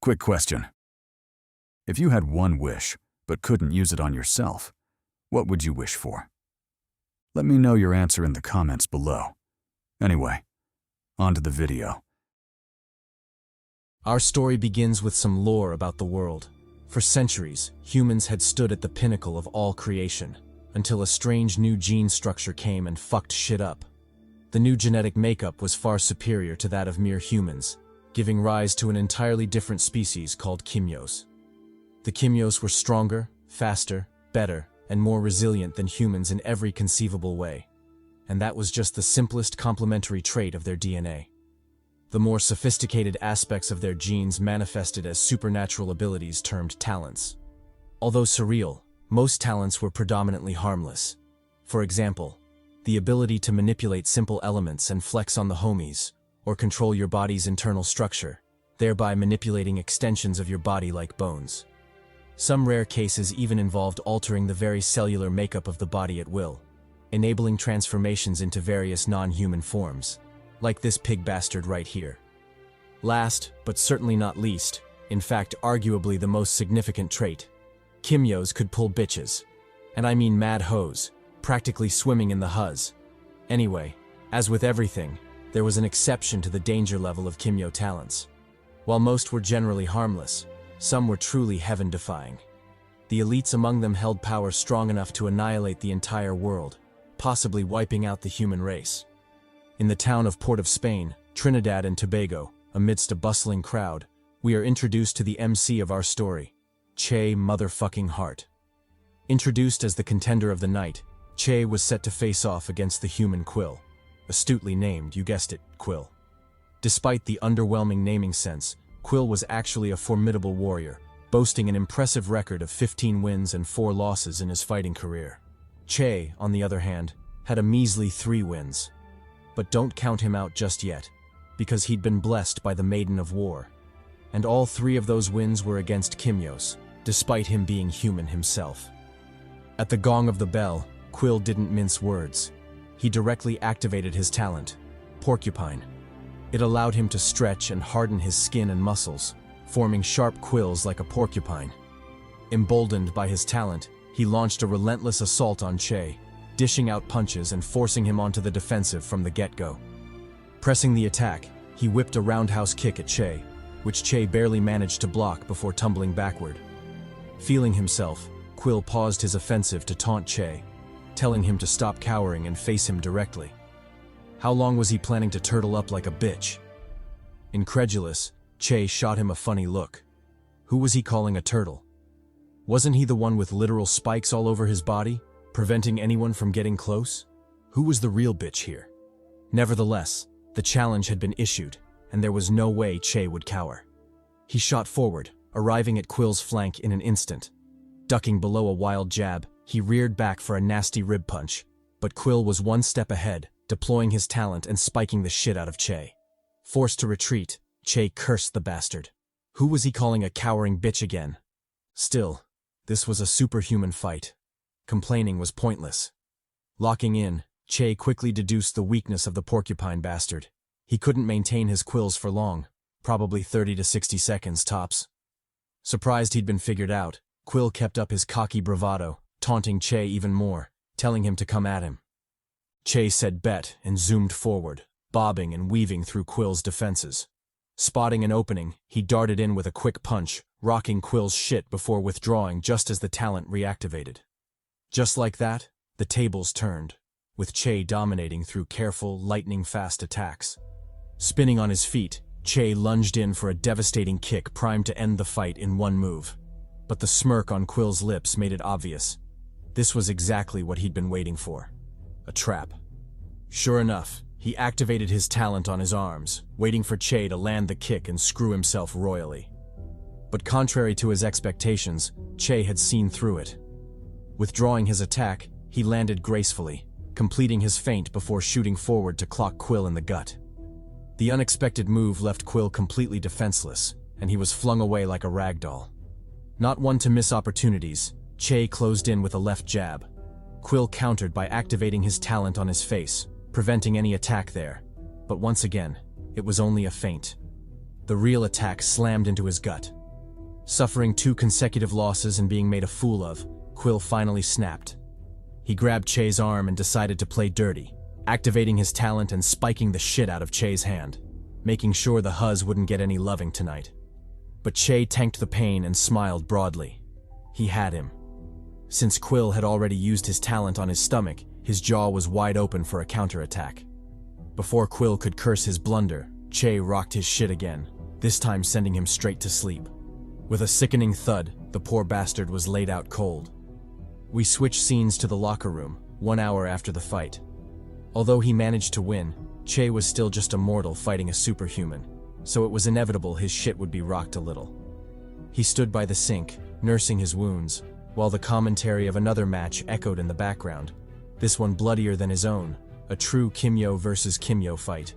Quick question. If you had one wish, but couldn't use it on yourself, what would you wish for? Let me know your answer in the comments below. Anyway, on to the video. Our story begins with some lore about the world. For centuries, humans had stood at the pinnacle of all creation, until a strange new gene structure came and fucked shit up. The new genetic makeup was far superior to that of mere humans, giving rise to an entirely different species called Kimyos. The Kimyos were stronger, faster, better, and more resilient than humans in every conceivable way. And that was just the simplest complementary trait of their DNA. The more sophisticated aspects of their genes manifested as supernatural abilities termed talents. Although surreal, most talents were predominantly harmless. For example, the ability to manipulate simple elements and flex on the homies, or control your body's internal structure, thereby manipulating extensions of your body like bones. Some rare cases even involved altering the very cellular makeup of the body at will, enabling transformations into various non-human forms, like this pig bastard right here. Last, but certainly not least, in fact arguably the most significant trait, Kimyos could pull bitches. And I mean mad hoes, practically swimming in the huzz. Anyway, as with everything, there was an exception to the danger level of Kimyo talents. While most were generally harmless, some were truly heaven-defying. The elites among them held power strong enough to annihilate the entire world, possibly wiping out the human race. In the town of Port of Spain, Trinidad and Tobago, amidst a bustling crowd, we are introduced to the MC of our story, Che motherfucking Hart. Introduced as the contender of the night, Che was set to face off against the human Quill. Astutely named, you guessed it, Quill. Despite the underwhelming naming sense, Quill was actually a formidable warrior, boasting an impressive record of 15 wins and 4 losses in his fighting career. Che, on the other hand, had a measly 3 wins. But don't count him out just yet, because he'd been blessed by the Maiden of War. And all 3 of those wins were against Kimyos, despite him being human himself. At the gong of the bell, Quill didn't mince words. He directly activated his talent, Porcupine. It allowed him to stretch and harden his skin and muscles, forming sharp quills like a porcupine. Emboldened by his talent, he launched a relentless assault on Che, dishing out punches and forcing him onto the defensive from the get-go. Pressing the attack, he whipped a roundhouse kick at Che, which Che barely managed to block before tumbling backward. Feeling himself, Quill paused his offensive to taunt Che, telling him to stop cowering and face him directly. How long was he planning to turtle up like a bitch? Incredulous, Che shot him a funny look. Who was he calling a turtle? Wasn't he the one with literal spikes all over his body, preventing anyone from getting close? Who was the real bitch here? Nevertheless, the challenge had been issued, and there was no way Che would cower. He shot forward, arriving at Quill's flank in an instant. Ducking below a wild jab, he reared back for a nasty rib punch, but Quill was one step ahead, deploying his talent and spiking the shit out of Che. Forced to retreat, Che cursed the bastard. Who was he calling a cowering bitch again? Still, this was a superhuman fight. Complaining was pointless. Locking in, Che quickly deduced the weakness of the porcupine bastard. He couldn't maintain his quills for long, probably 30 to 60 seconds tops. Surprised he'd been figured out, Quill kept up his cocky bravado, taunting Che even more, telling him to come at him. Che said bet and zoomed forward, bobbing and weaving through Quill's defenses. Spotting an opening, he darted in with a quick punch, rocking Quill's shit before withdrawing just as the talent reactivated. Just like that, the tables turned, with Che dominating through careful, lightning-fast attacks. Spinning on his feet, Che lunged in for a devastating kick primed to end the fight in one move. But the smirk on Quill's lips made it obvious. This was exactly what he'd been waiting for. A trap. Sure enough, he activated his talent on his arms, waiting for Che to land the kick and screw himself royally. But contrary to his expectations, Che had seen through it. Withdrawing his attack, he landed gracefully, completing his feint before shooting forward to clock Quill in the gut. The unexpected move left Quill completely defenseless, and he was flung away like a rag doll. Not one to miss opportunities, Che closed in with a left jab. Quill countered by activating his talent on his face, preventing any attack there. But once again, it was only a feint. The real attack slammed into his gut. Suffering 2 consecutive losses and being made a fool of, Quill finally snapped. He grabbed Che's arm and decided to play dirty, activating his talent and spiking the shit out of Che's hand, making sure the Huz wouldn't get any loving tonight. But Che tanked the pain and smiled broadly. He had him. Since Quill had already used his talent on his stomach, his jaw was wide open for a counterattack. Before Quill could curse his blunder, Che rocked his shit again, this time sending him straight to sleep. With a sickening thud, the poor bastard was laid out cold. We switched scenes to the locker room, 1 hour after the fight. Although he managed to win, Che was still just a mortal fighting a superhuman, so it was inevitable his shit would be rocked a little. He stood by the sink, nursing his wounds, while the commentary of another match echoed in the background, this one bloodier than his own, a true Kimyo versus Kimyo fight.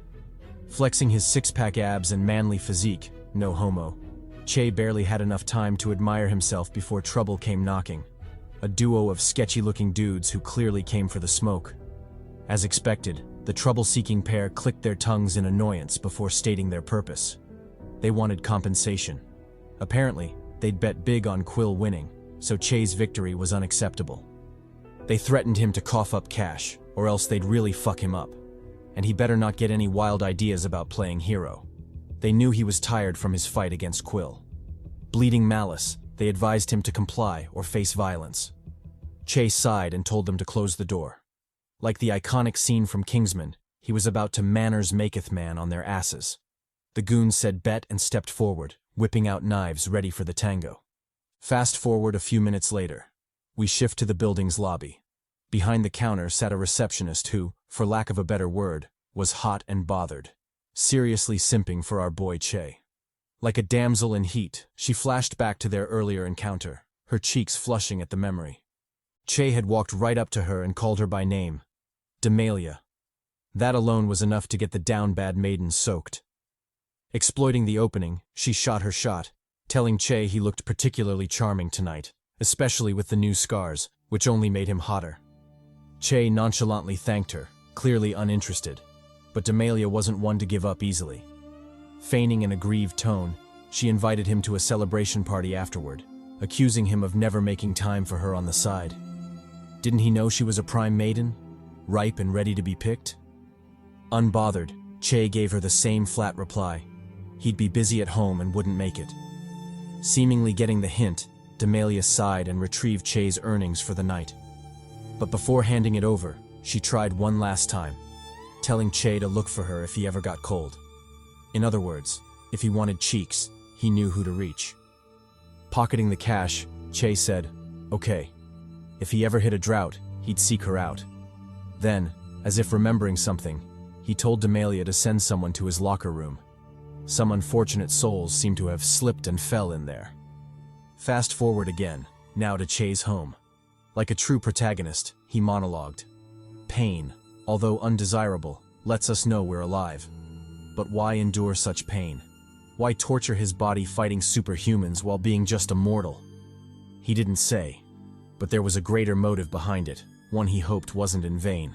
Flexing his six-pack abs and manly physique, no homo, Che barely had enough time to admire himself before trouble came knocking. A duo of sketchy-looking dudes who clearly came for the smoke. As expected, the trouble-seeking pair clicked their tongues in annoyance before stating their purpose. They wanted compensation. Apparently, they'd bet big on Quill winning, so Che's victory was unacceptable. They threatened him to cough up cash, or else they'd really fuck him up. And he better not get any wild ideas about playing hero. They knew he was tired from his fight against Quill. Bleeding malice, they advised him to comply or face violence. Che sighed and told them to close the door. Like the iconic scene from Kingsman, he was about to manners maketh man on their asses. The goons said bet and stepped forward, whipping out knives ready for the tango. Fast forward a few minutes later. We shift to the building's lobby. Behind the counter sat a receptionist who, for lack of a better word, was hot and bothered. Seriously simping for our boy Che. Like a damsel in heat, she flashed back to their earlier encounter, her cheeks flushing at the memory. Che had walked right up to her and called her by name. Demalia. That alone was enough to get the down-bad maiden soaked. Exploiting the opening, she shot her shot, telling Che he looked particularly charming tonight, especially with the new scars, which only made him hotter. Che nonchalantly thanked her, clearly uninterested, but Demalia wasn't one to give up easily. Feigning an aggrieved tone, she invited him to a celebration party afterward, accusing him of never making time for her on the side. Didn't he know she was a prime maiden, ripe and ready to be picked? Unbothered, Che gave her the same flat reply. He'd be busy at home and wouldn't make it. Seemingly getting the hint, Demalia sighed and retrieved Che's earnings for the night. But before handing it over, she tried one last time, telling Che to look for her if he ever got cold. In other words, if he wanted cheeks, he knew who to reach. Pocketing the cash, Che said, okay. If he ever hit a drought, he'd seek her out. Then, as if remembering something, he told Demalia to send someone to his locker room. Some unfortunate souls seemed to have slipped and fell in there. Fast forward again, now to Che's home. Like a true protagonist, he monologued. Pain, although undesirable, lets us know we're alive. But why endure such pain? Why torture his body fighting superhumans while being just a mortal? He didn't say, but there was a greater motive behind it, one he hoped wasn't in vain.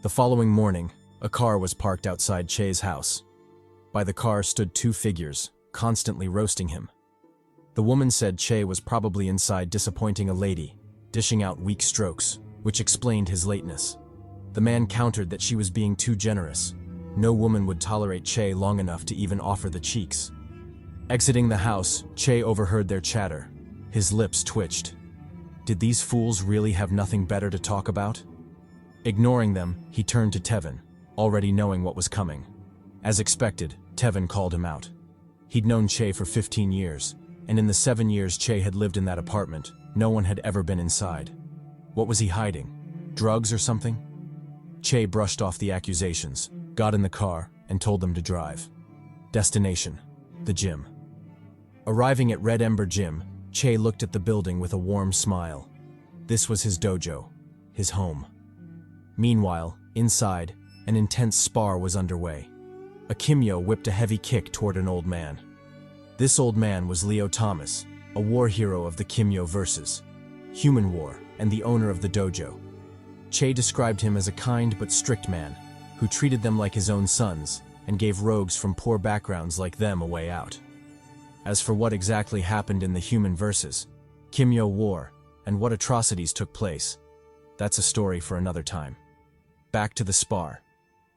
The following morning, a car was parked outside Che's house. By the car stood 2 figures, constantly roasting him. The woman said Che was probably inside disappointing a lady, dishing out weak strokes, which explained his lateness. The man countered that she was being too generous. No woman would tolerate Che long enough to even offer the cheeks. Exiting the house, Che overheard their chatter. His lips twitched. Did these fools really have nothing better to talk about? Ignoring them, he turned to Tevin, already knowing what was coming. As expected, Tevin called him out. He'd known Che for 15 years, and in the 7 years Che had lived in that apartment, no one had ever been inside. What was he hiding? Drugs or something? Che brushed off the accusations, got in the car, and told them to drive. Destination: the gym. Arriving at Red Ember Gym, Che looked at the building with a warm smile. This was his dojo, his home. Meanwhile, inside, an intense spar was underway. A Kimyo whipped a heavy kick toward an old man. This old man was Leo Thomas, a war hero of the Kimyo versus Human War, and the owner of the dojo. Che described him as a kind but strict man, who treated them like his own sons, and gave rogues from poor backgrounds like them a way out. As for what exactly happened in the human versus Kimyo War, and what atrocities took place, that's a story for another time. Back to the spar.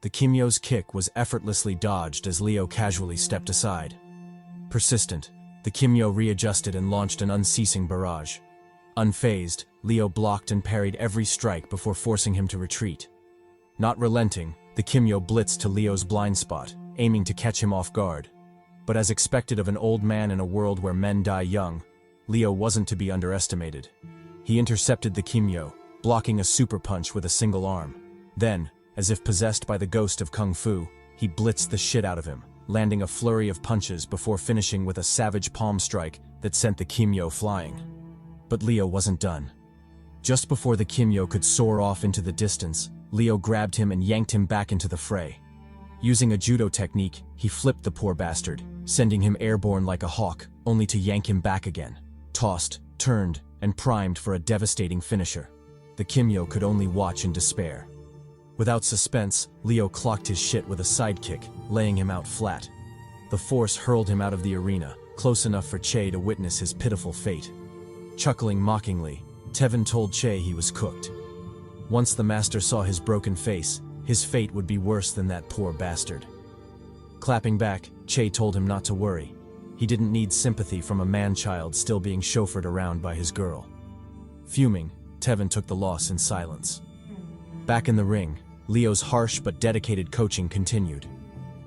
The Kimyo's kick was effortlessly dodged as Leo casually stepped aside. Persistent, the Kimyo readjusted and launched an unceasing barrage. Unfazed, Leo blocked and parried every strike before forcing him to retreat. Not relenting, the Kimyo blitzed to Leo's blind spot, aiming to catch him off guard. But as expected of an old man in a world where men die young, Leo wasn't to be underestimated. He intercepted the Kimyo, blocking a super punch with a single arm. Then, as if possessed by the ghost of Kung Fu, he blitzed the shit out of him, landing a flurry of punches before finishing with a savage palm strike that sent the Kimyo flying. But Leo wasn't done. Just before the Kimyo could soar off into the distance, Leo grabbed him and yanked him back into the fray. Using a judo technique, he flipped the poor bastard, sending him airborne like a hawk, only to yank him back again. Tossed, turned, and primed for a devastating finisher. The Kimyo could only watch in despair. Without suspense, Leo clocked his shit with a sidekick, laying him out flat. The force hurled him out of the arena, close enough for Che to witness his pitiful fate. Chuckling mockingly, Tevin told Che he was cooked. Once the master saw his broken face, his fate would be worse than that poor bastard. Clapping back, Che told him not to worry. He didn't need sympathy from a man-child still being chauffeured around by his girl. Fuming, Tevin took the loss in silence. Back in the ring, Leo's harsh but dedicated coaching continued.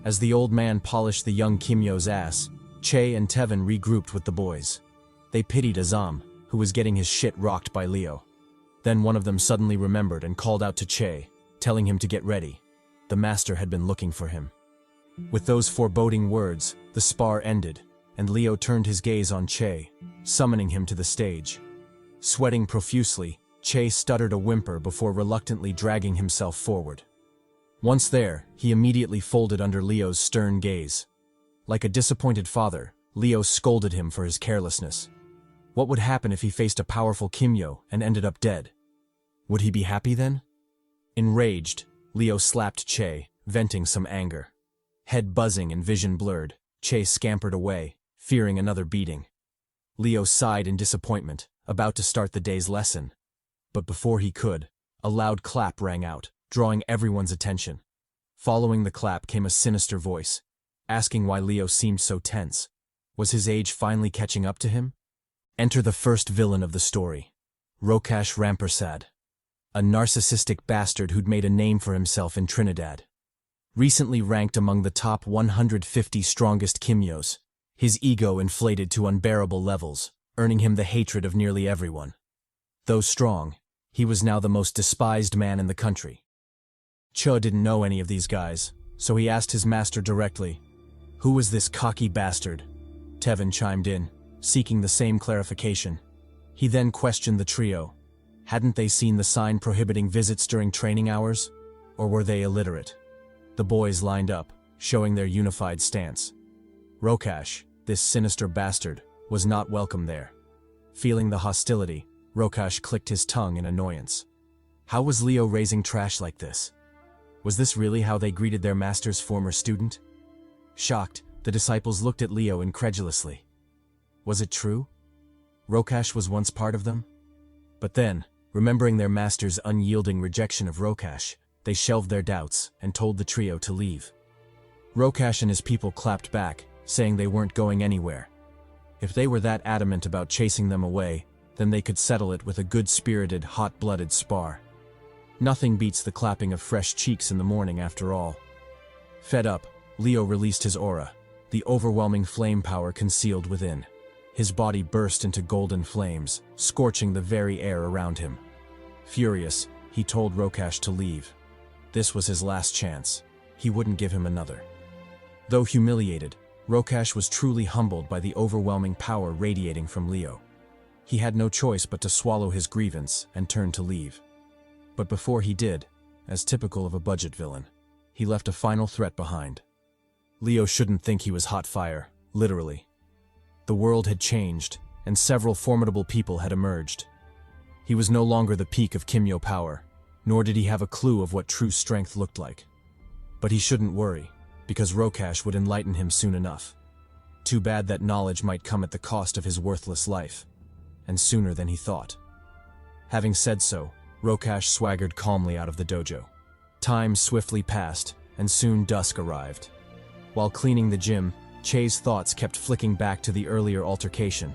As the old man polished the young Kimyo's ass, Che and Tevin regrouped with the boys. They pitied Azam, who was getting his shit rocked by Leo. Then one of them suddenly remembered and called out to Che, telling him to get ready. The master had been looking for him. With those foreboding words, the spar ended, and Leo turned his gaze on Che, summoning him to the stage. Sweating profusely, Che stuttered a whimper before reluctantly dragging himself forward. Once there, he immediately folded under Leo's stern gaze. Like a disappointed father, Leo scolded him for his carelessness. What would happen if he faced a powerful Kimyo and ended up dead? Would he be happy then? Enraged, Leo slapped Che, venting some anger. Head buzzing and vision blurred, Che scampered away, fearing another beating. Leo sighed in disappointment, about to start the day's lesson. But before he could, a loud clap rang out, drawing everyone's attention. Following the clap came a sinister voice, asking why Leo seemed so tense. Was his age finally catching up to him? Enter the first villain of the story, Rokash Rampersad, a narcissistic bastard who'd made a name for himself in Trinidad. Recently ranked among the top 150 strongest Kimyos, his ego inflated to unbearable levels, earning him the hatred of nearly everyone. Though strong, he was now the most despised man in the country. Cho didn't know any of these guys, so he asked his master directly, "Who was this cocky bastard?" Tevin chimed in, seeking the same clarification. He then questioned the trio. Hadn't they seen the sign prohibiting visits during training hours? Or were they illiterate? The boys lined up, showing their unified stance. Rokash, this sinister bastard, was not welcome there. Feeling the hostility, Rokash clicked his tongue in annoyance. How was Leo raising trash like this? Was this really how they greeted their master's former student? Shocked, the disciples looked at Leo incredulously. Was it true? Rokash was once part of them? But then, remembering their master's unyielding rejection of Rokash, they shelved their doubts and told the trio to leave. Rokash and his people clapped back, saying they weren't going anywhere. If they were that adamant about chasing them away, then they could settle it with a good-spirited, hot-blooded spar. Nothing beats the clapping of fresh cheeks in the morning after all. Fed up, Leo released his aura, the overwhelming flame power concealed within. His body burst into golden flames, scorching the very air around him. Furious, he told Rokash to leave. This was his last chance. He wouldn't give him another. Though humiliated, Rokash was truly humbled by the overwhelming power radiating from Leo. He had no choice but to swallow his grievance and turn to leave. But before he did, as typical of a budget villain, he left a final threat behind. Leo shouldn't think he was hot fire, literally. The world had changed, and several formidable people had emerged. He was no longer the peak of Kimyo power, nor did he have a clue of what true strength looked like. But he shouldn't worry, because Rokash would enlighten him soon enough. Too bad that knowledge might come at the cost of his worthless life, and sooner than he thought. Having said so, Rokash swaggered calmly out of the dojo. Time swiftly passed, and soon dusk arrived. While cleaning the gym, Che's thoughts kept flicking back to the earlier altercation.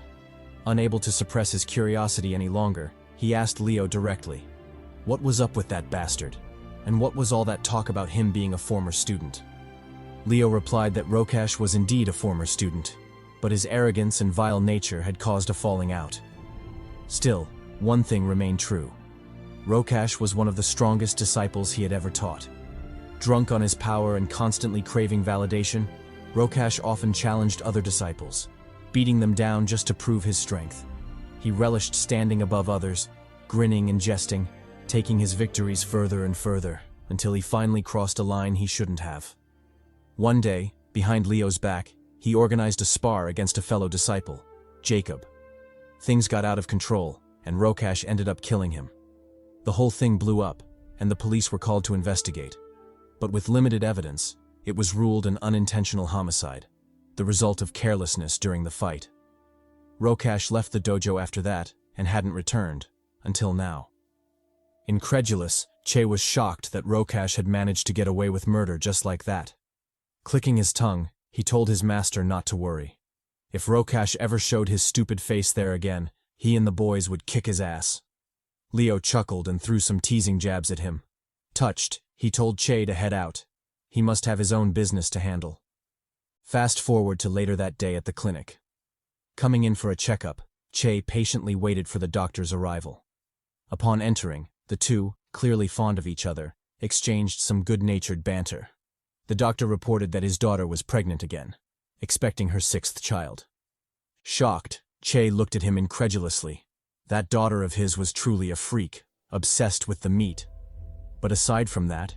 Unable to suppress his curiosity any longer, he asked Leo directly, what was up with that bastard? And what was all that talk about him being a former student? Leo replied that Rokash was indeed a former student, but his arrogance and vile nature had caused a falling out. Still, one thing remained true. Rokash was one of the strongest disciples he had ever taught. Drunk on his power and constantly craving validation, Rokash often challenged other disciples, beating them down just to prove his strength. He relished standing above others, grinning and jesting, taking his victories further and further, until he finally crossed a line he shouldn't have. One day, behind Leo's back, he organized a spar against a fellow disciple, Jacob. Things got out of control, and Rokash ended up killing him. The whole thing blew up, and the police were called to investigate. But with limited evidence, it was ruled an unintentional homicide, the result of carelessness during the fight. Rokash left the dojo after that, and hadn't returned, until now. Incredulous, Che was shocked that Rokash had managed to get away with murder just like that. Clicking his tongue, he told his master not to worry. If Rokash ever showed his stupid face there again, he and the boys would kick his ass. Leo chuckled and threw some teasing jabs at him. Touched, he told Che to head out. He must have his own business to handle. Fast forward to later that day at the clinic. Coming in for a checkup, Che patiently waited for the doctor's arrival. Upon entering, the two, clearly fond of each other, exchanged some good-natured banter. The doctor reported that his daughter was pregnant again, expecting her 6th child. Shocked, Che looked at him incredulously. That daughter of his was truly a freak, obsessed with the meat. But aside from that,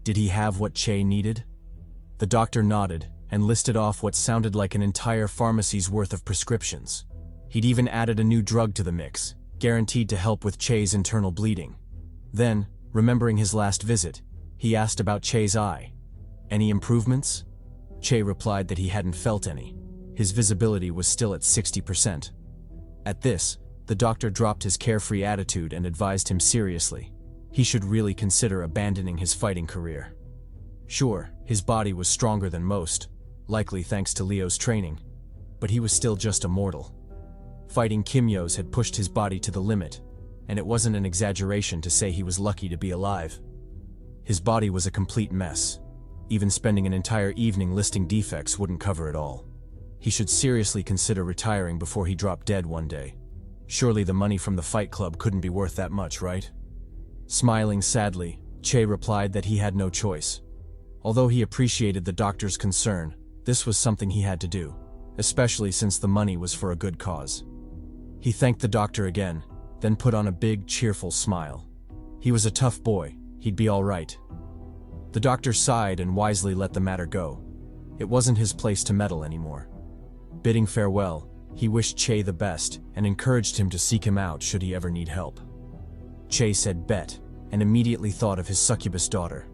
did he have what Che needed? The doctor nodded and listed off what sounded like an entire pharmacy's worth of prescriptions. He'd even added a new drug to the mix, guaranteed to help with Che's internal bleeding. Then, remembering his last visit, he asked about Che's eye. Any improvements? Che replied that he hadn't felt any. His visibility was still at 60%. At this, the doctor dropped his carefree attitude and advised him seriously. He should really consider abandoning his fighting career. Sure, his body was stronger than most, likely thanks to Leo's training, but he was still just a mortal. Fighting Kimyos had pushed his body to the limit, and it wasn't an exaggeration to say he was lucky to be alive. His body was a complete mess. Even spending an entire evening listing defects wouldn't cover it all. He should seriously consider retiring before he dropped dead one day. Surely the money from the fight club couldn't be worth that much, right? Smiling sadly, Che replied that he had no choice. Although he appreciated the doctor's concern, this was something he had to do, especially since the money was for a good cause. He thanked the doctor again, then put on a big, cheerful smile. He was a tough boy, he'd be all right. The doctor sighed and wisely let the matter go. It wasn't his place to meddle anymore. Bidding farewell, he wished Che the best and encouraged him to seek him out should he ever need help. Che said bet, and immediately thought of his succubus daughter.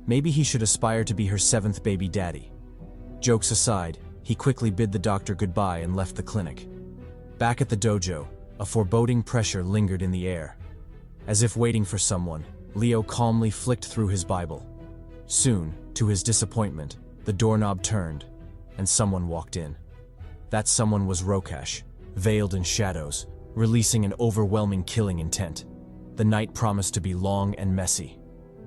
Maybe he should aspire to be her 7th baby daddy. Jokes aside, he quickly bid the doctor goodbye and left the clinic. Back at the dojo, a foreboding pressure lingered in the air. As if waiting for someone, Leo calmly flicked through his Bible. Soon, to his disappointment, the doorknob turned, and someone walked in. That someone was Rokash, veiled in shadows, releasing an overwhelming killing intent. The night promised to be long and messy.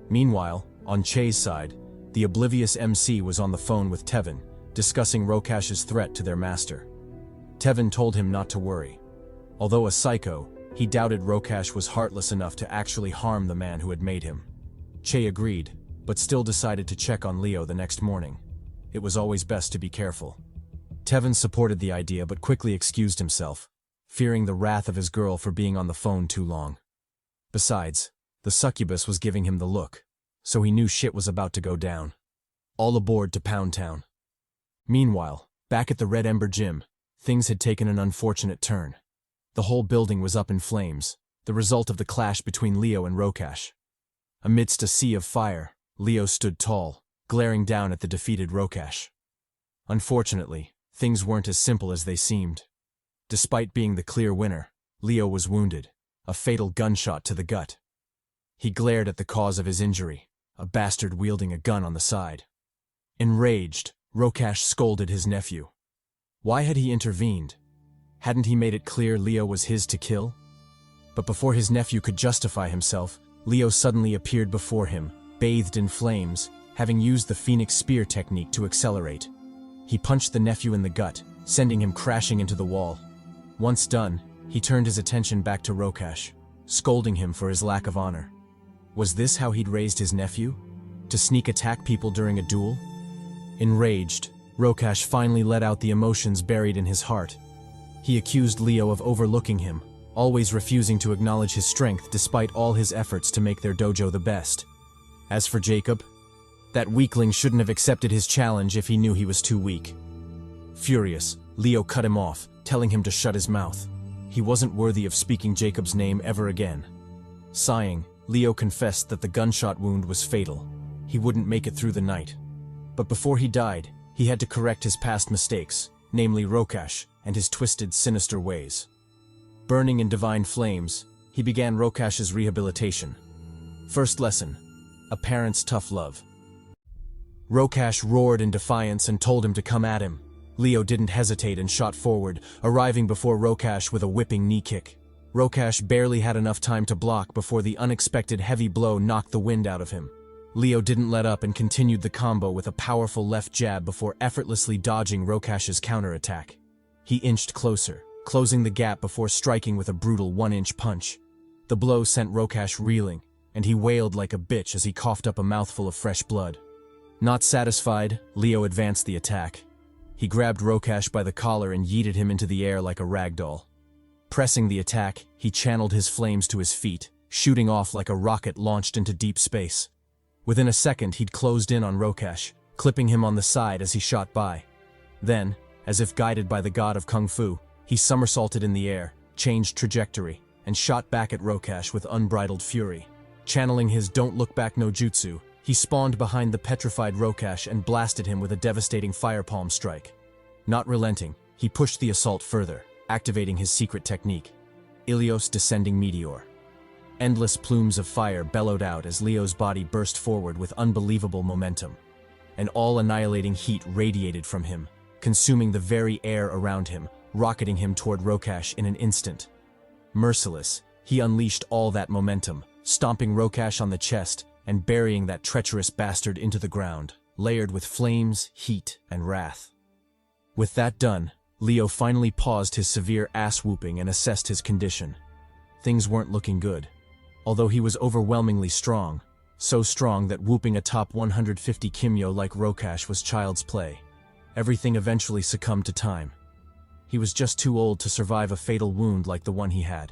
Meanwhile, on Che's side, the oblivious MC was on the phone with Tevin, discussing Rokash's threat to their master. Tevin told him not to worry. Although a psycho, he doubted Rokash was heartless enough to actually harm the man who had made him. Che agreed, but still decided to check on Leo the next morning. It was always best to be careful. Tevin supported the idea but quickly excused himself, fearing the wrath of his girl for being on the phone too long. Besides, the succubus was giving him the look, so he knew shit was about to go down. All aboard to Pound Town. Meanwhile, back at the Red Ember Gym, things had taken an unfortunate turn. The whole building was up in flames, the result of the clash between Leo and Rokash. Amidst a sea of fire, Leo stood tall, glaring down at the defeated Rokash. Unfortunately, things weren't as simple as they seemed. Despite being the clear winner, Leo was wounded, a fatal gunshot to the gut. He glared at the cause of his injury, a bastard wielding a gun on the side. Enraged, Rokash scolded his nephew. Why had he intervened? Hadn't he made it clear Leo was his to kill? But before his nephew could justify himself, Leo suddenly appeared before him, bathed in flames, having used the Phoenix Spear technique to accelerate. He punched the nephew in the gut, sending him crashing into the wall. Once done, he turned his attention back to Rokash, scolding him for his lack of honor. Was this how he'd raised his nephew? To sneak attack people during a duel? Enraged, Rokash finally let out the emotions buried in his heart. He accused Leo of overlooking him, always refusing to acknowledge his strength despite all his efforts to make their dojo the best. As for Jacob, that weakling shouldn't have accepted his challenge if he knew he was too weak. Furious, Leo cut him off, telling him to shut his mouth. He wasn't worthy of speaking Jacob's name ever again. Sighing, Leo confessed that the gunshot wound was fatal. He wouldn't make it through the night. But before he died, he had to correct his past mistakes, namely Rokash and his twisted, sinister ways. Burning in divine flames, he began Rokash's rehabilitation. First lesson: a parent's tough love. Rokash roared in defiance and told him to come at him. Leo didn't hesitate and shot forward, arriving before Rokash with a whipping knee kick. Rokash barely had enough time to block before the unexpected heavy blow knocked the wind out of him. Leo didn't let up and continued the combo with a powerful left jab before effortlessly dodging Rokash's counterattack. He inched closer, closing the gap before striking with a brutal 1-inch punch. The blow sent Rokash reeling, and he wailed like a bitch as he coughed up a mouthful of fresh blood. Not satisfied, Leo advanced the attack. He grabbed Rokash by the collar and yeeted him into the air like a rag doll. Pressing the attack, he channeled his flames to his feet, shooting off like a rocket launched into deep space. Within a second, he'd closed in on Rokash, clipping him on the side as he shot by. Then, as if guided by the god of Kung Fu, he somersaulted in the air, changed trajectory, and shot back at Rokash with unbridled fury. Channeling his don't look back no jutsu, he spawned behind the petrified Rokash and blasted him with a devastating firepalm strike. Not relenting, he pushed the assault further, activating his secret technique, Ilios Descending Meteor. Endless plumes of fire bellowed out as Leo's body burst forward with unbelievable momentum. An all-annihilating heat radiated from him, consuming the very air around him, rocketing him toward Rokash in an instant. Merciless, he unleashed all that momentum, stomping Rokash on the chest and burying that treacherous bastard into the ground, layered with flames, heat, and wrath. With that done, Leo finally paused his severe ass-whooping and assessed his condition. Things weren't looking good. Although he was overwhelmingly strong, so strong that whooping a top 150 Kimyo like Rokash was child's play. Everything eventually succumbed to time. He was just too old to survive a fatal wound like the one he had.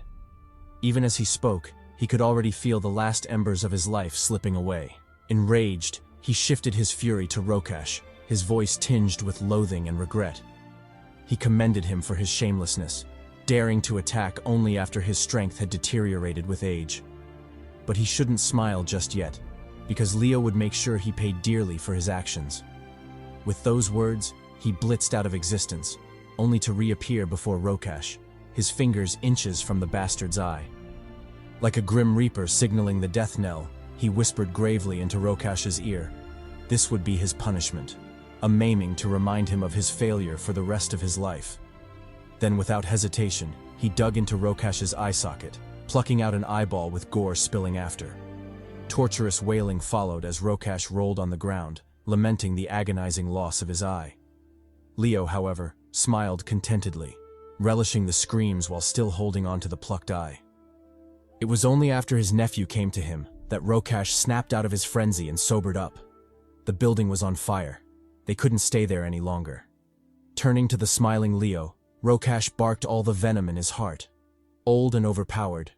Even as he spoke, he could already feel the last embers of his life slipping away. Enraged, he shifted his fury to Rokash, his voice tinged with loathing and regret. He commended him for his shamelessness, daring to attack only after his strength had deteriorated with age. But he shouldn't smile just yet, because Leo would make sure he paid dearly for his actions. With those words, he blitzed out of existence, only to reappear before Rokash, his fingers inches from the bastard's eye. Like a grim reaper signaling the death knell, he whispered gravely into Rokash's ear. This would be his punishment, a maiming to remind him of his failure for the rest of his life. Then without hesitation, he dug into Rokash's eye socket, plucking out an eyeball with gore spilling after. Torturous wailing followed as Rokash rolled on the ground, lamenting the agonizing loss of his eye. Leo, however, smiled contentedly, relishing the screams while still holding on to the plucked eye. It was only after his nephew came to him that Rokash snapped out of his frenzy and sobered up. The building was on fire. They couldn't stay there any longer. Turning to the smiling Leo, Rokash barked all the venom in his heart. Old and overpowered.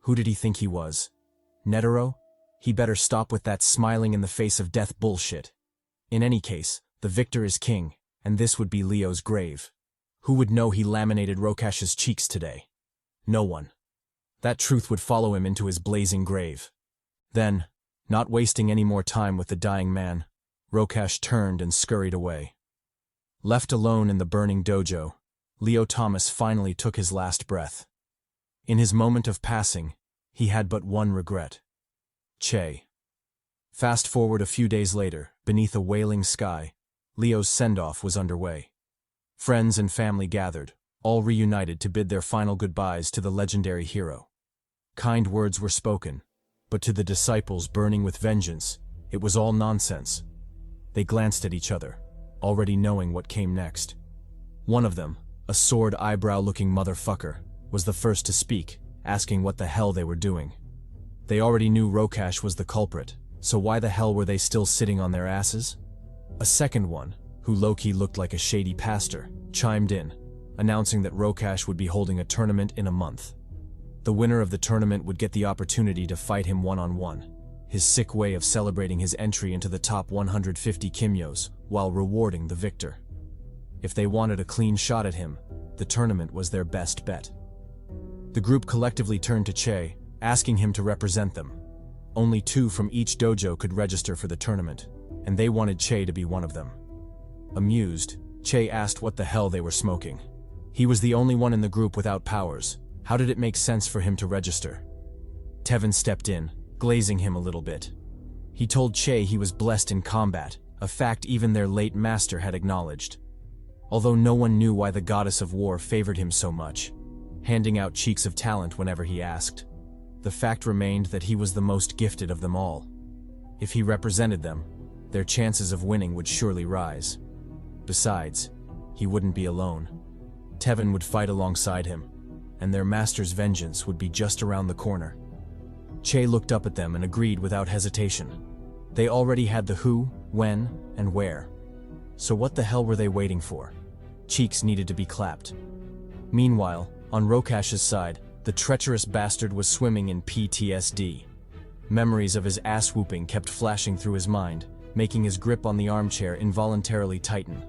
Who did he think he was? Netero? He better stop with that smiling in the face of death bullshit. In any case, the victor is king, and this would be Leo's grave. Who would know he laminated Rokash's cheeks today? No one. That truth would follow him into his blazing grave. Then, not wasting any more time with the dying man, Rokash turned and scurried away. Left alone in the burning dojo, Leo Thomas finally took his last breath. In his moment of passing, he had but one regret. CHADY. Fast forward a few days later, beneath a wailing sky, Leo's send-off was underway. Friends and family gathered, all reunited to bid their final goodbyes to the legendary hero. Kind words were spoken, but to the disciples burning with vengeance, it was all nonsense. They glanced at each other, already knowing what came next. One of them, a sword eyebrow-looking motherfucker, was the first to speak, asking what the hell they were doing. They already knew Rokash was the culprit, so why the hell were they still sitting on their asses? A second one, who low-key looked like a shady pastor, chimed in, announcing that Rokash would be holding a tournament in a month. The winner of the tournament would get the opportunity to fight him one-on-one, his sick way of celebrating his entry into the top 150 Kimyos while rewarding the victor. If they wanted a clean shot at him, the tournament was their best bet. The group collectively turned to CHADY, asking him to represent them. Only 2 from each dojo could register for the tournament, and they wanted CHADY to be one of them. Amused, CHADY asked what the hell they were smoking. He was the only one in the group without powers. How did it make sense for him to register? Tevin stepped in, glazing him a little bit. He told CHADY he was blessed in combat, a fact even their late master had acknowledged. Although no one knew why the goddess of war favored him so much, handing out cheeks of talent whenever he asked, the fact remained that he was the most gifted of them all. If he represented them, their chances of winning would surely rise. Besides, he wouldn't be alone. Tevin would fight alongside him, and their master's vengeance would be just around the corner. CHADY looked up at them and agreed without hesitation. They already had the who, when, and where. So what the hell were they waiting for? Cheeks needed to be clapped. Meanwhile, on Rokash's side, the treacherous bastard was swimming in PTSD. Memories of his ass-whooping kept flashing through his mind, making his grip on the armchair involuntarily tighten.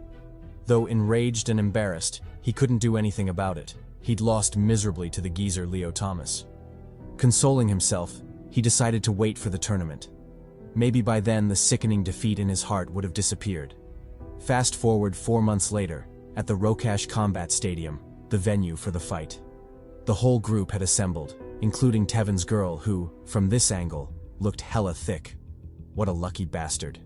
Though enraged and embarrassed, he couldn't do anything about it. He'd lost miserably to the geezer Leo Thomas. Consoling himself, he decided to wait for the tournament. Maybe by then the sickening defeat in his heart would have disappeared. Fast forward 4 months later, at the Rokash Combat Stadium, the venue for the fight. The whole group had assembled, including Tevin's girl who, from this angle, looked hella thick. What a lucky bastard.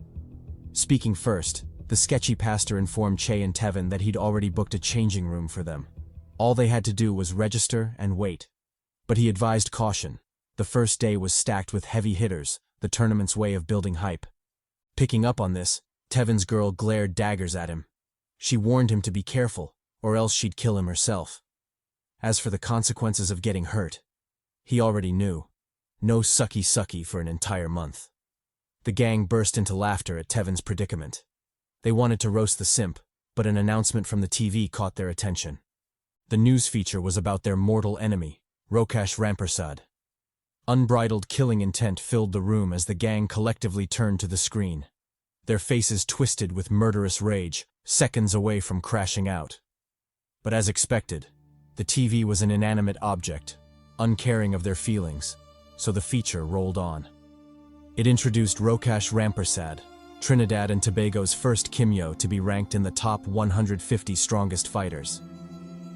Speaking first, the sketchy pastor informed CHADY and Tevin that he'd already booked a changing room for them. All they had to do was register and wait. But he advised caution. The first day was stacked with heavy hitters, the tournament's way of building hype. Picking up on this, Tevin's girl glared daggers at him. She warned him to be careful, or else she'd kill him herself. As for the consequences of getting hurt, he already knew. No sucky for an entire month. The gang burst into laughter at Tevin's predicament. They wanted to roast the simp, but an announcement from the TV caught their attention. The news feature was about their mortal enemy, Rokash Rampersad. Unbridled killing intent filled the room as the gang collectively turned to the screen. Their faces twisted with murderous rage, seconds away from crashing out. But as expected, the TV was an inanimate object, uncaring of their feelings, so the feature rolled on. It introduced Rokash Rampersad, Trinidad and Tobago's first Kimyo to be ranked in the top 150 strongest fighters.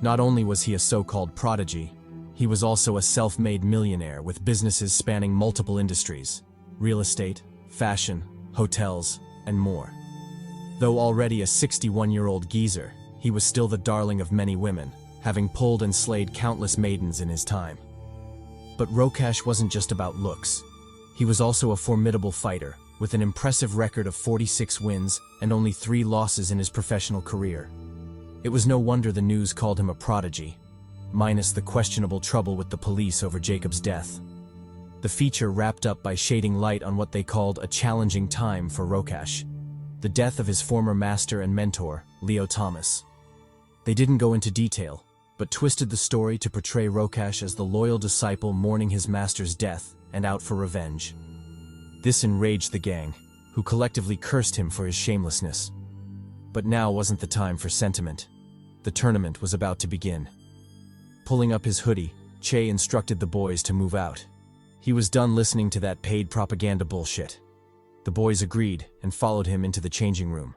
Not only was he a so-called prodigy, he was also a self-made millionaire with businesses spanning multiple industries: real estate, fashion, hotels, and more. Though already a 61-year-old geezer, he was still the darling of many women, having pulled and slayed countless maidens in his time. But Rokash wasn't just about looks. He was also a formidable fighter, with an impressive record of 46 wins and only 3 losses in his professional career. It was no wonder the news called him a prodigy, minus the questionable trouble with the police over Jacob's death. The feature wrapped up by shading light on what they called a challenging time for Rokash, the death of his former master and mentor, Leo Thomas. They didn't go into detail, but twisted the story to portray Rokash as the loyal disciple mourning his master's death and out for revenge. This enraged the gang, who collectively cursed him for his shamelessness. But now wasn't the time for sentiment. The tournament was about to begin. Pulling up his hoodie, CHADY instructed the boys to move out. He was done listening to that paid propaganda bullshit. The boys agreed and followed him into the changing room.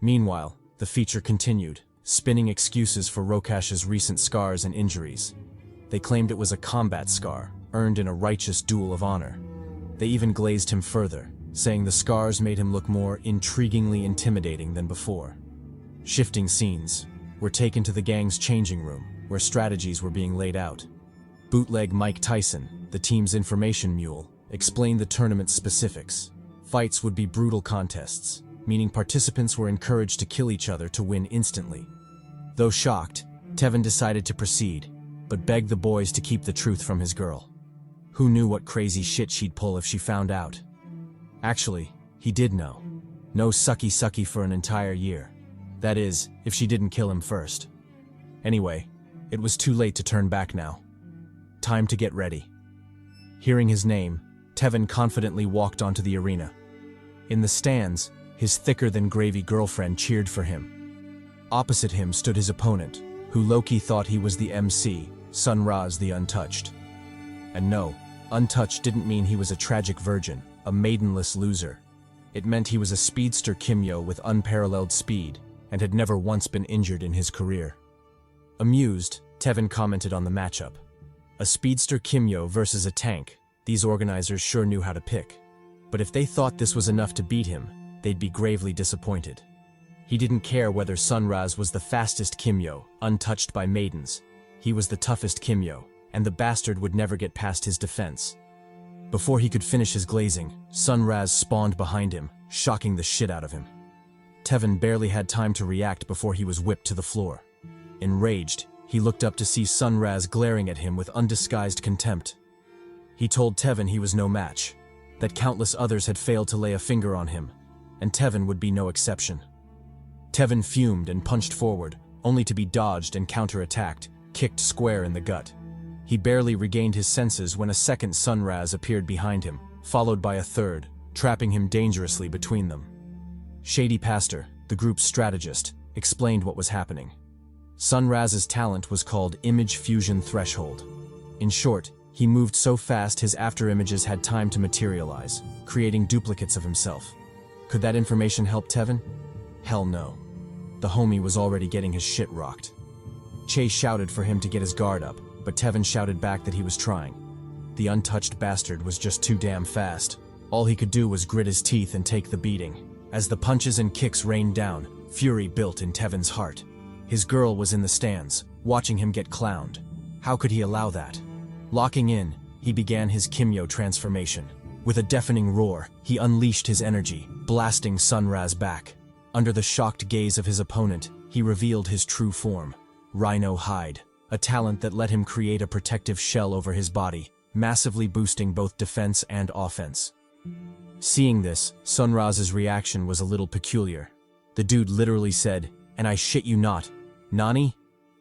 Meanwhile, the feature continued, spinning excuses for Rokash's recent scars and injuries. They claimed it was a combat scar, earned in a righteous duel of honor. They even glazed him further, saying the scars made him look more intriguingly intimidating than before. Shifting scenes, we're taken to the gang's changing room, where strategies were being laid out. Bootleg Mike Tyson, the team's information mule, explained the tournament's specifics. Fights would be brutal contests, meaning participants were encouraged to kill each other to win instantly. Though shocked, Tevin decided to proceed, but begged the boys to keep the truth from his girl. Who knew what crazy shit she'd pull if she found out? Actually, he did know. No sucky for an entire year. That is, if she didn't kill him first. Anyway, it was too late to turn back now. Time to get ready. Hearing his name, Tevin confidently walked onto the arena. In the stands, his thicker-than-gravy girlfriend cheered for him. Opposite him stood his opponent, who low-key thought he was the MC, Sunraz the Untouched. And no, untouched didn't mean he was a tragic virgin, a maidenless loser. It meant he was a speedster Kimyo with unparalleled speed, and had never once been injured in his career. Amused, Tevin commented on the matchup. A speedster Kimyo versus a tank, these organizers sure knew how to pick. But if they thought this was enough to beat him, they'd be gravely disappointed. He didn't care whether Sunraz was the fastest Kimyo, untouched by maidens. He was the toughest Kimyo, and the bastard would never get past his defense. Before he could finish his glazing, Sunraz spawned behind him, shocking the shit out of him. Tevin barely had time to react before he was whipped to the floor. Enraged, he looked up to see Sunraz glaring at him with undisguised contempt. He told Tevin he was no match, that countless others had failed to lay a finger on him, and Tevin would be no exception. Tevin fumed and punched forward, only to be dodged and counterattacked, kicked square in the gut. He barely regained his senses when a second Sunraz appeared behind him, followed by a third, trapping him dangerously between them. Shady Pastor, the group's strategist, explained what was happening. Sunraz's talent was called Image Fusion Threshold. In short, he moved so fast his afterimages had time to materialize, creating duplicates of himself. Could that information help Tevin? Hell no. The homie was already getting his shit rocked. Che shouted for him to get his guard up, but Tevin shouted back that he was trying. The untouched bastard was just too damn fast. All he could do was grit his teeth and take the beating. As the punches and kicks rained down, fury built in Tevin's heart. His girl was in the stands, watching him get clowned. How could he allow that? Locking in, he began his Kimyo transformation. With a deafening roar, he unleashed his energy, blasting Sunraz back. Under the shocked gaze of his opponent, he revealed his true form, Rhino Hide, a talent that let him create a protective shell over his body, massively boosting both defense and offense. Seeing this, Sunraz's reaction was a little peculiar. The dude literally said, "And I shit you not, Nani?"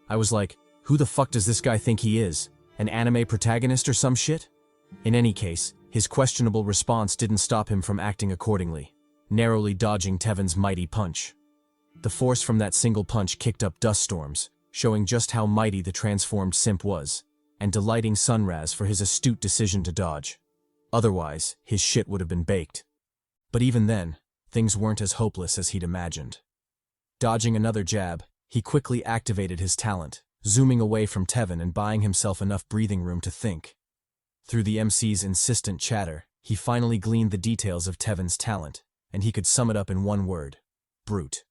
I was like, who the fuck does this guy think he is? An anime protagonist or some shit? In any case, his questionable response didn't stop him from acting accordingly, narrowly dodging Tevin's mighty punch. The force from that single punch kicked up dust storms, showing just how mighty the transformed simp was, and delighting Sunraz for his astute decision to dodge. Otherwise, his shit would have been baked. But even then, things weren't as hopeless as he'd imagined. Dodging another jab, he quickly activated his talent, zooming away from Tevin and buying himself enough breathing room to think. Through the MC's insistent chatter, he finally gleaned the details of Tevin's talent, and he could sum it up in one word: brute.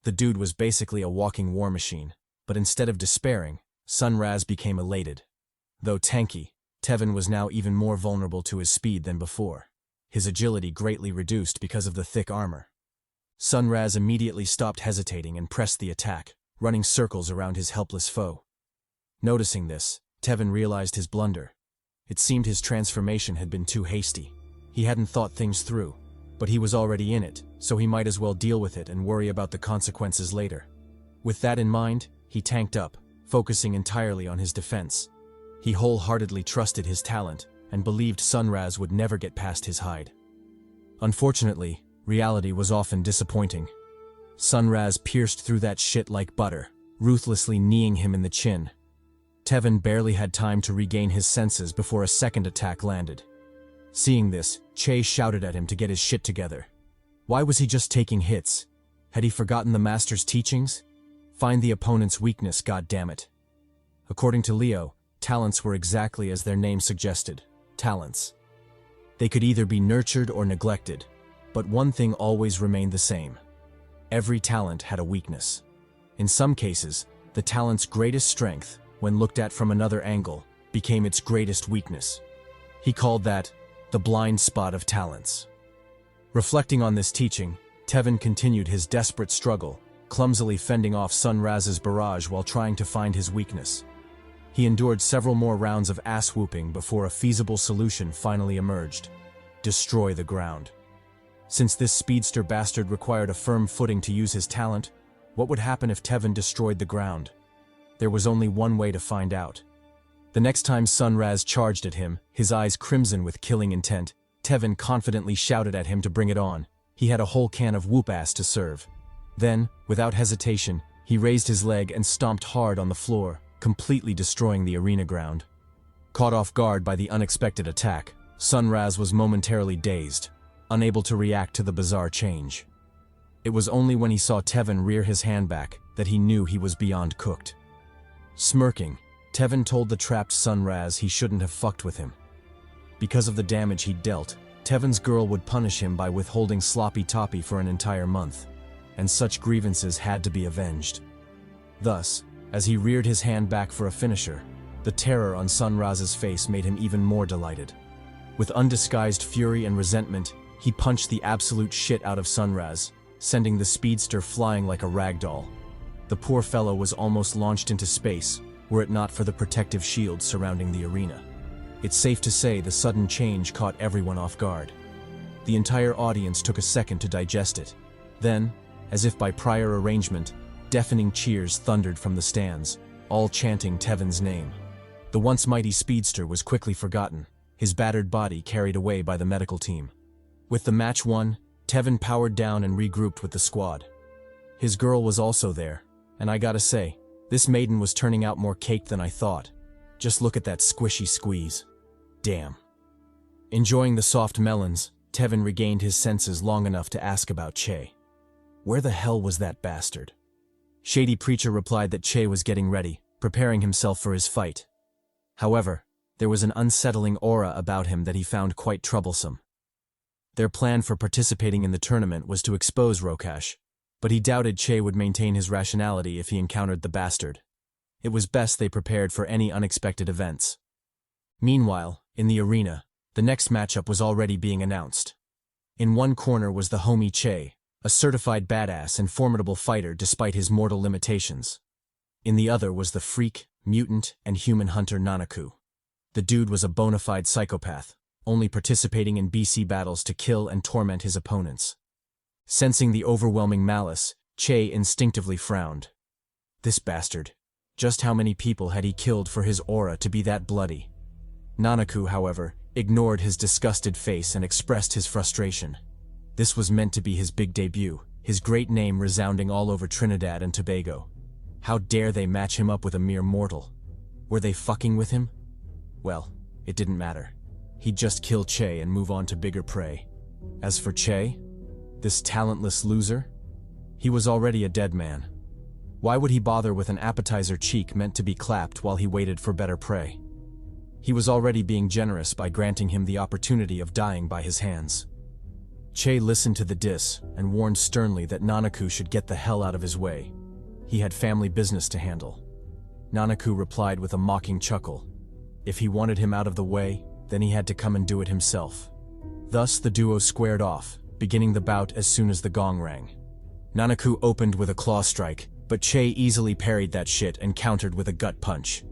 The dude was basically a walking war machine, but instead of despairing, Sunraz became elated. Though tanky, Tevin was now even more vulnerable to his speed than before, his agility greatly reduced because of the thick armor. Sunraz immediately stopped hesitating and pressed the attack, running circles around his helpless foe. Noticing this, Tevin realized his blunder. It seemed his transformation had been too hasty. He hadn't thought things through, but he was already in it, so he might as well deal with it and worry about the consequences later. With that in mind, he tanked up, focusing entirely on his defense. He wholeheartedly trusted his talent and believed Sunraz would never get past his hide. Unfortunately, reality was often disappointing. Sunraz pierced through that shit like butter, ruthlessly kneeing him in the chin. Tevin barely had time to regain his senses before a second attack landed. Seeing this, Che shouted at him to get his shit together. Why was he just taking hits? Had he forgotten the master's teachings? Find the opponent's weakness, goddammit. According to Leo, talents were exactly as their name suggested, talents. They could either be nurtured or neglected, but one thing always remained the same. Every talent had a weakness. In some cases, the talent's greatest strength, when looked at from another angle, became its greatest weakness. He called that the blind spot of talents. Reflecting on this teaching, Tevin continued his desperate struggle, clumsily fending off Sun Raz's barrage while trying to find his weakness. He endured several more rounds of ass-whooping before a feasible solution finally emerged: destroy the ground. Since this speedster bastard required a firm footing to use his talent, what would happen if Tevin destroyed the ground? There was only one way to find out. The next time Sun Raz charged at him, his eyes crimson with killing intent, Tevin confidently shouted at him to bring it on. He had a whole can of whoop-ass to serve. Then, without hesitation, he raised his leg and stomped hard on the floor, completely destroying the arena ground. Caught off guard by the unexpected attack, Sun Raz was momentarily dazed, unable to react to the bizarre change. It was only when he saw Tevin rear his hand back that he knew he was beyond cooked. Smirking, Tevin told the trapped Sun Raz he shouldn't have fucked with him. Because of the damage he'd dealt, Tevin's girl would punish him by withholding sloppy toppy for an entire month, and such grievances had to be avenged. Thus, as he reared his hand back for a finisher, the terror on Sun Raz's face made him even more delighted. With undisguised fury and resentment, he punched the absolute shit out of Sun Raz, sending the speedster flying like a ragdoll. The poor fellow was almost launched into space, were it not for the protective shield surrounding the arena. It's safe to say the sudden change caught everyone off guard. The entire audience took a second to digest it. Then, as if by prior arrangement, deafening cheers thundered from the stands, all chanting Tevin's name. The once mighty speedster was quickly forgotten, his battered body carried away by the medical team. With the match won, Tevin powered down and regrouped with the squad. His girl was also there, and I gotta say, this maiden was turning out more cake than I thought. Just look at that squishy squeeze. Damn. Enjoying the soft melons, Tevin regained his senses long enough to ask about Che. Where the hell was that bastard? Shady Preacher replied that Che was getting ready, preparing himself for his fight. However, there was an unsettling aura about him that he found quite troublesome. Their plan for participating in the tournament was to expose Rokash, but he doubted Che would maintain his rationality if he encountered the bastard. It was best they prepared for any unexpected events. Meanwhile, in the arena, the next matchup was already being announced. In one corner was the homie Che, a certified badass and formidable fighter despite his mortal limitations. In the other was the freak, mutant, and human hunter Nanaku. The dude was a bona fide psychopath, only participating in BC battles to kill and torment his opponents. Sensing the overwhelming malice, Che instinctively frowned. This bastard. Just how many people had he killed for his aura to be that bloody? Nanaku, however, ignored his disgusted face and expressed his frustration. This was meant to be his big debut, his great name resounding all over Trinidad and Tobago. How dare they match him up with a mere mortal? Were they fucking with him? Well, it didn't matter. He'd just kill Che and move on to bigger prey. As for Che, this talentless loser, he was already a dead man. Why would he bother with an appetizer cheek meant to be clapped while he waited for better prey? He was already being generous by granting him the opportunity of dying by his hands. Che listened to the diss and warned sternly that Nanaku should get the hell out of his way. He had family business to handle. Nanaku replied with a mocking chuckle. If he wanted him out of the way, then he had to come and do it himself. Thus the duo squared off, beginning the bout as soon as the gong rang. Nanaku opened with a claw strike, but Che easily parried that shit and countered with a gut punch.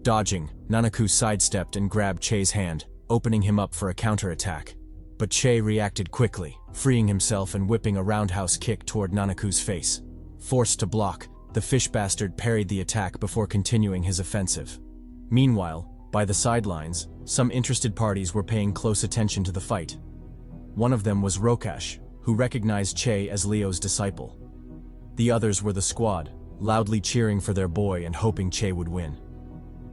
Dodging, Nanaku sidestepped and grabbed Che's hand, opening him up for a counterattack. But Che reacted quickly, freeing himself and whipping a roundhouse kick toward Nanaku's face. Forced to block, the fish bastard parried the attack before continuing his offensive. Meanwhile, by the sidelines, some interested parties were paying close attention to the fight. One of them was Rokash, who recognized Che as Leo's disciple. The others were the squad, loudly cheering for their boy and hoping Che would win.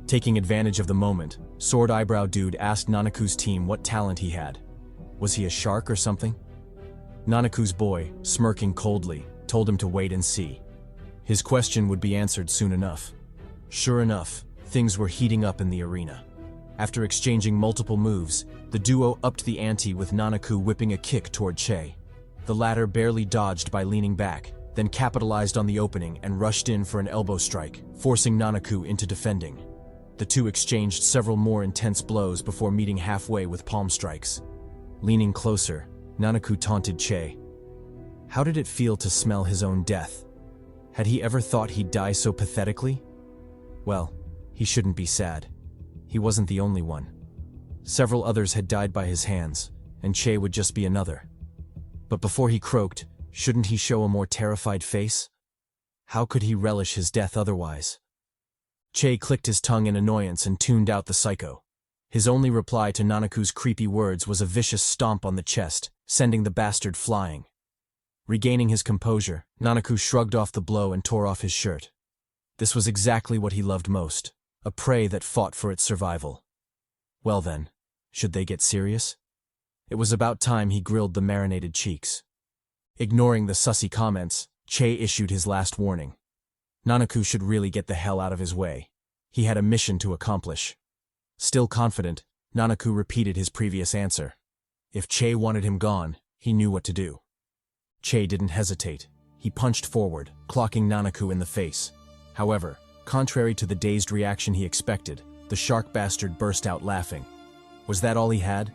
Taking advantage of the moment, Sword Eyebrow Dude asked Nanaku's team what talent he had. Was he a shark or something? Nanaku's boy, smirking coldly, told him to wait and see. His question would be answered soon enough. Sure enough, things were heating up in the arena. After exchanging multiple moves, the duo upped the ante with Nanaku whipping a kick toward Che. The latter barely dodged by leaning back, then capitalized on the opening and rushed in for an elbow strike, forcing Nanaku into defending. The two exchanged several more intense blows before meeting halfway with palm strikes. Leaning closer, Nanaku taunted Che. How did it feel to smell his own death? Had he ever thought he'd die so pathetically? Well, he shouldn't be sad. He wasn't the only one. Several others had died by his hands, and Che would just be another. But before he croaked, shouldn't he show a more terrified face? How could he relish his death otherwise? Che clicked his tongue in annoyance and tuned out the psycho. His only reply to Nanaku's creepy words was a vicious stomp on the chest, sending the bastard flying. Regaining his composure, Nanaku shrugged off the blow and tore off his shirt. This was exactly what he loved most, a prey that fought for its survival. Well then, should they get serious? It was about time he grilled the marinated cheeks. Ignoring the sussy comments, Che issued his last warning. Nanaku should really get the hell out of his way. He had a mission to accomplish. Still confident, Nanaku repeated his previous answer. If Che wanted him gone, he knew what to do. Che didn't hesitate. He punched forward, clocking Nanaku in the face. However, contrary to the dazed reaction he expected, the shark bastard burst out laughing. Was that all he had?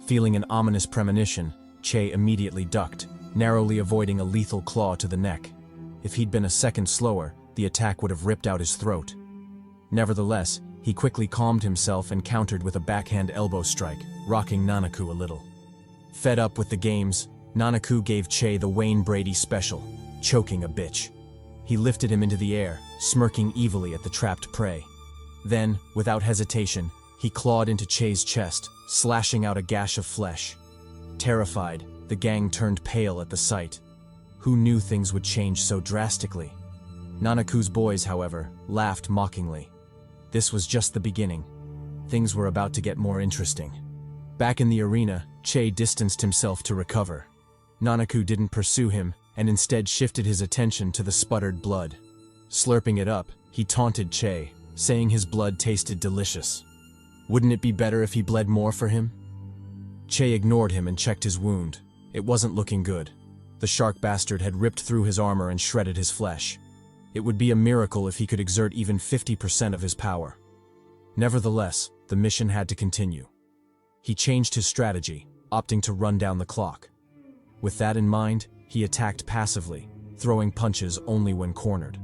Feeling an ominous premonition, Che immediately ducked, narrowly avoiding a lethal claw to the neck. If he'd been a second slower, the attack would have ripped out his throat. Nevertheless, he quickly calmed himself and countered with a backhand elbow strike, rocking Nanaku a little. Fed up with the games, Nanaku gave Che the Wayne Brady special, choking a bitch. He lifted him into the air, smirking evilly at the trapped prey. Then, without hesitation, he clawed into Che's chest, slashing out a gash of flesh. Terrified, the gang turned pale at the sight. Who knew things would change so drastically? Nanaku's boys, however, laughed mockingly. This was just the beginning. Things were about to get more interesting. Back in the arena, Che distanced himself to recover. Nanaku didn't pursue him, and instead shifted his attention to the sputtered blood. Slurping it up, he taunted Che, saying his blood tasted delicious. Wouldn't it be better if he bled more for him? Che ignored him and checked his wound. It wasn't looking good. The shark bastard had ripped through his armor and shredded his flesh. It would be a miracle if he could exert even 50% of his power. Nevertheless, the mission had to continue. He changed his strategy, opting to run down the clock. With that in mind, he attacked passively, throwing punches only when cornered.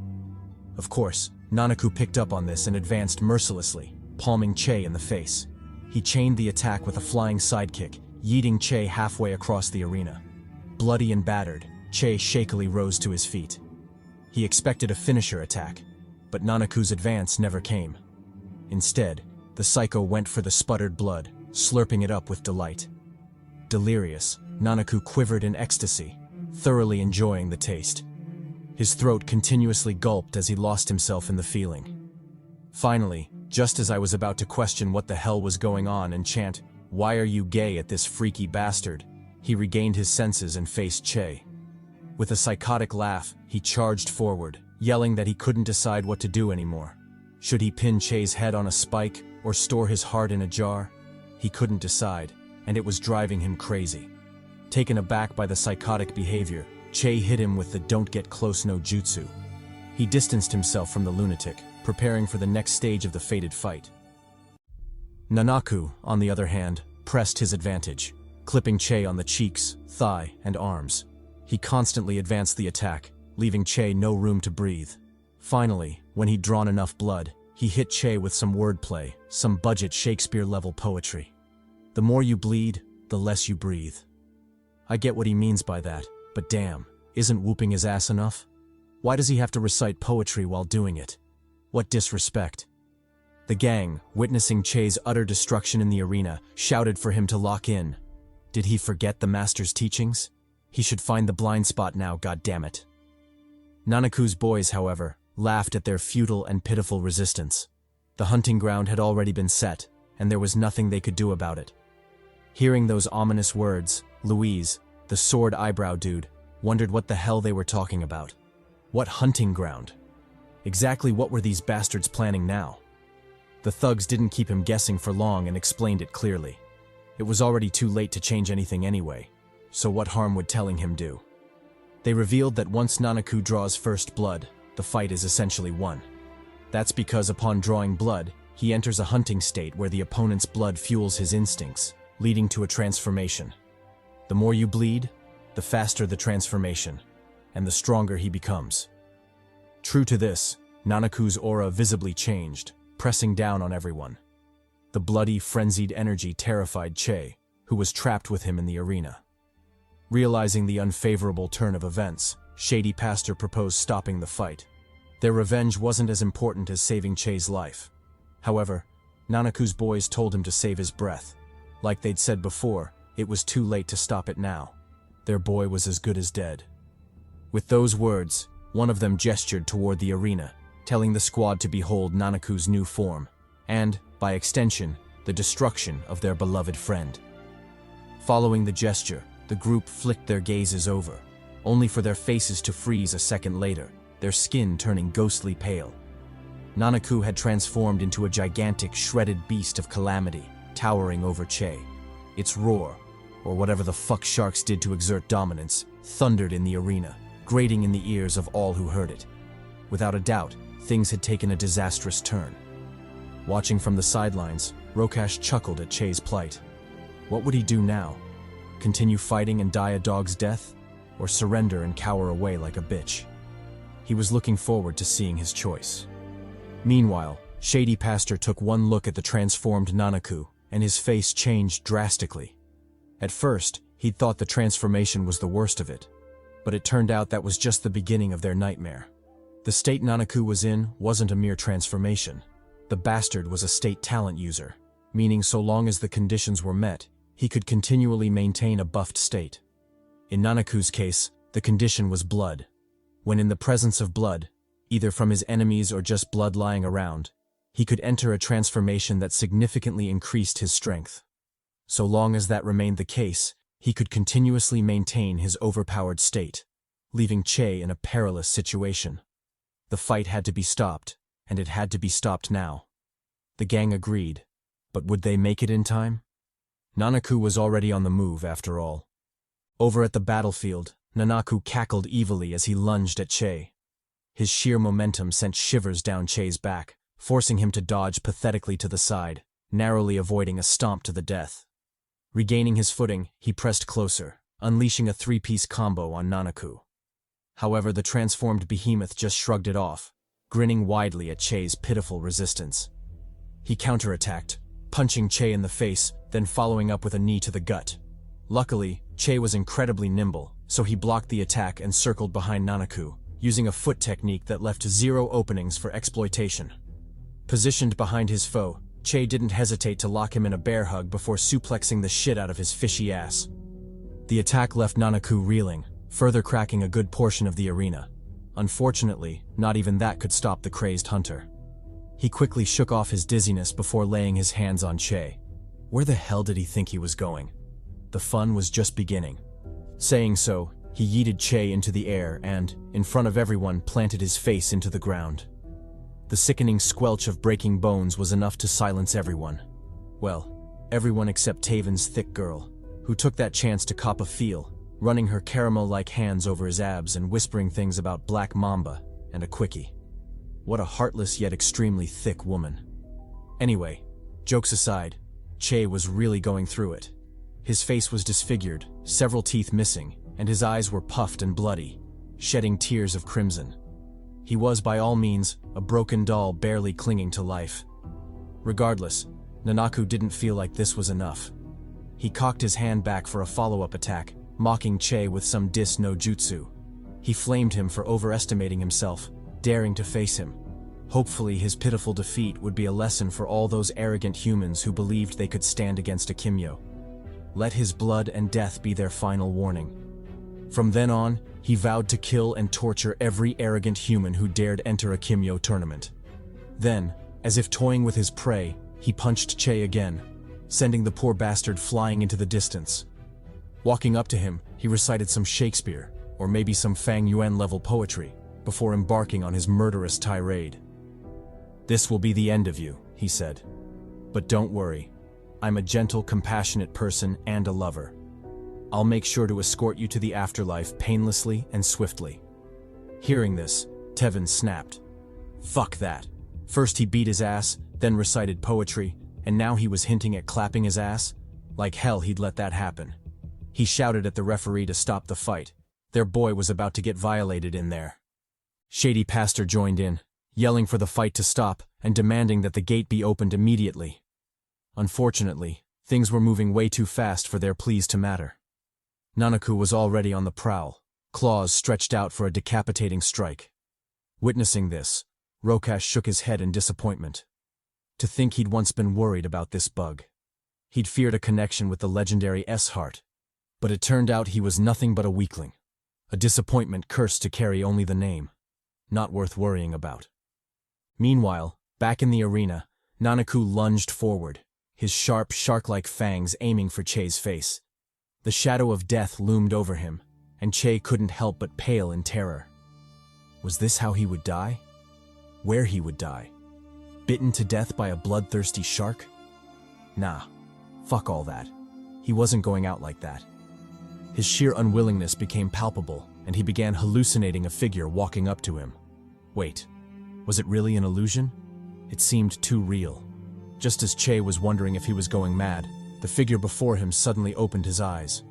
Of course, Nanaku picked up on this and advanced mercilessly, palming Che in the face. He chained the attack with a flying sidekick, yeeting Che halfway across the arena. Bloody and battered, Che shakily rose to his feet. He expected a finisher attack, but Nanaku's advance never came. Instead, the psycho went for the sputtered blood, slurping it up with delight. Delirious, Nanaku quivered in ecstasy, thoroughly enjoying the taste. His throat continuously gulped as he lost himself in the feeling. Finally, just as I was about to question what the hell was going on and chant, "Why are you gay at this freaky bastard?" he regained his senses and faced Che. With a psychotic laugh, he charged forward, yelling that he couldn't decide what to do anymore. Should he pin Che's head on a spike or store his heart in a jar? He couldn't decide, and it was driving him crazy. Taken aback by the psychotic behavior, Che hit him with the "don't get close no jutsu." He distanced himself from the lunatic, preparing for the next stage of the fated fight. Nanaku, on the other hand, pressed his advantage, clipping Che on the cheeks, thigh, and arms. He constantly advanced the attack, leaving Che no room to breathe. Finally, when he'd drawn enough blood, he hit Che with some wordplay, some budget Shakespeare-level poetry. The more you bleed, the less you breathe. I get what he means by that, but damn, isn't whooping his ass enough? Why does he have to recite poetry while doing it? What disrespect. The gang, witnessing Che's utter destruction in the arena, shouted for him to lock in. Did he forget the master's teachings? He should find the blind spot now, goddammit. Nanaku's boys, however, laughed at their futile and pitiful resistance. The hunting ground had already been set, and there was nothing they could do about it. Hearing those ominous words, Louise, the sword eyebrow dude, wondered what the hell they were talking about. What hunting ground? Exactly what were these bastards planning now? The thugs didn't keep him guessing for long and explained it clearly. It was already too late to change anything anyway, so what harm would telling him do? They revealed that once Nanaku draws first blood, the fight is essentially won. That's because upon drawing blood, he enters a hunting state where the opponent's blood fuels his instincts, leading to a transformation. The more you bleed, the faster the transformation, and the stronger he becomes. True to this, Nanaku's aura visibly changed, pressing down on everyone. The bloody, frenzied energy terrified Che, who was trapped with him in the arena. Realizing the unfavorable turn of events, Shady Pastor proposed stopping the fight. Their revenge wasn't as important as saving Che's life. However, Nanaku's boys told him to save his breath. Like they'd said before, it was too late to stop it now. Their boy was as good as dead. With those words, one of them gestured toward the arena, telling the squad to behold Nanaku's new form, and, by extension, the destruction of their beloved friend. Following the gesture, the group flicked their gazes over, only for their faces to freeze a second later, their skin turning ghostly pale. Nanaku had transformed into a gigantic, shredded beast of calamity, towering over Che. Its roar, or whatever the fuck sharks did to exert dominance, thundered in the arena, grating in the ears of all who heard it. Without a doubt, things had taken a disastrous turn. Watching from the sidelines, Rokash chuckled at Che's plight. What would he do now? Continue fighting and die a dog's death? Or surrender and cower away like a bitch? He was looking forward to seeing his choice. Meanwhile, Shady Pastor took one look at the transformed Nanaku, and his face changed drastically. At first, he'd thought the transformation was the worst of it, but it turned out that was just the beginning of their nightmare. The state Nanaku was in wasn't a mere transformation. The bastard was a state talent user, meaning so long as the conditions were met, he could continually maintain a buffed state. In Nanaku's case, the condition was blood. When in the presence of blood, either from his enemies or just blood lying around, he could enter a transformation that significantly increased his strength. So long as that remained the case, he could continuously maintain his overpowered state, leaving Che in a perilous situation. The fight had to be stopped, and it had to be stopped now. The gang agreed, but would they make it in time? Nanaku was already on the move, after all. Over at the battlefield, Nanaku cackled evilly as he lunged at Che. His sheer momentum sent shivers down Che's back, forcing him to dodge pathetically to the side, narrowly avoiding a stomp to the death. Regaining his footing, he pressed closer, unleashing a three-piece combo on Nanaku. However, the transformed behemoth just shrugged it off, grinning widely at Che's pitiful resistance. He counterattacked, punching Che in the face, then following up with a knee to the gut. Luckily, Che was incredibly nimble, so he blocked the attack and circled behind Nanaku, using a foot technique that left zero openings for exploitation. Positioned behind his foe, Che didn't hesitate to lock him in a bear hug before suplexing the shit out of his fishy ass. The attack left Nanaku reeling, further cracking a good portion of the arena. Unfortunately, not even that could stop the crazed hunter. He quickly shook off his dizziness before laying his hands on Che. Where the hell did he think he was going? The fun was just beginning. Saying so, he yeeted Che into the air and, in front of everyone, planted his face into the ground. The sickening squelch of breaking bones was enough to silence everyone. Well, everyone except Taven's thick girl, who took that chance to cop a feel, running her caramel-like hands over his abs and whispering things about Black Mamba and a quickie. What a heartless yet extremely thick woman. Anyway, jokes aside, Che was really going through it. His face was disfigured, several teeth missing, and his eyes were puffed and bloody, shedding tears of crimson. He was, by all means, a broken doll barely clinging to life. Regardless, Nanaku didn't feel like this was enough. He cocked his hand back for a follow-up attack, mocking Che with some dis no jutsu. He flamed him for overestimating himself, daring to face him. Hopefully his pitiful defeat would be a lesson for all those arrogant humans who believed they could stand against a Kimyo. Let his blood and death be their final warning. From then on, he vowed to kill and torture every arrogant human who dared enter a Kimyo tournament. Then, As if toying with his prey, he punched Che again, sending the poor bastard flying into the distance. Walking up to him, he recited some Shakespeare, or maybe some Fang Yuan-level poetry, before embarking on his murderous tirade. "This will be the end of you," he said. "But don't worry. I'm a gentle, compassionate person and a lover. I'll make sure to escort you to the afterlife painlessly and swiftly." Hearing this, Tevin snapped. Fuck that. First he beat his ass, then recited poetry, and now he was hinting at clapping his ass? Like hell he'd let that happen. He shouted at the referee to stop the fight. Their boy was about to get violated in there. Shady Pastor joined in, yelling for the fight to stop and demanding that the gate be opened immediately. Unfortunately, things were moving way too fast for their pleas to matter. Nanaku was already on the prowl, claws stretched out for a decapitating strike. Witnessing this, Rokash shook his head in disappointment. To think he'd once been worried about this bug. He'd feared a connection with the legendary S-Heart, but it turned out he was nothing but a weakling. A disappointment cursed to carry only the name. Not worth worrying about. Meanwhile, back in the arena, Nanaku lunged forward, his sharp, shark-like fangs aiming for Che's face. The shadow of death loomed over him, and Che couldn't help but pale in terror. Was this how he would die? Where he would die? Bitten to death by a bloodthirsty shark? Nah, fuck all that. He wasn't going out like that. His sheer unwillingness became palpable, and he began hallucinating a figure walking up to him. Wait, was it really an illusion? It seemed too real. Just as Che was wondering if he was going mad, the figure before him suddenly opened his eyes.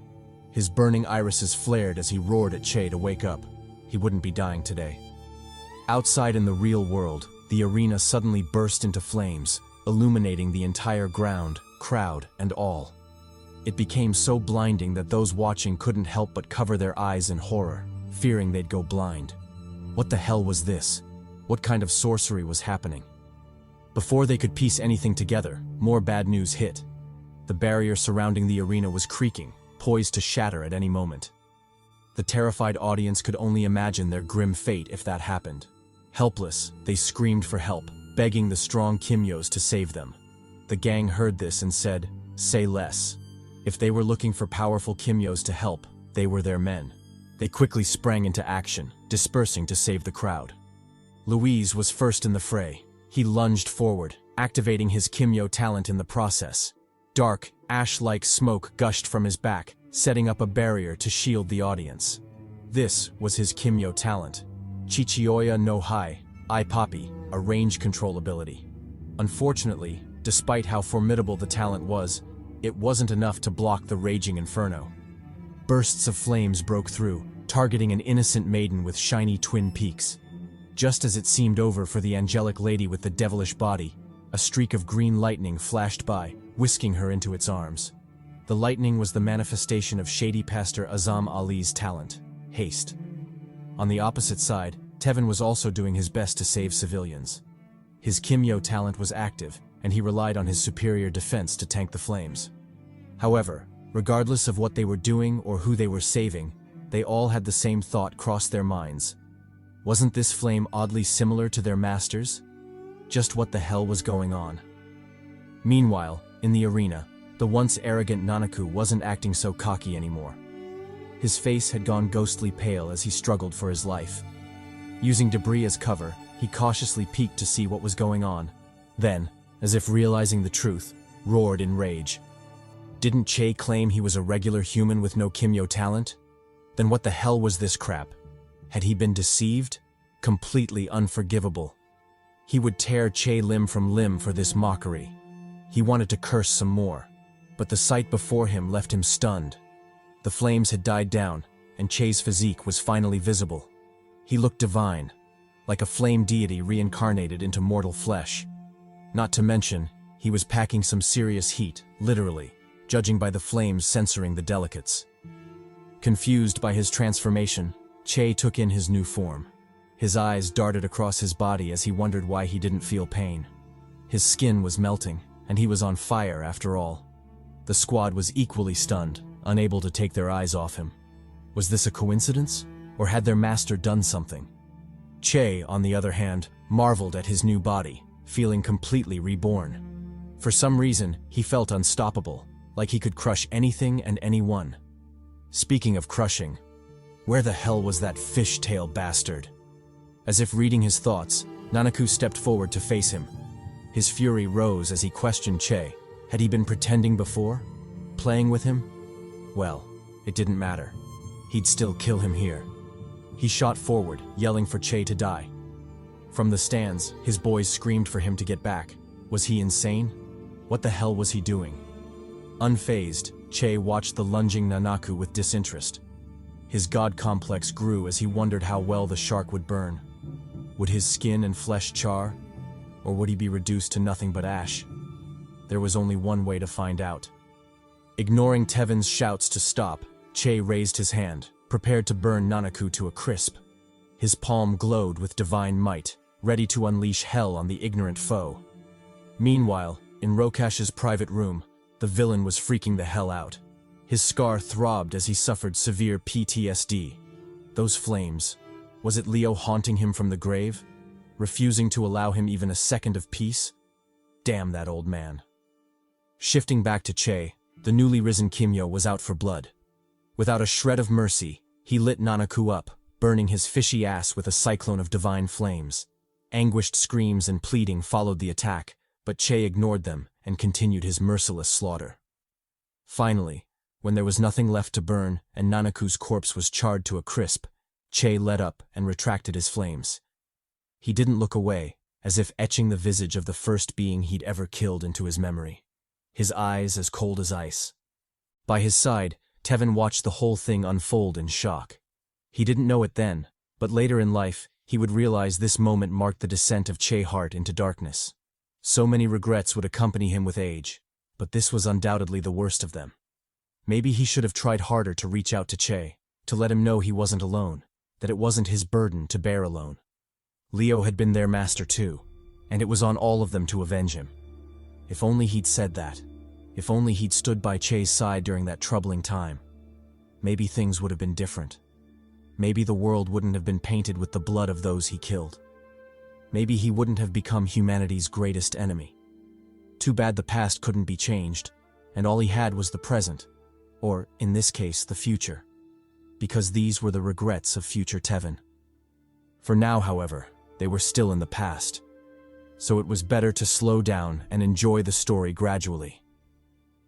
His burning irises flared as he roared at Che to wake up. He wouldn't be dying today. Outside in the real world, the arena suddenly burst into flames, illuminating the entire ground, crowd, and all. It became so blinding that those watching couldn't help but cover their eyes in horror, fearing they'd go blind. What the hell was this? What kind of sorcery was happening? Before they could piece anything together, more bad news hit. The barrier surrounding the arena was creaking, poised to shatter at any moment. The terrified audience could only imagine their grim fate if that happened. Helpless, they screamed for help, begging the strong Kimyos to save them. The gang heard this and said, "Say less." If they were looking for powerful Kimyos to help, they were their men. They quickly sprang into action, dispersing to save the crowd. Louise was first in the fray. He lunged forward, activating his Kimyo talent in the process. Dark, ash-like smoke gushed from his back, setting up a barrier to shield the audience. This was his Kimyo talent. Chichioya no Hai, I Papi, a range control ability. Unfortunately, despite how formidable the talent was, it wasn't enough to block the raging inferno. Bursts of flames broke through, targeting an innocent maiden with shiny twin peaks. Just as it seemed over for the angelic lady with the devilish body, a streak of green lightning flashed by, whisking her into its arms. The lightning was the manifestation of Shady Pastor Azam Ali's talent, haste. On the opposite side, Tevin was also doing his best to save civilians. His Kimyo talent was active, and he relied on his superior defense to tank the flames. However, regardless of what they were doing or who they were saving, they all had the same thought cross their minds. Wasn't this flame oddly similar to their masters? Just what the hell was going on? Meanwhile, in the arena, the once arrogant Nanaku wasn't acting so cocky anymore. His face had gone ghostly pale as he struggled for his life. Using debris as cover, he cautiously peeked to see what was going on. Then, as if realizing the truth, roared in rage. Didn't Che claim he was a regular human with no Kimyo talent? Then what the hell was this crap? Had he been deceived? Completely unforgivable. He would tear Che limb from limb for this mockery. He wanted to curse some more, but the sight before him left him stunned. The flames had died down, and Che's physique was finally visible. He looked divine, like a flame deity reincarnated into mortal flesh. Not to mention, he was packing some serious heat, literally, judging by the flames censoring the delicates. Confused by his transformation, Che took in his new form. His eyes darted across his body as he wondered why he didn't feel pain. His skin was melting, and he was on fire after all. The squad was equally stunned, unable to take their eyes off him. Was this a coincidence, or had their master done something? Che, on the other hand, marveled at his new body, feeling completely reborn. For some reason, he felt unstoppable, like he could crush anything and anyone. Speaking of crushing, where the hell was that fishtail bastard? As if reading his thoughts, Nanaku stepped forward to face him. His fury rose as he questioned Che. Had he been pretending before? Playing with him? Well, it didn't matter. He'd still kill him here. He shot forward, yelling for Che to die. From the stands, his boys screamed for him to get back. Was he insane? What the hell was he doing? Unfazed, Che watched the lunging Nanaku with disinterest. His god complex grew as he wondered how well the shark would burn. Would his skin and flesh char? Or would he be reduced to nothing but ash? There was only one way to find out. Ignoring Tevin's shouts to stop, Che raised his hand, prepared to burn Nanaku to a crisp. His palm glowed with divine might, ready to unleash hell on the ignorant foe. Meanwhile, in Rokash's private room, the villain was freaking the hell out. His scar throbbed as he suffered severe PTSD. Those flames. Was it Leo haunting him from the grave? Refusing to allow him even a second of peace? Damn that old man. Shifting back to Che, the newly risen Kimyo was out for blood. Without a shred of mercy, he lit Nanaku up, burning his fishy ass with a cyclone of divine flames. Anguished screams and pleading followed the attack, but Che ignored them and continued his merciless slaughter. Finally, when there was nothing left to burn and Nanaku's corpse was charred to a crisp, Che let up and retracted his flames. He didn't look away, as if etching the visage of the first being he'd ever killed into his memory. His eyes as cold as ice. By his side, Tevin watched the whole thing unfold in shock. He didn't know it then, but later in life, he would realize this moment marked the descent of Che Hart into darkness. So many regrets would accompany him with age, but this was undoubtedly the worst of them. Maybe he should have tried harder to reach out to Che, to let him know he wasn't alone, that it wasn't his burden to bear alone. Leo had been their master too, and it was on all of them to avenge him. If only he'd said that. If only he'd stood by Che's side during that troubling time. Maybe things would have been different. Maybe the world wouldn't have been painted with the blood of those he killed. Maybe he wouldn't have become humanity's greatest enemy. Too bad the past couldn't be changed, and all he had was the present, or, in this case, the future. Because these were the regrets of future Tevin. For now, however, they were still in the past. So it was better to slow down and enjoy the story gradually.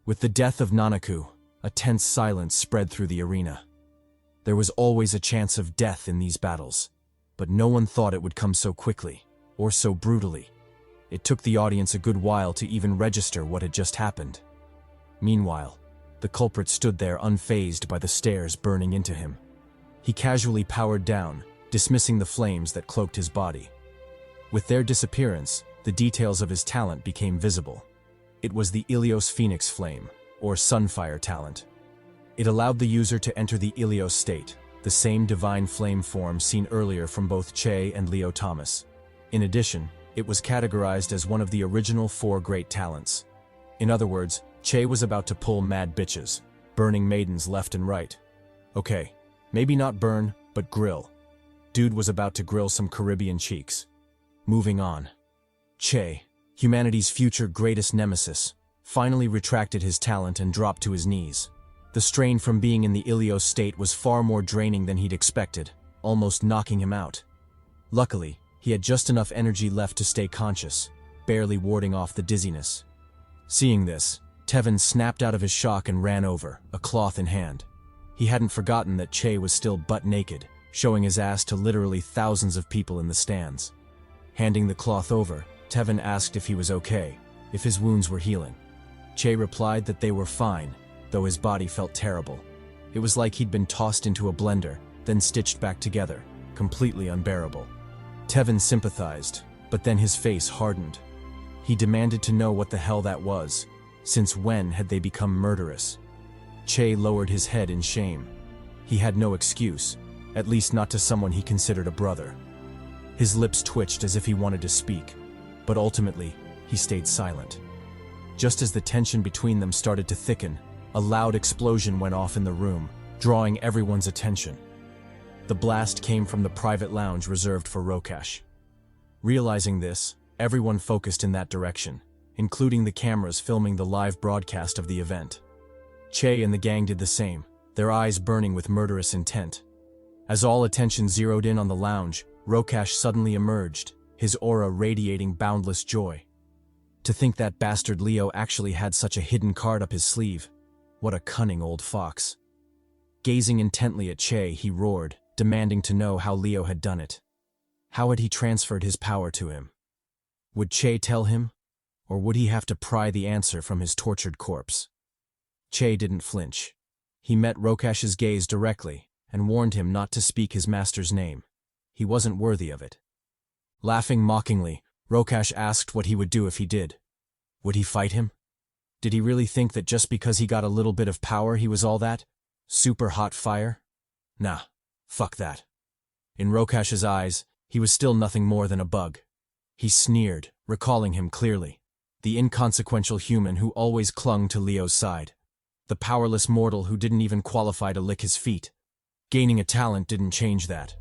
With the death of Nanaku, a tense silence spread through the arena. There was always a chance of death in these battles, but no one thought it would come so quickly, or so brutally. It took the audience a good while to even register what had just happened. Meanwhile, the culprit stood there unfazed by the stares burning into him. He casually powered down, dismissing the flames that cloaked his body. With their disappearance, the details of his talent became visible. It was the Ilios Phoenix Flame, or Sunfire talent. It allowed the user to enter the Ilios state, the same divine flame form seen earlier from both Che and Leo Thomas. In addition, it was categorized as one of the original 4 great talents. In other words, Che was about to pull mad bitches, burning maidens left and right. Okay, maybe not burn, but grill. Dude was about to grill some Caribbean cheeks. Moving on. Che, humanity's future greatest nemesis, finally retracted his talent and dropped to his knees. The strain from being in the Ilios state was far more draining than he'd expected, almost knocking him out. Luckily, he had just enough energy left to stay conscious, barely warding off the dizziness. Seeing this, Tevin snapped out of his shock and ran over, a cloth in hand. He hadn't forgotten that Che was still butt naked, showing his ass to literally thousands of people in the stands. Handing the cloth over, Tevin asked if he was okay, if his wounds were healing. Che replied that they were fine, though his body felt terrible. It was like he'd been tossed into a blender, then stitched back together, completely unbearable. Tevin sympathized, but then his face hardened. He demanded to know what the hell that was. Since when had they become murderous? Che lowered his head in shame. He had no excuse, at least not to someone he considered a brother. His lips twitched as if he wanted to speak, but ultimately, he stayed silent. Just as the tension between them started to thicken, a loud explosion went off in the room, drawing everyone's attention. The blast came from the private lounge reserved for Rokash. Realizing this, Everyone focused in that direction, including the cameras filming the live broadcast of the event. Che and the gang did the same, their eyes burning with murderous intent. As all attention zeroed in on the lounge, Rokash suddenly emerged, his aura radiating boundless joy. To think that bastard Leo actually had such a hidden card up his sleeve. What a cunning old fox. Gazing intently at Che, he roared, demanding to know how Leo had done it. How had he transferred his power to him? Would Che tell him, or would he have to pry the answer from his tortured corpse? Che didn't flinch. He met Rokash's gaze directly and warned him not to speak his master's name. He wasn't worthy of it. Laughing mockingly, Rokash asked what he would do if he did. Would he fight him? Did he really think that just because he got a little bit of power he was all that? Super hot fire? Nah, fuck that. In Rokash's eyes, he was still nothing more than a bug. He sneered, recalling him clearly. The inconsequential human who always clung to Leo's side. The powerless mortal who didn't even qualify to lick his feet. Gaining a talent didn't change that.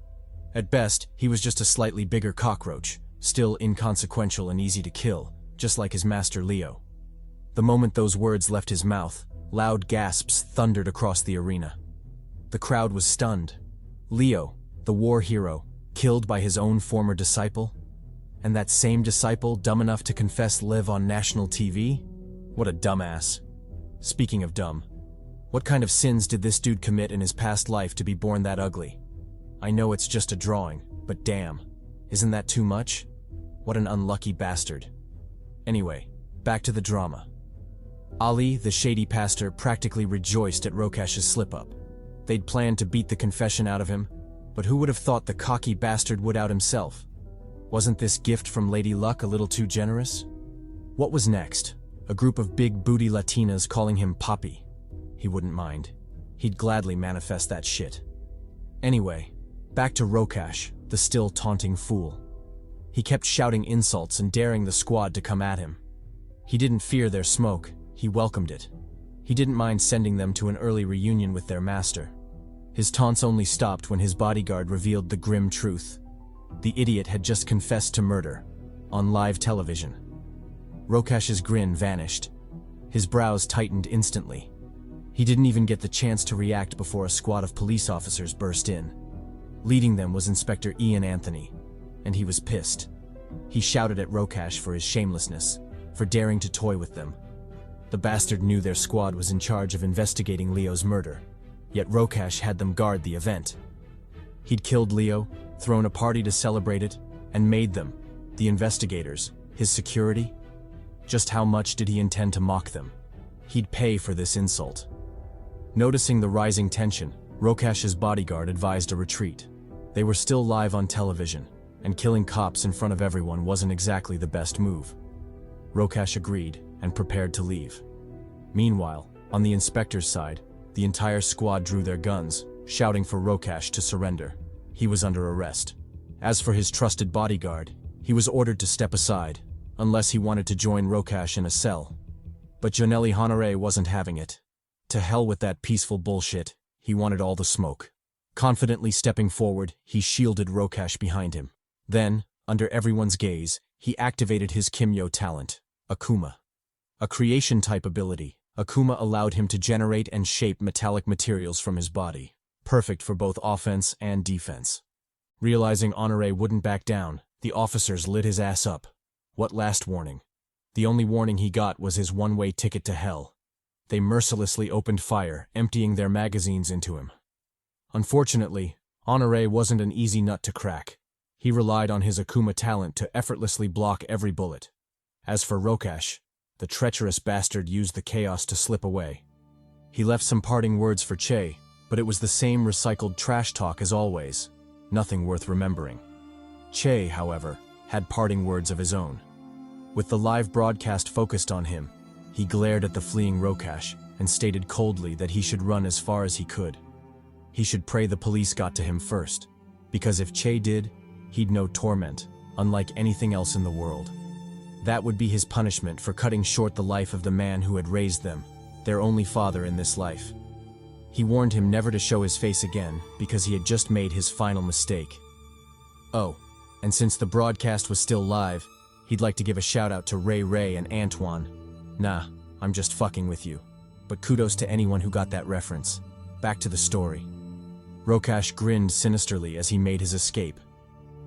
At best, he was just a slightly bigger cockroach, still inconsequential and easy to kill, just like his master Leo. The moment those words left his mouth, loud gasps thundered across the arena. The crowd was stunned. Leo, the war hero, killed by his own former disciple? And that same disciple dumb enough to confess live on national TV? What a dumbass. Speaking of dumb, what kind of sins did this dude commit in his past life to be born that ugly? I know it's just a drawing, but damn, isn't that too much? What an unlucky bastard. Anyway, back to the drama. Ali, the shady pastor, practically rejoiced at Rokash's slip-up. They'd planned to beat the confession out of him, but who would have thought the cocky bastard would out himself? Wasn't this gift from Lady Luck a little too generous? What was next? A group of big booty Latinas calling him Papi. He wouldn't mind. He'd gladly manifest that shit. Anyway, back to Rokash, the still taunting fool. He kept shouting insults and daring the squad to come at him. He didn't fear their smoke, he welcomed it. He didn't mind sending them to an early reunion with their master. His taunts only stopped when his bodyguard revealed the grim truth. The idiot had just confessed to murder, on live television. Rokash's grin vanished. His brows tightened instantly. He didn't even get the chance to react before a squad of police officers burst in. Leading them was Inspector Ian Anthony, and he was pissed. He shouted at Rokash for his shamelessness, for daring to toy with them. The bastard knew their squad was in charge of investigating Leo's murder, yet Rokash had them guard the event. He'd killed Leo, thrown a party to celebrate it, and made them, the investigators, his security. Just how much did he intend to mock them? He'd pay for this insult. Noticing the rising tension, Rokash's bodyguard advised a retreat. They were still live on television, and killing cops in front of everyone wasn't exactly the best move. Rokash agreed and prepared to leave. Meanwhile, on the inspector's side, the entire squad drew their guns, shouting for Rokash to surrender. He was under arrest. As for his trusted bodyguard, he was ordered to step aside, unless he wanted to join Rokash in a cell. But Jonelli Honore wasn't having it. To hell with that peaceful bullshit, he wanted all the smoke. Confidently stepping forward, he shielded Rokash behind him. Then, under everyone's gaze, he activated his Kimyo talent, Akuma. A creation-type ability, Akuma allowed him to generate and shape metallic materials from his body, perfect for both offense and defense. Realizing Honore wouldn't back down, the officers lit his ass up. What last warning? The only warning he got was his one-way ticket to hell. They mercilessly opened fire, emptying their magazines into him. Unfortunately, Honore wasn't an easy nut to crack. He relied on his Akuma talent to effortlessly block every bullet. As for Rokash, the treacherous bastard used the chaos to slip away. He left some parting words for Che, but it was the same recycled trash talk as always. Nothing worth remembering. Che, however, had parting words of his own. With the live broadcast focused on him, he glared at the fleeing Rokash and stated coldly that he should run as far as he could. He should pray the police got to him first, because if Che did, he'd know torment, unlike anything else in the world. That would be his punishment for cutting short the life of the man who had raised them, their only father in this life. He warned him never to show his face again because he had just made his final mistake. Oh, and since the broadcast was still live, He'd like to give a shout out to Ray and Antoine. Nah, I'm just fucking with you. But kudos to anyone who got that reference. Back to the story. Rokash grinned sinisterly as he made his escape.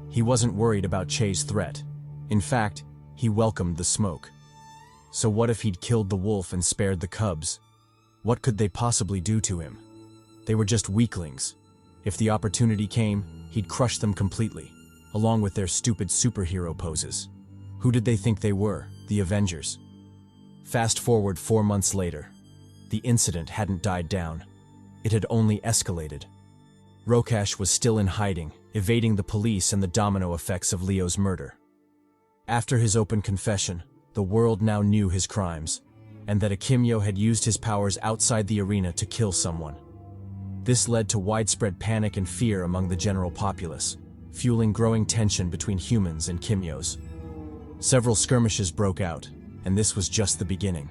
He wasn't worried about Che's threat. In fact, he welcomed the smoke. So what if he'd killed the wolf and spared the cubs? What could they possibly do to him? They were just weaklings. If the opportunity came, he'd crush them completely, along with their stupid superhero poses. Who did they think they were? The Avengers. Fast forward 4 months later. The incident hadn't died down. It had only escalated. Rokash was still in hiding, evading the police and the domino effects of Leo's murder. After his open confession, the world now knew his crimes, and that a Kimyo had used his powers outside the arena to kill someone. This led to widespread panic and fear among the general populace, fueling growing tension between humans and Kimyos. Several skirmishes broke out, and this was just the beginning.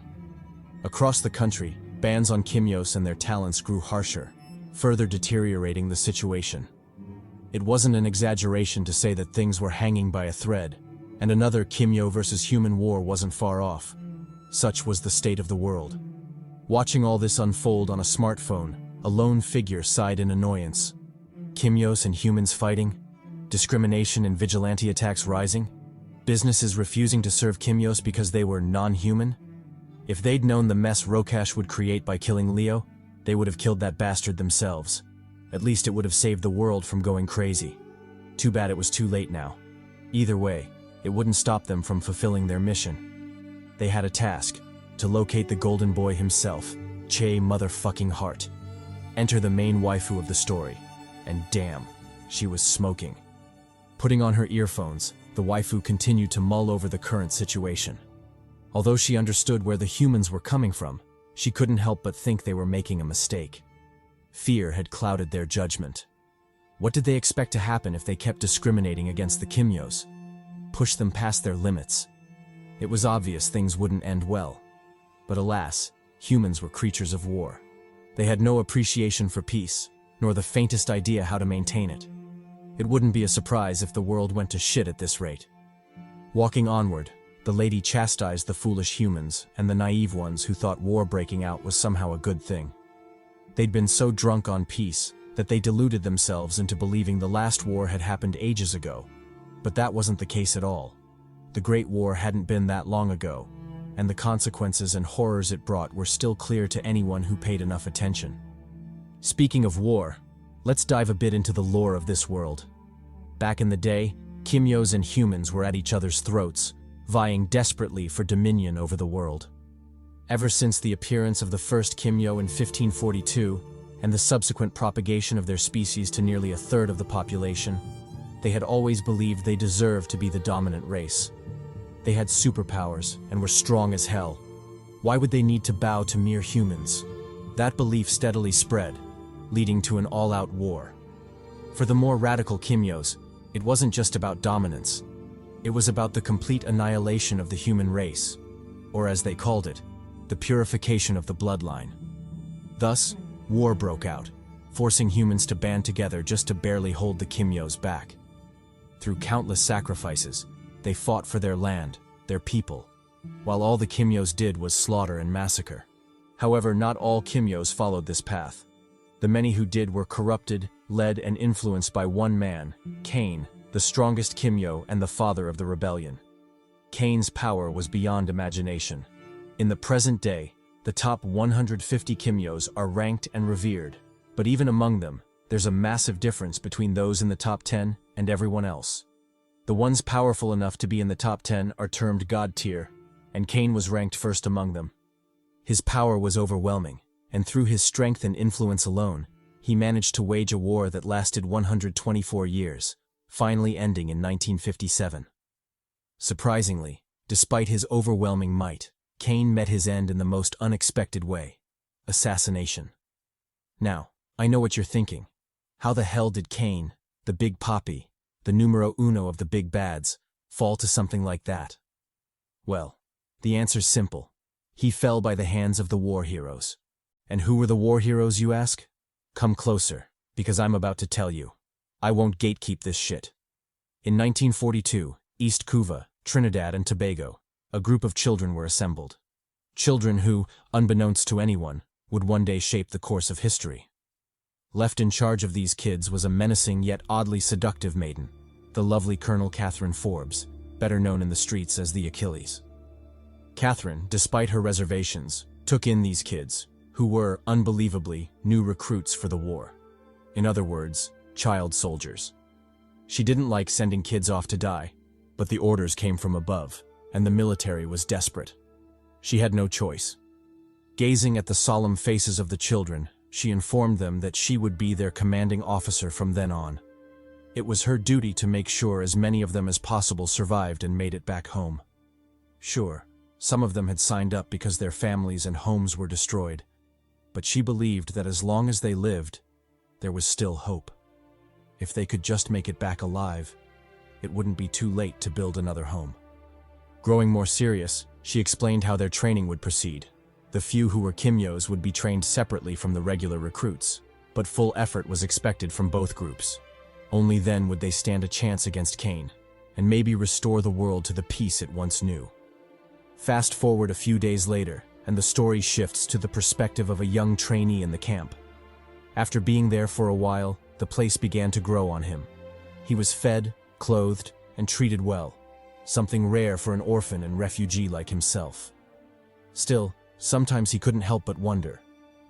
Across the country, bans on Kimyos and their talents grew harsher, further deteriorating the situation. It wasn't an exaggeration to say that things were hanging by a thread, and another Kimyo versus human war wasn't far off. Such was the state of the world. Watching all this unfold on a smartphone, a lone figure sighed in annoyance. Kimyos and humans fighting? Discrimination and vigilante attacks rising? Businesses refusing to serve Kimyos because they were non-human? If they'd known the mess Rokash would create by killing Leo, they would have killed that bastard themselves. At least it would have saved the world from going crazy. Too bad it was too late now. Either way, it wouldn't stop them from fulfilling their mission. They had a task, to locate the golden boy himself, Che motherfucking Hart. Enter the main waifu of the story, and damn, she was smoking. Putting on her earphones, the waifu continued to mull over the current situation. Although she understood where the humans were coming from, she couldn't help but think they were making a mistake. Fear had clouded their judgment. What did they expect to happen if they kept discriminating against the Kimyos? Push them past their limits? It was obvious things wouldn't end well. But alas, humans were creatures of war. They had no appreciation for peace, nor the faintest idea how to maintain it. It wouldn't be a surprise if the world went to shit at this rate. Walking onward, the lady chastised the foolish humans and the naive ones who thought war breaking out was somehow a good thing. They'd been so drunk on peace that they deluded themselves into believing the last war had happened ages ago. But that wasn't the case at all. The Great War hadn't been that long ago, and the consequences and horrors it brought were still clear to anyone who paid enough attention. Speaking of war, let's dive a bit into the lore of this world. Back in the day, Kimyos and humans were at each other's throats, vying desperately for dominion over the world. Ever since the appearance of the first Kimyo in 1542, and the subsequent propagation of their species to nearly a third of the population, they had always believed they deserved to be the dominant race. They had superpowers and were strong as hell. Why would they need to bow to mere humans? That belief steadily spread, leading to an all-out war. For the more radical Kimyos, it wasn't just about dominance. It was about the complete annihilation of the human race, or as they called it, the purification of the bloodline. Thus, war broke out, forcing humans to band together just to barely hold the Kimyos back. Through countless sacrifices, they fought for their land, their people, while all the Kimyos did was slaughter and massacre. However, not all Kimyos followed this path. The many who did were corrupted, led, and influenced by one man, Cain, the strongest Kimyo and the father of the rebellion. Cain's power was beyond imagination. In the present day, the top 150 Kimyos are ranked and revered, but even among them, there's a massive difference between those in the top 10 and everyone else. The ones powerful enough to be in the top 10 are termed God tier, and Cain was ranked first among them. His power was overwhelming, and through his strength and influence alone, he managed to wage a war that lasted 124 years, finally ending in 1957. Surprisingly, despite his overwhelming might, Cain met his end in the most unexpected way: assassination. Now, I know what you're thinking. How the hell did Cain, the Big Papi, the numero uno of the big bads, fall to something like that? Well, the answer's simple. He fell by the hands of the war heroes. And who were the war heroes, you ask? Come closer, because I'm about to tell you. I won't gatekeep this shit. In 1942, East Kuva, Trinidad and Tobago, a group of children were assembled. Children who, unbeknownst to anyone, would one day shape the course of history. Left in charge of these kids was a menacing yet oddly seductive maiden, the lovely Colonel Catherine Forbes, better known in the streets as the Achilles. Catherine, despite her reservations, took in these kids, who were, unbelievably, new recruits for the war. In other words, child soldiers. She didn't like sending kids off to die, but the orders came from above, and the military was desperate. She had no choice. Gazing at the solemn faces of the children, she informed them that she would be their commanding officer from then on. It was her duty to make sure as many of them as possible survived and made it back home. Sure, some of them had signed up because their families and homes were destroyed, but she believed that as long as they lived, there was still hope. If they could just make it back alive, it wouldn't be too late to build another home. Growing more serious, she explained how their training would proceed. The few who were Kimyos would be trained separately from the regular recruits, but full effort was expected from both groups. Only then would they stand a chance against Cain, and maybe restore the world to the peace it once knew. Fast forward a few days later, and the story shifts to the perspective of a young trainee in the camp. After being there for a while, the place began to grow on him. He was fed, clothed, and treated well, something rare for an orphan and refugee like himself. Still, sometimes he couldn't help but wonder,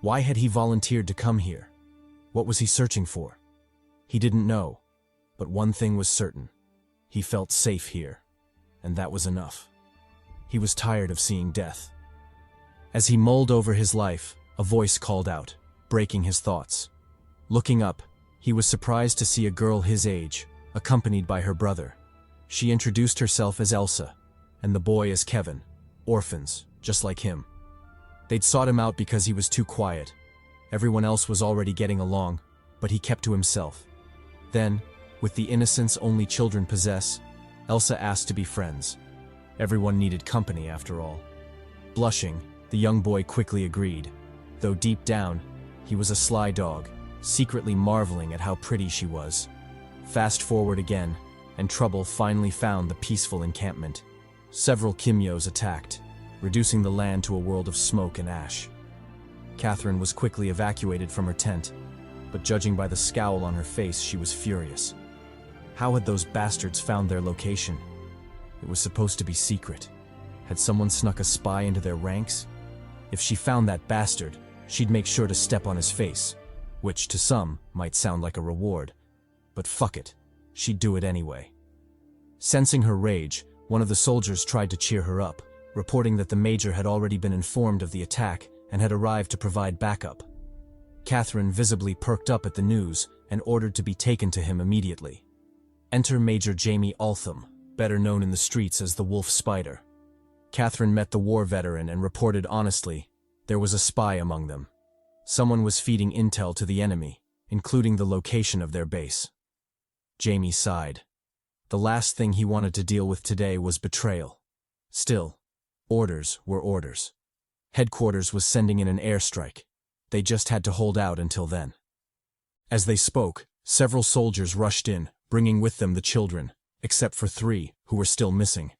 why had he volunteered to come here? What was he searching for? He didn't know, but one thing was certain. He felt safe here, and that was enough. He was tired of seeing death. As he mulled over his life, a voice called out, breaking his thoughts. Looking up, he was surprised to see a girl his age, accompanied by her brother. She introduced herself as Elsa, and the boy as Kevin, orphans, just like him. They'd sought him out because he was too quiet. Everyone else was already getting along, but he kept to himself. Then, with the innocence only children possess, Elsa asked to be friends. Everyone needed company, after all. Blushing, the young boy quickly agreed, though deep down, he was a sly dog, secretly marveling at how pretty she was. Fast forward again, and trouble finally found the peaceful encampment. Several Kimyos attacked, reducing the land to a world of smoke and ash. Catherine was quickly evacuated from her tent, but judging by the scowl on her face, she was furious. How had those bastards found their location? It was supposed to be secret. Had someone snuck a spy into their ranks? If she found that bastard, she'd make sure to step on his face, which to some might sound like a reward. But fuck it, she'd do it anyway. Sensing her rage, one of the soldiers tried to cheer her up, reporting that the major had already been informed of the attack and had arrived to provide backup. Catherine visibly perked up at the news and ordered to be taken to him immediately. Enter Major Jamie Altham, better known in the streets as the Wolf Spider. Catherine met the war veteran and reported honestly, there was a spy among them. Someone was feeding intel to the enemy, including the location of their base. Jamie sighed. The last thing he wanted to deal with today was betrayal. Still, orders were orders. Headquarters was sending in an airstrike. They just had to hold out until then. As they spoke, several soldiers rushed in, bringing with them the children, except for 3 who were still missing.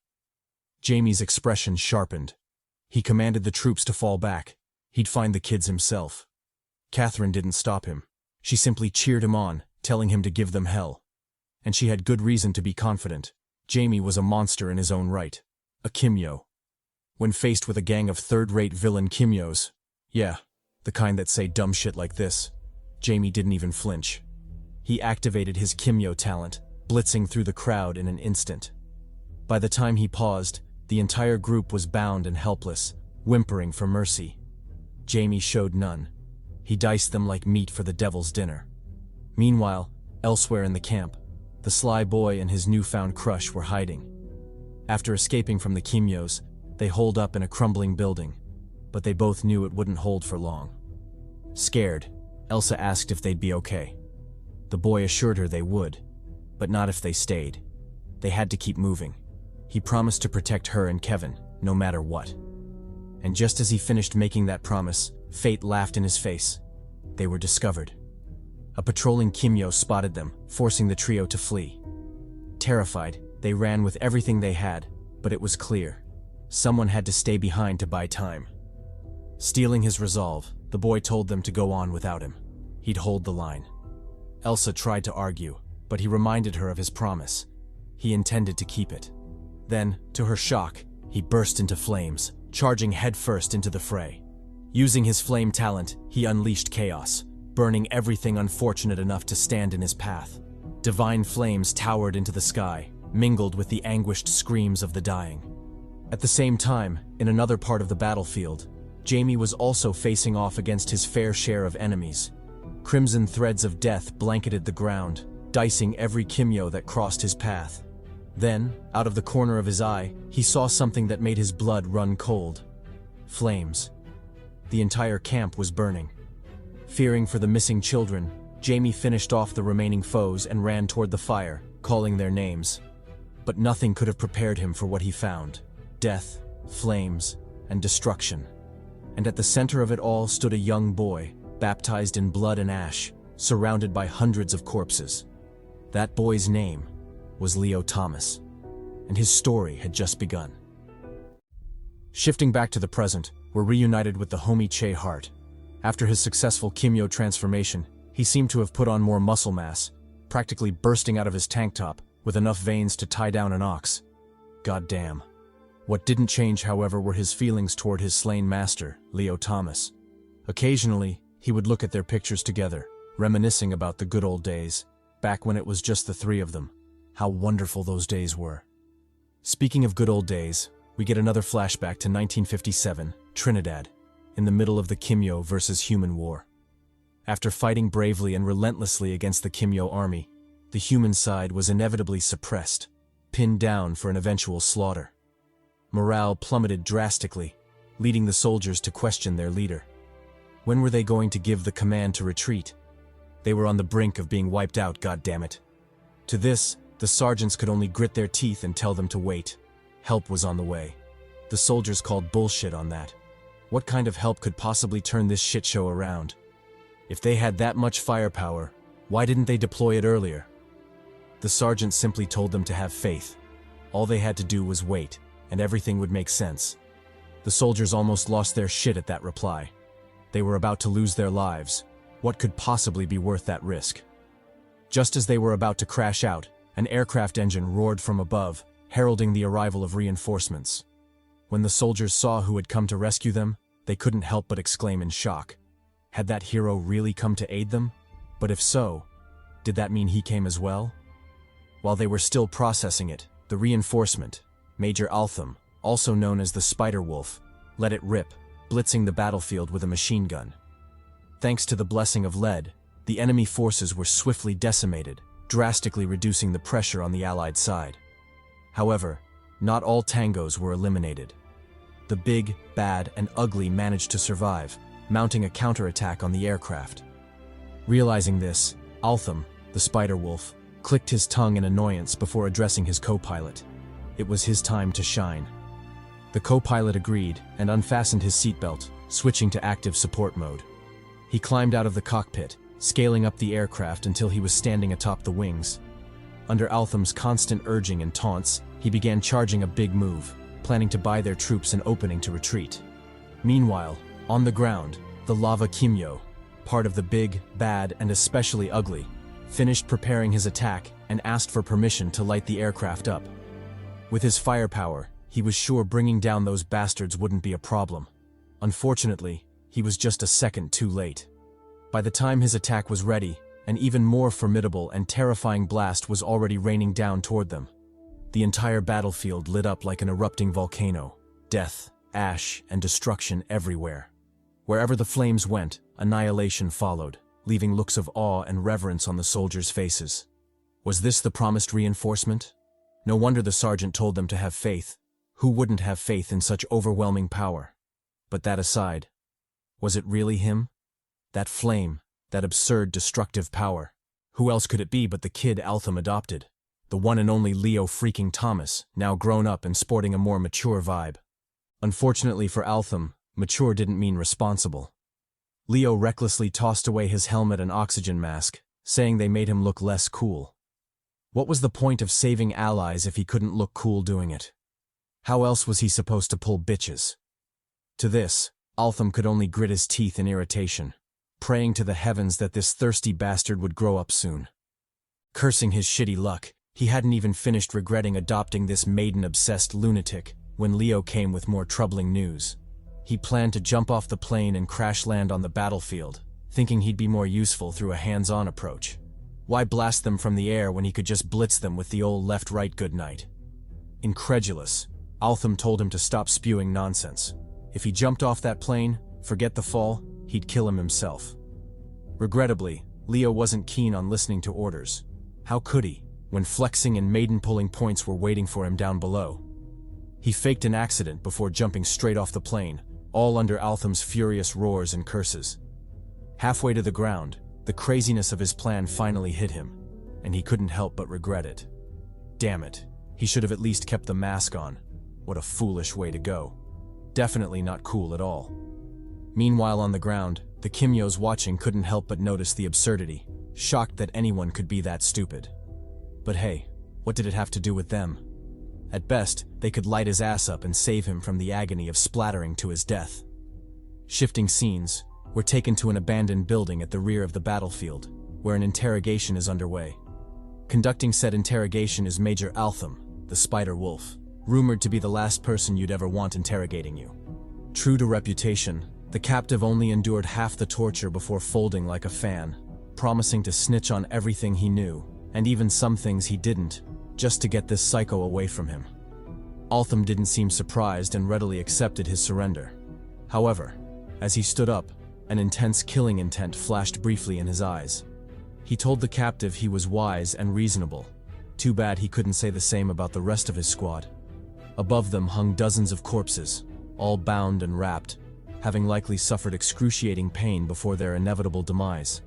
Jamie's expression sharpened. He commanded the troops to fall back. He'd find the kids himself. Catherine didn't stop him. She simply cheered him on, telling him to give them hell. And she had good reason to be confident. Jamie was a monster in his own right. A Kimyo. When faced with a gang of third-rate villain Kimyos, yeah, the kind that say dumb shit like this, Jamie didn't even flinch. He activated his Kimyo talent, blitzing through the crowd in an instant. By the time he paused, the entire group was bound and helpless, whimpering for mercy. Jamie showed none. He diced them like meat for the devil's dinner. Meanwhile, elsewhere in the camp, the sly boy and his newfound crush were hiding. After escaping from the Kimyos, they holed up in a crumbling building, but they both knew it wouldn't hold for long. Scared, Elsa asked if they'd be okay. The boy assured her they would, but not if they stayed. They had to keep moving. He promised to protect her and Kevin, no matter what. And just as he finished making that promise, fate laughed in his face. They were discovered. A patrolling Kimyo spotted them, forcing the trio to flee. Terrified, they ran with everything they had, But it was clear. Someone had to stay behind to buy time. Stealing his resolve, the boy told them to go on without him. He'd hold the line. Elsa tried to argue, but he reminded her of his promise. He intended to keep it. Then, to her shock, he burst into flames, charging headfirst into the fray. Using his flame talent, he unleashed chaos, burning everything unfortunate enough to stand in his path. Divine flames towered into the sky, mingled with the anguished screams of the dying. At the same time, in another part of the battlefield, Jamie was also facing off against his fair share of enemies. Crimson threads of death blanketed the ground, dicing every Kimyo that crossed his path. Then, out of the corner of his eye, he saw something that made his blood run cold. Flames. The entire camp was burning. Fearing for the missing children, Jamie finished off the remaining foes and ran toward the fire, calling their names. But nothing could have prepared him for what he found: death, flames, and destruction. And at the center of it all stood a young boy, baptized in blood and ash, surrounded by hundreds of corpses. That boy's name was Leo Thomas, and his story had just begun. Shifting back to the present, we're reunited with the homie Che Hart. After his successful Kimyo transformation, he seemed to have put on more muscle mass, practically bursting out of his tank top, with enough veins to tie down an ox. Goddamn. What didn't change, however, were his feelings toward his slain master, Leo Thomas. Occasionally, he would look at their pictures together, reminiscing about the good old days, back when it was just the three of them. How wonderful those days were. Speaking of good old days, we get another flashback to 1957, Trinidad, in the middle of the Kimyo versus human war. After fighting bravely and relentlessly against the Kimyo army, the human side was inevitably suppressed, pinned down for an eventual slaughter. Morale plummeted drastically, leading the soldiers to question their leader. When were they going to give the command to retreat? They were on the brink of being wiped out, goddammit. To this, the sergeants could only grit their teeth and tell them to wait. Help was on the way. The soldiers called bullshit on that. What kind of help could possibly turn this shit show around? If they had that much firepower, why didn't they deploy it earlier? The sergeant simply told them to have faith. All they had to do was wait, and everything would make sense. The soldiers almost lost their shit at that reply. They were about to lose their lives. What could possibly be worth that risk? Just as they were about to crash out, an aircraft engine roared from above, heralding the arrival of reinforcements. When the soldiers saw who had come to rescue them, they couldn't help but exclaim in shock. Had that hero really come to aid them? But if so, did that mean he came as well? While they were still processing it, the reinforcement, Major Altham, also known as the Spider Wolf, let it rip, blitzing the battlefield with a machine gun. Thanks to the blessing of lead, the enemy forces were swiftly decimated, drastically reducing the pressure on the Allied side. However, not all tangos were eliminated. The big, bad, and ugly managed to survive, mounting a counterattack on the aircraft. Realizing this, Altham, the Spider Wolf, clicked his tongue in annoyance before addressing his co-pilot. It was his time to shine. The co-pilot agreed and unfastened his seatbelt, switching to active support mode. He climbed out of the cockpit, scaling up the aircraft until he was standing atop the wings. Under Altham's constant urging and taunts, he began charging a big move, planning to buy their troops an opening to retreat. Meanwhile, on the ground, the Lava Kimyo, part of the big, bad, and especially ugly, finished preparing his attack and asked for permission to light the aircraft up. With his firepower, he was sure bringing down those bastards wouldn't be a problem. Unfortunately, he was just a second too late. By the time his attack was ready, an even more formidable and terrifying blast was already raining down toward them. The entire battlefield lit up like an erupting volcano, death, ash, and destruction everywhere. Wherever the flames went, annihilation followed, leaving looks of awe and reverence on the soldiers' faces. Was this the promised reinforcement? No wonder the sergeant told them to have faith. Who wouldn't have faith in such overwhelming power? But that aside, was it really him? That flame, that absurd destructive power. Who else could it be but the kid Altham adopted? The one and only Leo freaking Thomas, now grown up and sporting a more mature vibe. Unfortunately for Altham, mature didn't mean responsible. Leo recklessly tossed away his helmet and oxygen mask, saying they made him look less cool. What was the point of saving allies if he couldn't look cool doing it? How else was he supposed to pull bitches? To this, Altham could only grit his teeth in irritation, praying to the heavens that this thirsty bastard would grow up soon. Cursing his shitty luck, he hadn't even finished regretting adopting this maiden-obsessed lunatic when Leo came with more troubling news. He planned to jump off the plane and crash land on the battlefield, thinking he'd be more useful through a hands-on approach. Why blast them from the air when he could just blitz them with the old left-right goodnight? Incredulous, Altham told him to stop spewing nonsense. If he jumped off that plane, forget the fall, he'd kill him himself. Regrettably, Leo wasn't keen on listening to orders. How could he, when flexing and maiden-pulling points were waiting for him down below? He faked an accident before jumping straight off the plane, all under Altham's furious roars and curses. Halfway to the ground, the craziness of his plan finally hit him, and he couldn't help but regret it. Damn it, he should have at least kept the mask on. What a foolish way to go. Definitely not cool at all. Meanwhile on the ground, the Kimyos watching couldn't help but notice the absurdity, shocked that anyone could be that stupid. But hey, what did it have to do with them? At best, they could light his ass up and save him from the agony of splattering to his death. Shifting scenes, we're taken to an abandoned building at the rear of the battlefield, where an interrogation is underway. Conducting said interrogation is Major Altham, the Spider Wolf, rumored to be the last person you'd ever want interrogating you. True to reputation, the captive only endured half the torture before folding like a fan, promising to snitch on everything he knew, and even some things he didn't, just to get this psycho away from him. Altham didn't seem surprised and readily accepted his surrender. However, as he stood up, an intense killing intent flashed briefly in his eyes. He told the captive he was wise and reasonable. Too bad he couldn't say the same about the rest of his squad. Above them hung dozens of corpses, all bound and wrapped, having likely suffered excruciating pain before their inevitable demise.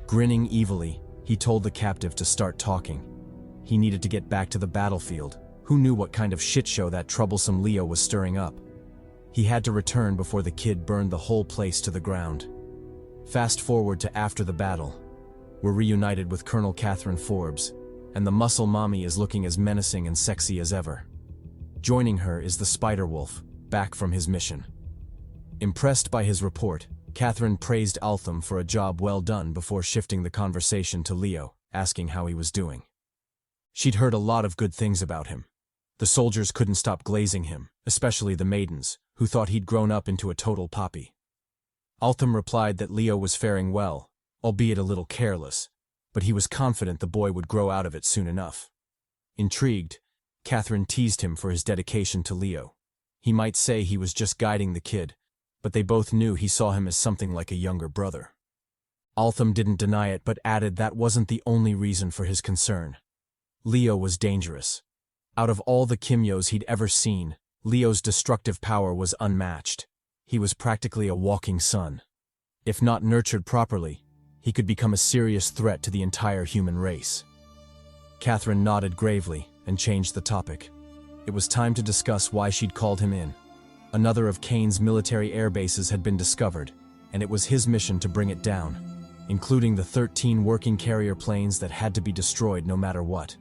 Grinning evilly, he told the captive to start talking. He needed to get back to the battlefield. Who knew what kind of shit show that troublesome Leo was stirring up? He had to return before the kid burned the whole place to the ground. Fast forward to after the battle. We're reunited with Colonel Catherine Forbes, and the muscle mommy is looking as menacing and sexy as ever. Joining her is the Spider Wolf, back from his mission. Impressed by his report, Catherine praised Altham for a job well done before shifting the conversation to Leo, asking how he was doing. She'd heard a lot of good things about him. The soldiers couldn't stop glazing him, especially the maidens, who thought he'd grown up into a total poppy. Altham replied that Leo was faring well, albeit a little careless, but he was confident the boy would grow out of it soon enough. Intrigued, Catherine teased him for his dedication to Leo. He might say he was just guiding the kid, but they both knew he saw him as something like a younger brother. Altham didn't deny it but added that wasn't the only reason for his concern. Leo was dangerous. Out of all the Kimyos he'd ever seen, Leo's destructive power was unmatched. He was practically a walking sun. If not nurtured properly, he could become a serious threat to the entire human race. Catherine nodded gravely and changed the topic. It was time to discuss why she'd called him in. Another of Kane's military air bases had been discovered, and it was his mission to bring it down, including the 13 working carrier planes that had to be destroyed no matter what.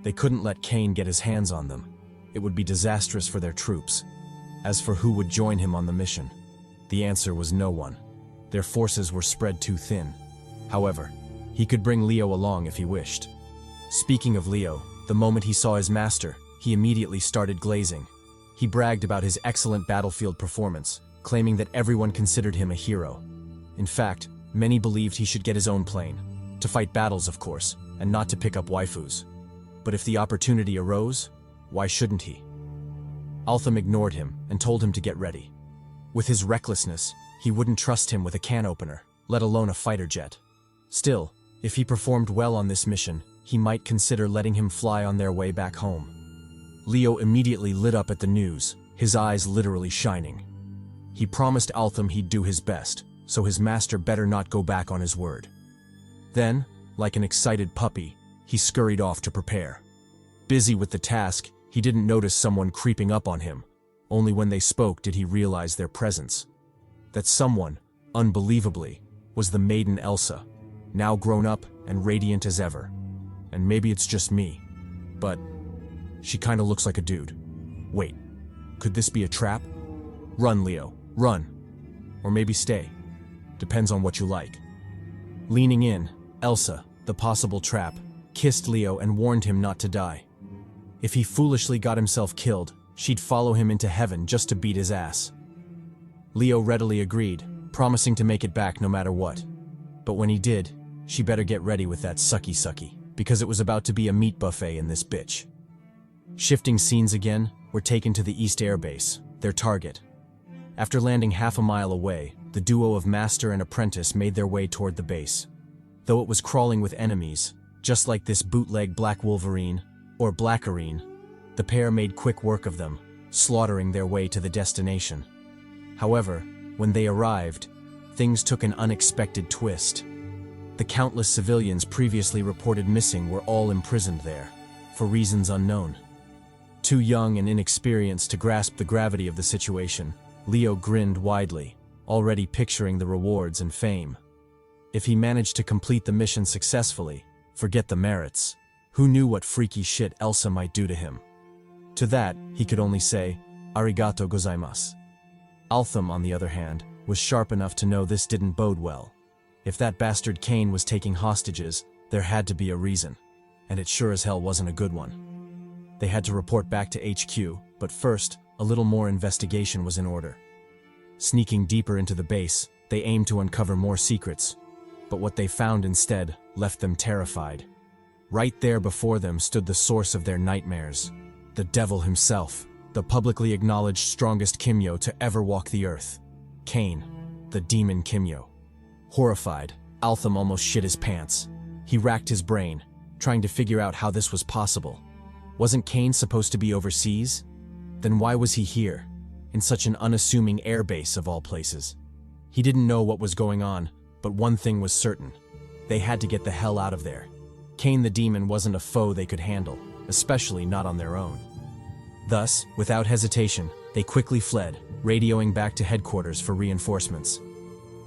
They couldn't let Kane get his hands on them. It would be disastrous for their troops. As for who would join him on the mission, the answer was no one. Their forces were spread too thin. However, he could bring Leo along if he wished. Speaking of Leo, the moment he saw his master, he immediately started glazing. He bragged about his excellent battlefield performance, claiming that everyone considered him a hero. In fact, many believed he should get his own plane, to fight battles of course, and not to pick up waifus. But if the opportunity arose, why shouldn't he? Altham ignored him and told him to get ready. With his recklessness, he wouldn't trust him with a can opener, let alone a fighter jet. Still, if he performed well on this mission, he might consider letting him fly on their way back home. Leo immediately lit up at the news, his eyes literally shining. He promised Altham he'd do his best, so his master better not go back on his word. Then, like an excited puppy, he scurried off to prepare. Busy with the task, he didn't notice someone creeping up on him. Only when they spoke did he realize their presence. That someone, unbelievably, was the maiden Elsa, now grown up and radiant as ever. And maybe it's just me, but she kinda looks like a dude. Wait, could this be a trap? Run, Leo, run. Or maybe stay. Depends on what you like. Leaning in, Elsa, the possible trap, kissed Leo and warned him not to die. If he foolishly got himself killed, she'd follow him into heaven just to beat his ass. Leo readily agreed, promising to make it back no matter what. But when he did, she better get ready with that sucky, because it was about to be a meat buffet in this bitch. Shifting scenes again, we're taken to the East Air Base, their target. After landing half a mile away, the duo of master and apprentice made their way toward the base. Though it was crawling with enemies, just like this bootleg Black Wolverine, or Blackarine, the pair made quick work of them, slaughtering their way to the destination. However, when they arrived, things took an unexpected twist. The countless civilians previously reported missing were all imprisoned there, for reasons unknown. Too young and inexperienced to grasp the gravity of the situation, Leo grinned widely, already picturing the rewards and fame. If he managed to complete the mission successfully, forget the merits. Who knew what freaky shit Elsa might do to him? To that, he could only say, "Arigato gozaimasu." Altham, on the other hand, was sharp enough to know this didn't bode well. If that bastard Kane was taking hostages, there had to be a reason, and it sure as hell wasn't a good one. They had to report back to HQ, but first, a little more investigation was in order. Sneaking deeper into the base, they aimed to uncover more secrets, but what they found instead left them terrified. Right there before them stood the source of their nightmares, the devil himself, the publicly acknowledged strongest Kimyo to ever walk the earth. Kane, the demon Kimyo. Horrified, Altham almost shit his pants. He racked his brain, trying to figure out how this was possible. Wasn't Kane supposed to be overseas? Then why was he here, in such an unassuming airbase of all places? He didn't know what was going on, but one thing was certain. They had to get the hell out of there. Kane the demon wasn't a foe they could handle, especially not on their own. Thus, without hesitation, they quickly fled, radioing back to headquarters for reinforcements.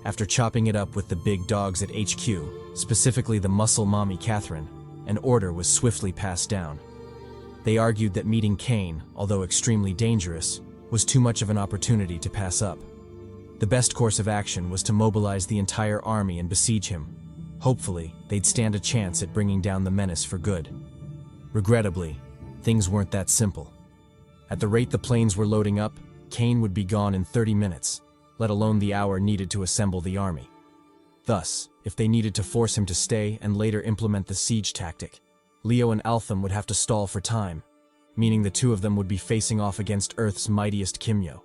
After chopping it up with the big dogs at HQ, specifically the muscle mommy Catherine, an order was swiftly passed down. They argued that meeting Kane, although extremely dangerous, was too much of an opportunity to pass up. The best course of action was to mobilize the entire army and besiege him. Hopefully, they'd stand a chance at bringing down the menace for good. Regrettably, things weren't that simple. At the rate the planes were loading up, Kane would be gone in 30 minutes, let alone the hour needed to assemble the army. Thus, if they needed to force him to stay and later implement the siege tactic, Leo and Altham would have to stall for time, meaning the two of them would be facing off against Earth's mightiest Kimyo.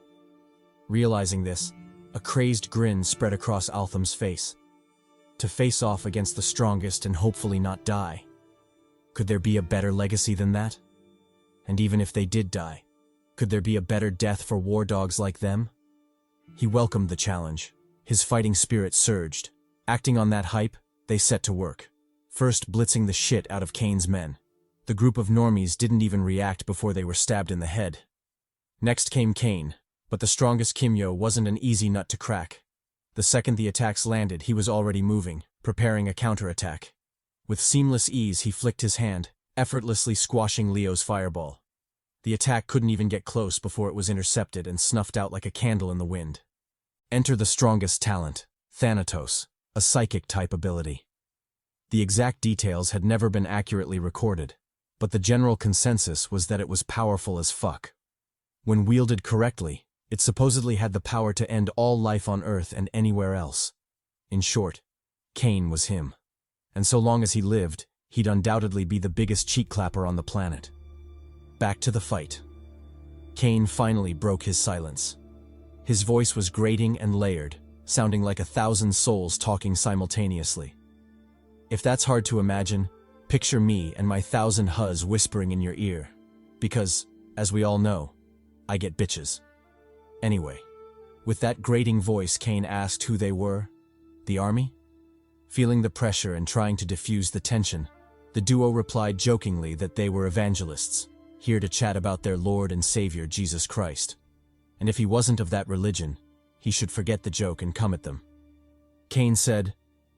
Realizing this, a crazed grin spread across Altham's face. To face off against the strongest and hopefully not die. Could there be a better legacy than that? And even if they did die, could there be a better death for war dogs like them? He welcomed the challenge. His fighting spirit surged. Acting on that hype, they set to work. First blitzing the shit out of Kane's men. The group of normies didn't even react before they were stabbed in the head. Next came Kane, but the strongest Kimyo wasn't an easy nut to crack. The second the attacks landed, he was already moving, preparing a counterattack. With seamless ease, he flicked his hand, effortlessly squashing Leo's fireball. The attack couldn't even get close before it was intercepted and snuffed out like a candle in the wind. Enter the strongest talent, Thanatos, a psychic-type ability. The exact details had never been accurately recorded, but the general consensus was that it was powerful as fuck. When wielded correctly, it supposedly had the power to end all life on Earth and anywhere else. In short, Kane was him. And so long as he lived, he'd undoubtedly be the biggest cheek clapper on the planet. Back to the fight. Kane finally broke his silence. His voice was grating and layered, sounding like 1,000 souls talking simultaneously. If that's hard to imagine, picture me and my 1,000 huzz whispering in your ear. Because, as we all know, I get bitches. Anyway, with that grating voice, Kane asked who they were. The army? Feeling the pressure and trying to diffuse the tension, the duo replied jokingly that they were evangelists, here to chat about their Lord and Savior Jesus Christ. And if he wasn't of that religion, he should forget the joke and come at them. Kane said,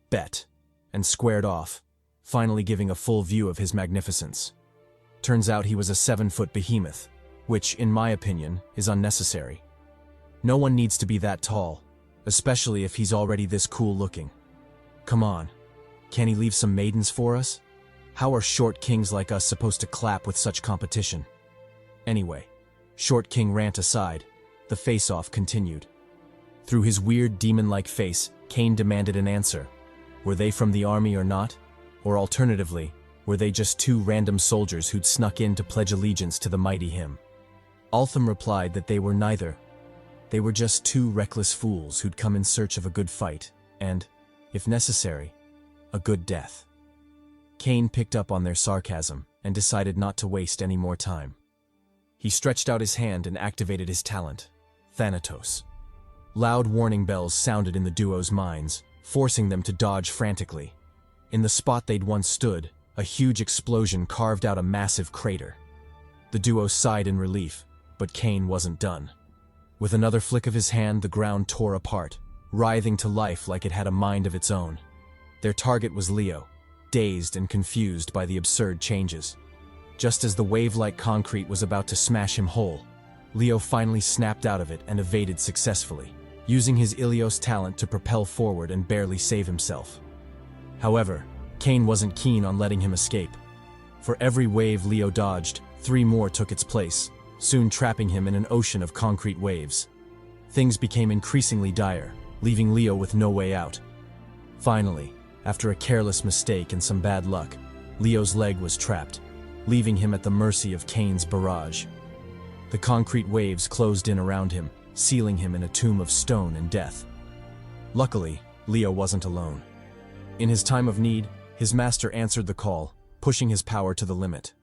"Bet," and squared off, finally giving a full view of his magnificence. Turns out he was a 7-foot behemoth, which, in my opinion, is unnecessary. No one needs to be that tall, especially if he's already this cool looking. Come on, can he leave some maidens for us? How are short kings like us supposed to clap with such competition? Anyway, Short King rant aside, the face-off continued. Through his weird demon-like face, Cain demanded an answer. Were they from the army or not? Or alternatively, were they just two random soldiers who'd snuck in to pledge allegiance to the mighty him? Altham replied that they were neither. They were just two reckless fools who'd come in search of a good fight, and, if necessary, a good death. Cain picked up on their sarcasm and decided not to waste any more time. He stretched out his hand and activated his talent, Thanatos. Loud warning bells sounded in the duo's minds, forcing them to dodge frantically. In the spot they'd once stood, a huge explosion carved out a massive crater. The duo sighed in relief, but Cain wasn't done. With another flick of his hand, the ground tore apart, writhing to life like it had a mind of its own. Their target was Leo, dazed and confused by the absurd changes. Just as the wave-like concrete was about to smash him whole, Leo finally snapped out of it and evaded successfully, using his Ilios talent to propel forward and barely save himself. However, Cain wasn't keen on letting him escape. For every wave Leo dodged, 3 more took its place, soon trapping him in an ocean of concrete waves. Things became increasingly dire, leaving Leo with no way out. Finally, after a careless mistake and some bad luck, Leo's leg was trapped, leaving him at the mercy of Cain's barrage. The concrete waves closed in around him, sealing him in a tomb of stone and death. Luckily, Leo wasn't alone. In his time of need, his master answered the call, pushing his power to the limit.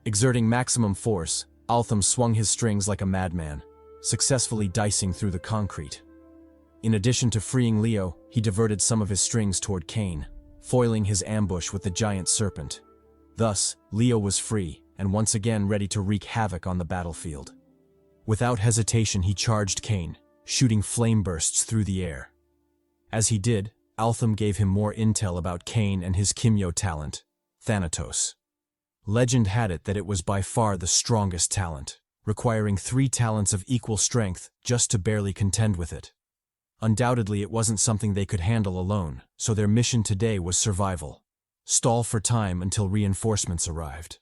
Exerting maximum force, Altham swung his strings like a madman, successfully dicing through the concrete. In addition to freeing Leo, he diverted some of his strings toward Cain, foiling his ambush with the giant serpent. Thus, Leo was free, and once again ready to wreak havoc on the battlefield. Without hesitation, he charged Cain, shooting flame bursts through the air. As he did, Altham gave him more intel about Cain and his Kimyo talent, Thanatos. Legend had it that it was by far the strongest talent, requiring 3 talents of equal strength just to barely contend with it. Undoubtedly, it wasn't something they could handle alone, so their mission today was survival. Stall for time until reinforcements arrived.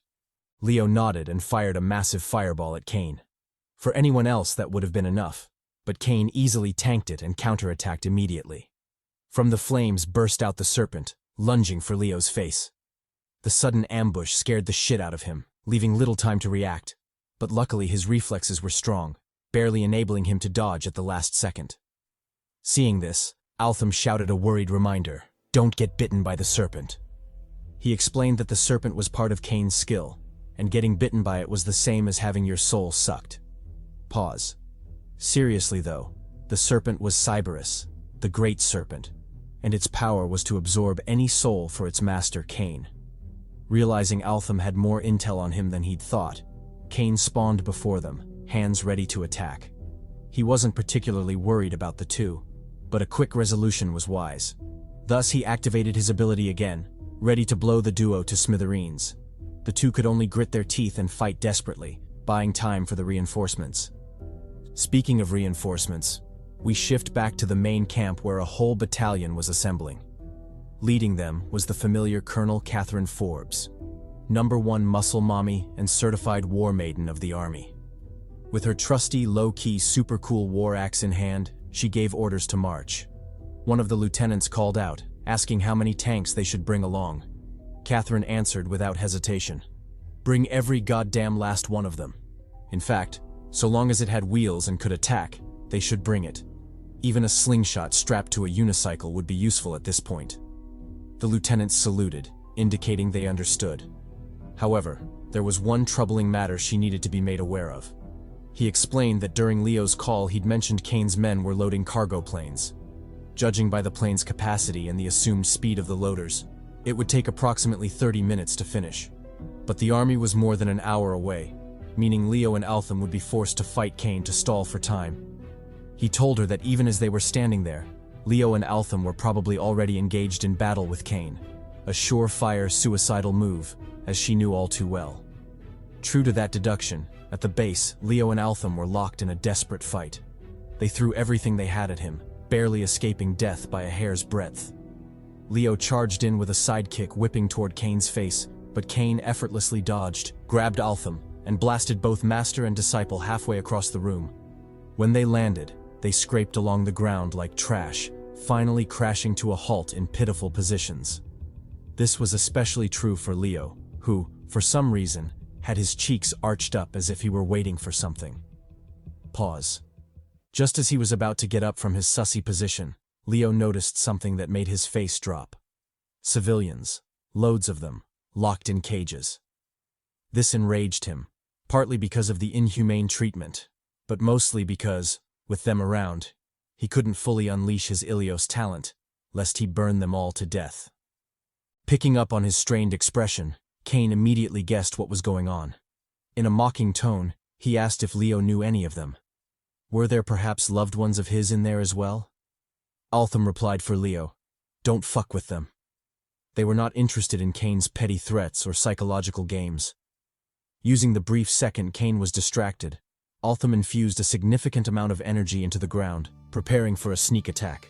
Leo nodded and fired a massive fireball at Cain. For anyone else, that would have been enough, but Cain easily tanked it and counterattacked immediately. From the flames burst out the serpent, lunging for Leo's face. The sudden ambush scared the shit out of him, leaving little time to react, but luckily his reflexes were strong, barely enabling him to dodge at the last second. Seeing this, Altham shouted a worried reminder, "Don't get bitten by the serpent." He explained that the serpent was part of Cain's skill, and getting bitten by it was the same as having your soul sucked. Pause. Seriously though, the serpent was Cyberus, the Great Serpent, and its power was to absorb any soul for its master Cain. Realizing Altham had more intel on him than he'd thought, Cain spawned before them, hands ready to attack. He wasn't particularly worried about the two, but a quick resolution was wise. Thus he activated his ability again, ready to blow the duo to smithereens. The two could only grit their teeth and fight desperately, buying time for the reinforcements. Speaking of reinforcements, we shift back to the main camp where a whole battalion was assembling. Leading them was the familiar Colonel Catherine Forbes, #1 muscle mommy and certified war maiden of the army. With her trusty, low-key, super cool war axe in hand, she gave orders to march. One of the lieutenants called out, asking how many tanks they should bring along. Catherine answered without hesitation, "Bring every goddamn last one of them. In fact, so long as it had wheels and could attack, they should bring it. Even a slingshot strapped to a unicycle would be useful at this point." The lieutenants saluted, indicating they understood. However, there was one troubling matter she needed to be made aware of. He explained that during Leo's call he'd mentioned Cain's men were loading cargo planes. Judging by the plane's capacity and the assumed speed of the loaders, it would take approximately 30 minutes to finish. But the army was more than an hour away, meaning Leo and Altham would be forced to fight Cain to stall for time. He told her that even as they were standing there, Leo and Altham were probably already engaged in battle with Cain, a surefire suicidal move, as she knew all too well. True to that deduction, At the base, Leo and Altham were locked in a desperate fight. They threw everything they had at him, barely escaping death by a hair's breadth. Leo charged in with a sidekick whipping toward Kane's face, but Kane effortlessly dodged, grabbed Altham, and blasted both master and disciple halfway across the room. When they landed, they scraped along the ground like trash, finally crashing to a halt in pitiful positions. This was especially true for Leo, who, for some reason, had his cheeks arched up as if he were waiting for something. Pause. Just as he was about to get up from his sussy position, Leo noticed something that made his face drop. Civilians, loads of them, locked in cages. This enraged him, partly because of the inhumane treatment, but mostly because, with them around, he couldn't fully unleash his Ilios talent, lest he burn them all to death. Picking up on his strained expression, Kane immediately guessed what was going on. In a mocking tone, he asked if Leo knew any of them. Were there perhaps loved ones of his in there as well? Altham replied for Leo, "Don't fuck with them." They were not interested in Kane's petty threats or psychological games. Using the brief second Kane was distracted, Altham infused a significant amount of energy into the ground, preparing for a sneak attack.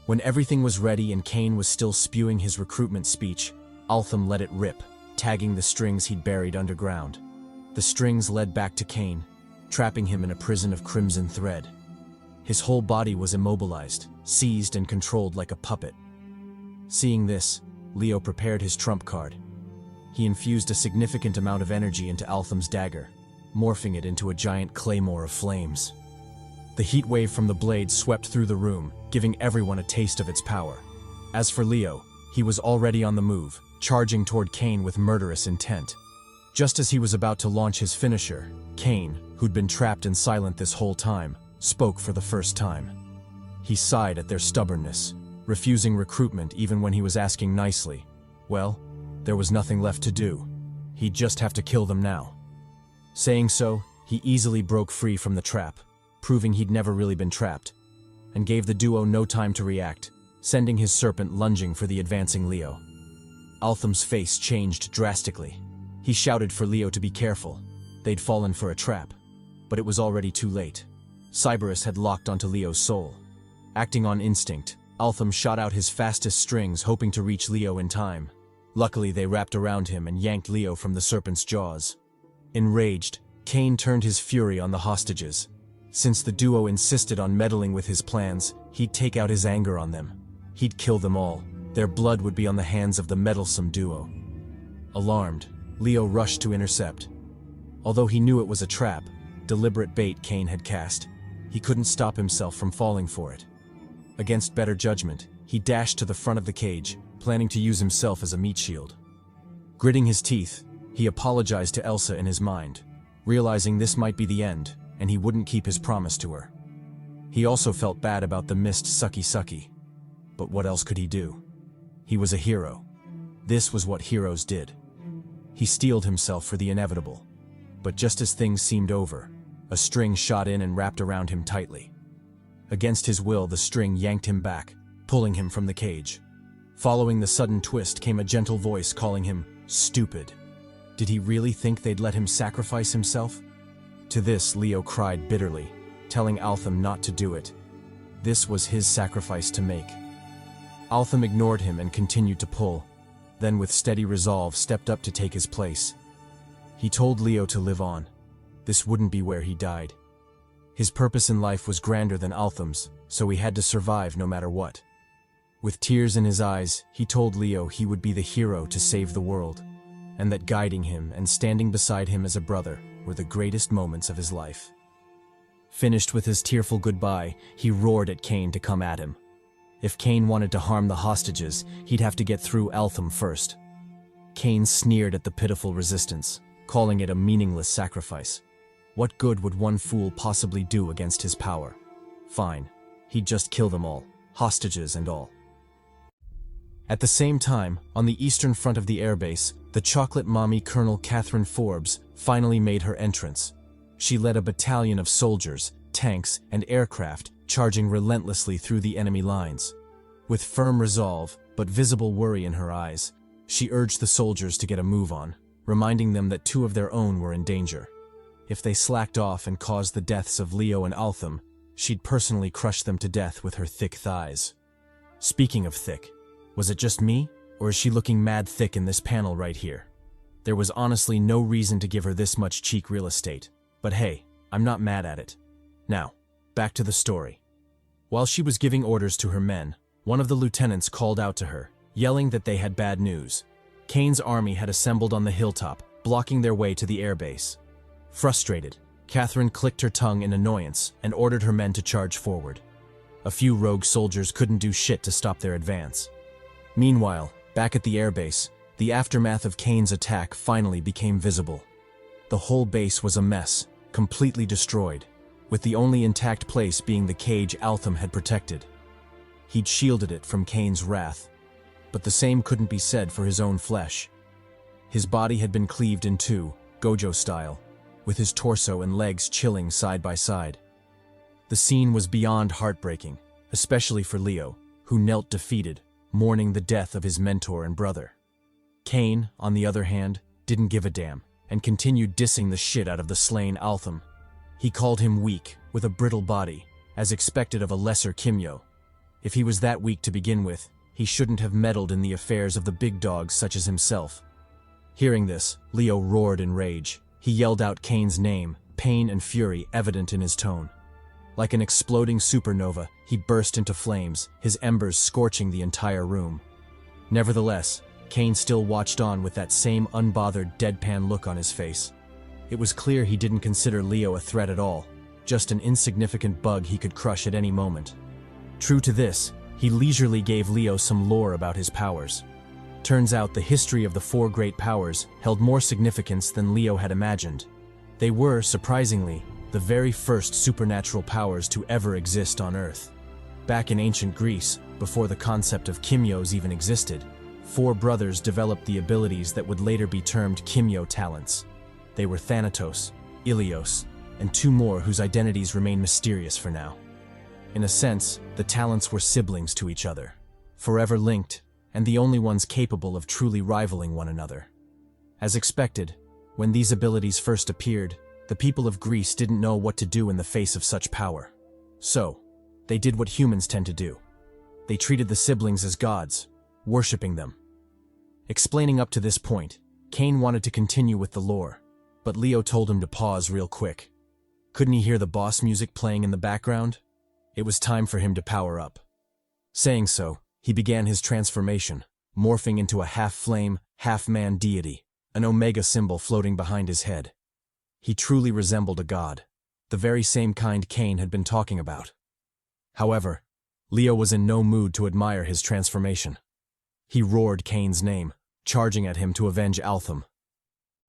When everything was ready and Kane was still spewing his recruitment speech, Altham let it rip, tagging the strings he'd buried underground. The strings led back to Kane, trapping him in a prison of crimson thread. His whole body was immobilized, seized and controlled like a puppet. Seeing this, Leo prepared his trump card. He infused a significant amount of energy into Altham's dagger, morphing it into a giant claymore of flames. The heat wave from the blade swept through the room, giving everyone a taste of its power. As for Leo, he was already on the move, charging toward Kane with murderous intent. Just as he was about to launch his finisher, Kane, who'd been trapped and silent this whole time, spoke for the first time. He sighed at their stubbornness, refusing recruitment even when he was asking nicely. Well, there was nothing left to do. He'd just have to kill them now. Saying so, he easily broke free from the trap, proving he'd never really been trapped, and gave the duo no time to react, sending his serpent lunging for the advancing Leo. Altham's face changed drastically. He shouted for Leo to be careful. They'd fallen for a trap, but it was already too late. Cyberus had locked onto Leo's soul. Acting on instinct, Altham shot out his fastest strings, hoping to reach Leo in time. Luckily, they wrapped around him and yanked Leo from the serpent's jaws. Enraged, Kane turned his fury on the hostages. Since the duo insisted on meddling with his plans, he'd take out his anger on them. He'd kill them all. Their blood would be on the hands of the meddlesome duo. Alarmed, Leo rushed to intercept. Although he knew it was a trap, deliberate bait Kane had cast, he couldn't stop himself from falling for it. Against better judgment, he dashed to the front of the cage, planning to use himself as a meat shield. Gritting his teeth, he apologized to Elsa in his mind, realizing this might be the end, and he wouldn't keep his promise to her. He also felt bad about the missed sucky. But what else could he do? He was a hero. This was what heroes did. He steeled himself for the inevitable. But just as things seemed over, a string shot in and wrapped around him tightly. Against his will, the string yanked him back, pulling him from the cage. Following the sudden twist came a gentle voice calling him stupid. Did he really think they'd let him sacrifice himself? To this, Leo cried bitterly, telling Altham not to do it. This was his sacrifice to make. Altham ignored him and continued to pull, then with steady resolve stepped up to take his place. He told Leo to live on. This wouldn't be where he died. His purpose in life was grander than Altham's, so he had to survive no matter what. With tears in his eyes, he told Leo he would be the hero to save the world, and that guiding him and standing beside him as a brother were the greatest moments of his life. Finished with his tearful goodbye, he roared at Kane to come at him. If Kane wanted to harm the hostages, he'd have to get through Altham first. Kane sneered at the pitiful resistance, calling it a meaningless sacrifice. What good would one fool possibly do against his power? Fine, he'd just kill them all, hostages and all. At the same time, on the eastern front of the airbase, the chocolate mommy Colonel Catherine Forbes finally made her entrance. She led a battalion of soldiers, tanks, and aircraft, charging relentlessly through the enemy lines. With firm resolve, but visible worry in her eyes, she urged the soldiers to get a move on, reminding them that two of their own were in danger. If they slacked off and caused the deaths of Leo and Altham, she'd personally crush them to death with her thick thighs. Speaking of thick, was it just me, or is she looking mad thick in this panel right here? There was honestly no reason to give her this much cheek real estate, but hey, I'm not mad at it. Now, back to the story. While she was giving orders to her men, one of the lieutenants called out to her, yelling that they had bad news. Kane's army had assembled on the hilltop, blocking their way to the airbase. Frustrated, Catherine clicked her tongue in annoyance and ordered her men to charge forward. A few rogue soldiers couldn't do shit to stop their advance. Meanwhile, back at the airbase, the aftermath of Kane's attack finally became visible. The whole base was a mess, completely destroyed, with the only intact place being the cage Altham had protected. He'd shielded it from Kane's wrath, but the same couldn't be said for his own flesh. His body had been cleaved in two, Gojo style, with his torso and legs chilling side by side. The scene was beyond heartbreaking, especially for Leo, who knelt defeated, mourning the death of his mentor and brother. Kane, on the other hand, didn't give a damn, and continued dissing the shit out of the slain Altham. He called him weak, with a brittle body, as expected of a lesser Kimyo. If he was that weak to begin with, he shouldn't have meddled in the affairs of the big dogs such as himself. Hearing this, Leo roared in rage. He yelled out Kane's name, pain and fury evident in his tone. Like an exploding supernova, he burst into flames, his embers scorching the entire room. Nevertheless, Kane still watched on with that same unbothered, deadpan look on his face. It was clear he didn't consider Leo a threat at all, just an insignificant bug he could crush at any moment. True to this, he leisurely gave Leo some lore about his powers. Turns out the history of the four great powers held more significance than Leo had imagined. They were, surprisingly, the very first supernatural powers to ever exist on Earth. Back in ancient Greece, before the concept of Kimyos even existed, four brothers developed the abilities that would later be termed Kimyo talents. They were Thanatos, Ilios, and two more whose identities remain mysterious for now. In a sense, the talents were siblings to each other, forever linked, and the only ones capable of truly rivaling one another. As expected, when these abilities first appeared, the people of Greece didn't know what to do in the face of such power. So, they did what humans tend to do. They treated the siblings as gods, worshipping them. Explaining up to this point, Kane wanted to continue with the lore, but Leo told him to pause real quick. Couldn't he hear the boss music playing in the background? It was time for him to power up. Saying so, he began his transformation, morphing into a half-flame, half-man deity, an omega symbol floating behind his head. He truly resembled a god, the very same kind Kane had been talking about. However, Leo was in no mood to admire his transformation. He roared Kane's name, charging at him to avenge Altham.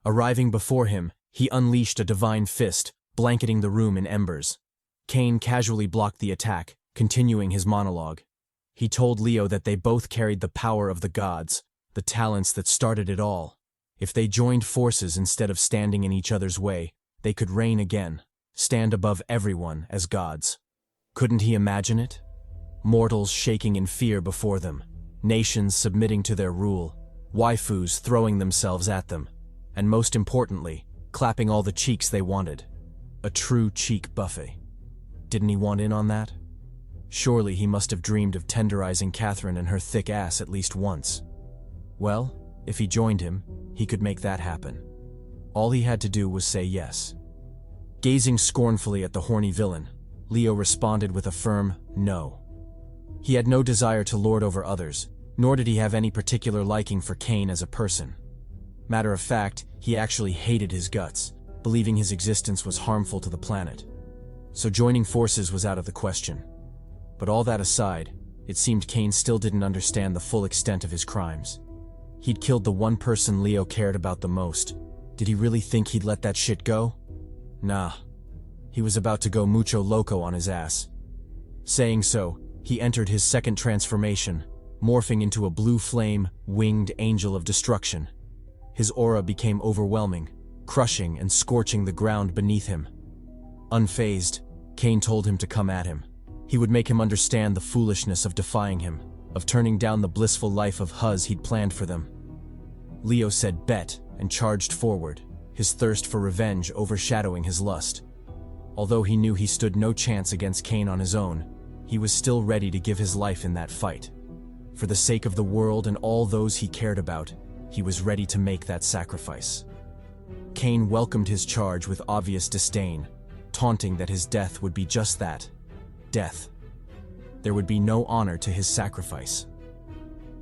Arriving before him, he unleashed a divine fist, blanketing the room in embers. Kane casually blocked the attack, continuing his monologue. He told Leo that they both carried the power of the gods, the talents that started it all. If they joined forces instead of standing in each other's way, they could reign again, stand above everyone as gods. Couldn't he imagine it? Mortals shaking in fear before them, nations submitting to their rule, waifus throwing themselves at them, and most importantly, clapping all the cheeks they wanted. A true cheek buffet. Didn't he want in on that? Surely he must have dreamed of tenderizing Catherine and her thick ass at least once. Well, if he joined him, he could make that happen. All he had to do was say yes. Gazing scornfully at the horny villain, Leo responded with a firm no. He had no desire to lord over others, nor did he have any particular liking for Kane as a person. Matter of fact, he actually hated his guts, believing his existence was harmful to the planet. So joining forces was out of the question. But all that aside, it seemed Kane still didn't understand the full extent of his crimes. He'd killed the one person Leo cared about the most. Did he really think he'd let that shit go? Nah. He was about to go mucho loco on his ass. Saying so, he entered his second transformation, morphing into a blue flame, winged angel of destruction. His aura became overwhelming, crushing and scorching the ground beneath him. Unfazed, Kane told him to come at him. He would make him understand the foolishness of defying him, of turning down the blissful life of Huz he'd planned for them. Leo said bet and charged forward, his thirst for revenge overshadowing his lust. Although he knew he stood no chance against Cain on his own, he was still ready to give his life in that fight. For the sake of the world and all those he cared about, he was ready to make that sacrifice. Cain welcomed his charge with obvious disdain, taunting that his death would be just that, death. There would be no honor to his sacrifice.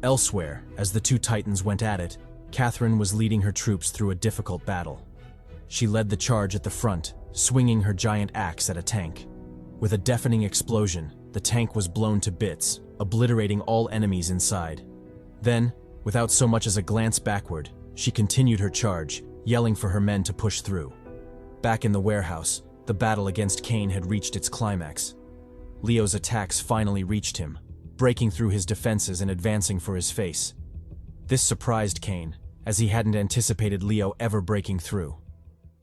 Elsewhere, as the two titans went at it, Catherine was leading her troops through a difficult battle. She led the charge at the front, swinging her giant axe at a tank. With a deafening explosion, the tank was blown to bits, obliterating all enemies inside. Then, without so much as a glance backward, she continued her charge, yelling for her men to push through. Back in the warehouse, the battle against Cain had reached its climax. Leo's attacks finally reached him, breaking through his defenses and advancing for his face. This surprised Cain, as he hadn't anticipated Leo ever breaking through.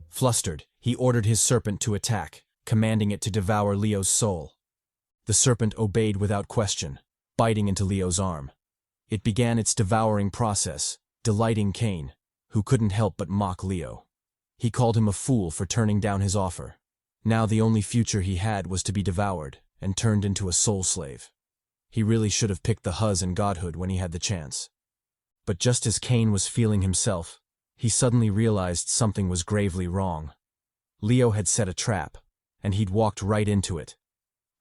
Flustered, he ordered his serpent to attack, commanding it to devour Leo's soul. The serpent obeyed without question, biting into Leo's arm. It began its devouring process, delighting Cain, who couldn't help but mock Leo. He called him a fool for turning down his offer. Now the only future he had was to be devoured and turned into a soul slave. He really should have picked the huzz and godhood when he had the chance. But just as Cain was feeling himself, he suddenly realized something was gravely wrong. Leo had set a trap, and he'd walked right into it.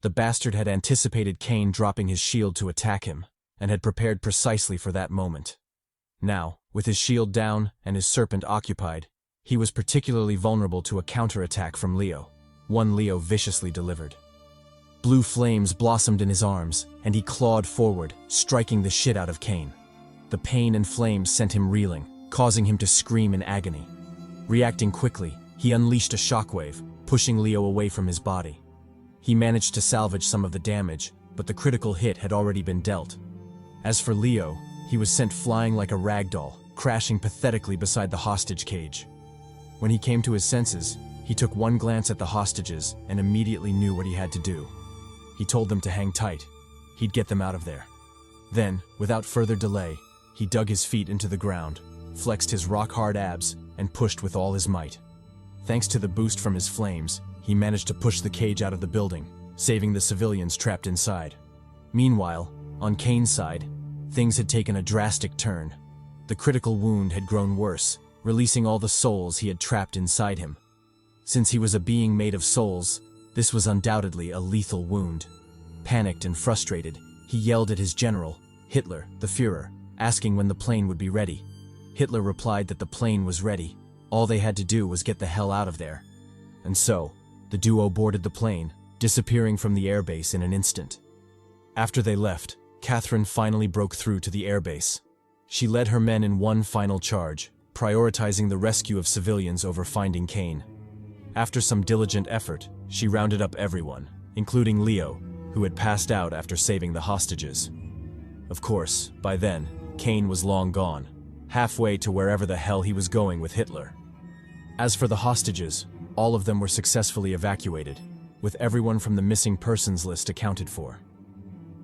The bastard had anticipated Cain dropping his shield to attack him, and had prepared precisely for that moment. Now, with his shield down and his serpent occupied, he was particularly vulnerable to a counterattack from Leo, one Leo viciously delivered. Blue flames blossomed in his arms, and he clawed forward, striking the shit out of Cain. The pain and flames sent him reeling, causing him to scream in agony. Reacting quickly, he unleashed a shockwave, pushing Leo away from his body. He managed to salvage some of the damage, but the critical hit had already been dealt. As for Leo, he was sent flying like a rag doll, crashing pathetically beside the hostage cage. When he came to his senses, he took one glance at the hostages and immediately knew what he had to do. He told them to hang tight. He'd get them out of there. Then, without further delay, he dug his feet into the ground, flexed his rock-hard abs, and pushed with all his might. Thanks to the boost from his flames, he managed to push the cage out of the building, saving the civilians trapped inside. Meanwhile, on Cain's side, things had taken a drastic turn. The critical wound had grown worse, releasing all the souls he had trapped inside him. Since he was a being made of souls, this was undoubtedly a lethal wound. Panicked and frustrated, he yelled at his general, Hitler, the Führer, asking when the plane would be ready. Hitler replied that the plane was ready. All they had to do was get the hell out of there. And so, the duo boarded the plane, disappearing from the airbase in an instant. After they left, Catherine finally broke through to the airbase. She led her men in one final charge, prioritizing the rescue of civilians over finding Cain. After some diligent effort, she rounded up everyone, including Leo, who had passed out after saving the hostages. Of course, by then, Cain was long gone, halfway to wherever the hell he was going with Hitler. As for the hostages, all of them were successfully evacuated, with everyone from the missing persons list accounted for.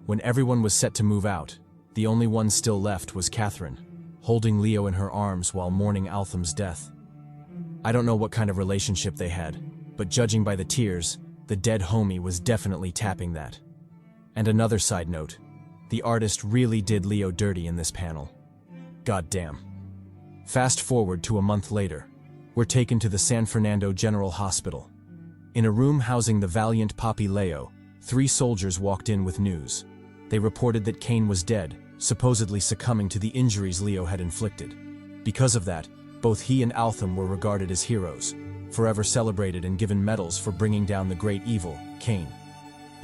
When everyone was set to move out, the only one still left was Catherine, holding Leo in her arms while mourning Altham's death. I don't know what kind of relationship they had, but judging by the tears, the dead homie was definitely tapping that. And another side note, the artist really did Leo dirty in this panel. Goddamn. Fast forward to a month later, we're taken to the San Fernando General Hospital. In a room housing the valiant Papi Leo, 3 soldiers walked in with news. They reported that Cain was dead, supposedly succumbing to the injuries Leo had inflicted. Because of that, both he and Altham were regarded as heroes, forever celebrated and given medals for bringing down the great evil, Cain.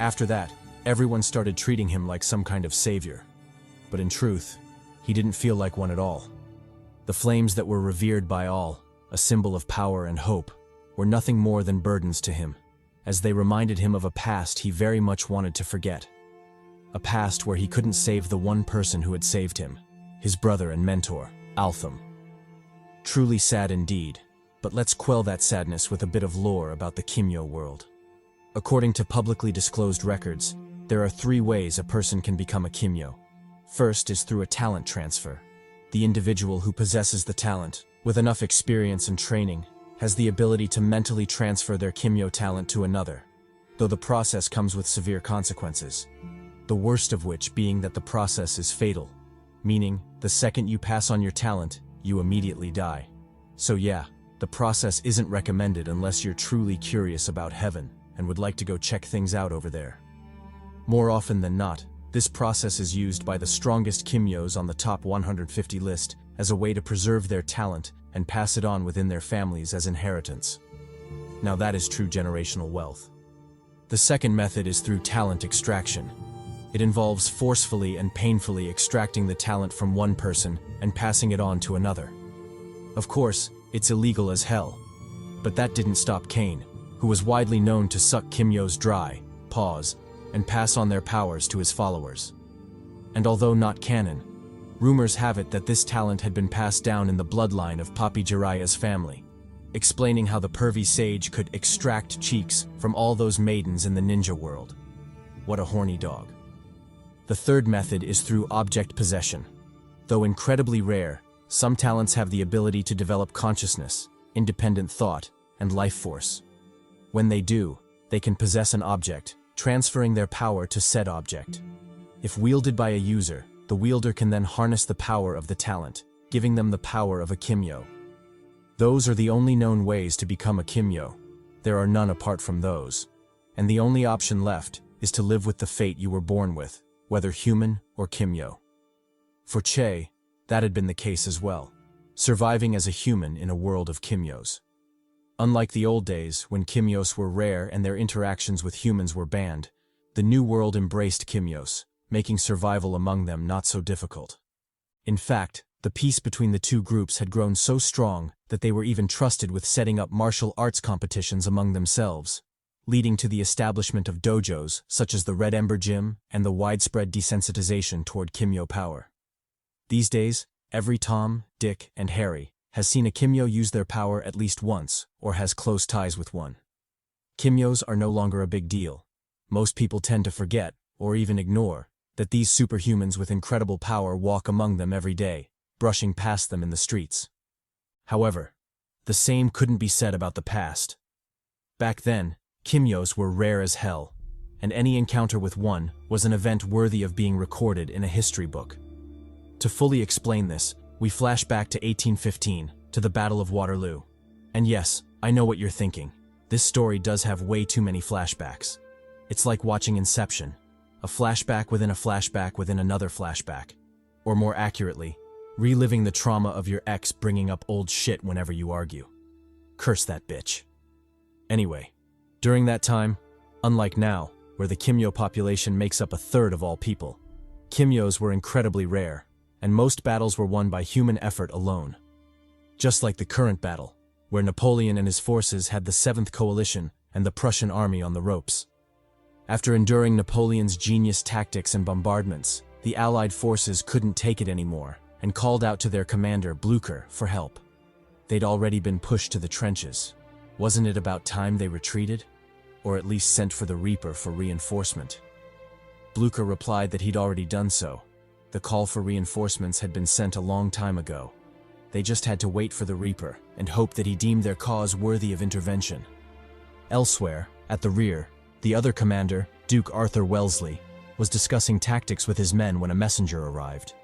After that, everyone started treating him like some kind of savior. But in truth, he didn't feel like one at all. The flames that were revered by all, a symbol of power and hope, were nothing more than burdens to him, as they reminded him of a past he very much wanted to forget. A past where he couldn't save the one person who had saved him, his brother and mentor, Altham. Truly sad indeed, but let's quell that sadness with a bit of lore about the Kimyo world. According to publicly disclosed records, there are 3 ways a person can become a Kimyo. First is through a talent transfer. The individual who possesses the talent, with enough experience and training, has the ability to mentally transfer their Kimyo talent to another, though the process comes with severe consequences. The worst of which being that the process is fatal, meaning the second you pass on your talent, you immediately die. So yeah, the process isn't recommended unless you're truly curious about heaven and would like to go check things out over there. More often than not, this process is used by the strongest Kimyos on the top 150 list as a way to preserve their talent and pass it on within their families as inheritance. Now that is true generational wealth. The second method is through talent extraction. It involves forcefully and painfully extracting the talent from one person and passing it on to another. Of course, it's illegal as hell. But that didn't stop Cain, who was widely known to suck Kimyos dry, pause, and pass on their powers to his followers. And although not canon, rumors have it that this talent had been passed down in the bloodline of Papi Jiraiya's family, explaining how the pervy sage could extract cheeks from all those maidens in the ninja world. What a horny dog. The third method is through object possession. Though incredibly rare, some talents have the ability to develop consciousness, independent thought, and life force. When they do, they can possess an object, transferring their power to said object. If wielded by a user, the wielder can then harness the power of the talent, giving them the power of a Kimyo. Those are the only known ways to become a Kimyo. There are none apart from those. And the only option left is to live with the fate you were born with, whether human or Kimyo. For Che, that had been the case as well, surviving as a human in a world of Kimyos. Unlike the old days, when Kimyos were rare and their interactions with humans were banned, the new world embraced Kimyos, making survival among them not so difficult. In fact, the peace between the two groups had grown so strong that they were even trusted with setting up martial arts competitions among themselves, leading to the establishment of dojos such as the Red Ember Gym and the widespread desensitization toward Kimyo power. These days, every Tom, Dick, and Harry has seen a Kimyo use their power at least once or has close ties with one. Kimyos are no longer a big deal. Most people tend to forget, or even ignore, that these superhumans with incredible power walk among them every day, brushing past them in the streets. However, the same couldn't be said about the past. Back then, Kimyos were rare as hell, and any encounter with one was an event worthy of being recorded in a history book. To fully explain this, we flash back to 1815, to the Battle of Waterloo. And yes, I know what you're thinking. This story does have way too many flashbacks. It's like watching Inception, a flashback within a flashback within another flashback. Or more accurately, reliving the trauma of your ex bringing up old shit whenever you argue. Curse that bitch. Anyway, during that time, unlike now, where the Kimyo population makes up a third of all people, Kimyos were incredibly rare, and most battles were won by human effort alone. Just like the current battle, where Napoleon and his forces had the 7th Coalition and the Prussian army on the ropes. After enduring Napoleon's genius tactics and bombardments, the Allied forces couldn't take it anymore and called out to their commander, Blücher, for help. They'd already been pushed to the trenches. Wasn't it about time they retreated? Or at least sent for the Reaper for reinforcement? Blücher replied that he'd already done so. The call for reinforcements had been sent a long time ago. They just had to wait for the Reaper and hope that he deemed their cause worthy of intervention. Elsewhere, at the rear, the other commander, Duke Arthur Wellesley, was discussing tactics with his men when a messenger arrived.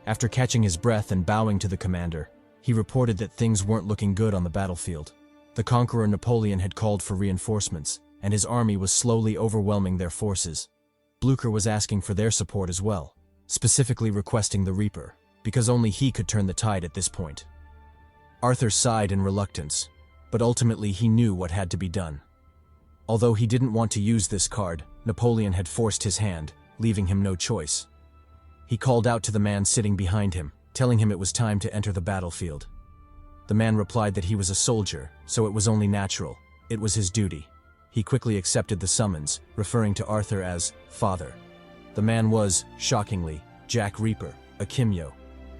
After catching his breath and bowing to the commander, he reported that things weren't looking good on the battlefield. The conqueror Napoleon had called for reinforcements, and his army was slowly overwhelming their forces. Blücher was asking for their support as well, specifically requesting the Reaper, because only he could turn the tide at this point. Arthur sighed in reluctance, but ultimately he knew what had to be done. Although he didn't want to use this card, Napoleon had forced his hand, leaving him no choice. He called out to the man sitting behind him, telling him it was time to enter the battlefield. The man replied that he was a soldier, so it was only natural. It was his duty. He quickly accepted the summons, referring to Arthur as father. The man was, shockingly, Jack Reaper, a Kimyo.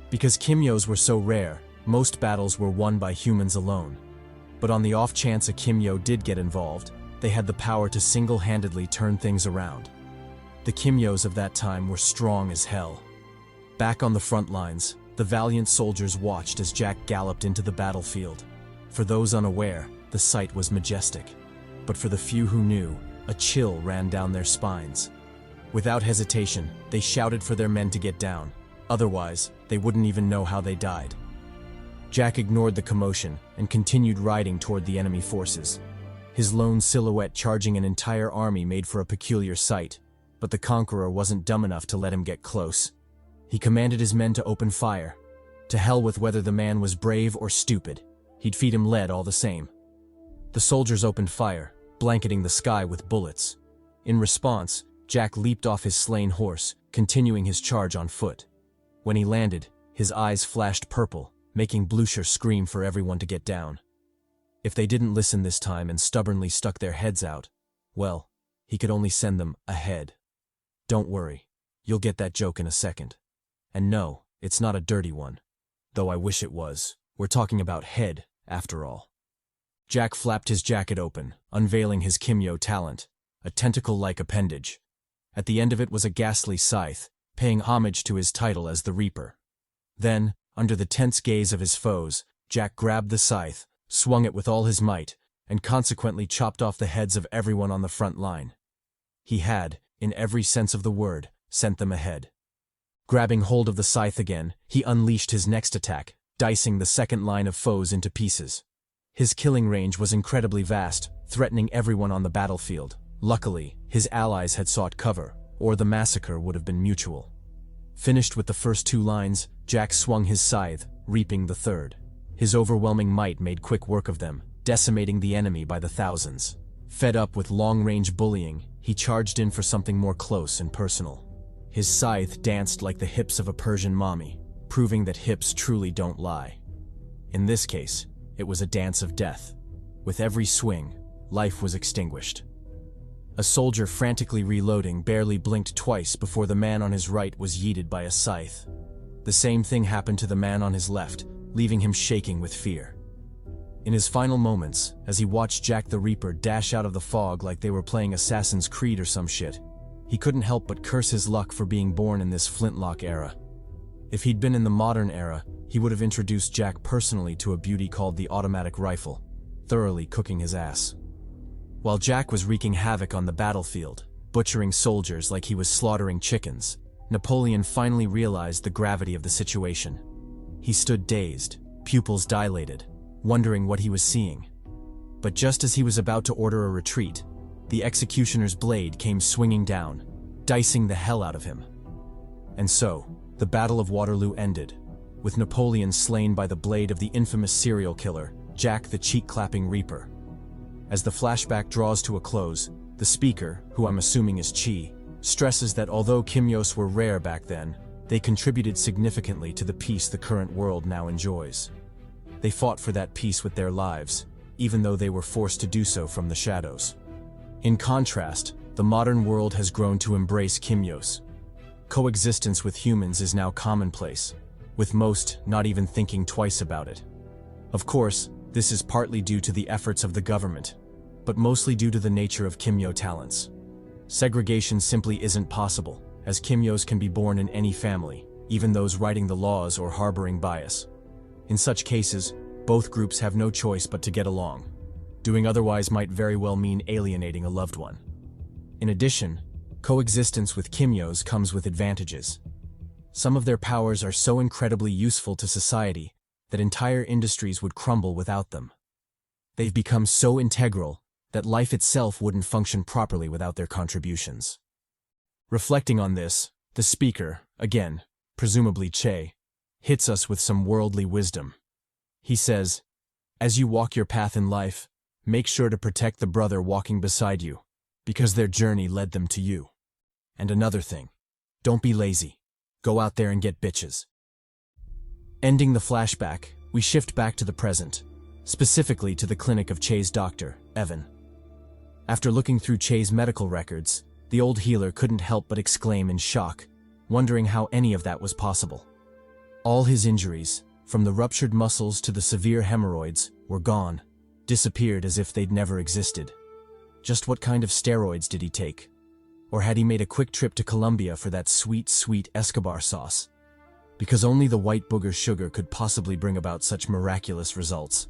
Because Kimyos were so rare, most battles were won by humans alone. But on the off chance a Kimyo did get involved, they had the power to single-handedly turn things around. The Kimyos of that time were strong as hell. Back on the front lines, the valiant soldiers watched as Jack galloped into the battlefield. For those unaware, the sight was majestic. But for the few who knew, a chill ran down their spines. Without hesitation, they shouted for their men to get down. Otherwise, they wouldn't even know how they died. Jack ignored the commotion and continued riding toward the enemy forces. His lone silhouette charging an entire army made for a peculiar sight, but the conqueror wasn't dumb enough to let him get close. He commanded his men to open fire. To hell with whether the man was brave or stupid. He'd feed him lead all the same. The soldiers opened fire, blanketing the sky with bullets. In response, Jack leaped off his slain horse, continuing his charge on foot. When he landed, his eyes flashed purple, making Blucher scream for everyone to get down. If they didn't listen this time and stubbornly stuck their heads out, well, he could only send them ahead. Don't worry, you'll get that joke in a second. And no, it's not a dirty one. Though I wish it was. We're talking about head, after all. Jack flapped his jacket open, unveiling his Kimyo talent, a tentacle-like appendage. At the end of it was a ghastly scythe, paying homage to his title as the Reaper. Then, under the tense gaze of his foes, Jack grabbed the scythe, swung it with all his might, and consequently chopped off the heads of everyone on the front line. He had, in every sense of the word, sent them ahead. Grabbing hold of the scythe again, he unleashed his next attack, dicing the second line of foes into pieces. His killing range was incredibly vast, threatening everyone on the battlefield. Luckily, his allies had sought cover, or the massacre would have been mutual. Finished with the first two lines, Jack swung his scythe, reaping the third. His overwhelming might made quick work of them, decimating the enemy by the thousands. Fed up with long-range bullying, he charged in for something more close and personal. His scythe danced like the hips of a Persian mommy, proving that hips truly don't lie. In this case, it was a dance of death. With every swing, life was extinguished. A soldier frantically reloading barely blinked twice before the man on his right was yeeted by a scythe. The same thing happened to the man on his left, leaving him shaking with fear. In his final moments, as he watched Jack the Reaper dash out of the fog like they were playing Assassin's Creed or some shit, he couldn't help but curse his luck for being born in this flintlock era. If he'd been in the modern era, he would have introduced Jack personally to a beauty called the automatic rifle, thoroughly cooking his ass. While Jack was wreaking havoc on the battlefield, butchering soldiers like he was slaughtering chickens, Napoleon finally realized the gravity of the situation. He stood dazed, pupils dilated, wondering what he was seeing. But just as he was about to order a retreat, the executioner's blade came swinging down, dicing the hell out of him. And so, the Battle of Waterloo ended, with Napoleon slain by the blade of the infamous serial killer, Jack the cheek-clapping Reaper. As the flashback draws to a close, the speaker, who I'm assuming is Chi, stresses that although Kimyos were rare back then, they contributed significantly to the peace the current world now enjoys. They fought for that peace with their lives, even though they were forced to do so from the shadows. In contrast, the modern world has grown to embrace Kimyos. Coexistence with humans is now commonplace, with most not even thinking twice about it. Of course, this is partly due to the efforts of the government, but mostly due to the nature of Kimyo talents. Segregation simply isn't possible, as Kimyos can be born in any family, even those writing the laws or harboring bias. In such cases, both groups have no choice but to get along. Doing otherwise might very well mean alienating a loved one. In addition, coexistence with Kimyos comes with advantages. Some of their powers are so incredibly useful to society that entire industries would crumble without them. They've become so integral that life itself wouldn't function properly without their contributions. Reflecting on this, the speaker, again, presumably Che, hits us with some worldly wisdom. He says, "As you walk your path in life, make sure to protect the brother walking beside you, because their journey led them to you. And another thing, don't be lazy. Go out there and get bitches." Ending the flashback, we shift back to the present, specifically to the clinic of Che's doctor, Evan. After looking through Che's medical records, the old healer couldn't help but exclaim in shock, wondering how any of that was possible. All his injuries, from the ruptured muscles to the severe hemorrhoids, were gone, disappeared as if they'd never existed. Just what kind of steroids did he take? Or had he made a quick trip to Colombia for that sweet, sweet Escobar sauce? Because only the white booger sugar could possibly bring about such miraculous results.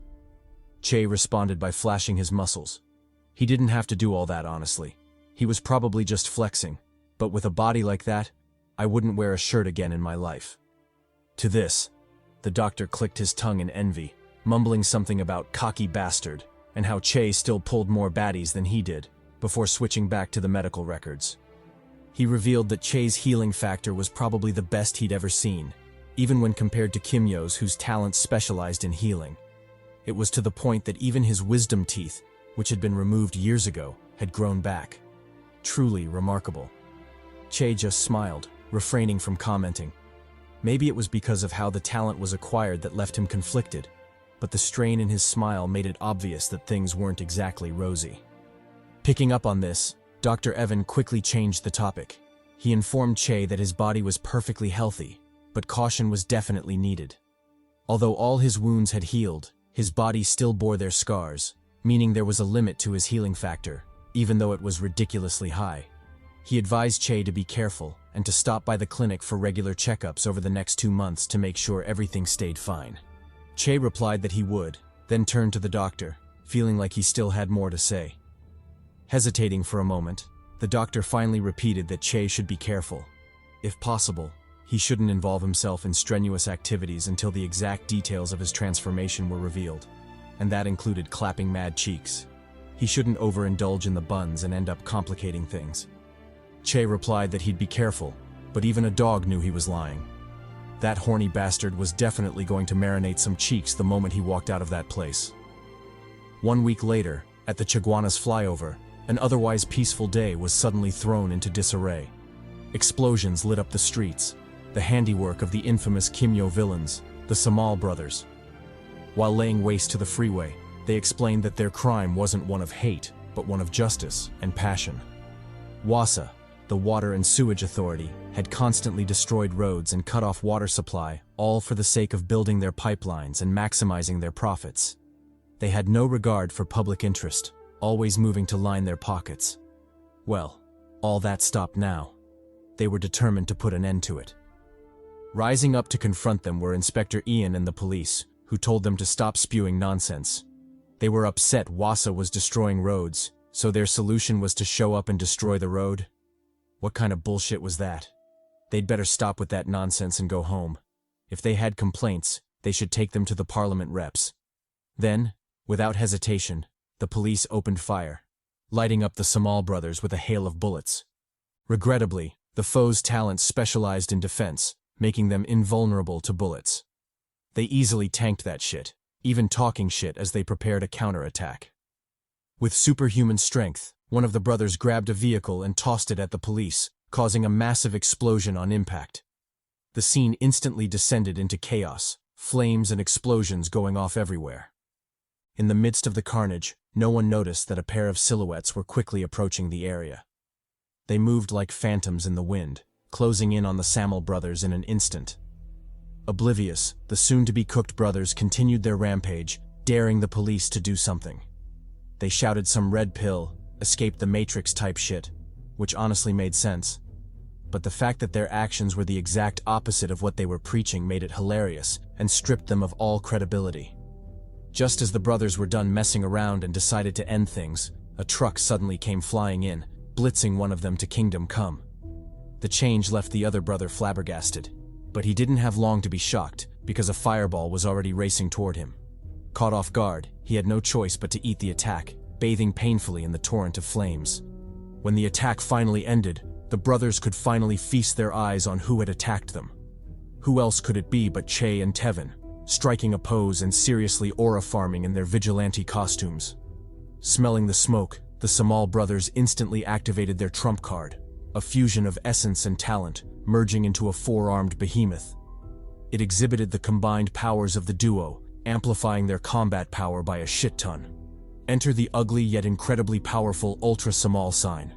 Che responded by flashing his muscles. He didn't have to do all that, honestly. He was probably just flexing, but with a body like that, I wouldn't wear a shirt again in my life. To this, the doctor clicked his tongue in envy, mumbling something about cocky bastard and how Che still pulled more baddies than he did, before switching back to the medical records. He revealed that Che's healing factor was probably the best he'd ever seen, even when compared to Kimyo's, whose talents specialized in healing. It was to the point that even his wisdom teeth, which had been removed years ago, had grown back. Truly remarkable. Che just smiled, refraining from commenting. Maybe it was because of how the talent was acquired that left him conflicted, but the strain in his smile made it obvious that things weren't exactly rosy. Picking up on this, Dr. Evan quickly changed the topic. He informed Che that his body was perfectly healthy, but caution was definitely needed. Although all his wounds had healed, his body still bore their scars, meaning there was a limit to his healing factor, even though it was ridiculously high. He advised Che to be careful and to stop by the clinic for regular checkups over the next 2 months to make sure everything stayed fine. Che replied that he would, then turned to the doctor, feeling like he still had more to say. Hesitating for a moment, the doctor finally repeated that Che should be careful. If possible, he shouldn't involve himself in strenuous activities until the exact details of his transformation were revealed, and that included clapping mad cheeks. He shouldn't overindulge in the buns and end up complicating things. Che replied that he'd be careful, but even a dog knew he was lying. That horny bastard was definitely going to marinate some cheeks the moment he walked out of that place. 1 week later, at the Chaguanas flyover, an otherwise peaceful day was suddenly thrown into disarray. Explosions lit up the streets, the handiwork of the infamous Kimyo villains, the Samal brothers. While laying waste to the freeway, they explained that their crime wasn't one of hate, but one of justice and passion. WASA, the Water and Sewage Authority, had constantly destroyed roads and cut off water supply, all for the sake of building their pipelines and maximizing their profits. They had no regard for public interest, always moving to line their pockets. Well, all that stopped now. They were determined to put an end to it. Rising up to confront them were Inspector Ian and the police, who told them to stop spewing nonsense. They were upset WASA was destroying roads, so their solution was to show up and destroy the road. What kind of bullshit was that? They'd better stop with that nonsense and go home. If they had complaints, they should take them to the Parliament reps. Then, without hesitation, the police opened fire, lighting up the Samal brothers with a hail of bullets. Regrettably, the foe's talents specialized in defense, making them invulnerable to bullets. They easily tanked that shit, even talking shit as they prepared a counterattack. With superhuman strength, one of the brothers grabbed a vehicle and tossed it at the police, causing a massive explosion on impact. The scene instantly descended into chaos, flames and explosions going off everywhere. In the midst of the carnage, no one noticed that a pair of silhouettes were quickly approaching the area. They moved like phantoms in the wind, closing in on the Samal brothers in an instant. Oblivious, the soon-to-be-cooked brothers continued their rampage, daring the police to do something. They shouted some red pill, escape the Matrix type shit, which honestly made sense. But the fact that their actions were the exact opposite of what they were preaching made it hilarious and stripped them of all credibility. Just as the brothers were done messing around and decided to end things, a truck suddenly came flying in, blitzing one of them to Kingdom Come. The change left the other brother flabbergasted, but he didn't have long to be shocked because a fireball was already racing toward him. Caught off guard, he had no choice but to eat the attack, bathing painfully in the torrent of flames. When the attack finally ended, the brothers could finally feast their eyes on who had attacked them. Who else could it be but Che and Tevin, striking a pose and seriously aura farming in their vigilante costumes. Smelling the smoke, the Samal brothers instantly activated their trump card, a fusion of essence and talent, merging into a four-armed behemoth. It exhibited the combined powers of the duo, amplifying their combat power by a shit-ton. Enter the ugly yet incredibly powerful Ultra Samal sign.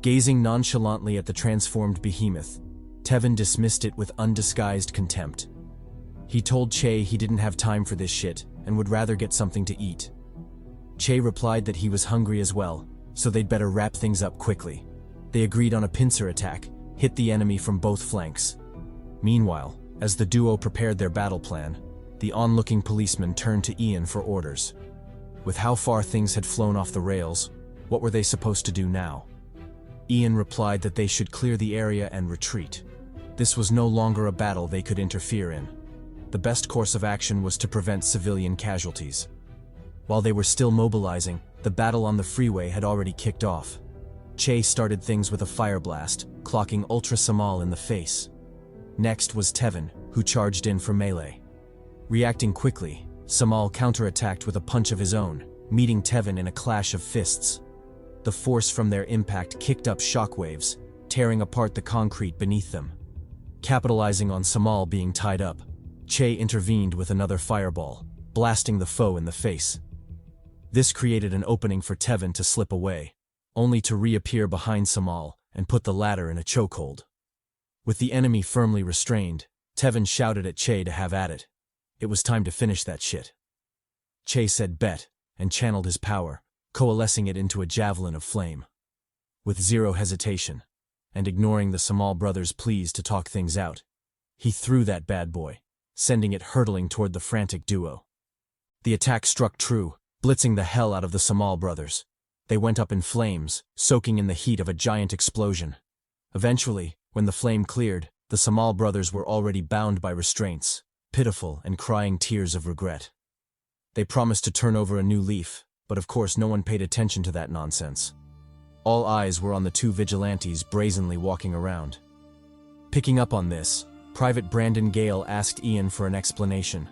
Gazing nonchalantly at the transformed behemoth, Tevin dismissed it with undisguised contempt. He told Che he didn't have time for this shit and would rather get something to eat. Che replied that he was hungry as well, so they'd better wrap things up quickly. They agreed on a pincer attack, hit the enemy from both flanks. Meanwhile, as the duo prepared their battle plan, the onlooking policeman turned to Ian for orders. With how far things had flown off the rails, what were they supposed to do now? Ian replied that they should clear the area and retreat. This was no longer a battle they could interfere in. The best course of action was to prevent civilian casualties. While they were still mobilizing, the battle on the freeway had already kicked off. Che started things with a fire blast, clocking Ultra Samal in the face. Next was Tevin, who charged in for melee. Reacting quickly, Samal counterattacked with a punch of his own, meeting Tevin in a clash of fists. The force from their impact kicked up shockwaves, tearing apart the concrete beneath them. Capitalizing on Samal being tied up, Che intervened with another fireball, blasting the foe in the face. This created an opening for Tevin to slip away, only to reappear behind Samal and put the latter in a chokehold. With the enemy firmly restrained, Tevin shouted at Che to have at it. It was time to finish that shit. Che said bet, and channeled his power, coalescing it into a javelin of flame. With zero hesitation, and ignoring the Samal brothers' pleas to talk things out, he threw that bad boy, sending it hurtling toward the frantic duo. The attack struck true, blitzing the hell out of the Samal brothers. They went up in flames, soaking in the heat of a giant explosion. Eventually, when the flame cleared, the Samal brothers were already bound by restraints, pitiful and crying tears of regret. They promised to turn over a new leaf, but of course no one paid attention to that nonsense. All eyes were on the two vigilantes brazenly walking around. Picking up on this, Private Brandon Gale asked Ian for an explanation.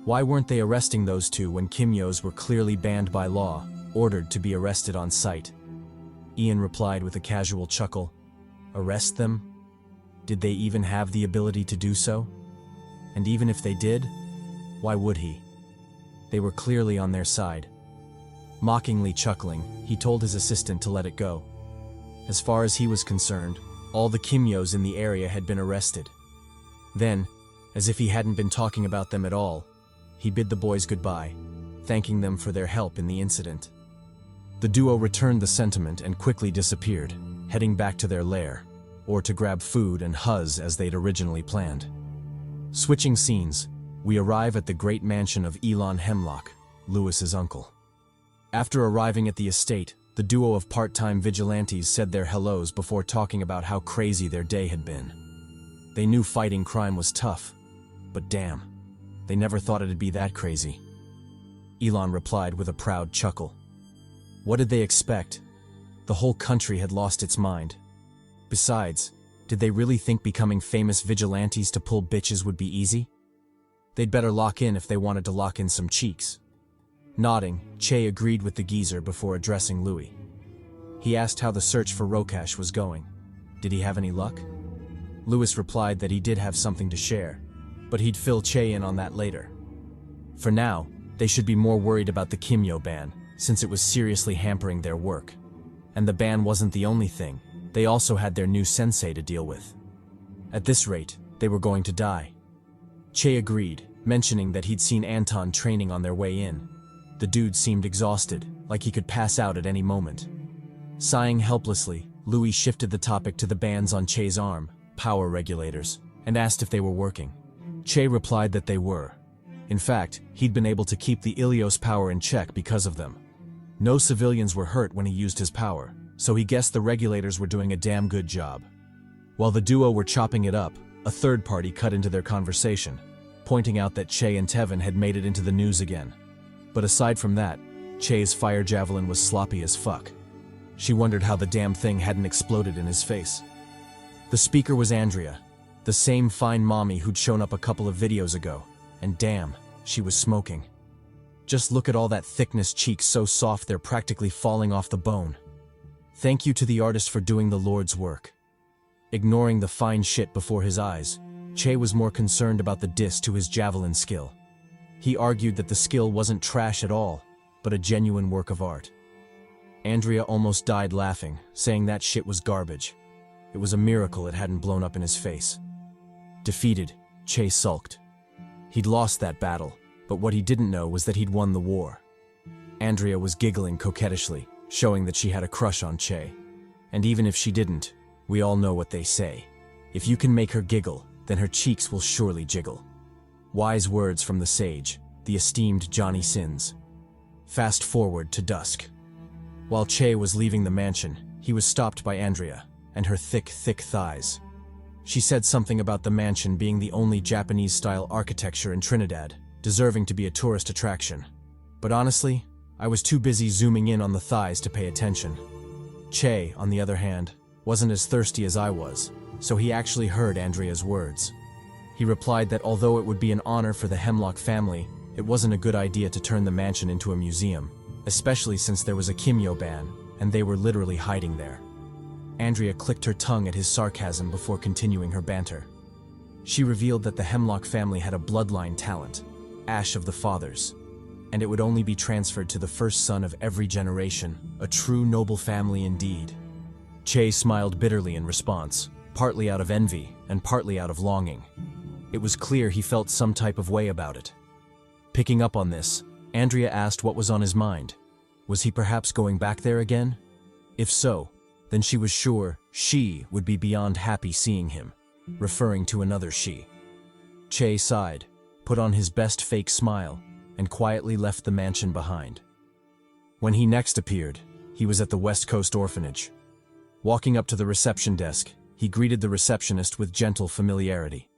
Why weren't they arresting those two when Kimyos were clearly banned by law, ordered to be arrested on sight? Ian replied with a casual chuckle. Arrest them? Did they even have the ability to do so? And even if they did, why would he? They were clearly on their side. Mockingly chuckling, he told his assistant to let it go. As far as he was concerned, all the Kimyos in the area had been arrested. Then, as if he hadn't been talking about them at all, he bid the boys goodbye, thanking them for their help in the incident. The duo returned the sentiment and quickly disappeared, heading back to their lair, or to grab food and huzz as they'd originally planned. Switching scenes, we arrive at the great mansion of Elon Hemlock, Lewis's uncle. After arriving at the estate, the duo of part-time vigilantes said their hellos before talking about how crazy their day had been. They knew fighting crime was tough, but damn, they never thought it'd be that crazy. Elon replied with a proud chuckle. What did they expect? The whole country had lost its mind. Besides, did they really think becoming famous vigilantes to pull bitches would be easy? They'd better lock in if they wanted to lock in some cheeks. Nodding, Che agreed with the geezer before addressing Louis. He asked how the search for Rokash was going. Did he have any luck? Louis replied that he did have something to share, but he'd fill Che in on that later. For now, they should be more worried about the Kimyo ban, since it was seriously hampering their work. And the ban wasn't the only thing, they also had their new sensei to deal with. At this rate, they were going to die. Che agreed, mentioning that he'd seen Anton training on their way in. The dude seemed exhausted, like he could pass out at any moment. Sighing helplessly, Louis shifted the topic to the bands on Che's arm, power regulators, and asked if they were working. Che replied that they were. In fact, he'd been able to keep the Ilios power in check because of them. No civilians were hurt when he used his power, so he guessed the regulators were doing a damn good job. While the duo were chopping it up, a third party cut into their conversation, pointing out that Che and Tevin had made it into the news again. But aside from that, Che's fire javelin was sloppy as fuck. She wondered how the damn thing hadn't exploded in his face. The speaker was Andrea, the same fine mommy who'd shown up a couple of videos ago, and damn, she was smoking. Just look at all that thickness, cheeks so soft they're practically falling off the bone. Thank you to the artist for doing the Lord's work. Ignoring the fine shit before his eyes, Che was more concerned about the diss to his javelin skill. He argued that the skill wasn't trash at all, but a genuine work of art. Andrea almost died laughing, saying that shit was garbage. It was a miracle it hadn't blown up in his face. Defeated, Che sulked. He'd lost that battle, but what he didn't know was that he'd won the war. Andrea was giggling coquettishly, showing that she had a crush on Che. And even if she didn't, we all know what they say. If you can make her giggle, then her cheeks will surely jiggle. Wise words from the sage, the esteemed Johnny Sins. Fast forward to dusk. While Che was leaving the mansion, he was stopped by Andrea and her thick thighs. She said something about the mansion being the only Japanese-style architecture in Trinidad, deserving to be a tourist attraction. But honestly, I was too busy zooming in on the thighs to pay attention. Che, on the other hand, wasn't as thirsty as I was, so he actually heard Andrea's words. He replied that although it would be an honor for the Hemlock family, it wasn't a good idea to turn the mansion into a museum, especially since there was a Kimyo ban, and they were literally hiding there. Andrea clicked her tongue at his sarcasm before continuing her banter. She revealed that the Hemlock family had a bloodline talent, Ash of the Fathers, and it would only be transferred to the first son of every generation, a true noble family indeed. Che smiled bitterly in response, partly out of envy and partly out of longing. It was clear he felt some type of way about it. Picking up on this, Andrea asked what was on his mind. Was he perhaps going back there again? If so, then she was sure she would be beyond happy seeing him, referring to another she. Che sighed, put on his best fake smile, and quietly left the mansion behind. When he next appeared, he was at the West Coast Orphanage. Walking up to the reception desk, he greeted the receptionist with gentle familiarity.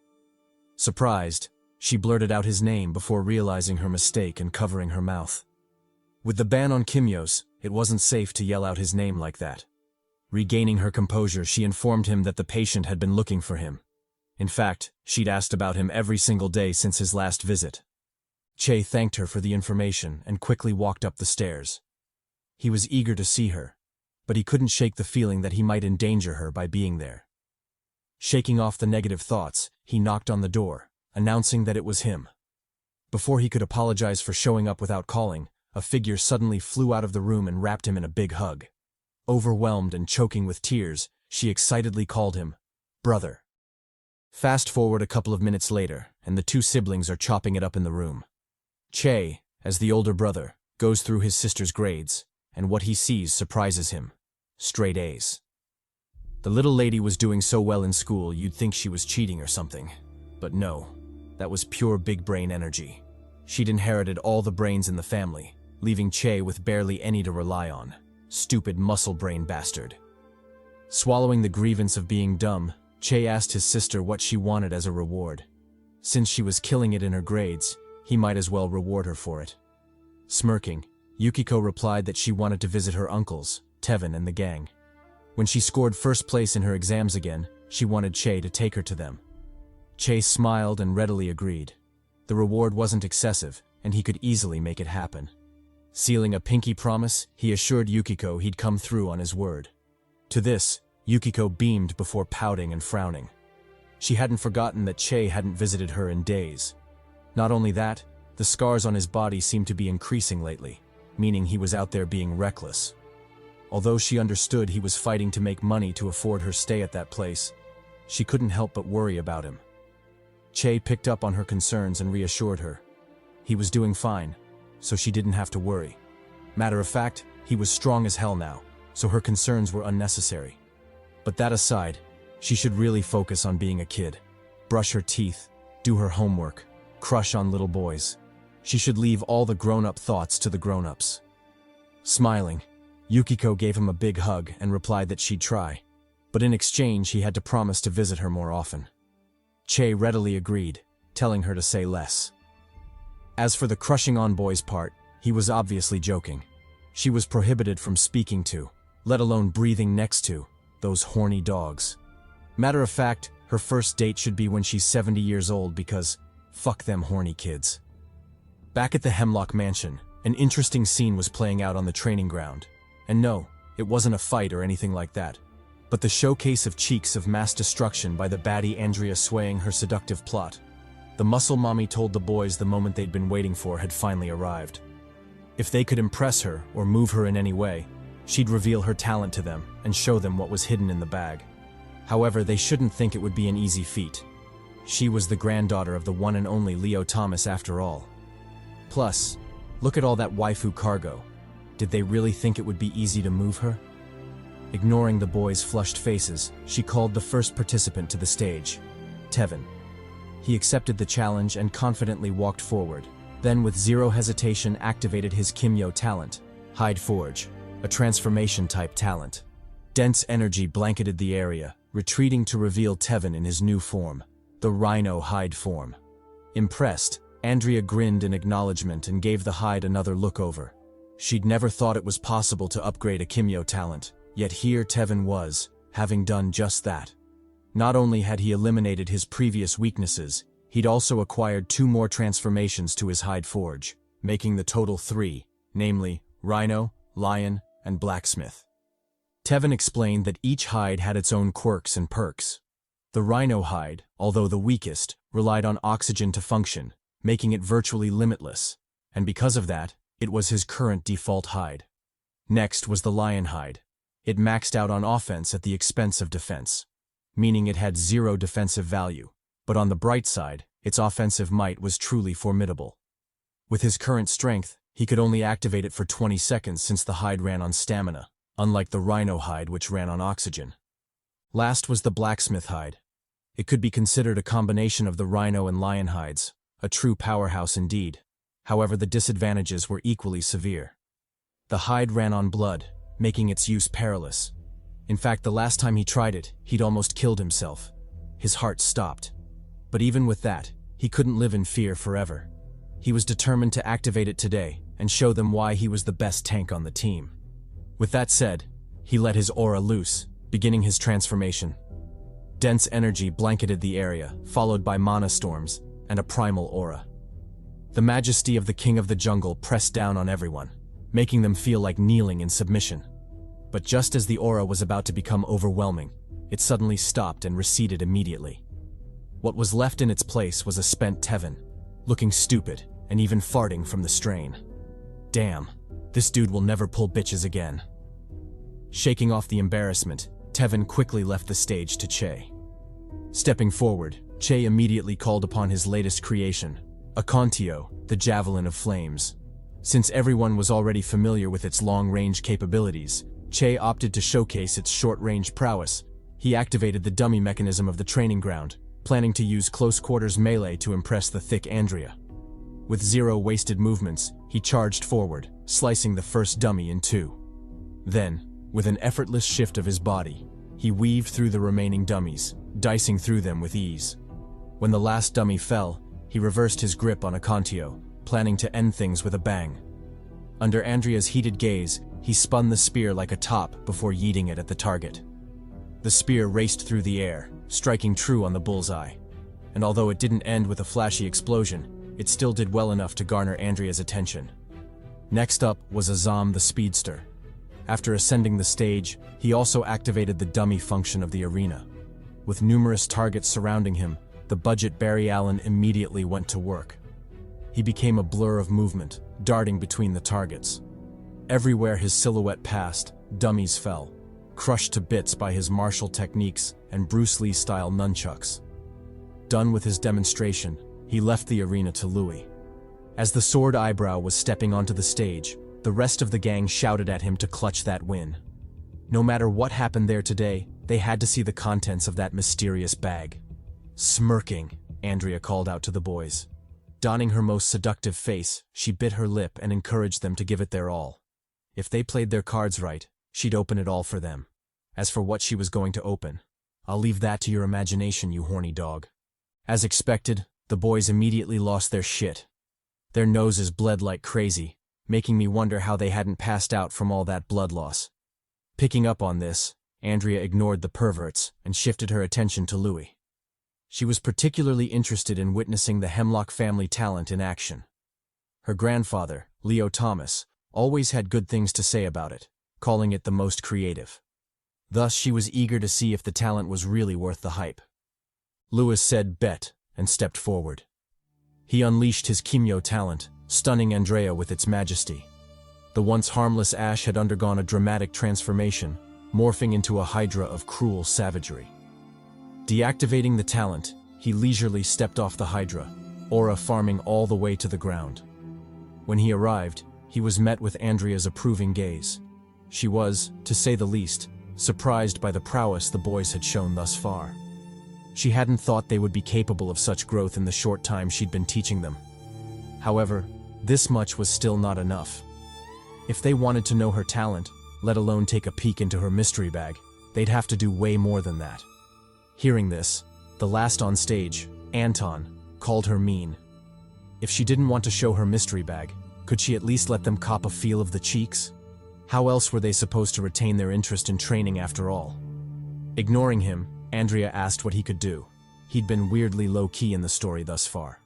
Surprised, she blurted out his name before realizing her mistake and covering her mouth. With the ban on Kimyos, it wasn't safe to yell out his name like that. Regaining her composure, she informed him that the patient had been looking for him. In fact, she'd asked about him every single day since his last visit. Che thanked her for the information and quickly walked up the stairs. He was eager to see her, but he couldn't shake the feeling that he might endanger her by being there. Shaking off the negative thoughts, he knocked on the door, announcing that it was him. Before he could apologize for showing up without calling, a figure suddenly flew out of the room and wrapped him in a big hug. Overwhelmed and choking with tears, she excitedly called him brother. Fast forward a couple of minutes later, and the two siblings are chopping it up in the room. Che, as the older brother, goes through his sister's grades, and what he sees surprises him. Straight A's. The little lady was doing so well in school you'd think she was cheating or something. But no, that was pure big brain energy. She'd inherited all the brains in the family, leaving Che with barely any to rely on. Stupid muscle brain bastard. Swallowing the grievance of being dumb, Che asked his sister what she wanted as a reward. Since she was killing it in her grades, he might as well reward her for it. Smirking, Yukiko replied that she wanted to visit her uncles, Tevin and the gang. When she scored first place in her exams again, she wanted Che to take her to them. Che smiled and readily agreed. The reward wasn't excessive, and he could easily make it happen. Sealing a pinky promise, he assured Yukiko he'd come through on his word. To this, Yukiko beamed before pouting and frowning. She hadn't forgotten that Che hadn't visited her in days. Not only that, the scars on his body seemed to be increasing lately, meaning he was out there being reckless. Although she understood he was fighting to make money to afford her stay at that place, she couldn't help but worry about him. Che picked up on her concerns and reassured her. He was doing fine, so she didn't have to worry. Matter of fact, he was strong as hell now, so her concerns were unnecessary. But that aside, she should really focus on being a kid. Brush her teeth, do her homework, crush on little boys. She should leave all the grown-up thoughts to the grown-ups. Smiling, Yukiko gave him a big hug and replied that she'd try, but in exchange he had to promise to visit her more often. Che readily agreed, telling her to say less. As for the crushing on boys part, he was obviously joking. She was prohibited from speaking to, let alone breathing next to, those horny dogs. Matter of fact, her first date should be when she's 70 years old because, fuck them horny kids. Back at the Hemlock Mansion, an interesting scene was playing out on the training ground. And no, it wasn't a fight or anything like that, but the showcase of cheeks of mass destruction by the baddie Andrea swaying her seductive plot. The muscle mommy told the boys the moment they'd been waiting for had finally arrived. If they could impress her or move her in any way, she'd reveal her talent to them and show them what was hidden in the bag. However, they shouldn't think it would be an easy feat. She was the granddaughter of the one and only Leo Thomas after all. Plus, look at all that waifu cargo. Did they really think it would be easy to move her? Ignoring the boys' flushed faces, she called the first participant to the stage, Tevin. He accepted the challenge and confidently walked forward, then with zero hesitation activated his Kimyo talent, Hide Forge, a transformation-type talent. Dense energy blanketed the area, retreating to reveal Tevin in his new form, the Rhino Hide form. Impressed, Andrea grinned in acknowledgement and gave the hide another look over. She'd never thought it was possible to upgrade a Kimyo talent, yet here Tevin was, having done just that. Not only had he eliminated his previous weaknesses, he'd also acquired 2 more transformations to his Hide Forge, making the total 3, namely Rhino, Lion, and Blacksmith. Tevin explained that each hide had its own quirks and perks. The Rhino hide, although the weakest, relied on oxygen to function, making it virtually limitless, and because of that, it was his current default hide. Next was the Lion hide. It maxed out on offense at the expense of defense, meaning it had 0 defensive value, but on the bright side, its offensive might was truly formidable. With his current strength, he could only activate it for 20 seconds since the hide ran on stamina, unlike the Rhino hide which ran on oxygen. Last was the Blacksmith hide. It could be considered a combination of the Rhino and Lion hides, a true powerhouse indeed. However, the disadvantages were equally severe. The hide ran on blood, making its use perilous. In fact, the last time he tried it, he'd almost killed himself. His heart stopped. But even with that, he couldn't live in fear forever. He was determined to activate it today and show them why he was the best tank on the team. With that said, he let his aura loose, beginning his transformation. Dense energy blanketed the area, followed by mana storms and a primal aura. The majesty of the King of the Jungle pressed down on everyone, making them feel like kneeling in submission. But just as the aura was about to become overwhelming, it suddenly stopped and receded immediately. What was left in its place was a spent Tevin, looking stupid and even farting from the strain. Damn, this dude will never pull bitches again. Shaking off the embarrassment, Tevin quickly left the stage to Che. Stepping forward, Che immediately called upon his latest creation, a Kimyo, the Javelin of Flames. Since everyone was already familiar with its long-range capabilities, Che opted to showcase its short-range prowess. He activated the dummy mechanism of the training ground, planning to use close-quarters melee to impress the thick Andrea. With 0 wasted movements, he charged forward, slicing the first dummy in 2. Then, with an effortless shift of his body, he weaved through the remaining dummies, dicing through them with ease. When the last dummy fell, he reversed his grip on a Kimyo, planning to end things with a bang. Under Andrea's heated gaze, he spun the spear like a top before yeeting it at the target. The spear raced through the air, striking true on the bullseye. And although it didn't end with a flashy explosion, it still did well enough to garner Andrea's attention. Next up was Azam the Speedster. After ascending the stage, he also activated the dummy function of the arena. With numerous targets surrounding him, the budget Barry Allen immediately went to work. He became a blur of movement, darting between the targets. Everywhere his silhouette passed, dummies fell, crushed to bits by his martial techniques and Bruce Lee-style nunchucks. Done with his demonstration, he left the arena to Louis. As the Sword Eyebrow was stepping onto the stage, the rest of the gang shouted at him to clutch that win. No matter what happened there today, they had to see the contents of that mysterious bag. Smirking, Andrea called out to the boys. Donning her most seductive face, she bit her lip and encouraged them to give it their all. If they played their cards right, she'd open it all for them. As for what she was going to open, I'll leave that to your imagination, you horny dog. As expected, the boys immediately lost their shit. Their noses bled like crazy, making me wonder how they hadn't passed out from all that blood loss. Picking up on this, Andrea ignored the perverts and shifted her attention to Louis. She was particularly interested in witnessing the Hemlock family talent in action. Her grandfather, Leo Thomas, always had good things to say about it, calling it the most creative. Thus, she was eager to see if the talent was really worth the hype. Louis said bet and stepped forward. He unleashed his Kimyo talent, stunning Andrea with its majesty. The once harmless Ash had undergone a dramatic transformation, morphing into a hydra of cruel savagery. Deactivating the talent, he leisurely stepped off the hydra, aura farming all the way to the ground. When he arrived, he was met with Andrea's approving gaze. She was, to say the least, surprised by the prowess the boys had shown thus far. She hadn't thought they would be capable of such growth in the short time she'd been teaching them. However, this much was still not enough. If they wanted to know her talent, let alone take a peek into her mystery bag, they'd have to do way more than that. Hearing this, the last on stage, Anton, called her mean. If she didn't want to show her mystery bag, could she at least let them cop a feel of the cheeks? How else were they supposed to retain their interest in training after all? Ignoring him, Andrea asked what he could do. He'd been weirdly low-key in the story thus far.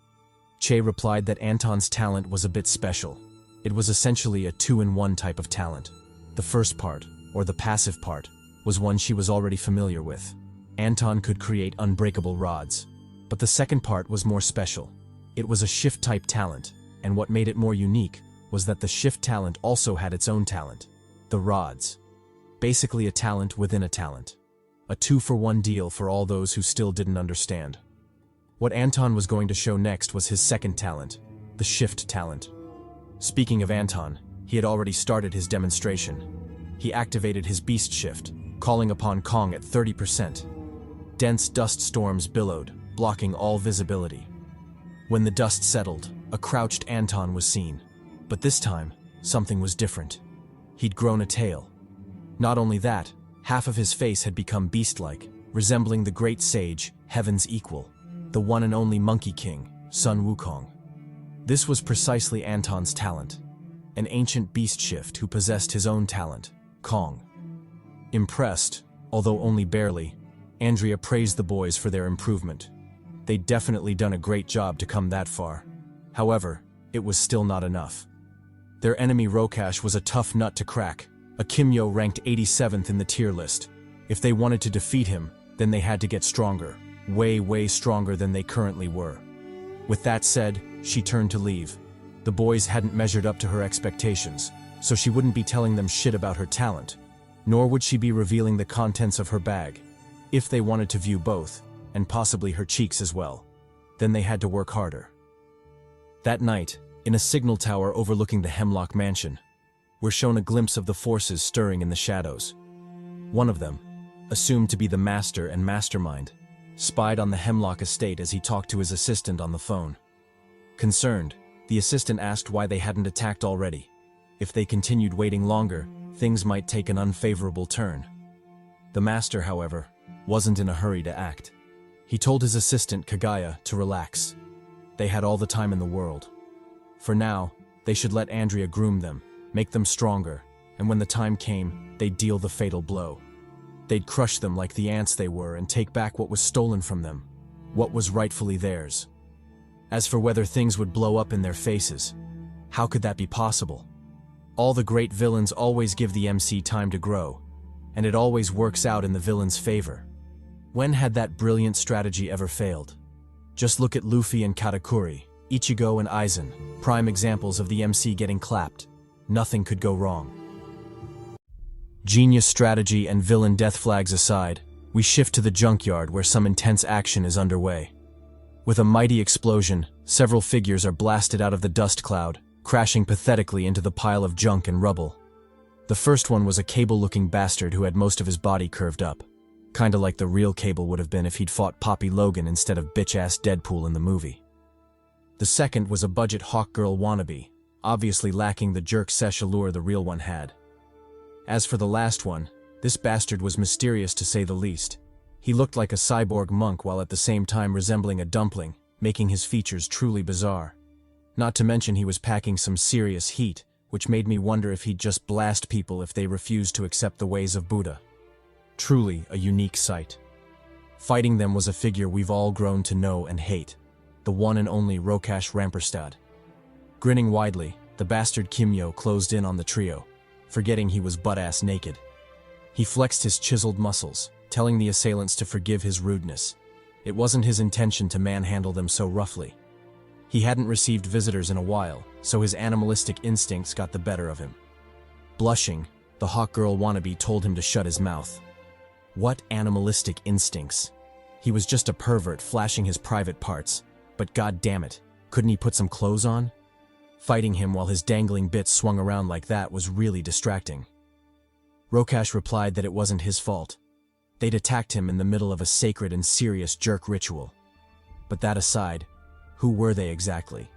Che replied that Anton's talent was a bit special. It was essentially a two-in-one type of talent. The first part, or the passive part, was one she was already familiar with. Anton could create unbreakable rods. But the second part was more special. It was a shift-type talent, and what made it more unique was that the shift talent also had its own talent. The rods. Basically a talent within a talent. A two-for-one deal for all those who still didn't understand. What Anton was going to show next was his second talent, the shift talent. Speaking of Anton, he had already started his demonstration. He activated his beast shift, calling upon Kong at 30%. Dense dust storms billowed, blocking all visibility. When the dust settled, a crouched Anton was seen. But this time, something was different. He'd grown a tail. Not only that, half of his face had become beast-like, resembling the great sage, Heaven's equal, the one and only Monkey King, Sun Wukong. This was precisely Anton's talent, an ancient beast shift who possessed his own talent, Kong. Impressed, although only barely, Andrea praised the boys for their improvement. They'd definitely done a great job to come that far. However, it was still not enough. Their enemy Rokash was a tough nut to crack, a Kimyo ranked 87th in the tier list. If they wanted to defeat him, then they had to get stronger, way stronger than they currently were. With that said, she turned to leave. The boys hadn't measured up to her expectations, so she wouldn't be telling them shit about her talent, nor would she be revealing the contents of her bag. If they wanted to view both, and possibly her cheeks as well, then they had to work harder. That night, in a signal tower overlooking the Hemlock Mansion, we're shown a glimpse of the forces stirring in the shadows. One of them, assumed to be the master and mastermind, spied on the Hemlock estate as he talked to his assistant on the phone. Concerned, the assistant asked why they hadn't attacked already. If they continued waiting longer, things might take an unfavorable turn. The master, however, wasn't in a hurry to act. He told his assistant, Kagaya, to relax. They had all the time in the world. For now, they should let Andrea groom them, make them stronger, and when the time came, they'd deal the fatal blow. They'd crush them like the ants they were and take back what was stolen from them, what was rightfully theirs. As for whether things would blow up in their faces, how could that be possible? All the great villains always give the MC time to grow, and it always works out in the villain's favor. When had that brilliant strategy ever failed? Just look at Luffy and Katakuri, Ichigo and Aizen, prime examples of the MC getting clapped. Nothing could go wrong. Genius strategy and villain death flags aside, we shift to the junkyard where some intense action is underway. With a mighty explosion, several figures are blasted out of the dust cloud, crashing pathetically into the pile of junk and rubble. The first one was a Cable-looking bastard who had most of his body curved up. Kinda like the real Cable would have been if he'd fought Poppy Logan instead of bitch-ass Deadpool in the movie. The second was a budget Hawkgirl wannabe, obviously lacking the jerk-sesh allure the real one had. As for the last one, this bastard was mysterious to say the least. He looked like a cyborg monk while at the same time resembling a dumpling, making his features truly bizarre. Not to mention he was packing some serious heat, which made me wonder if he'd just blast people if they refused to accept the ways of Buddha. Truly a unique sight. Fighting them was a figure we've all grown to know and hate, the one and only Rokash Ramperstad. Grinning widely, the bastard Kimyo closed in on the trio, forgetting he was butt-ass naked. He flexed his chiseled muscles, telling the assailants to forgive his rudeness. It wasn't his intention to manhandle them so roughly. He hadn't received visitors in a while, so his animalistic instincts got the better of him. Blushing, the Hawkgirl wannabe told him to shut his mouth. What animalistic instincts? He was just a pervert flashing his private parts, but god damn it, couldn't he put some clothes on? Fighting him while his dangling bits swung around like that was really distracting. Rokash replied that it wasn't his fault. They'd attacked him in the middle of a sacred and serious jerk ritual. But that aside, who were they exactly?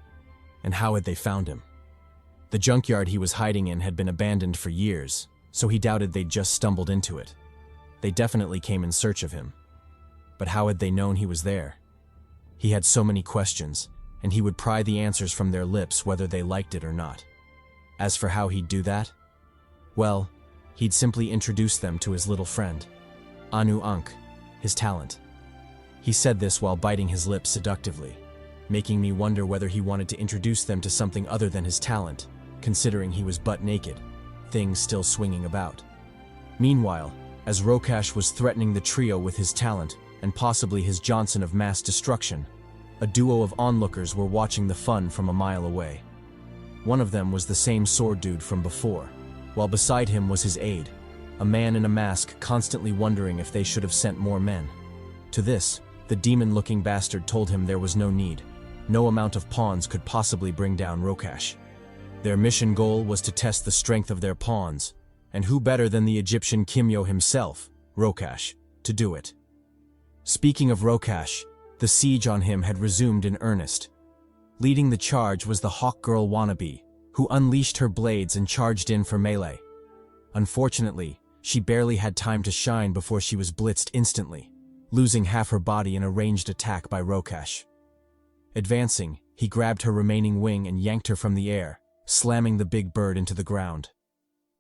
And how had they found him? The junkyard he was hiding in had been abandoned for years, so he doubted they'd just stumbled into it. They definitely came in search of him. But how had they known he was there? He had so many questions, and he would pry the answers from their lips whether they liked it or not. As for how he'd do that, well, he'd simply introduce them to his little friend, Anu Ankh, his talent. He said this while biting his lips seductively, making me wonder whether he wanted to introduce them to something other than his talent, considering he was butt naked, things still swinging about. Meanwhile, as Rokash was threatening the trio with his talent and possibly his Johnson of mass destruction, a duo of onlookers were watching the fun from a mile away. One of them was the same sword dude from before, while beside him was his aide, a man in a mask constantly wondering if they should have sent more men. To this, the demon-looking bastard told him there was no need. No amount of pawns could possibly bring down Rokash. Their mission goal was to test the strength of their pawns, and who better than the Egyptian Kimyo himself, Rokash, to do it. Speaking of Rokash, the siege on him had resumed in earnest. Leading the charge was the Hawk Girl wannabe, who unleashed her blades and charged in for melee. Unfortunately, she barely had time to shine before she was blitzed instantly, losing half her body in a ranged attack by Rokash. Advancing, he grabbed her remaining wing and yanked her from the air, slamming the big bird into the ground.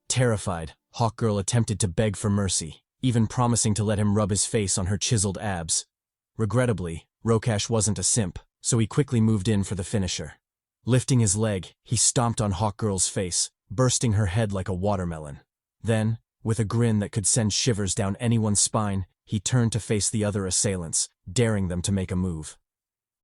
Terrified, Hawkgirl attempted to beg for mercy, even promising to let him rub his face on her chiseled abs. Regrettably, Rokash wasn't a simp, so he quickly moved in for the finisher. Lifting his leg, he stomped on Hawkgirl's face, bursting her head like a watermelon. Then, with a grin that could send shivers down anyone's spine, he turned to face the other assailants, daring them to make a move.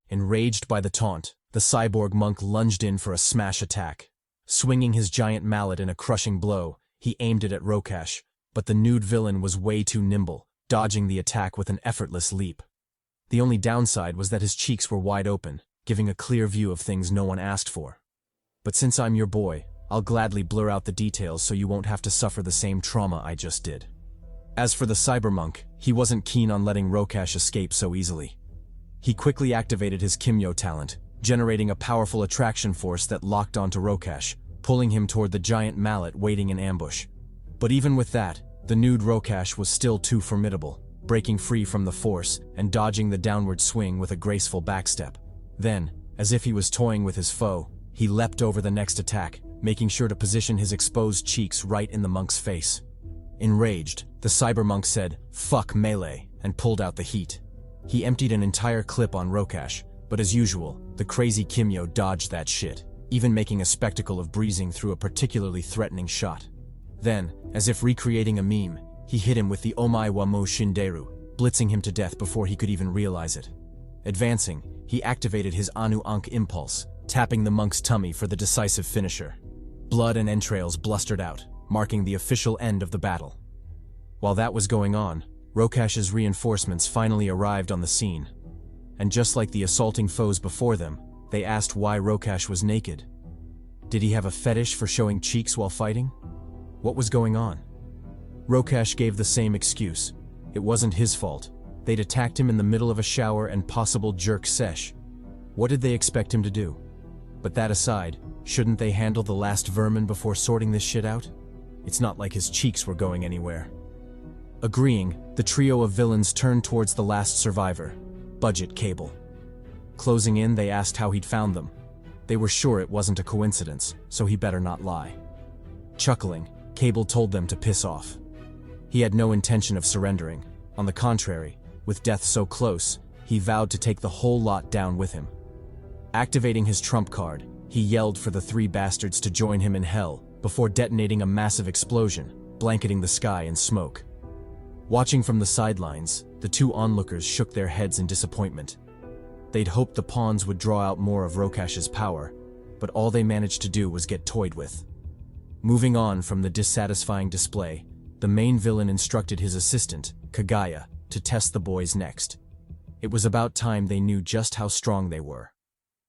Enraged by the taunt, the cyborg monk lunged in for a smash attack. Swinging his giant mallet in a crushing blow, he aimed it at Rokash, but the nude villain was way too nimble, dodging the attack with an effortless leap. The only downside was that his cheeks were wide open, giving a clear view of things no one asked for. But since I'm your boy, I'll gladly blur out the details so you won't have to suffer the same trauma I just did. As for the cybermonk, he wasn't keen on letting Rokash escape so easily. He quickly activated his Kimyo talent, generating a powerful attraction force that locked onto Rokash, pulling him toward the giant mallet waiting in ambush. But even with that, the nude Rokash was still too formidable, breaking free from the force and dodging the downward swing with a graceful backstep. Then, as if he was toying with his foe, he leapt over the next attack, making sure to position his exposed cheeks right in the monk's face. Enraged, the cybermonk said, "Fuck melee," and pulled out the heat. He emptied an entire clip on Rokash, but as usual, the crazy Kimyo dodged that shit, even making a spectacle of breezing through a particularly threatening shot. Then, as if recreating a meme, he hit him with the Omai wa mo Shinderu, blitzing him to death before he could even realize it. Advancing, he activated his Anu Ankh impulse, tapping the monk's tummy for the decisive finisher. Blood and entrails blustered out, marking the official end of the battle. While that was going on, Rokash's reinforcements finally arrived on the scene. And just like the assaulting foes before them, they asked why Rokash was naked. Did he have a fetish for showing cheeks while fighting? What was going on? Rokash gave the same excuse. It wasn't his fault. They'd attacked him in the middle of a shower and possible jerk sesh. What did they expect him to do? But that aside, shouldn't they handle the last vermin before sorting this shit out? It's not like his cheeks were going anywhere. Agreeing, the trio of villains turned towards the last survivor, Budget Cable. Closing in, they asked how he'd found them. They were sure it wasn't a coincidence, so he better not lie. Chuckling, Cable told them to piss off. He had no intention of surrendering. On the contrary, with death so close, he vowed to take the whole lot down with him. Activating his trump card, he yelled for the three bastards to join him in hell before detonating a massive explosion, blanketing the sky in smoke. Watching from the sidelines, the two onlookers shook their heads in disappointment. They'd hoped the pawns would draw out more of Rokash's power, but all they managed to do was get toyed with. Moving on from the dissatisfying display, the main villain instructed his assistant, Kagaya, to test the boys next. It was about time they knew just how strong they were.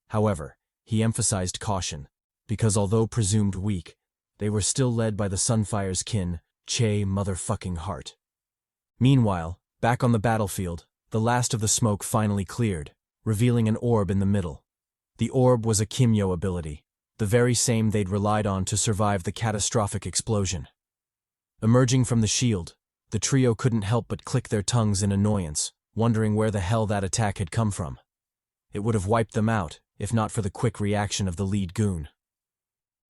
However, he emphasized caution, because although presumed weak, they were still led by the Sunfire's kin, Che motherfucking Heart. Meanwhile, back on the battlefield, the last of the smoke finally cleared, revealing an orb in the middle. The orb was a Kimyo ability, the very same they'd relied on to survive the catastrophic explosion. Emerging from the shield, the trio couldn't help but click their tongues in annoyance, wondering where the hell that attack had come from. It would have wiped them out, if not for the quick reaction of the lead goon.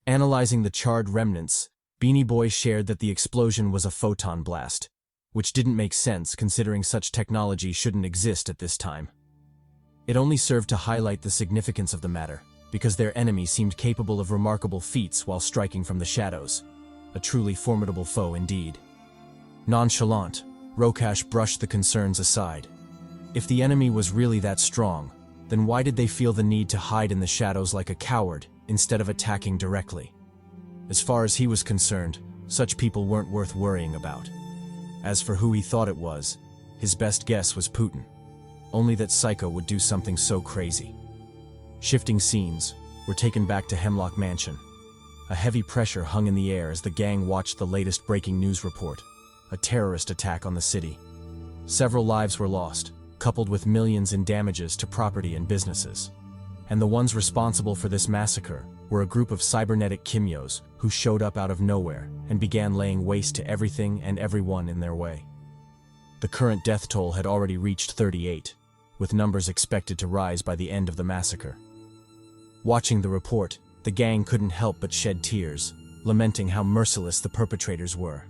Analyzing the charred remnants, Beanie Boy shared that the explosion was a photon blast, which didn't make sense considering such technology shouldn't exist at this time. It only served to highlight the significance of the matter, because their enemy seemed capable of remarkable feats while striking from the shadows. A truly formidable foe indeed. Nonchalant, Rokash brushed the concerns aside. If the enemy was really that strong, then why did they feel the need to hide in the shadows like a coward instead of attacking directly? As far as he was concerned, such people weren't worth worrying about. As for who he thought it was, his best guess was Putin. Only that Psycho would do something so crazy. Shifting scenes, we're taken back to Hemlock Mansion. A heavy pressure hung in the air as the gang watched the latest breaking news report. A terrorist attack on the city. Several lives were lost, coupled with millions in damages to property and businesses. And the ones responsible for this massacre were a group of cybernetic Kimyos who showed up out of nowhere and began laying waste to everything and everyone in their way. The current death toll had already reached 38, with numbers expected to rise by the end of the massacre. Watching the report, the gang couldn't help but shed tears, lamenting how merciless the perpetrators were.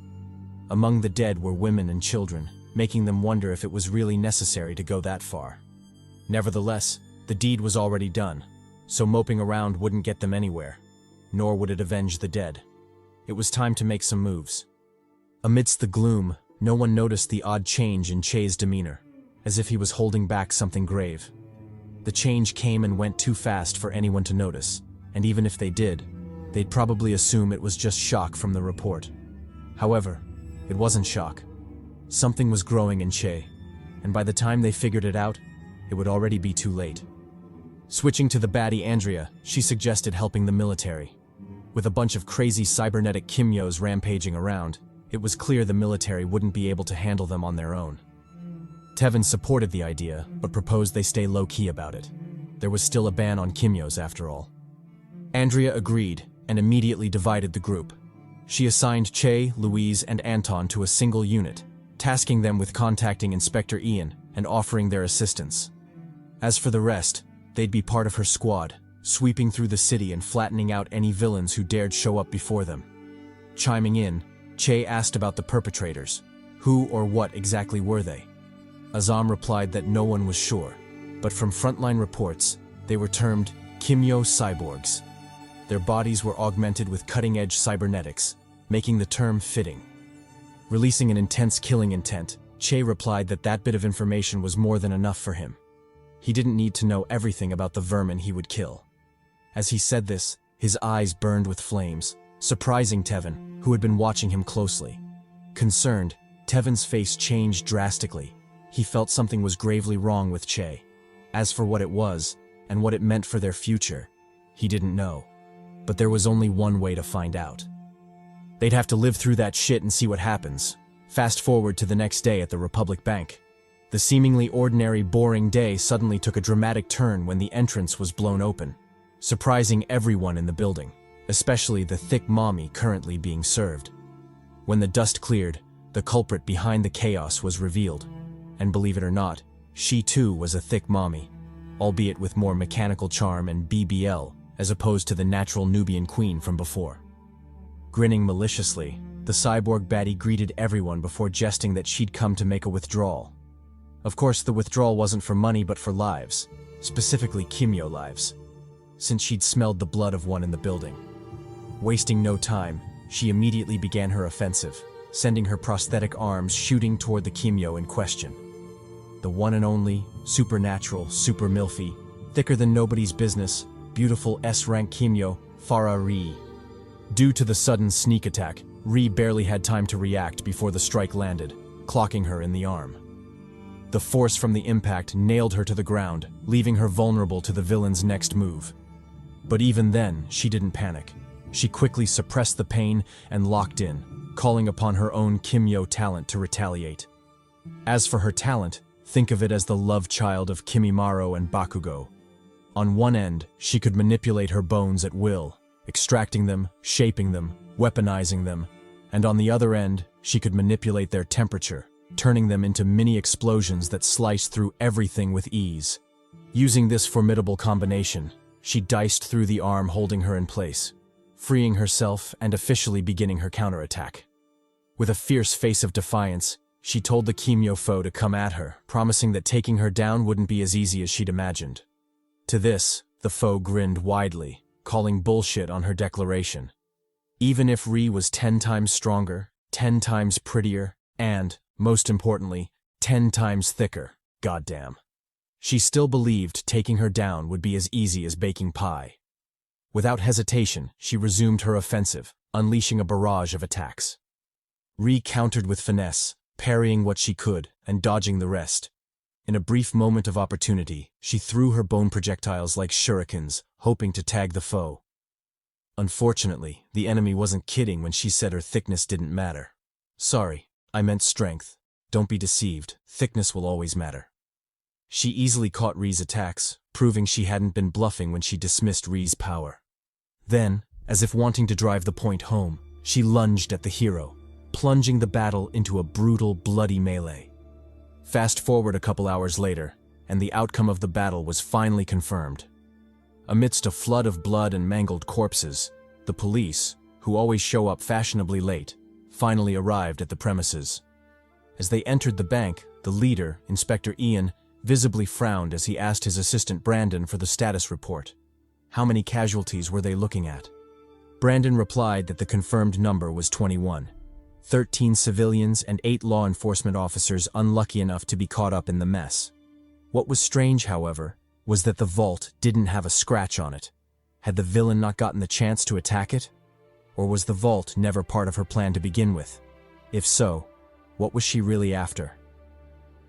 Among the dead were women and children, making them wonder if it was really necessary to go that far. Nevertheless, the deed was already done, so moping around wouldn't get them anywhere, nor would it avenge the dead. It was time to make some moves. Amidst the gloom, no one noticed the odd change in Che's demeanor, as if he was holding back something grave. The change came and went too fast for anyone to notice, and even if they did, they'd probably assume it was just shock from the report. However, it wasn't shock. Something was growing in Che, and by the time they figured it out, it would already be too late. Switching to the baddie Andrea, she suggested helping the military. With a bunch of crazy cybernetic Kimyos rampaging around, it was clear the military wouldn't be able to handle them on their own. Tevin supported the idea, but proposed they stay low-key about it. There was still a ban on Kimyos after all. Andrea agreed, and immediately divided the group. She assigned Che, Louise, and Anton to a single unit, tasking them with contacting Inspector Ian and offering their assistance. As for the rest, they'd be part of her squad, sweeping through the city and flattening out any villains who dared show up before them. Chiming in, Che asked about the perpetrators. Who or what exactly were they? Azam replied that no one was sure, but from frontline reports, they were termed Kimyo cyborgs. Their bodies were augmented with cutting-edge cybernetics, making the term fitting. Releasing an intense killing intent, Che replied that that bit of information was more than enough for him. He didn't need to know everything about the vermin he would kill. As he said this, his eyes burned with flames, surprising Tevin, who had been watching him closely. Concerned, Tevin's face changed drastically. He felt something was gravely wrong with Che. As for what it was, and what it meant for their future, he didn't know. But there was only one way to find out. They'd have to live through that shit and see what happens. Fast forward to the next day at the Republic Bank. The seemingly ordinary, boring day suddenly took a dramatic turn when the entrance was blown open, surprising everyone in the building, especially the thick mommy currently being served. When the dust cleared, the culprit behind the chaos was revealed. And believe it or not, she too was a thick mommy, albeit with more mechanical charm and BBL as opposed to the natural Nubian queen from before. Grinning maliciously, the cyborg baddie greeted everyone before jesting that she'd come to make a withdrawal. Of course, the withdrawal wasn't for money but for lives, specifically Kimyo lives, since she'd smelled the blood of one in the building. Wasting no time, she immediately began her offensive, sending her prosthetic arms shooting toward the Kimyo in question. The one and only, supernatural, super milfy, thicker than nobody's business, beautiful S-rank Kimyo, Farah Ree. Due to the sudden sneak attack, Ree barely had time to react before the strike landed, clocking her in the arm. The force from the impact nailed her to the ground, leaving her vulnerable to the villain's next move. But even then, she didn't panic. She quickly suppressed the pain and locked in, calling upon her own Kimyo talent to retaliate. As for her talent, think of it as the love child of Kimimaro and Bakugo. On one end, she could manipulate her bones at will, extracting them, shaping them, weaponizing them, and on the other end, she could manipulate their temperature, turning them into mini explosions that slice through everything with ease. Using this formidable combination, she diced through the arm holding her in place, freeing herself and officially beginning her counterattack. With a fierce face of defiance, she told the Kimyo foe to come at her, promising that taking her down wouldn't be as easy as she'd imagined. To this, the foe grinned widely, calling bullshit on her declaration. Even if Ri was 10 times stronger, 10 times prettier, and, most importantly, 10 times thicker, goddamn. She still believed taking her down would be as easy as baking pie. Without hesitation, she resumed her offensive, unleashing a barrage of attacks. Ri countered with finesse, parrying what she could and dodging the rest. In a brief moment of opportunity, she threw her bone projectiles like shurikens, hoping to tag the foe. Unfortunately, the enemy wasn't kidding when she said her thickness didn't matter. Sorry, I meant strength. Don't be deceived, thickness will always matter. She easily caught Ri's attacks, proving she hadn't been bluffing when she dismissed Ri's power. Then, as if wanting to drive the point home, she lunged at the hero, plunging the battle into a brutal, bloody melee. Fast forward a couple hours later, and the outcome of the battle was finally confirmed. Amidst a flood of blood and mangled corpses, the police, who always show up fashionably late, finally arrived at the premises. As they entered the bank, the leader, Inspector Ian, visibly frowned as he asked his assistant Brandon for the status report. How many casualties were they looking at? Brandon replied that the confirmed number was 21. 13 civilians and 8 law enforcement officers unlucky enough to be caught up in the mess. What was strange, however, was that the vault didn't have a scratch on it. Had the villain not gotten the chance to attack it? Or was the vault never part of her plan to begin with? If so, what was she really after?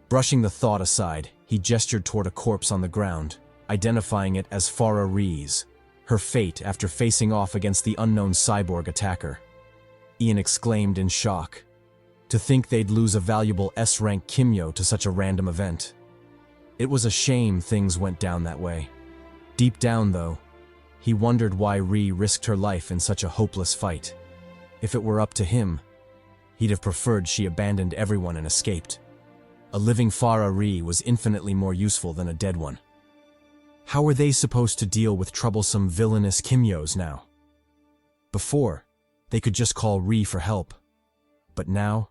Brushing the thought aside, he gestured toward a corpse on the ground, identifying it as Farah Rees, her fate after facing off against the unknown cyborg attacker. Ian exclaimed in shock. To think they'd lose a valuable S-rank Kimyo to such a random event. It was a shame things went down that way. Deep down, though, he wondered why Ri risked her life in such a hopeless fight. If it were up to him, he'd have preferred she abandoned everyone and escaped. A living Farah Ri was infinitely more useful than a dead one. How were they supposed to deal with troublesome villainous Kimyos now? Before, they could just call Ri for help. But now,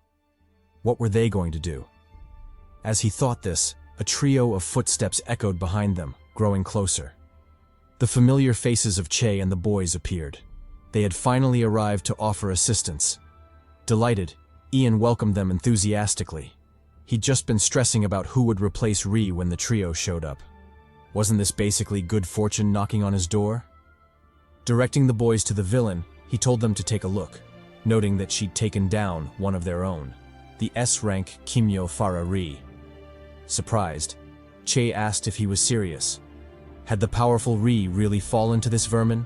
what were they going to do? As he thought this, a trio of footsteps echoed behind them, growing closer. The familiar faces of Che and the boys appeared. They had finally arrived to offer assistance. Delighted, Ian welcomed them enthusiastically. He'd just been stressing about who would replace Ri when the trio showed up. Wasn't this basically good fortune knocking on his door? Directing the boys to the villain, he told them to take a look, noting that she'd taken down one of their own, the S-rank Kimyo Farah Ri. Surprised, Che asked if he was serious. Had the powerful Ri really fallen to this vermin?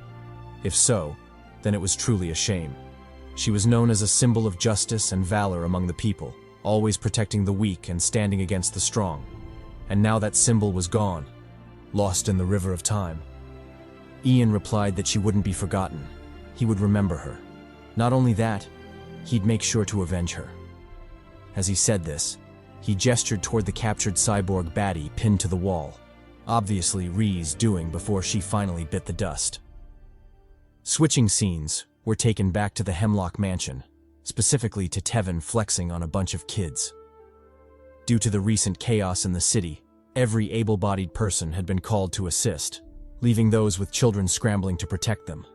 If so, then it was truly a shame. She was known as a symbol of justice and valor among the people, always protecting the weak and standing against the strong. And now that symbol was gone, lost in the river of time. Ian replied that she wouldn't be forgotten. He would remember her. Not only that, he'd make sure to avenge her. As he said this, he gestured toward the captured cyborg baddie pinned to the wall, obviously Ri's doing before she finally bit the dust. Switching scenes, were taken back to the Hemlock Mansion, specifically to Tevin flexing on a bunch of kids. Due to the recent chaos in the city, every able-bodied person had been called to assist, leaving those with children scrambling to protect them.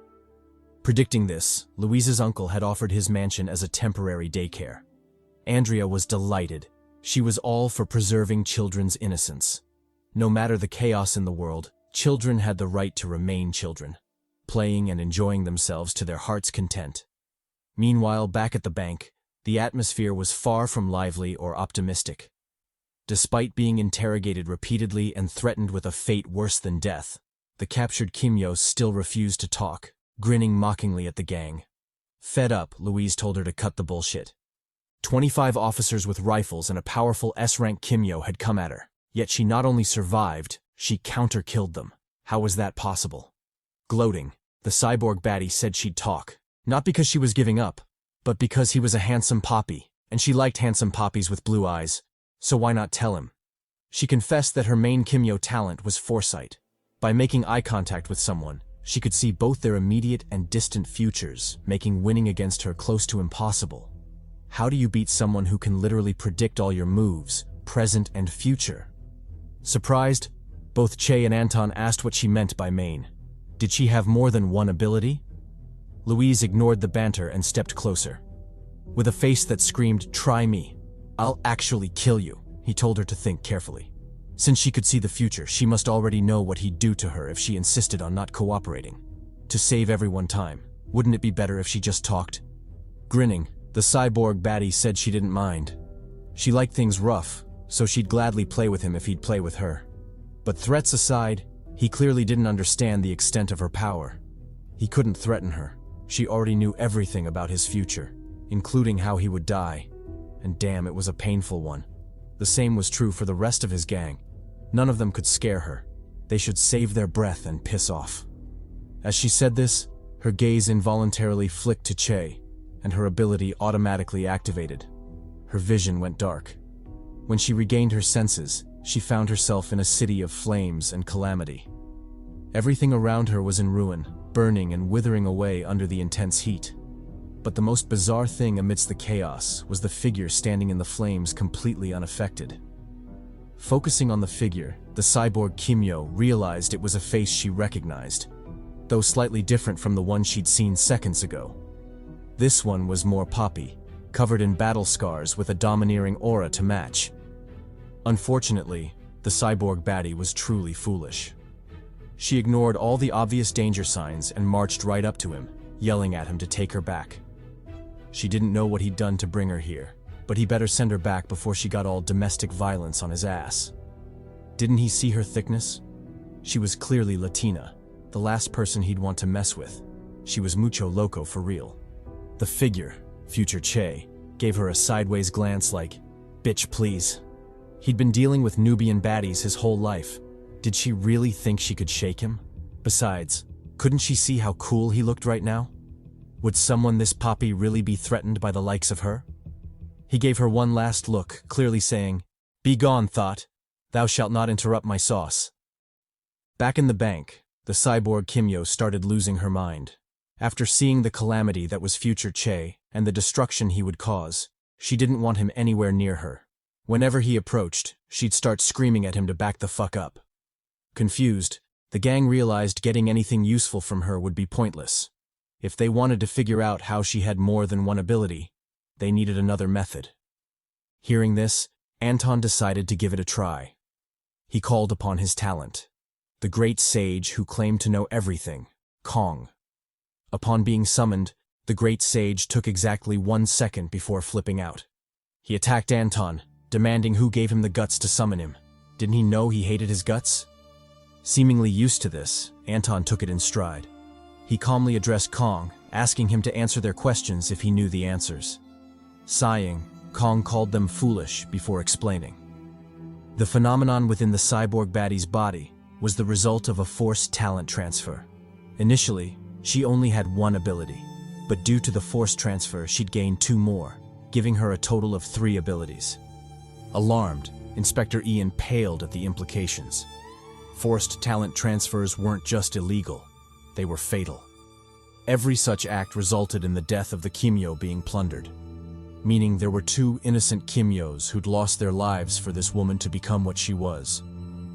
Predicting this, Louise's uncle had offered his mansion as a temporary daycare. Andrea was delighted. She was all for preserving children's innocence. No matter the chaos in the world, children had the right to remain children, playing and enjoying themselves to their heart's content. Meanwhile, back at the bank, the atmosphere was far from lively or optimistic. Despite being interrogated repeatedly and threatened with a fate worse than death, the captured Kimyos still refused to talk, grinning mockingly at the gang. Fed up, Louise told her to cut the bullshit. 25 officers with rifles and a powerful S-rank Kimyo had come at her, yet she not only survived, she counter-killed them. How was that possible? Gloating, the cyborg baddie said she'd talk, not because she was giving up, but because he was a handsome poppy, and she liked handsome poppies with blue eyes, so why not tell him? She confessed that her main Kimyo talent was foresight. By making eye contact with someone, she could see both their immediate and distant futures, making winning against her close to impossible. How do you beat someone who can literally predict all your moves, present and future? Surprised, both Che and Anton asked what she meant by main. Did she have more than one ability? Louise ignored the banter and stepped closer. With a face that screamed, "Try me. I'll actually kill you," he told her to think carefully. Since she could see the future, she must already know what he'd do to her if she insisted on not cooperating. To save everyone time, wouldn't it be better if she just talked? Grinning, the cyborg baddie said she didn't mind. She liked things rough, so she'd gladly play with him if he'd play with her. But threats aside, he clearly didn't understand the extent of her power. He couldn't threaten her. She already knew everything about his future, including how he would die. And damn, it was a painful one. The same was true for the rest of his gang. None of them could scare her. They should save their breath and piss off. As she said this, her gaze involuntarily flicked to Che, and her ability automatically activated. Her vision went dark. When she regained her senses, she found herself in a city of flames and calamity. Everything around her was in ruin, burning and withering away under the intense heat. But the most bizarre thing amidst the chaos was the figure standing in the flames completely unaffected. Focusing on the figure, the cyborg Kimyo realized it was a face she recognized, though slightly different from the one she'd seen seconds ago. This one was more poppy, covered in battle scars with a domineering aura to match. Unfortunately, the cyborg baddie was truly foolish. She ignored all the obvious danger signs and marched right up to him, yelling at him to take her back. She didn't know what he'd done to bring her here, but he better send her back before she got all domestic violence on his ass. Didn't he see her thickness? She was clearly Latina, the last person he'd want to mess with. She was mucho loco for real. The figure, future Che, gave her a sideways glance like, "Bitch, please." He'd been dealing with Nubian baddies his whole life. Did she really think she could shake him? Besides, couldn't she see how cool he looked right now? Would someone this poppy really be threatened by the likes of her? He gave her one last look, clearly saying, "Be gone, thought. Thou shalt not interrupt my sauce." Back in the bank, the cyborg Kimyo started losing her mind. After seeing the calamity that was future Che and the destruction he would cause, she didn't want him anywhere near her. Whenever he approached, she'd start screaming at him to back the fuck up. Confused, the gang realized getting anything useful from her would be pointless. If they wanted to figure out how she had more than one ability, they needed another method. Hearing this, Anton decided to give it a try. He called upon his talent, the great sage who claimed to know everything, Kong. Upon being summoned, the great sage took exactly 1 second before flipping out. He attacked Anton, demanding who gave him the guts to summon him. Didn't he know he hated his guts? Seemingly used to this, Anton took it in stride. He calmly addressed Kong, asking him to answer their questions if he knew the answers. Sighing, Kong called them foolish before explaining. The phenomenon within the cyborg baddie's body was the result of a forced talent transfer. Initially, she only had one ability, but due to the forced transfer, she'd gained 2 more, giving her a total of 3 abilities. Alarmed, Inspector Ian paled at the implications. Forced talent transfers weren't just illegal, they were fatal. Every such act resulted in the death of the Kimyo being plundered, meaning there were 2 innocent Kimyos who'd lost their lives for this woman to become what she was.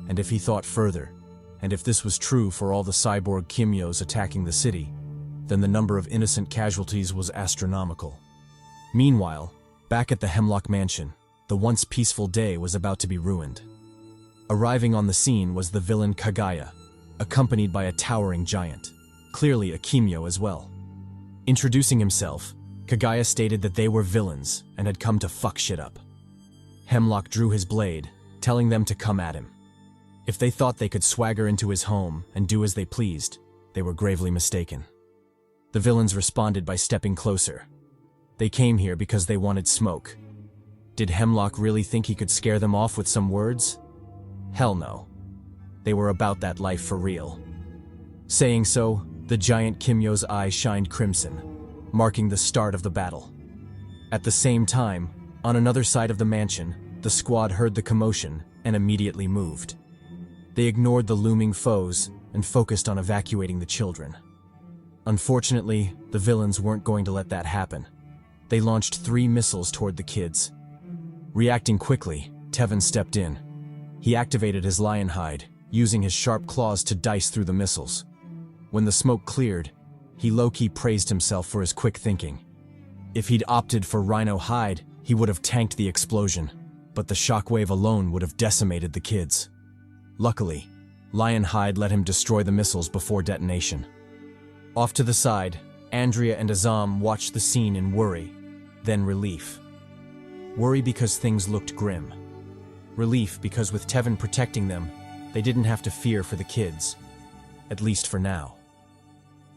And if he thought further, and if this was true for all the cyborg Kimyos attacking the city, then the number of innocent casualties was astronomical. Meanwhile, back at the Hemlock Mansion, the once peaceful day was about to be ruined. Arriving on the scene was the villain Kagaya, accompanied by a towering giant, clearly a Kimyo as well. Introducing himself, Kagaya stated that they were villains and had come to fuck shit up. Hemlock drew his blade, telling them to come at him. If they thought they could swagger into his home and do as they pleased, they were gravely mistaken. The villains responded by stepping closer. They came here because they wanted smoke. Did Hemlock really think he could scare them off with some words? Hell no. They were about that life for real. Saying so, the giant Kimyo's eye shined crimson, marking the start of the battle. At the same time, on another side of the mansion, the squad heard the commotion and immediately moved. They ignored the looming foes and focused on evacuating the children. Unfortunately, the villains weren't going to let that happen. They launched 3 missiles toward the kids. Reacting quickly, Tevin stepped in. He activated his lion hide, using his sharp claws to dice through the missiles. When the smoke cleared, he low-key praised himself for his quick thinking. If he'd opted for rhino hide, he would have tanked the explosion, but the shockwave alone would have decimated the kids. Luckily, lion hide let him destroy the missiles before detonation. Off to the side, Andrea and Azam watched the scene in worry, then relief. Worry because things looked grim. Relief because with Tevin protecting them, they didn't have to fear for the kids, at least for now.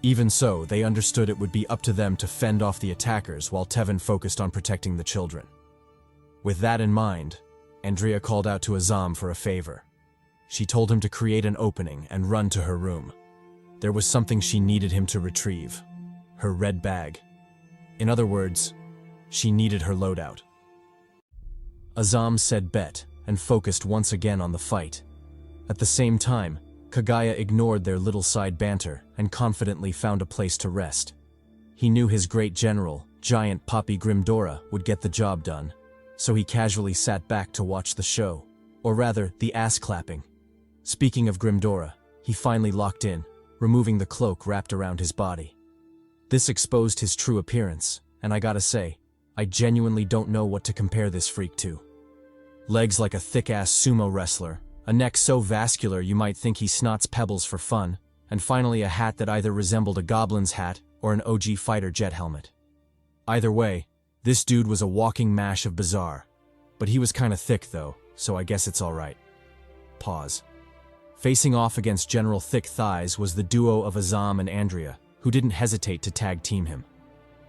Even so, they understood it would be up to them to fend off the attackers while Tevin focused on protecting the children. With that in mind, Andrea called out to Azam for a favor. She told him to create an opening and run to her room. There was something she needed him to retrieve: her red bag. In other words, she needed her loadout. Azam said bet and focused once again on the fight. At the same time, Kagaya ignored their little side banter and confidently found a place to rest. He knew his great general, giant Papi Grimdora, would get the job done, so he casually sat back to watch the show, or rather, the ass-clapping. Speaking of Grimdora, he finally locked in, removing the cloak wrapped around his body. This exposed his true appearance, and I gotta say, I genuinely don't know what to compare this freak to. Legs like a thick-ass sumo wrestler, a neck so vascular you might think he snots pebbles for fun, and finally a hat that either resembled a goblin's hat or an OG fighter jet helmet. Either way, this dude was a walking mash of bizarre. But he was kinda thick though, so I guess it's alright. Pause. Facing off against General Thick Thighs was the duo of Azam and Andrea, who didn't hesitate to tag team him.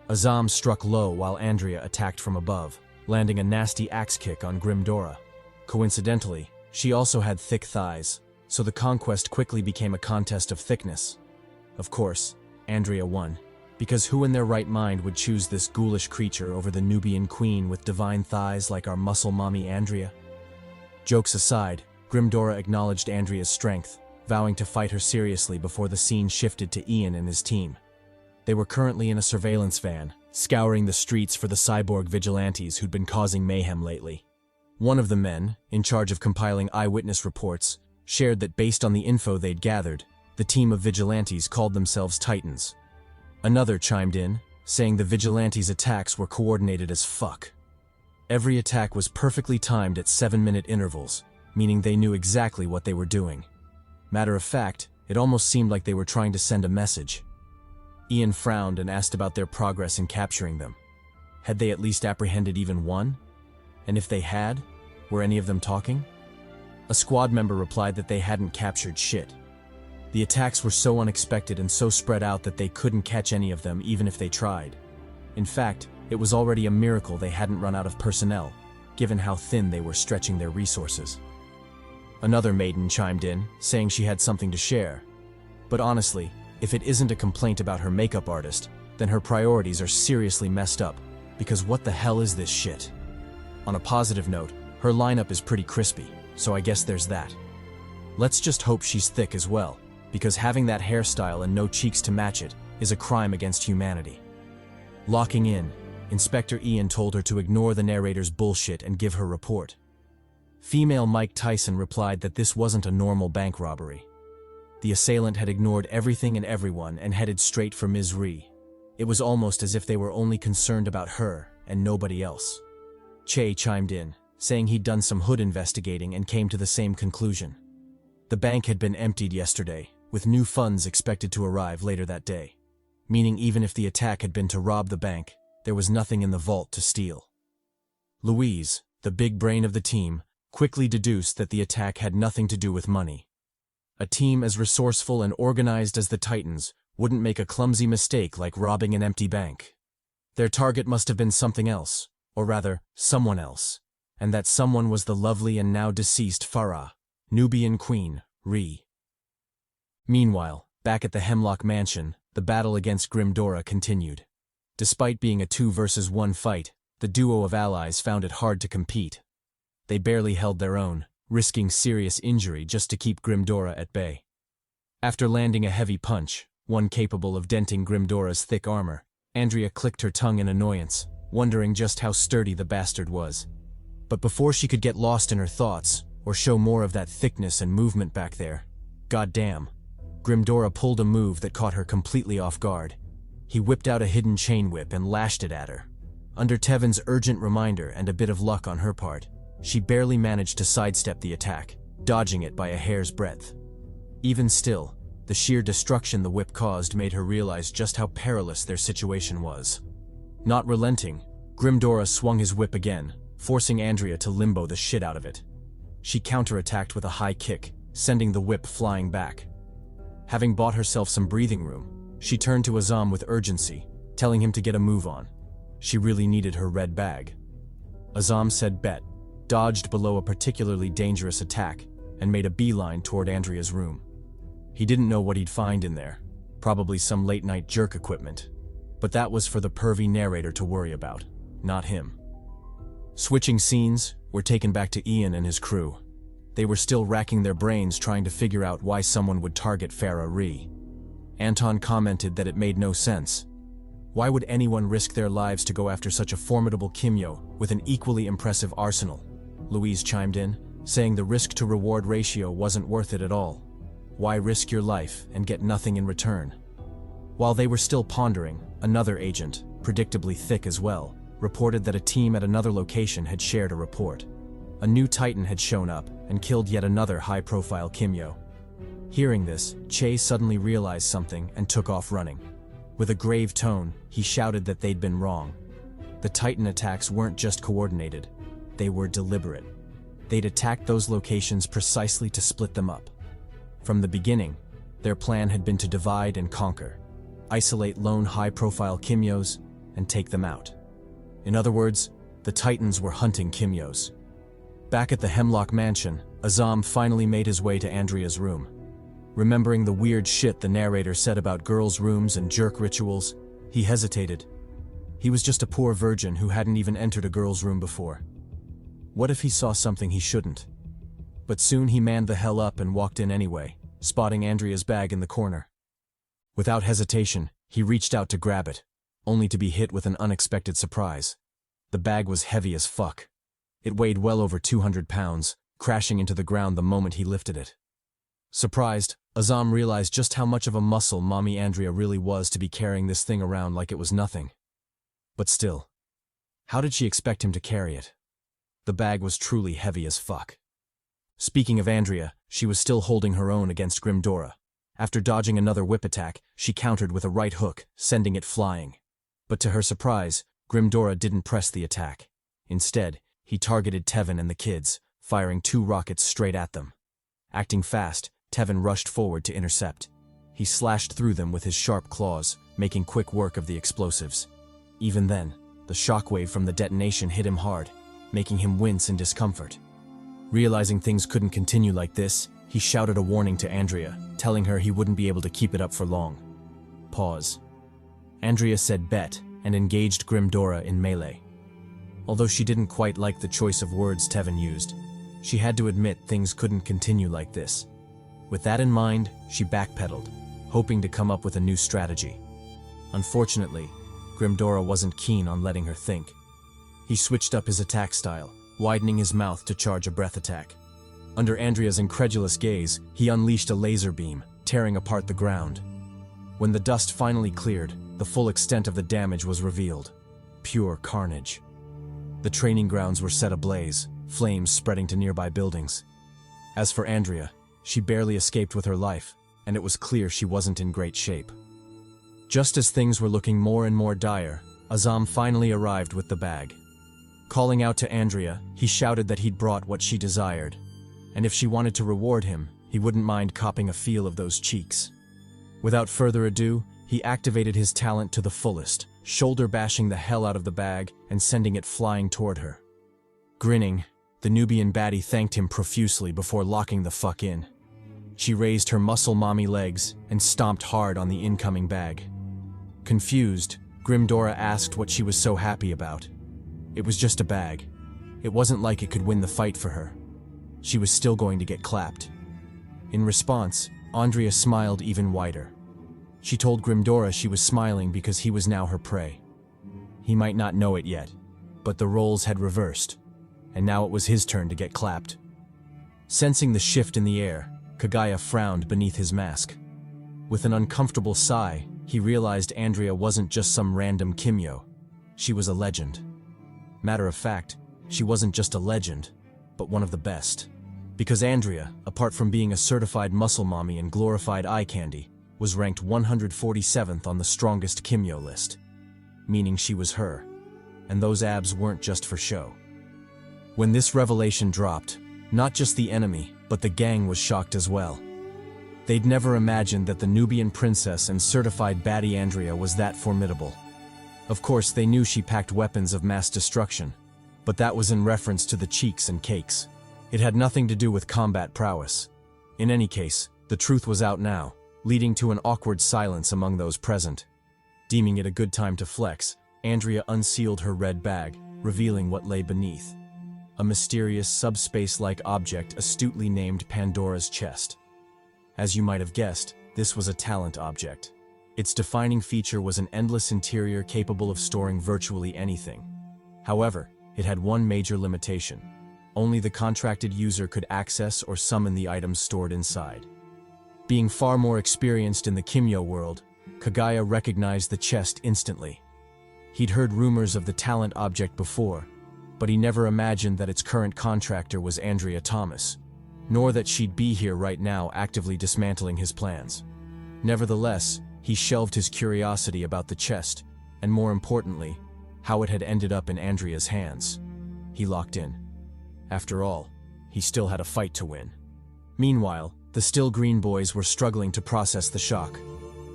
Azam struck low while Andrea attacked from above, landing a nasty axe kick on Grimdora. Coincidentally, she also had thick thighs, so the conquest quickly became a contest of thickness. Of course, Andrea won, because who in their right mind would choose this ghoulish creature over the Nubian queen with divine thighs like our muscle mommy Andrea? Jokes aside, Grimdora acknowledged Andrea's strength, vowing to fight her seriously before the scene shifted to Ian and his team. They were currently in a surveillance van, scouring the streets for the cyborg vigilantes who'd been causing mayhem lately. One of the men, in charge of compiling eyewitness reports, shared that based on the info they'd gathered, the team of vigilantes called themselves Titans. Another chimed in, saying the vigilantes' attacks were coordinated as fuck. Every attack was perfectly timed at 7-minute intervals, meaning they knew exactly what they were doing. Matter of fact, it almost seemed like they were trying to send a message. Ian frowned and asked about their progress in capturing them. Had they at least apprehended even one? And if they had, were any of them talking? A squad member replied that they hadn't captured shit. The attacks were so unexpected and so spread out that they couldn't catch any of them even if they tried. In fact, it was already a miracle they hadn't run out of personnel, given how thin they were stretching their resources. Another maiden chimed in, saying she had something to share. But honestly, if it isn't a complaint about her makeup artist, then her priorities are seriously messed up, because what the hell is this shit? On a positive note, her lineup is pretty crispy, so I guess there's that. Let's just hope she's thick as well, because having that hairstyle and no cheeks to match it is a crime against humanity. Locking in, Inspector Ian told her to ignore the narrator's bullshit and give her report. Female Mike Tyson replied that this wasn't a normal bank robbery. The assailant had ignored everything and everyone and headed straight for Ms. Ree. It was almost as if they were only concerned about her and nobody else. Che chimed in, saying he'd done some hood investigating and came to the same conclusion. The bank had been emptied yesterday, with new funds expected to arrive later that day, meaning even if the attack had been to rob the bank, there was nothing in the vault to steal. Louise, the big brain of the team, quickly deduced that the attack had nothing to do with money. A team as resourceful and organized as the Titans wouldn't make a clumsy mistake like robbing an empty bank. Their target must have been something else, or rather, someone else, and that someone was the lovely and now deceased Farah, Nubian Queen, Ree. Meanwhile, Back at the Hemlock Mansion, the battle against Grimdora continued. Despite being a 2-versus-1 fight, the duo of allies found it hard to compete. They barely held their own, risking serious injury just to keep Grimdora at bay. After landing a heavy punch, one capable of denting Grimdora's thick armor, Andrea clicked her tongue in annoyance, wondering just how sturdy the bastard was. But before she could get lost in her thoughts, or show more of that thickness and movement back there, goddamn, Grimdora pulled a move that caught her completely off guard. He whipped out a hidden chain whip and lashed it at her. Under Tevin's urgent reminder and a bit of luck on her part, she barely managed to sidestep the attack, dodging it by a hair's breadth. Even still, the sheer destruction the whip caused made her realize just how perilous their situation was. Not relenting, Grimdora swung his whip again, forcing Andrea to limbo the shit out of it. She counterattacked with a high kick, sending the whip flying back. Having bought herself some breathing room, she turned to Azam with urgency, telling him to get a move on. She really needed her red bag. Azam said bet, dodged below a particularly dangerous attack, and made a beeline toward Andrea's room. He didn't know what he'd find in there, probably some late-night jerk equipment. But that was for the pervy narrator to worry about, not him. Switching scenes, we're taken back to Ian and his crew. They were still racking their brains trying to figure out why someone would target Farah Ree. Anton commented that it made no sense. Why would anyone risk their lives to go after such a formidable Kimyo with an equally impressive arsenal? Louise chimed in, saying the risk-to-reward ratio wasn't worth it at all. Why risk your life and get nothing in return? While they were still pondering, another agent, predictably thick as well, reported that a team at another location had shared a report. A new Titan had shown up and killed yet another high-profile Kimyo. Hearing this, Che suddenly realized something and took off running. With a grave tone, he shouted that they'd been wrong. The Titan attacks weren't just coordinated, they were deliberate. They'd attacked those locations precisely to split them up. From the beginning, their plan had been to divide and conquer, isolate lone high-profile Kimyos, and take them out. In other words, the Titans were hunting Kimyos. Back at the Hemlock Mansion, Azam finally made his way to Andrea's room. Remembering the weird shit the narrator said about girls' rooms and jerk rituals, he hesitated. He was just a poor virgin who hadn't even entered a girl's room before. What if he saw something he shouldn't? But soon he manned the hell up and walked in anyway, spotting Andrea's bag in the corner. Without hesitation, he reached out to grab it, only to be hit with an unexpected surprise. The bag was heavy as fuck. It weighed well over 200 pounds, crashing into the ground the moment he lifted it. Surprised, Azam realized just how much of a muscle Mommy Andrea really was to be carrying this thing around like it was nothing. But still, how did she expect him to carry it? The bag was truly heavy as fuck. Speaking of Andrea, she was still holding her own against Grimdora. After dodging another whip attack, she countered with a right hook, sending it flying. But to her surprise, Grimdora didn't press the attack. Instead, he targeted Tevin and the kids, firing 2 rockets straight at them. Acting fast, Tevin rushed forward to intercept. He slashed through them with his sharp claws, making quick work of the explosives. Even then, the shockwave from the detonation hit him hard, making him wince in discomfort. Realizing things couldn't continue like this, he shouted a warning to Andrea, telling her he wouldn't be able to keep it up for long. Pause. Andrea said bet and engaged Grimdora in melee. Although she didn't quite like the choice of words Tevin used, she had to admit things couldn't continue like this. With that in mind, she backpedaled, hoping to come up with a new strategy. Unfortunately, Grimdora wasn't keen on letting her think. He switched up his attack style, widening his mouth to charge a breath attack. Under Andrea's incredulous gaze, he unleashed a laser beam, tearing apart the ground. When the dust finally cleared, the full extent of the damage was revealed. Pure carnage. The training grounds were set ablaze, flames spreading to nearby buildings. As for Andrea, she barely escaped with her life, and it was clear she wasn't in great shape. Just as things were looking more and more dire, Azam finally arrived with the bag. Calling out to Andrea, he shouted that he'd brought what she desired, and if she wanted to reward him, he wouldn't mind copping a feel of those cheeks. Without further ado, he activated his talent to the fullest, shoulder-bashing the hell out of the bag and sending it flying toward her. Grinning, the Nubian baddie thanked him profusely before locking the fuck in. She raised her muscle mommy legs and stomped hard on the incoming bag. Confused, Grimdora asked what she was so happy about. It was just a bag. It wasn't like it could win the fight for her. She was still going to get clapped. In response, Andrea smiled even wider. She told Grimdora she was smiling because he was now her prey. He might not know it yet, but the roles had reversed, and now it was his turn to get clapped. Sensing the shift in the air, Kaguya frowned beneath his mask. With an uncomfortable sigh, he realized Andrea wasn't just some random Kimyo. She was a legend. Matter of fact, she wasn't just a legend, but one of the best. Because Andrea, apart from being a certified muscle mommy and glorified eye candy, was ranked 147th on the strongest Kimyo list. Meaning she was her. And those abs weren't just for show. When this revelation dropped, not just the enemy, but the gang was shocked as well. They'd never imagined that the Nubian princess and certified baddie Andrea was that formidable. Of course, they knew she packed weapons of mass destruction, but that was in reference to the cheeks and cakes. It had nothing to do with combat prowess. In any case, the truth was out now, leading to an awkward silence among those present. Deeming it a good time to flex, Andrea unsealed her red bag, revealing what lay beneath. A mysterious subspace-like object astutely named Pandora's chest. As you might have guessed, this was a talent object. Its defining feature was an endless interior capable of storing virtually anything. However, it had one major limitation. Only the contracted user could access or summon the items stored inside. Being far more experienced in the Kimyo world, Kaguya recognized the chest instantly. He'd heard rumors of the talent object before, but he never imagined that its current contractor was Andrea Thomas, nor that she'd be here right now actively dismantling his plans. Nevertheless, he shelved his curiosity about the chest, and more importantly, how it had ended up in Andrea's hands. He locked in. After all, he still had a fight to win. Meanwhile, the still green boys were struggling to process the shock.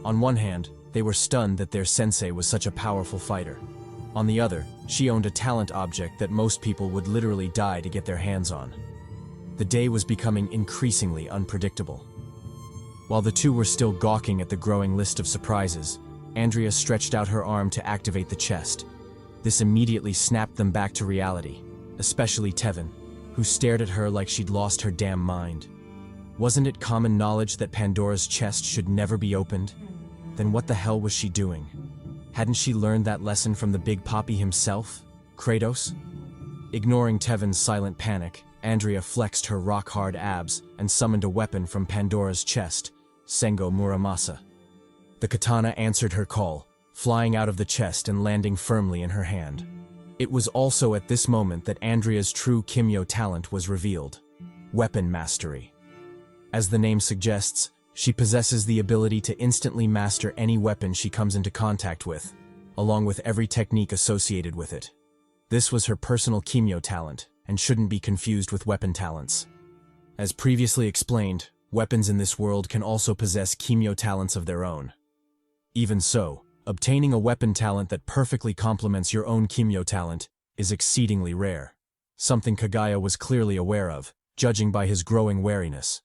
On one hand, they were stunned that their sensei was such a powerful fighter. On the other, she owned a talent object that most people would literally die to get their hands on. The day was becoming increasingly unpredictable. While the two were still gawking at the growing list of surprises, Andrea stretched out her arm to activate the chest. This immediately snapped them back to reality, especially Tevin, who stared at her like she'd lost her damn mind. Wasn't it common knowledge that Pandora's chest should never be opened? Then what the hell was she doing? Hadn't she learned that lesson from the Big Papi himself, Kratos? Ignoring Tevin's silent panic, Andrea flexed her rock-hard abs and summoned a weapon from Pandora's chest, Sengo Muramasa. The katana answered her call, flying out of the chest and landing firmly in her hand. It was also at this moment that Andrea's true Kimyo talent was revealed: weapon mastery. As the name suggests, she possesses the ability to instantly master any weapon she comes into contact with, along with every technique associated with it. This was her personal Kimyo talent, and shouldn't be confused with weapon talents. As previously explained, weapons in this world can also possess Kimyo talents of their own. Even so, obtaining a weapon talent that perfectly complements your own Kimyo talent is exceedingly rare, something Kaguya was clearly aware of, judging by his growing wariness.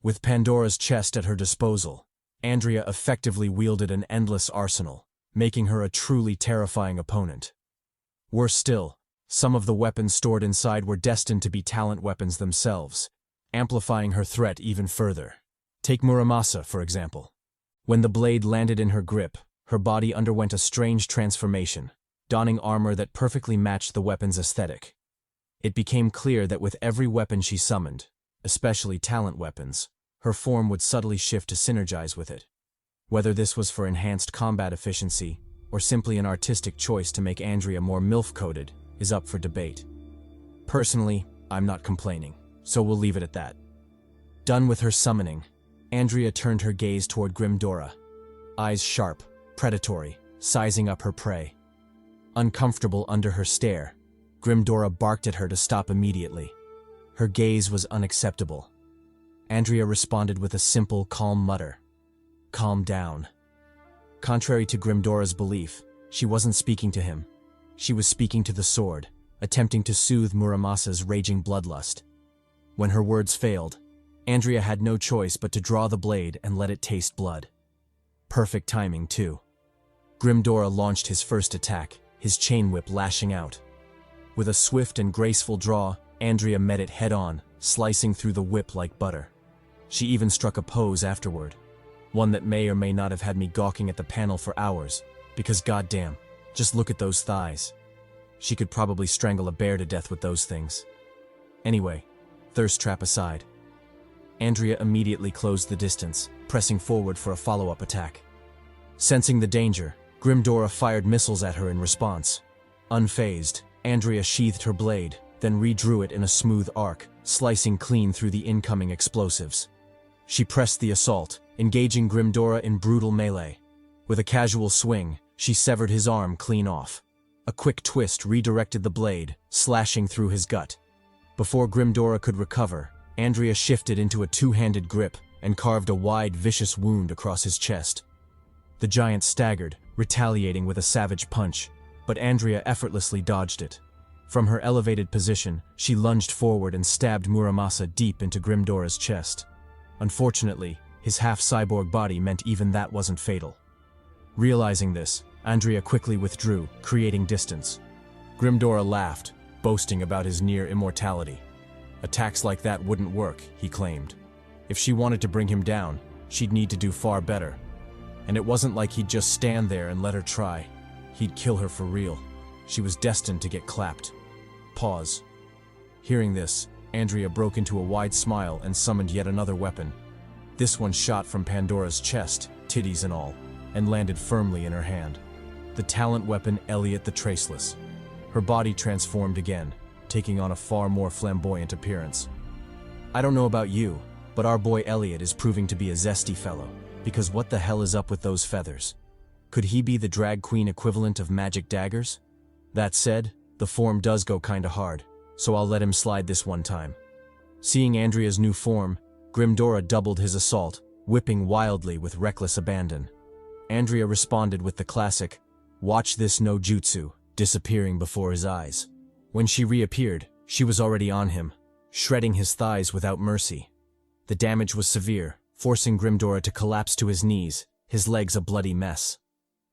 With Pandora's chest at her disposal, Andrea effectively wielded an endless arsenal, making her a truly terrifying opponent. Worse still, some of the weapons stored inside were destined to be talent weapons themselves, amplifying her threat even further. Take Muramasa, for example. When the blade landed in her grip, her body underwent a strange transformation, donning armor that perfectly matched the weapon's aesthetic. It became clear that with every weapon she summoned, especially talent weapons, her form would subtly shift to synergize with it. Whether this was for enhanced combat efficiency, or simply an artistic choice to make Andrea more MILF-coded, is up for debate. Personally, I'm not complaining, so we'll leave it at that. Done with her summoning, Andrea turned her gaze toward Grimdora, eyes sharp, predatory, sizing up her prey. Uncomfortable under her stare, Grimdora barked at her to stop immediately. Her gaze was unacceptable. Andrea responded with a simple, calm mutter. Calm down. Contrary to Grimdora's belief, she wasn't speaking to him. She was speaking to the sword, attempting to soothe Muramasa's raging bloodlust. When her words failed, Andrea had no choice but to draw the blade and let it taste blood. Perfect timing, too. Grimdora launched his first attack, his chain whip lashing out. With a swift and graceful draw, Andrea met it head-on, slicing through the whip like butter. She even struck a pose afterward, one that may or may not have had me gawking at the panel for hours, because goddamn, just look at those thighs. She could probably strangle a bear to death with those things. Anyway, thirst trap aside, Andrea immediately closed the distance, pressing forward for a follow-up attack. Sensing the danger, Grimdora fired missiles at her in response. Unfazed, Andrea sheathed her blade, then redrew it in a smooth arc, slicing clean through the incoming explosives. She pressed the assault, engaging Grimdora in brutal melee. With a casual swing, she severed his arm clean off. A quick twist redirected the blade, slashing through his gut. Before Grimdora could recover, Andrea shifted into a two-handed grip and carved a wide, vicious wound across his chest. The giant staggered, retaliating with a savage punch, but Andrea effortlessly dodged it. From her elevated position, she lunged forward and stabbed Muramasa deep into Grimdora's chest. Unfortunately, his half-cyborg body meant even that wasn't fatal. Realizing this, Andrea quickly withdrew, creating distance. Grimdora laughed, boasting about his near immortality. Attacks like that wouldn't work, he claimed. If she wanted to bring him down, she'd need to do far better. And it wasn't like he'd just stand there and let her try. He'd kill her for real. She was destined to get clapped. Pause. Hearing this, Andrea broke into a wide smile and summoned yet another weapon. This one shot from Pandora's chest, titties and all, and landed firmly in her hand. The talent weapon Elliot the Traceless. Her body transformed again, taking on a far more flamboyant appearance. I don't know about you, but our boy Elliot is proving to be a zesty fellow, because what the hell is up with those feathers? Could he be the drag queen equivalent of magic daggers? That said, the form does go kinda hard, so I'll let him slide this one time. Seeing Andrea's new form, Grimdora doubled his assault, whipping wildly with reckless abandon. Andrea responded with the classic, "Watch this no jutsu," disappearing before his eyes. When she reappeared, she was already on him, shredding his thighs without mercy. The damage was severe, forcing Grimdora to collapse to his knees, his legs a bloody mess.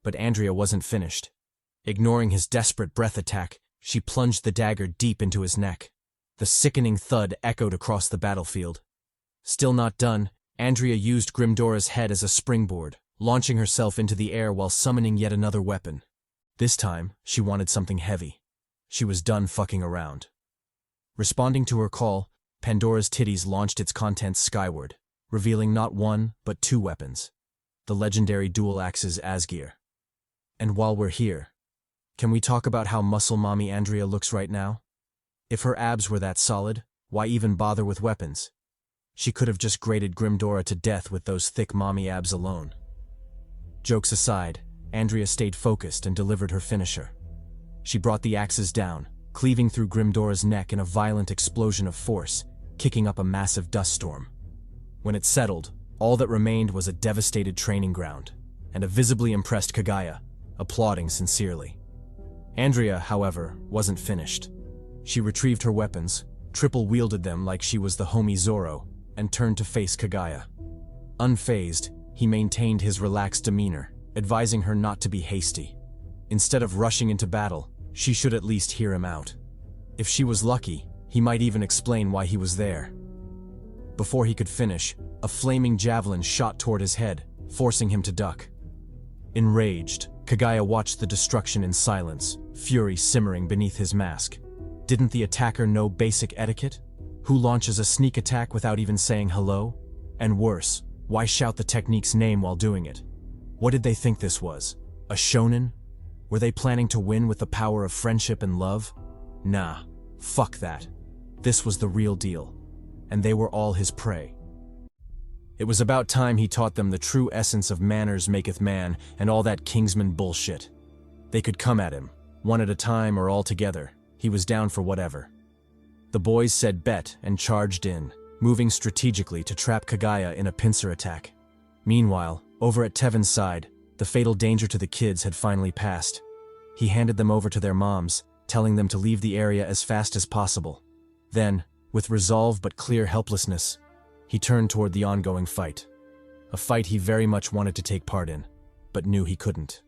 But Andrea wasn't finished. Ignoring his desperate breath attack, she plunged the dagger deep into his neck. The sickening thud echoed across the battlefield. Still not done, Andrea used Grimdora's head as a springboard, launching herself into the air while summoning yet another weapon. This time, she wanted something heavy. She was done fucking around. Responding to her call, Pandora's titties launched its contents skyward, revealing not one, but two weapons. The legendary dual axes Asgear. And while we're here, can we talk about how muscle mommy Andrea looks right now? If her abs were that solid, why even bother with weapons? She could have just grated Grimdora to death with those thick mommy abs alone. Jokes aside, Andrea stayed focused and delivered her finisher. She brought the axes down, cleaving through Grimdora's neck in a violent explosion of force, kicking up a massive dust storm. When it settled, all that remained was a devastated training ground, and a visibly impressed Kaguya, applauding sincerely. Andrea, however, wasn't finished. She retrieved her weapons, triple-wielded them like she was the homie Zoro, and turned to face Kaguya. Unfazed, he maintained his relaxed demeanor, advising her not to be hasty. Instead of rushing into battle, she should at least hear him out. If she was lucky, he might even explain why he was there. Before he could finish, a flaming javelin shot toward his head, forcing him to duck. Enraged, Kaguya watched the destruction in silence, fury simmering beneath his mask. Didn't the attacker know basic etiquette? Who launches a sneak attack without even saying hello? And worse, why shout the technique's name while doing it? What did they think this was? A shonen? Were they planning to win with the power of friendship and love? Nah, fuck that. This was the real deal. And they were all his prey. It was about time he taught them the true essence of manners maketh man and all that Kingsman bullshit. They could come at him, one at a time or all together. He was down for whatever. The boys said bet and charged in, moving strategically to trap Kaguya in a pincer attack. Meanwhile, over at Tevin's side, the fatal danger to the kids had finally passed. He handed them over to their moms, telling them to leave the area as fast as possible. Then, with resolve but clear helplessness, He turned toward the ongoing fight. A fight he very much wanted to take part in, but knew he couldn't.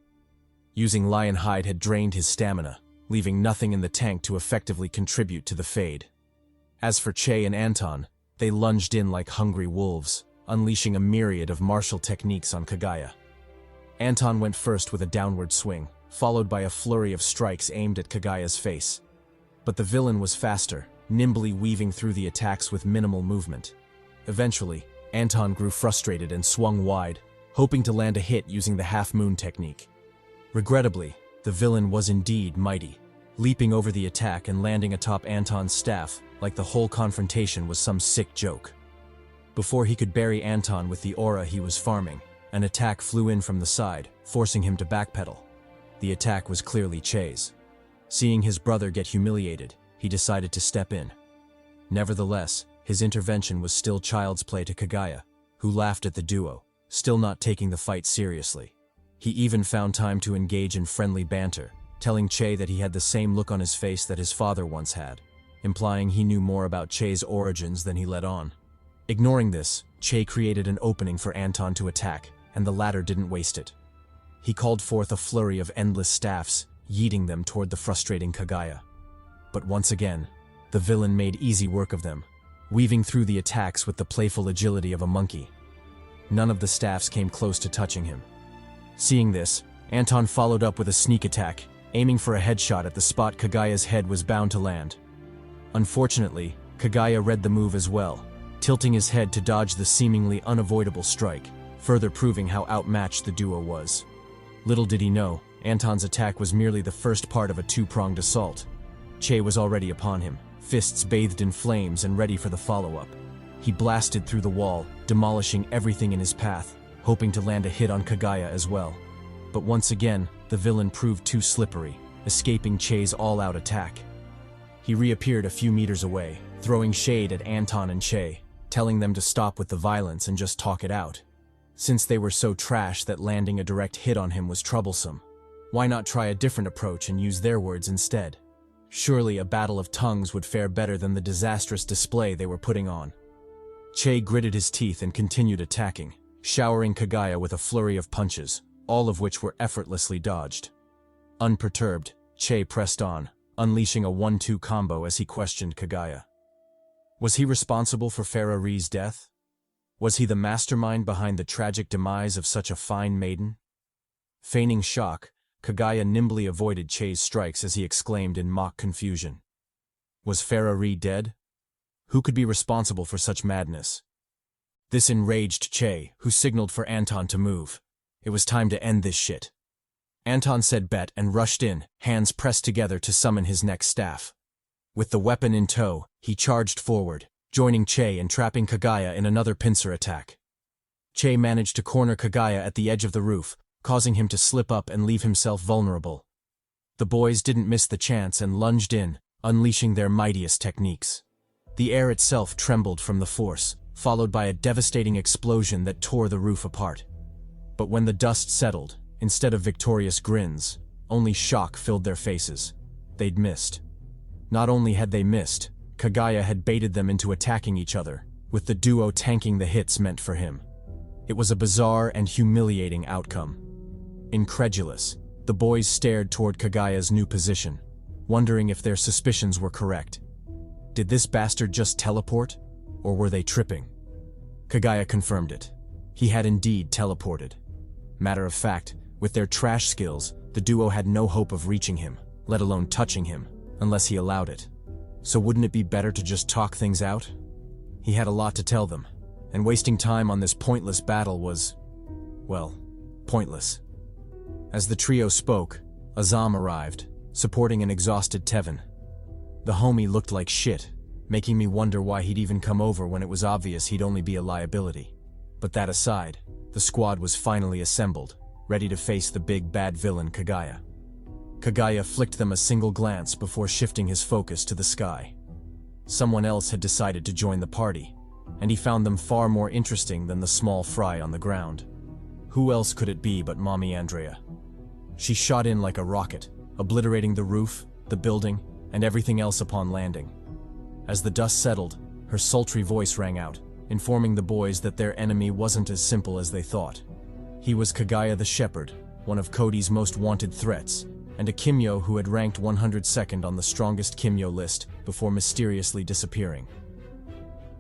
Using lion hide had drained his stamina, leaving nothing in the tank to effectively contribute to the fade. As for Che and Anton, they lunged in like hungry wolves, unleashing a myriad of martial techniques on Kaguya. Anton went first with a downward swing, followed by a flurry of strikes aimed at Kaguya's face. But the villain was faster, nimbly weaving through the attacks with minimal movement. Eventually, Anton grew frustrated and swung wide, hoping to land a hit using the half-moon technique. Regrettably, the villain was indeed mighty, leaping over the attack and landing atop Anton's staff like the whole confrontation was some sick joke. Before he could bury Anton with the aura he was farming, an attack flew in from the side, forcing him to backpedal. The attack was clearly Che's. Seeing his brother get humiliated, he decided to step in. Nevertheless, his intervention was still child's play to Kaguya, who laughed at the duo, still not taking the fight seriously. He even found time to engage in friendly banter, telling Che that he had the same look on his face that his father once had, implying he knew more about Che's origins than he let on. Ignoring this, Che created an opening for Anton to attack, and the latter didn't waste it. He called forth a flurry of endless staffs, yeeting them toward the frustrating Kaguya. But once again, the villain made easy work of them, weaving through the attacks with the playful agility of a monkey. None of the staffs came close to touching him. Seeing this, Anton followed up with a sneak attack, aiming for a headshot at the spot Kaguya's head was bound to land. Unfortunately, Kaguya read the move as well, tilting his head to dodge the seemingly unavoidable strike, further proving how outmatched the duo was. Little did he know, Anton's attack was merely the first part of a two-pronged assault. Che was already upon him, fists bathed in flames and ready for the follow-up. He blasted through the wall, demolishing everything in his path, hoping to land a hit on Kaguya as well. But once again, the villain proved too slippery, escaping Che's all-out attack. He reappeared a few meters away, throwing shade at Anton and Che, telling them to stop with the violence and just talk it out. Since they were so trash that landing a direct hit on him was troublesome, why not try a different approach and use their words instead? Surely a battle of tongues would fare better than the disastrous display they were putting on. Che gritted his teeth and continued attacking, showering Kaguya with a flurry of punches, all of which were effortlessly dodged. Unperturbed, Che pressed on, unleashing a 1-2 combo as he questioned Kaguya. Was he responsible for Ferrari's death? Was he the mastermind behind the tragic demise of such a fine maiden? Feigning shock, Kaguya nimbly avoided Che's strikes as he exclaimed in mock confusion. Was Ferrari dead? Who could be responsible for such madness? This enraged Che, who signaled for Anton to move. It was time to end this shit. Anton said bet and rushed in, hands pressed together to summon his next staff. With the weapon in tow, he charged forward, joining Che and trapping Kaguya in another pincer attack. Che managed to corner Kaguya at the edge of the roof, causing him to slip up and leave himself vulnerable. The boys didn't miss the chance and lunged in, unleashing their mightiest techniques. The air itself trembled from the force, followed by a devastating explosion that tore the roof apart. But when the dust settled, instead of victorious grins, only shock filled their faces. They'd missed. Not only had they missed, Kaguya had baited them into attacking each other, with the duo tanking the hits meant for him. It was a bizarre and humiliating outcome. Incredulous, the boys stared toward Kaguya's new position, wondering if their suspicions were correct. Did this bastard just teleport, or were they tripping? Kaguya confirmed it. He had indeed teleported. Matter of fact, with their trash skills, the duo had no hope of reaching him, let alone touching him, unless he allowed it. So wouldn't it be better to just talk things out? He had a lot to tell them, and wasting time on this pointless battle was, well, pointless. As the trio spoke, Azam arrived, supporting an exhausted Tevin. The homie looked like shit, making me wonder why he'd even come over when it was obvious he'd only be a liability. But that aside, the squad was finally assembled, ready to face the big bad villain Kaguya. Kaguya flicked them a single glance before shifting his focus to the sky. Someone else had decided to join the party, and he found them far more interesting than the small fry on the ground. Who else could it be but Mommy Andrea? She shot in like a rocket, obliterating the roof, the building, and everything else upon landing. As the dust settled, her sultry voice rang out, informing the boys that their enemy wasn't as simple as they thought. He was Kagaya the Shepherd, one of CHADY's most wanted threats, and a Kimyo who had ranked 102nd on the strongest Kimyo list before mysteriously disappearing.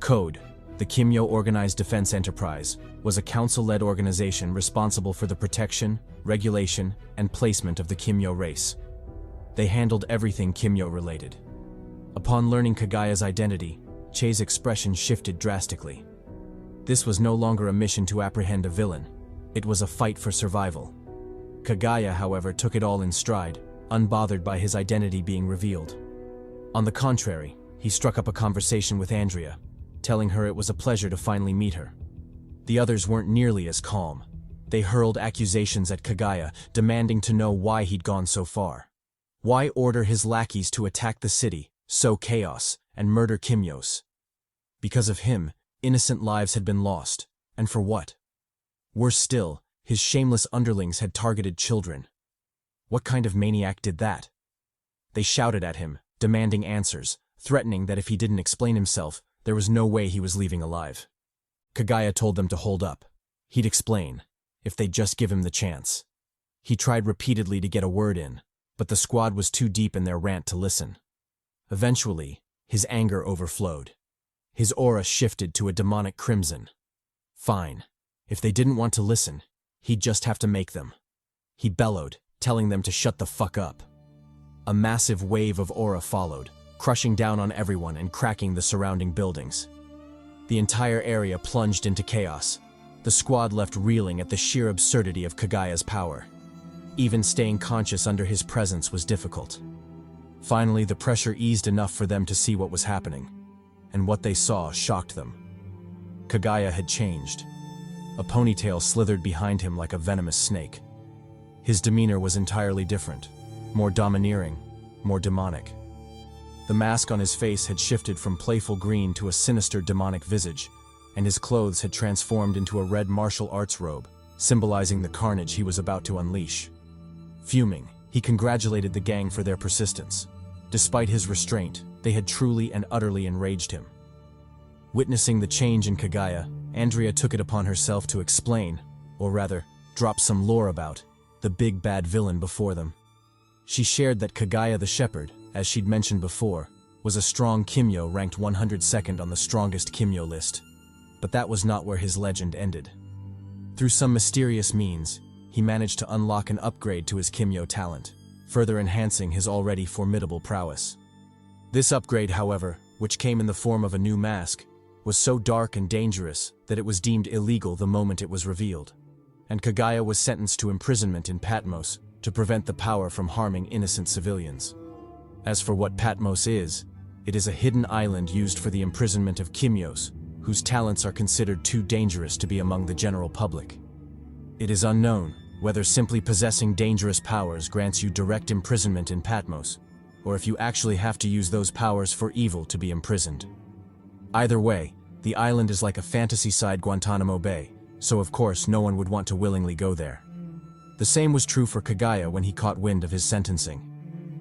CHADY, the Kimyo Organized Defense Enterprise, was a council-led organization responsible for the protection, regulation, and placement of the Kimyo race. They handled everything Kimyo-related. Upon learning Kagaya's identity, CHADY's expression shifted drastically. This was no longer a mission to apprehend a villain. It was a fight for survival. Kagaya, however, took it all in stride, unbothered by his identity being revealed. On the contrary, he struck up a conversation with Andrea, telling her it was a pleasure to finally meet her. The others weren't nearly as calm. They hurled accusations at Kagaya, demanding to know why he'd gone so far. Why order his lackeys to attack the city, sow chaos, and murder Kimyos? Because of him, innocent lives had been lost. And for what? Worse still, his shameless underlings had targeted children. What kind of maniac did that? They shouted at him, demanding answers, threatening that if he didn't explain himself, there was no way he was leaving alive. Kagaya told them to hold up. He'd explain, if they'd just give him the chance. He tried repeatedly to get a word in, but the squad was too deep in their rant to listen. Eventually, his anger overflowed. His aura shifted to a demonic crimson. Fine. If they didn't want to listen, he'd just have to make them. He bellowed, telling them to shut the fuck up. A massive wave of aura followed, crushing down on everyone and cracking the surrounding buildings. The entire area plunged into chaos. The squad left reeling at the sheer absurdity of Kagaya's power. Even staying conscious under his presence was difficult. Finally, the pressure eased enough for them to see what was happening, and what they saw shocked them. Kagaya had changed. A ponytail slithered behind him like a venomous snake. His demeanor was entirely different, more domineering, more demonic. The mask on his face had shifted from playful green to a sinister demonic visage, and his clothes had transformed into a red martial arts robe, symbolizing the carnage he was about to unleash. Fuming, he congratulated the gang for their persistence. Despite his restraint, they had truly and utterly enraged him. Witnessing the change in Kagaya, Andrea took it upon herself to explain, or rather, drop some lore about, the big bad villain before them. She shared that Kagaya the Shepherd, as she'd mentioned before, was a strong Kimyo ranked 102nd on the strongest Kimyo list. But that was not where his legend ended. Through some mysterious means, he managed to unlock an upgrade to his Kimyo talent, further enhancing his already formidable prowess. This upgrade, however, which came in the form of a new mask, was so dark and dangerous that it was deemed illegal the moment it was revealed, and Kagaya was sentenced to imprisonment in Patmos to prevent the power from harming innocent civilians. As for what Patmos is, it is a hidden island used for the imprisonment of Kimyos, whose talents are considered too dangerous to be among the general public. It is unknown whether simply possessing dangerous powers grants you direct imprisonment in Patmos, or if you actually have to use those powers for evil to be imprisoned. Either way, the island is like a fantasy-side Guantanamo Bay, so of course no one would want to willingly go there. The same was true for Kagaya when he caught wind of his sentencing.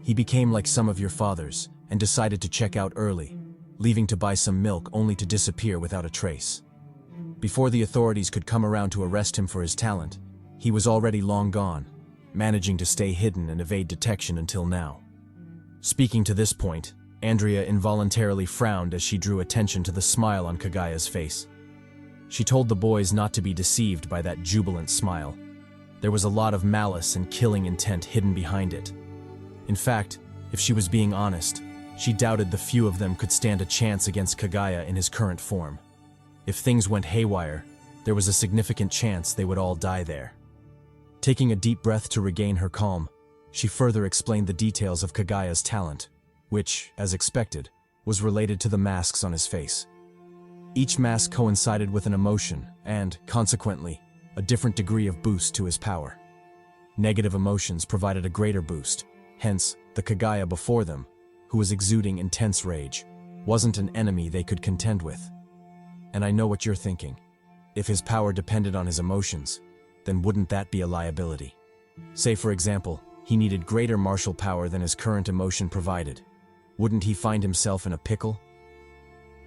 He became like some of your fathers and decided to check out early, leaving to buy some milk only to disappear without a trace. Before the authorities could come around to arrest him for his talent, he was already long gone, managing to stay hidden and evade detection until now. Speaking to this point, Andrea involuntarily frowned as she drew attention to the smile on Kagaya's face. She told the boys not to be deceived by that jubilant smile. There was a lot of malice and killing intent hidden behind it. In fact, if she was being honest, she doubted the few of them could stand a chance against Kagaya in his current form. If things went haywire, there was a significant chance they would all die there. Taking a deep breath to regain her calm, she further explained the details of Kagaya's talent, which, as expected, was related to the masks on his face. Each mask coincided with an emotion and, consequently, a different degree of boost to his power. Negative emotions provided a greater boost, hence, the Kagaya before them, who was exuding intense rage, wasn't an enemy they could contend with. And I know what you're thinking. If his power depended on his emotions, then wouldn't that be a liability? Say, for example, he needed greater martial power than his current emotion provided. Wouldn't he find himself in a pickle?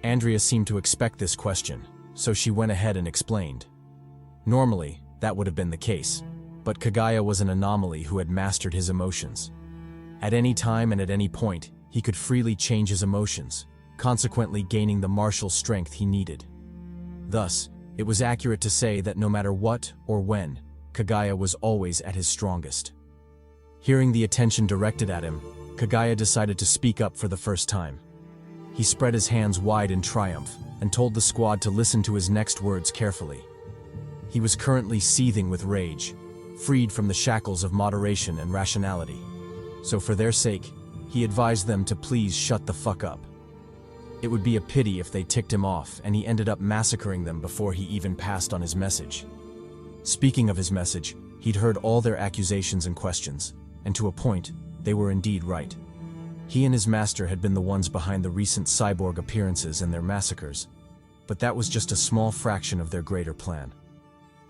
Andrea seemed to expect this question, so she went ahead and explained. Normally, that would have been the case, but Kaguya was an anomaly who had mastered his emotions. At any time and at any point, he could freely change his emotions, consequently gaining the martial strength he needed. Thus, it was accurate to say that no matter what or when, Kaguya was always at his strongest. Hearing the attention directed at him, Kaguya decided to speak up for the first time. He spread his hands wide in triumph and told the squad to listen to his next words carefully. He was currently seething with rage, freed from the shackles of moderation and rationality. So for their sake, he advised them to please shut the fuck up. It would be a pity if they ticked him off and he ended up massacring them before he even passed on his message. Speaking of his message, he'd heard all their accusations and questions, and to a point, they were indeed right. He and his master had been the ones behind the recent cyborg appearances and their massacres, but that was just a small fraction of their greater plan.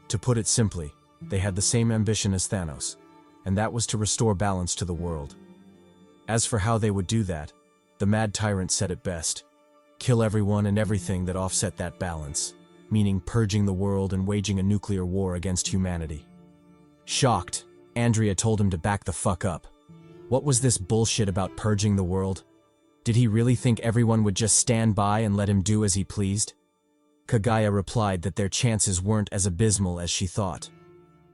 To put it simply, they had the same ambition as Thanos, and that was to restore balance to the world. As for how they would do that, the Mad Tyrant said it best: kill everyone and everything that offset that balance, meaning purging the world and waging a nuclear war against humanity. Shocked, Andrea told him to back the fuck up. What was this bullshit about purging the world? Did he really think everyone would just stand by and let him do as he pleased? Kaguya replied that their chances weren't as abysmal as she thought.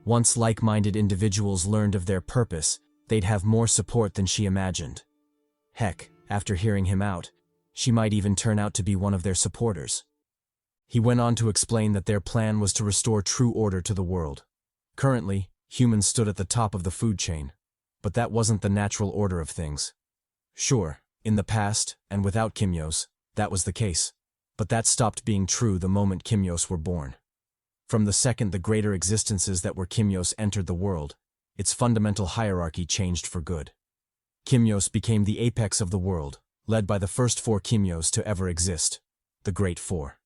Once like-minded individuals learned of their purpose, they'd have more support than she imagined. Heck, after hearing him out, she might even turn out to be one of their supporters. He went on to explain that their plan was to restore true order to the world. Currently, humans stood at the top of the food chain, but that wasn't the natural order of things. Sure, in the past, and without Kimyos, that was the case, but that stopped being true the moment Kimyos were born. From the second the greater existences that were Kimyos entered the world, its fundamental hierarchy changed for good. Kimyos became the apex of the world, led by the first 4 Kimyos to ever exist, the Great Four.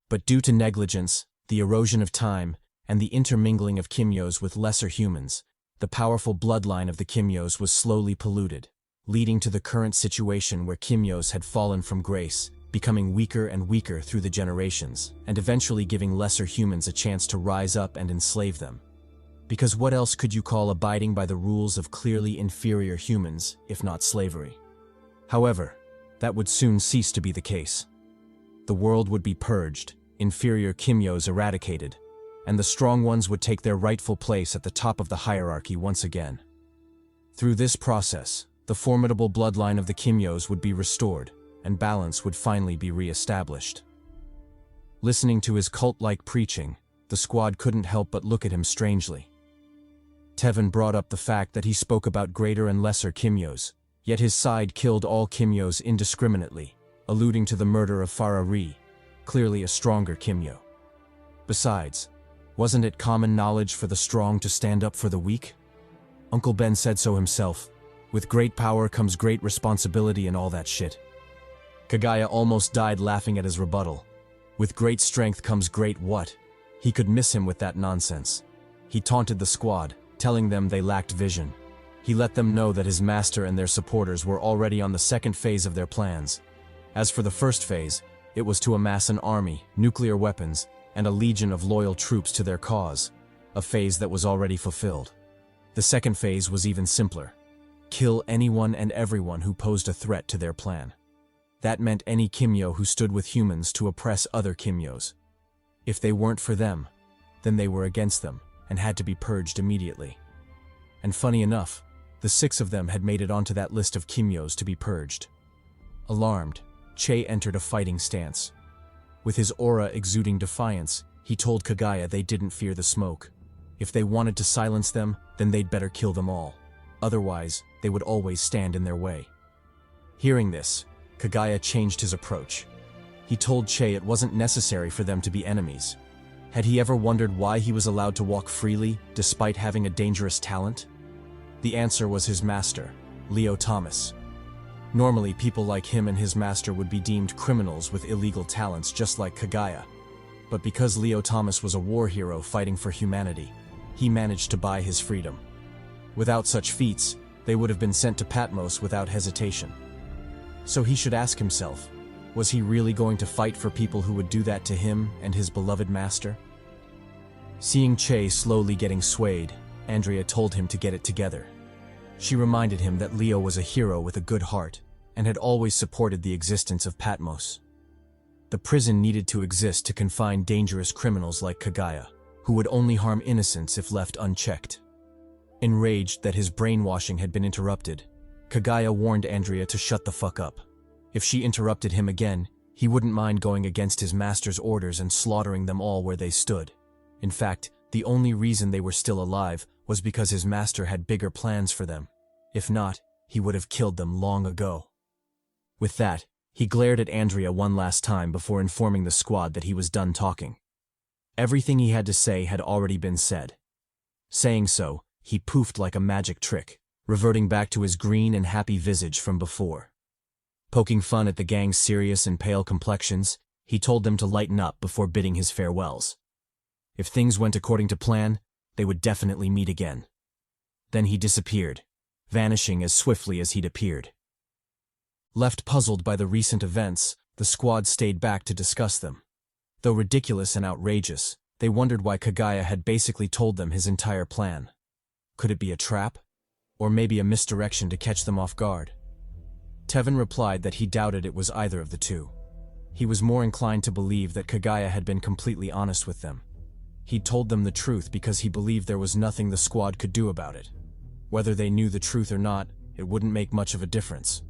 But due to negligence, the erosion of time, and the intermingling of Kimyos with lesser humans, the powerful bloodline of the Kimyos was slowly polluted, leading to the current situation where Kimyos had fallen from grace, becoming weaker and weaker through the generations, and eventually giving lesser humans a chance to rise up and enslave them. Because what else could you call abiding by the rules of clearly inferior humans, if not slavery? However, that would soon cease to be the case. The world would be purged, inferior Kimyos eradicated, and the strong ones would take their rightful place at the top of the hierarchy once again. Through this process, the formidable bloodline of the Kimyos would be restored, and balance would finally be re-established. Listening to his cult-like preaching, the squad couldn't help but look at him strangely. Tevin brought up the fact that he spoke about greater and lesser Kimyos, yet his side killed all Kimyos indiscriminately, alluding to the murder of Farah, clearly a stronger Kimyo. Besides, wasn't it common knowledge for the strong to stand up for the weak? Uncle Ben said so himself. With great power comes great responsibility and all that shit. Kaguya almost died laughing at his rebuttal. With great strength comes great what? He could miss him with that nonsense. He taunted the squad, telling them they lacked vision. He let them know that his master and their supporters were already on the second phase of their plans. As for the first phase, it was to amass an army, nuclear weapons, and a legion of loyal troops to their cause, a phase that was already fulfilled. The second phase was even simpler. Kill anyone and everyone who posed a threat to their plan. That meant any Kimyo who stood with humans to oppress other Kimyos. If they weren't for them, then they were against them and had to be purged immediately. And funny enough, the 6 of them had made it onto that list of Kimyos to be purged. Alarmed, Che entered a fighting stance. With his aura exuding defiance, he told Kaguya they didn't fear the smoke. If they wanted to silence them, then they'd better kill them all. Otherwise, they would always stand in their way. Hearing this, Kaguya changed his approach. He told Che it wasn't necessary for them to be enemies. Had he ever wondered why he was allowed to walk freely, despite having a dangerous talent? The answer was his master, Leo Thomas. Normally, people like him and his master would be deemed criminals with illegal talents just like Kaguya. But because Leo Thomas was a war hero fighting for humanity, he managed to buy his freedom. Without such feats, they would have been sent to Patmos without hesitation. So he should ask himself, Was he really going to fight for people who would do that to him and his beloved master? Seeing Che slowly getting swayed, Andrea told him to get it together. She reminded him that Leo was a hero with a good heart and had always supported the existence of Patmos. The prison needed to exist to confine dangerous criminals like Kaguya, who would only harm innocents if left unchecked. Enraged that his brainwashing had been interrupted, Kaguya warned Andrea to shut the fuck up. If she interrupted him again, he wouldn't mind going against his master's orders and slaughtering them all where they stood. In fact, the only reason they were still alive was because his master had bigger plans for them. If not, he would have killed them long ago. With that, he glared at Andrea one last time before informing the squad that he was done talking. Everything he had to say had already been said. Saying so, he poofed like a magic trick, reverting back to his green and happy visage from before. Poking fun at the gang's serious and pale complexions, he told them to lighten up before bidding his farewells. If things went according to plan, they would definitely meet again. Then he disappeared, vanishing as swiftly as he'd appeared. Left puzzled by the recent events, the squad stayed back to discuss them. Though ridiculous and outrageous, they wondered why Kaguya had basically told them his entire plan. Could it be a trap? Or maybe a misdirection to catch them off guard? Tevin replied that he doubted it was either of the two. He was more inclined to believe that Kaguya had been completely honest with them. He'd told them the truth because he believed there was nothing the squad could do about it. Whether they knew the truth or not, it wouldn't make much of a difference.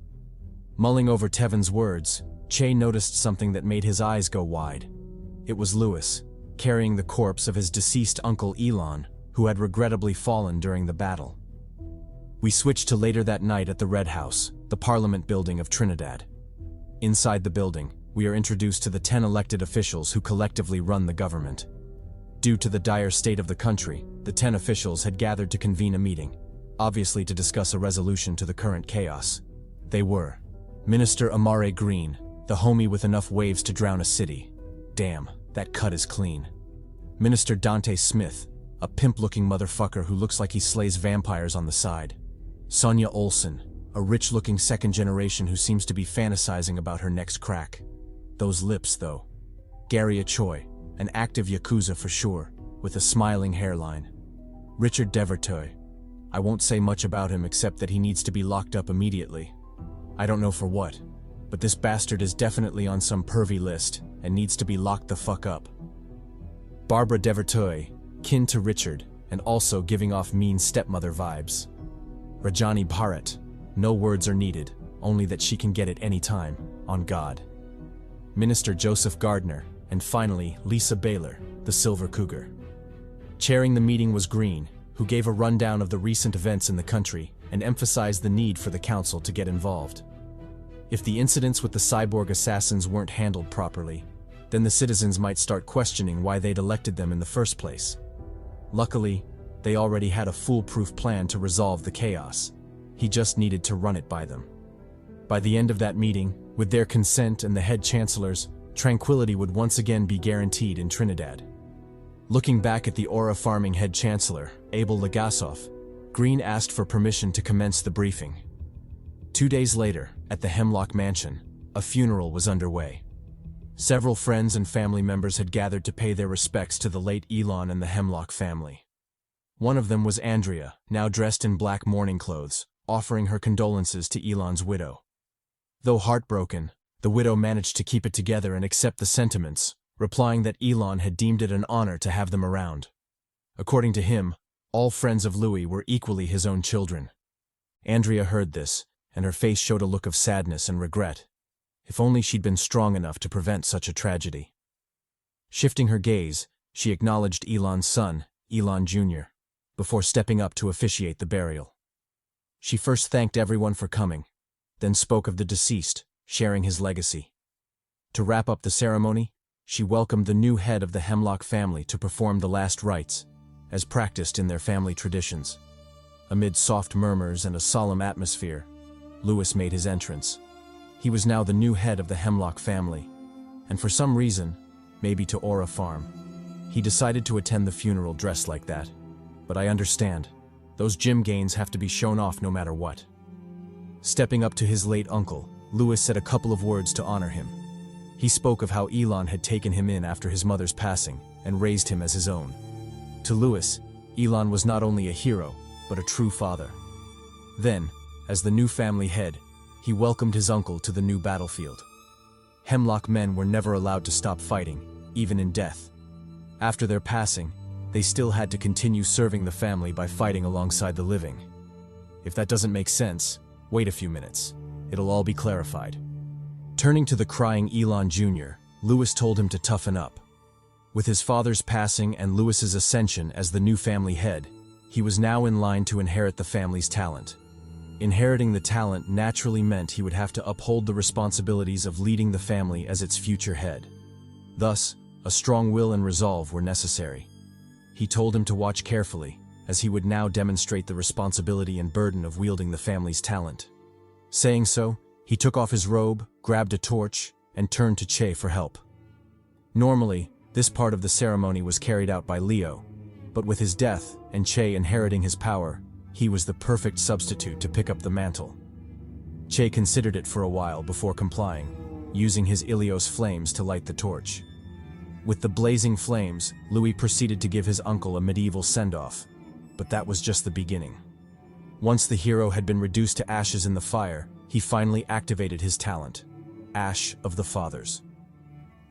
Mulling over Tevin's words, Che noticed something that made his eyes go wide. It was Lewis, carrying the corpse of his deceased uncle Elon, who had regrettably fallen during the battle. We switched to later that night at the Red House, the Parliament building of Trinidad. Inside the building, we are introduced to the 10 elected officials who collectively run the government. Due to the dire state of the country, the 10 officials had gathered to convene a meeting, obviously to discuss a resolution to the current chaos. They were Minister Amare Green, the homie with enough waves to drown a city. Damn, that cut is clean. Minister Dante Smith, a pimp-looking motherfucker who looks like he slays vampires on the side. Sonia Olsen, a rich-looking second generation who seems to be fantasizing about her next crack. Those lips, though. Gary Choi, an active Yakuza for sure, with a smiling hairline. Richard Devertoy. I won't say much about him except that he needs to be locked up immediately. I don't know for what, but this bastard is definitely on some pervy list and needs to be locked the fuck up. Barbara Devertoy, kin to Richard, and also giving off mean stepmother vibes. Rajani Bharat, no words are needed, only that she can get it any time, on God. Minister Joseph Gardner, and finally Lisa Baylor, the Silver Cougar. Chairing the meeting was Green, who gave a rundown of the recent events in the country and emphasized the need for the council to get involved. If the incidents with the cyborg assassins weren't handled properly, then the citizens might start questioning why they'd elected them in the first place. Luckily, they already had a foolproof plan to resolve the chaos. He just needed to run it by them. By the end of that meeting, with their consent and the head chancellor's, tranquility would once again be guaranteed in Trinidad. Looking back at the Aura farming head chancellor, Abel Legasov, Green asked for permission to commence the briefing. 2 days later, at the Hemlock Mansion, a funeral was underway. Several friends and family members had gathered to pay their respects to the late Elon and the Hemlock family. One of them was Andrea, now dressed in black mourning clothes, offering her condolences to Elon's widow. Though heartbroken, the widow managed to keep it together and accept the sentiments, replying that Elon had deemed it an honor to have them around. According to him, all friends of Louis were equally his own children. Andrea heard this, and her face showed a look of sadness and regret. If only she'd been strong enough to prevent such a tragedy. Shifting her gaze, she acknowledged Elon's son, Elon Jr., before stepping up to officiate the burial. She first thanked everyone for coming, then spoke of the deceased, sharing his legacy. To wrap up the ceremony, she welcomed the new head of the Hemlock family to perform the last rites, as practiced in their family traditions. Amid soft murmurs and a solemn atmosphere, Lewis made his entrance. He was now the new head of the Hemlock family, and for some reason, maybe to Aura Farm, he decided to attend the funeral dressed like that. But I understand, those gym gains have to be shown off no matter what. Stepping up to his late uncle, Lewis said a couple of words to honor him, He spoke of how Elon had taken him in after his mother's passing and raised him as his own. To Lewis, Elon was not only a hero, but a true father. Then, as the new family head, he welcomed his uncle to the new battlefield. Hemlock men were never allowed to stop fighting, even in death. After their passing, they still had to continue serving the family by fighting alongside the living. If that doesn't make sense, wait a few minutes. It'll all be clarified. Turning to the crying Elon Jr., Lewis told him to toughen up. With his father's passing and Lewis's ascension as the new family head, he was now in line to inherit the family's talent. Inheriting the talent naturally meant he would have to uphold the responsibilities of leading the family as its future head. Thus, a strong will and resolve were necessary. He told him to watch carefully, as he would now demonstrate the responsibility and burden of wielding the family's talent. Saying so, he took off his robe, grabbed a torch, and turned to Che for help. Normally, this part of the ceremony was carried out by Leo, but with his death and Che inheriting his power, he was the perfect substitute to pick up the mantle. Che considered it for a while before complying, using his Ilios flames to light the torch. With the blazing flames, Louis proceeded to give his uncle a medieval send-off, but that was just the beginning. Once the hero had been reduced to ashes in the fire, he finally activated his talent, Ash of the Fathers.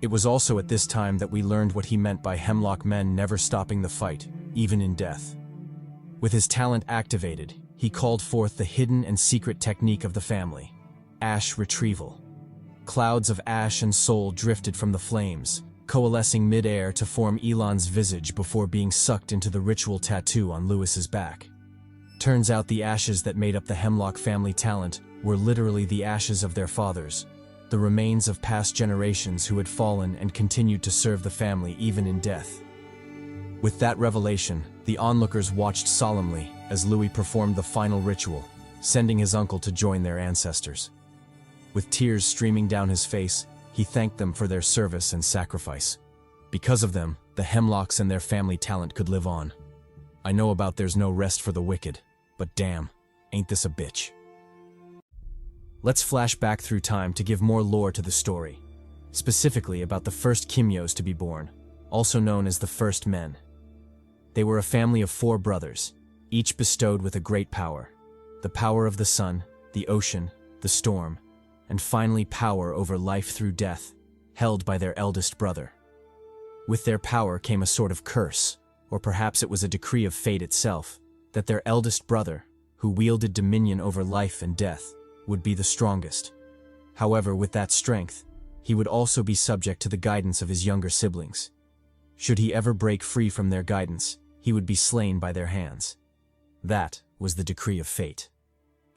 It was also at this time that we learned what he meant by Hemlock men never stopping the fight, even in death. With his talent activated, he called forth the hidden and secret technique of the family, Ash Retrieval. Clouds of ash and soul drifted from the flames, coalescing mid-air to form Elon's visage before being sucked into the ritual tattoo on Lewis's back. Turns out the ashes that made up the Hemlock family talent were literally the ashes of their fathers, the remains of past generations who had fallen and continued to serve the family even in death. With that revelation, the onlookers watched solemnly as Louis performed the final ritual, sending his uncle to join their ancestors. With tears streaming down his face, he thanked them for their service and sacrifice. Because of them, the Hemlocks and their family talent could live on. I know about there's no rest for the wicked, but damn, ain't this a bitch. Let's flash back through time to give more lore to the story, specifically about the first Kimyos to be born, also known as the First Men. They were a family of 4 brothers, each bestowed with a great power: the power of the sun, the ocean, the storm, and finally power over life through death, held by their eldest brother. With their power came a sort of curse, or perhaps it was a decree of fate itself, that their eldest brother, who wielded dominion over life and death, would be the strongest. However, with that strength, he would also be subject to the guidance of his younger siblings. Should he ever break free from their guidance, he would be slain by their hands. That was the decree of fate.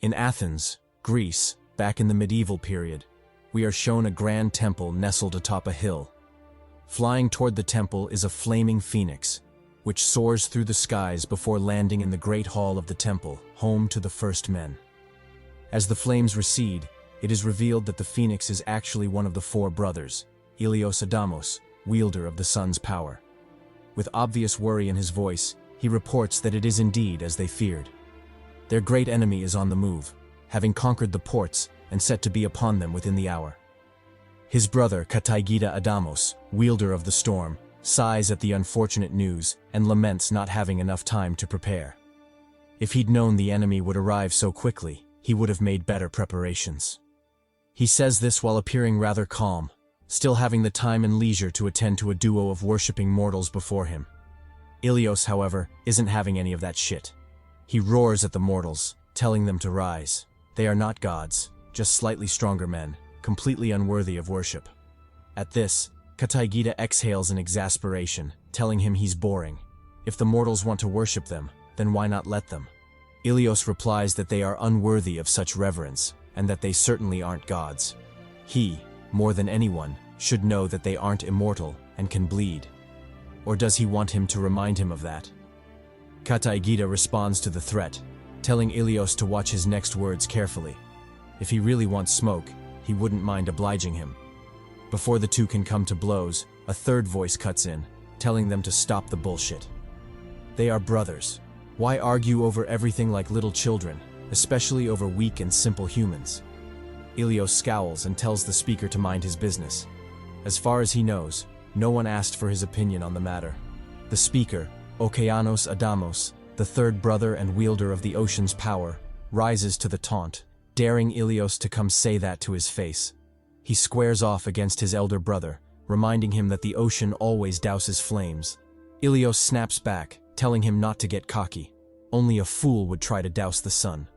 In Athens, Greece, back in the medieval period, we are shown a grand temple nestled atop a hill. Flying toward the temple is a flaming phoenix, which soars through the skies before landing in the great hall of the temple, home to the first men. As the flames recede, it is revealed that the phoenix is actually one of the 4 brothers, Ilios Adamos, wielder of the sun's power. With obvious worry in his voice, he reports that it is indeed as they feared. Their great enemy is on the move, having conquered the ports and set to be upon them within the hour. His brother Kataigida Adamos, wielder of the storm, sighs at the unfortunate news and laments not having enough time to prepare. If he'd known the enemy would arrive so quickly, he would have made better preparations. He says this while appearing rather calm, still having the time and leisure to attend to a duo of worshipping mortals before him. Ilios, however, isn't having any of that shit. He roars at the mortals, telling them to rise. They are not gods, just slightly stronger men, completely unworthy of worship. At this, Kataigida exhales in exasperation, telling him he's boring. If the mortals want to worship them, then why not let them? Ilios replies that they are unworthy of such reverence, and that they certainly aren't gods. He, more than anyone, should know that they aren't immortal and can bleed. Or does he want him to remind him of that? Kataigida responds to the threat, telling Ilios to watch his next words carefully. If he really wants smoke, he wouldn't mind obliging him. Before the two can come to blows, a third voice cuts in, telling them to stop the bullshit. They are brothers. Why argue over everything like little children, especially over weak and simple humans? Ilios scowls and tells the speaker to mind his business. As far as he knows, no one asked for his opinion on the matter. The speaker, Okeanos Adamos, the third brother and wielder of the ocean's power, rises to the taunt, daring Ilios to come say that to his face. He squares off against his elder brother, reminding him that the ocean always douses flames. Ilios snaps back, telling him not to get cocky. Only a fool would try to douse the sun.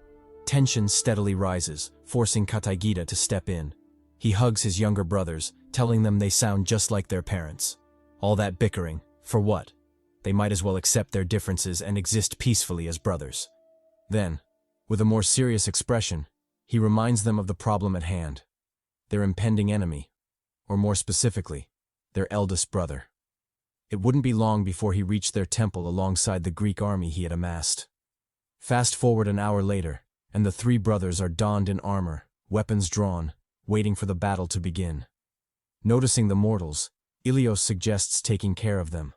Tension steadily rises, forcing Kataigita to step in. He hugs his younger brothers, telling them they sound just like their parents. All that bickering, for what? They might as well accept their differences and exist peacefully as brothers. Then, with a more serious expression, he reminds them of the problem at hand. Their impending enemy, or more specifically, their eldest brother. It wouldn't be long before he reached their temple alongside the Greek army he had amassed. Fast forward an hour later, and the three brothers are donned in armor, weapons drawn, waiting for the battle to begin. Noticing the mortals, Ilios suggests taking care of them.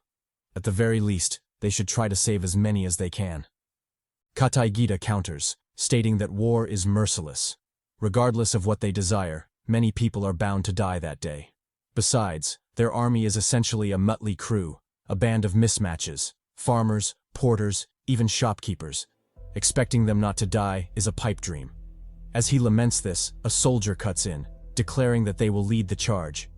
At the very least, they should try to save as many as they can. Kataigita counters, stating that war is merciless. Regardless of what they desire, many people are bound to die that day. Besides, their army is essentially a motley crew, a band of mismatches, farmers, porters, even shopkeepers. Expecting them not to die is a pipe dream. As he laments this, a soldier cuts in, declaring that they will lead the charge.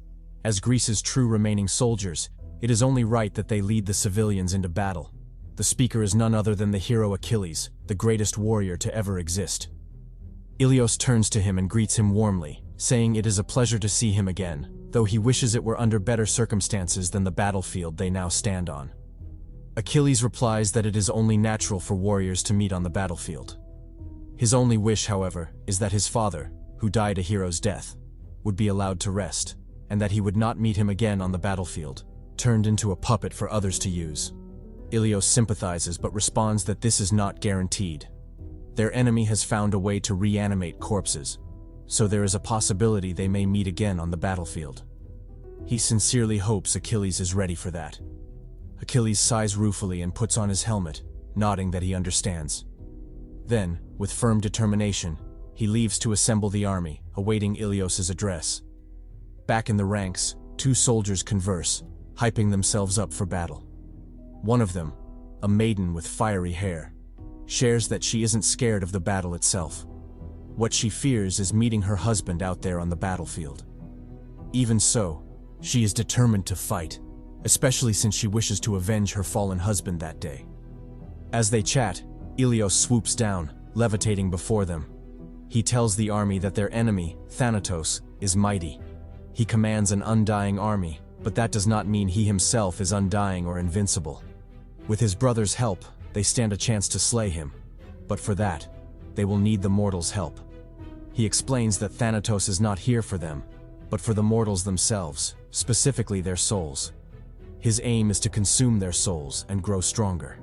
As Greece's true remaining soldiers, it is only right that they lead the civilians into battle. The speaker is none other than the hero Achilles, the greatest warrior to ever exist. Ilios turns to him and greets him warmly, saying it is a pleasure to see him again, though he wishes it were under better circumstances than the battlefield they now stand on. Achilles replies that it is only natural for warriors to meet on the battlefield. His only wish, however, is that his father, who died a hero's death, would be allowed to rest, and that he would not meet him again on the battlefield, turned into a puppet for others to use. Ilios sympathizes but responds that this is not guaranteed. Their enemy has found a way to reanimate corpses, so there is a possibility they may meet again on the battlefield. He sincerely hopes Achilles is ready for that. Achilles sighs ruefully and puts on his helmet, nodding that he understands. Then, with firm determination, he leaves to assemble the army, awaiting Ilios' address. Back in the ranks, two soldiers converse, hyping themselves up for battle. One of them, a maiden with fiery hair, shares that she isn't scared of the battle itself. What she fears is meeting her husband out there on the battlefield. Even so, she is determined to fight, especially since she wishes to avenge her fallen husband that day. As they chat, Ilios swoops down, levitating before them. He tells the army that their enemy, Thanatos, is mighty. He commands an undying army, but that does not mean he himself is undying or invincible. With his brother's help, they stand a chance to slay him, but for that, they will need the mortals' help. He explains that Thanatos is not here for them, but for the mortals themselves, specifically their souls. His aim is to consume their souls and grow stronger.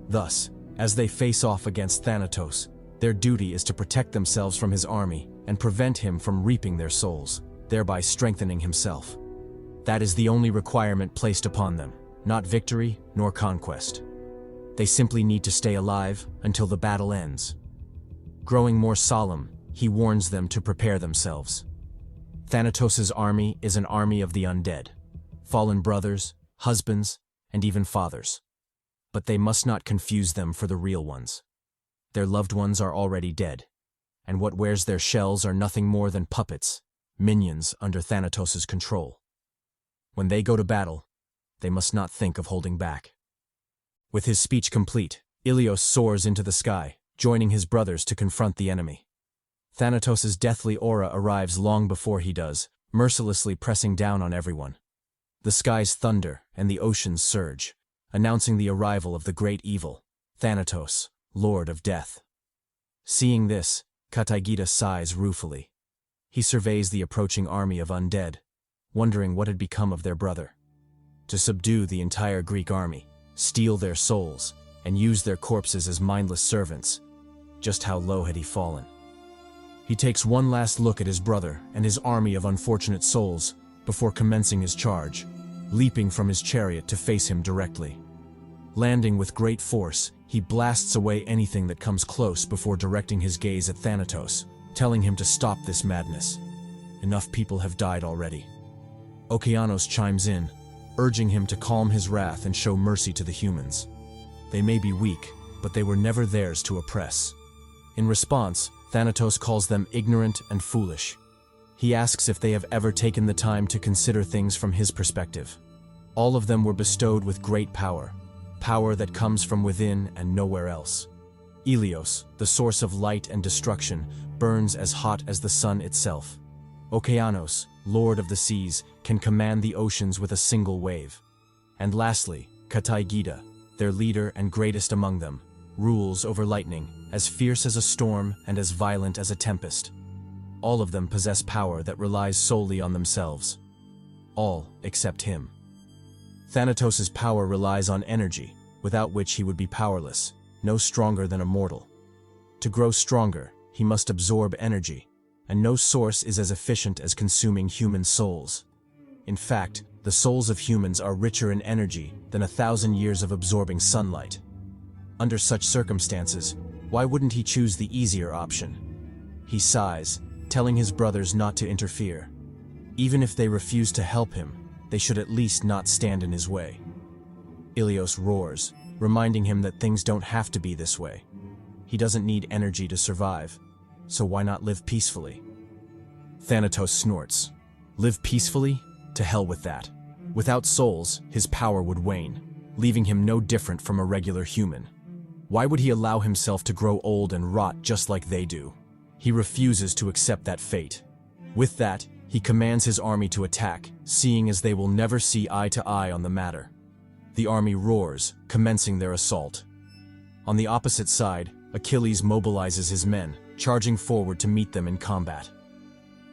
Thus, as they face off against Thanatos, their duty is to protect themselves from his army and prevent him from reaping their souls, thereby strengthening himself. That is the only requirement placed upon them, not victory nor conquest. They simply need to stay alive until the battle ends. Growing more solemn, he warns them to prepare themselves. Thanatos' army is an army of the undead, fallen brothers, husbands, and even fathers. But they must not confuse them for the real ones. Their loved ones are already dead, and what wears their shells are nothing more than puppets, minions under Thanatos' control. When they go to battle, they must not think of holding back. With his speech complete, Ilios soars into the sky, joining his brothers to confront the enemy. Thanatos' deathly aura arrives long before he does, mercilessly pressing down on everyone. The skies thunder and the oceans surge, announcing the arrival of the great evil, Thanatos, Lord of Death. Seeing this, Kataigita sighs ruefully. He surveys the approaching army of undead, wondering what had become of their brother. To subdue the entire Greek army, steal their souls, and use their corpses as mindless servants, just how low had he fallen? He takes one last look at his brother and his army of unfortunate souls before commencing his charge, leaping from his chariot to face him directly. Landing with great force, he blasts away anything that comes close before directing his gaze at Thanatos, telling him to stop this madness. Enough people have died already. Okeanos chimes in, urging him to calm his wrath and show mercy to the humans. They may be weak, but they were never theirs to oppress. In response, Thanatos calls them ignorant and foolish. He asks if they have ever taken the time to consider things from his perspective. All of them were bestowed with great power, power that comes from within and nowhere else. Ilios, the source of light and destruction, burns as hot as the sun itself. Okeanos, lord of the seas, can command the oceans with a single wave. And lastly, Kataygida, their leader and greatest among them, rules over lightning, as fierce as a storm and as violent as a tempest. All of them possess power that relies solely on themselves. All except him. Thanatos' power relies on energy, without which he would be powerless, no stronger than a mortal. To grow stronger, he must absorb energy, and no source is as efficient as consuming human souls. In fact, the souls of humans are richer in energy than 1,000 years of absorbing sunlight. Under such circumstances, why wouldn't he choose the easier option? He sighs, telling his brothers not to interfere. Even if they refuse to help him, they should at least not stand in his way. Ilios roars, reminding him that things don't have to be this way. He doesn't need energy to survive, so why not live peacefully? Thanatos snorts. Live peacefully? To hell with that. Without souls, his power would wane, leaving him no different from a regular human. Why would he allow himself to grow old and rot just like they do? He refuses to accept that fate. With that, he commands his army to attack, seeing as they will never see eye to eye on the matter. The army roars, commencing their assault. On the opposite side, Achilles mobilizes his men, charging forward to meet them in combat.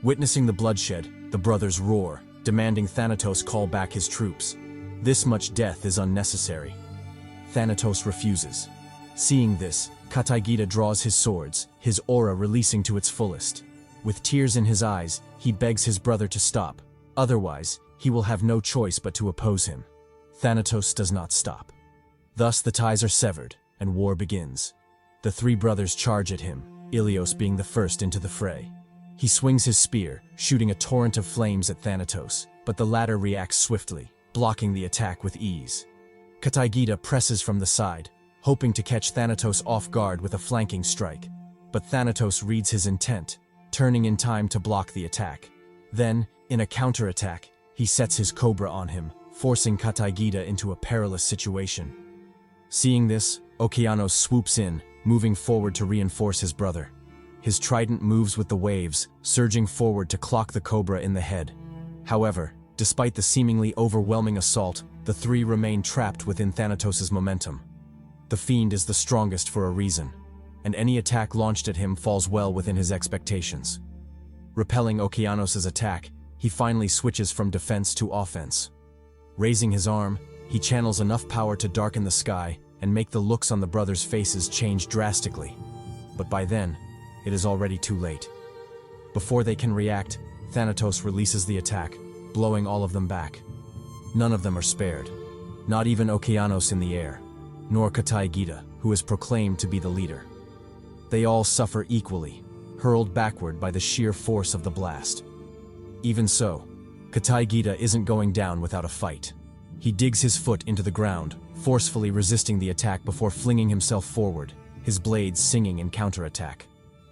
Witnessing the bloodshed, the brothers roar, demanding Thanatos call back his troops. This much death is unnecessary. Thanatos refuses. Seeing this, Kataygida draws his swords, his aura releasing to its fullest. With tears in his eyes, he begs his brother to stop. Otherwise, he will have no choice but to oppose him. Thanatos does not stop. Thus the ties are severed, and war begins. The three brothers charge at him, Ilios being the first into the fray. He swings his spear, shooting a torrent of flames at Thanatos, but the latter reacts swiftly, blocking the attack with ease. Kataygida presses from the side, hoping to catch Thanatos off guard with a flanking strike. But Thanatos reads his intent, turning in time to block the attack. Then, in a counterattack, he sets his cobra on him, forcing Kataygida into a perilous situation. Seeing this, Okeanos swoops in, moving forward to reinforce his brother. His trident moves with the waves, surging forward to clock the cobra in the head. However, despite the seemingly overwhelming assault, the three remain trapped within Thanatos' momentum. The fiend is the strongest for a reason, and any attack launched at him falls well within his expectations. Repelling Okeanos' attack, he finally switches from defense to offense. Raising his arm, he channels enough power to darken the sky and make the looks on the brothers' faces change drastically. But by then, it is already too late. Before they can react, Thanatos releases the attack, blowing all of them back. None of them are spared, not even Okeanos in the air, nor Kataygida, who is proclaimed to be the leader. They all suffer equally, hurled backward by the sheer force of the blast. Even so, Kataygida isn't going down without a fight. He digs his foot into the ground, forcefully resisting the attack before flinging himself forward, his blades singing in counterattack.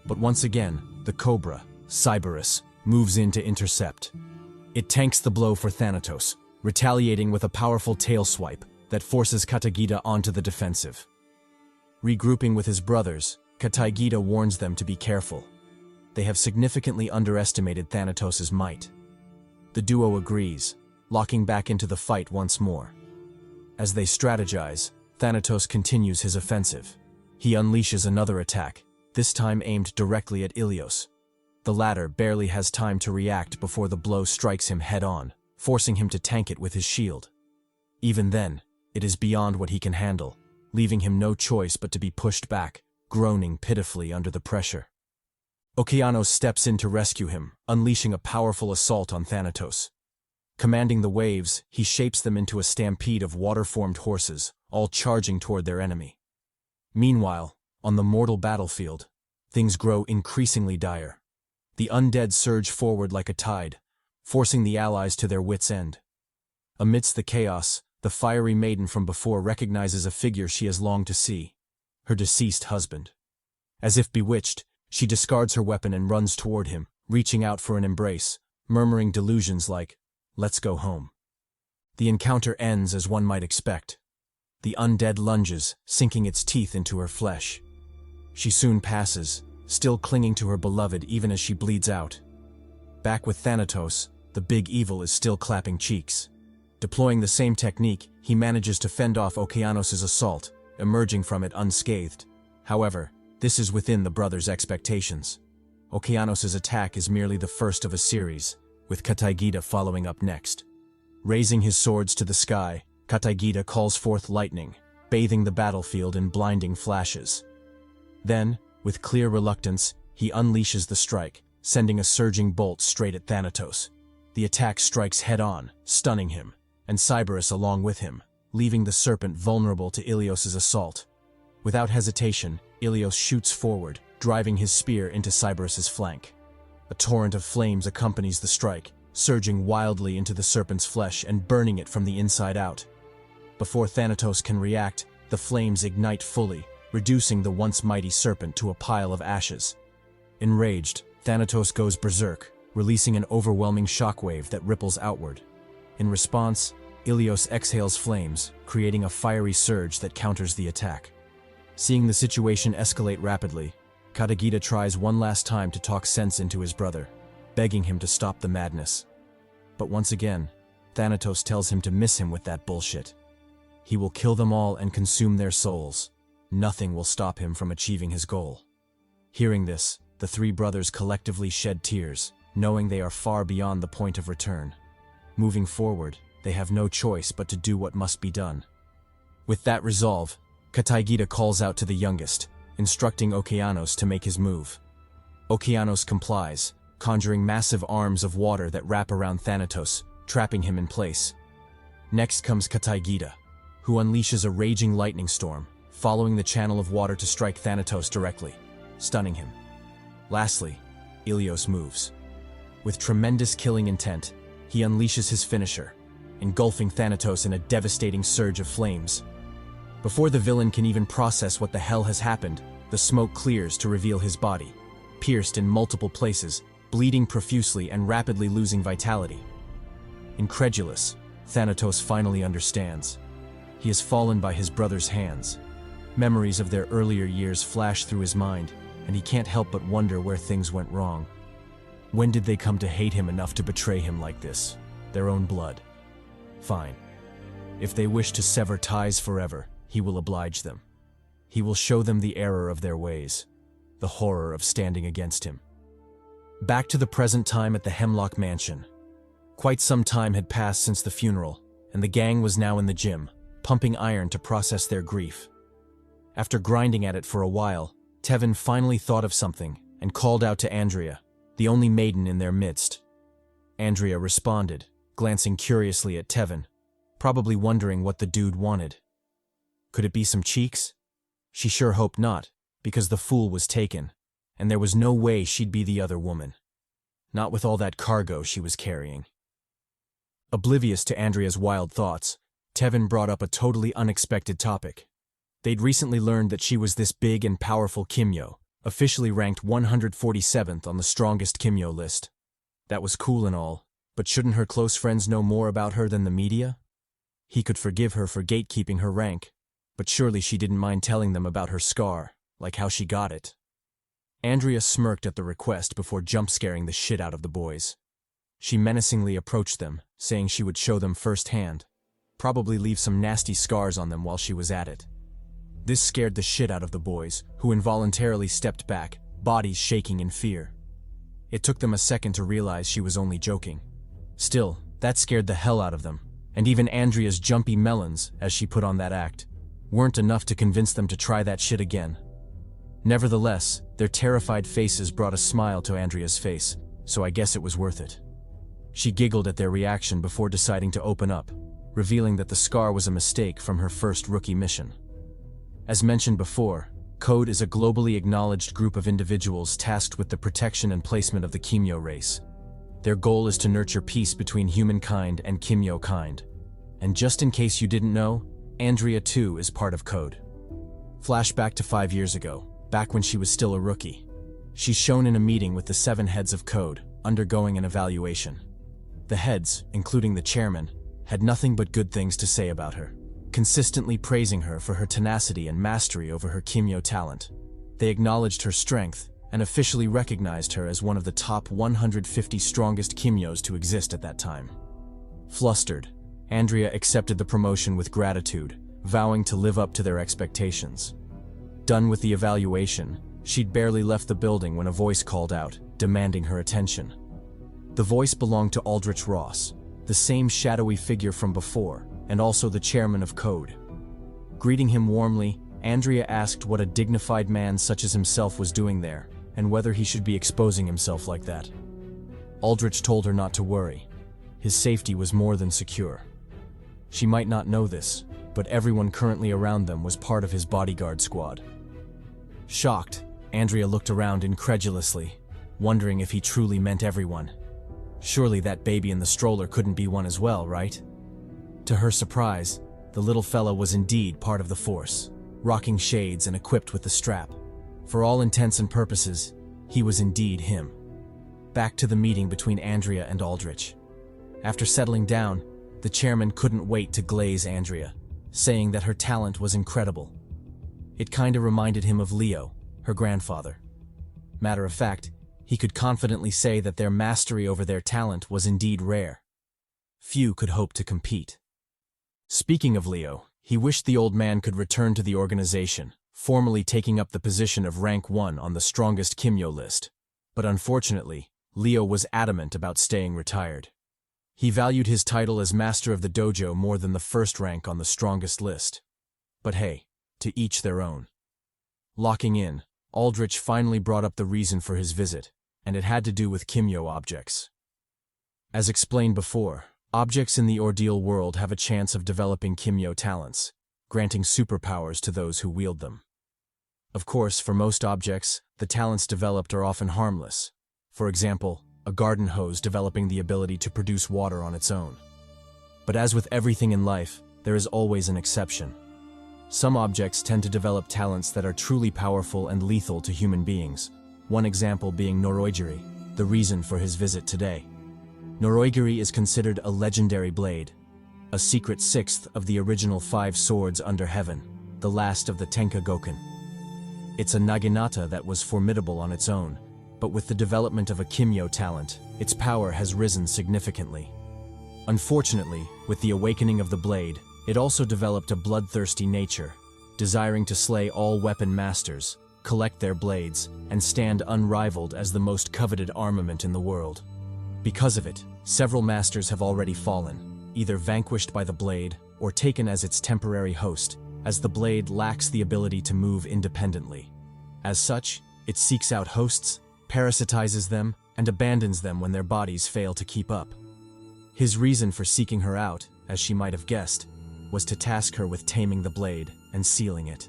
But once again, the cobra, Cyberus, moves in to intercept. It tanks the blow for Thanatos, retaliating with a powerful tail swipe that forces Kataygida onto the defensive. Regrouping with his brothers, Kataygida warns them to be careful. They have significantly underestimated Thanatos' might. The duo agrees, locking back into the fight once more. As they strategize, Thanatos continues his offensive. He unleashes another attack, this time aimed directly at Ilios. The latter barely has time to react before the blow strikes him head-on, forcing him to tank it with his shield. Even then, it is beyond what he can handle, leaving him no choice but to be pushed back, groaning pitifully under the pressure. Okeanos steps in to rescue him, unleashing a powerful assault on Thanatos. Commanding the waves, he shapes them into a stampede of water-formed horses, all charging toward their enemy. Meanwhile, on the mortal battlefield, things grow increasingly dire. The undead surge forward like a tide, forcing the allies to their wits' end. Amidst the chaos, the fiery maiden from before recognizes a figure she has longed to see, her deceased husband. As if bewitched, she discards her weapon and runs toward him, reaching out for an embrace, murmuring delusions like, "Let's go home." The encounter ends as one might expect. The undead lunges, sinking its teeth into her flesh. She soon passes, still clinging to her beloved even as she bleeds out. Back with Thanatos, the big evil is still clapping cheeks. Deploying the same technique, he manages to fend off Okeanos' assault, emerging from it unscathed. However, this is within the brothers' expectations. Okeanos' attack is merely the first of a series, with Kataygida following up next. Raising his swords to the sky, Kataygida calls forth lightning, bathing the battlefield in blinding flashes. Then, with clear reluctance, he unleashes the strike, sending a surging bolt straight at Thanatos. The attack strikes head-on, stunning him, and Cyberus along with him, leaving the serpent vulnerable to Ilios' assault. Without hesitation, Ilios shoots forward, driving his spear into Cyberus' flank. A torrent of flames accompanies the strike, surging wildly into the serpent's flesh and burning it from the inside out. Before Thanatos can react, the flames ignite fully, reducing the once mighty serpent to a pile of ashes. Enraged, Thanatos goes berserk, releasing an overwhelming shockwave that ripples outward. In response, Ilios exhales flames, creating a fiery surge that counters the attack. Seeing the situation escalate rapidly, Kataygida tries one last time to talk sense into his brother, begging him to stop the madness. But once again, Thanatos tells him to miss him with that bullshit. He will kill them all and consume their souls. Nothing will stop him from achieving his goal. Hearing this, the three brothers collectively shed tears, knowing they are far beyond the point of return. Moving forward, they have no choice but to do what must be done. With that resolve, Kataygida calls out to the youngest, instructing Okeanos to make his move. Okeanos complies, conjuring massive arms of water that wrap around Thanatos, trapping him in place. Next comes Kataygida, who unleashes a raging lightning storm, following the channel of water to strike Thanatos directly, stunning him. Lastly, Ilios moves. With tremendous killing intent, he unleashes his finisher, engulfing Thanatos in a devastating surge of flames. Before the villain can even process what the hell has happened, the smoke clears to reveal his body, pierced in multiple places, bleeding profusely and rapidly losing vitality. Incredulous, Thanatos finally understands. He has fallen by his brother's hands. Memories of their earlier years flash through his mind, and he can't help but wonder where things went wrong. When did they come to hate him enough to betray him like this? Their own blood. Fine. If they wish to sever ties forever, he will oblige them. He will show them the error of their ways, the horror of standing against him. Back to the present time at the Hemlock Mansion. Quite some time had passed since the funeral, and the gang was now in the gym, pumping iron to process their grief. After grinding at it for a while, Tevin finally thought of something and called out to Andrea, the only maiden in their midst. Andrea responded, glancing curiously at Tevin, probably wondering what the dude wanted. Could it be some cheeks? She sure hoped not, because the fool was taken, and there was no way she'd be the other woman. Not with all that cargo she was carrying. Oblivious to Andrea's wild thoughts, Tevin brought up a totally unexpected topic. They'd recently learned that she was this big and powerful Kimyo, officially ranked 147th on the strongest Kimyo list. That was cool and all, but shouldn't her close friends know more about her than the media? He could forgive her for gatekeeping her rank, but surely she didn't mind telling them about her scar, like how she got it. Andrea smirked at the request before jump-scaring the shit out of the boys. She menacingly approached them, saying she would show them firsthand, probably leave some nasty scars on them while she was at it. This scared the shit out of the boys, who involuntarily stepped back, bodies shaking in fear. It took them a second to realize she was only joking. Still, that scared the hell out of them, and even Andrea's jumpy melons, as she put on that act, weren't enough to convince them to try that shit again. Nevertheless, their terrified faces brought a smile to Andrea's face, so I guess it was worth it. She giggled at their reaction before deciding to open up, revealing that the scar was a mistake from her first rookie mission. As mentioned before, Code is a globally acknowledged group of individuals tasked with the protection and placement of the Kimyo race. Their goal is to nurture peace between humankind and Kimyo kind. And just in case you didn't know, Andrea too is part of CHADY. Flashback to 5 years ago, back when she was still a rookie. She's shown in a meeting with the 7 heads of CHADY, undergoing an evaluation. The heads, including the chairman, had nothing but good things to say about her, consistently praising her for her tenacity and mastery over her Kimyo talent. They acknowledged her strength and officially recognized her as one of the top 150 strongest Kimyos to exist at that time. Flustered, Andrea accepted the promotion with gratitude, vowing to live up to their expectations. Done with the evaluation, she'd barely left the building when a voice called out, demanding her attention. The voice belonged to Aldrich Ross, the same shadowy figure from before, and also the chairman of CHADY. Greeting him warmly, Andrea asked what a dignified man such as himself was doing there, and whether he should be exposing himself like that. Aldrich told her not to worry. His safety was more than secure. She might not know this, but everyone currently around them was part of his bodyguard squad. Shocked, Andrea looked around incredulously, wondering if he truly meant everyone. Surely that baby in the stroller couldn't be one as well, right? To her surprise, the little fella was indeed part of the force, rocking shades and equipped with the strap. For all intents and purposes, he was indeed him. Back to the meeting between Andrea and Aldrich. After settling down, the chairman couldn't wait to glaze Andrea, saying that her talent was incredible. It kinda reminded him of Leo, her grandfather. Matter of fact, he could confidently say that their mastery over their talent was indeed rare. Few could hope to compete. Speaking of Leo, he wished the old man could return to the organization, formally taking up the position of rank 1 on the strongest Kimyo list. But unfortunately, Leo was adamant about staying retired. He valued his title as master of the dojo more than the first rank on the strongest list. But hey, to each their own. Locking in, Aldrich finally brought up the reason for his visit, and it had to do with Kimyo objects. As explained before, objects in the Ordeal world have a chance of developing Kimyo talents, granting superpowers to those who wield them. Of course, for most objects, the talents developed are often harmless. For example, a garden hose developing the ability to produce water on its own. But as with everything in life, there is always an exception. Some objects tend to develop talents that are truly powerful and lethal to human beings, one example being Noroigiri, the reason for his visit today. Noroigiri is considered a legendary blade, a secret 6th of the original 5 swords under heaven, the last of the Tenka Goken. It's a naginata that was formidable on its own, but with the development of a Kimyo talent, its power has risen significantly. Unfortunately, with the awakening of the blade, it also developed a bloodthirsty nature, desiring to slay all weapon masters, collect their blades, and stand unrivaled as the most coveted armament in the world. Because of it, several masters have already fallen, either vanquished by the blade or taken as its temporary host, as the blade lacks the ability to move independently. As such, it seeks out hosts, parasitizes them, and abandons them when their bodies fail to keep up. His reason for seeking her out, as she might have guessed, was to task her with taming the blade and sealing it.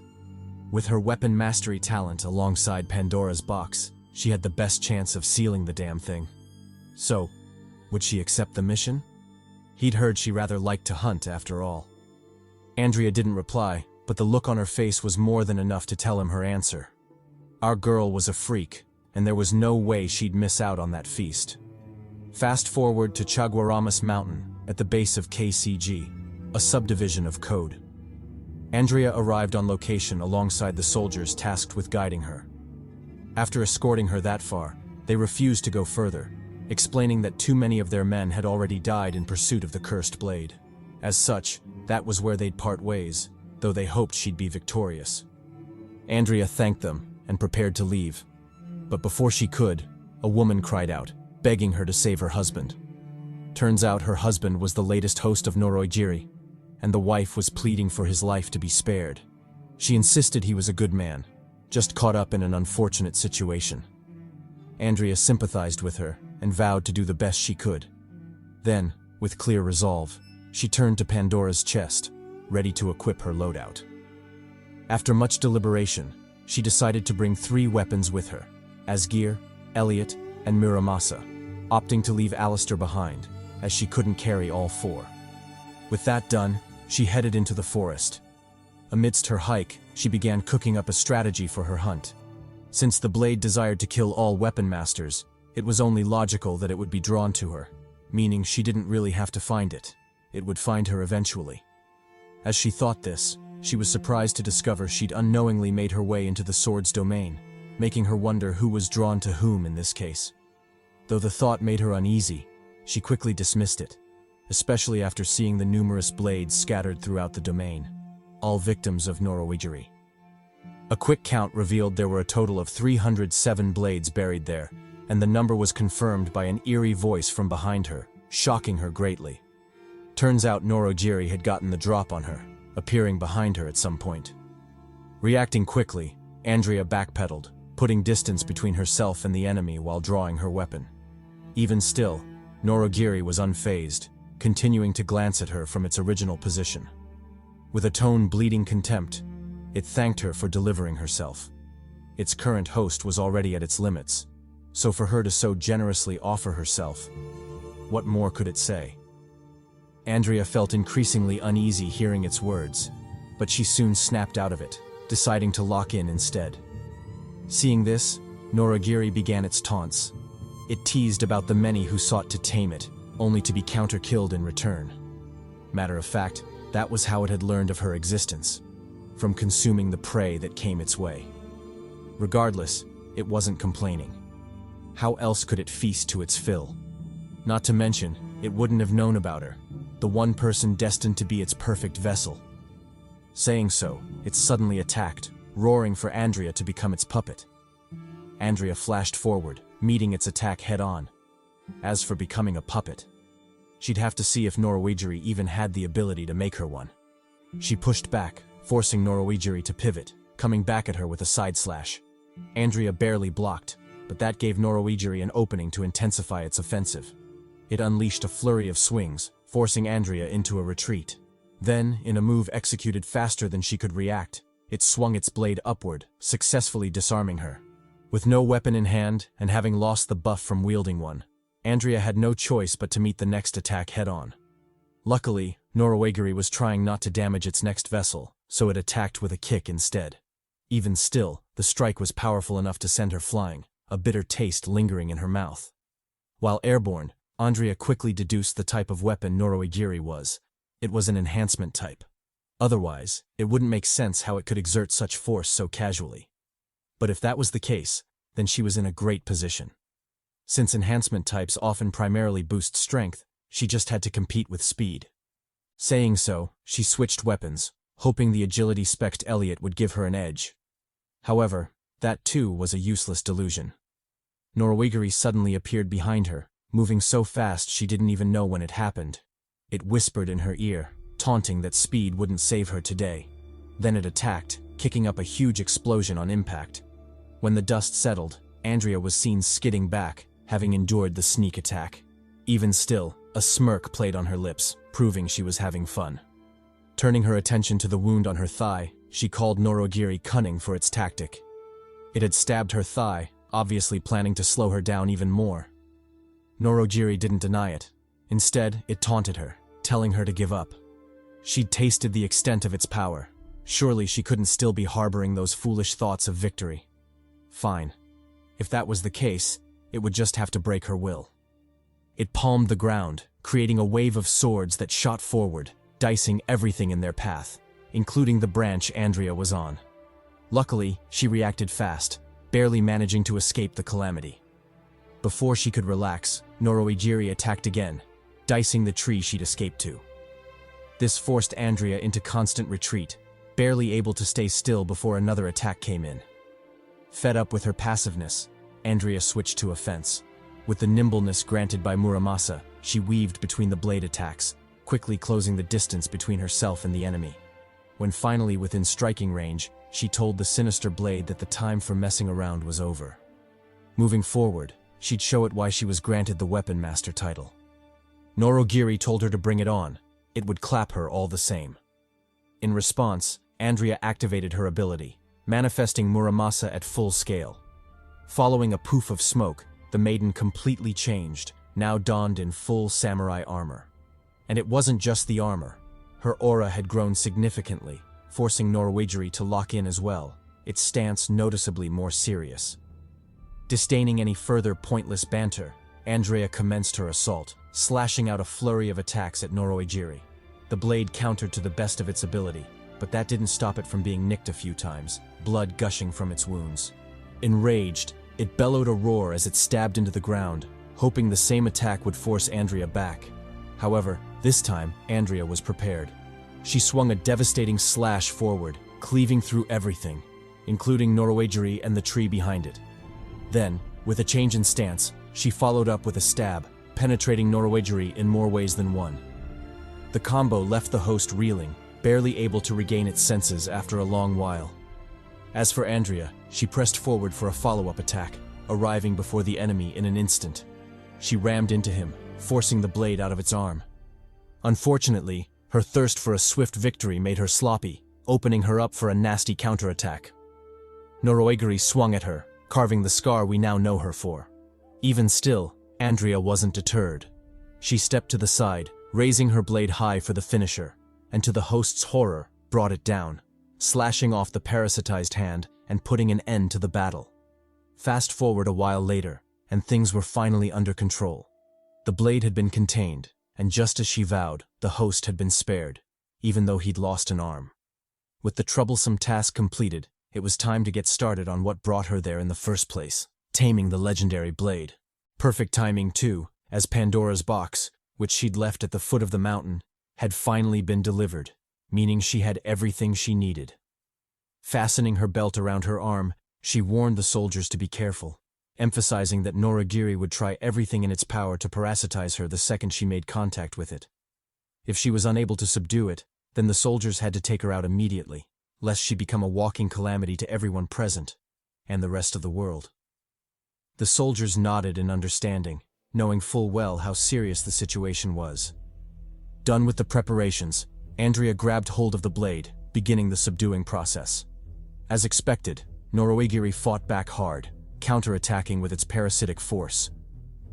With her weapon mastery talent alongside Pandora's box, she had the best chance of sealing the damn thing. So, would she accept the mission? He'd heard she rather liked to hunt after all. Andrea didn't reply, but the look on her face was more than enough to tell him her answer. Our girl was a freak, and there was no way she'd miss out on that feast. Fast forward to Chaguaramas Mountain, at the base of KCG, a subdivision of CHADY. Andrea arrived on location alongside the soldiers tasked with guiding her. After escorting her that far, they refused to go further, explaining that too many of their men had already died in pursuit of the cursed blade. As such, that was where they'd part ways, though they hoped she'd be victorious. Andrea thanked them and prepared to leave. But before she could, a woman cried out, begging her to save her husband. Turns out her husband was the latest host of Noroigiri, and the wife was pleading for his life to be spared. She insisted he was a good man, just caught up in an unfortunate situation. Andrea sympathized with her and vowed to do the best she could. Then, with clear resolve, she turned to Pandora's chest, ready to equip her loadout. After much deliberation, she decided to bring 3 weapons with her: Asgir, Elliot, and Muramasa, opting to leave Alistair behind, as she couldn't carry all four. With that done, she headed into the forest. Amidst her hike, she began cooking up a strategy for her hunt. Since the blade desired to kill all weapon masters, it was only logical that it would be drawn to her, meaning she didn't really have to find it. It would find her eventually. As she thought this, she was surprised to discover she'd unknowingly made her way into the sword's domain, making her wonder who was drawn to whom in this case. Though the thought made her uneasy, she quickly dismissed it, especially after seeing the numerous blades scattered throughout the domain, all victims of neuroigery. A quick count revealed there were a total of 307 blades buried there, and the number was confirmed by an eerie voice from behind her, shocking her greatly. Turns out Neuroigery had gotten the drop on her, appearing behind her at some point. Reacting quickly, Andrea backpedaled, putting distance between herself and the enemy while drawing her weapon. Even still, Neuroigery was unfazed, continuing to glance at her from its original position. With a tone bleeding contempt, it thanked her for delivering herself. Its current host was already at its limits, so for her to so generously offer herself, what more could it say? Andrea felt increasingly uneasy hearing its words, but she soon snapped out of it, deciding to lock in instead. Seeing this, Neuroigery began its taunts. It teased about the many who sought to tame it, only to be counter-killed in return. Matter of fact, that was how it had learned of her existence, from consuming the prey that came its way. Regardless, it wasn't complaining. How else could it feast to its fill? Not to mention, it wouldn't have known about her, the one person destined to be its perfect vessel. Saying so, it suddenly attacked, roaring for Andrea to become its puppet. Andrea flashed forward, meeting its attack head-on. As for becoming a puppet, she'd have to see if Neuroigery even had the ability to make her one. She pushed back, forcing Neuroigery to pivot, coming back at her with a side slash. Andrea barely blocked, but that gave Neuroigery an opening to intensify its offensive. It unleashed a flurry of swings, forcing Andrea into a retreat. Then, in a move executed faster than she could react, it swung its blade upward, successfully disarming her. With no weapon in hand, and having lost the buff from wielding one, Andrea had no choice but to meet the next attack head-on. Luckily, Neuroigery was trying not to damage its next vessel, so it attacked with a kick instead. Even still, the strike was powerful enough to send her flying, a bitter taste lingering in her mouth. While airborne, Andrea quickly deduced the type of weapon Neuroigery was. It was an enhancement type. Otherwise, it wouldn't make sense how it could exert such force so casually. But if that was the case, then she was in a great position. Since enhancement types often primarily boost strength, she just had to compete with speed. Saying so, she switched weapons, hoping the agility spec'd Elliot would give her an edge. However, that too was a useless delusion. Neuroigery suddenly appeared behind her, moving so fast she didn't even know when it happened. It whispered in her ear, taunting that speed wouldn't save her today. Then it attacked, kicking up a huge explosion on impact. When the dust settled, Andrea was seen skidding back, having endured the sneak attack. Even still, a smirk played on her lips, proving she was having fun. Turning her attention to the wound on her thigh, she called Neuroigery cunning for its tactic. It had stabbed her thigh, obviously planning to slow her down even more. Neuroigery didn't deny it. Instead, it taunted her, telling her to give up. She'd tasted the extent of its power. Surely she couldn't still be harboring those foolish thoughts of victory. Fine. If that was the case, it would just have to break her will. It palmed the ground, creating a wave of swords that shot forward, dicing everything in their path, including the branch Andrea was on. Luckily, she reacted fast, barely managing to escape the calamity. Before she could relax, Neuroigery attacked again, dicing the tree she'd escaped to. This forced Andrea into constant retreat, barely able to stay still before another attack came in. Fed up with her passiveness, Andrea switched to offense. With the nimbleness granted by Muramasa, she weaved between the blade attacks, quickly closing the distance between herself and the enemy. When finally within striking range, she told the sinister blade that the time for messing around was over. Moving forward, she'd show it why she was granted the Weapon Master title. Neuroigery told her to bring it on. It would clap her all the same. In response, Andrea activated her ability, manifesting Muramasa at full scale. Following a poof of smoke, the maiden completely changed, now donned in full samurai armor. And it wasn't just the armor. Her aura had grown significantly, forcing Norwegiri to lock in as well, its stance noticeably more serious. Disdaining any further pointless banter, Andrea commenced her assault, slashing out a flurry of attacks at Norwegiri. The blade countered to the best of its ability, but that didn't stop it from being nicked a few times, blood gushing from its wounds. Enraged, it bellowed a roar as it stabbed into the ground, hoping the same attack would force Andrea back. However, this time, Andrea was prepared. She swung a devastating slash forward, cleaving through everything, including Norwegiri and the tree behind it. Then, with a change in stance, she followed up with a stab, penetrating Norwegiri in more ways than one. The combo left the host reeling, barely able to regain its senses after a long while. As for Andrea, she pressed forward for a follow-up attack, arriving before the enemy in an instant. She rammed into him, forcing the blade out of its arm. Unfortunately, her thirst for a swift victory made her sloppy, opening her up for a nasty counterattack. Norwegiri swung at her, carving the scar we now know her for. Even still, Andrea wasn't deterred. She stepped to the side, raising her blade high for the finisher, and to the host's horror, brought it down, slashing off the parasitized hand and putting an end to the battle. Fast forward a while later, and things were finally under control. The blade had been contained, and just as she vowed, the host had been spared, even though he'd lost an arm. With the troublesome task completed, it was time to get started on what brought her there in the first place, taming the legendary blade. Perfect timing too, as Pandora's box, which she'd left at the foot of the mountain, had finally been delivered, meaning she had everything she needed. Fastening her belt around her arm, she warned the soldiers to be careful, emphasizing that Norwegiri would try everything in its power to parasitize her the second she made contact with it. If she was unable to subdue it, then the soldiers had to take her out immediately, lest she become a walking calamity to everyone present, and the rest of the world. The soldiers nodded in understanding, knowing full well how serious the situation was. Done with the preparations, Andrea grabbed hold of the blade, beginning the subduing process. As expected, Norwegiri fought back hard, counterattacking with its parasitic force.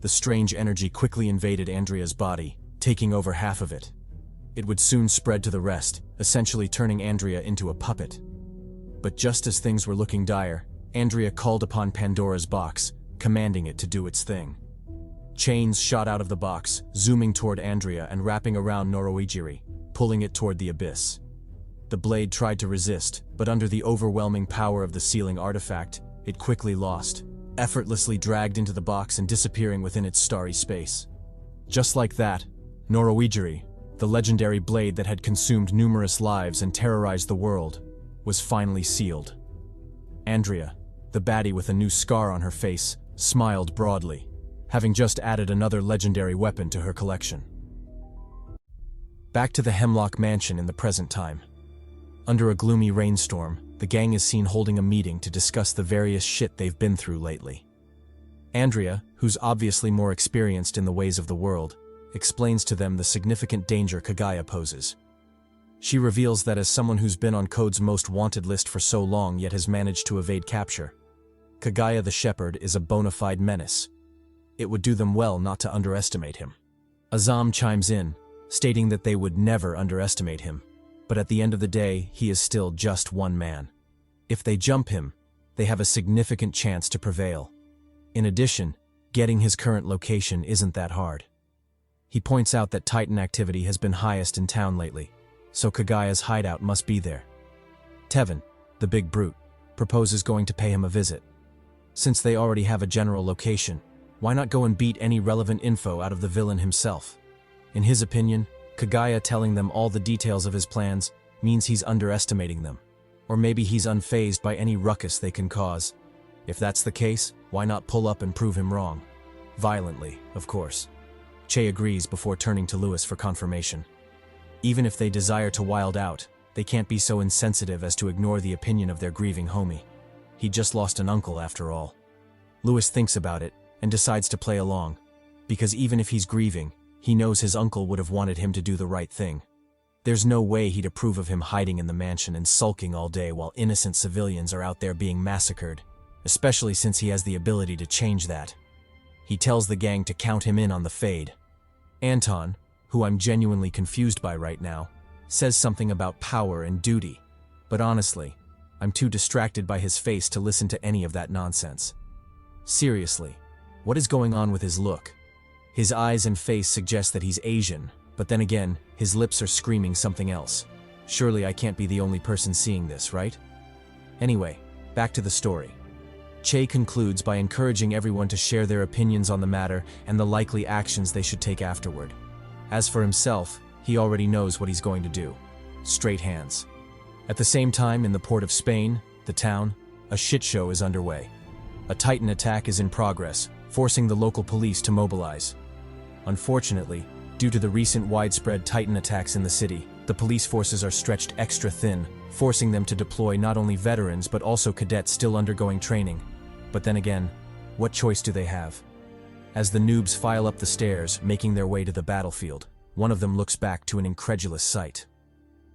The strange energy quickly invaded Andrea's body, taking over half of it. It would soon spread to the rest, essentially turning Andrea into a puppet. But just as things were looking dire, Andrea called upon Pandora's box, commanding it to do its thing. Chains shot out of the box, zooming toward Andrea and wrapping around Norwegiri, pulling it toward the abyss. The blade tried to resist, but under the overwhelming power of the sealing artifact, it quickly lost, effortlessly dragged into the box and disappearing within its starry space. Just like that, Norwegiri, the legendary blade that had consumed numerous lives and terrorized the world, was finally sealed. Andrea, the baddie with a new scar on her face, smiled broadly, having just added another legendary weapon to her collection. Back to the Hemlock Mansion in the present time. Under a gloomy rainstorm, the gang is seen holding a meeting to discuss the various shit they've been through lately. Andrea, who's obviously more experienced in the ways of the world, explains to them the significant danger Kaguya poses. She reveals that as someone who's been on Code's most wanted list for so long yet has managed to evade capture, Kaguya the Shepherd is a bona fide menace. It would do them well not to underestimate him. Azam chimes in, stating that they would never underestimate him, but at the end of the day, he is still just one man. If they jump him, they have a significant chance to prevail. In addition, getting his current location isn't that hard. He points out that Titan activity has been highest in town lately, so Kaguya's hideout must be there. Tevin, the big brute, proposes going to pay him a visit. Since they already have a general location, why not go and beat any relevant info out of the villain himself? In his opinion, Kaguya telling them all the details of his plans means he's underestimating them. Or maybe he's unfazed by any ruckus they can cause. If that's the case, why not pull up and prove him wrong? Violently, of course. Che agrees before turning to Lewis for confirmation. Even if they desire to wild out, they can't be so insensitive as to ignore the opinion of their grieving homie. He just lost an uncle after all. Lewis thinks about it and decides to play along, because even if he's grieving, he knows his uncle would have wanted him to do the right thing. There's no way he'd approve of him hiding in the mansion and sulking all day while innocent civilians are out there being massacred, especially since he has the ability to change that. He tells the gang to count him in on the fade. Anton, who I'm genuinely confused by right now, says something about power and duty, but honestly, I'm too distracted by his face to listen to any of that nonsense. Seriously, what is going on with his look? His eyes and face suggest that he's Asian, but then again, his lips are screaming something else. Surely I can't be the only person seeing this, right? Anyway, back to the story. Che concludes by encouraging everyone to share their opinions on the matter and the likely actions they should take afterward. As for himself, he already knows what he's going to do. Straight hands. At the same time, in the port of Spain, the town, a shit show is underway. A Titan attack is in progress, forcing the local police to mobilize. Unfortunately, due to the recent widespread Titan attacks in the city, the police forces are stretched extra thin, forcing them to deploy not only veterans but also cadets still undergoing training. But then again, what choice do they have? As the noobs file up the stairs, making their way to the battlefield, one of them looks back to an incredulous sight.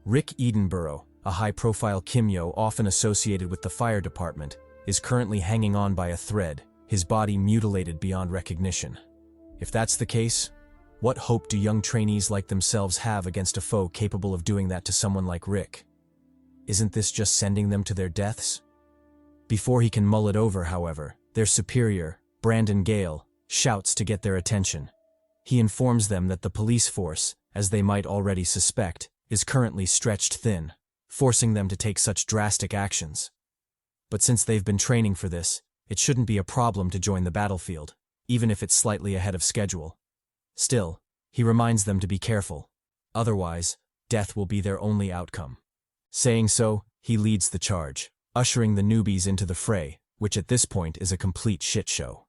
Rick Edenborough, a high-profile Kimyo often associated with the fire department, is currently hanging on by a thread, his body mutilated beyond recognition. If that's the case, what hope do young trainees like themselves have against a foe capable of doing that to someone like Rick? Isn't this just sending them to their deaths? Before he can mull it over, however, their superior, Brandon Gale, shouts to get their attention. He informs them that the police force, as they might already suspect, is currently stretched thin, forcing them to take such drastic actions. But since they've been training for this, it shouldn't be a problem to join the battlefield, even if it's slightly ahead of schedule. Still, he reminds them to be careful. Otherwise, death will be their only outcome. Saying so, he leads the charge, ushering the newbies into the fray, which at this point is a complete shit show.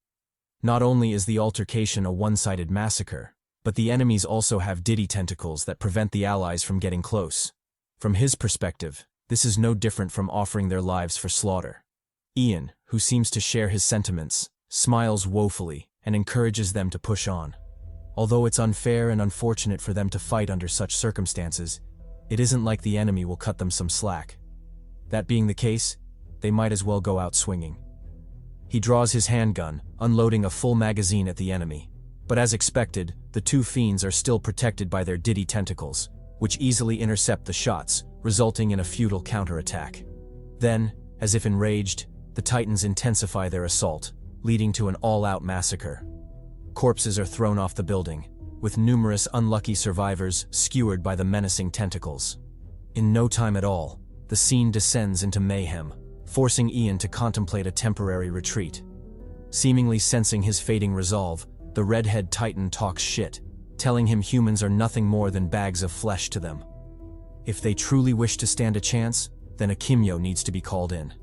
Not only is the altercation a one-sided massacre, but the enemies also have Diddy tentacles that prevent the allies from getting close. From his perspective, this is no different from offering their lives for slaughter. Ian, who seems to share his sentiments, smiles woefully and encourages them to push on. Although it's unfair and unfortunate for them to fight under such circumstances, it isn't like the enemy will cut them some slack. That being the case, they might as well go out swinging. He draws his handgun, unloading a full magazine at the enemy. But as expected, the two fiends are still protected by their Diddy tentacles, which easily intercept the shots, resulting in a futile counterattack. Then, as if enraged, the Titans intensify their assault, leading to an all-out massacre. Corpses are thrown off the building, with numerous unlucky survivors skewered by the menacing tentacles. In no time at all, the scene descends into mayhem, forcing Ian to contemplate a temporary retreat. Seemingly sensing his fading resolve, the redhead Titan talks shit, telling him humans are nothing more than bags of flesh to them. If they truly wish to stand a chance, then a Kimyo needs to be called in.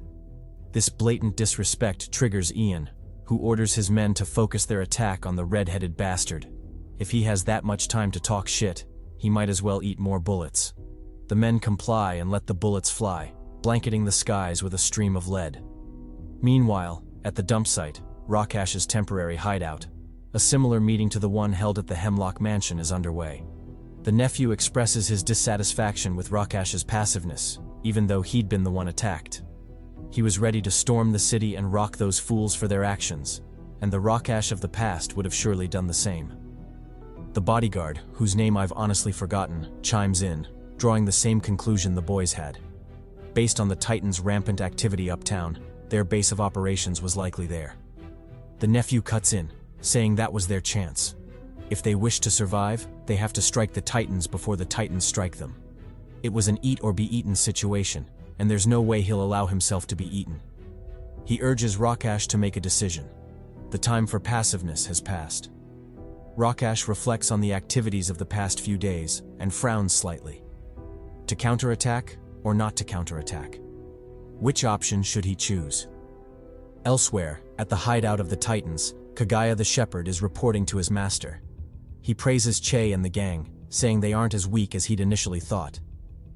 This blatant disrespect triggers Ian, who orders his men to focus their attack on the red-headed bastard. If he has that much time to talk shit, he might as well eat more bullets. The men comply and let the bullets fly, blanketing the skies with a stream of lead. Meanwhile, at the dump site, Rakash's temporary hideout, a similar meeting to the one held at the Hemlock Mansion is underway. The nephew expresses his dissatisfaction with Rakash's passiveness, even though he'd been the one attacked. He was ready to storm the city and rock those fools for their actions, and the Rakash of the past would have surely done the same. The bodyguard, whose name I've honestly forgotten, chimes in, drawing the same conclusion the boys had. Based on the Titans' rampant activity uptown, their base of operations was likely there. The nephew cuts in, saying that was their chance. If they wish to survive, they have to strike the Titans before the Titans strike them. It was an eat-or-be-eaten situation, and there's no way he'll allow himself to be eaten. He urges Rakash to make a decision. The time for passiveness has passed. Rakash reflects on the activities of the past few days and frowns slightly. To counterattack or not to counterattack? Which option should he choose? Elsewhere, at the hideout of the Titans, Kagaya the Shepherd is reporting to his master. He praises Che and the gang, saying they aren't as weak as he'd initially thought.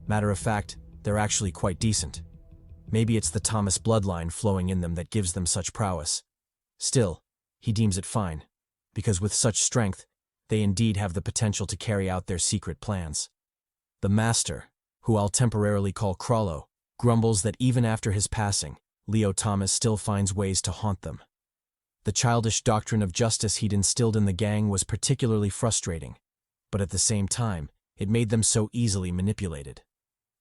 Matter of fact, they're actually quite decent. Maybe it's the Thomas bloodline flowing in them that gives them such prowess. Still, he deems it fine, because with such strength, they indeed have the potential to carry out their secret plans. The master, who I'll temporarily call Krallo, grumbles that even after his passing, Leo Thomas still finds ways to haunt them. The childish doctrine of justice he'd instilled in the gang was particularly frustrating, but at the same time, it made them so easily manipulated.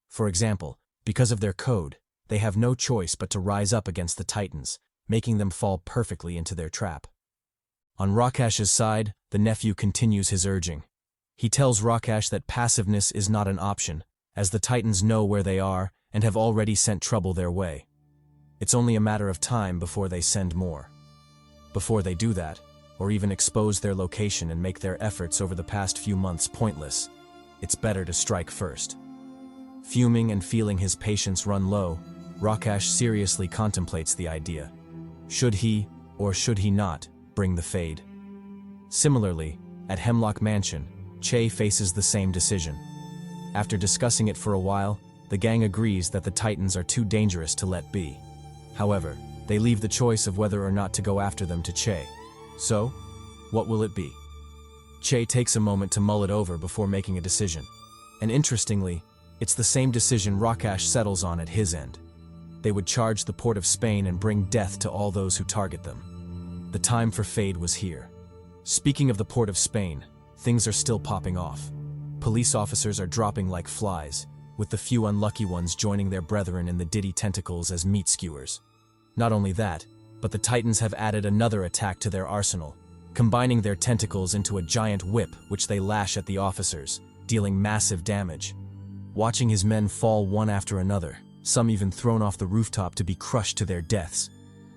For example, because of their code, they have no choice but to rise up against the Titans, making them fall perfectly into their trap. On Rakash's side, the nephew continues his urging. He tells Rakash that passiveness is not an option, as the Titans know where they are and have already sent trouble their way. It's only a matter of time before they send more. Before they do that, or even expose their location and make their efforts over the past few months pointless, it's better to strike first. Fuming and feeling his patience run low, Rakash seriously contemplates the idea. Should he, or should he not, bring the Fade? Similarly, at Hemlock Mansion, Che faces the same decision. After discussing it for a while, the gang agrees that the Titans are too dangerous to let be. However, they leave the choice of whether or not to go after them to Che. So, what will it be? Che takes a moment to mull it over before making a decision. And interestingly, it's the same decision Rakash settles on at his end. They would charge the port of Spain and bring death to all those who target them. The time for Fade was here. Speaking of the port of Spain, things are still popping off. Police officers are dropping like flies, with the few unlucky ones joining their brethren in the Diddy tentacles as meat skewers. Not only that, but the Titans have added another attack to their arsenal, combining their tentacles into a giant whip which they lash at the officers, dealing massive damage. Watching his men fall one after another, some even thrown off the rooftop to be crushed to their deaths,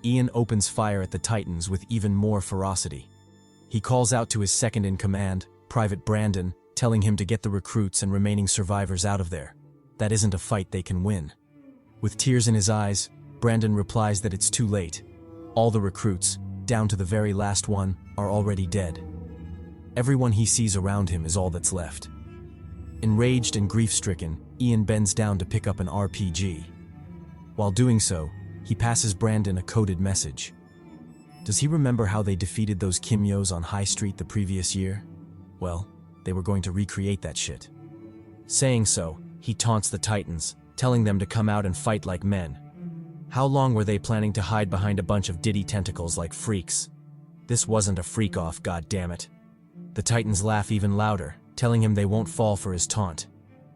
Ian opens fire at the Titans with even more ferocity. He calls out to his second-in-command, Private Brandon, telling him to get the recruits and remaining survivors out of there. That isn't a fight they can win. With tears in his eyes, Brandon replies that it's too late. All the recruits, down to the very last one, are already dead. Everyone he sees around him is all that's left. Enraged and grief-stricken, Ian bends down to pick up an RPG. While doing so, he passes Brandon a coded message. Does he remember how they defeated those Kimyos on High Street the previous year? Well, they were going to recreate that shit. Saying so, he taunts the Titans, telling them to come out and fight like men. How long were they planning to hide behind a bunch of Diddy tentacles like freaks? This wasn't a freak-off, goddammit. The Titans laugh even louder, telling him they won't fall for his taunt.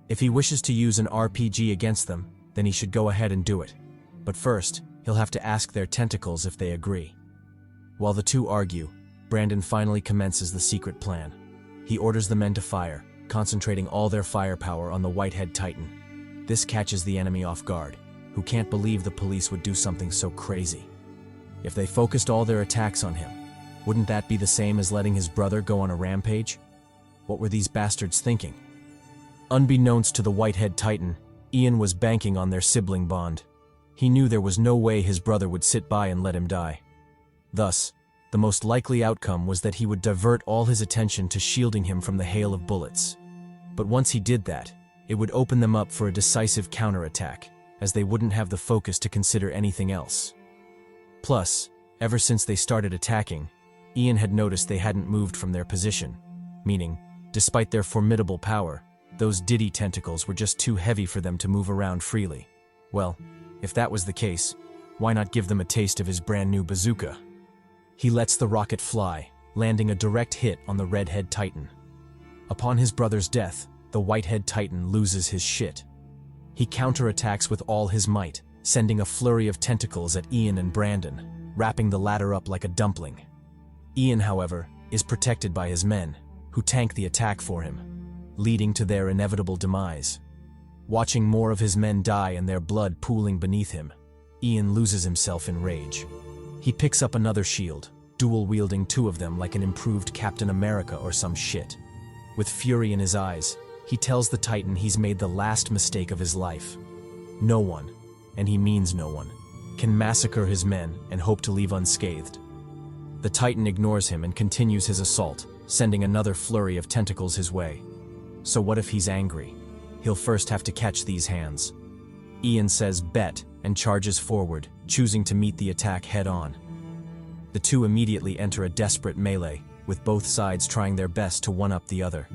If he wishes to use an RPG against them, then he should go ahead and do it. But first, he'll have to ask their tentacles if they agree. While the two argue, Brandon finally commences the secret plan. He orders the men to fire, concentrating all their firepower on the Whitehead Titan. This catches the enemy off guard, who can't believe the police would do something so crazy. If they focused all their attacks on him, wouldn't that be the same as letting his brother go on a rampage? What were these bastards thinking? Unbeknownst to the Whitehead Titan, Ian was banking on their sibling bond. He knew there was no way his brother would sit by and let him die. Thus, the most likely outcome was that he would divert all his attention to shielding him from the hail of bullets. But once he did that, it would open them up for a decisive counterattack, as they wouldn't have the focus to consider anything else. Plus, ever since they started attacking, Ian had noticed they hadn't moved from their position, meaning, despite their formidable power, those Diddy tentacles were just too heavy for them to move around freely. Well, if that was the case, why not give them a taste of his brand new bazooka? He lets the rocket fly, landing a direct hit on the Redhead Titan. Upon his brother's death, the Whitehead Titan loses his shit. He counterattacks with all his might, sending a flurry of tentacles at Ian and Brandon, wrapping the latter up like a dumpling. Ian, however, is protected by his men, who tank the attack for him, leading to their inevitable demise. Watching more of his men die and their blood pooling beneath him, Ian loses himself in rage. He picks up another shield, dual-wielding two of them like an improved Captain America or some shit. With fury in his eyes, he tells the Titan he's made the last mistake of his life. No one, and he means no one, can massacre his men and hope to leave unscathed. The Titan ignores him and continues his assault, sending another flurry of tentacles his way. So what if he's angry? He'll first have to catch these hands. Ian says bet and charges forward, choosing to meet the attack head-on. The two immediately enter a desperate melee, with both sides trying their best to one-up the other.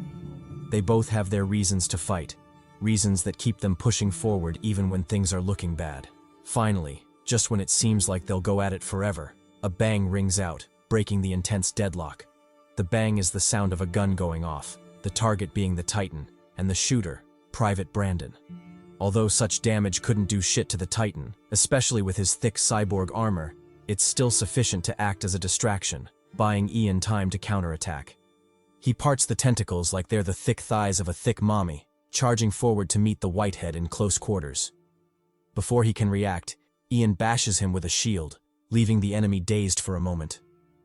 They both have their reasons to fight, reasons that keep them pushing forward even when things are looking bad. Finally, just when it seems like they'll go at it forever, a bang rings out, breaking the intense deadlock. The bang is the sound of a gun going off, the target being the Titan, and the shooter, Private Brandon. Although such damage couldn't do shit to the Titan, especially with his thick cyborg armor, it's still sufficient to act as a distraction, buying Ian time to counterattack. He parts the tentacles like they're the thick thighs of a thick mommy, charging forward to meet the Whitehead in close quarters. Before he can react, Ian bashes him with a shield, leaving the enemy dazed for a moment.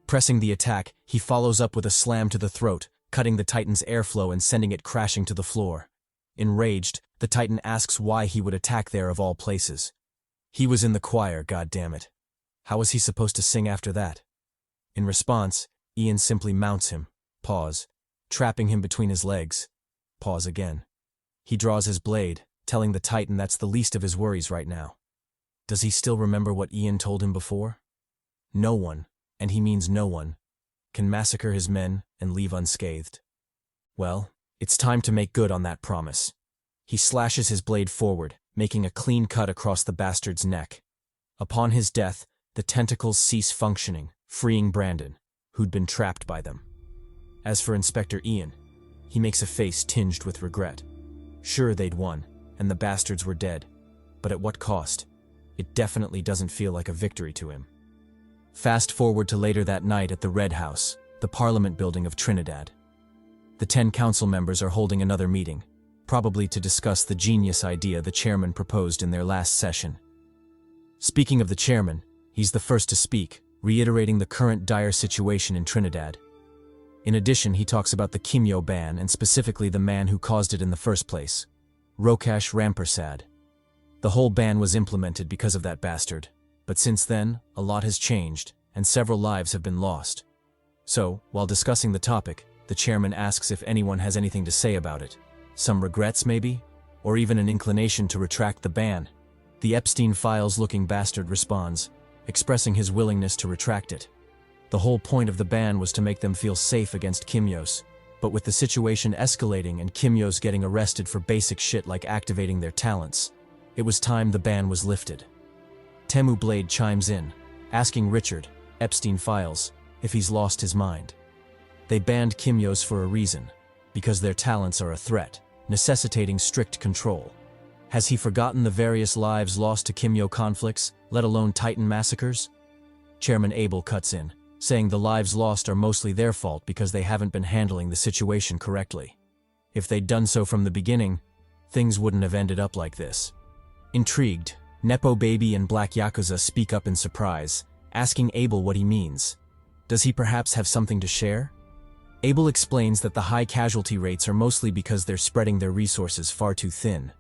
Pressing the attack, he follows up with a slam to the throat, cutting the Titan's airflow and sending it crashing to the floor. Enraged, the Titan asks why he would attack there of all places. He was in the choir, goddammit. How was he supposed to sing after that? In response, Ian simply mounts him, pause, trapping him between his legs. Pause again. He draws his blade, telling the Titan that's the least of his worries right now. Does he still remember what Ian told him before? No one, and he means no one, can massacre his men and leave unscathed. Well, it's time to make good on that promise. He slashes his blade forward, making a clean cut across the bastard's neck. Upon his death, the tentacles cease functioning, freeing Brandon, who'd been trapped by them. As for Inspector Ian, he makes a face tinged with regret. Sure, they'd won, and the bastards were dead, but at what cost? It definitely doesn't feel like a victory to him. Fast forward to later that night at the Red House, the Parliament building of Trinidad. The 10 council members are holding another meeting, probably to discuss the genius idea the chairman proposed in their last session. Speaking of the chairman, he's the first to speak, reiterating the current dire situation in Trinidad. In addition, he talks about the Kimyo ban and specifically the man who caused it in the first place, Rokash Rampersad. The whole ban was implemented because of that bastard, but since then, a lot has changed, and several lives have been lost. So, while discussing the topic, the chairman asks if anyone has anything to say about it. Some regrets, maybe? Or even an inclination to retract the ban? The Epstein Files-looking bastard responds, expressing his willingness to retract it. The whole point of the ban was to make them feel safe against Kimyos, but with the situation escalating and Kimyos getting arrested for basic shit like activating their talents, it was time the ban was lifted. Temu Blade chimes in, asking Richard, Epstein Files, if he's lost his mind. They banned Kimyos for a reason, because their talents are a threat, necessitating strict control. Has he forgotten the various lives lost to Kimyo conflicts, let alone Titan massacres? Chairman Abel cuts in, saying the lives lost are mostly their fault because they haven't been handling the situation correctly. If they'd done so from the beginning, things wouldn't have ended up like this. Intrigued, Nepo Baby and Black Yakuza speak up in surprise, asking Abel what he means. Does he perhaps have something to share? Abel explains that the high casualty rates are mostly because they're spreading their resources far too thin.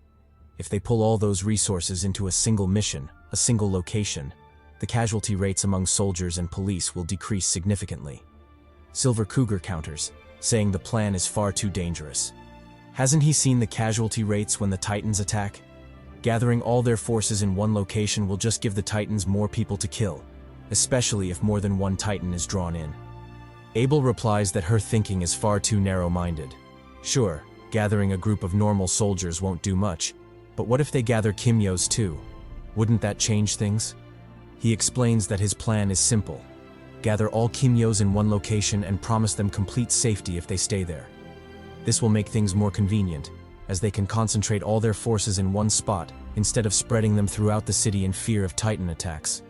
If they pull all those resources into a single mission, a single location, the casualty rates among soldiers and police will decrease significantly. Silver Cougar counters, saying the plan is far too dangerous. Hasn't he seen the casualty rates when the Titans attack? Gathering all their forces in one location will just give the Titans more people to kill, especially if more than one Titan is drawn in. Abel replies that her thinking is far too narrow-minded. Sure, gathering a group of normal soldiers won't do much, but what if they gather Kimyos too? Wouldn't that change things? He explains that his plan is simple. Gather all Kimyos in one location and promise them complete safety if they stay there. This will make things more convenient, as they can concentrate all their forces in one spot instead of spreading them throughout the city in fear of Titan attacks.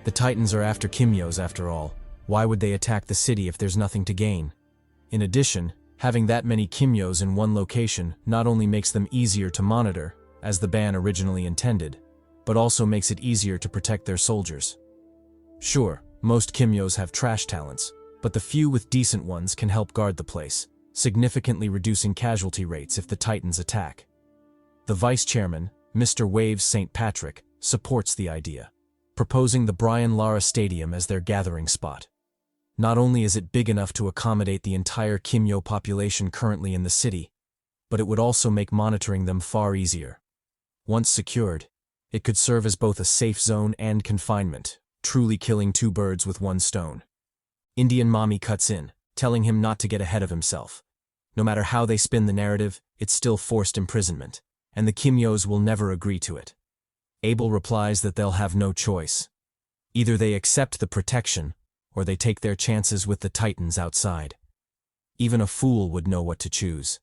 The Titans are after Kimyos after all. Why would they attack the city if there's nothing to gain? In addition, having that many Kimyos in one location not only makes them easier to monitor, as the ban originally intended, but also makes it easier to protect their soldiers. Sure, most Kimyos have trash talents, but the few with decent ones can help guard the place, significantly reducing casualty rates if the Titans attack. The vice chairman, Mr. Waves St. Patrick, supports the idea, proposing the Brian Lara Stadium as their gathering spot. Not only is it big enough to accommodate the entire Kimyo population currently in the city, but it would also make monitoring them far easier. Once secured, it could serve as both a safe zone and confinement, truly killing two birds with one stone. Indian Mommy cuts in, telling him not to get ahead of himself. No matter how they spin the narrative, it's still forced imprisonment, and the Kimyos will never agree to it. Abel replies that they'll have no choice. Either they accept the protection, or they take their chances with the titans outside. Even a fool would know what to choose.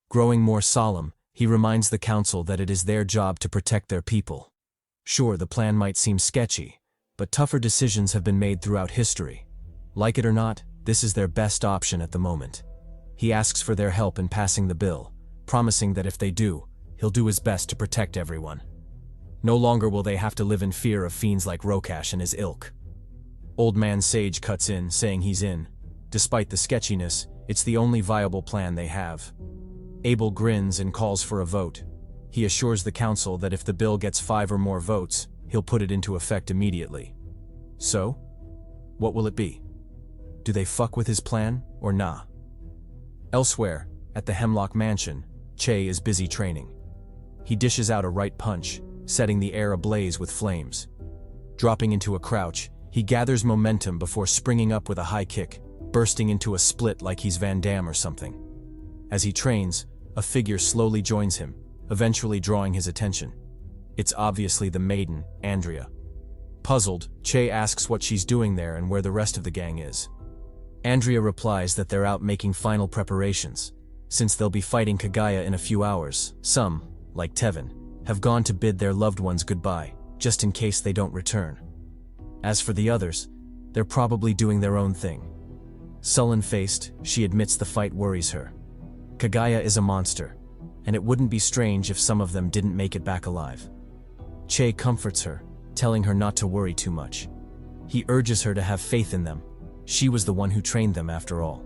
Growing more solemn, he reminds the council that it is their job to protect their people. Sure, the plan might seem sketchy, but tougher decisions have been made throughout history. Like it or not, this is their best option at the moment. He asks for their help in passing the bill, promising that if they do, he'll do his best to protect everyone. No longer will they have to live in fear of fiends like Rokash and his ilk. Old Man Sage cuts in, saying he's in. Despite the sketchiness, it's the only viable plan they have. Abel grins and calls for a vote. He assures the council that if the bill gets 5 or more votes, he'll put it into effect immediately. So, what will it be? Do they fuck with his plan, or nah? Elsewhere, at the Hemlock Mansion, Che is busy training. He dishes out a right punch, setting the air ablaze with flames. Dropping into a crouch, he gathers momentum before springing up with a high kick, bursting into a split like he's Van Damme or something. As he trains, a figure slowly joins him, eventually drawing his attention. It's obviously the maiden, Andrea. Puzzled, Che asks what she's doing there and where the rest of the gang is. Andrea replies that they're out making final preparations. Since they'll be fighting Kagaya in a few hours, some, like Tevin, have gone to bid their loved ones goodbye, just in case they don't return. As for the others, they're probably doing their own thing. Sullen-faced, she admits the fight worries her. Kagaya is a monster, and it wouldn't be strange if some of them didn't make it back alive. Che comforts her, telling her not to worry too much. He urges her to have faith in them. She was the one who trained them after all.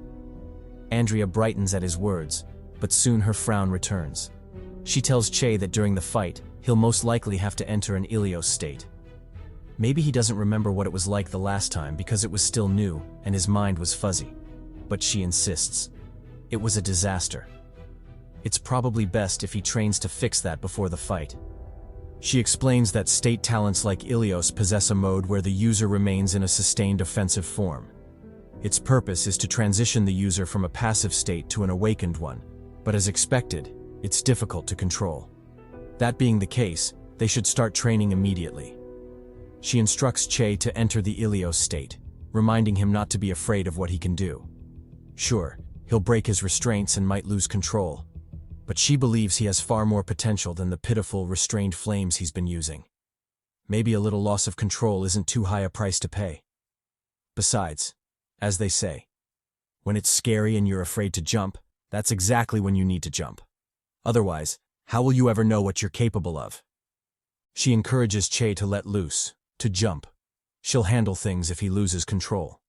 Andrea brightens at his words, but soon her frown returns. She tells Che that during the fight, he'll most likely have to enter an Ilios state. Maybe he doesn't remember what it was like the last time because it was still new and his mind was fuzzy. But she insists. It was a disaster. It's probably best if he trains to fix that before the fight. She explains that state talents like Ilios possess a mode where the user remains in a sustained offensive form. Its purpose is to transition the user from a passive state to an awakened one, but as expected, it's difficult to control. That being the case, they should start training immediately. She instructs Che to enter the Ilios state, reminding him not to be afraid of what he can do. Sure, he'll break his restraints and might lose control, but she believes he has far more potential than the pitiful, restrained flames he's been using. Maybe a little loss of control isn't too high a price to pay. Besides, as they say, when it's scary and you're afraid to jump, that's exactly when you need to jump. Otherwise, how will you ever know what you're capable of? She encourages Che to let loose, to jump. She'll handle things if he loses control.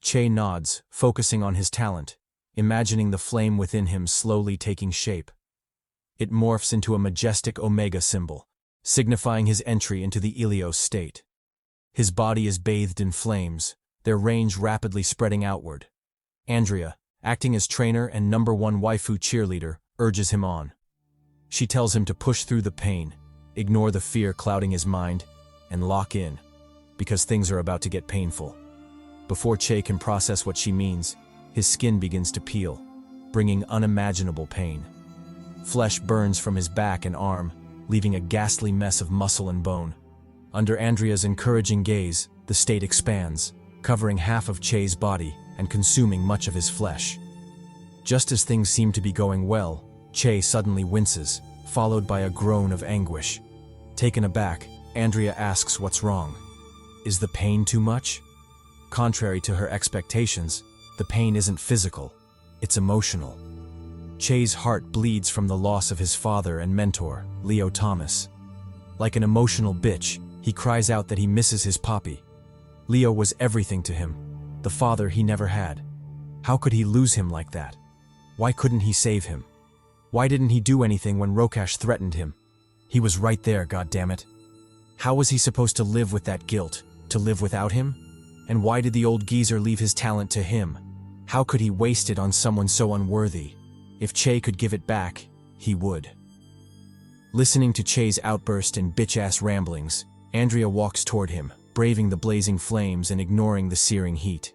Che nods, focusing on his talent, imagining the flame within him slowly taking shape. It morphs into a majestic omega symbol, signifying his entry into the Ilios state. His body is bathed in flames, their range rapidly spreading outward. Andrea, acting as trainer and #1 waifu cheerleader, urges him on. She tells him to push through the pain, ignore the fear clouding his mind, and lock in, because things are about to get painful. Before Che can process what she means, his skin begins to peel, bringing unimaginable pain. Flesh burns from his back and arm, leaving a ghastly mess of muscle and bone. Under Andrea's encouraging gaze, the state expands, covering half of Che's body and consuming much of his flesh. Just as things seem to be going well, Che suddenly winces, followed by a groan of anguish. Taken aback, Andrea asks what's wrong. Is the pain too much? Contrary to her expectations, the pain isn't physical, it's emotional. Che's heart bleeds from the loss of his father and mentor, Leo Thomas. Like an emotional bitch, he cries out that he misses his poppy. Leo was everything to him, the father he never had. How could he lose him like that? Why couldn't he save him? Why didn't he do anything when Rokash threatened him? He was right there, goddammit. How was he supposed to live with that guilt, to live without him? And why did the old geezer leave his talent to him? How could he waste it on someone so unworthy? If Che could give it back, he would. Listening to Che's outburst and bitch-ass ramblings, Andrea walks toward him, braving the blazing flames and ignoring the searing heat.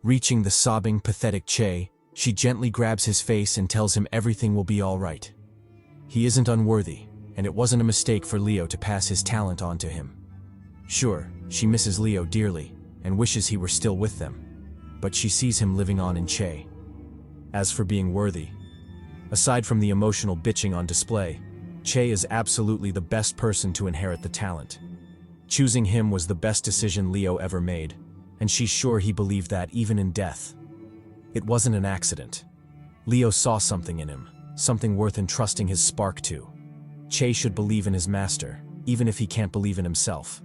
Reaching the sobbing, pathetic Che, she gently grabs his face and tells him everything will be all right. He isn't unworthy, and it wasn't a mistake for Leo to pass his talent on to him. Sure, she misses Leo dearly, and wishes he were still with them. But she sees him living on in CHADY. As for being worthy, aside from the emotional bitching on display, CHADY is absolutely the best person to inherit the talent. Choosing him was the best decision Leo ever made, and she's sure he believed that even in death. It wasn't an accident. Leo saw something in him, something worth entrusting his spark to. CHADY should believe in his master, even if he can't believe in himself.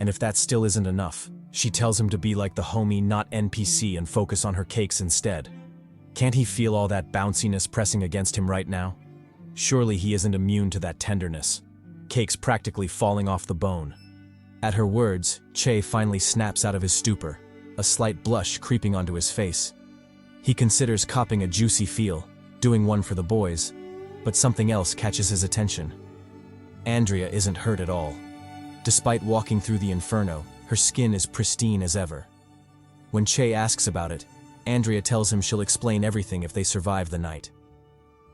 And if that still isn't enough, she tells him to be like the homie NotNPC and focus on her cakes instead. Can't he feel all that bounciness pressing against him right now? Surely he isn't immune to that tenderness. Cakes practically falling off the bone. At her words, CHADY finally snaps out of his stupor, a slight blush creeping onto his face. He considers copping a juicy feel, doing one for the boys, but something else catches his attention. Andrea isn't hurt at all. Despite walking through the inferno, her skin is pristine as ever. When CHADY asks about it, Andrea tells him she'll explain everything if they survive the night.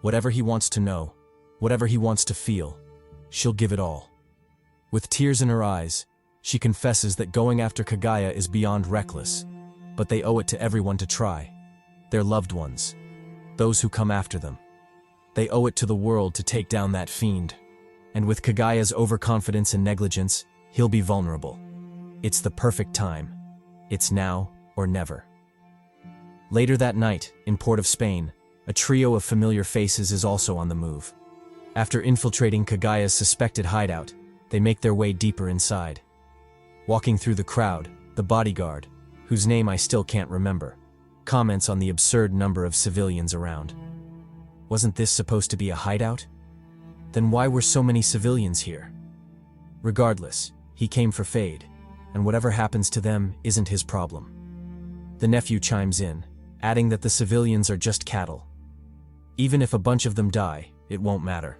Whatever he wants to know, whatever he wants to feel, she'll give it all. With tears in her eyes, she confesses that going after Kaguya is beyond reckless, but they owe it to everyone to try. Their loved ones, those who come after them. They owe it to the world to take down that fiend. And with Kaguya's overconfidence and negligence, he'll be vulnerable. It's the perfect time. It's now or never. Later that night, in Port of Spain, a trio of familiar faces is also on the move. After infiltrating Kaguya's suspected hideout, they make their way deeper inside. Walking through the crowd, the bodyguard, whose name I still can't remember, comments on the absurd number of civilians around. Wasn't this supposed to be a hideout? Then why were so many civilians here? Regardless, he came for Fade, and whatever happens to them isn't his problem. The nephew chimes in, adding that the civilians are just cattle. Even if a bunch of them die, it won't matter.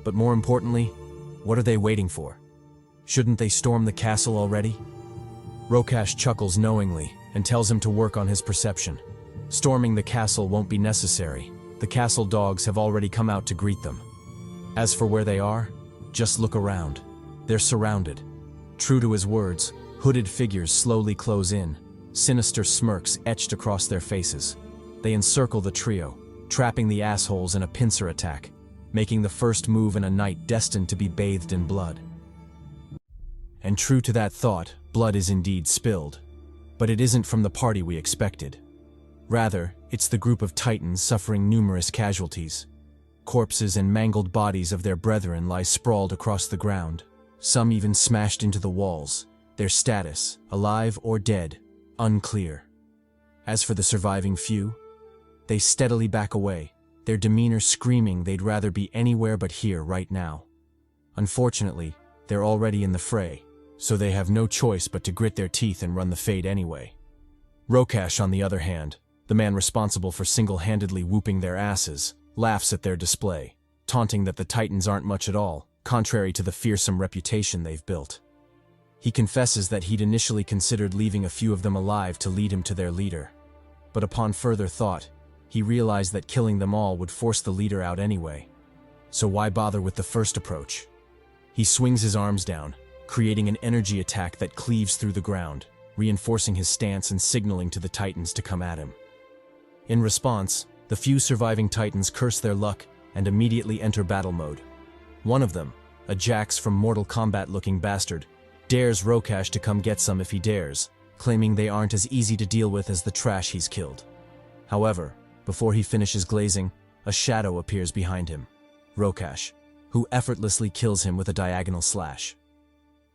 But more importantly, what are they waiting for? Shouldn't they storm the castle already? Rokash chuckles knowingly and tells him to work on his perception. Storming the castle won't be necessary. The castle dogs have already come out to greet them. As for where they are, just look around. They're surrounded. True to his words, hooded figures slowly close in, sinister smirks etched across their faces. They encircle the trio, trapping the assholes in a pincer attack, making the first move in a night destined to be bathed in blood. And true to that thought, blood is indeed spilled. But it isn't from the party we expected. Rather, it's the group of titans suffering numerous casualties. Corpses and mangled bodies of their brethren lie sprawled across the ground, some even smashed into the walls, their status, alive or dead, unclear. As for the surviving few, they steadily back away, their demeanor screaming they'd rather be anywhere but here right now. Unfortunately, they're already in the fray, so they have no choice but to grit their teeth and run the Fade anyway. Rokash, on the other hand, the man responsible for single-handedly whooping their asses, laughs at their display, taunting that the Titans aren't much at all, contrary to the fearsome reputation they've built. He confesses that he'd initially considered leaving a few of them alive to lead him to their leader. But upon further thought, he realized that killing them all would force the leader out anyway. So why bother with the first approach? He swings his arms down, creating an energy attack that cleaves through the ground, reinforcing his stance and signaling to the Titans to come at him. In response, the few surviving Titans curse their luck and immediately enter battle mode. One of them, a Jax from Mortal Kombat-looking bastard, dares Rokash to come get some if he dares, claiming they aren't as easy to deal with as the trash he's killed. However, before he finishes glazing, a shadow appears behind him, Rokash, who effortlessly kills him with a diagonal slash.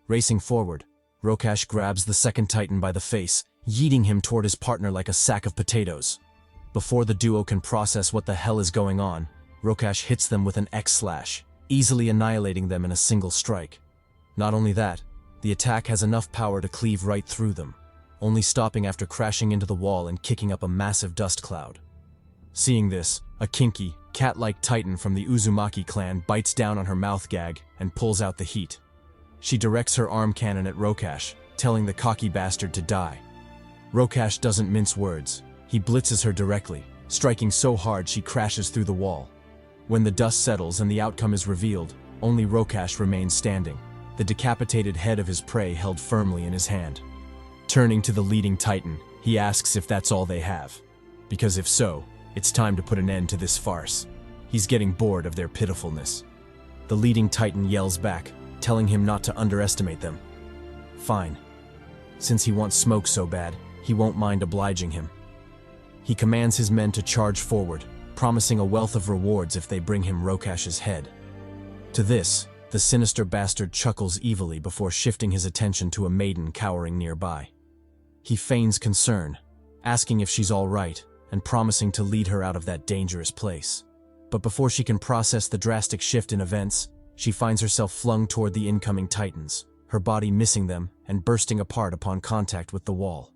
Racing forward, Rokash grabs the second Titan by the face, yeeting him toward his partner like a sack of potatoes. Before the duo can process what the hell is going on, Rokash hits them with an X-slash, easily annihilating them in a single strike. Not only that, the attack has enough power to cleave right through them, only stopping after crashing into the wall and kicking up a massive dust cloud. Seeing this, a kinky, cat-like Titan from the Uzumaki clan bites down on her mouth gag and pulls out the heat. She directs her arm cannon at Rokash, telling the cocky bastard to die. Rokash doesn't mince words. He blitzes her directly, striking so hard she crashes through the wall. When the dust settles and the outcome is revealed, only Rokash remains standing, the decapitated head of his prey held firmly in his hand. Turning to the leading titan, he asks if that's all they have. Because if so, it's time to put an end to this farce. He's getting bored of their pitifulness. The leading titan yells back, telling him not to underestimate them. Fine. Since he wants smoke so bad, he won't mind obliging him. He commands his men to charge forward, promising a wealth of rewards if they bring him Rokash's head. To this, the sinister bastard chuckles evilly before shifting his attention to a maiden cowering nearby. He feigns concern, asking if she's all right, and promising to lead her out of that dangerous place. But before she can process the drastic shift in events, she finds herself flung toward the incoming titans, her body missing them and bursting apart upon contact with the wall.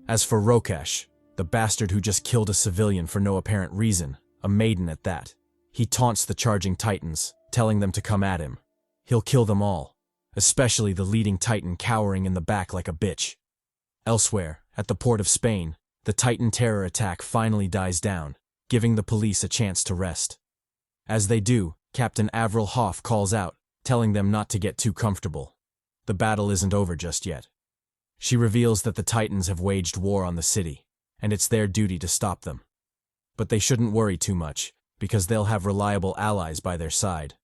As for Rokash, the bastard who just killed a civilian for no apparent reason, a maiden at that, he taunts the charging titans, telling them to come at him. He'll kill them all, especially the leading titan cowering in the back like a bitch. Elsewhere, at the port of Spain, the Titan terror attack finally dies down, giving the police a chance to rest. As they do, Captain Avril Hoff calls out, telling them not to get too comfortable. The battle isn't over just yet. She reveals that the Titans have waged war on the city, and it's their duty to stop them. But they shouldn't worry too much, because they'll have reliable allies by their side.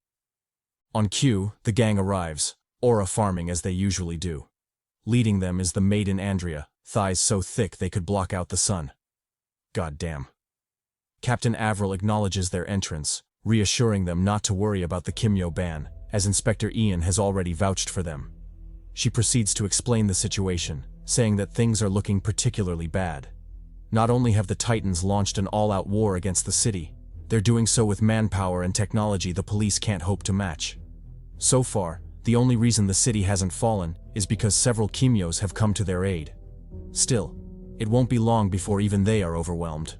On cue, the gang arrives, aura farming as they usually do. Leading them is the maiden Andrea, thighs so thick they could block out the sun. Goddamn. Captain Avril acknowledges their entrance, reassuring them not to worry about the Kimyo ban, as Inspector Ian has already vouched for them. She proceeds to explain the situation, saying that things are looking particularly bad. Not only have the Titans launched an all-out war against the city, they're doing so with manpower and technology the police can't hope to match. So far, the only reason the city hasn't fallen is because several Kimyos have come to their aid. Still, it won't be long before even they are overwhelmed.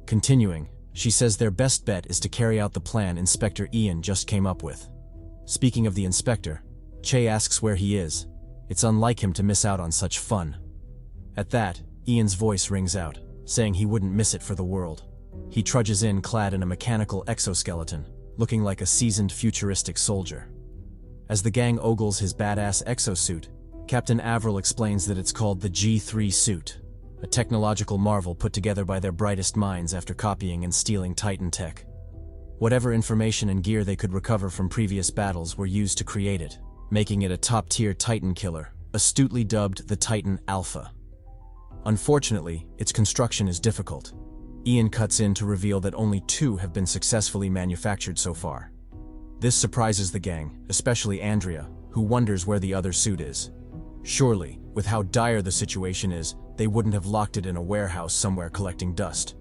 Continuing, she says their best bet is to carry out the plan Inspector Ian just came up with. Speaking of the inspector, Che asks where he is. It's unlike him to miss out on such fun. At that, Ian's voice rings out, saying he wouldn't miss it for the world. He trudges in clad in a mechanical exoskeleton, looking like a seasoned futuristic soldier. As the gang ogles his badass exosuit, Captain Avril explains that it's called the G3 suit, a technological marvel put together by their brightest minds after copying and stealing Titan tech. Whatever information and gear they could recover from previous battles were used to create it, making it a top-tier Titan killer, astutely dubbed the Titan Alpha. Unfortunately, its construction is difficult. Ian cuts in to reveal that only 2 have been successfully manufactured so far. This surprises the gang, especially Andrea, who wonders where the other suit is. Surely, with how dire the situation is, they wouldn't have locked it in a warehouse somewhere collecting dust.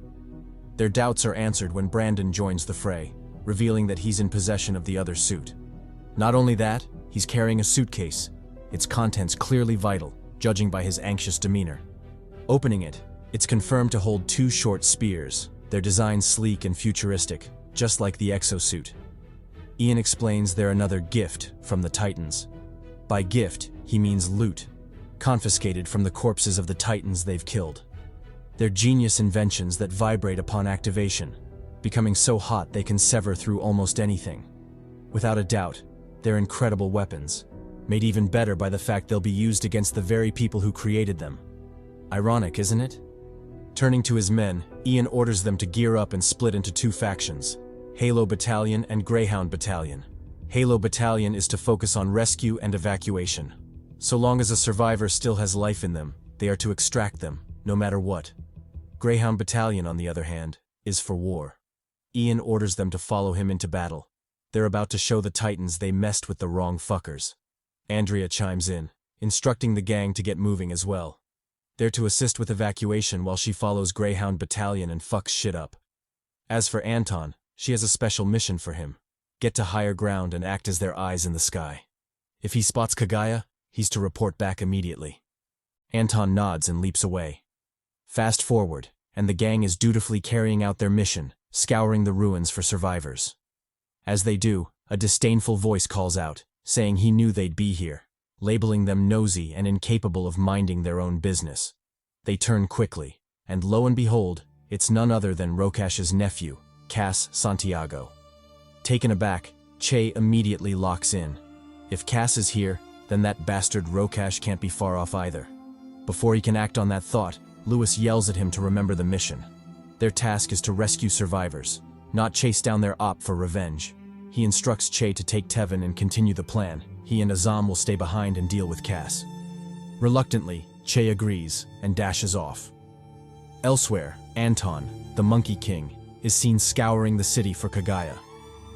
Their doubts are answered when Brandon joins the fray, revealing that he's in possession of the other suit. Not only that, he's carrying a suitcase, its contents clearly vital, judging by his anxious demeanor. Opening it, it's confirmed to hold 2 short spears, their design sleek and futuristic, just like the exosuit. Ian explains they're another gift from the Titans. By gift, he means loot, confiscated from the corpses of the Titans they've killed. They're genius inventions that vibrate upon activation, becoming so hot they can sever through almost anything. Without a doubt, they're incredible weapons, made even better by the fact they'll be used against the very people who created them. Ironic, isn't it? Turning to his men, Ian orders them to gear up and split into 2 factions, Halo Battalion and Greyhound Battalion. Halo Battalion is to focus on rescue and evacuation. So long as a survivor still has life in them, they are to extract them, no matter what. Greyhound Battalion, on the other hand, is for war. Ian orders them to follow him into battle. They're about to show the Titans they messed with the wrong fuckers. Andrea chimes in, instructing the gang to get moving as well. They're to assist with evacuation while she follows Greyhound Battalion and fucks shit up. As for Anton, she has a special mission for him. Get to higher ground and act as their eyes in the sky. If he spots Kagaya, he's to report back immediately. Anton nods and leaps away. Fast forward, and the gang is dutifully carrying out their mission, scouring the ruins for survivors. As they do, a disdainful voice calls out, saying he knew they'd be here, labeling them nosy and incapable of minding their own business. They turn quickly, and lo and behold, it's none other than Rokash's nephew, Cass Santiago. Taken aback, Che immediately locks in. If Cass is here, then that bastard Rokash can't be far off either. Before he can act on that thought, Lewis yells at him to remember the mission. Their task is to rescue survivors, not chase down their op for revenge. He instructs Che to take Tevin and continue the plan. He and Azam will stay behind and deal with Cass. Reluctantly, Che agrees and dashes off. Elsewhere, Anton, the Monkey King, is seen scouring the city for Kagaya.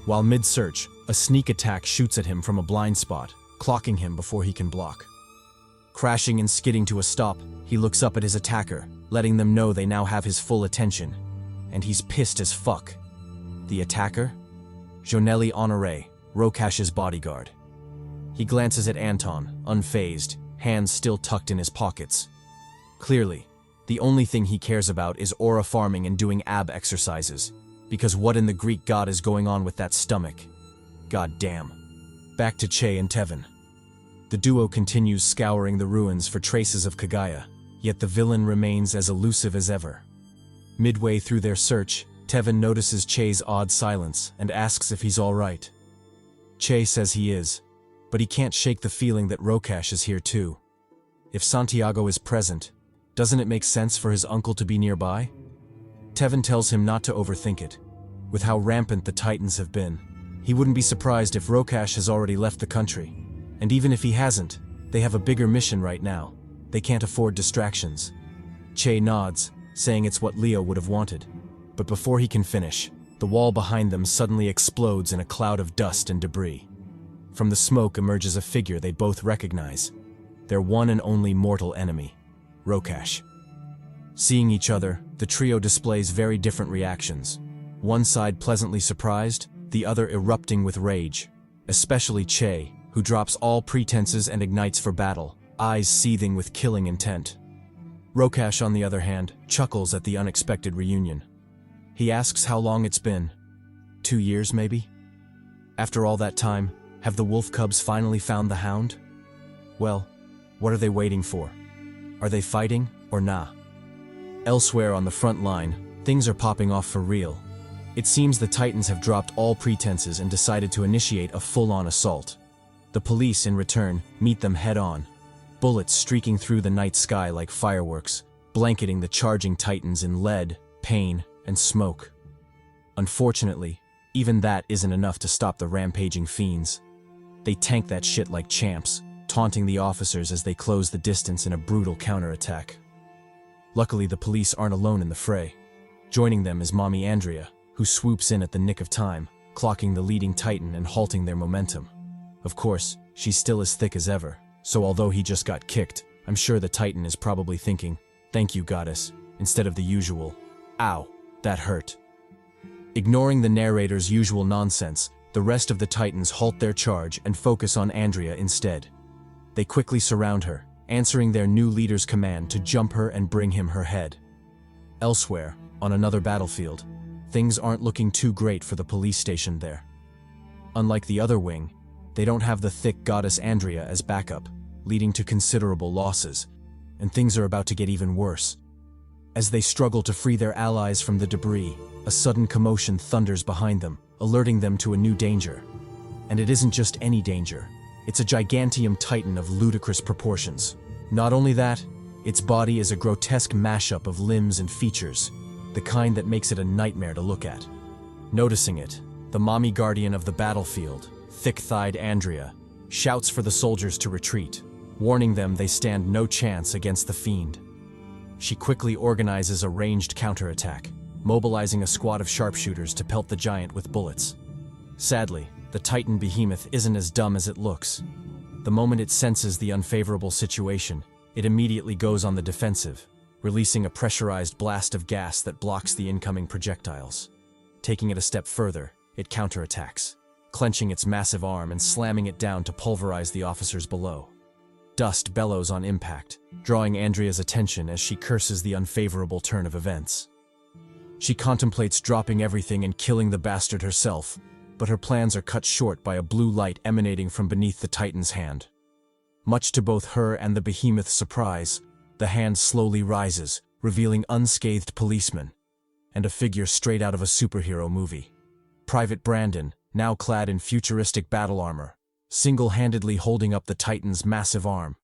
While mid-search, a sneak attack shoots at him from a blind spot, clocking him before he can block. Crashing and skidding to a stop, he looks up at his attacker, letting them know they now have his full attention. And he's pissed as fuck. The attacker? Jonelli Honoré, Rokash's bodyguard. He glances at Anton, unfazed, hands still tucked in his pockets. Clearly, the only thing he cares about is aura farming and doing ab exercises, because what in the Greek god is going on with that stomach? God damn. Back to Che and Tevin. The duo continues scouring the ruins for traces of Kagaya, yet the villain remains as elusive as ever. Midway through their search, Tevin notices Che's odd silence and asks if he's all right. Che says he is, but he can't shake the feeling that Rokash is here too. If Santiago is present, doesn't it make sense for his uncle to be nearby? Tevin tells him not to overthink it. With how rampant the Titans have been, he wouldn't be surprised if Rokash has already left the country. And even if he hasn't, they have a bigger mission right now. They can't afford distractions. Che nods, saying it's what Leo would have wanted. But before he can finish, the wall behind them suddenly explodes in a cloud of dust and debris. From the smoke emerges a figure they both recognize. Their one and only mortal enemy, Rokash. Seeing each other, the trio displays very different reactions. One side pleasantly surprised, the other erupting with rage. Especially Che, who drops all pretenses and ignites for battle, eyes seething with killing intent. Rokash, on the other hand, chuckles at the unexpected reunion. He asks how long it's been. 2 years, maybe? After all that time, have the wolf cubs finally found the hound? Well, what are they waiting for? Are they fighting or nah? Elsewhere on the front line, things are popping off for real. It seems the Titans have dropped all pretenses and decided to initiate a full-on assault. The police, in return, meet them head-on. Bullets streaking through the night sky like fireworks, blanketing the charging Titans in lead, pain, and smoke. Unfortunately, even that isn't enough to stop the rampaging fiends. They tank that shit like champs, taunting the officers as they close the distance in a brutal counterattack. Luckily, the police aren't alone in the fray. Joining them is Mommy Andrea, who swoops in at the nick of time, clocking the leading Titan and halting their momentum. Of course, she's still as thick as ever, so although he just got kicked, I'm sure the Titan is probably thinking, "Thank you, goddess," instead of the usual, "Ow, that hurt." Ignoring the narrator's usual nonsense, the rest of the Titans halt their charge and focus on Andrea instead. They quickly surround her, answering their new leader's command to jump her and bring him her head. Elsewhere, on another battlefield, things aren't looking too great for the police station there. Unlike the other wing, they don't have the thick goddess Andrea as backup, leading to considerable losses, and things are about to get even worse. As they struggle to free their allies from the debris, a sudden commotion thunders behind them, alerting them to a new danger. And it isn't just any danger. It's a gigantium titan of ludicrous proportions. Not only that, its body is a grotesque mashup of limbs and features, the kind that makes it a nightmare to look at. Noticing it, the mommy guardian of the battlefield, thick-thighed Andrea, shouts for the soldiers to retreat, warning them they stand no chance against the fiend. She quickly organizes a ranged counterattack, mobilizing a squad of sharpshooters to pelt the giant with bullets. Sadly, the Titan behemoth isn't as dumb as it looks. The moment it senses the unfavorable situation, it immediately goes on the defensive, releasing a pressurized blast of gas that blocks the incoming projectiles. Taking it a step further, it counterattacks, clenching its massive arm and slamming it down to pulverize the officers below. Dust bellows on impact, drawing Andrea's attention as she curses the unfavorable turn of events. She contemplates dropping everything and killing the bastard herself, but her plans are cut short by a blue light emanating from beneath the Titan's hand. Much to both her and the behemoth's surprise, the hand slowly rises, revealing unscathed policemen, and a figure straight out of a superhero movie. Private Brandon, now clad in futuristic battle armor, single-handedly holding up the Titan's massive arm.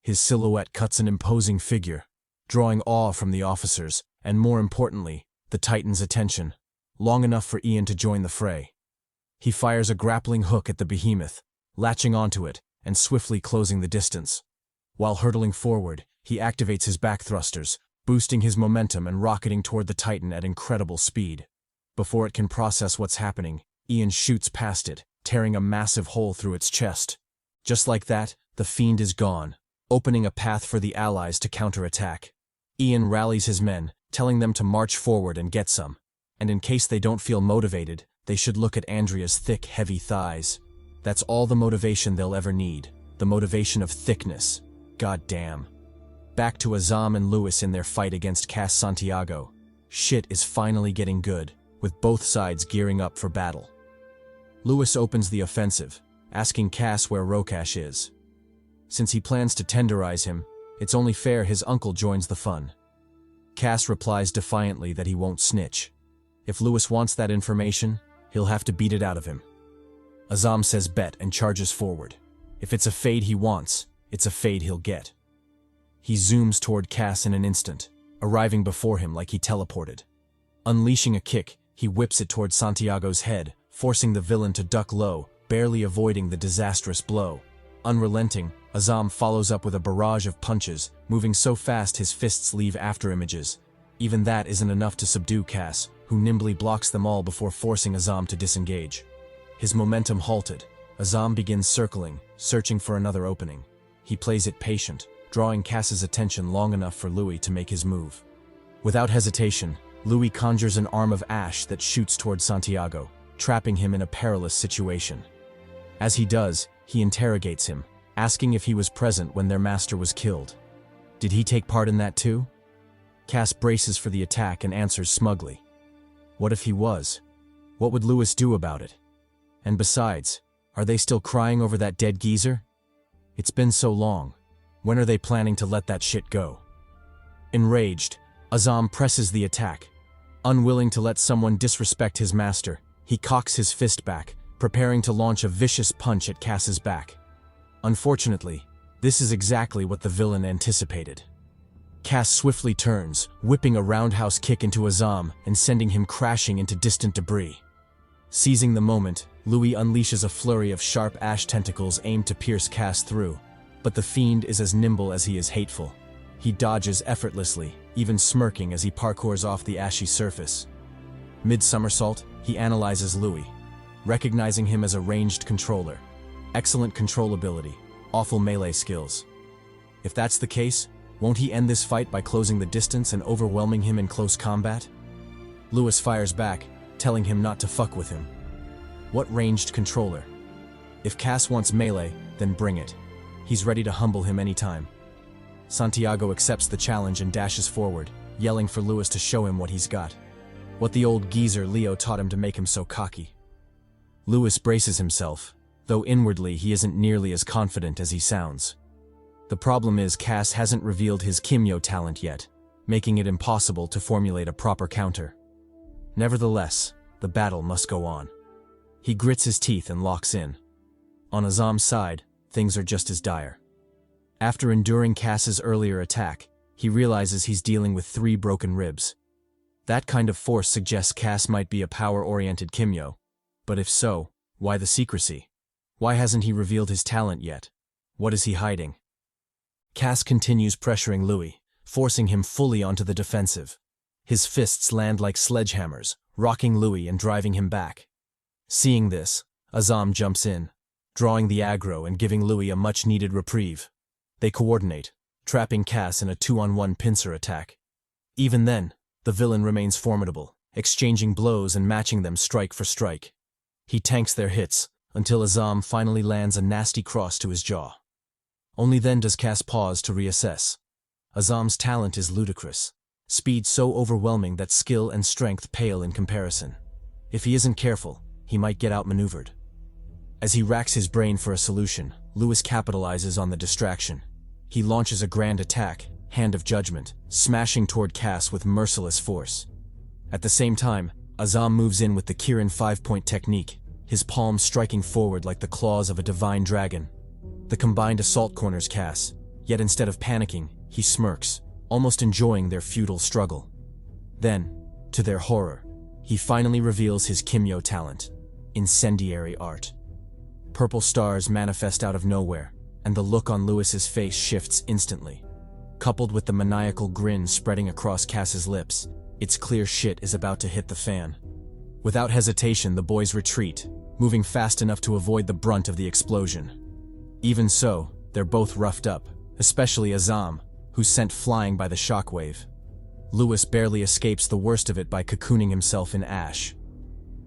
His silhouette cuts an imposing figure, drawing awe from the officers, and more importantly, the Titan's attention, long enough for Ian to join the fray. He fires a grappling hook at the behemoth, latching onto it and swiftly closing the distance. While hurtling forward, he activates his back thrusters, boosting his momentum and rocketing toward the Titan at incredible speed. Before it can process what's happening, Ian shoots past it, tearing a massive hole through its chest. Just like that, the fiend is gone, opening a path for the allies to counterattack. Ian rallies his men, telling them to march forward and get some. And in case they don't feel motivated, they should look at Andrea's thick, heavy thighs. That's all the motivation they'll ever need, the motivation of thickness. God damn. Back to Azam and Lewis in their fight against Cass Santiago. Shit is finally getting good, with both sides gearing up for battle. Lewis opens the offensive, asking Cass where Rokash is. Since he plans to tenderize him, it's only fair his uncle joins the fun. Cass replies defiantly that he won't snitch. If Lewis wants that information, he'll have to beat it out of him. Azam says bet and charges forward. If it's a fade he wants, it's a fade he'll get. He zooms toward Cass in an instant, arriving before him like he teleported. Unleashing a kick, he whips it toward Santiago's head, forcing the villain to duck low, barely avoiding the disastrous blow. Unrelenting, Azam follows up with a barrage of punches, moving so fast his fists leave afterimages. Even that isn't enough to subdue Cass, who nimbly blocks them all before forcing Azam to disengage. His momentum halted. Azam begins circling, searching for another opening. He plays it patient, drawing Cass's attention long enough for Louis to make his move. Without hesitation, Louis conjures an arm of ash that shoots toward Santiago, trapping him in a perilous situation. As he does, he interrogates him, asking if he was present when their master was killed. Did he take part in that too? Cass braces for the attack and answers smugly. What if he was? What would Lewis do about it? And besides, are they still crying over that dead geezer? It's been so long. When are they planning to let that shit go? Enraged, Azam presses the attack. Unwilling to let someone disrespect his master, he cocks his fist back, preparing to launch a vicious punch at Cass's back. Unfortunately, this is exactly what the villain anticipated. Cass swiftly turns, whipping a roundhouse kick into Azam and sending him crashing into distant debris. Seizing the moment, Louis unleashes a flurry of sharp ash tentacles aimed to pierce Cass through, but the fiend is as nimble as he is hateful. He dodges effortlessly, even smirking as he parkours off the ashy surface. Mid-somersault, he analyzes Louis, recognizing him as a ranged controller. Excellent controllability, awful melee skills. If that's the case, won't he end this fight by closing the distance and overwhelming him in close combat? Lewis fires back, telling him not to fuck with him. What ranged controller? If Cass wants melee, then bring it. He's ready to humble him anytime. Santiago accepts the challenge and dashes forward, yelling for Lewis to show him what he's got. What the old geezer Leo taught him to make him so cocky. Lewis braces himself, though inwardly he isn't nearly as confident as he sounds. The problem is Cass hasn't revealed his Kimyo talent yet, making it impossible to formulate a proper counter. Nevertheless, the battle must go on. He grits his teeth and locks in. On Azam's side, things are just as dire. After enduring Cass's earlier attack, he realizes he's dealing with 3 broken ribs. That kind of force suggests Cass might be a power-oriented Kimyo. But if so, why the secrecy? Why hasn't he revealed his talent yet? What is he hiding? Cass continues pressuring Louis, forcing him fully onto the defensive. His fists land like sledgehammers, rocking Louis and driving him back. Seeing this, Azam jumps in, drawing the aggro and giving Louis a much-needed reprieve. They coordinate, trapping Cass in a 2-on-1 pincer attack. Even then, the villain remains formidable, exchanging blows and matching them strike for strike. He tanks their hits, until Azam finally lands a nasty cross to his jaw. Only then does Cass pause to reassess. Azam's talent is ludicrous, speed so overwhelming that skill and strength pale in comparison. If he isn't careful, he might get outmaneuvered. As he racks his brain for a solution, Lewis capitalizes on the distraction. He launches a grand attack, Hand of Judgment, smashing toward Cass with merciless force. At the same time, Azam moves in with the Kirin 5-point technique, his palms striking forward like the claws of a divine dragon. The combined assault corners Cass, Yet instead of panicking, he smirks, almost enjoying their futile struggle. Then, to their horror, he finally reveals his Kimyo talent, incendiary art. Purple stars manifest out of nowhere, and the look on Lewis's face shifts instantly. Coupled with the maniacal grin spreading across Cass's lips, it's clear shit is about to hit the fan. Without hesitation, the boys retreat, moving fast enough to avoid the brunt of the explosion. Even so, they're both roughed up, especially Azam, who's sent flying by the shockwave. Lewis barely escapes the worst of it by cocooning himself in ash.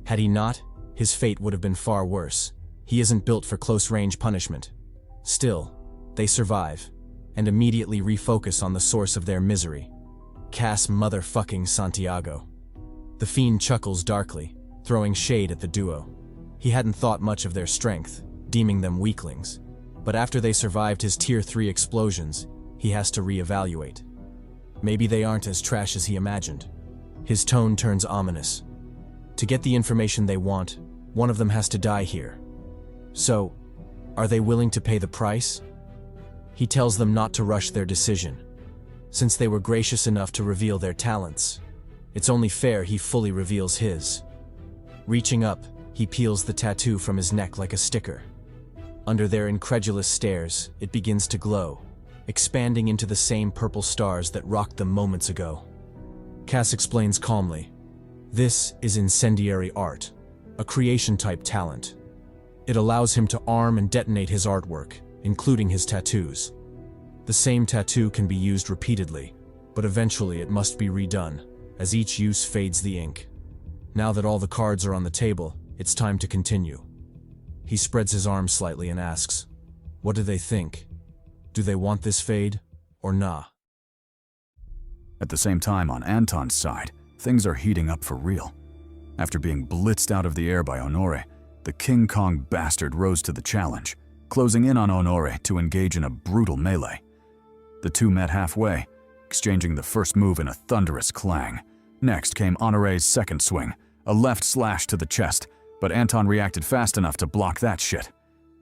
Had he not, his fate would have been far worse. He isn't built for close-range punishment. Still, they survive, and immediately refocus on the source of their misery. Cass motherfucking Santiago. The fiend chuckles darkly, throwing shade at the duo. He hadn't thought much of their strength, deeming them weaklings. But after they survived his Tier 3 explosions, he has to reevaluate. Maybe they aren't as trash as he imagined. His tone turns ominous. To get the information they want, one of them has to die here. So, are they willing to pay the price? He tells them not to rush their decision. Since they were gracious enough to reveal their talents, it's only fair he fully reveals his. Reaching up, he peels the tattoo from his neck like a sticker. Under their incredulous stares, it begins to glow, expanding into the same purple stars that rocked them moments ago. Cass explains calmly, "This is incendiary art, a creation-type talent. It allows him to arm and detonate his artwork, including his tattoos. The same tattoo can be used repeatedly, but eventually it must be redone, as each use fades the ink. Now that all the cards are on the table, it's time to continue." He spreads his arms slightly and asks, "What do they think? Do they want this fade, or nah?" At the same time, on Anton's side, things are heating up for real. After being blitzed out of the air by Honore, the King Kong bastard rose to the challenge, closing in on Honore to engage in a brutal melee. The two met halfway, exchanging the first move in a thunderous clang. Next came Honore's second swing, a left slash to the chest, but Anton reacted fast enough to block that shit.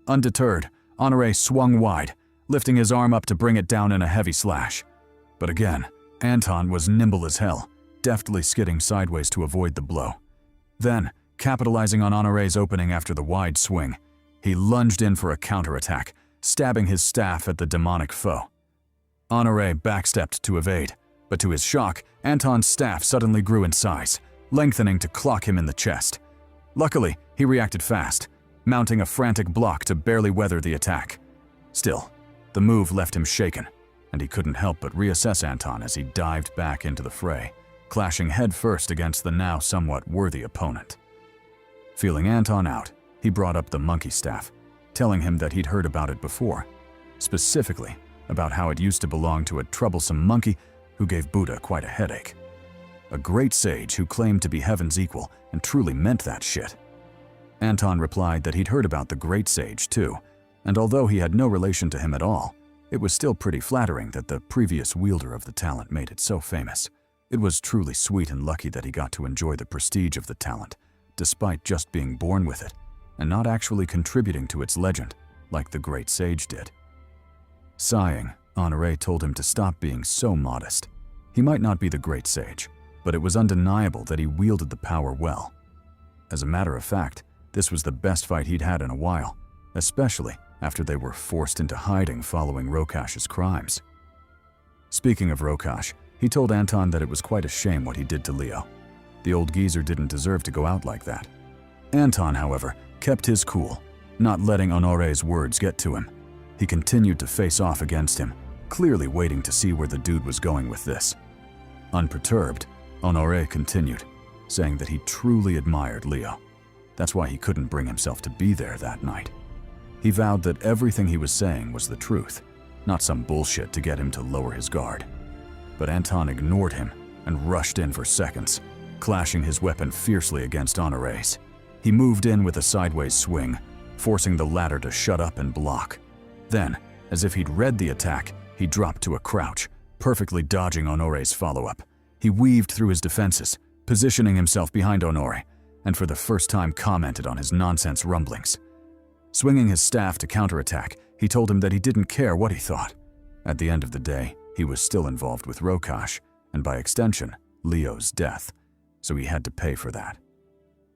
Undeterred, Honore swung wide, lifting his arm up to bring it down in a heavy slash. But again, Anton was nimble as hell, deftly skidding sideways to avoid the blow. Then, capitalizing on Honore's opening after the wide swing, he lunged in for a counterattack, stabbing his staff at the demonic foe. Honore backstepped to evade, but to his shock, Anton's staff suddenly grew in size, lengthening to clock him in the chest. Luckily, he reacted fast, mounting a frantic block to barely weather the attack. Still, the move left him shaken, and he couldn't help but reassess Anton as he dived back into the fray, clashing headfirst against the now somewhat worthy opponent. Feeling Anton out, he brought up the monkey staff, telling him that he'd heard about it before, specifically about how it used to belong to a troublesome monkey who gave Buddha quite a headache. A great sage who claimed to be heaven's equal and truly meant that shit. Anton replied that he'd heard about the great sage too, and although he had no relation to him at all, it was still pretty flattering that the previous wielder of the talent made it so famous. It was truly sweet and lucky that he got to enjoy the prestige of the talent, despite just being born with it, and not actually contributing to its legend, like the great sage did. Sighing, Honore told him to stop being so modest. He might not be the great sage, but it was undeniable that he wielded the power well. As a matter of fact, this was the best fight he'd had in a while, especially after they were forced into hiding following Rokash's crimes. Speaking of Rokash, he told Anton that it was quite a shame what he did to Leo. The old geezer didn't deserve to go out like that. Anton, however, kept his cool, not letting Honore's words get to him. He continued to face off against him, clearly waiting to see where the dude was going with this. Unperturbed, Honore continued, saying that he truly admired Leo. That's why he couldn't bring himself to be there that night. He vowed that everything he was saying was the truth, not some bullshit to get him to lower his guard. But Anton ignored him and rushed in for seconds, clashing his weapon fiercely against Honore's. He moved in with a sideways swing, forcing the latter to shut up and block. Then, as if he'd read the attack, he dropped to a crouch, perfectly dodging Honore's follow-up. He weaved through his defenses, positioning himself behind Honore, and for the first time commented on his nonsense rumblings. Swinging his staff to counterattack, he told him that he didn't care what he thought. At the end of the day, he was still involved with Rokash, and by extension, Leo's death, so he had to pay for that.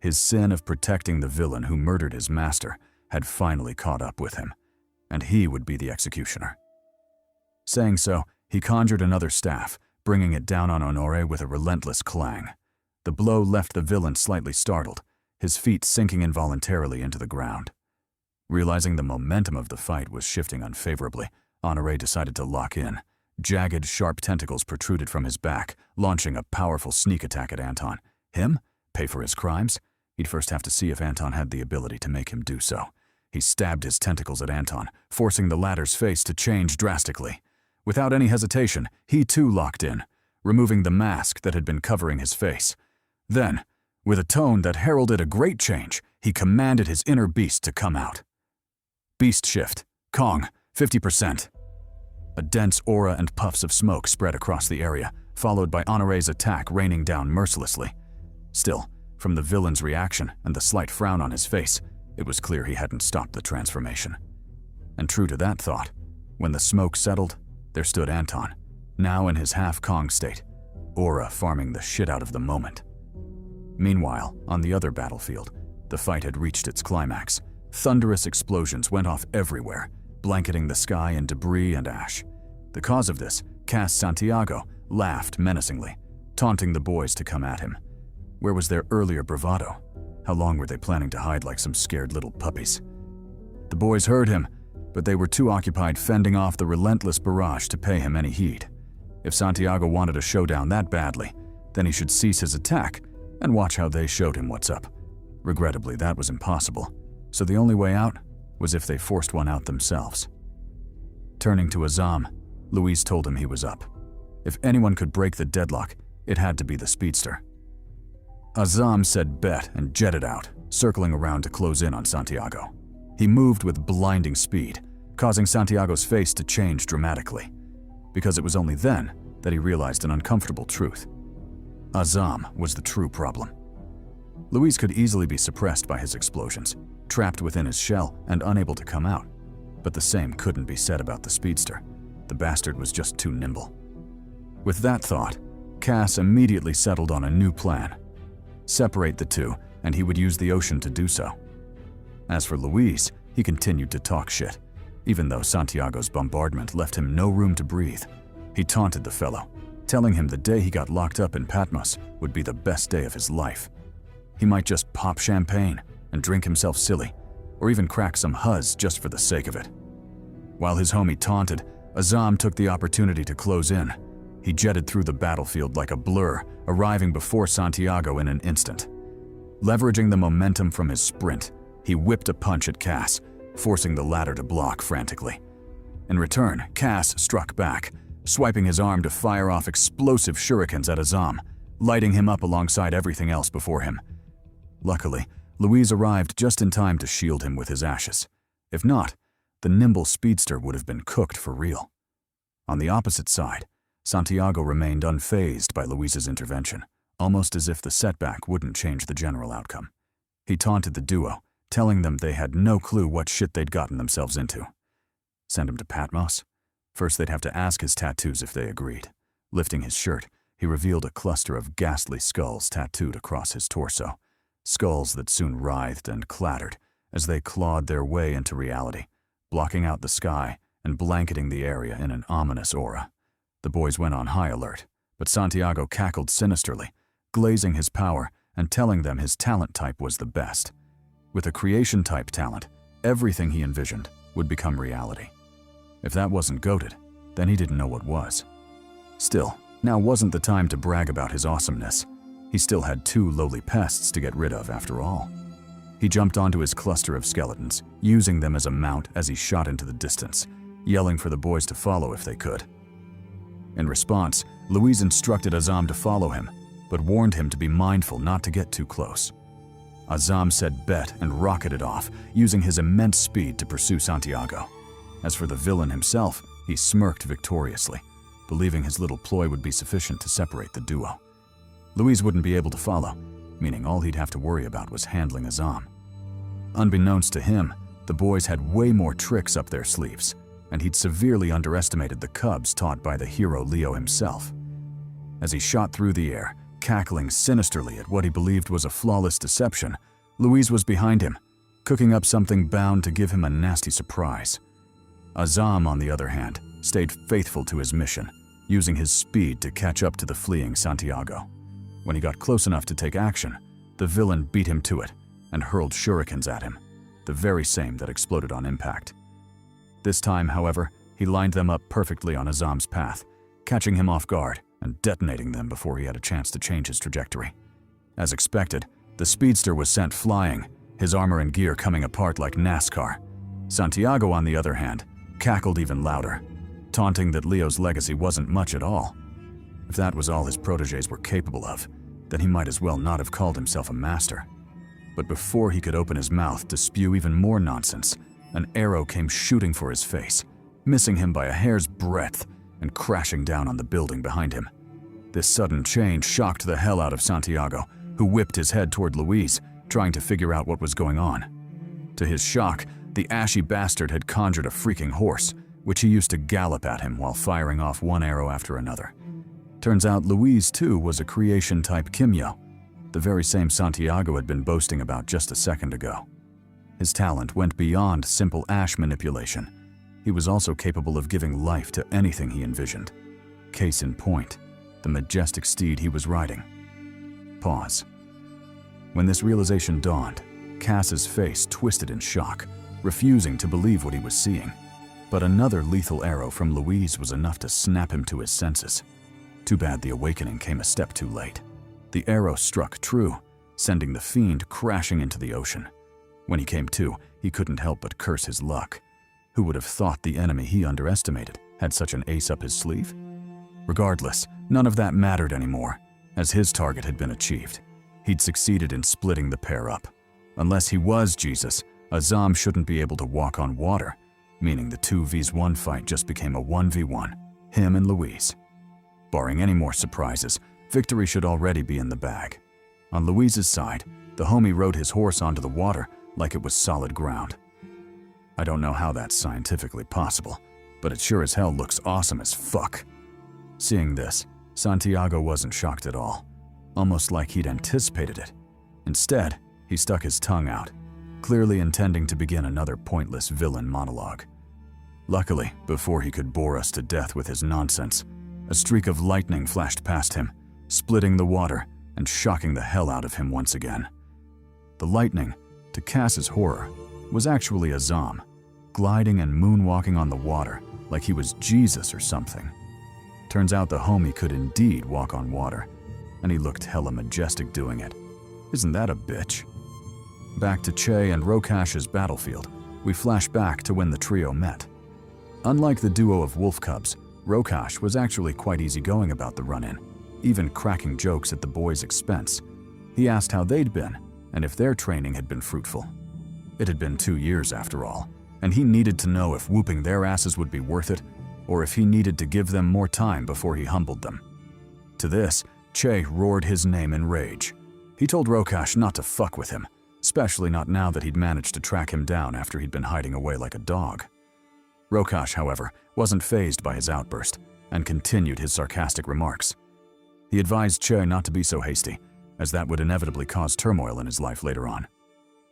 His sin of protecting the villain who murdered his master had finally caught up with him, and he would be the executioner. Saying so, he conjured another staff, bringing it down on Honore with a relentless clang. The blow left the villain slightly startled, his feet sinking involuntarily into the ground. Realizing the momentum of the fight was shifting unfavorably, Honore decided to lock in. Jagged, sharp tentacles protruded from his back, launching a powerful sneak attack at Anton. Him? Pay for his crimes? He'd first have to see if Anton had the ability to make him do so. He stabbed his tentacles at Anton, forcing the latter's face to change drastically. Without any hesitation, he too locked in, removing the mask that had been covering his face. Then, with a tone that heralded a great change, he commanded his inner beast to come out. Beast shift. Kong, 50%. A dense aura and puffs of smoke spread across the area, followed by Honore's attack raining down mercilessly. Still, from the villain's reaction and the slight frown on his face, it was clear he hadn't stopped the transformation. And true to that thought, when the smoke settled, there stood Anton, now in his half-Kong state, aura farming the shit out of the moment. Meanwhile, on the other battlefield, the fight had reached its climax. Thunderous explosions went off everywhere, blanketing the sky in debris and ash. The cause of this, Cass Santiago, laughed menacingly, taunting the boys to come at him. Where was their earlier bravado? How long were they planning to hide like some scared little puppies? The boys heard him, but they were too occupied fending off the relentless barrage to pay him any heed. If Santiago wanted a showdown that badly, then he should cease his attack and watch how they showed him what's up. Regrettably, that was impossible, so the only way out was if they forced one out themselves. Turning to Azam, Louise told him he was up. If anyone could break the deadlock, it had to be the speedster. Azam said bet and jetted out, circling around to close in on Santiago. He moved with blinding speed, causing Santiago's face to change dramatically, because it was only then that he realized an uncomfortable truth. Azam was the true problem. Louise could easily be suppressed by his explosions, trapped within his shell and unable to come out, but the same couldn't be said about the speedster. The bastard was just too nimble. With that thought, Cass immediately settled on a new plan. Separate the two, and he would use the ocean to do so. As for Louise, he continued to talk shit, even though Santiago's bombardment left him no room to breathe. He taunted the fellow, telling him the day he got locked up in Patmos would be the best day of his life. He might just pop champagne and drink himself silly, or even crack some huzz just for the sake of it. While his homie taunted, Azam took the opportunity to close in. He jetted through the battlefield like a blur, arriving before Santiago in an instant. Leveraging the momentum from his sprint, he whipped a punch at Cass, forcing the latter to block frantically. In return, Cass struck back, swiping his arm to fire off explosive shurikens at Azam, lighting him up alongside everything else before him. Luckily, Louise arrived just in time to shield him with his ashes. If not, the nimble speedster would have been cooked for real. On the opposite side, Santiago remained unfazed by Louise's intervention, almost as if the setback wouldn't change the general outcome. He taunted the duo, telling them they had no clue what shit they'd gotten themselves into. Send him to Patmos? First, they'd have to ask his tattoos if they agreed. Lifting his shirt, he revealed a cluster of ghastly skulls tattooed across his torso. Skulls that soon writhed and clattered as they clawed their way into reality, blocking out the sky and blanketing the area in an ominous aura. The boys went on high alert, but Santiago cackled sinisterly, glazing his power and telling them his talent type was the best. With a creation-type talent, everything he envisioned would become reality. If that wasn't goated, then he didn't know what was. Still, now wasn't the time to brag about his awesomeness. He still had 2 lowly pests to get rid of after all. He jumped onto his cluster of skeletons, using them as a mount as he shot into the distance, yelling for the boys to follow if they could. In response, Louise instructed Azam to follow him, but warned him to be mindful not to get too close. Azam said bet and rocketed off, using his immense speed to pursue Santiago. As for the villain himself, he smirked victoriously, believing his little ploy would be sufficient to separate the duo. Louise wouldn't be able to follow, meaning all he'd have to worry about was handling Azam. Unbeknownst to him, the boys had way more tricks up their sleeves. and he'd severely underestimated the cubs taught by the hero Leo himself. As he shot through the air, cackling sinisterly at what he believed was a flawless deception, Louise was behind him, cooking up something bound to give him a nasty surprise. Azam, on the other hand, stayed faithful to his mission, using his speed to catch up to the fleeing Santiago. When he got close enough to take action, the villain beat him to it and hurled shurikens at him, the very same that exploded on impact. This time, however, he lined them up perfectly on Azam's path, catching him off guard and detonating them before he had a chance to change his trajectory. As expected, the speedster was sent flying, his armor and gear coming apart like NASCAR. Santiago, on the other hand, cackled even louder, taunting that Leo's legacy wasn't much at all. If that was all his protégés were capable of, then he might as well not have called himself a master. But before he could open his mouth to spew even more nonsense, an arrow came shooting for his face, missing him by a hair's breadth and crashing down on the building behind him. This sudden change shocked the hell out of Santiago, who whipped his head toward Louise, trying to figure out what was going on. To his shock, the ashy bastard had conjured a freaking horse, which he used to gallop at him while firing off one arrow after another. Turns out Louise, too, was a creation-type Kimyo, the very same Santiago had been boasting about just a second ago. His talent went beyond simple ash manipulation. He was also capable of giving life to anything he envisioned. Case in point, the majestic steed he was riding. Pause. When this realization dawned, Cass's face twisted in shock, refusing to believe what he was seeing. But another lethal arrow from Louise was enough to snap him to his senses. Too bad the awakening came a step too late. The arrow struck true, sending the fiend crashing into the ocean. When he came to, he couldn't help but curse his luck. Who would have thought the enemy he underestimated had such an ace up his sleeve? Regardless, none of that mattered anymore, as his target had been achieved. He'd succeeded in splitting the pair up. Unless he was Jesus, Azam shouldn't be able to walk on water, meaning the 2v1 fight just became a 1v1, him and Louise. Barring any more surprises, victory should already be in the bag. On Louise's side, the homie rode his horse onto the water like it was solid ground. I don't know how that's scientifically possible, but it sure as hell looks awesome as fuck. Seeing this, Santiago wasn't shocked at all, almost like he'd anticipated it. Instead, he stuck his tongue out, clearly intending to begin another pointless villain monologue. Luckily, before he could bore us to death with his nonsense, a streak of lightning flashed past him, splitting the water and shocking the hell out of him once again. The lightning, to Cass's horror, was actually Azam, gliding and moonwalking on the water like he was Jesus or something. Turns out the homie could indeed walk on water, and he looked hella majestic doing it. Isn't that a bitch? Back to Che and Rokash's battlefield, we flash back to when the trio met. Unlike the duo of wolf cubs, Rokash was actually quite easygoing about the run-in, even cracking jokes at the boys' expense. He asked how they'd been, and if their training had been fruitful. It had been 2 years after all, and he needed to know if whooping their asses would be worth it, or if he needed to give them more time before he humbled them. To this, Che roared his name in rage. He told Rokash not to fuck with him, especially not now that he'd managed to track him down after he'd been hiding away like a dog. Rokash, however, wasn't fazed by his outburst and continued his sarcastic remarks. He advised Che not to be so hasty, as that would inevitably cause turmoil in his life later on.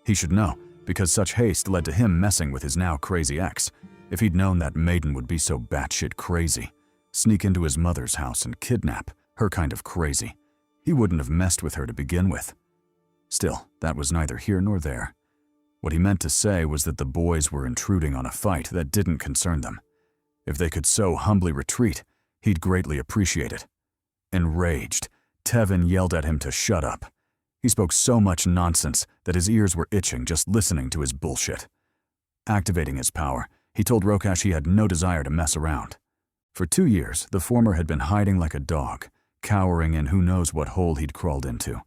He should know, because such haste led to him messing with his now crazy ex. If he'd known that maiden would be so batshit crazy, sneak into his mother's house and kidnap her kind of crazy, he wouldn't have messed with her to begin with. Still, that was neither here nor there. What he meant to say was that the boys were intruding on a fight that didn't concern them. If they could so humbly retreat, he'd greatly appreciate it. Enraged, Tevin yelled at him to shut up. He spoke so much nonsense that his ears were itching just listening to his bullshit. Activating his power, he told Rokash he had no desire to mess around. For 2 years, the former had been hiding like a dog, cowering in who knows what hole he'd crawled into.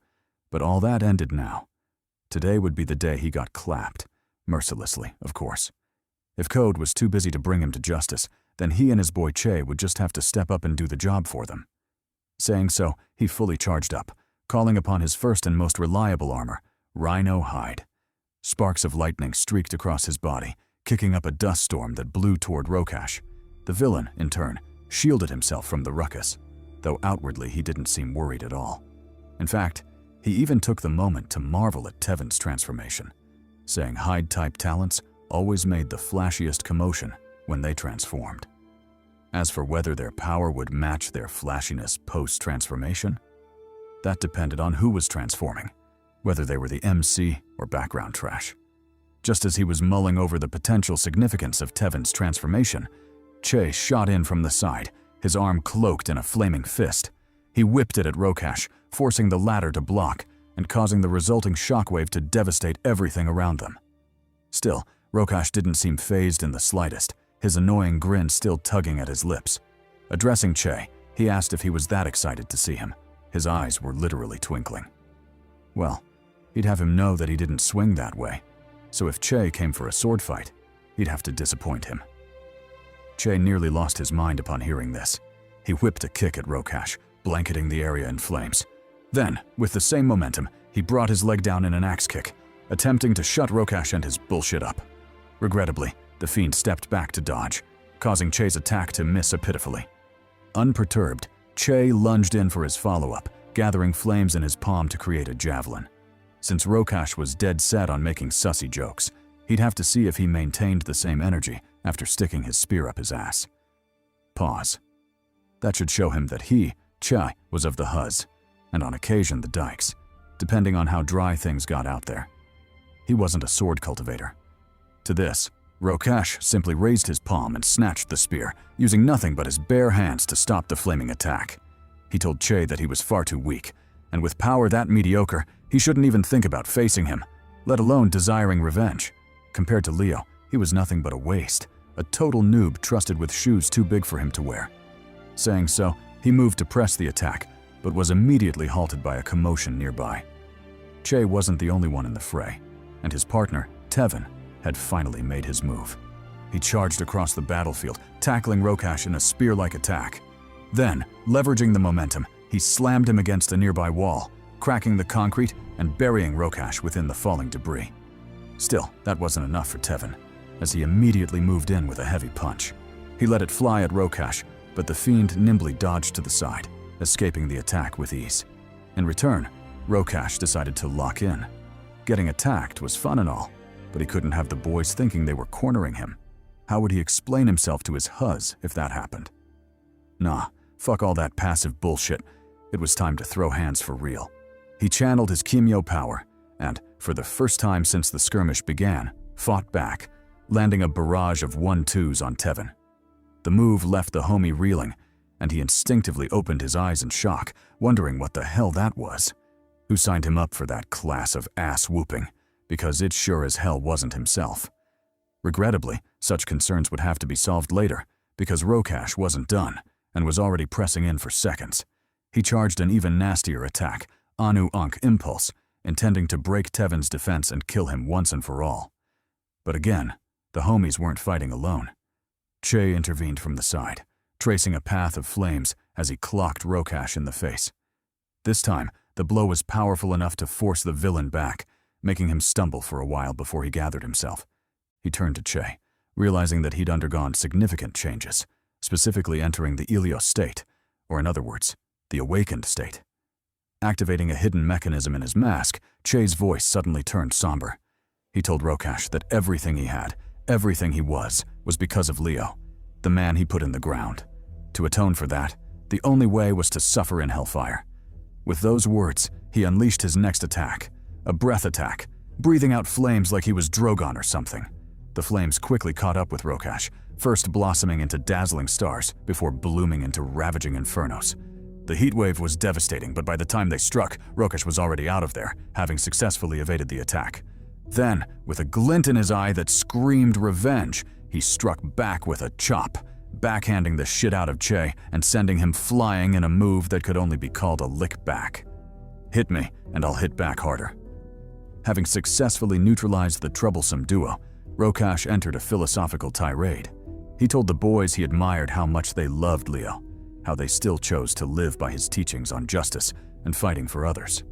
But all that ended now. Today would be the day he got clapped, mercilessly, of course. If Code was too busy to bring him to justice, then he and his boy Che would just have to step up and do the job for them. Saying so, he fully charged up, calling upon his first and most reliable armor, Rhino Hide. Sparks of lightning streaked across his body, kicking up a dust storm that blew toward Rokash. The villain, in turn, shielded himself from the ruckus, though outwardly he didn't seem worried at all. In fact, he even took the moment to marvel at Tevin's transformation, saying Hyde-type talents always made the flashiest commotion when they transformed. As for whether their power would match their flashiness post-transformation, that depended on who was transforming, whether they were the MC or background trash. Just as he was mulling over the potential significance of Tevin's transformation, Che shot in from the side, his arm cloaked in a flaming fist. He whipped it at Rokash, forcing the latter to block and causing the resulting shockwave to devastate everything around them. Still, Rokash didn't seem fazed in the slightest, his annoying grin still tugging at his lips. Addressing Che, he asked if he was that excited to see him. His eyes were literally twinkling. Well, he'd have him know that he didn't swing that way, so if Che came for a sword fight, he'd have to disappoint him. Che nearly lost his mind upon hearing this. He whipped a kick at Rokash, blanketing the area in flames. Then, with the same momentum, he brought his leg down in an axe kick, attempting to shut Rokash and his bullshit up. Regrettably, the fiend stepped back to dodge, causing Che's attack to miss pitifully. Unperturbed, Che lunged in for his follow-up, gathering flames in his palm to create a javelin. Since Rokash was dead set on making sussy jokes, he'd have to see if he maintained the same energy after sticking his spear up his ass. Pause. That should show him that he, Che, was of the Huz, and on occasion the dikes, depending on how dry things got out there. He wasn't a sword cultivator. To this, Rokash simply raised his palm and snatched the spear, using nothing but his bare hands to stop the flaming attack. He told Che that he was far too weak, and with power that mediocre, he shouldn't even think about facing him, let alone desiring revenge. Compared to Leo, he was nothing but a waste, a total noob trusted with shoes too big for him to wear. Saying so, he moved to press the attack, but was immediately halted by a commotion nearby. Che wasn't the only one in the fray, and his partner, Tevin, had finally made his move. He charged across the battlefield, tackling Rokash in a spear-like attack. Then, leveraging the momentum, he slammed him against a nearby wall, cracking the concrete and burying Rokash within the falling debris. Still, that wasn't enough for Tevin, as he immediately moved in with a heavy punch. He let it fly at Rokash, but the fiend nimbly dodged to the side, escaping the attack with ease. In return, Rokash decided to lock in. Getting attacked was fun and all, but he couldn't have the boys thinking they were cornering him. How would he explain himself to his Huz if that happened? Nah, fuck all that passive bullshit. It was time to throw hands for real. He channeled his Kimyo power and, for the first time since the skirmish began, fought back, landing a barrage of 1-2s on Tevin. The move left the homie reeling, and he instinctively opened his eyes in shock, wondering what the hell that was. Who signed him up for that class of ass-whooping, because it sure as hell wasn't himself. Regrettably, such concerns would have to be solved later, because Rokash wasn't done, and was already pressing in for seconds. He charged an even nastier attack, Anu Ankh Impulse, intending to break Tevin's defense and kill him once and for all. But again, the homies weren't fighting alone. Che intervened from the side, tracing a path of flames as he clocked Rokash in the face. This time, the blow was powerful enough to force the villain back, making him stumble for a while before he gathered himself. He turned to Che, realizing that he'd undergone significant changes, specifically entering the Helios state, or in other words, the awakened state. Activating a hidden mechanism in his mask, Che's voice suddenly turned somber. He told Rokash that everything he had, everything he was because of Leo, the man he put in the ground. To atone for that, the only way was to suffer in hellfire. With those words, he unleashed his next attack, a breath attack, breathing out flames like he was Drogon or something. The flames quickly caught up with Rokash, first blossoming into dazzling stars before blooming into ravaging infernos. The heatwave was devastating, but by the time they struck, Rokash was already out of there, having successfully evaded the attack. Then, with a glint in his eye that screamed revenge, he struck back with a chop, backhanding the shit out of Che and sending him flying in a move that could only be called a lick back. Hit me, and I'll hit back harder. Having successfully neutralized the troublesome duo, Rokash entered a philosophical tirade. He told the boys he admired how much they loved Leo, how they still chose to live by his teachings on justice and fighting for others.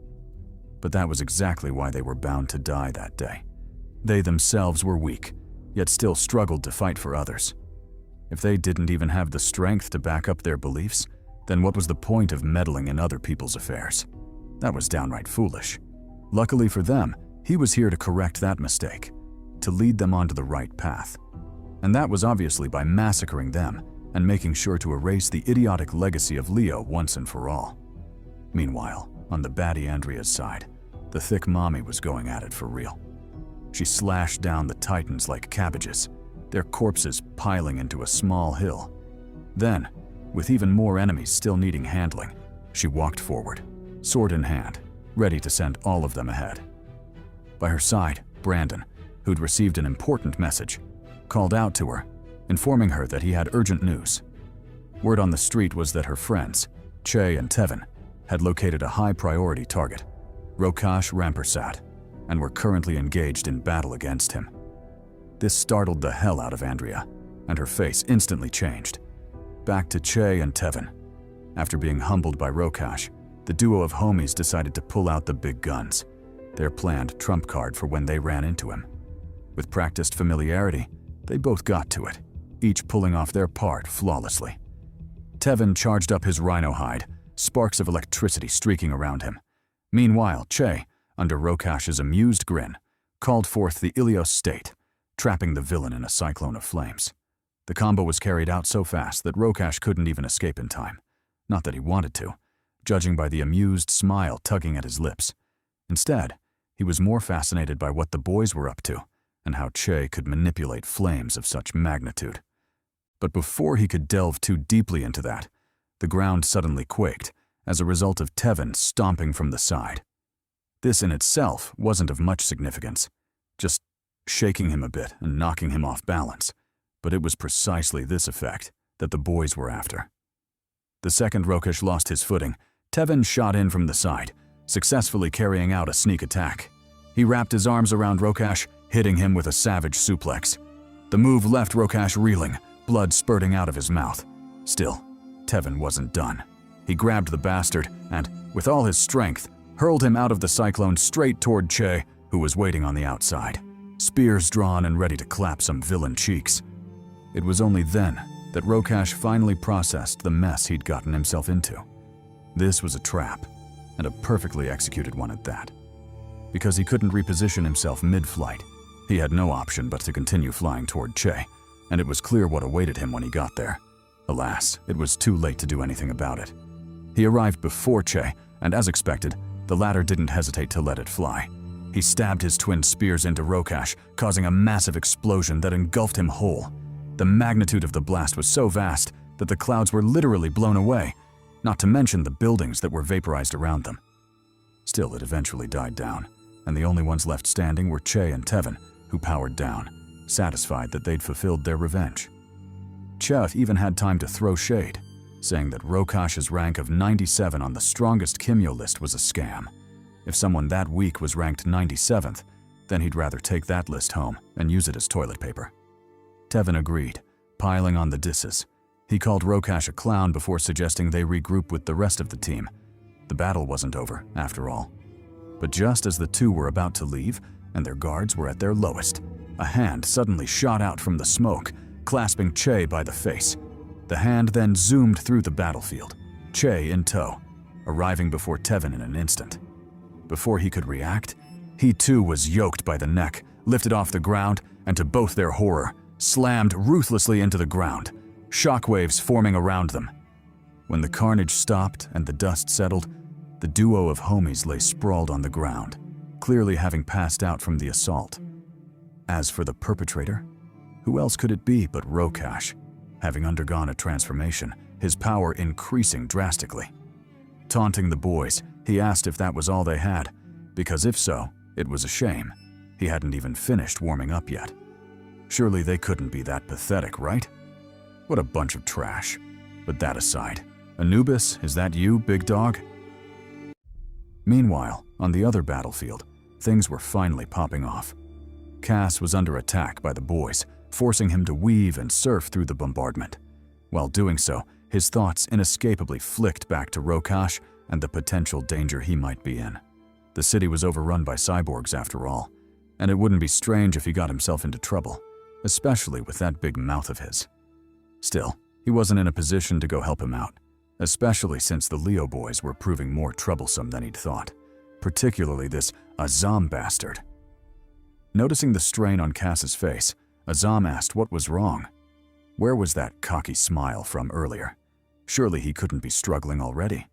But that was exactly why they were bound to die that day. They themselves were weak, yet still struggled to fight for others. If they didn't even have the strength to back up their beliefs, then what was the point of meddling in other people's affairs? That was downright foolish. Luckily for them, he was here to correct that mistake, to lead them onto the right path. And that was obviously by massacring them and making sure to erase the idiotic legacy of Leo once and for all. Meanwhile, on the baddie Andrea's side, the thick mommy was going at it for real. She slashed down the titans like cabbages, their corpses piling into a small hill. Then, with even more enemies still needing handling, she walked forward, sword in hand, ready to send all of them ahead. By her side, Brandon, who'd received an important message, called out to her, informing her that he had urgent news. Word on the street was that her friends, Che and Tevin, had located a high-priority target, Rokash Rampersad, and were currently engaged in battle against him. This startled the hell out of Andrea, and her face instantly changed. Back to Che and Tevin. After being humbled by Rokash, the duo of homies decided to pull out the big guns, their planned trump card for when they ran into him. With practiced familiarity, they both got to it, each pulling off their part flawlessly. Tevin charged up his rhino hide, sparks of electricity streaking around him. Meanwhile, Che, under Rokash's amused grin, called forth the Ilios state, trapping the villain in a cyclone of flames. The combo was carried out so fast that Rokash couldn't even escape in time. Not that he wanted to, judging by the amused smile tugging at his lips. Instead, he was more fascinated by what the boys were up to and how Che could manipulate flames of such magnitude. But before he could delve too deeply into that, the ground suddenly quaked as a result of Tevin stomping from the side. This in itself wasn't of much significance, just shaking him a bit and knocking him off balance, but it was precisely this effect that the boys were after. The second Rokash lost his footing, Tevin shot in from the side, successfully carrying out a sneak attack. He wrapped his arms around Rokash, hitting him with a savage suplex. The move left Rokash reeling, blood spurting out of his mouth. Still, Tevin wasn't done. He grabbed the bastard and, with all his strength, hurled him out of the cyclone straight toward Che, who was waiting on the outside, spears drawn and ready to clap some villain cheeks. It was only then that Rokash finally processed the mess he'd gotten himself into. This was a trap, and a perfectly executed one at that. Because he couldn't reposition himself mid-flight, he had no option but to continue flying toward Che, and it was clear what awaited him when he got there. Alas, it was too late to do anything about it. He arrived before Che, and as expected, the latter didn't hesitate to let it fly. He stabbed his twin spears into Rokash, causing a massive explosion that engulfed him whole. The magnitude of the blast was so vast that the clouds were literally blown away, not to mention the buildings that were vaporized around them. Still, it eventually died down, and the only ones left standing were Che and Tevin, who powered down, satisfied that they'd fulfilled their revenge. Che even had time to throw shade, saying that Rokash's rank of 97 on the strongest Kimyo list was a scam. If someone that weak was ranked 97th, then he'd rather take that list home and use it as toilet paper. Tevin agreed, piling on the disses. He called Rokash a clown before suggesting they regroup with the rest of the team. The battle wasn't over, after all. But just as the two were about to leave, and their guards were at their lowest, a hand suddenly shot out from the smoke, clasping Che by the face. The hand then zoomed through the battlefield, Che in tow, arriving before Tevin in an instant. Before he could react, he too was yoked by the neck, lifted off the ground, and to both their horror, slammed ruthlessly into the ground, shockwaves forming around them. When the carnage stopped and the dust settled, the duo of homies lay sprawled on the ground, clearly having passed out from the assault. As for the perpetrator, who else could it be but Rokash, having undergone a transformation, his power increasing drastically. Taunting the boys, he asked if that was all they had, because if so, it was a shame. He hadn't even finished warming up yet. Surely they couldn't be that pathetic, right? What a bunch of trash. But that aside, Anubis, is that you, big dog? Meanwhile, on the other battlefield, things were finally popping off. Cass was under attack by the boys, forcing him to weave and surf through the bombardment. While doing so, his thoughts inescapably flicked back to Rokash and the potential danger he might be in. The city was overrun by cyborgs after all, and it wouldn't be strange if he got himself into trouble. especially with that big mouth of his. Still, he wasn't in a position to go help him out, especially since the Leo boys were proving more troublesome than he'd thought, particularly this Azam bastard. Noticing the strain on Cass's face, Azam asked what was wrong. Where was that cocky smile from earlier? Surely he couldn't be struggling already.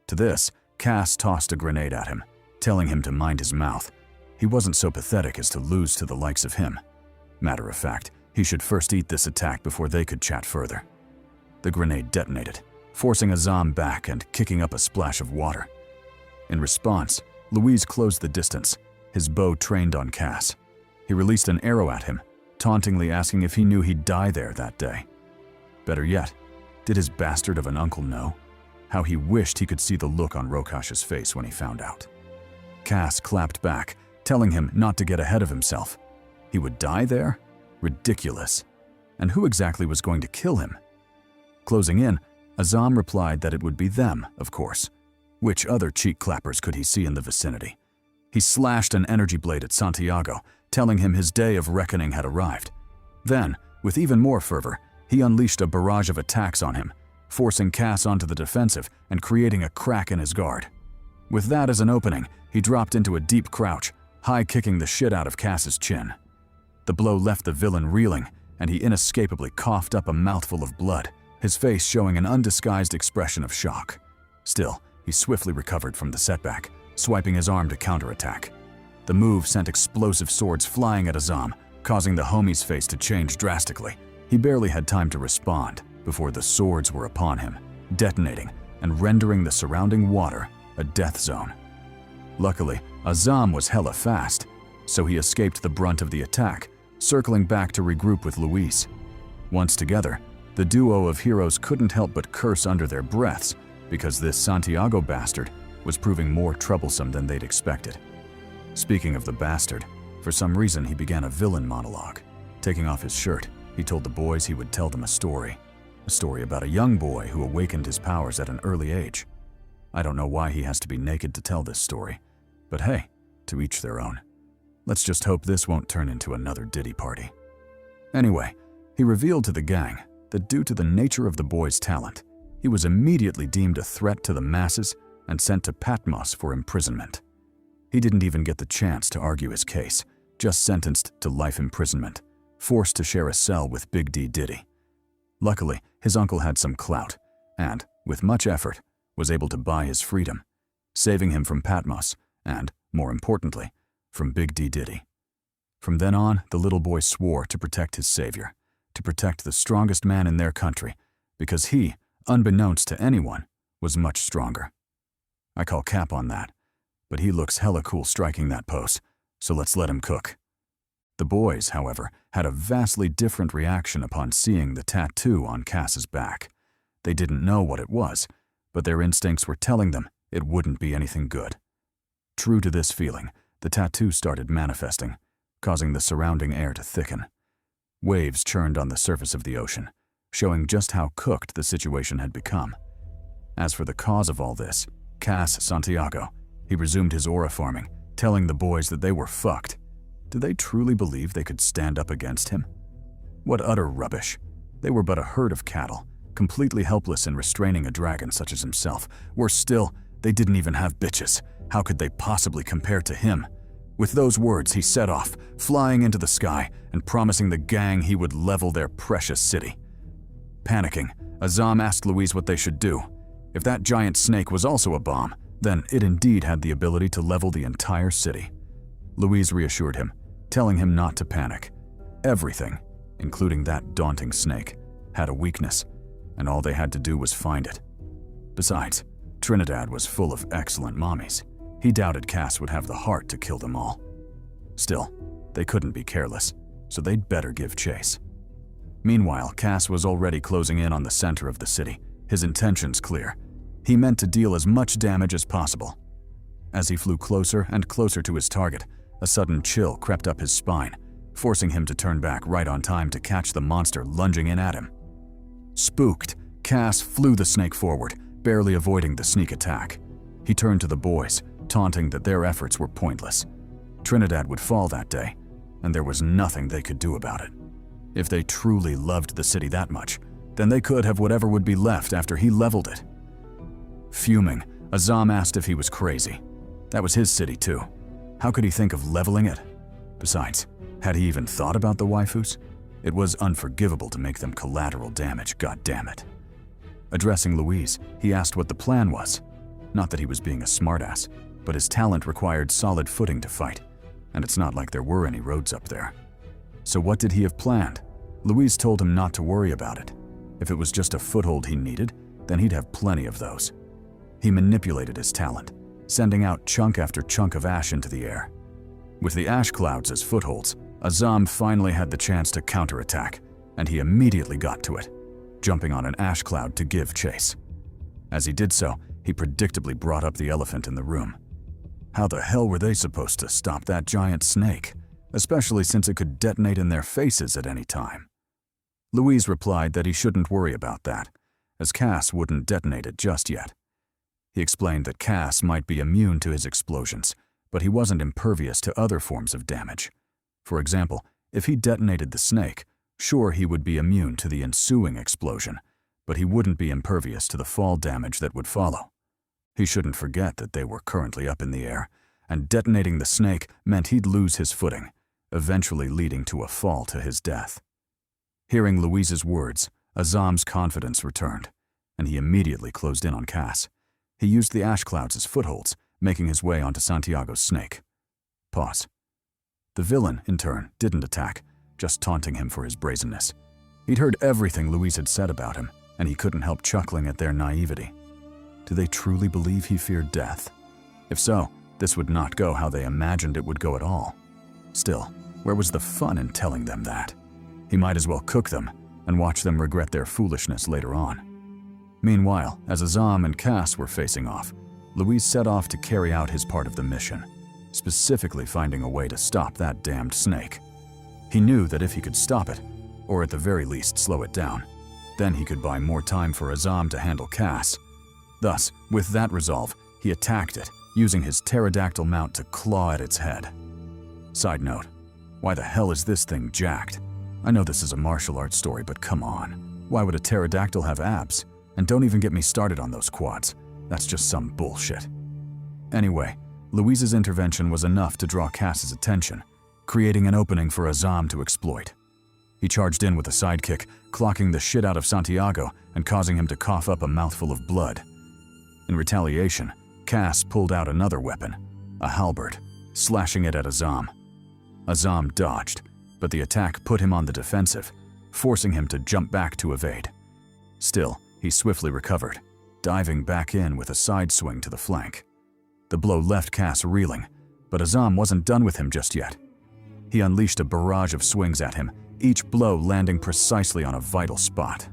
To this, Cass tossed a grenade at him, telling him to mind his mouth. He wasn't so pathetic as to lose to the likes of him. Matter of fact, he should first eat this attack before they could chat further. The grenade detonated, forcing Azam back and kicking up a splash of water. In response, Louise closed the distance, his bow trained on Cass. He released an arrow at him, tauntingly asking if he knew he'd die there that day. Better yet, did his bastard of an uncle know? How he wished he could see the look on Rokash's face when he found out. Cass clapped back, telling him not to get ahead of himself. He would die there? Ridiculous. And who exactly was going to kill him? Closing in, Azam replied that it would be them, of course. Which other cheek clappers could he see in the vicinity? He slashed an energy blade at Santiago, telling him his day of reckoning had arrived. Then, with even more fervor, he unleashed a barrage of attacks on him, forcing Cass onto the defensive and creating a crack in his guard. With that as an opening, he dropped into a deep crouch, high-kicking the shit out of Cass's chin. The blow left the villain reeling, and he inescapably coughed up a mouthful of blood, his face showing an undisguised expression of shock. Still, he swiftly recovered from the setback, swiping his arm to counterattack. The move sent explosive swords flying at Azam, causing the homie's face to change drastically. He barely had time to respond before the swords were upon him, detonating and rendering the surrounding water a death zone. Luckily, Azam was hella fast, so he escaped the brunt of the attack, circling back to regroup with Luis. Once together, the duo of heroes couldn't help but curse under their breaths because this Santiago bastard was proving more troublesome than they'd expected. Speaking of the bastard, for some reason he began a villain monologue. Taking off his shirt, he told the boys he would tell them a story about a young boy who awakened his powers at an early age. I don't know why he has to be naked to tell this story, but hey, to each their own. Let's just hope this won't turn into another Diddy party. Anyway, he revealed to the gang that due to the nature of the boy's talent, he was immediately deemed a threat to the masses and sent to Patmos for imprisonment. He didn't even get the chance to argue his case, just sentenced to life imprisonment, forced to share a cell with Big D Diddy. Luckily, his uncle had some clout, and, with much effort, was able to buy his freedom, saving him from Patmos and, more importantly, from Big D Diddy. From then on, the little boy swore to protect his savior, to protect the strongest man in their country, because he, unbeknownst to anyone, was much stronger. I call cap on that, but he looks hella cool striking that pose, so let's let him cook. The boys, however, had a vastly different reaction upon seeing the tattoo on Cass's back. They didn't know what it was, but their instincts were telling them it wouldn't be anything good. True to this feeling, the tattoo started manifesting, causing the surrounding air to thicken. Waves churned on the surface of the ocean, showing just how cooked the situation had become. As for the cause of all this, Cass Santiago, he resumed his aura farming, telling the boys that they were fucked. Did they truly believe they could stand up against him? What utter rubbish. They were but a herd of cattle, completely helpless in restraining a dragon such as himself. Worse still, they didn't even have bitches. How could they possibly compare to him? With those words, he set off, flying into the sky and promising the gang he would level their precious city. Panicking, Azam asked Louise what they should do. If that giant snake was also a bomb, then it indeed had the ability to level the entire city. Louise reassured him, telling him not to panic. Everything, including that daunting snake, had a weakness, and all they had to do was find it. Besides, Trinidad was full of excellent mommies. He doubted Cass would have the heart to kill them all. Still, they couldn't be careless, so they'd better give chase. Meanwhile, Cass was already closing in on the center of the city, his intentions clear. He meant to deal as much damage as possible. As he flew closer and closer to his target, a sudden chill crept up his spine, forcing him to turn back right on time to catch the monster lunging in at him. Spooked, Cass flew the snake forward, barely avoiding the sneak attack. He turned to the boys, taunting that their efforts were pointless. Trinidad would fall that day, and there was nothing they could do about it. If they truly loved the city that much, then they could have whatever would be left after he leveled it. Fuming, Azam asked if he was crazy. That was his city too. How could he think of leveling it? Besides, had he even thought about the waifus? It was unforgivable to make them collateral damage, goddammit. Addressing Louise, he asked what the plan was. Not that he was being a smartass, but his talent required solid footing to fight, and it's not like there were any roads up there. So what did he have planned? Louise told him not to worry about it. If it was just a foothold he needed, then he'd have plenty of those. He manipulated his talent, sending out chunk after chunk of ash into the air. With the ash clouds as footholds, Azam finally had the chance to counterattack, and he immediately got to it, jumping on an ash cloud to give chase. As he did so, he predictably brought up the elephant in the room. How the hell were they supposed to stop that giant snake, especially since it could detonate in their faces at any time? Louise replied that he shouldn't worry about that, as Cass wouldn't detonate it just yet. He explained that Cass might be immune to his explosions, but he wasn't impervious to other forms of damage. For example, if he detonated the snake, sure, he would be immune to the ensuing explosion, but he wouldn't be impervious to the fall damage that would follow. He shouldn't forget that they were currently up in the air, and detonating the snake meant he'd lose his footing, eventually leading to a fall to his death. Hearing Louise's words, Azam's confidence returned, and he immediately closed in on Cass. He used the ash clouds as footholds, making his way onto Santiago's snake. Pause. The villain, in turn, didn't attack, just taunting him for his brazenness. He'd heard everything Louise had said about him, and he couldn't help chuckling at their naivety. Did they truly believe he feared death? If so, this would not go how they imagined it would go at all. Still, where was the fun in telling them that? He might as well cook them and watch them regret their foolishness later on. Meanwhile, as Azam and Cass were facing off, Louise set off to carry out his part of the mission, specifically finding a way to stop that damned snake. He knew that if he could stop it, or at the very least slow it down, then he could buy more time for Azam to handle Cass. Thus, with that resolve, he attacked it, using his pterodactyl mount to claw at its head. Side note, why the hell is this thing jacked? I know this is a martial arts story, but come on. Why would a pterodactyl have abs? And don't even get me started on those quads. That's just some bullshit. Anyway, Louise's intervention was enough to draw Cass's attention, creating an opening for Azam to exploit. He charged in with a sidekick, clocking the shit out of Santiago and causing him to cough up a mouthful of blood. In retaliation, Cass pulled out another weapon, a halberd, slashing it at Azam. Azam dodged, but the attack put him on the defensive, forcing him to jump back to evade. Still, he swiftly recovered, diving back in with a side swing to the flank. The blow left Cass reeling, but Azam wasn't done with him just yet. He unleashed a barrage of swings at him, each blow landing precisely on a vital spot.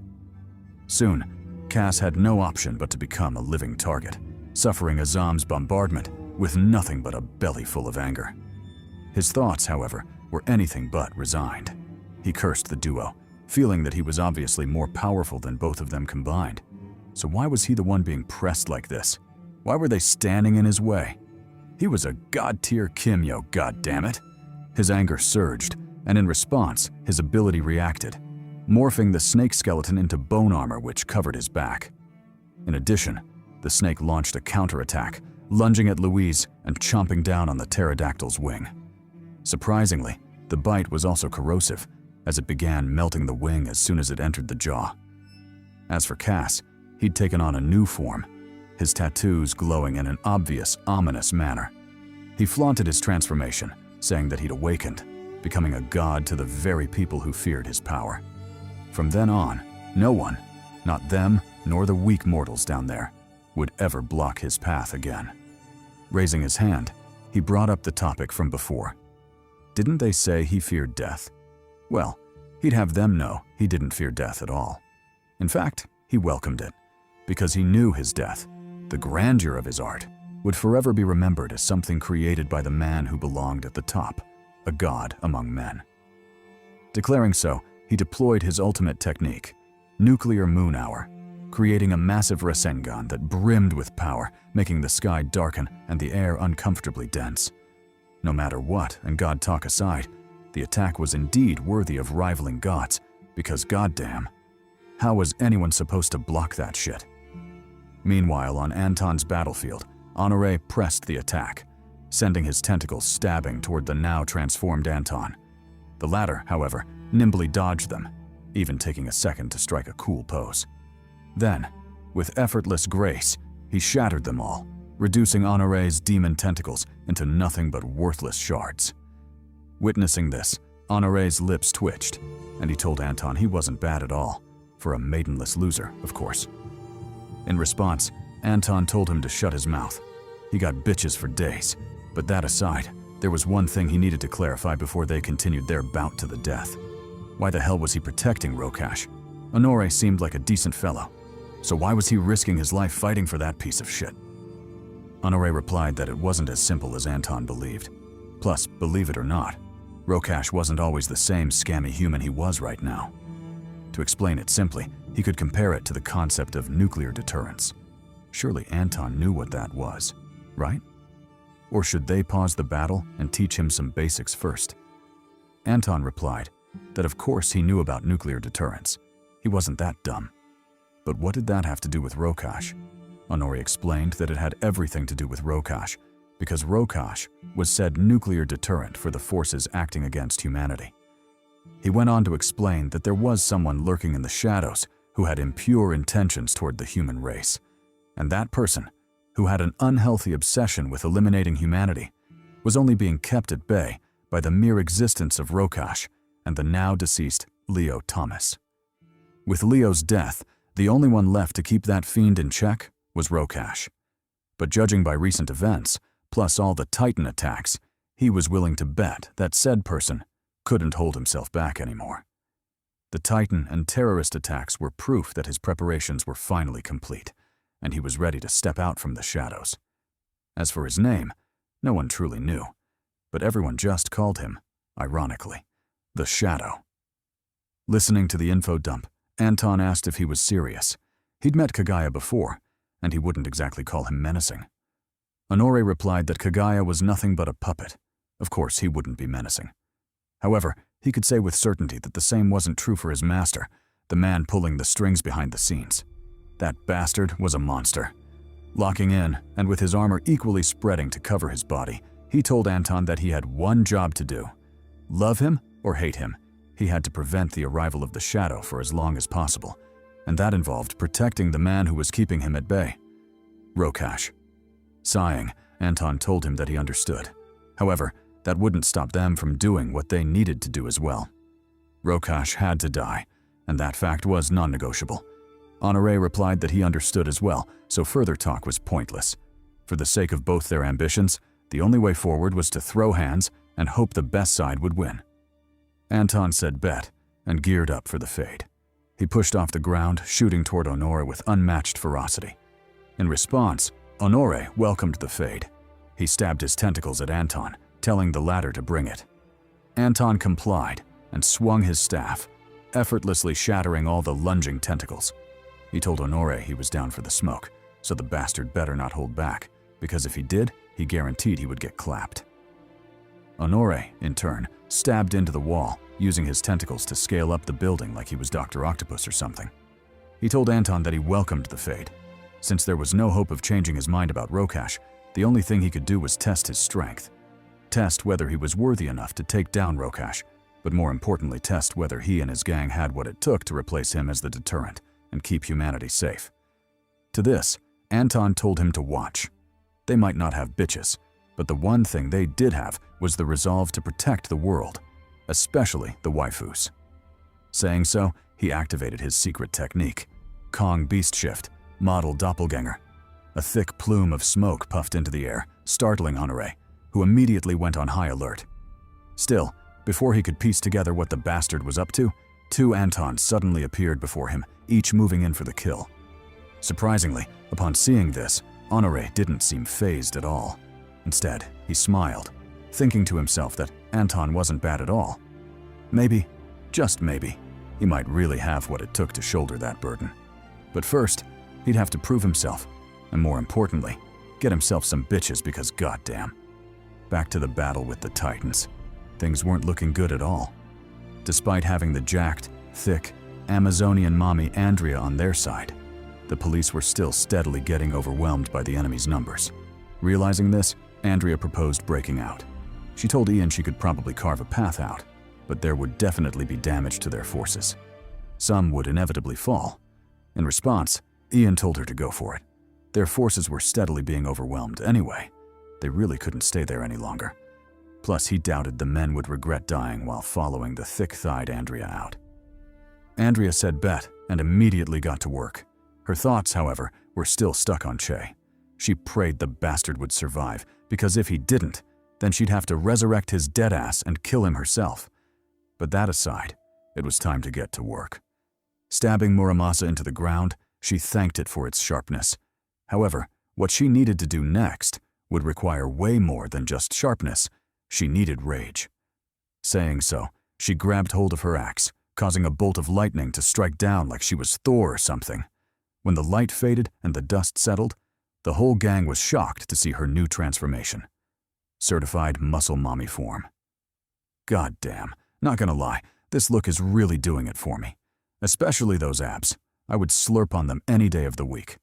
Soon, Cass had no option but to become a living target, suffering Azam's bombardment with nothing but a belly full of anger. His thoughts, however, were anything but resigned. He cursed the duo, feeling that he was obviously more powerful than both of them combined. So why was he the one being pressed like this? Why were they standing in his way? He was a god-tier Kimyo, goddammit. His anger surged, and in response, his ability reacted, morphing the snake skeleton into bone armor which covered his back. In addition, the snake launched a counterattack, lunging at Louise and chomping down on the pterodactyl's wing. Surprisingly, the bite was also corrosive, as it began melting the wing as soon as it entered the jaw. As for Cass, he'd taken on a new form, his tattoos glowing in an obvious, ominous manner. He flaunted his transformation, saying that he'd awakened, becoming a god to the very people who feared his power. From then on, no one, not them nor the weak mortals down there, would ever block his path again. Raising his hand, he brought up the topic from before. Didn't they say he feared death? Well, he'd have them know he didn't fear death at all. In fact, he welcomed it, because he knew his death, the grandeur of his art, would forever be remembered as something created by the man who belonged at the top, a god among men. Declaring so, he deployed his ultimate technique, nuclear moon hour, creating a massive Rasengan that brimmed with power, making the sky darken and the air uncomfortably dense. No matter what, and god talk aside, The attack was indeed worthy of rivaling gods, because goddamn, how was anyone supposed to block that shit? Meanwhile, on Anton's battlefield, Honoré pressed the attack, sending his tentacles stabbing toward the now transformed Anton. The latter, however, nimbly dodged them, even taking a second to strike a cool pose. Then, with effortless grace, he shattered them all, reducing Honoré's demon tentacles into nothing but worthless shards. Witnessing this, Honoré's lips twitched, and he told Anton he wasn't bad at all, for a maidenless loser, of course. In response, Anton told him to shut his mouth. He got bitches for days, but that aside, there was one thing he needed to clarify before they continued their bout to the death. Why the hell was he protecting Rokash? Honoré seemed like a decent fellow, so why was he risking his life fighting for that piece of shit? Honoré replied that it wasn't as simple as Anton believed. Plus, believe it or not, Rokash wasn't always the same scammy human he was right now. To explain it simply, he could compare it to the concept of nuclear deterrence. Surely Anton knew what that was, right? Or should they pause the battle and teach him some basics first? Anton replied that of course he knew about nuclear deterrence. He wasn't that dumb. But what did that have to do with Rokash? Honoré explained that it had everything to do with Rokash, because Rokash was said nuclear deterrent for the forces acting against humanity. He went on to explain that there was someone lurking in the shadows who had impure intentions toward the human race, and that person, who had an unhealthy obsession with eliminating humanity, was only being kept at bay by the mere existence of Rokash and the now-deceased Leo Thomas. With Leo's death, the only one left to keep that fiend in check was Rokash. But judging by recent events, plus all the Titan attacks, he was willing to bet that said person couldn't hold himself back anymore. The Titan and terrorist attacks were proof that his preparations were finally complete, and he was ready to step out from the shadows. As for his name, no one truly knew, but everyone just called him, ironically, the Shadow. Listening to the info dump, Anton asked if he was serious. He'd met Kaguya before, and he wouldn't exactly call him menacing. Honoré replied that Kaguya was nothing but a puppet. Of course, he wouldn't be menacing. However, he could say with certainty that the same wasn't true for his master, the man pulling the strings behind the scenes. That bastard was a monster. Locking in, and with his armor equally spreading to cover his body, he told Anton that he had one job to do. Love him or hate him, he had to prevent the arrival of the Shadow for as long as possible, and that involved protecting the man who was keeping him at bay, Rokash. Sighing, Anton told him that he understood. However, that wouldn't stop them from doing what they needed to do as well. Rokash had to die, and that fact was non-negotiable. Honoré replied that he understood as well, so further talk was pointless. For the sake of both their ambitions, the only way forward was to throw hands and hope the best side would win. Anton said bet, and geared up for the fade. He pushed off the ground, shooting toward Honoré with unmatched ferocity. In response, Honoré welcomed the fade. He stabbed his tentacles at Anton, telling the latter to bring it. Anton complied and swung his staff, effortlessly shattering all the lunging tentacles. He told Honoré he was down for the smoke, so the bastard better not hold back, because if he did, he guaranteed he would get clapped. Honoré, in turn, stabbed into the wall, using his tentacles to scale up the building like he was Dr. Octopus or something. He told Anton that he welcomed the fade. Since there was no hope of changing his mind about Rokash, the only thing he could do was test his strength. Test whether he was worthy enough to take down Rokash, but more importantly test whether he and his gang had what it took to replace him as the deterrent and keep humanity safe. To this, Anton told him to watch. They might not have bitches, but the one thing they did have was the resolve to protect the world, especially the waifus. Saying so, he activated his secret technique, Kong Beast Shift, Model Doppelganger. A thick plume of smoke puffed into the air, startling Honoré, who immediately went on high alert. Still, before he could piece together what the bastard was up to, two Antons suddenly appeared before him, each moving in for the kill. Surprisingly, upon seeing this, Honoré didn't seem fazed at all. Instead, he smiled, thinking to himself that Anton wasn't bad at all. Maybe, just maybe, he might really have what it took to shoulder that burden. But first, he'd have to prove himself, and more importantly, get himself some bitches because goddamn. Back to the battle with the Titans. things weren't looking good at all. Despite having the jacked, thick, Amazonian mommy Andrea on their side, the police were still steadily getting overwhelmed by the enemy's numbers. Realizing this, Andrea proposed breaking out. She told Ian she could probably carve a path out, but there would definitely be damage to their forces. Some would inevitably fall. In response, Ian told her to go for it. Their forces were steadily being overwhelmed anyway. They really couldn't stay there any longer. Plus, he doubted the men would regret dying while following the thick-thighed Andrea out. Andrea said bet and immediately got to work. Her thoughts, however, were still stuck on Che. She prayed the bastard would survive, because if he didn't, then she'd have to resurrect his dead ass and kill him herself. But that aside, it was time to get to work. Stabbing Muramasa into the ground, she thanked it for its sharpness. However, what she needed to do next would require way more than just sharpness. She needed rage. Saying so, she grabbed hold of her axe, causing a bolt of lightning to strike down like she was Thor or something. When the light faded and the dust settled, the whole gang was shocked to see her new transformation. Certified muscle mommy form. God damn, not gonna lie, this look is really doing it for me. Especially those abs. I would slurp on them any day of the week.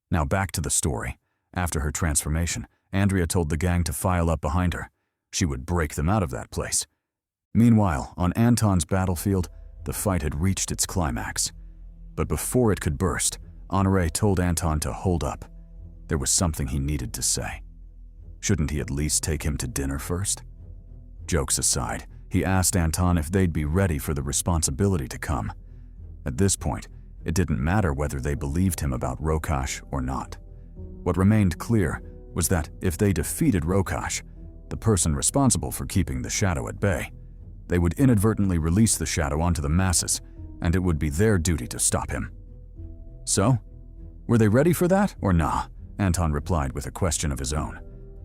Now back to the story. After her transformation, Andrea told the gang to file up behind her. She would break them out of that place. Meanwhile, on Anton's battlefield, the fight had reached its climax. But before it could burst, Honoré told Anton to hold up. There was something he needed to say. Shouldn't he at least take him to dinner first? Jokes aside, he asked Anton if they'd be ready for the responsibility to come. At this point, it didn't matter whether they believed him about Rokash or not. What remained clear was that if they defeated Rokash, the person responsible for keeping the shadow at bay, they would inadvertently release the shadow onto the masses, and it would be their duty to stop him. So, were they ready for that or nah? Anton replied with a question of his own.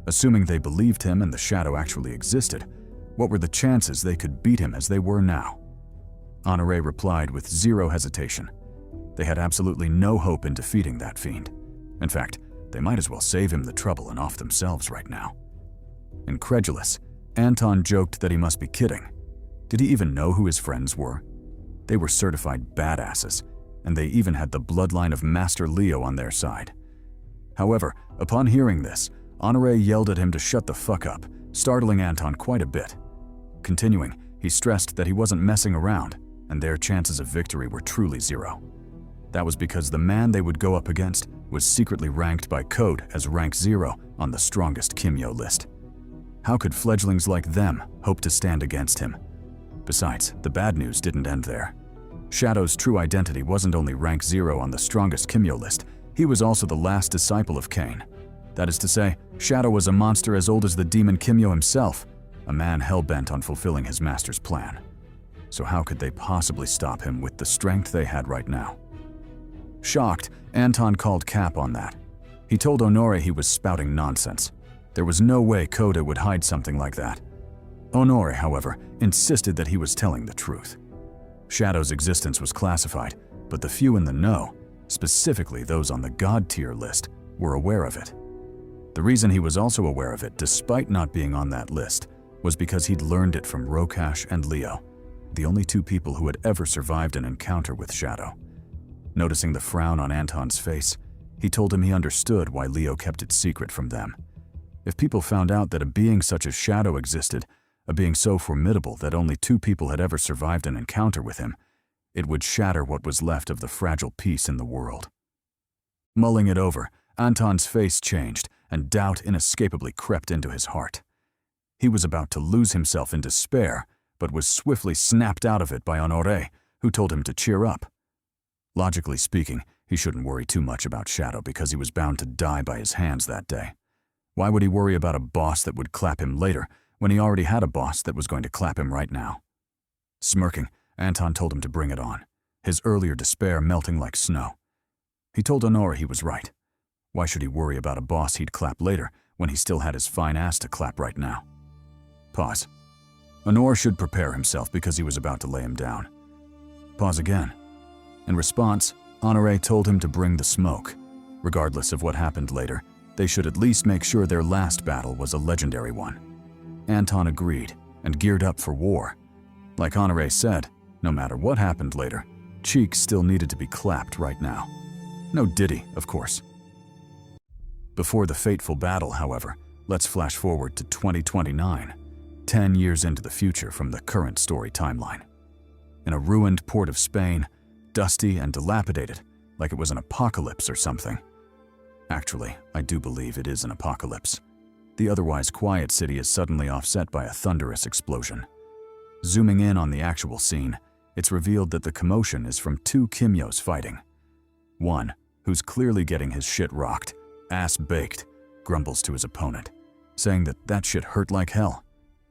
Assuming they believed him and the shadow actually existed, what were the chances they could beat him as they were now? Honoré replied with zero hesitation. They had absolutely no hope in defeating that fiend. In fact, they might as well save him the trouble and off themselves right now. Incredulous, Anton joked that he must be kidding. Did he even know who his friends were? They were certified badasses, and they even had the bloodline of Master Leo on their side. However, upon hearing this, Honoré yelled at him to shut the fuck up, startling Anton quite a bit. Continuing, he stressed that he wasn't messing around, and their chances of victory were truly zero. That was because the man they would go up against was secretly ranked by code as rank 0 on the strongest Kimyo list. How could fledglings like them hope to stand against him? Besides, the bad news didn't end there. Shadow's true identity wasn't only rank 0 on the strongest Kimyo list, he was also the last disciple of Cain. That is to say, Shadow was a monster as old as the demon Kimyo himself, a man hell-bent on fulfilling his master's plan. So how could they possibly stop him with the strength they had right now? Shocked, Anton called cap on that. He told Honoré he was spouting nonsense. There was no way Coda would hide something like that. Honoré, however, insisted that he was telling the truth. Shadow's existence was classified, but the few in the know, specifically those on the God tier list, were aware of it. The reason he was also aware of it, despite not being on that list, was because he'd learned it from Rokash and Leo, the only two people who had ever survived an encounter with Shadow. Noticing the frown on Anton's face, he told him he understood why Leo kept it secret from them. If people found out that a being such as Shadow existed, a being so formidable that only two people had ever survived an encounter with him, it would shatter what was left of the fragile peace in the world. Mulling it over, Anton's face changed, and doubt inescapably crept into his heart. He was about to lose himself in despair, but was swiftly snapped out of it by Honoré, who told him to cheer up. Logically speaking, he shouldn't worry too much about Shadow because he was bound to die by his hands that day. Why would he worry about a boss that would clap him later when he already had a boss that was going to clap him right now? Smirking, Anton told him to bring it on, his earlier despair melting like snow. He told Honoré he was right. Why should he worry about a boss he'd clap later when he still had his fine ass to clap right now? Pause. Honoré should prepare himself because he was about to lay him down. Pause again. In response, Honoré told him to bring the smoke. Regardless of what happened later, they should at least make sure their last battle was a legendary one. Anton agreed, and geared up for war. Like Honore said, no matter what happened later, cheeks still needed to be clapped right now. No ditty, of course. Before the fateful battle, however, let's flash forward to 2029, 10 years into the future from the current story timeline. In a ruined port of Spain, dusty and dilapidated, like it was an apocalypse or something. Actually, I do believe it is an apocalypse. The otherwise quiet city is suddenly offset by a thunderous explosion. Zooming in on the actual scene, it's revealed that the commotion is from two Kimyos fighting. One, who's clearly getting his shit rocked, ass baked, grumbles to his opponent, saying that that shit hurt like hell.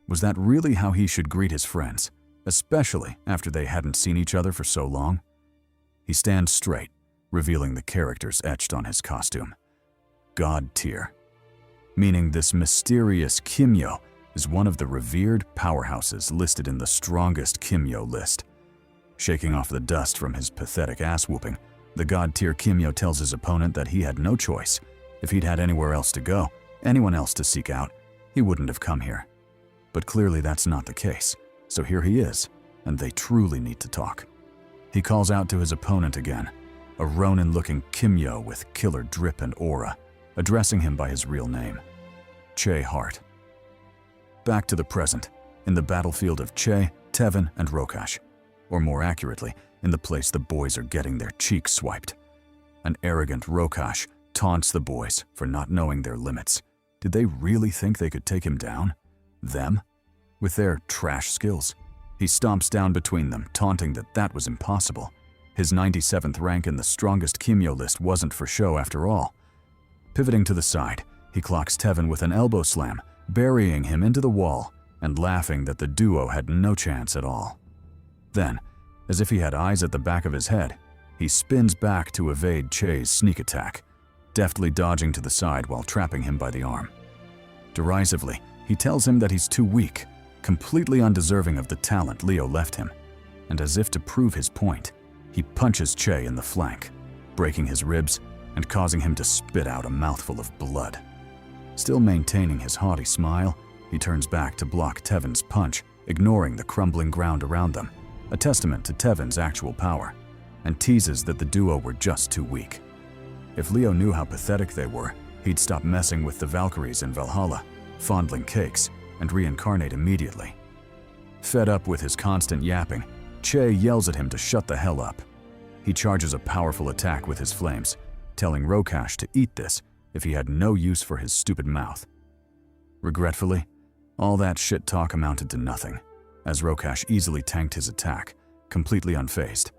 Was that really how he should greet his friends, especially after they hadn't seen each other for so long? He stands straight, revealing the characters etched on his costume. God tier. Meaning this mysterious Kimyo is one of the revered powerhouses listed in the strongest Kimyo list. Shaking off the dust from his pathetic ass-whooping, the god-tier Kimyo tells his opponent that he had no choice. If he'd had anywhere else to go, anyone else to seek out, he wouldn't have come here. But clearly that's not the case, so here he is, and they truly need to talk. He calls out to his opponent again, a Ronin-looking Kimyo with killer drip and aura, addressing him by his real name, Che Hart. Back to the present, in the battlefield of Che, Tevin, and Rokash, or more accurately, in the place the boys are getting their cheeks swiped. An arrogant Rokash taunts the boys for not knowing their limits. Did they really think they could take him down? Them? With their trash skills? He stomps down between them, taunting that that was impossible. His 97th rank in the strongest Kimyo list wasn't for show after all. Pivoting to the side, he clocks Tevin with an elbow slam, burying him into the wall and laughing that the duo had no chance at all. Then, as if he had eyes at the back of his head, he spins back to evade Che's sneak attack, deftly dodging to the side while trapping him by the arm. Derisively, he tells him that he's too weak, completely undeserving of the talent Leo left him, and as if to prove his point, he punches Che in the flank, breaking his ribs and causing him to spit out a mouthful of blood. Still maintaining his haughty smile, he turns back to block Tevin's punch, ignoring the crumbling ground around them, a testament to Tevin's actual power, and teases that the duo were just too weak. If Leo knew how pathetic they were, he'd stop messing with the Valkyries in Valhalla, fondling cakes, and reincarnate immediately. Fed up with his constant yapping, Che yells at him to shut the hell up. He charges a powerful attack with his flames, telling Rokash to eat this if he had no use for his stupid mouth. Regretfully, all that shit talk amounted to nothing, as Rokash easily tanked his attack, completely unfazed.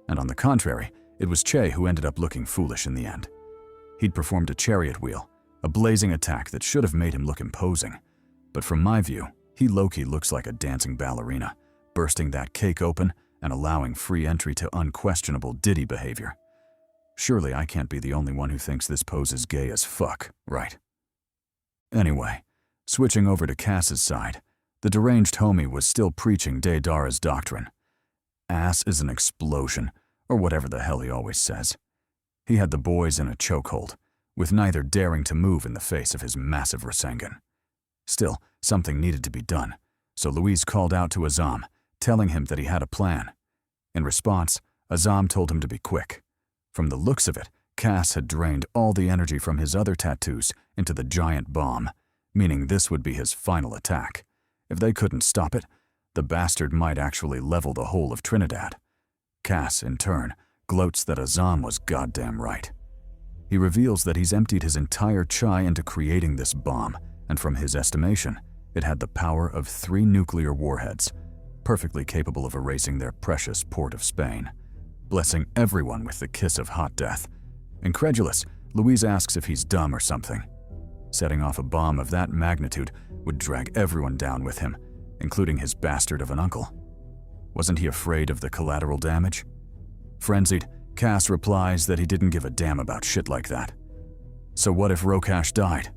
And on the contrary, it was Che who ended up looking foolish in the end. He'd performed a chariot wheel, a blazing attack that should have made him look imposing. But from my view, he low-key looks like a dancing ballerina, bursting that cake open and allowing free entry to unquestionable ditty behavior. Surely I can't be the only one who thinks this pose is gay as fuck, right? Anyway, switching over to Cass's side, the deranged homie was still preaching Deidara's doctrine. Ass is an explosion, or whatever the hell he always says. He had the boys in a chokehold, with neither daring to move in the face of his massive Rasengan. Still, something needed to be done, so Louise called out to Azam, telling him that he had a plan. In response, Azam told him to be quick. From the looks of it, Cass had drained all the energy from his other tattoos into the giant bomb, meaning this would be his final attack. If they couldn't stop it, the bastard might actually level the whole of Trinidad. Cass, in turn, gloats that Azam was goddamn right. He reveals that he's emptied his entire chai into creating this bomb, and from his estimation, it had the power of 3 nuclear warheads, perfectly capable of erasing their precious port of Spain, blessing everyone with the kiss of hot death. Incredulous, Louise asks if he's dumb or something. Setting off a bomb of that magnitude would drag everyone down with him, including his bastard of an uncle. Wasn't he afraid of the collateral damage? Frenzied, Cass replies that he didn't give a damn about shit like that. So what if Rokash died?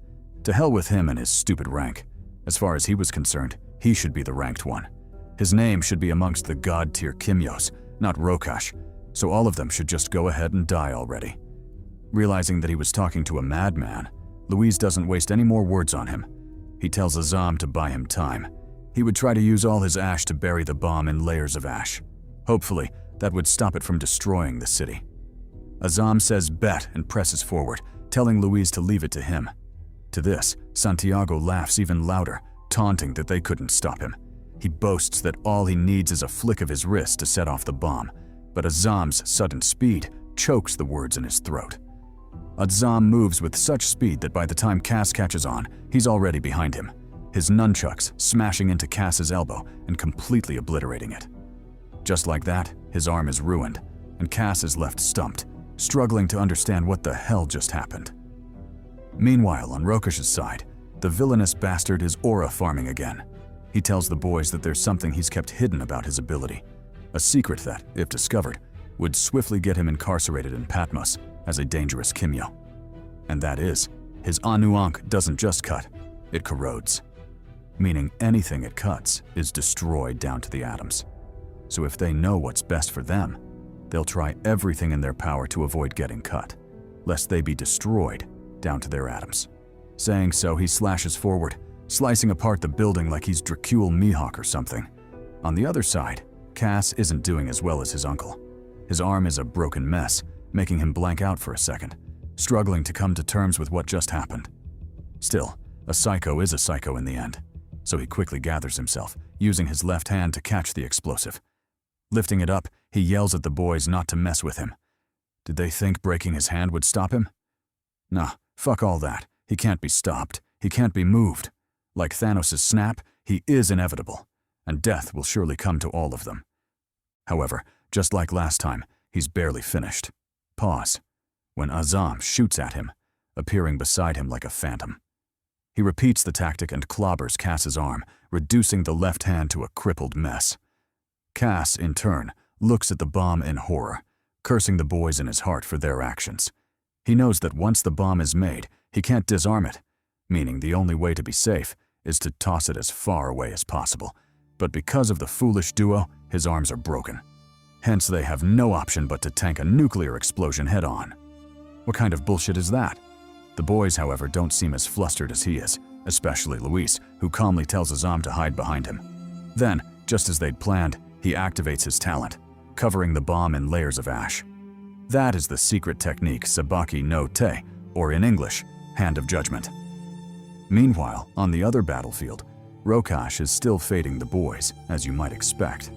To hell with him and his stupid rank. As far as he was concerned, he should be the ranked one. His name should be amongst the god-tier Kimyos, not Rokash, so all of them should just go ahead and die already. Realizing that he was talking to a madman, Louise doesn't waste any more words on him. He tells Azam to buy him time. He would try to use all his ash to bury the bomb in layers of ash. Hopefully, that would stop it from destroying the city. Azam says bet and presses forward, telling Luis to leave it to him. To this, Santiago laughs even louder, taunting that they couldn't stop him. He boasts that all he needs is a flick of his wrist to set off the bomb, but Azam's sudden speed chokes the words in his throat. Azam moves with such speed that by the time Cass catches on, he's already behind him, his nunchucks smashing into Cass's elbow and completely obliterating it. Just like that, his arm is ruined, and Cass is left stumped, struggling to understand what the hell just happened. Meanwhile, on Rokesh's side, the villainous bastard is aura farming again. He tells the boys that there's something he's kept hidden about his ability, a secret that, if discovered, would swiftly get him incarcerated in Patmos as a dangerous Kimyo. And that is, his Anu Ankh doesn't just cut, it corrodes. Meaning anything it cuts is destroyed down to the atoms. So if they know what's best for them, they'll try everything in their power to avoid getting cut, lest they be destroyed down to their atoms. Saying so, he slashes forward, slicing apart the building like he's Dracul Mihawk or something. On the other side, Cass isn't doing as well as his uncle. His arm is a broken mess, making him blank out for a second, struggling to come to terms with what just happened. Still, a psycho is a psycho in the end, so he quickly gathers himself, using his left hand to catch the explosive. Lifting it up, he yells at the boys not to mess with him. Did they think breaking his hand would stop him? Nah, fuck all that. He can't be stopped. He can't be moved. Like Thanos' snap, he is inevitable, and death will surely come to all of them. However, just like last time, he's barely finished. Pause. When Azam shoots at him, appearing beside him like a phantom. He repeats the tactic and clobbers Cass's arm, reducing the left hand to a crippled mess. Cass, in turn, looks at the bomb in horror, cursing the boys in his heart for their actions. He knows that once the bomb is made, he can't disarm it, meaning the only way to be safe is to toss it as far away as possible. But because of the foolish duo, his arms are broken. Hence, they have no option but to tank a nuclear explosion head-on. What kind of bullshit is that? The boys, however, don't seem as flustered as he is, especially Luis, who calmly tells Azam to hide behind him. Then, just as they'd planned, he activates his talent, covering the bomb in layers of ash. That is the secret technique Sabaki no Te, or in English, Hand of Judgment. Meanwhile, on the other battlefield, Rokash is still fading the boys, as you might expect.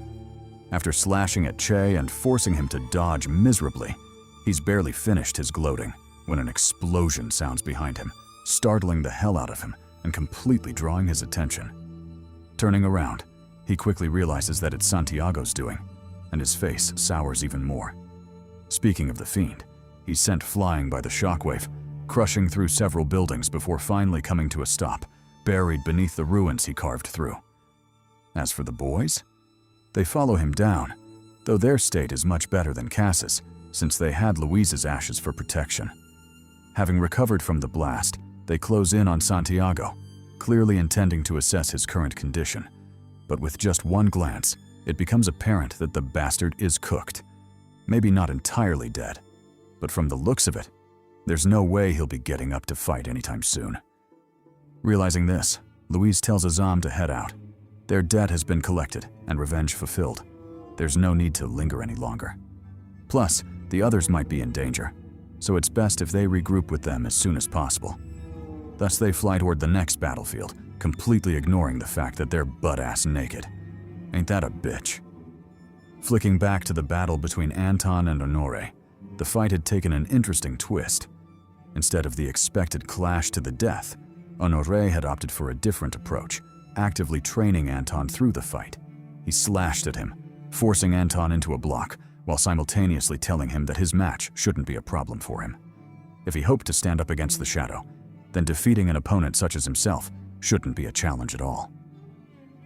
After slashing at Che and forcing him to dodge miserably, he's barely finished his gloating when an explosion sounds behind him, startling the hell out of him and completely drawing his attention. Turning around, he quickly realizes that it's Santiago's doing, and his face sours even more. Speaking of the fiend, he's sent flying by the shockwave, crushing through several buildings before finally coming to a stop, buried beneath the ruins he carved through. As for the boys, they follow him down, though their state is much better than Cass's, since they had Luis's ashes for protection. Having recovered from the blast, they close in on Santiago, clearly intending to assess his current condition. But with just one glance, it becomes apparent that the bastard is cooked. Maybe not entirely dead, but from the looks of it, there's no way he'll be getting up to fight anytime soon. Realizing this, Luis tells Azam to head out. Their debt has been collected and revenge fulfilled. There's no need to linger any longer. Plus, the others might be in danger, so it's best if they regroup with them as soon as possible. Thus they fly toward the next battlefield, completely ignoring the fact that they're butt-ass naked. Ain't that a bitch? Flicking back to the battle between Anton and Honore, the fight had taken an interesting twist. Instead of the expected clash to the death, Honore had opted for a different approach, actively training Anton through the fight. He slashed at him, forcing Anton into a block, while simultaneously telling him that his match shouldn't be a problem for him. If he hoped to stand up against the Shadow, then defeating an opponent such as himself shouldn't be a challenge at all.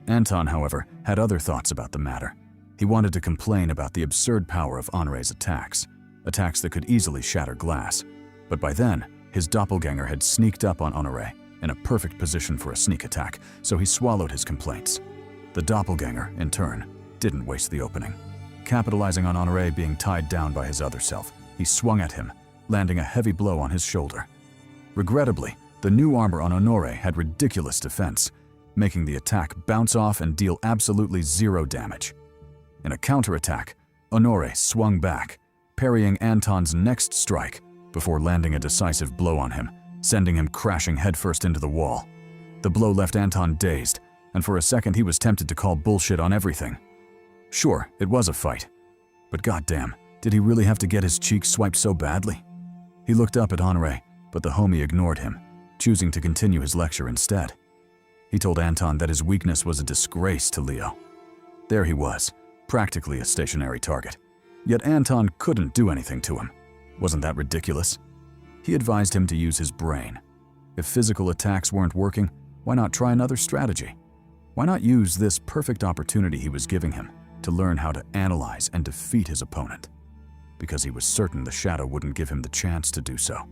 Anton, however, had other thoughts about the matter. He wanted to complain about the absurd power of Honore's attacks that could easily shatter glass. But by then, his doppelganger had sneaked up on Honore in a perfect position for a sneak attack, so he swallowed his complaints. The doppelganger, in turn, didn't waste the opening. Capitalizing on Honore being tied down by his other self, he swung at him, landing a heavy blow on his shoulder. Regrettably, the new armor on Honore had ridiculous defense, making the attack bounce off and deal absolutely zero damage. In a counterattack, Honore swung back, parrying Anton's next strike before landing a decisive blow on him, sending him crashing headfirst into the wall. The blow left Anton dazed, and for a second he was tempted to call bullshit on everything. Sure, it was a fight, but goddamn, did he really have to get his cheeks swiped so badly? He looked up at Honore, but the homie ignored him, choosing to continue his lecture instead. He told Anton that his weakness was a disgrace to Leo. There he was, practically a stationary target. Yet Anton couldn't do anything to him. Wasn't that ridiculous? He advised him to use his brain. If physical attacks weren't working, why not try another strategy? Why not use this perfect opportunity he was giving him to learn how to analyze and defeat his opponent? Because he was certain the shadow wouldn't give him the chance to do so.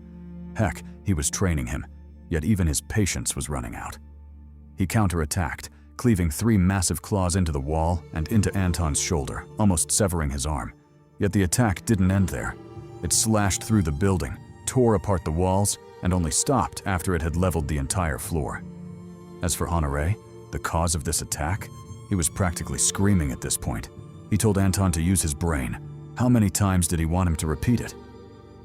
Heck, he was training him, yet even his patience was running out. He counterattacked, cleaving 3 massive claws into the wall and into Anton's shoulder, almost severing his arm. Yet the attack didn't end there. It slashed through the building, tore apart the walls, and only stopped after it had leveled the entire floor. As for Honore, the cause of this attack, he was practically screaming at this point. He told Anton to use his brain. How many times did he want him to repeat it?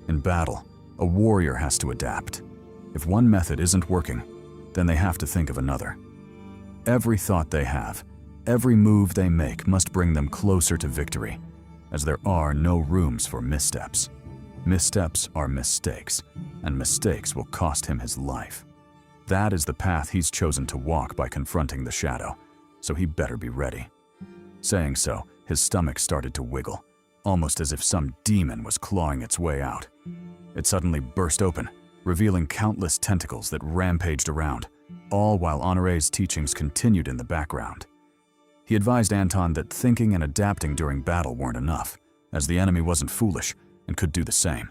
In battle, a warrior has to adapt. If one method isn't working, then they have to think of another. Every thought they have, every move they make must bring them closer to victory, as there are no rooms for missteps. Missteps are mistakes, and mistakes will cost him his life. That is the path he's chosen to walk by confronting the shadow, so he better be ready. Saying so, his stomach started to wiggle, almost as if some demon was clawing its way out. It suddenly burst open, revealing countless tentacles that rampaged around, all while Honore's teachings continued in the background. He advised Anton that thinking and adapting during battle weren't enough, as the enemy wasn't foolish and could do the same.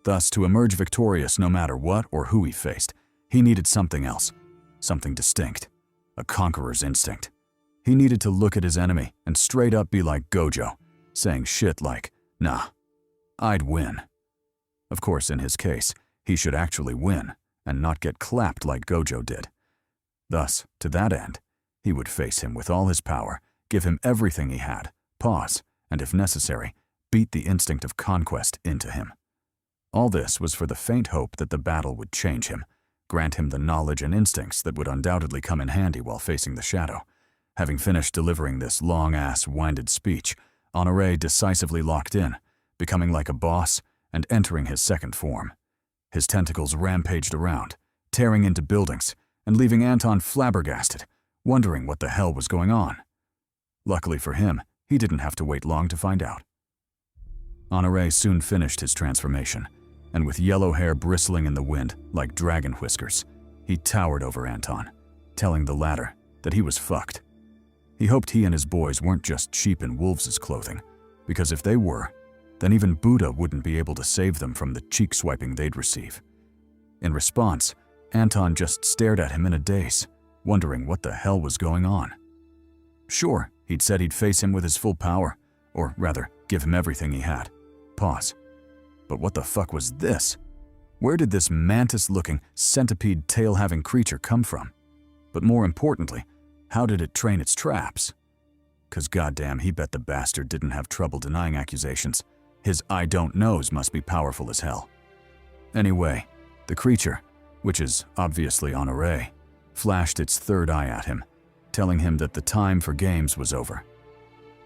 Thus, to emerge victorious no matter what or who he faced, he needed something else, something distinct, a conqueror's instinct. He needed to look at his enemy and straight up be like Gojo, saying shit like, "Nah, I'd win." Of course, in his case, he should actually win and not get clapped like Gojo did. Thus, to that end, he would face him with all his power, give him everything he had, pause, and if necessary, beat the instinct of conquest into him. All this was for the faint hope that the battle would change him, grant him the knowledge and instincts that would undoubtedly come in handy while facing the shadow. Having finished delivering this long-ass, winded speech, Honore decisively locked in, becoming like a boss and entering his second form. His tentacles rampaged around, tearing into buildings, and leaving Anton flabbergasted, wondering what the hell was going on. Luckily for him, he didn't have to wait long to find out. Honore soon finished his transformation, and with yellow hair bristling in the wind like dragon whiskers, he towered over Anton, telling the latter that he was fucked. He hoped he and his boys weren't just sheep in wolves' clothing, because if they were, then even Buddha wouldn't be able to save them from the cheek swiping they'd receive. In response, Anton just stared at him in a daze, wondering what the hell was going on. Sure, he'd said he'd face him with his full power, or rather, give him everything he had. Pause. But what the fuck was this? Where did this mantis-looking, centipede tail-having creature come from? But more importantly, how did it train its traps? 'Cause goddamn, he bet the bastard didn't have trouble denying accusations. His I don't knows must be powerful as hell. Anyway, the creature, which is obviously Honore, flashed its third eye at him, telling him that the time for games was over.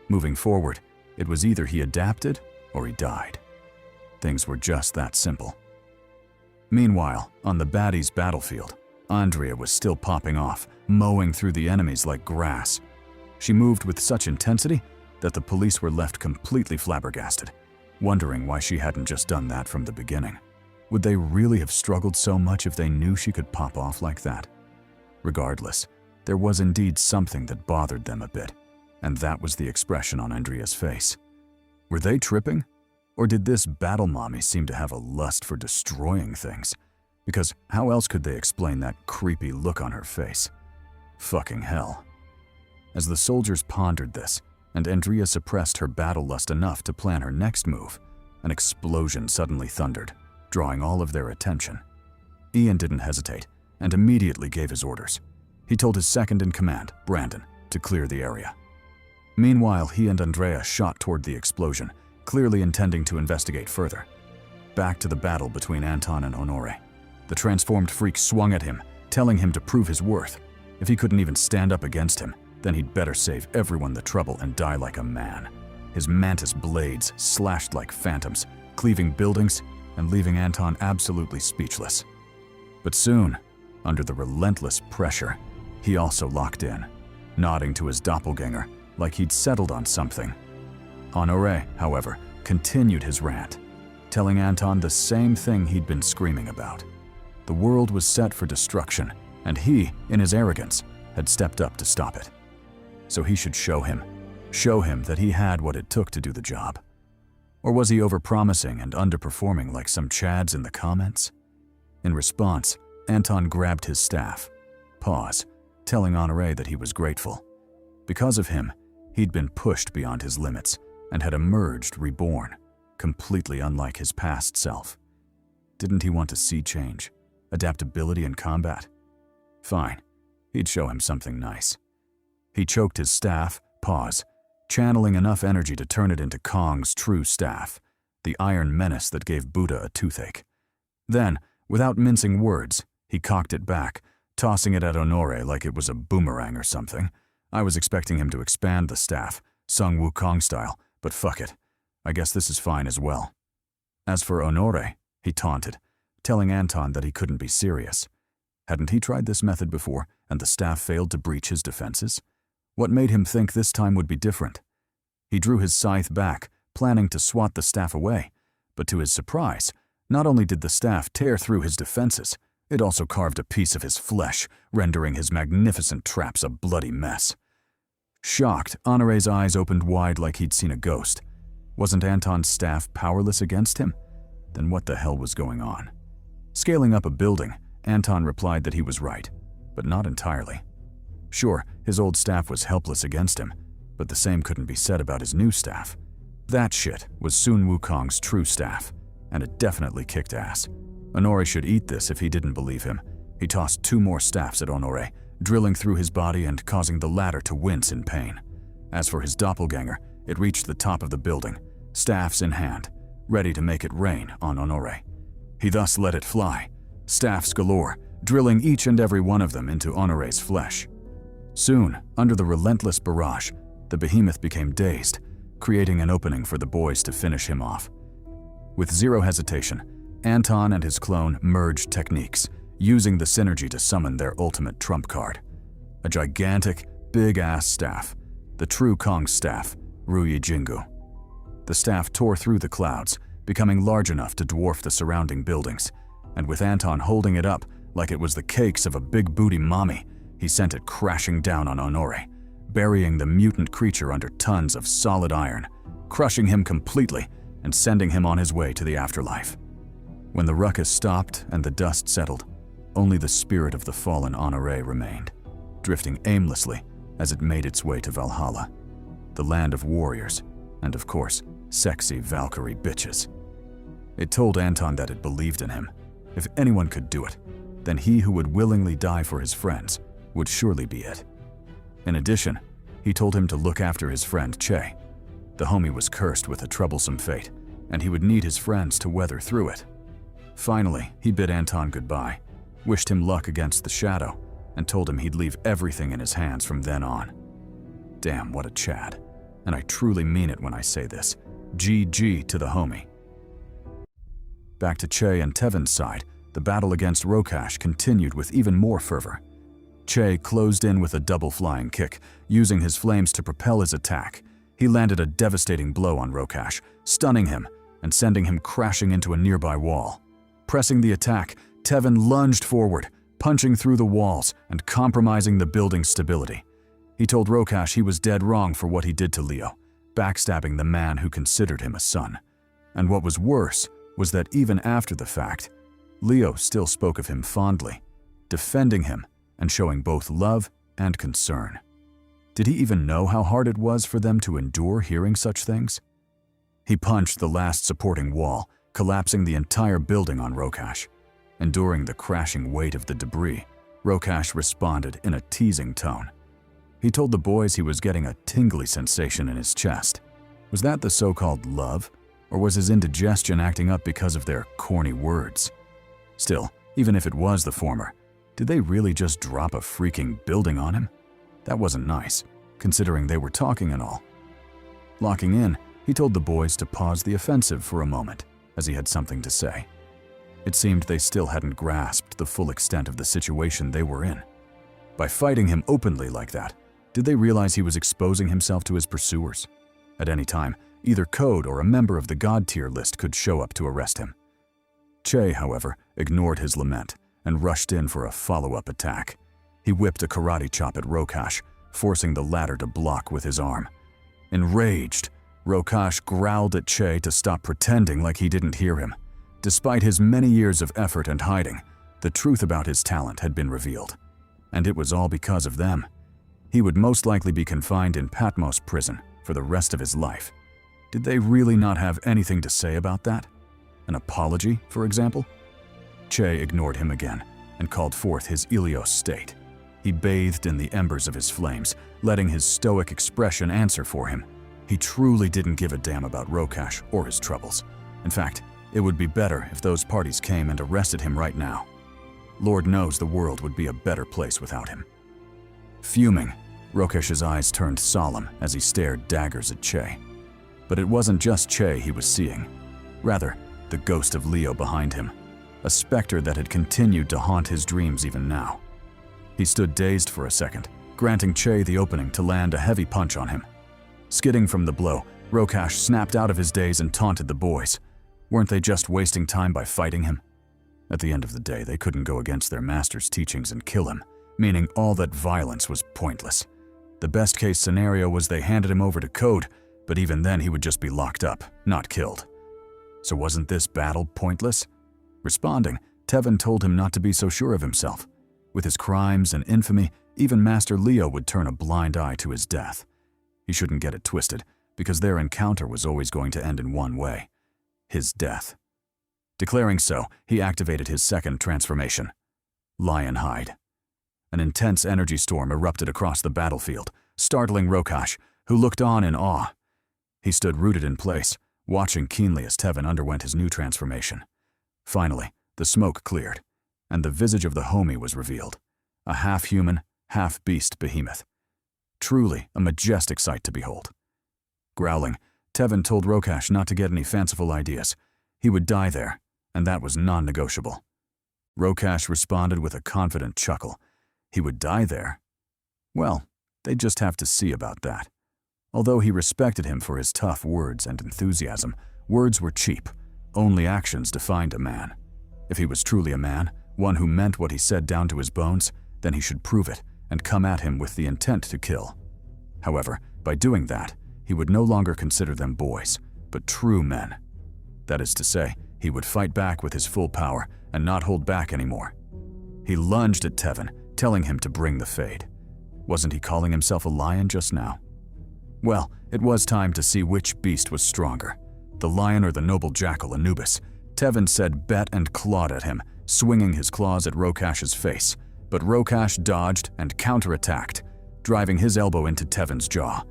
Moving forward, it was either he adapted or he died. Things were just that simple. Meanwhile, on the baddies' battlefield, Andrea was still popping off, mowing through the enemies like grass. She moved with such intensity that the police were left completely flabbergasted, wondering why she hadn't just done that from the beginning. Would they really have struggled so much if they knew she could pop off like that? Regardless, there was indeed something that bothered them a bit, and that was the expression on Andrea's face. Were they tripping? Or did this battle mommy seem to have a lust for destroying things? Because how else could they explain that creepy look on her face? Fucking hell. As the soldiers pondered this, and Andrea suppressed her battle lust enough to plan her next move, an explosion suddenly thundered, drawing all of their attention. Ian didn't hesitate, and immediately gave his orders. He told his second-in-command, Brandon, to clear the area. Meanwhile, he and Andrea shot toward the explosion, clearly intending to investigate further. Back to the battle between Anton and Honore. The transformed freak swung at him, telling him to prove his worth. If he couldn't even stand up against him, then he'd better save everyone the trouble and die like a man. His mantis blades slashed like phantoms, cleaving buildings and leaving Anton absolutely speechless. But soon, under the relentless pressure, he also locked in, nodding to his doppelganger like he'd settled on something. Honore, however, continued his rant, telling Anton the same thing he'd been screaming about. The world was set for destruction, and he, in his arrogance, had stepped up to stop it. So he should show him that he had what it took to do the job. Or was he overpromising and underperforming like some chads in the comments? In response, Anton grabbed his staff, telling Honore that he was grateful. Because of him, he'd been pushed beyond his limits and had emerged reborn, completely unlike his past self. Didn't he want to see change, adaptability in combat? Fine, he'd show him something nice. He choked his staff, channeling enough energy to turn it into Kong's true staff, the iron menace that gave Buddha a toothache. Then, without mincing words, he cocked it back, tossing it at Honore like it was a boomerang or something. I was expecting him to expand the staff, Sun Wukong style, but fuck it. I guess this is fine as well. As for Honore, he taunted, telling Anton that he couldn't be serious. Hadn't he tried this method before, and the staff failed to breach his defenses? What made him think this time would be different? He drew his scythe back, planning to swat the staff away, but to his surprise, not only did the staff tear through his defenses, it also carved a piece of his flesh, rendering his magnificent traps a bloody mess. Shocked, Honore's eyes opened wide like he'd seen a ghost. Wasn't Anton's staff powerless against him? Then what the hell was going on? Scaling up a building, Anton replied that he was right, but not entirely. Sure, his old staff was helpless against him, but the same couldn't be said about his new staff. That shit was Sun Wukong's true staff, and it definitely kicked ass. Honore should eat this if he didn't believe him. He tossed 2 more staffs at Honore, drilling through his body and causing the latter to wince in pain. As for his doppelganger, it reached the top of the building, staffs in hand, ready to make it rain on Honore. He thus let it fly, staffs galore, drilling each and every one of them into Honore's flesh. Soon, under the relentless barrage, the behemoth became dazed, creating an opening for the boys to finish him off. With zero hesitation, Anton and his clone merged techniques, using the synergy to summon their ultimate trump card. A gigantic, big-ass staff, the true Kong staff, Ruyi Jingu. The staff tore through the clouds, becoming large enough to dwarf the surrounding buildings, and with Anton holding it up like it was the cakes of a big booty mommy, he sent it crashing down on Honore, burying the mutant creature under tons of solid iron, crushing him completely and sending him on his way to the afterlife. When the ruckus stopped and the dust settled, only the spirit of the fallen Honore remained, drifting aimlessly as it made its way to Valhalla, the land of warriors and, of course, sexy Valkyrie bitches. It told Anton that it believed in him. If anyone could do it, then he who would willingly die for his friends would surely be it. In addition, he told him to look after his friend Che. The homie was cursed with a troublesome fate, and he would need his friends to weather through it. Finally, he bid Anton goodbye, wished him luck against the shadow, and told him he'd leave everything in his hands from then on. Damn, what a Chad. And I truly mean it when I say this. GG to the homie. Back to Che and Tevin's side, the battle against Rokash continued with even more fervor. Che closed in with a double flying kick, using his flames to propel his attack. He landed a devastating blow on Rokash, stunning him and sending him crashing into a nearby wall. Pressing the attack, Tevin lunged forward, punching through the walls and compromising the building's stability. He told Rokash he was dead wrong for what he did to Leo, backstabbing the man who considered him a son. And what was worse was that even after the fact, Leo still spoke of him fondly, defending him and showing both love and concern. Did he even know how hard it was for them to endure hearing such things? He punched the last supporting wall, collapsing the entire building on Rokash. Enduring the crashing weight of the debris, Rokash responded in a teasing tone. He told the boys he was getting a tingly sensation in his chest. Was that the so-called love, or was his indigestion acting up because of their corny words? Still, even if it was the former, did they really just drop a freaking building on him? That wasn't nice, considering they were talking and all. Locking in, he told the boys to pause the offensive for a moment, as he had something to say. It seemed they still hadn't grasped the full extent of the situation they were in. By fighting him openly like that, did they realize he was exposing himself to his pursuers? At any time, either Code or a member of the God tier list could show up to arrest him. Che, however, ignored his lament and rushed in for a follow-up attack. He whipped a karate chop at Rokash, forcing the latter to block with his arm. Enraged, Rokash growled at Che to stop pretending like he didn't hear him. Despite his many years of effort and hiding, the truth about his talent had been revealed. And it was all because of them. He would most likely be confined in Patmos prison for the rest of his life. Did they really not have anything to say about that? An apology, for example? Che ignored him again and called forth his Ilios state. He bathed in the embers of his flames, letting his stoic expression answer for him. He truly didn't give a damn about Rokash or his troubles. In fact, it would be better if those parties came and arrested him right now. Lord knows the world would be a better place without him. Fuming, Rokash's eyes turned solemn as he stared daggers at Che. But it wasn't just Che he was seeing. Rather, the ghost of Leo behind him, a specter that had continued to haunt his dreams even now. He stood dazed for a second, granting Che the opening to land a heavy punch on him. Skidding from the blow, Rokash snapped out of his daze and taunted the boys. Weren't they just wasting time by fighting him? At the end of the day, they couldn't go against their master's teachings and kill him, meaning all that violence was pointless. The best-case scenario was they handed him over to Code, but even then he would just be locked up, not killed. So wasn't this battle pointless? Responding, Tevin told him not to be so sure of himself. With his crimes and infamy, even Master Leo would turn a blind eye to his death. He shouldn't get it twisted, because their encounter was always going to end in one way: his death. Declaring so, he activated his second transformation, Lionhide. An intense energy storm erupted across the battlefield, startling Rokash, who looked on in awe. He stood rooted in place, watching keenly as Tevin underwent his new transformation. Finally, the smoke cleared, and the visage of the homie was revealed, a half-human, half-beast behemoth. Truly a majestic sight to behold. Growling, Tevin told Rokash not to get any fanciful ideas. He would die there, and that was non-negotiable. Rokash responded with a confident chuckle. He would die there? Well, they'd just have to see about that. Although he respected him for his tough words and enthusiasm, words were cheap. Only actions defined a man. If he was truly a man, one who meant what he said down to his bones, then he should prove it and come at him with the intent to kill. However, by doing that, he would no longer consider them boys, but true men. That is to say, he would fight back with his full power and not hold back anymore. He lunged at Tevin, telling him to bring the fade. Wasn't he calling himself a lion just now? Well, it was time to see which beast was stronger, the lion or the noble jackal Anubis. Tevin said bet and clawed at him, swinging his claws at Rokash's face, but Rokash dodged and counterattacked, driving his elbow into Tevin's jaw.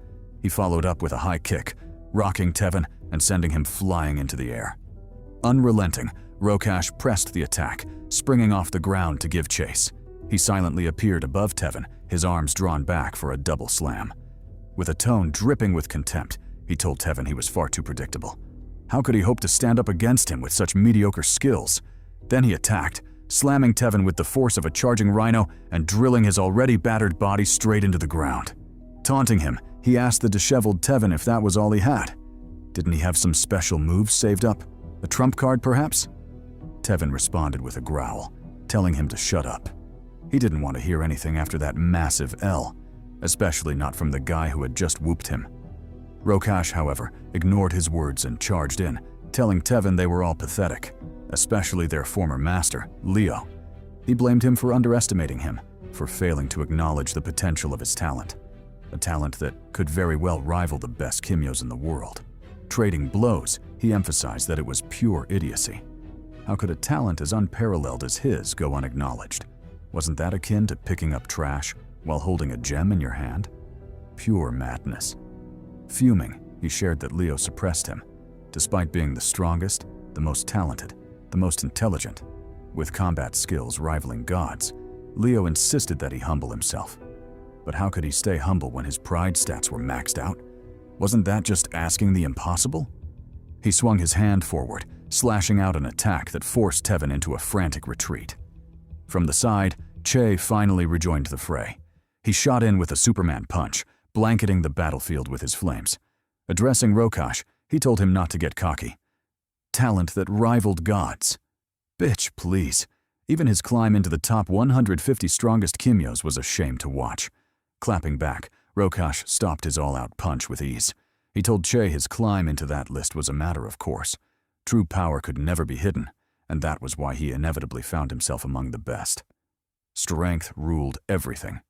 He followed up with a high kick, rocking Tevin and sending him flying into the air. Unrelenting, Rokash pressed the attack, springing off the ground to give chase. He silently appeared above Tevin, his arms drawn back for a double slam. With a tone dripping with contempt, he told Tevin he was far too predictable. How could he hope to stand up against him with such mediocre skills? Then he attacked, slamming Tevin with the force of a charging rhino and drilling his already battered body straight into the ground. Taunting him, he asked the disheveled Tevin if that was all he had. Didn't he have some special moves saved up? A trump card, perhaps? Tevin responded with a growl, telling him to shut up. He didn't want to hear anything after that massive L, especially not from the guy who had just whooped him. Rokash, however, ignored his words and charged in, telling Tevin they were all pathetic, especially their former master, Leo. He blamed him for underestimating him, for failing to acknowledge the potential of his talent, a talent that could very well rival the best Kimyos in the world. Trading blows, he emphasized that it was pure idiocy. How could a talent as unparalleled as his go unacknowledged? Wasn't that akin to picking up trash while holding a gem in your hand? Pure madness. Fuming, he shared that Leo suppressed him, despite being the strongest, the most talented, the most intelligent. With combat skills rivaling gods, Leo insisted that he humble himself. But how could he stay humble when his pride stats were maxed out? Wasn't that just asking the impossible? He swung his hand forward, slashing out an attack that forced Tevin into a frantic retreat. From the side, Che finally rejoined the fray. He shot in with a Superman punch, blanketing the battlefield with his flames. Addressing Rokash, he told him not to get cocky. Talent that rivaled gods. Bitch, please. Even his climb into the top 150 strongest Kimyos was a shame to watch. Clapping back, Rokash stopped his all-out punch with ease. He told Che his climb into that list was a matter of course. True power could never be hidden, and that was why he inevitably found himself among the best. Strength ruled everything.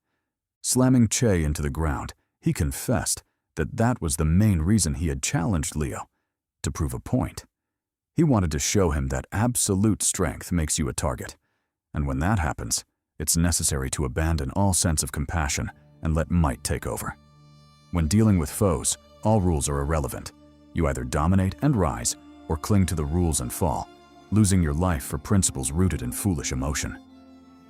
Slamming Che into the ground, he confessed that that was the main reason he had challenged Leo, to prove a point. He wanted to show him that absolute strength makes you a target, and when that happens, it's necessary to abandon all sense of compassion and let might take over. When dealing with foes, all rules are irrelevant. You either dominate and rise, or cling to the rules and fall, losing your life for principles rooted in foolish emotion.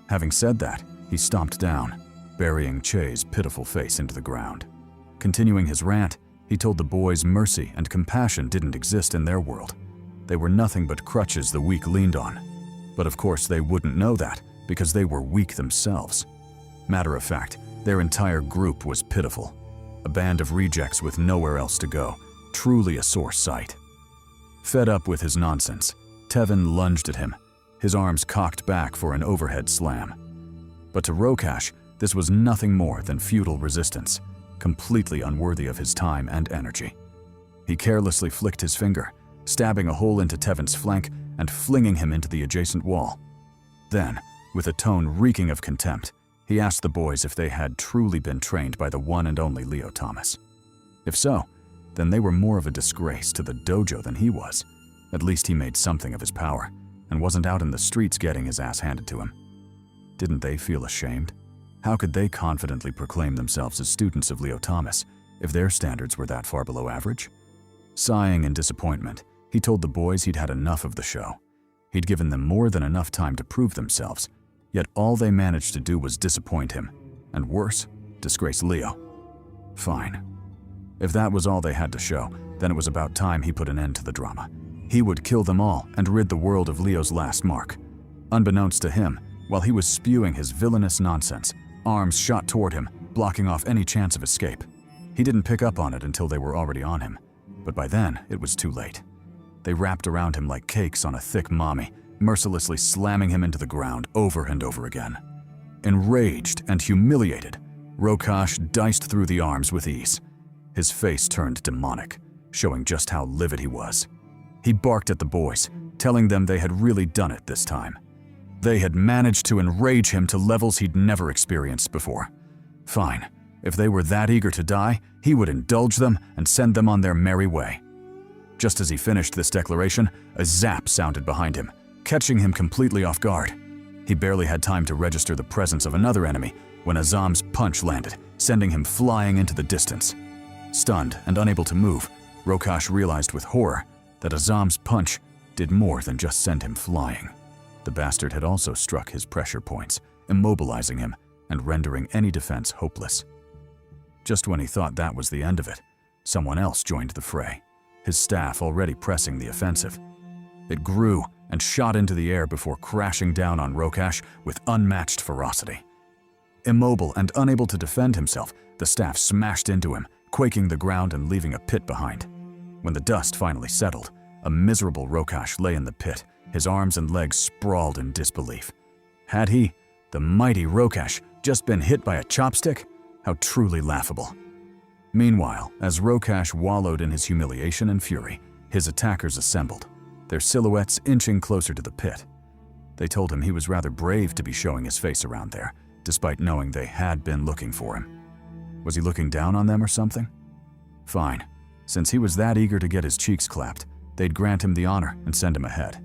Having said that, he stomped down, burying Che's pitiful face into the ground. Continuing his rant, he told the boys mercy and compassion didn't exist in their world. They were nothing but crutches the weak leaned on. But of course they wouldn't know that, because they were weak themselves. Matter of fact, their entire group was pitiful. A band of rejects with nowhere else to go, truly a sore sight. Fed up with his nonsense, Tevin lunged at him, his arms cocked back for an overhead slam. But to Rokash, this was nothing more than futile resistance, completely unworthy of his time and energy. He carelessly flicked his finger, stabbing a hole into Tevin's flank and flinging him into the adjacent wall. Then, with a tone reeking of contempt, he asked the boys if they had truly been trained by the one and only Leo Thomas. If so, then they were more of a disgrace to the dojo than he was. At least he made something of his power, and wasn't out in the streets getting his ass handed to him. Didn't they feel ashamed? How could they confidently proclaim themselves as students of Leo Thomas if their standards were that far below average? Sighing in disappointment, he told the boys he'd had enough of the show. He'd given them more than enough time to prove themselves, yet all they managed to do was disappoint him, and worse, disgrace Leo. Fine. If that was all they had to show, then it was about time he put an end to the drama. He would kill them all and rid the world of Leo's last mark. Unbeknownst to him, while he was spewing his villainous nonsense, arms shot toward him, blocking off any chance of escape. He didn't pick up on it until they were already on him, but by then it was too late. They wrapped around him like cakes on a thick mommy, mercilessly slamming him into the ground over and over again. Enraged and humiliated, Rokash diced through the arms with ease. His face turned demonic, showing just how livid he was. He barked at the boys, telling them they had really done it this time. They had managed to enrage him to levels he'd never experienced before. Fine, if they were that eager to die, he would indulge them and send them on their merry way. Just as he finished this declaration, a zap sounded behind him, catching him completely off guard. He barely had time to register the presence of another enemy when Azam's punch landed, sending him flying into the distance. Stunned and unable to move, Rokash realized with horror that Azam's punch did more than just send him flying. The bastard had also struck his pressure points, immobilizing him and rendering any defense hopeless. Just when he thought that was the end of it, someone else joined the fray, his staff already pressing the offensive. It grew and shot into the air before crashing down on Rokash with unmatched ferocity. Immobile and unable to defend himself, the staff smashed into him, quaking the ground and leaving a pit behind. When the dust finally settled, a miserable Rokash lay in the pit, his arms and legs sprawled in disbelief. Had he, the mighty Rokash, just been hit by a chopstick? How truly laughable. Meanwhile, as Rokash wallowed in his humiliation and fury, his attackers assembled, their silhouettes inching closer to the pit. They told him he was rather brave to be showing his face around there, despite knowing they had been looking for him. Was he looking down on them or something? Fine. Since he was that eager to get his cheeks clapped, they'd grant him the honor and send him ahead.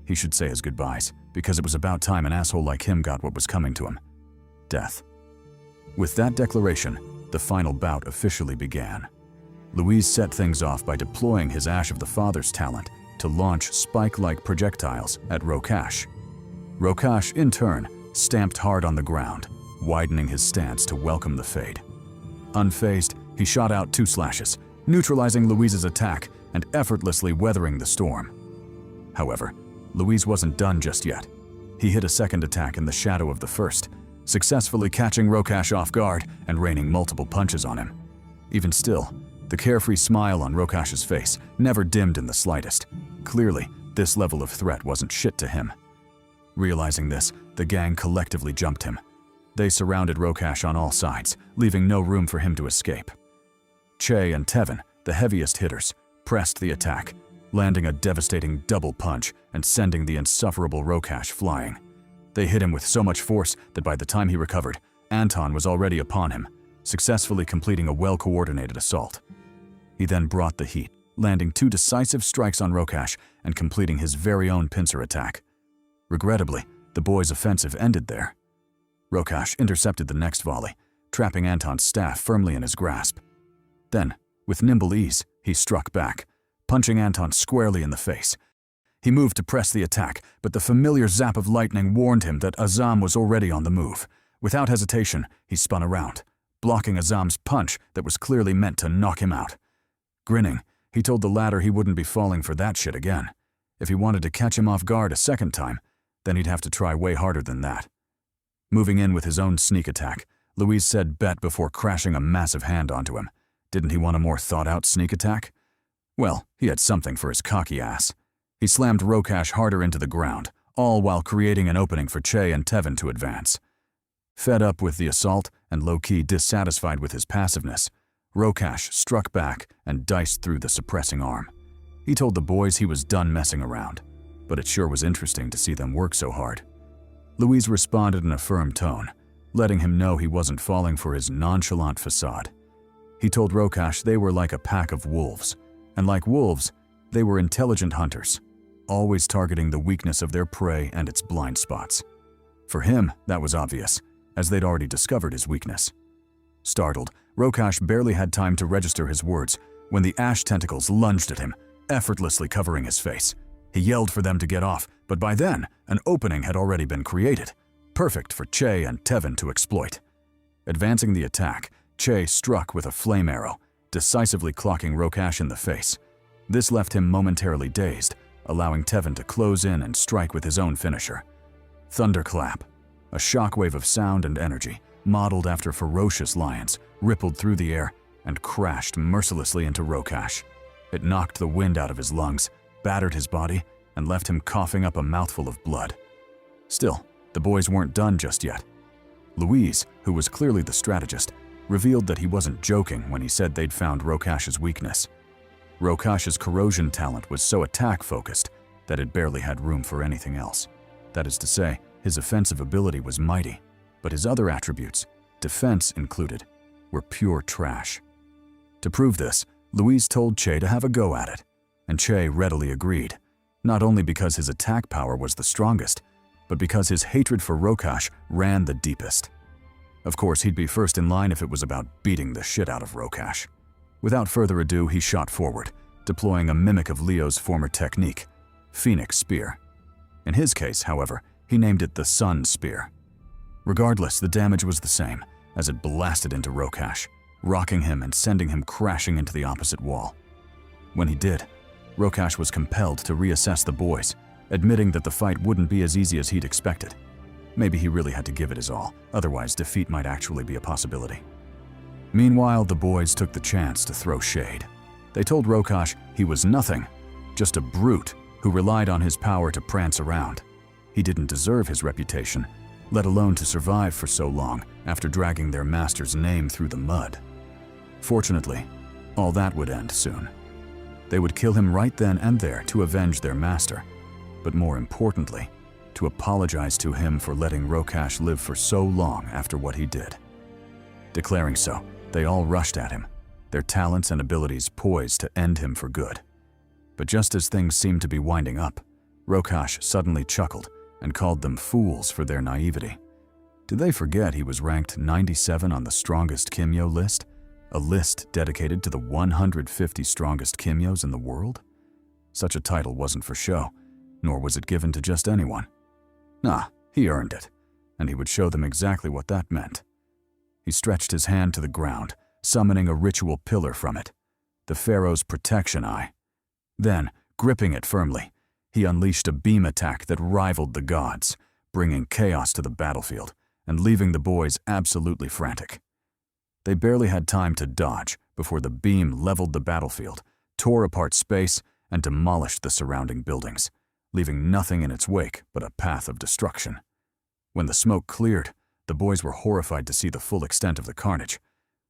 He should say his goodbyes, because it was about time an asshole like him got what was coming to him: death. With that declaration, the final bout officially began. Louise set things off by deploying his Ash of the Father's talent to launch spike-like projectiles at Rokash. Rokash, in turn, stamped hard on the ground, widening his stance to welcome the fade. Unfazed, he shot out 2 slashes, neutralizing Louise's attack and effortlessly weathering the storm. However, Louise wasn't done just yet. He hit a second attack in the shadow of the first, successfully catching Rokash off guard and raining multiple punches on him. Even still, the carefree smile on Rokash's face never dimmed in the slightest. Clearly, this level of threat wasn't shit to him. Realizing this, the gang collectively jumped him. They surrounded Rokash on all sides, leaving no room for him to escape. Che and Tevin, the heaviest hitters, pressed the attack, landing a devastating double punch and sending the insufferable Rokash flying. They hit him with so much force that by the time he recovered, Anton was already upon him, successfully completing a well-coordinated assault. He then brought the heat, landing 2 decisive strikes on Rokash and completing his very own pincer attack. Regrettably, the boy's offensive ended there. Rokash intercepted the next volley, trapping Anton's staff firmly in his grasp. Then, with nimble ease, he struck back, punching Anton squarely in the face. He moved to press the attack, but the familiar zap of lightning warned him that Azam was already on the move. Without hesitation, he spun around, blocking Azam's punch that was clearly meant to knock him out. Grinning, he told the latter he wouldn't be falling for that shit again. If he wanted to catch him off guard a second time, then he'd have to try way harder than that. Moving in with his own sneak attack, Louise said bet before crashing a massive hand onto him. Didn't he want a more thought-out sneak attack? Well, he had something for his cocky ass. He slammed Rokash harder into the ground, all while creating an opening for Che and Tevin to advance. Fed up with the assault and low-key dissatisfied with his passiveness, Rokash struck back and diced through the suppressing arm. He told the boys he was done messing around, but it sure was interesting to see them work so hard. Louise responded in a firm tone, letting him know he wasn't falling for his nonchalant facade. He told Rokash they were like a pack of wolves, and like wolves, they were intelligent hunters, always targeting the weakness of their prey and its blind spots. For him, that was obvious, as they'd already discovered his weakness. Startled, Rokash barely had time to register his words when the ash tentacles lunged at him, effortlessly covering his face. He yelled for them to get off, but by then, an opening had already been created, perfect for Che and Tevin to exploit. Advancing the attack, Che struck with a flame arrow, decisively clocking Rokash in the face. This left him momentarily dazed, allowing Tevin to close in and strike with his own finisher. Thunderclap, a shockwave of sound and energy, modeled after ferocious lions, rippled through the air and crashed mercilessly into Rokash. It knocked the wind out of his lungs, battered his body, and left him coughing up a mouthful of blood. Still, the boys weren't done just yet. Louise, who was clearly the strategist, revealed that he wasn't joking when he said they'd found Rokash's weakness. Rokash's corrosion talent was so attack-focused that it barely had room for anything else. That is to say, his offensive ability was mighty, but his other attributes, defense included, were pure trash. To prove this, Louise told Che to have a go at it, and Che readily agreed, not only because his attack power was the strongest, but because his hatred for Rokash ran the deepest. Of course, he'd be first in line if it was about beating the shit out of Rokash. Without further ado, he shot forward, deploying a mimic of Leo's former technique, Phoenix Spear. In his case, however, he named it the Sun Spear. Regardless, the damage was the same, as it blasted into Rokash, rocking him and sending him crashing into the opposite wall. When he did, Rokash was compelled to reassess the boys, admitting that the fight wouldn't be as easy as he'd expected. Maybe he really had to give it his all, otherwise defeat might actually be a possibility. Meanwhile, the boys took the chance to throw shade. They told Rokash he was nothing, just a brute who relied on his power to prance around. He didn't deserve his reputation, let alone to survive for so long after dragging their master's name through the mud. Fortunately, all that would end soon. They would kill him right then and there to avenge their master, but more importantly, to apologize to him for letting Rokash live for so long after what he did. Declaring so, they all rushed at him, their talents and abilities poised to end him for good. But just as things seemed to be winding up, Rokash suddenly chuckled and called them fools for their naivety. Did they forget he was ranked 97 on the strongest Kimyo list? A list dedicated to the 150 strongest Kimyos in the world? Such a title wasn't for show, nor was it given to just anyone. Nah, he earned it, and he would show them exactly what that meant. He stretched his hand to the ground, summoning a ritual pillar from it, the Pharaoh's protection eye. Then, gripping it firmly, he unleashed a beam attack that rivaled the gods, bringing chaos to the battlefield and leaving the boys absolutely frantic. They barely had time to dodge before the beam leveled the battlefield, tore apart space, and demolished the surrounding buildings, leaving nothing in its wake but a path of destruction. When the smoke cleared, the boys were horrified to see the full extent of the carnage.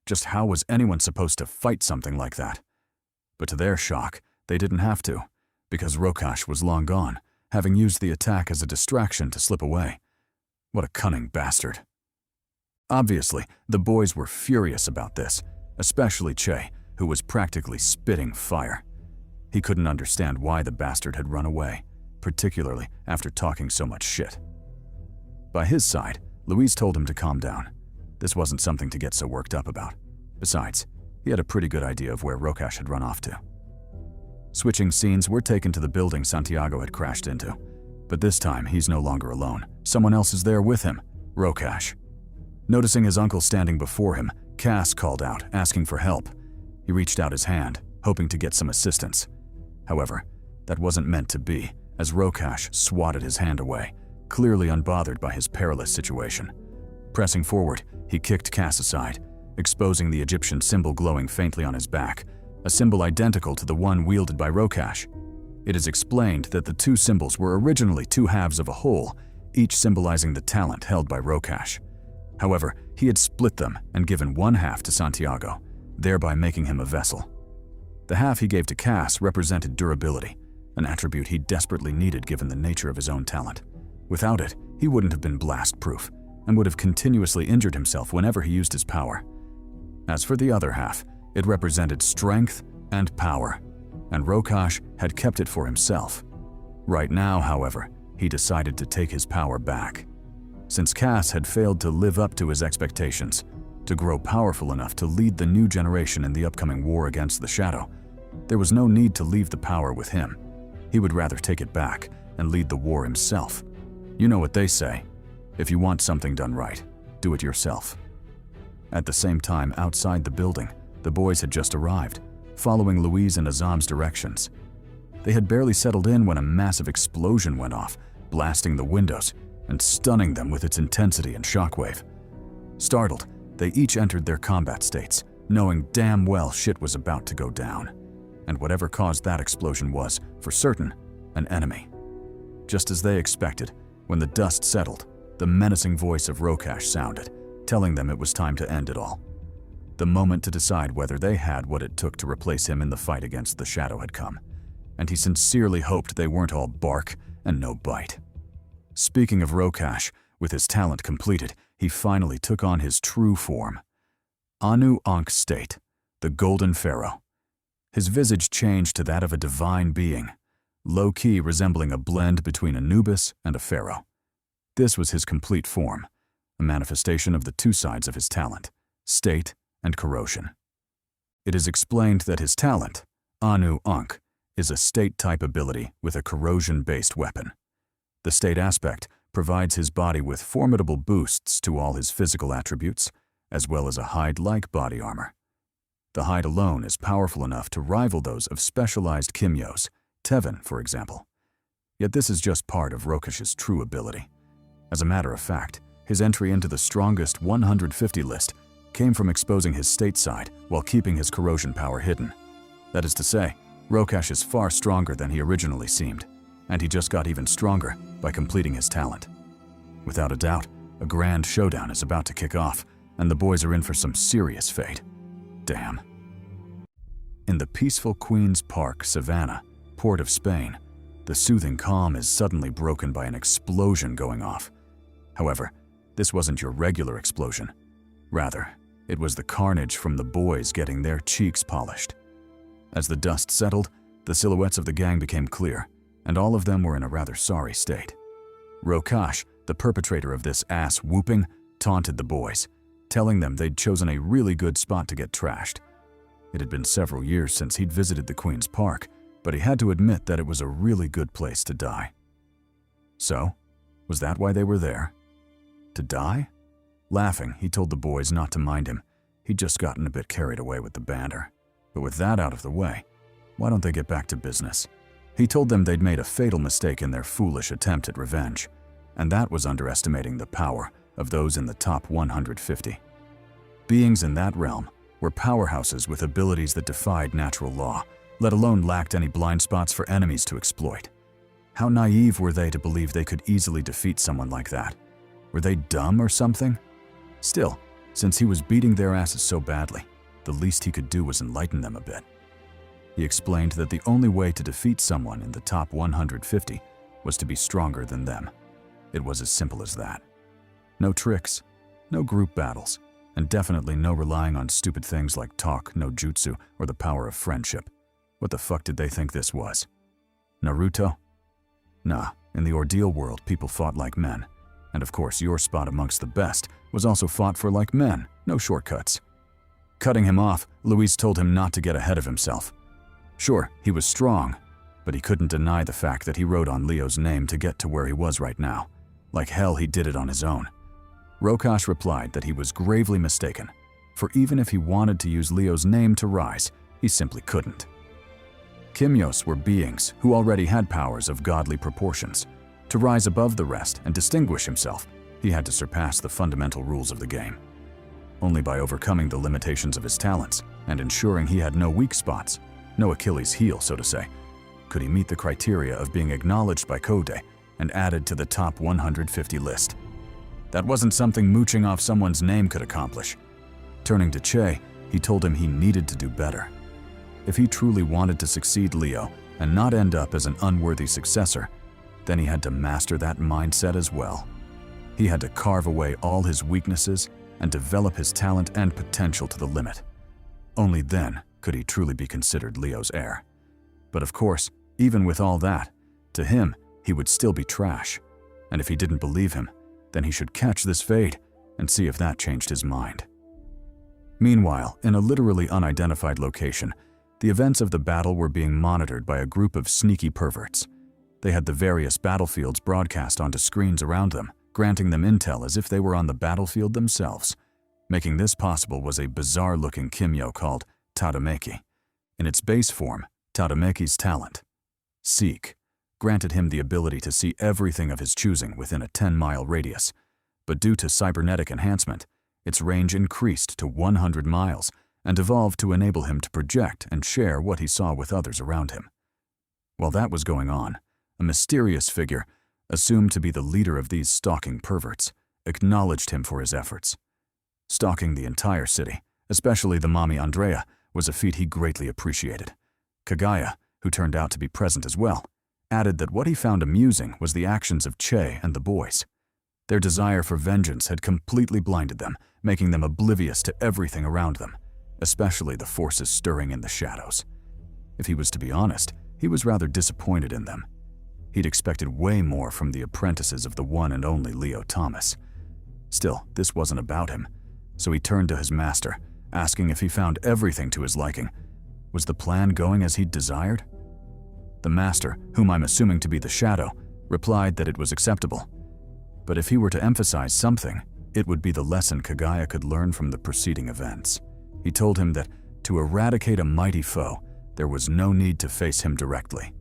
Just how was anyone supposed to fight something like that? But to their shock, they didn't have to, because Rokash was long gone, having used the attack as a distraction to slip away. What a cunning bastard. Obviously, the boys were furious about this, especially Che, who was practically spitting fire. He couldn't understand why the bastard had run away, particularly after talking so much shit. By his side, Louise told him to calm down. This wasn't something to get so worked up about. Besides, he had a pretty good idea of where Rokash had run off to. Switching scenes, we're taken to the building Santiago had crashed into. But this time, he's no longer alone. Someone else is there with him, Rokash. Noticing his uncle standing before him, Cass called out, asking for help. He reached out his hand, hoping to get some assistance. However, that wasn't meant to be, as Rokash swatted his hand away, clearly unbothered by his perilous situation. Pressing forward, he kicked Cass aside, exposing the Egyptian symbol glowing faintly on his back, a symbol identical to the one wielded by Rokash. It is explained that the two symbols were originally two halves of a whole, each symbolizing the talent held by Rokash. However, he had split them and given one half to Santiago, thereby making him a vessel. The half he gave to Cass represented durability, an attribute he desperately needed given the nature of his own talent. Without it, he wouldn't have been blast-proof, and would have continuously injured himself whenever he used his power. As for the other half, it represented strength and power, and Rokash had kept it for himself. Right now, however, he decided to take his power back. Since Cass had failed to live up to his expectations, to grow powerful enough to lead the new generation in the upcoming war against the Shadow, there was no need to leave the power with him. He would rather take it back and lead the war himself. You know what they say, if you want something done right, do it yourself. At the same time, outside the building, the boys had just arrived, following Louise and Azam's directions. They had barely settled in when a massive explosion went off, blasting the windows and stunning them with its intensity and shockwave. Startled, they each entered their combat states, knowing damn well shit was about to go down. And whatever caused that explosion was, for certain, an enemy. Just as they expected, when the dust settled, the menacing voice of Rokash sounded, telling them it was time to end it all. The moment to decide whether they had what it took to replace him in the fight against the Shadow had come, and he sincerely hoped they weren't all bark and no bite. Speaking of Rokash, with his talent completed, he finally took on his true form. Anu-Ankh state, the Golden Pharaoh. His visage changed to that of a divine being, low-key resembling a blend between Anubis and a pharaoh. This was his complete form, a manifestation of the two sides of his talent, state and corrosion. It is explained that his talent, Anu-Ankh, is a state-type ability with a corrosion-based weapon. The state aspect provides his body with formidable boosts to all his physical attributes, as well as a hide-like body armor. The hide alone is powerful enough to rival those of specialized Kimyos, Tevin, for example. Yet this is just part of Rokash's true ability. As a matter of fact, his entry into the strongest 150 list came from exposing his state side while keeping his corrosion power hidden. That is to say, Rokash is far stronger than he originally seemed, and he just got even stronger by completing his talent. Without a doubt, a grand showdown is about to kick off, and the boys are in for some serious fate. Damn. In the peaceful Queen's Park, Savannah, port of Spain, the soothing calm is suddenly broken by an explosion going off. However, this wasn't your regular explosion. Rather, it was the carnage from the boys getting their cheeks polished. As the dust settled, the silhouettes of the gang became clear, and all of them were in a rather sorry state. Rokash, the perpetrator of this ass-whooping, taunted the boys, telling them they'd chosen a really good spot to get trashed. It had been several years since he'd visited the Queen's Park, but he had to admit that it was a really good place to die. So, was that why they were there? To die? Laughing, he told the boys not to mind him. He'd just gotten a bit carried away with the banter. But with that out of the way, why don't they get back to business? He told them they'd made a fatal mistake in their foolish attempt at revenge, and that was underestimating the power of those in the top 150. Beings in that realm were powerhouses with abilities that defied natural law, let alone lacked any blind spots for enemies to exploit. How naive were they to believe they could easily defeat someone like that? Were they dumb or something? Still, since he was beating their asses so badly, the least he could do was enlighten them a bit. He explained that the only way to defeat someone in the top 150 was to be stronger than them. It was as simple as that. No tricks, no group battles, and definitely no relying on stupid things like talk, no jutsu, or the power of friendship. What the fuck did they think this was? Naruto? Nah, in the Ordeal world, people fought like men. And of course, your spot amongst the best was also fought for like men, no shortcuts. Cutting him off, Louise told him not to get ahead of himself. Sure, he was strong, but he couldn't deny the fact that he wrote on Leo's name to get to where he was right now. Like hell, he did it on his own. Rokash replied that he was gravely mistaken, for even if he wanted to use Leo's name to rise, he simply couldn't. Kimyos were beings who already had powers of godly proportions. To rise above the rest and distinguish himself, he had to surpass the fundamental rules of the game. Only by overcoming the limitations of his talents and ensuring he had no weak spots, no Achilles heel, so to say, could he meet the criteria of being acknowledged by Code and added to the top 150 list. That wasn't something mooching off someone's name could accomplish. Turning to Che, he told him he needed to do better. If he truly wanted to succeed Leo and not end up as an unworthy successor, then he had to master that mindset as well. He had to carve away all his weaknesses and develop his talent and potential to the limit. Only then could he truly be considered Leo's heir. But of course, even with all that, to him, he would still be trash. And if he didn't believe him, then he should catch this fade and see if that changed his mind. Meanwhile, in a literally unidentified location, the events of the battle were being monitored by a group of sneaky perverts. They had the various battlefields broadcast onto screens around them, granting them intel as if they were on the battlefield themselves. Making this possible was a bizarre-looking Kimyo called Tadameki. In its base form, Tadameki's talent, Seek, granted him the ability to see everything of his choosing within a 10-mile radius, but due to cybernetic enhancement, its range increased to 100 miles and evolved to enable him to project and share what he saw with others around him. While that was going on, a mysterious figure, assumed to be the leader of these stalking perverts, acknowledged him for his efforts. Stalking the entire city, especially the mommy Andrea, was a feat he greatly appreciated. Kagaya, who turned out to be present as well, added that what he found amusing was the actions of Che and the boys. Their desire for vengeance had completely blinded them, making them oblivious to everything around them, especially the forces stirring in the shadows. If he was to be honest, he was rather disappointed in them. He'd expected way more from the apprentices of the one and only Leo Thomas. Still, this wasn't about him, so he turned to his master, asking if he found everything to his liking. Was the plan going as he'd desired? The master, whom I'm assuming to be the Shadow, replied that it was acceptable. But if he were to emphasize something, it would be the lesson Kagaya could learn from the preceding events. He told him that to eradicate a mighty foe, there was no need to face him directly.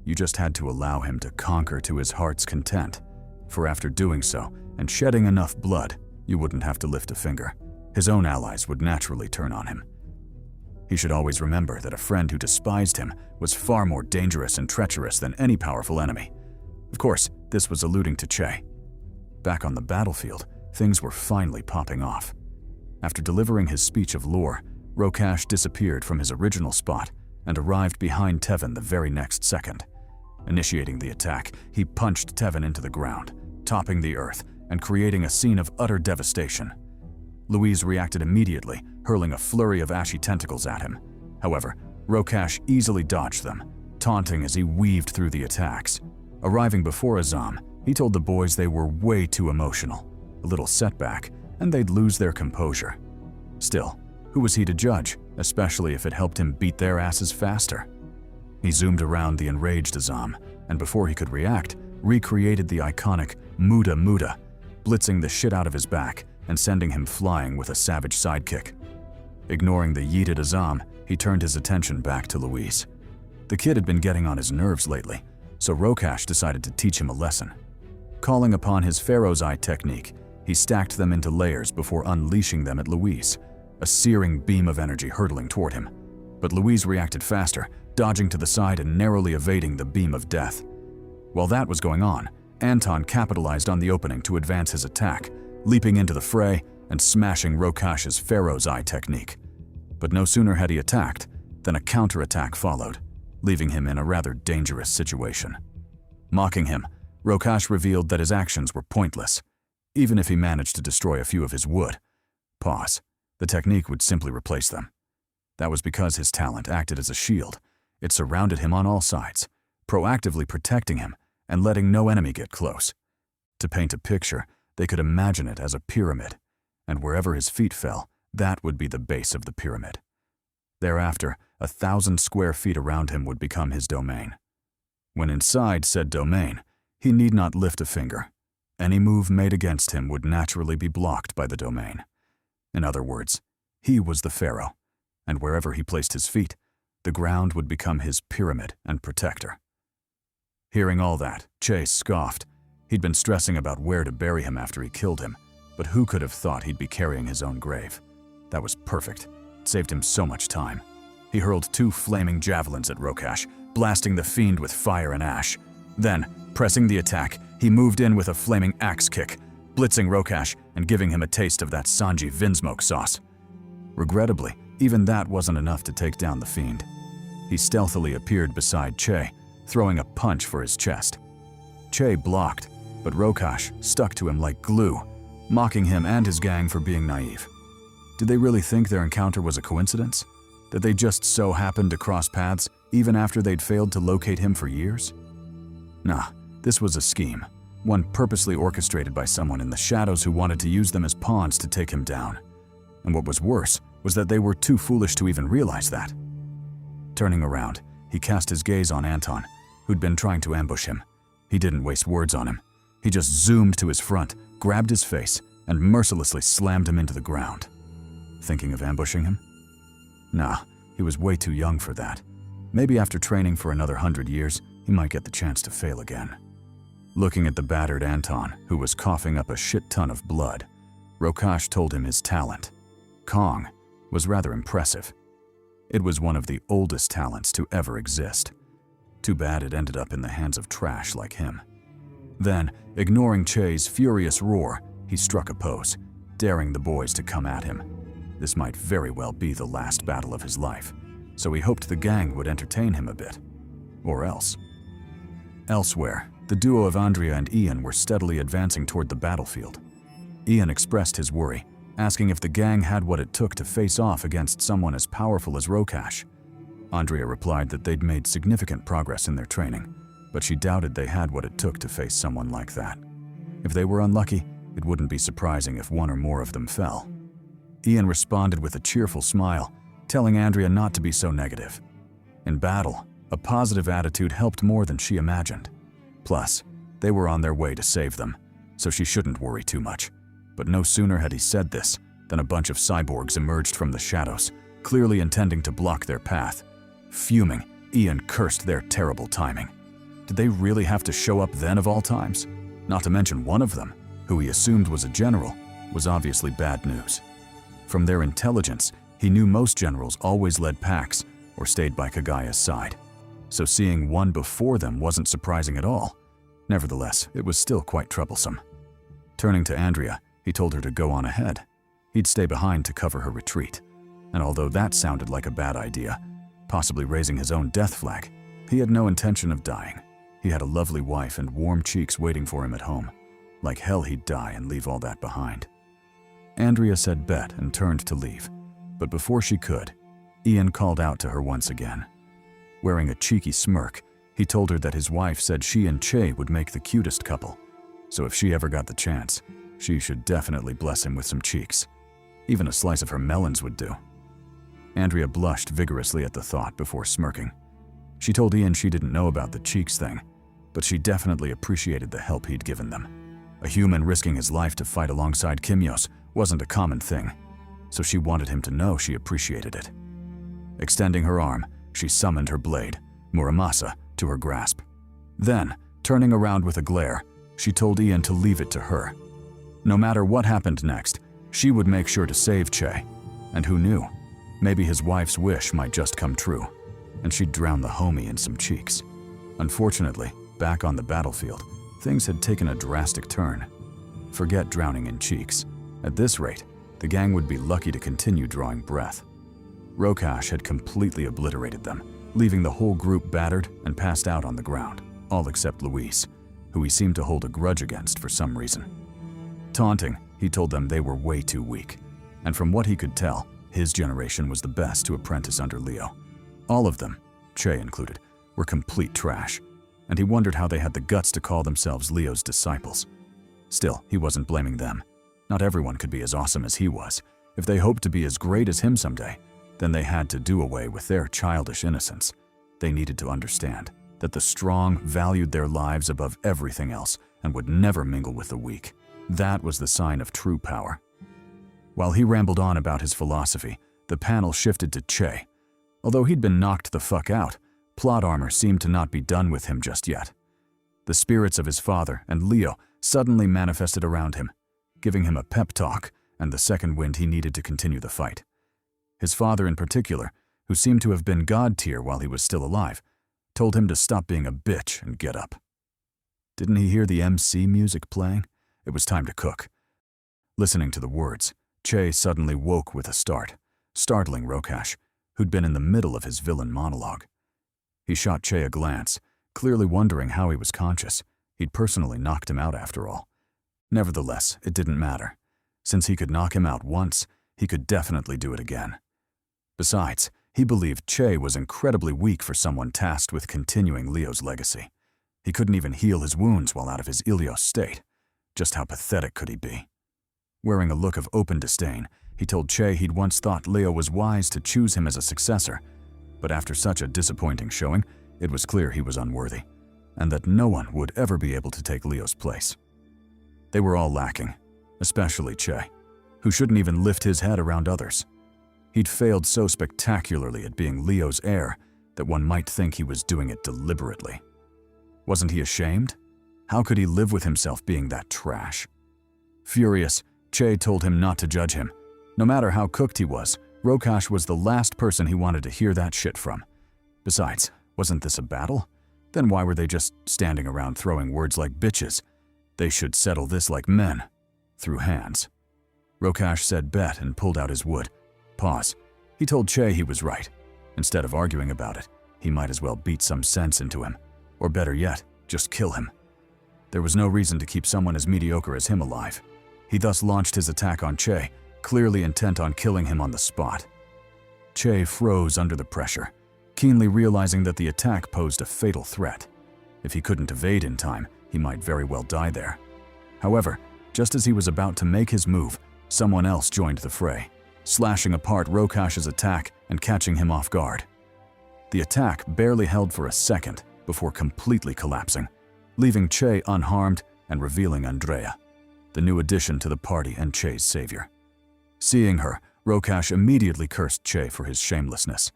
You just had to allow him to conquer to his heart's content, for after doing so and shedding enough blood, you wouldn't have to lift a finger. His own allies would naturally turn on him. He should always remember that a friend who despised him was far more dangerous and treacherous than any powerful enemy. Of course, this was alluding to Che. Back on the battlefield, things were finally popping off. After delivering his speech of lore, Rokash disappeared from his original spot and arrived behind Tevin the very next second. Initiating the attack, he punched Tevin into the ground, topping the earth and creating a scene of utter devastation. Louise reacted immediately, hurling a flurry of ashy tentacles at him. However, Rokash easily dodged them, taunting as he weaved through the attacks. Arriving before Azam, He told the boys they were way too emotional, a little setback, and they'd lose their composure. Still, who was he to judge, especially if it helped him beat their asses faster? He zoomed around the enraged Azam, and before he could react, recreated the iconic Muda Muda, blitzing the shit out of his back and sending him flying with a savage sidekick. Ignoring the yeeted Azam, he turned his attention back to Louise. The kid had been getting on his nerves lately, so Rokash decided to teach him a lesson. Calling upon his Pharaoh's Eye technique, he stacked them into layers before unleashing them at Louise, a searing beam of energy hurtling toward him. But Louise reacted faster, dodging to the side and narrowly evading the beam of death. While that was going on, Anton capitalized on the opening to advance his attack, leaping into the fray and smashing Rokash's Pharaoh's Eye technique. But no sooner had he attacked than a counterattack followed, leaving him in a rather dangerous situation. Mocking him, Rokash revealed that his actions were pointless. Even if he managed to destroy a few of his wood, the technique would simply replace them. That was because his talent acted as a shield. It surrounded him on all sides, proactively protecting him and letting no enemy get close. To paint a picture, they could imagine it as a pyramid, and wherever his feet fell, that would be the base of the pyramid. Thereafter, 1,000 square feet around him would become his domain. When inside said domain, he need not lift a finger. Any move made against him would naturally be blocked by the domain. In other words, he was the pharaoh, and wherever he placed his feet, the ground would become his pyramid and protector. Hearing all that, Chase scoffed. He'd been stressing about where to bury him after he killed him, but who could have thought he'd be carrying his own grave? That was perfect. It saved him so much time. He hurled 2 flaming javelins at Rokash, blasting the fiend with fire and ash. Then, pressing the attack, he moved in with a flaming axe kick, blitzing Rokash and giving him a taste of that Sanji Vinsmoke sauce. Regrettably, even that wasn't enough to take down the fiend. He stealthily appeared beside Che, throwing a punch for his chest. Che blocked, but Rokash stuck to him like glue, mocking him and his gang for being naive. Did they really think their encounter was a coincidence? That they just so happened to cross paths even after they'd failed to locate him for years? Nah, this was a scheme, one purposely orchestrated by someone in the shadows who wanted to use them as pawns to take him down. And what was worse was that they were too foolish to even realize that. Turning around, he cast his gaze on Anton, who'd been trying to ambush him. He didn't waste words on him. He just zoomed to his front, grabbed his face, and mercilessly slammed him into the ground. Thinking of ambushing him? Nah, he was way too young for that. Maybe after training for another 100 years, he might get the chance to fail again. Looking at the battered Anton, who was coughing up a shit ton of blood, Rokash told him his talent, Kong, was rather impressive. It was one of the oldest talents to ever exist. Too bad it ended up in the hands of trash like him. Then, ignoring Che's furious roar, he struck a pose, daring the boys to come at him. This might very well be the last battle of his life, so he hoped the gang would entertain him a bit. Or else. Elsewhere, the duo of Andrea and Ian were steadily advancing toward the battlefield. Ian expressed his worry, asking if the gang had what it took to face off against someone as powerful as Rokash. Andrea replied that they'd made significant progress in their training, but she doubted they had what it took to face someone like that. If they were unlucky, it wouldn't be surprising if one or more of them fell. Ian responded with a cheerful smile, telling Andrea not to be so negative. In battle, a positive attitude helped more than she imagined. Plus, they were on their way to save them, so she shouldn't worry too much. But no sooner had he said this than a bunch of cyborgs emerged from the shadows, clearly intending to block their path. Fuming, Ian cursed their terrible timing. Did they really have to show up then of all times? Not to mention one of them, who he assumed was a general, was obviously bad news. From their intelligence, he knew most generals always led packs or stayed by Kagaya's side. So seeing one before them wasn't surprising at all. Nevertheless, it was still quite troublesome. Turning to Andrea, he told her to go on ahead. He'd stay behind to cover her retreat. And although that sounded like a bad idea, possibly raising his own death flag, he had no intention of dying. He had a lovely wife and warm cheeks waiting for him at home. Like hell he'd die and leave all that behind. Andrea said bet and turned to leave, but before she could, Ian called out to her once again. Wearing a cheeky smirk, he told her that his wife said she and Che would make the cutest couple, so if she ever got the chance, she should definitely bless him with some cheeks. Even a slice of her melons would do. Andrea blushed vigorously at the thought before smirking. She told Ian she didn't know about the cheeks thing, but she definitely appreciated the help he'd given them. A human risking his life to fight alongside Kimyos wasn't a common thing, so she wanted him to know she appreciated it. Extending her arm, she summoned her blade, Muramasa, to her grasp. Then, turning around with a glare, she told Ian to leave it to her. No matter what happened next, she would make sure to save Che. And who knew? Maybe his wife's wish might just come true, and she'd drown the homie in some cheeks. Unfortunately, back on the battlefield, things had taken a drastic turn. Forget drowning in cheeks. At this rate, the gang would be lucky to continue drawing breath. Rokash had completely obliterated them, leaving the whole group battered and passed out on the ground, all except Luis, who he seemed to hold a grudge against for some reason. Taunting, he told them they were way too weak, and from what he could tell, his generation was the best to apprentice under Leo. All of them, Che included, were complete trash, and he wondered how they had the guts to call themselves Leo's disciples. Still, he wasn't blaming them. Not everyone could be as awesome as he was. If they hoped to be as great as him someday, then they had to do away with their childish innocence. They needed to understand that the strong valued their lives above everything else and would never mingle with the weak. That was the sign of true power. While he rambled on about his philosophy, the panel shifted to Che. Although he'd been knocked the fuck out, plot armor seemed to not be done with him just yet. The spirits of his father and Leo suddenly manifested around him, giving him a pep talk and the second wind he needed to continue the fight. His father in particular, who seemed to have been god tier while he was still alive, told him to stop being a bitch and get up. Didn't he hear the MC music playing? It was time to cook. Listening to the words, Che suddenly woke with a start, startling Rokash, who'd been in the middle of his villain monologue. He shot Che a glance, clearly wondering how he was conscious. He'd personally knocked him out after all. Nevertheless, it didn't matter. Since he could knock him out once, he could definitely do it again. Besides, he believed Che was incredibly weak for someone tasked with continuing Leo's legacy. He couldn't even heal his wounds while out of his Ilios state. Just how pathetic could he be? Wearing a look of open disdain, he told Che he'd once thought Leo was wise to choose him as a successor, but after such a disappointing showing, it was clear he was unworthy, and that no one would ever be able to take Leo's place. They were all lacking, especially Che, who shouldn't even lift his head around others. He'd failed so spectacularly at being Leo's heir that one might think he was doing it deliberately. Wasn't he ashamed? How could he live with himself being that trash? Furious, Che told him not to judge him. No matter how cooked he was, Rokash was the last person he wanted to hear that shit from. Besides, wasn't this a battle? Then why were they just standing around throwing words like bitches? They should settle this like men, through hands. Rokash said bet and pulled out his wood. Pause. He told Che he was right. Instead of arguing about it, he might as well beat some sense into him. Or better yet, just kill him. There was no reason to keep someone as mediocre as him alive. He thus launched his attack on Che, clearly intent on killing him on the spot. Che froze under the pressure, keenly realizing that the attack posed a fatal threat. If he couldn't evade in time, he might very well die there. However, just as he was about to make his move, someone else joined the fray, slashing apart Rokash's attack and catching him off guard. The attack barely held for a second before completely collapsing, leaving Che unharmed and revealing Andrea, the new addition to the party and Che's savior. Seeing her, Rokash immediately cursed Che for his shamelessness.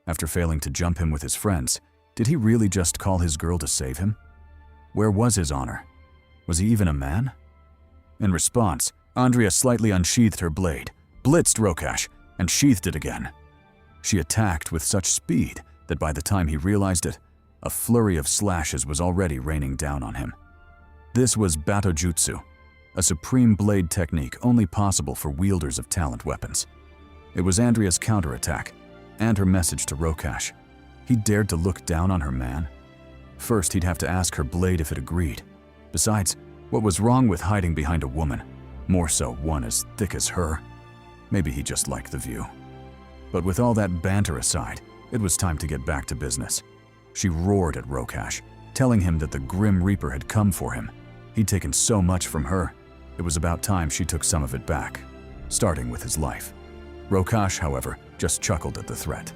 After failing to jump him with his friends, did he really just call his girl to save him? Where was his honor? Was he even a man? In response, Andrea slightly unsheathed her blade, blitzed Rokash, and sheathed it again. She attacked with such speed that by the time he realized it, a flurry of slashes was already raining down on him. This was Batojutsu, a supreme blade technique only possible for wielders of talent weapons. It was Andrea's counterattack, and her message to Rokash. He dared to look down on her man? First, he'd have to ask her blade if it agreed. Besides, what was wrong with hiding behind a woman? More so one as thick as her? Maybe he just liked the view. But with all that banter aside, it was time to get back to business. She roared at Rokash, telling him that the Grim Reaper had come for him. He'd taken so much from her, it was about time she took some of it back, starting with his life. Rokash, however, just chuckled at the threat.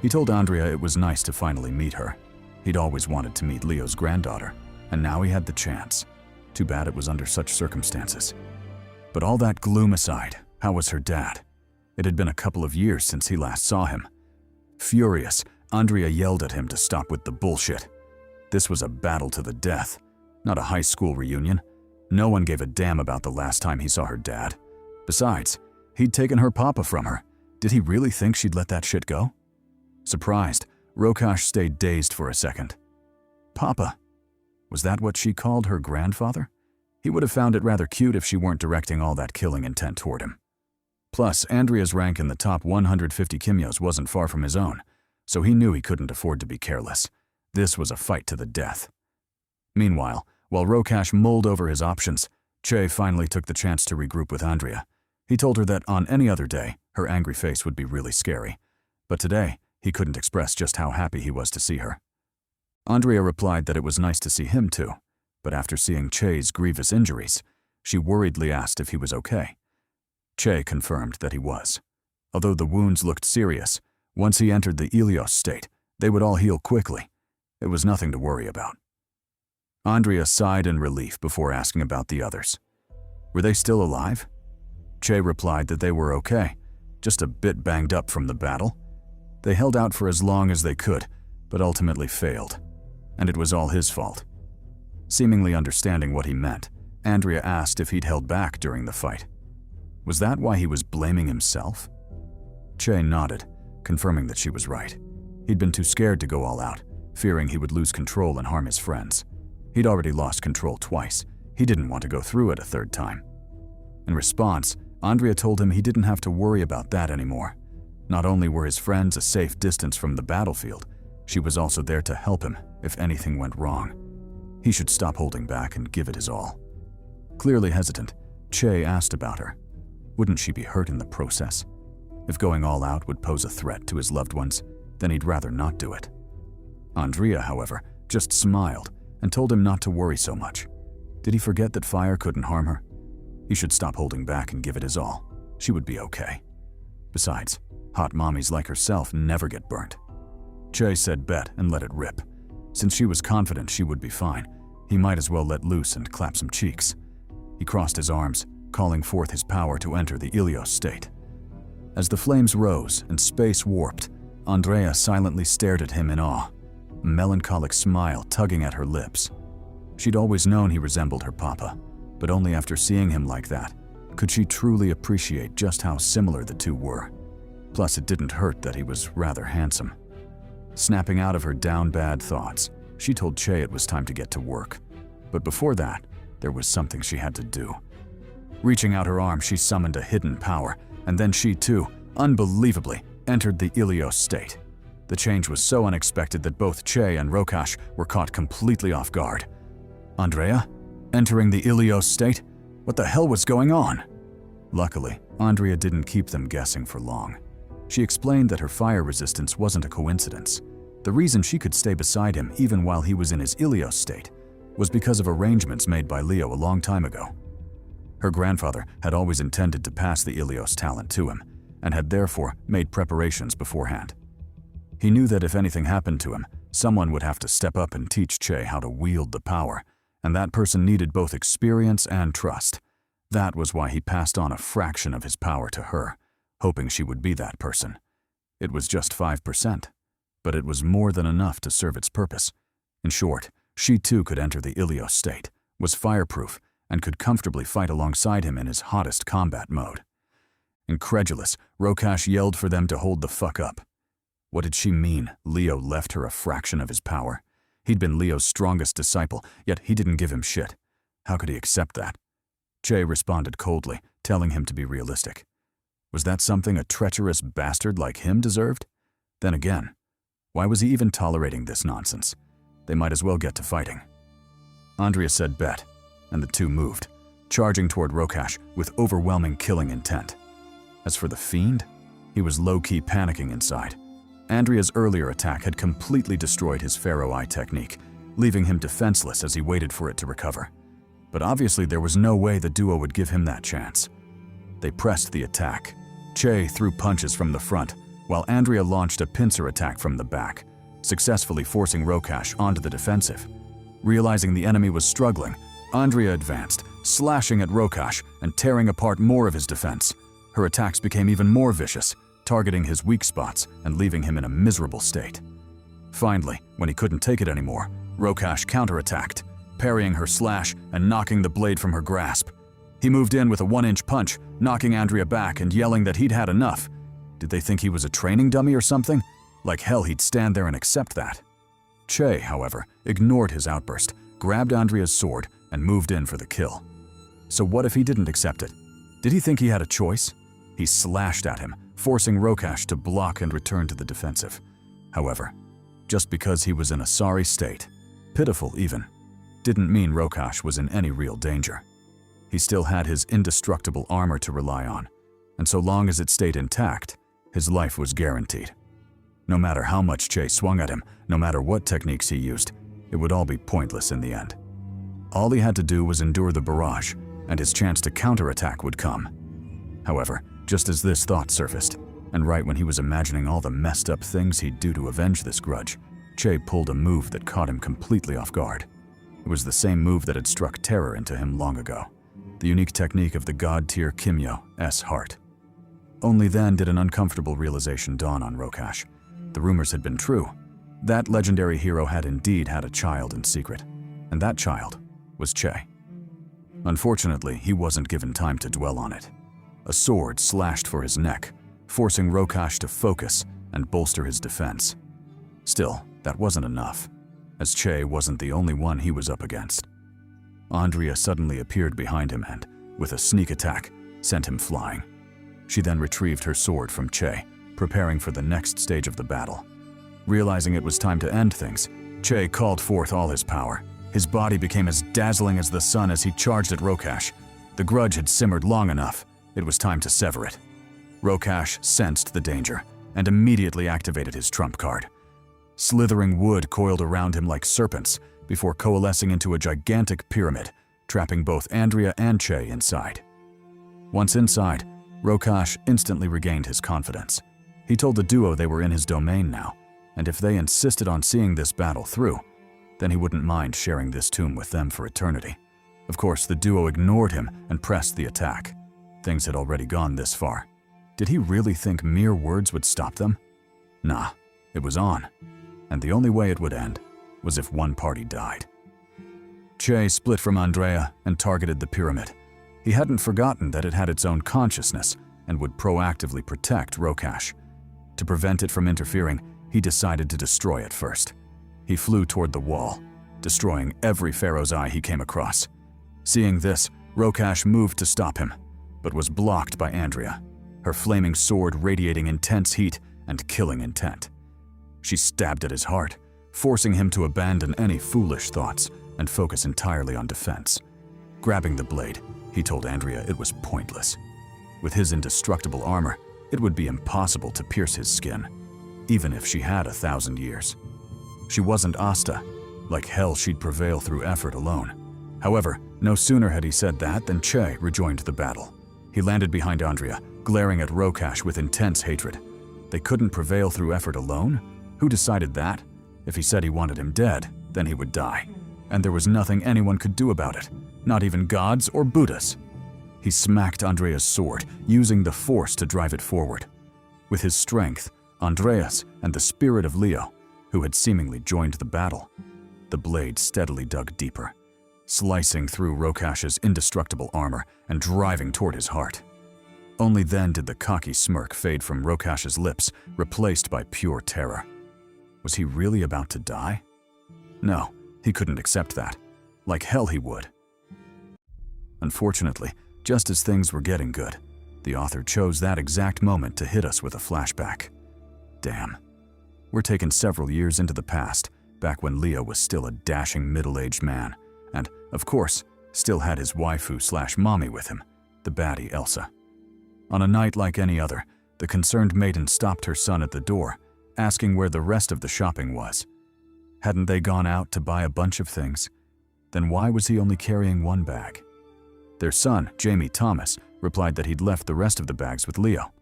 He told Andrea it was nice to finally meet her. He'd always wanted to meet Leo's granddaughter, and now he had the chance. Too bad it was under such circumstances. But all that gloom aside, how was her dad? It had been a couple of years since he last saw him. Furious, Andrea yelled at him to stop with the bullshit. This was a battle to the death, not a high school reunion. No one gave a damn about the last time he saw her dad. Besides, he'd taken her papa from her. Did he really think she'd let that shit go? Surprised, Rokash stayed dazed for a second. Papa? Was that what she called her grandfather? He would have found it rather cute if she weren't directing all that killing intent toward him. Plus, Andrea's rank in the top 150 Kimyos wasn't far from his own, so he knew he couldn't afford to be careless. This was a fight to the death. Meanwhile, while Rokash mulled over his options, Che finally took the chance to regroup with Andrea. He told her that on any other day, her angry face would be really scary. But today, he couldn't express just how happy he was to see her. Andrea replied that it was nice to see him too, but after seeing Che's grievous injuries, she worriedly asked if he was okay. Che confirmed that he was. Although the wounds looked serious, once he entered the Ilios state, they would all heal quickly. It was nothing to worry about. Andrea sighed in relief before asking about the others. Were they still alive? Che replied that they were okay, just a bit banged up from the battle. They held out for as long as they could, but ultimately failed. And it was all his fault. Seemingly understanding what he meant, Andrea asked if he'd held back during the fight. Was that why he was blaming himself? Che nodded, confirming that she was right. He'd been too scared to go all out, fearing he would lose control and harm his friends. He'd already lost control twice. He didn't want to go through it a third time. In response, Andrea told him he didn't have to worry about that anymore. Not only were his friends a safe distance from the battlefield, she was also there to help him if anything went wrong. He should stop holding back and give it his all. Clearly hesitant, Che asked about her. Wouldn't she be hurt in the process? If going all out would pose a threat to his loved ones, then he'd rather not do it. Andrea, however, just smiled and told him not to worry so much. Did he forget that fire couldn't harm her? He should stop holding back and give it his all. She would be okay. Besides, hot mommies like herself never get burnt. Che said bet and let it rip. Since she was confident she would be fine, he might as well let loose and clap some cheeks. He crossed his arms, calling forth his power to enter the Ilios state. As the flames rose and space warped, Andrea silently stared at him in awe, a melancholic smile tugging at her lips. She'd always known he resembled her papa, but only after seeing him like that could she truly appreciate just how similar the two were. Plus, it didn't hurt that he was rather handsome. Snapping out of her down bad thoughts, she told Che it was time to get to work. But before that, there was something she had to do. Reaching out her arm, she summoned a hidden power, and then she too, unbelievably, entered the Ilios state. The change was so unexpected that both Che and Rokash were caught completely off guard. Andrea? Entering the Ilios state? What the hell was going on? Luckily, Andrea didn't keep them guessing for long. She explained that her fire resistance wasn't a coincidence. The reason she could stay beside him even while he was in his Ilios state was because of arrangements made by Leo a long time ago. Her grandfather had always intended to pass the Ilios talent to him, and had therefore made preparations beforehand. He knew that if anything happened to him, someone would have to step up and teach Che how to wield the power, and that person needed both experience and trust. That was why he passed on a fraction of his power to her, hoping she would be that person. It was just 5%, but it was more than enough to serve its purpose. In short, she too could enter the Ilios state, was fireproof, and could comfortably fight alongside him in his hottest combat mode. Incredulous, Rokash yelled for them to hold the fuck up. What did she mean, Leo left her a fraction of his power? He'd been Leo's strongest disciple, yet he didn't give him shit. How could he accept that? Che responded coldly, telling him to be realistic. Was that something a treacherous bastard like him deserved? Then again, why was he even tolerating this nonsense? They might as well get to fighting. Andrea said bet, and the two moved, charging toward Rokash with overwhelming killing intent. As for the fiend, he was low-key panicking inside. Andrea's earlier attack had completely destroyed his Pharaoh Eye technique, leaving him defenseless as he waited for it to recover. but obviously there was no way the duo would give him that chance. They pressed the attack. Che threw punches from the front, while Andrea launched a pincer attack from the back, successfully forcing Rokash onto the defensive. Realizing the enemy was struggling, Andrea advanced, slashing at Rokash and tearing apart more of his defense. Her attacks became even more vicious, targeting his weak spots and leaving him in a miserable state. Finally, when he couldn't take it anymore, Rokash counterattacked, parrying her slash and knocking the blade from her grasp. He moved in with a 1-inch punch, knocking Andrea back and yelling that he'd had enough. Did they think he was a training dummy or something? Like hell he'd stand there and accept that. Che, however, ignored his outburst, grabbed Andrea's sword, and moved in for the kill. So what if he didn't accept it? Did he think he had a choice? He slashed at him, forcing Rokash to block and return to the defensive. However, just because he was in a sorry state, pitiful even, didn't mean Rokash was in any real danger. He still had his indestructible armor to rely on, and so long as it stayed intact, his life was guaranteed. No matter how much Che swung at him, no matter what techniques he used, it would all be pointless in the end. All he had to do was endure the barrage, and his chance to counterattack would come. However, just as this thought surfaced, and right when he was imagining all the messed up things he'd do to avenge this grudge, Che pulled a move that caught him completely off guard. It was the same move that had struck terror into him long ago, the unique technique of the god-tier Kimyo S heart. Only then did an uncomfortable realization dawn on Rokash. The rumors had been true. That legendary hero had indeed had a child in secret, and that child was Che. Unfortunately, he wasn't given time to dwell on it. A sword slashed for his neck, forcing Rokash to focus and bolster his defense. Still, that wasn't enough, as Che wasn't the only one he was up against. Andrea suddenly appeared behind him and, with a sneak attack, sent him flying. She then retrieved her sword from Che, preparing for the next stage of the battle. Realizing it was time to end things, Che called forth all his power. His body became as dazzling as the sun as he charged at Rokash. The grudge had simmered long enough. It was time to sever it. Rokash sensed the danger and immediately activated his trump card. Slithering wood coiled around him like serpents before coalescing into a gigantic pyramid, trapping both Andrea and Che inside. Once inside, Rokash instantly regained his confidence. He told the duo they were in his domain now, and if they insisted on seeing this battle through, then he wouldn't mind sharing this tomb with them for eternity. Of course, the duo ignored him and pressed the attack. Things had already gone this far. Did he really think mere words would stop them? Nah, it was on. And the only way it would end was if one party died. Che split from Andrea and targeted the pyramid. He hadn't forgotten that it had its own consciousness and would proactively protect Rokash. To prevent it from interfering, he decided to destroy it first. He flew toward the wall, destroying every Pharaoh's eye he came across. Seeing this, Rokash moved to stop him, but was blocked by Andrea, her flaming sword radiating intense heat and killing intent. She stabbed at his heart, forcing him to abandon any foolish thoughts and focus entirely on defense. Grabbing the blade, he told Andrea it was pointless. With his indestructible armor, it would be impossible to pierce his skin, even if she had 1,000 years. She wasn't Asta. Like hell she'd prevail through effort alone. However, no sooner had he said that than Che rejoined the battle. He landed behind Andrea, glaring at Rokash with intense hatred. They couldn't prevail through effort alone? Who decided that? If he said he wanted him dead, then he would die. And there was nothing anyone could do about it, not even gods or Buddhas. He smacked Andrea's sword, using the force to drive it forward. With his strength, Andreas, and the spirit of Leo, who had seemingly joined the battle, the blade steadily dug deeper, slicing through Rokash's indestructible armor and driving toward his heart. Only then did the cocky smirk fade from Rokash's lips, replaced by pure terror. Was he really about to die? No, he couldn't accept that. Like hell he would. Unfortunately, just as things were getting good, the author chose that exact moment to hit us with a flashback. Damn. We're taken several years into the past, back when Leo was still a dashing middle-aged man, and, of course, still had his waifu/mommy with him, the baddie Elsa. On a night like any other, the concerned maiden stopped her son at the door, asking where the rest of the shopping was. Hadn't they gone out to buy a bunch of things? then why was he only carrying one bag? Their son, Jamie Thomas, replied that he'd left the rest of the bags with Leo.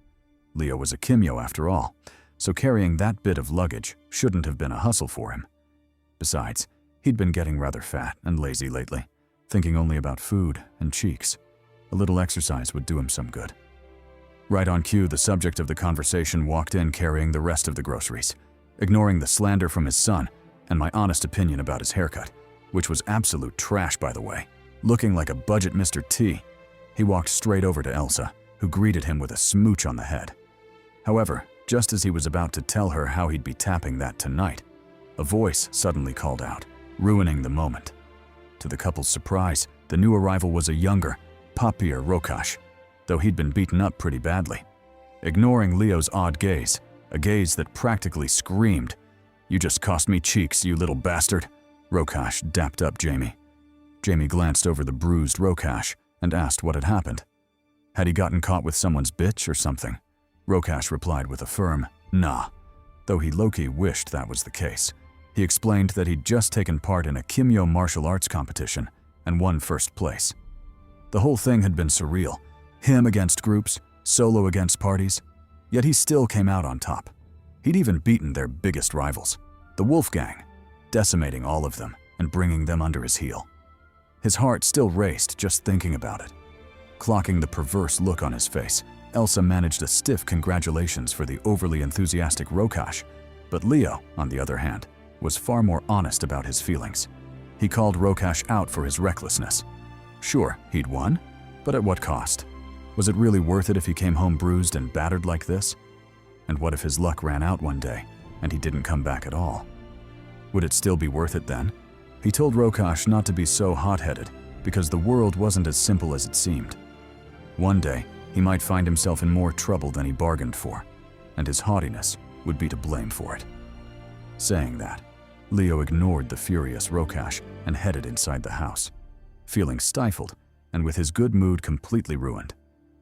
Leo was a Kimyo after all, so carrying that bit of luggage shouldn't have been a hustle for him. Besides, he'd been getting rather fat and lazy lately, thinking only about food and cheeks. A little exercise would do him some good. Right on cue, the subject of the conversation walked in carrying the rest of the groceries, ignoring the slander from his son and my honest opinion about his haircut, which was absolute trash, by the way, looking like a budget Mr. T. He walked straight over to Elsa, who greeted him with a smooch on the head. However, just as he was about to tell her how he'd be tapping that tonight, a voice suddenly called out, ruining the moment. To the couple's surprise, the new arrival was a younger, poppier Rokash, though he'd been beaten up pretty badly. Ignoring Leo's odd gaze, a gaze that practically screamed, "You just cost me cheeks, you little bastard," Rokash dapped up Jamie. Jamie glanced over the bruised Rokash and asked what had happened. Had he gotten caught with someone's bitch or something? Rokash replied with a firm, "Nah," though he low-key wished that was the case. He explained that he'd just taken part in a Kimyo martial arts competition and won first place. The whole thing had been surreal, him against groups, solo against parties, yet he still came out on top. He'd even beaten their biggest rivals, the Wolf Gang, decimating all of them and bringing them under his heel. His heart still raced just thinking about it. Clocking the perverse look on his face, Elsa managed a stiff congratulations for the overly enthusiastic Rokash, but Leo, on the other hand, was far more honest about his feelings. He called Rokash out for his recklessness. Sure, he'd won, but at what cost? Was it really worth it if he came home bruised and battered like this? And what if his luck ran out one day and he didn't come back at all? Would it still be worth it then? He told Rokash not to be so hot-headed because the world wasn't as simple as it seemed. One day, he might find himself in more trouble than he bargained for, and his haughtiness would be to blame for it. Saying that, Leo ignored the furious Rokash and headed inside the house. Feeling stifled, and with his good mood completely ruined,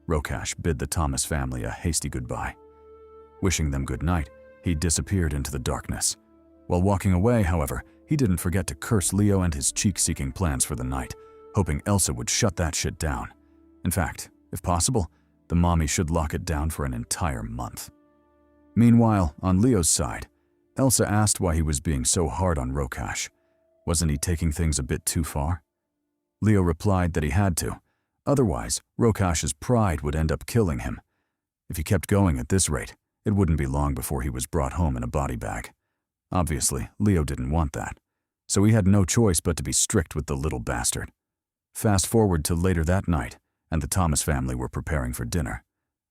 Rokash bid the Thomas family a hasty goodbye. Wishing them good night, he disappeared into the darkness. While walking away, however, he didn't forget to curse Leo and his cheek-seeking plans for the night, hoping Elsa would shut that shit down. In fact, if possible, the mommy should lock it down for an entire month. Meanwhile, on Leo's side, Elsa asked why he was being so hard on Rokash. Wasn't he taking things a bit too far? Leo replied that he had to. Otherwise, Rokash's pride would end up killing him. If he kept going at this rate, it wouldn't be long before he was brought home in a body bag. Obviously, Leo didn't want that, so he had no choice but to be strict with the little bastard. Fast forward to later that night, and the Thomas family were preparing for dinner.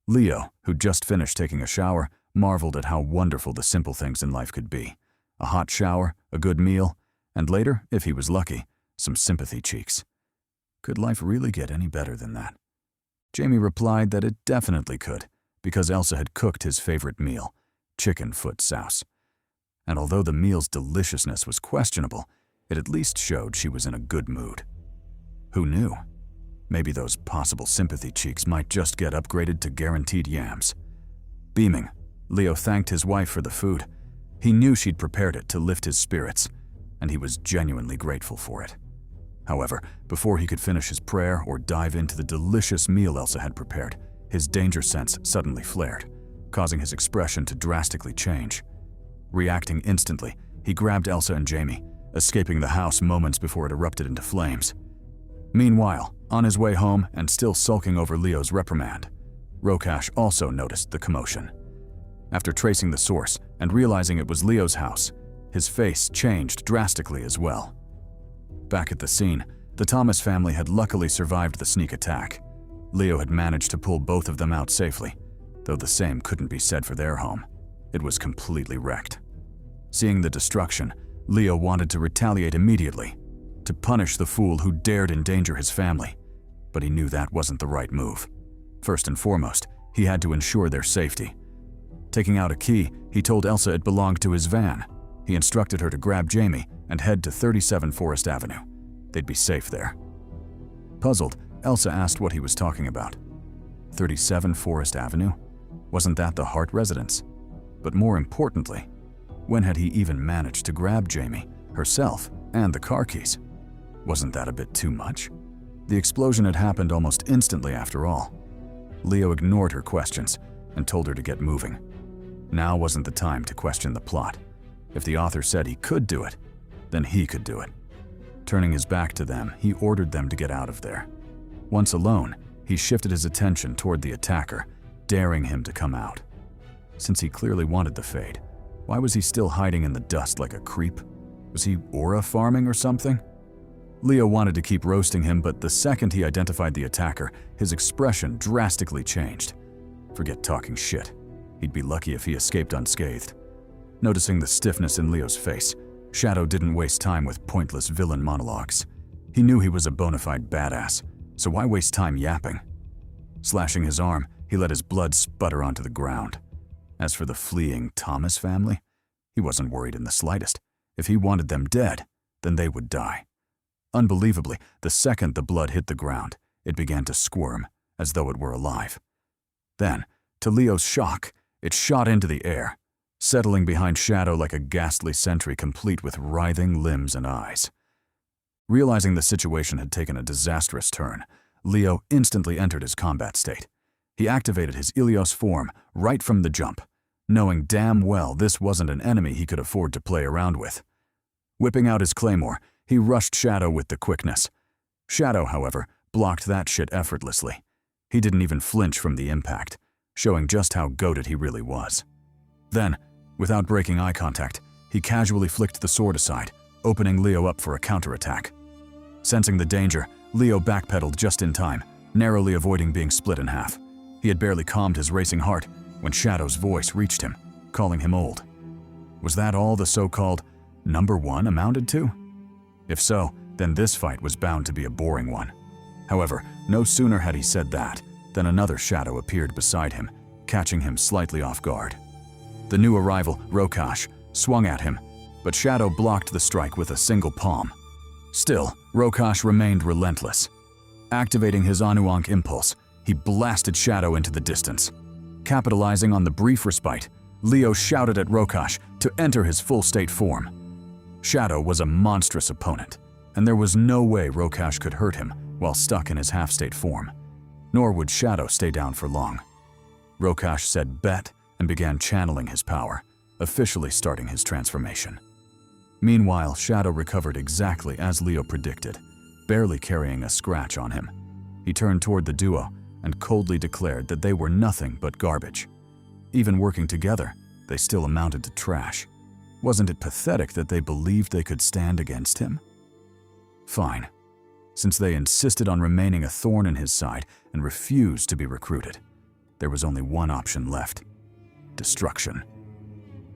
Leo, who'd just finished taking a shower, marveled at how wonderful the simple things in life could be. A hot shower, a good meal, and later, if he was lucky, some sympathy cheeks. Could life really get any better than that? Jamie replied that it definitely could, because Elsa had cooked his favorite meal, chicken foot souse. And although the meal's deliciousness was questionable, it at least showed she was in a good mood. Who knew? Maybe those possible sympathy cheeks might just get upgraded to guaranteed yams. Beaming, Leo thanked his wife for the food. He knew she'd prepared it to lift his spirits, and he was genuinely grateful for it. However, before he could finish his prayer or dive into the delicious meal Elsa had prepared, his danger sense suddenly flared, causing his expression to drastically change. Reacting instantly, he grabbed Elsa and Jamie, escaping the house moments before it erupted into flames. Meanwhile, on his way home and still sulking over Leo's reprimand, Rokash also noticed the commotion. After tracing the source and realizing it was Leo's house, his face changed drastically as well. Back at the scene, the Thomas family had luckily survived the sneak attack. Leo had managed to pull both of them out safely, though the same couldn't be said for their home. It was completely wrecked. Seeing the destruction, Leo wanted to retaliate immediately, to punish the fool who dared endanger his family, but he knew that wasn't the right move. First and foremost, he had to ensure their safety. Taking out a key, he told Elsa it belonged to his van. He instructed her to grab Jamie and head to 37 Forest Avenue. They'd be safe there. Puzzled, Elsa asked what he was talking about. 37 Forest Avenue? Wasn't that the Hart residence? But more importantly, when had he even managed to grab Jamie, herself, and the car keys? Wasn't that a bit too much? The explosion had happened almost instantly after all. Leo ignored her questions and told her to get moving. Now wasn't the time to question the plot. If the author said he could do it, then he could do it. Turning his back to them, he ordered them to get out of there. Once alone, he shifted his attention toward the attacker, daring him to come out. Since he clearly wanted the fade, why was he still hiding in the dust like a creep? Was he aura farming or something? Leo wanted to keep roasting him, but the second he identified the attacker, his expression drastically changed. Forget talking shit. He'd be lucky if he escaped unscathed. Noticing the stiffness in Leo's face, Shadow didn't waste time with pointless villain monologues. He knew he was a bona fide badass, so why waste time yapping? Slashing his arm, he let his blood sputter onto the ground. As for the fleeing Thomas family, he wasn't worried in the slightest. If he wanted them dead, then they would die. Unbelievably, the second the blood hit the ground, it began to squirm, as though it were alive. Then, to Leo's shock, it shot into the air, settling behind Shadow like a ghastly sentry complete with writhing limbs and eyes. Realizing the situation had taken a disastrous turn, Leo instantly entered his combat state. He activated his Ilios form right from the jump, knowing damn well this wasn't an enemy he could afford to play around with. Whipping out his claymore, he rushed Shadow with the quickness. Shadow, however, blocked that shit effortlessly. He didn't even flinch from the impact, showing just how goated he really was. Then, without breaking eye contact, he casually flicked the sword aside, opening Leo up for a counterattack. Sensing the danger, Leo backpedaled just in time, narrowly avoiding being split in half. He had barely calmed his racing heart when Shadow's voice reached him, calling him old. Was that all the so-called number one amounted to? If so, then this fight was bound to be a boring one. However, no sooner had he said that than another Shadow appeared beside him, catching him slightly off guard. The new arrival, Rokash, swung at him, but Shadow blocked the strike with a single palm. Still, Rokash remained relentless. Activating his Anuank impulse, he blasted Shadow into the distance. Capitalizing on the brief respite, Leo shouted at Rokash to enter his full-state form. Shadow was a monstrous opponent, and there was no way Rokash could hurt him while stuck in his half-state form. Nor would Shadow stay down for long. Rokash said bet and began channeling his power, officially starting his transformation. Meanwhile, Shadow recovered exactly as Leo predicted, barely carrying a scratch on him. He turned toward the duo and coldly declared that they were nothing but garbage. Even working together, they still amounted to trash. Wasn't it pathetic that they believed they could stand against him? Fine. Since they insisted on remaining a thorn in his side and refused to be recruited, there was only one option left: destruction.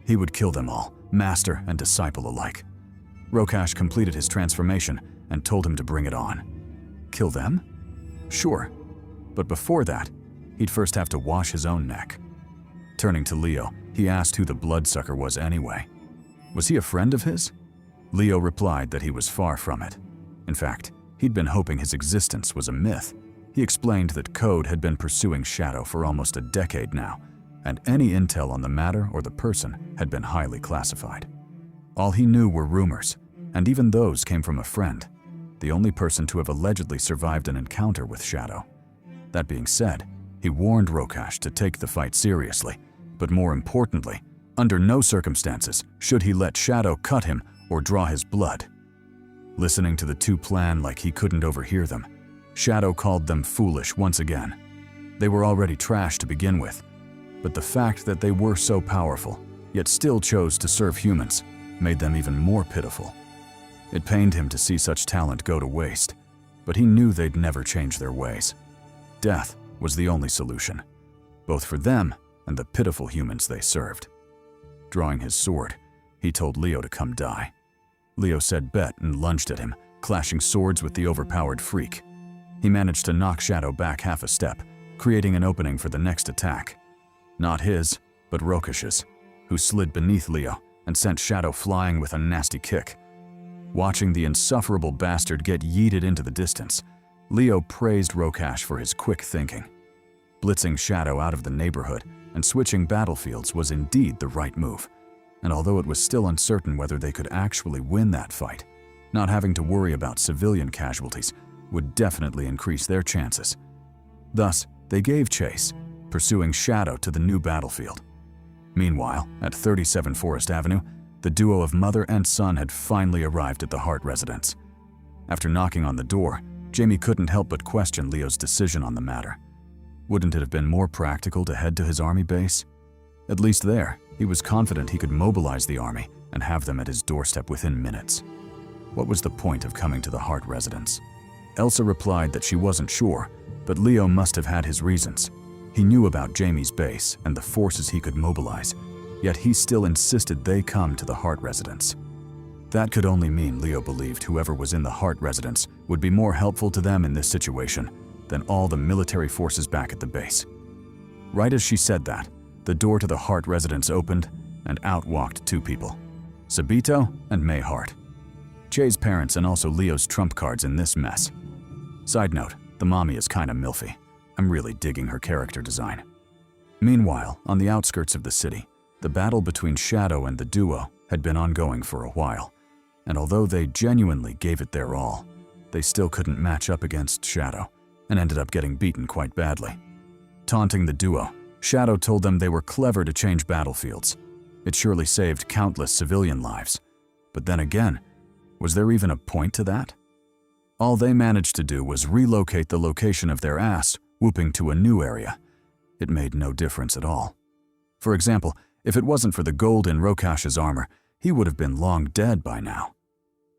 He would kill them all, master and disciple alike. Rokash completed his transformation and told him to bring it on. Kill them? Sure. But before that, he'd first have to wash his own neck. Turning to Leo, he asked who the bloodsucker was anyway. Was he a friend of his? Leo replied that he was far from it. In fact, he'd been hoping his existence was a myth. He explained that Code had been pursuing Shadow for almost a decade now, and any intel on the matter or the person had been highly classified. All he knew were rumors, and even those came from a friend, the only person to have allegedly survived an encounter with Shadow. That being said, he warned Rokash to take the fight seriously, but more importantly, under no circumstances should he let Shadow cut him or draw his blood. Listening to the two plan like he couldn't overhear them, Shadow called them foolish once again. They were already trash to begin with, but the fact that they were so powerful, yet still chose to serve humans, made them even more pitiful. It pained him to see such talent go to waste, but he knew they'd never change their ways. Death was the only solution, both for them and the pitiful humans they served. Drawing his sword, he told Leo to come die. Leo said bet and lunged at him, clashing swords with the overpowered freak. He managed to knock Shadow back half a step, creating an opening for the next attack. Not his, but Rokash's, who slid beneath Leo and sent Shadow flying with a nasty kick. Watching the insufferable bastard get yeeted into the distance, Leo praised Rokash for his quick thinking. Blitzing Shadow out of the neighborhood and switching battlefields was indeed the right move, and although it was still uncertain whether they could actually win that fight, Not having to worry about civilian casualties would definitely increase their chances. Thus, they gave chase, pursuing Shadow to the new battlefield. Meanwhile, at 37 Forest Avenue, the duo of mother and son had finally arrived at the Hart residence. After knocking on the door, Jamie couldn't help but question Leo's decision on the matter. Wouldn't it have been more practical to head to his army base? At least there, he was confident he could mobilize the army and have them at his doorstep within minutes. What was the point of coming to the Hart residence? Elsa replied that she wasn't sure, but Leo must have had his reasons. He knew about Jamie's base and the forces he could mobilize, yet he still insisted they come to the Hart residence. That could only mean Leo believed whoever was in the Hart residence would be more helpful to them in this situation than all the military forces back at the base. Right as she said that, the door to the Hart residence opened and out walked two people, Sabito and May Hart. Che's parents and also Leo's trump cards in this mess. Side note, the mommy is kinda milfy. I'm really digging her character design. Meanwhile, on the outskirts of the city, the battle between Shadow and the duo had been ongoing for a while, and although they genuinely gave it their all, they still couldn't match up against Shadow and ended up getting beaten quite badly. Taunting the duo, Shadow told them they were clever to change battlefields. It surely saved countless civilian lives. But then again, was there even a point to that? All they managed to do was relocate the location of their ass, whooping to a new area. It made no difference at all. For example, if it wasn't for the gold in Rokash's armor, he would have been long dead by now.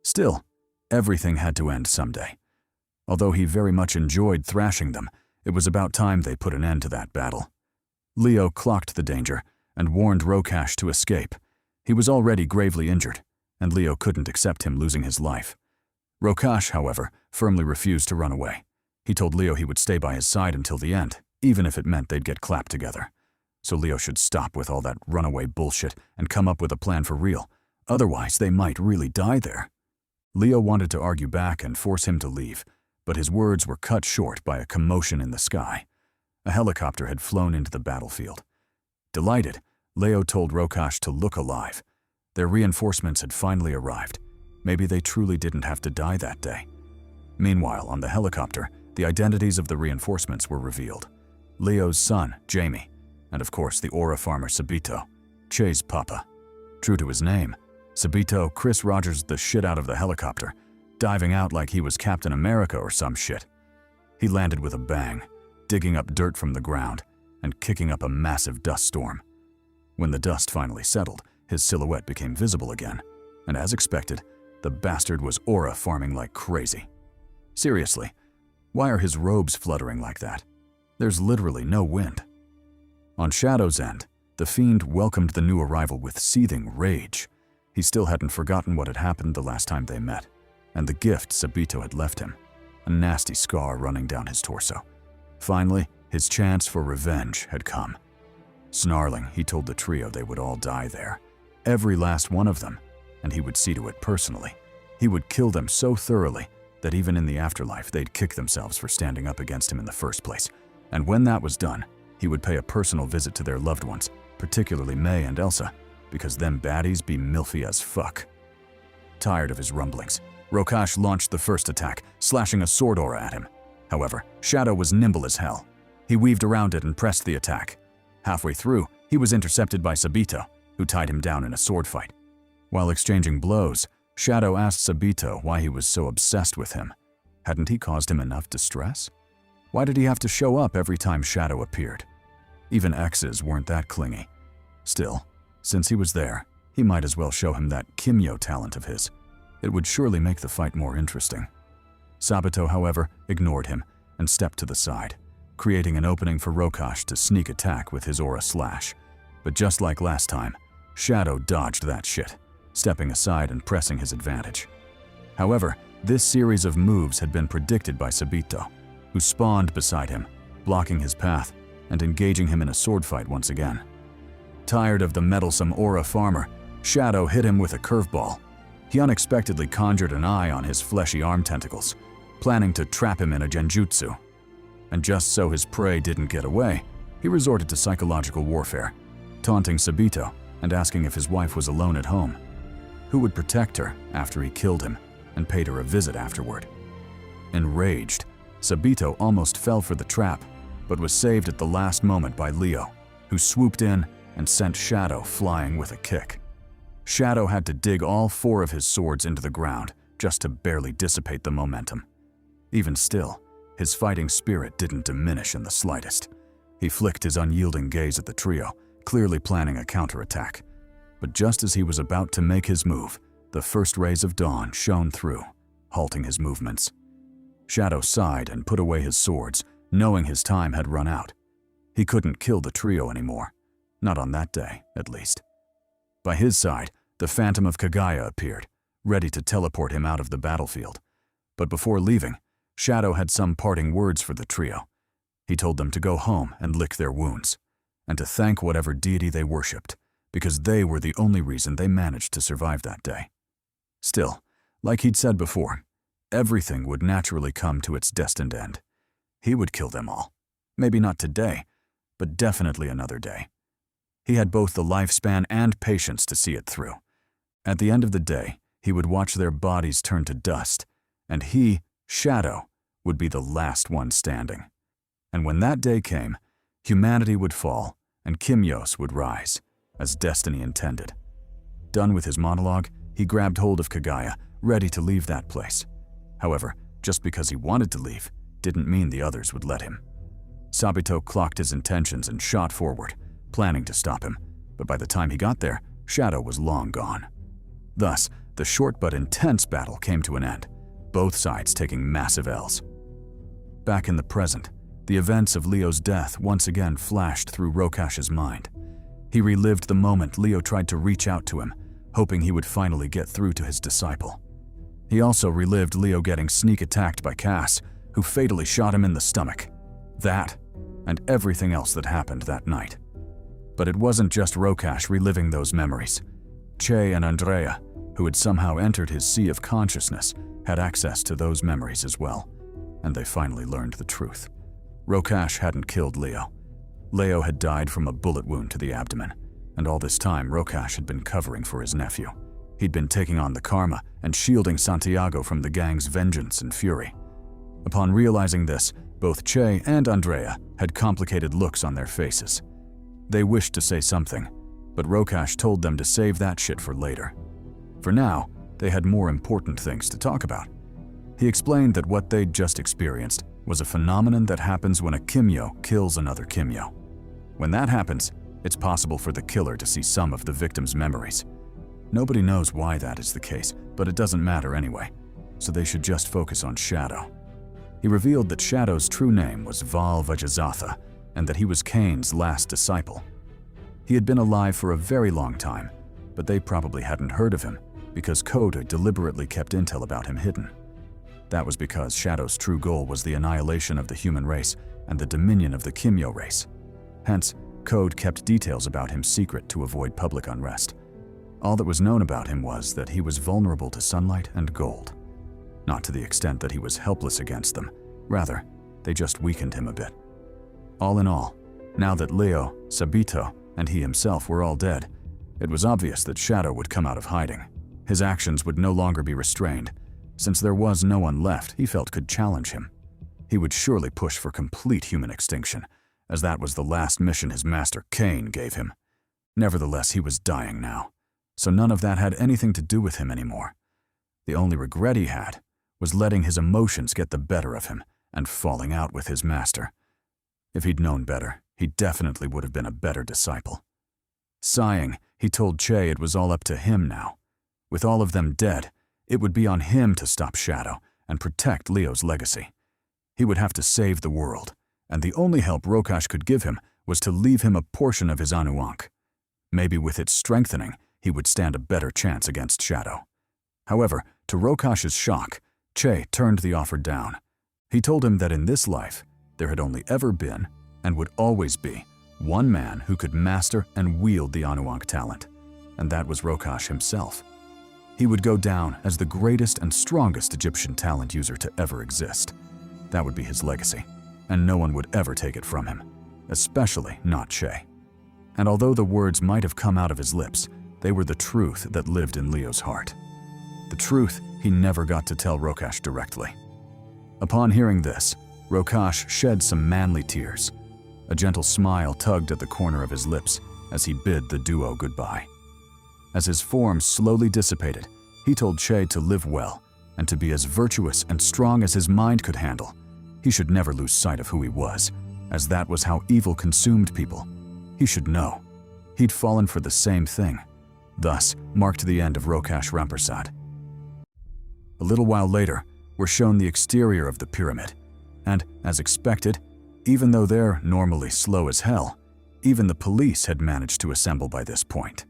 Still, everything had to end someday. Although he very much enjoyed thrashing them, it was about time they put an end to that battle. Leo clocked the danger and warned Rokash to escape. He was already gravely injured, and Leo couldn't accept him losing his life. Rokash, however, firmly refused to run away. He told Leo he would stay by his side until the end, even if it meant they'd get clapped together. So Leo should stop with all that runaway bullshit and come up with a plan for real. Otherwise, they might really die there. Leo wanted to argue back and force him to leave, but his words were cut short by a commotion in the sky. A helicopter had flown into the battlefield. Delighted, Leo told Rokash to look alive. Their reinforcements had finally arrived. Maybe they truly didn't have to die that day. Meanwhile, on the helicopter, the identities of the reinforcements were revealed. Leo's son, Jamie, and of course the aura farmer Sabito, Che's papa. True to his name, Sabito Chris Rogers the shit out of the helicopter, diving out like he was Captain America or some shit. He landed with a bang, digging up dirt from the ground and kicking up a massive dust storm. When the dust finally settled, his silhouette became visible again, and as expected, the bastard was aura farming like crazy. Seriously, why are his robes fluttering like that? There's literally no wind. On Shadow's end, the fiend welcomed the new arrival with seething rage. He still hadn't forgotten what had happened the last time they met, and the gift Sabito had left him, a nasty scar running down his torso. Finally, his chance for revenge had come. Snarling, he told the trio they would all die there, every last one of them, and he would see to it personally. He would kill them so thoroughly that even in the afterlife they'd kick themselves for standing up against him in the first place. And when that was done, he would pay a personal visit to their loved ones, particularly May and Elsa, because them baddies be milfy as fuck. Tired of his rumblings, Rokash launched the first attack, slashing a sword aura at him. However, Shadow was nimble as hell. He weaved around it and pressed the attack. Halfway through, he was intercepted by Sabito, who tied him down in a sword fight. While exchanging blows, Shadow asked Sabito why he was so obsessed with him. Hadn't he caused him enough distress? Why did he have to show up every time Shadow appeared? Even exes weren't that clingy. Still, since he was there, he might as well show him that Kimyo talent of his. It would surely make the fight more interesting. Sabito, however, ignored him and stepped to the side, creating an opening for Rokash to sneak attack with his aura slash. But just like last time, Shadow dodged that shit, stepping aside and pressing his advantage. However, this series of moves had been predicted by Sabito, who spawned beside him, blocking his path and engaging him in a sword fight once again. Tired of the meddlesome aura farmer, Shadow hit him with a curveball. He unexpectedly conjured an eye on his fleshy arm tentacles, planning to trap him in a genjutsu. And just so his prey didn't get away, he resorted to psychological warfare, taunting Sabito and asking if his wife was alone at home. Who would protect her after he killed him? and paid her a visit afterward. Enraged, Sabito almost fell for the trap, but was saved at the last moment by Leo, who swooped in and sent Shadow flying with a kick. Shadow had to dig all 4 of his swords into the ground just to barely dissipate the momentum. Even still, his fighting spirit didn't diminish in the slightest. He flicked his unyielding gaze at the trio, clearly planning a counterattack. But just as he was about to make his move, the first rays of dawn shone through, halting his movements. Shadow sighed and put away his swords, knowing his time had run out. He couldn't kill the trio anymore, not on that day, at least. By his side, the Phantom of Kaguya appeared, ready to teleport him out of the battlefield. But before leaving, Shadow had some parting words for the trio. He told them to go home and lick their wounds, and to thank whatever deity they worshipped, because they were the only reason they managed to survive that day. Still, like he'd said before, everything would naturally come to its destined end. He would kill them all. Maybe not today, but definitely another day. He had both the lifespan and patience to see it through. At the end of the day, he would watch their bodies turn to dust, and he, Shadow, would be the last one standing. And when that day came, humanity would fall and Kimyos would rise, as destiny intended. Done with his monologue, he grabbed hold of Kaguya, ready to leave that place. However, just because he wanted to leave didn't mean the others would let him. Sabito clocked his intentions and shot forward, planning to stop him, but by the time he got there, Shadow was long gone. Thus, the short but intense battle came to an end, both sides taking massive L's. Back in the present, the events of Leo's death once again flashed through Rokash's mind. He relived the moment Leo tried to reach out to him, hoping he would finally get through to his disciple. He also relived Leo getting sneak attacked by Cass, who fatally shot him in the stomach. That, and everything else that happened that night. But it wasn't just Rokash reliving those memories. Che and Andrea, who had somehow entered his sea of consciousness, had access to those memories as well, and they finally learned the truth. Rokash hadn't killed Leo. Leo had died from a bullet wound to the abdomen, and all this time Rokash had been covering for his nephew. He'd been taking on the karma and shielding Santiago from the gang's vengeance and fury. Upon realizing this, both Che and Andrea had complicated looks on their faces. They wished to say something, but Rokash told them to save that shit for later. For now, they had more important things to talk about. He explained that what they'd just experienced was a phenomenon that happens when a Kimyo kills another Kimyo. When that happens, it's possible for the killer to see some of the victim's memories. Nobody knows why that is the case, but it doesn't matter anyway, so they should just focus on Shadow. He revealed that Shadow's true name was Val Vajazatha, and that he was Cain's last disciple. He had been alive for a very long time, but they probably hadn't heard of him because Code had deliberately kept intel about him hidden. That was because Shadow's true goal was the annihilation of the human race and the dominion of the Kimyo race. Hence, Code kept details about him secret to avoid public unrest. All that was known about him was that he was vulnerable to sunlight and gold. Not to the extent that he was helpless against them. Rather, they just weakened him a bit. All in all, now that Leo, Sabito, and he himself were all dead, it was obvious that Shadow would come out of hiding. His actions would no longer be restrained. Since there was no one left he felt could challenge him. He would surely push for complete human extinction, as that was the last mission his master Cain gave him. Nevertheless, he was dying now, so none of that had anything to do with him anymore. The only regret he had was letting his emotions get the better of him and falling out with his master. If he'd known better, he definitely would have been a better disciple. Sighing, he told Che it was all up to him now. With all of them dead, it would be on him to stop Shadow and protect Leo's legacy. He would have to save the world, and the only help Rokash could give him was to leave him a portion of his Anuank. Maybe with its strengthening, he would stand a better chance against Shadow. However, to Rokash's shock, Che turned the offer down. He told him that in this life, there had only ever been, and would always be, one man who could master and wield the Anuank talent, and that was Rokash himself. He would go down as the greatest and strongest Egyptian talent user to ever exist. That would be his legacy, and no one would ever take it from him, especially not Che. And although the words might have come out of his lips, they were the truth that lived in Leo's heart. The The truth, he never got to tell Rokash directly. Upon hearing this, Rokash shed some manly tears. A gentle smile tugged at the corner of his lips as he bid the duo goodbye. As his form slowly dissipated, he told Che to live well and to be as virtuous and strong as his mind could handle. He should never lose sight of who he was, as that was how evil consumed people. He should know. He'd fallen for the same thing. Thus marked the end of Rokash Rampersad. A little while later, we're shown the exterior of the pyramid, and, as expected, even though they're normally slow as hell, even the police had managed to assemble by this point.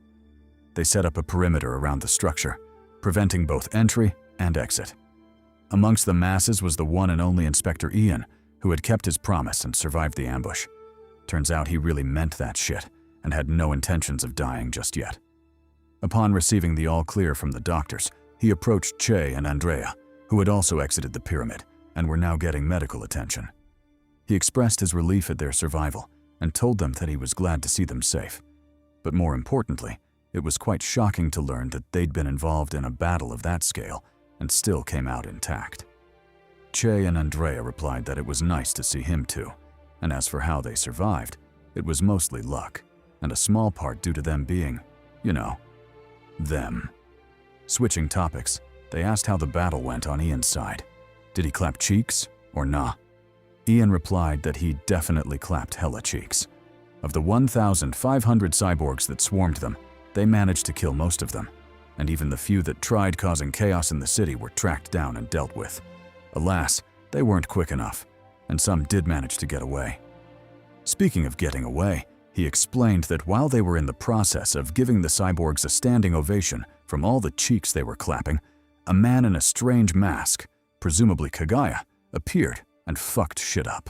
They set up a perimeter around the structure, preventing both entry and exit. Amongst the masses was the one and only Inspector Ian, who had kept his promise and survived the ambush. Turns out he really meant that shit and had no intentions of dying just yet. Upon receiving the all-clear from the doctors, he approached Che and Andrea, who had also exited the pyramid and were now getting medical attention. He expressed his relief at their survival and told them that he was glad to see them safe. But more importantly, it was quite shocking to learn that they'd been involved in a battle of that scale and still came out intact. Che and Andrea replied that it was nice to see him too, and as for how they survived, it was mostly luck, and a small part due to them being, you know, them. Switching topics, they asked how the battle went on Ian's side. Did he clap cheeks or nah? Ian replied that he definitely clapped hella cheeks. Of the 1,500 cyborgs that swarmed them, they managed to kill most of them, and even the few that tried causing chaos in the city were tracked down and dealt with. Alas, they weren't quick enough, and some did manage to get away. Speaking of getting away, he explained that while they were in the process of giving the cyborgs a standing ovation from all the cheeks they were clapping, a man in a strange mask, presumably Kaguya, appeared and fucked shit up.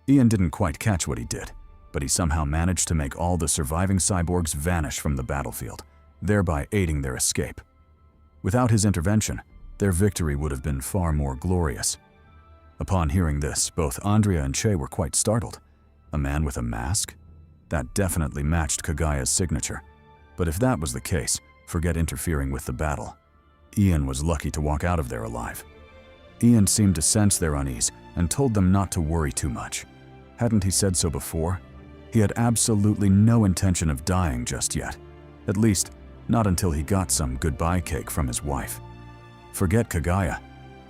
Ian didn't quite catch what he did, but he somehow managed to make all the surviving cyborgs vanish from the battlefield, thereby aiding their escape. Without his intervention, their victory would have been far more glorious. Upon hearing this, both Andrea and Che were quite startled. A man with a mask? That definitely matched Kaguya's signature. But if that was the case, forget interfering with the battle. Ian was lucky to walk out of there alive. Ian seemed to sense their unease and told them not to worry too much. Hadn't he said so before? He had absolutely no intention of dying just yet. At least, not until he got some goodbye cake from his wife. Forget Kaguya.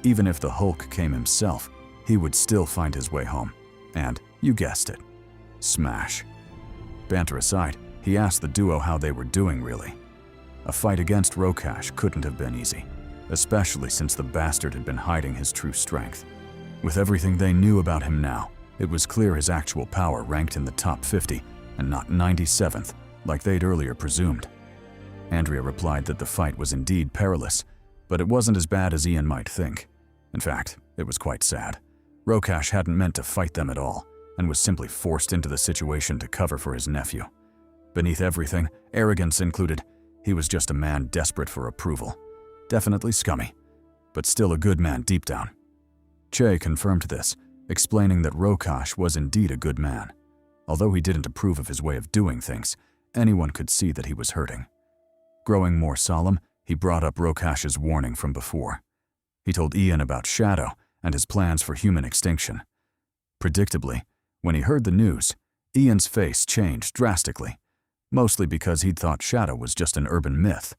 Even if the Hulk came himself, he would still find his way home. And, you guessed it, smash. Banter aside, he asked the duo how they were doing really. A fight against Rokash couldn't have been easy, especially since the bastard had been hiding his true strength. With everything they knew about him now, it was clear his actual power ranked in the top 50 and not 97th, like they'd earlier presumed. Andrea replied that the fight was indeed perilous, but it wasn't as bad as Ian might think. In fact, it was quite sad. Rokash hadn't meant to fight them at all, and was simply forced into the situation to cover for his nephew. Beneath everything, arrogance included, he was just a man desperate for approval. Definitely scummy, but still a good man deep down. Che confirmed this, explaining that Rokash was indeed a good man. Although he didn't approve of his way of doing things, anyone could see that he was hurting. Growing more solemn, he brought up Rokash's warning from before. He told Ian about Shadow and his plans for human extinction. Predictably, when he heard the news, Ian's face changed drastically, mostly because he'd thought Shadow was just an urban myth.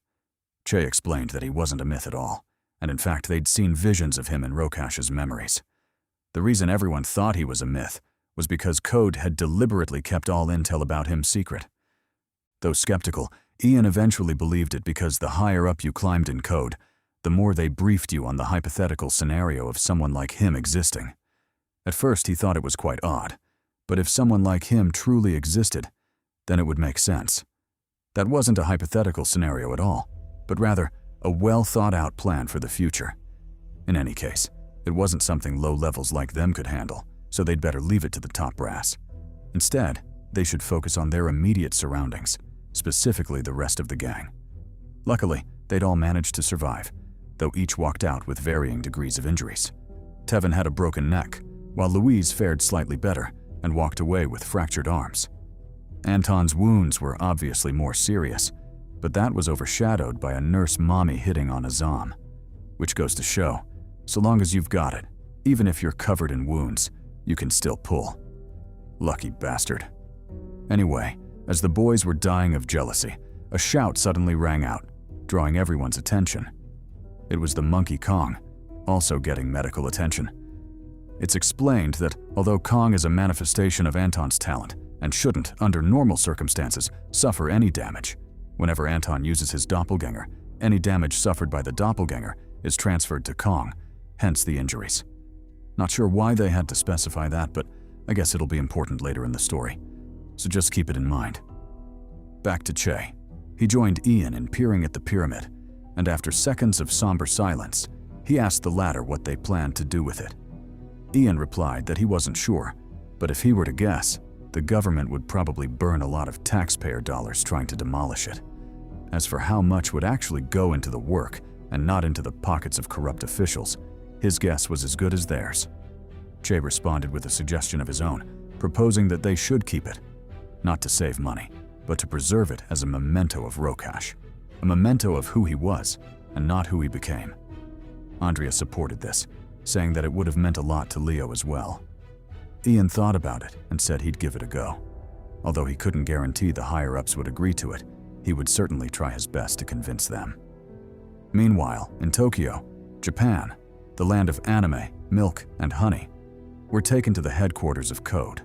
Che explained that he wasn't a myth at all, and in fact they'd seen visions of him in Rokash's memories. The reason everyone thought he was a myth was because Code had deliberately kept all intel about him secret. Though skeptical, Ian eventually believed it because the higher up you climbed in Code, the more they briefed you on the hypothetical scenario of someone like him existing. At first he thought it was quite odd, but if someone like him truly existed, then it would make sense. That wasn't a hypothetical scenario at all, but rather a well-thought-out plan for the future. In any case, it wasn't something low levels like them could handle, so they'd better leave it to the top brass. Instead, they should focus on their immediate surroundings, specifically the rest of the gang. Luckily, they'd all managed to survive, though each walked out with varying degrees of injuries. Tevin had a broken neck, while Louise fared slightly better and walked away with fractured arms. Anton's wounds were obviously more serious, but that was overshadowed by a nurse mommy hitting on Azam. which goes to show, so long as you've got it, even if you're covered in wounds, you can still pull. Lucky bastard. Anyway, as the boys were dying of jealousy, a shout suddenly rang out, drawing everyone's attention. It was the monkey Kong, also getting medical attention. It's explained that although Kong is a manifestation of Anton's talent and shouldn't, under normal circumstances, suffer any damage, whenever Anton uses his doppelganger, any damage suffered by the doppelganger is transferred to Kong, hence the injuries. Not sure why they had to specify that, but I guess it'll be important later in the story, so just keep it in mind. Back to Che. He joined Ian in peering at the pyramid, and after seconds of somber silence, he asked the latter what they planned to do with it. Ian replied that he wasn't sure, but if he were to guess, the government would probably burn a lot of taxpayer dollars trying to demolish it. As for how much would actually go into the work and not into the pockets of corrupt officials, his guess was as good as theirs. Che responded with a suggestion of his own, proposing that they should keep it, not to save money, but to preserve it as a memento of Rokash, a memento of who he was and not who he became. Andrea supported this, saying that it would have meant a lot to Leo as well. Ian thought about it and said he'd give it a go. Although he couldn't guarantee the higher-ups would agree to it, he would certainly try his best to convince them. Meanwhile, in Tokyo, Japan, the land of anime, milk, and honey, were taken to the headquarters of Code.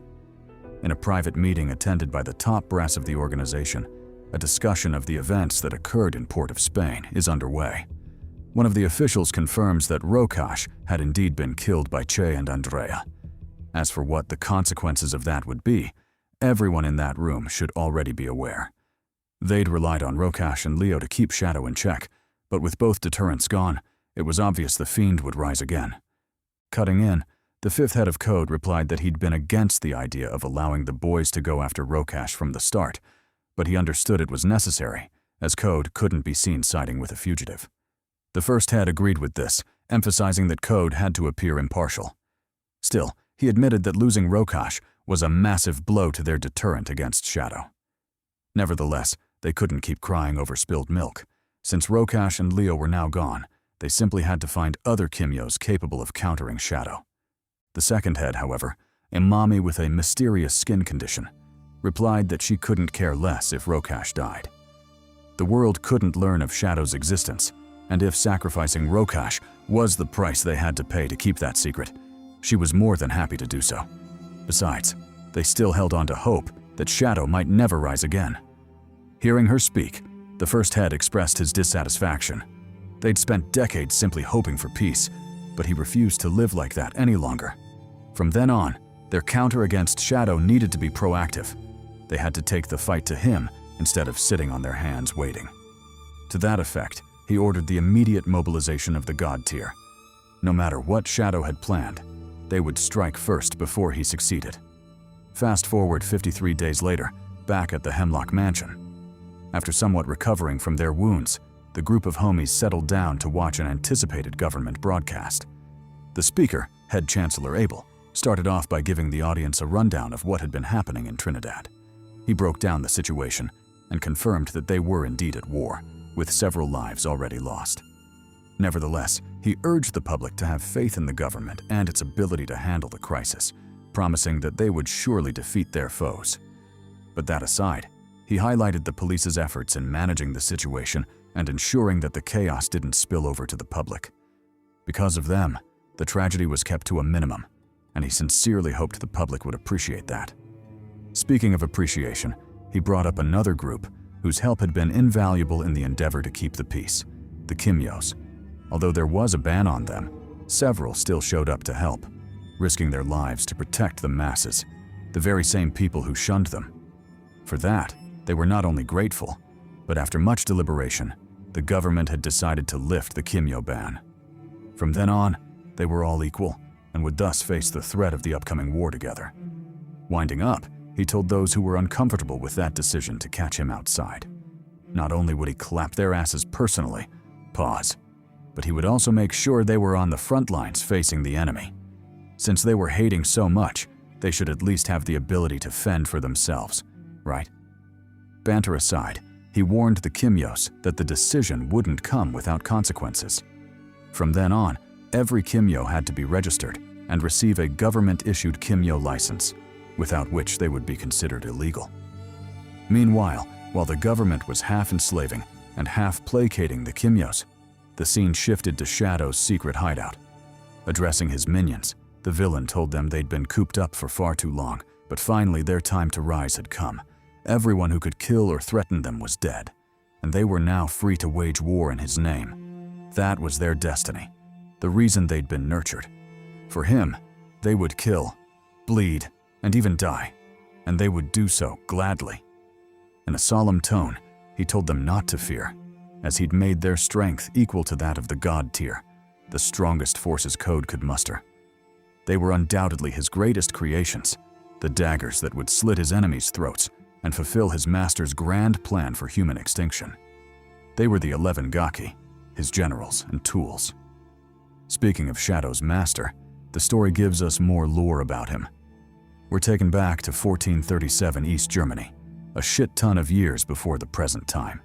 In a private meeting attended by the top brass of the organization, a discussion of the events that occurred in Port of Spain is underway. One of the officials confirms that Rokash had indeed been killed by Che and Andrea. As for what the consequences of that would be, everyone in that room should already be aware. They'd relied on Rokash and Leo to keep Shadow in check, but with both deterrents gone, it was obvious the fiend would rise again. Cutting in, the fifth head of Code replied that he'd been against the idea of allowing the boys to go after Rokash from the start, but he understood it was necessary, as Code couldn't be seen siding with a fugitive. The first head agreed with this, emphasizing that Code had to appear impartial. Still, he admitted that losing Rokash was a massive blow to their deterrent against Shadow. Nevertheless, they couldn't keep crying over spilled milk. Since Rokash and Leo were now gone, they simply had to find other Kimyos capable of countering Shadow. The second head, however, a mommy with a mysterious skin condition, replied that she couldn't care less if Rokash died. The world couldn't learn of Shadow's existence, and if sacrificing Rokash was the price they had to pay to keep that secret, she was more than happy to do so. Besides, they still held on to hope that Shadow might never rise again. Hearing her speak, the first head expressed his dissatisfaction. They'd spent decades simply hoping for peace, but he refused to live like that any longer. From then on, their counter against Shadow needed to be proactive. They had to take the fight to him instead of sitting on their hands waiting. To that effect, he ordered the immediate mobilization of the God tier. No matter what Shadow had planned, they would strike first before he succeeded. Fast forward 53 days later, back at the Hemlock Mansion. After somewhat recovering from their wounds, the group of homies settled down to watch an anticipated government broadcast. The speaker, Head Chancellor Abel, started off by giving the audience a rundown of what had been happening in Trinidad. He broke down the situation and confirmed that they were indeed at war, with several lives already lost. Nevertheless, he urged the public to have faith in the government and its ability to handle the crisis, promising that they would surely defeat their foes. But that aside, he highlighted the police's efforts in managing the situation and ensuring that the chaos didn't spill over to the public. Because of them, the tragedy was kept to a minimum, and he sincerely hoped the public would appreciate that. Speaking of appreciation, he brought up another group whose help had been invaluable in the endeavor to keep the peace, the Kimyos. Although there was a ban on them, several still showed up to help, risking their lives to protect the masses, the very same people who shunned them. For that, they were not only grateful, but after much deliberation, the government had decided to lift the Kimyo ban. From then on, they were all equal and would thus face the threat of the upcoming war together. Winding up, he told those who were uncomfortable with that decision to catch him outside. Not only would he clap their asses personally, but he would also make sure they were on the front lines facing the enemy. Since they were hating so much, they should at least have the ability to fend for themselves, right? Banter aside, he warned the Kimyos that the decision wouldn't come without consequences. From then on, every Kimyo had to be registered and receive a government-issued Kimyo license, without which they would be considered illegal. Meanwhile, while the government was half enslaving and half placating the Kimyos, the scene shifted to Shadow's secret hideout. Addressing his minions, the villain told them they'd been cooped up for far too long, but finally their time to rise had come. Everyone who could kill or threaten them was dead, and they were now free to wage war in his name. That was their destiny, the reason they'd been nurtured. For him, they would kill, bleed, and even die, and they would do so gladly. In a solemn tone, he told them not to fear, as he'd made their strength equal to that of the God tier, the strongest forces code could muster. They were undoubtedly his greatest creations, the daggers that would slit his enemies' throats and fulfill his master's grand plan for human extinction. They were the 11 Gaki, his generals and tools. Speaking of Shadow's master, the story gives us more lore about him. We're taken back to 1437 East Germany, a shit ton of years before the present time.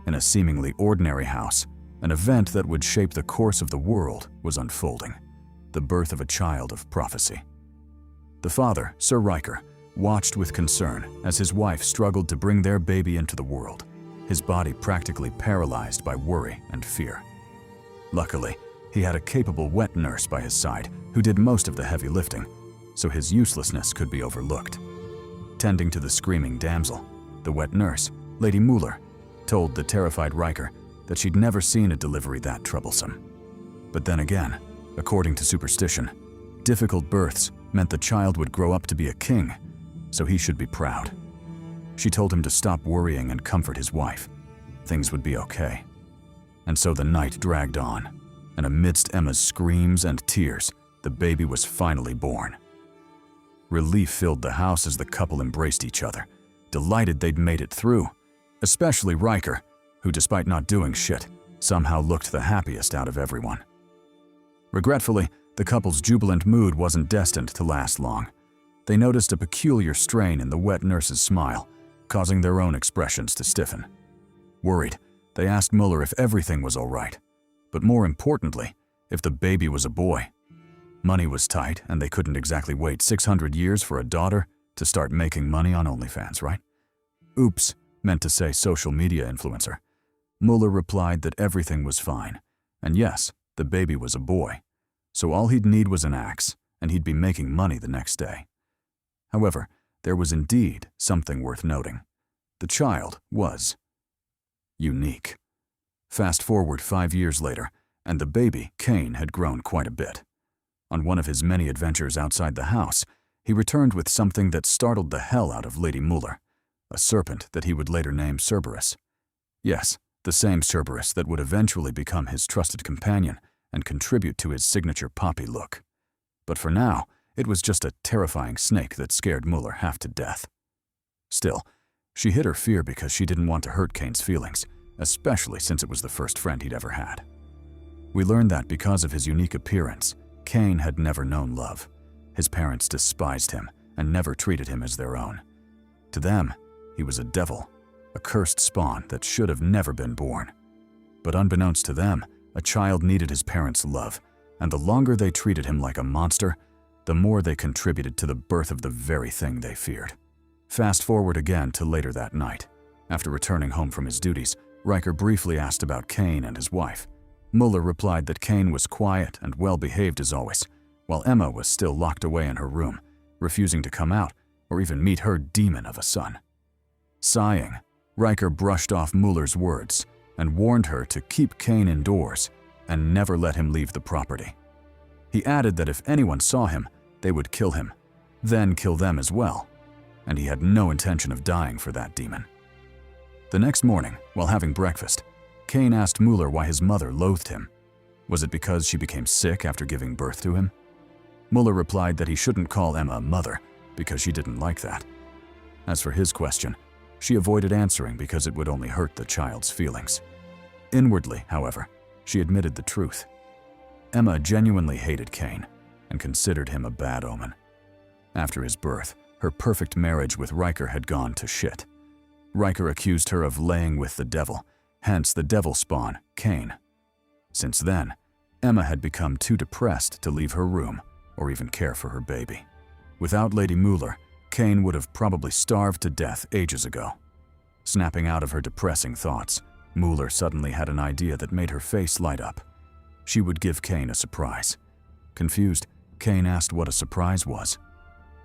In a seemingly ordinary house, an event that would shape the course of the world was unfolding, the birth of a child of prophecy. The father, Sir Riker, watched with concern as his wife struggled to bring their baby into the world, his body practically paralyzed by worry and fear. Luckily, he had a capable wet nurse by his side who did most of the heavy lifting, so his uselessness could be overlooked. Tending to the screaming damsel, the wet nurse, Lady Muller, told the terrified Riker that she'd never seen a delivery that troublesome. But then again, according to superstition, difficult births meant the child would grow up to be a king, so he should be proud. She told him to stop worrying and comfort his wife. Things would be okay. And so the night dragged on, and amidst Emma's screams and tears, the baby was finally born. Relief filled the house as the couple embraced each other, delighted they'd made it through, especially Riker, who, despite not doing shit, somehow looked the happiest out of everyone. Regretfully, the couple's jubilant mood wasn't destined to last long. They noticed a peculiar strain in the wet nurse's smile, causing their own expressions to stiffen. Worried, they asked Muller if everything was all right, but more importantly, if the baby was a boy. Money was tight, and they couldn't exactly wait 600 years for a daughter to start making money on OnlyFans, right? Oops, meant to say social media influencer. Muller replied that everything was fine, and yes, the baby was a boy, so all he'd need was an axe, and he'd be making money the next day. However, there was indeed something worth noting. The child was unique. Fast forward 5 years later, and the baby, Kane, had grown quite a bit. On one of his many adventures outside the house, he returned with something that startled the hell out of Lady Muller, a serpent that he would later name Cerberus. Yes, the same Cerberus that would eventually become his trusted companion and contribute to his signature poppy look. But for now, it was just a terrifying snake that scared Muller half to death. Still, she hid her fear because she didn't want to hurt Kane's feelings, especially since it was the first friend he'd ever had. We learned that because of his unique appearance, Kane had never known love. His parents despised him and never treated him as their own. To them, he was a devil, a cursed spawn that should have never been born. But unbeknownst to them, a child needed his parents' love, and the longer they treated him like a monster, the more they contributed to the birth of the very thing they feared. Fast forward again to later that night. After returning home from his duties, Riker briefly asked about Kane and his wife. Muller replied that Kane was quiet and well-behaved as always, while Emma was still locked away in her room, refusing to come out or even meet her demon of a son. Sighing, Riker brushed off Muller's words and warned her to keep Kane indoors and never let him leave the property. He added that if anyone saw him, they would kill him, then kill them as well, and he had no intention of dying for that demon. The next morning, while having breakfast, Kane asked Muller why his mother loathed him. Was it because she became sick after giving birth to him? Muller replied that he shouldn't call Emma a mother because she didn't like that. As for his question, she avoided answering because it would only hurt the child's feelings. Inwardly, however, she admitted the truth. Emma genuinely hated Kane and considered him a bad omen. After his birth, her perfect marriage with Riker had gone to shit. Riker accused her of laying with the devil, hence the devil spawn, Kane. Since then, Emma had become too depressed to leave her room or even care for her baby. Without Lady Mueller, Kane would have probably starved to death ages ago. Snapping out of her depressing thoughts, Mueller suddenly had an idea that made her face light up. She would give Kane a surprise. Confused, Kane asked what a surprise was.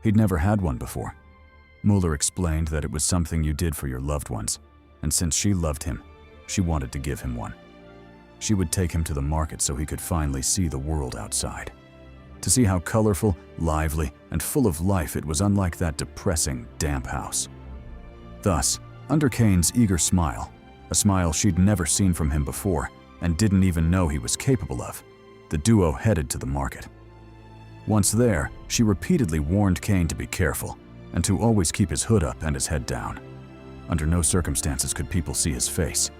He'd never had one before. Mueller explained that it was something you did for your loved ones, and since she loved him, she wanted to give him one. She would take him to the market so he could finally see the world outside. To see how colorful, lively, and full of life it was, unlike that depressing, damp house. Thus, under Kane's eager smile, a smile she'd never seen from him before and didn't even know he was capable of, the duo headed to the market. Once there, she repeatedly warned Kane to be careful and to always keep his hood up and his head down. Under no circumstances could people see his face.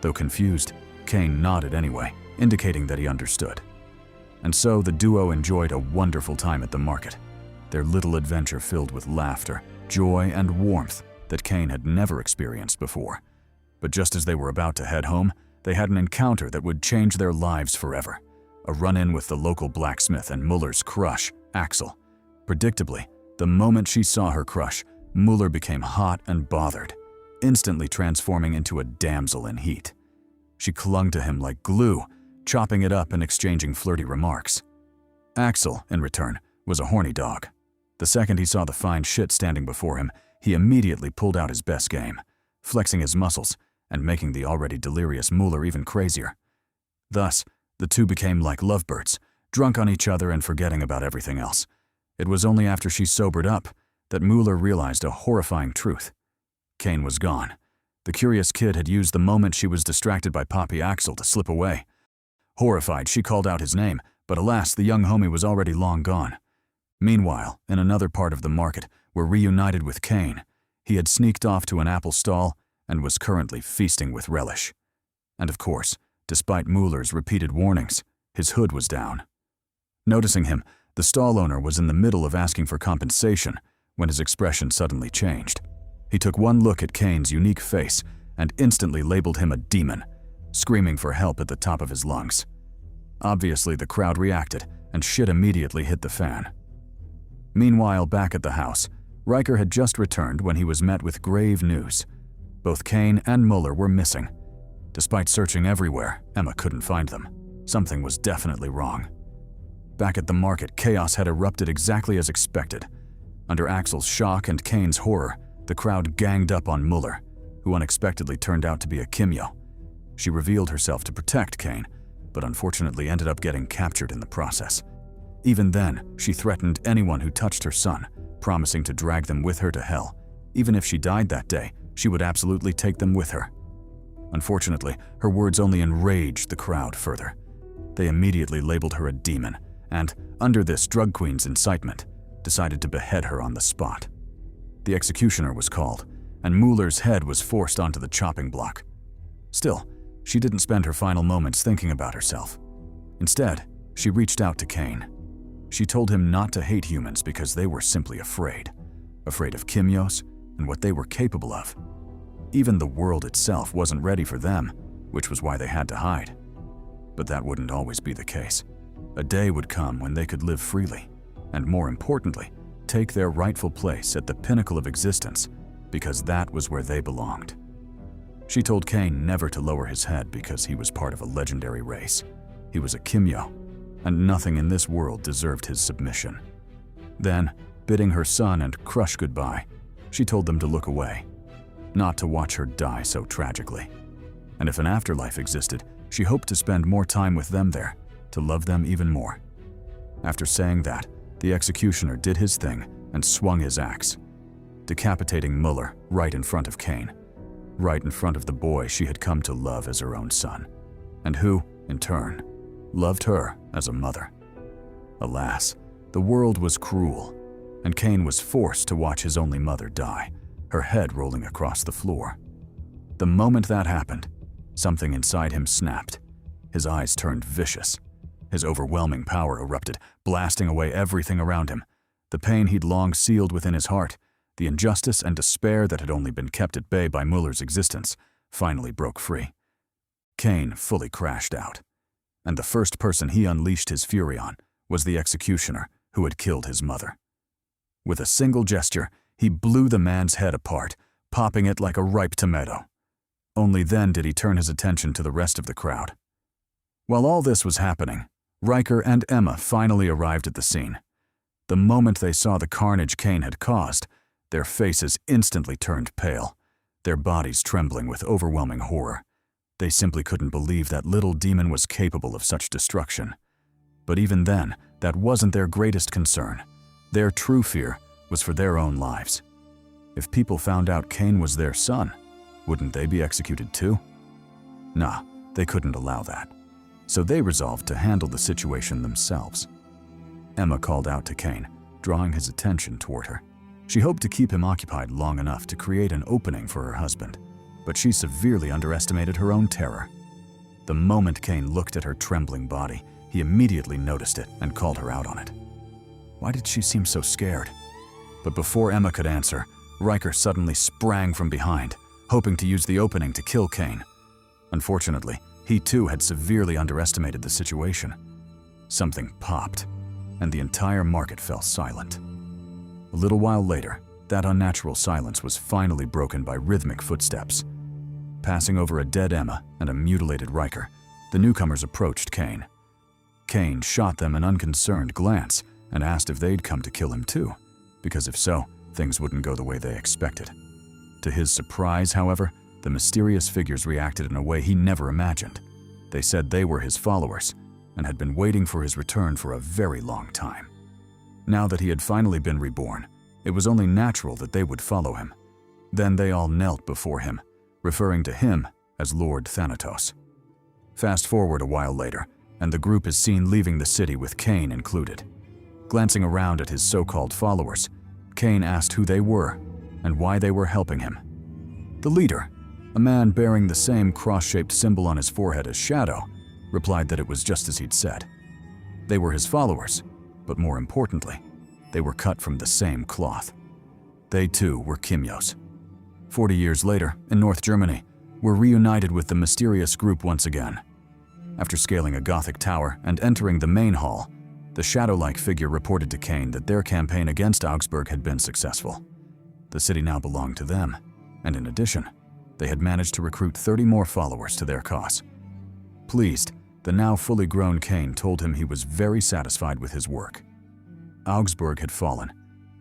Though confused, Kane nodded anyway, indicating that he understood. And so the duo enjoyed a wonderful time at the market, their little adventure filled with laughter, joy, and warmth that Kane had never experienced before. But just as they were about to head home, they had an encounter that would change their lives forever. A run-in with the local blacksmith and Mueller's crush, Axel. Predictably, the moment she saw her crush, Mueller became hot and bothered, instantly transforming into a damsel in heat. She clung to him like glue, chopping it up and exchanging flirty remarks. Axel, in return, was a horny dog. The second he saw the fine shit standing before him, he immediately pulled out his best game, flexing his muscles and making the already delirious Mueller even crazier. Thus, the two became like lovebirds, drunk on each other and forgetting about everything else. It was only after she sobered up that Mueller realized a horrifying truth. Kane was gone. The curious kid had used the moment she was distracted by Poppy Axel to slip away. Horrified, she called out his name, but alas, the young homie was already long gone. Meanwhile, in another part of the market, where reunited with Kane, he had sneaked off to an apple stall and was currently feasting with relish. And of course, despite Mueller's repeated warnings, his hood was down. Noticing him, the stall owner was in the middle of asking for compensation when his expression suddenly changed. He took one look at Kane's unique face and instantly labeled him a demon, screaming for help at the top of his lungs. Obviously, the crowd reacted, and shit immediately hit the fan. Meanwhile, back at the house, Riker had just returned when he was met with grave news. Both Kane and Mueller were missing. Despite searching everywhere, Emma couldn't find them. Something was definitely wrong. Back at the market, chaos had erupted exactly as expected. Under Axel's shock and Kane's horror, the crowd ganged up on Mueller, who unexpectedly turned out to be a Kimyo. She revealed herself to protect Kane, but unfortunately ended up getting captured in the process. Even then, she threatened anyone who touched her son, promising to drag them with her to hell. Even if she died that day, she would absolutely take them with her. Unfortunately, her words only enraged the crowd further. They immediately labeled her a demon, and, under this drug queen's incitement, decided to behead her on the spot. The executioner was called, and Mueller's head was forced onto the chopping block. Still, she didn't spend her final moments thinking about herself. Instead, she reached out to Kane. She told him not to hate humans because they were simply afraid. Afraid of Kimyos and what they were capable of. Even the world itself wasn't ready for them, which was why they had to hide. But that wouldn't always be the case. A day would come when they could live freely, and more importantly, take their rightful place at the pinnacle of existence, because that was where they belonged. She told Kane never to lower his head because he was part of a legendary race. He was a Kimyo, and nothing in this world deserved his submission. Then, bidding her son and crush goodbye, she told them to look away, not to watch her die so tragically. And if an afterlife existed, she hoped to spend more time with them there, to love them even more. After saying that, the executioner did his thing and swung his axe, decapitating Mueller right in front of Kane, right in front of the boy she had come to love as her own son, and who, in turn, loved her as a mother. Alas, the world was cruel, and Kane was forced to watch his only mother die, her head rolling across the floor. The moment that happened, something inside him snapped. His eyes turned vicious. His overwhelming power erupted, blasting away everything around him. The pain he'd long sealed within his heart, the injustice and despair that had only been kept at bay by Mueller's existence, finally broke free. Kane fully crashed out. and the first person he unleashed his fury on was the executioner who had killed his mother. With a single gesture, he blew the man's head apart, popping it like a ripe tomato. Only then did he turn his attention to the rest of the crowd. While all this was happening, Riker and Emma finally arrived at the scene. The moment they saw the carnage Kane had caused, their faces instantly turned pale, their bodies trembling with overwhelming horror. They simply couldn't believe that little demon was capable of such destruction. But even then, that wasn't their greatest concern. Their true fear was for their own lives. If people found out Kane was their son, wouldn't they be executed too? Nah, they couldn't allow that. So they resolved to handle the situation themselves. Emma called out to Kane, drawing his attention toward her. She hoped to keep him occupied long enough to create an opening for her husband, but she severely underestimated her own terror. The moment Kane looked at her trembling body, he immediately noticed it and called her out on it. Why did she seem so scared? But before Emma could answer, Riker suddenly sprang from behind, hoping to use the opening to kill Kane. Unfortunately, he too had severely underestimated the situation. Something popped, and the entire market fell silent. A little while later, that unnatural silence was finally broken by rhythmic footsteps. Passing over a dead Emma and a mutilated Riker, the newcomers approached Kane. Kane shot them an unconcerned glance and asked if they'd come to kill him too, because if so, things wouldn't go the way they expected. To his surprise, however, the mysterious figures reacted in a way he never imagined. They said they were his followers and had been waiting for his return for a very long time. Now that he had finally been reborn, it was only natural that they would follow him. Then they all knelt before him, referring to him as Lord Thanatos. Fast forward a while later, and the group is seen leaving the city with Kane included. Glancing around at his so-called followers, Kane asked who they were and why they were helping him. The leader, a man bearing the same cross-shaped symbol on his forehead as Shadow, replied that it was just as he'd said. They were his followers, but more importantly, they were cut from the same cloth. They too were Kimyos. 40 years later, in North Germany, we're reunited with the mysterious group once again. After scaling a Gothic tower and entering the main hall, the shadow-like figure reported to Kane that their campaign against Augsburg had been successful. The city now belonged to them, and in addition, they had managed to recruit 30 more followers to their cause. Pleased, the now fully grown Kane told him he was very satisfied with his work. Augsburg had fallen,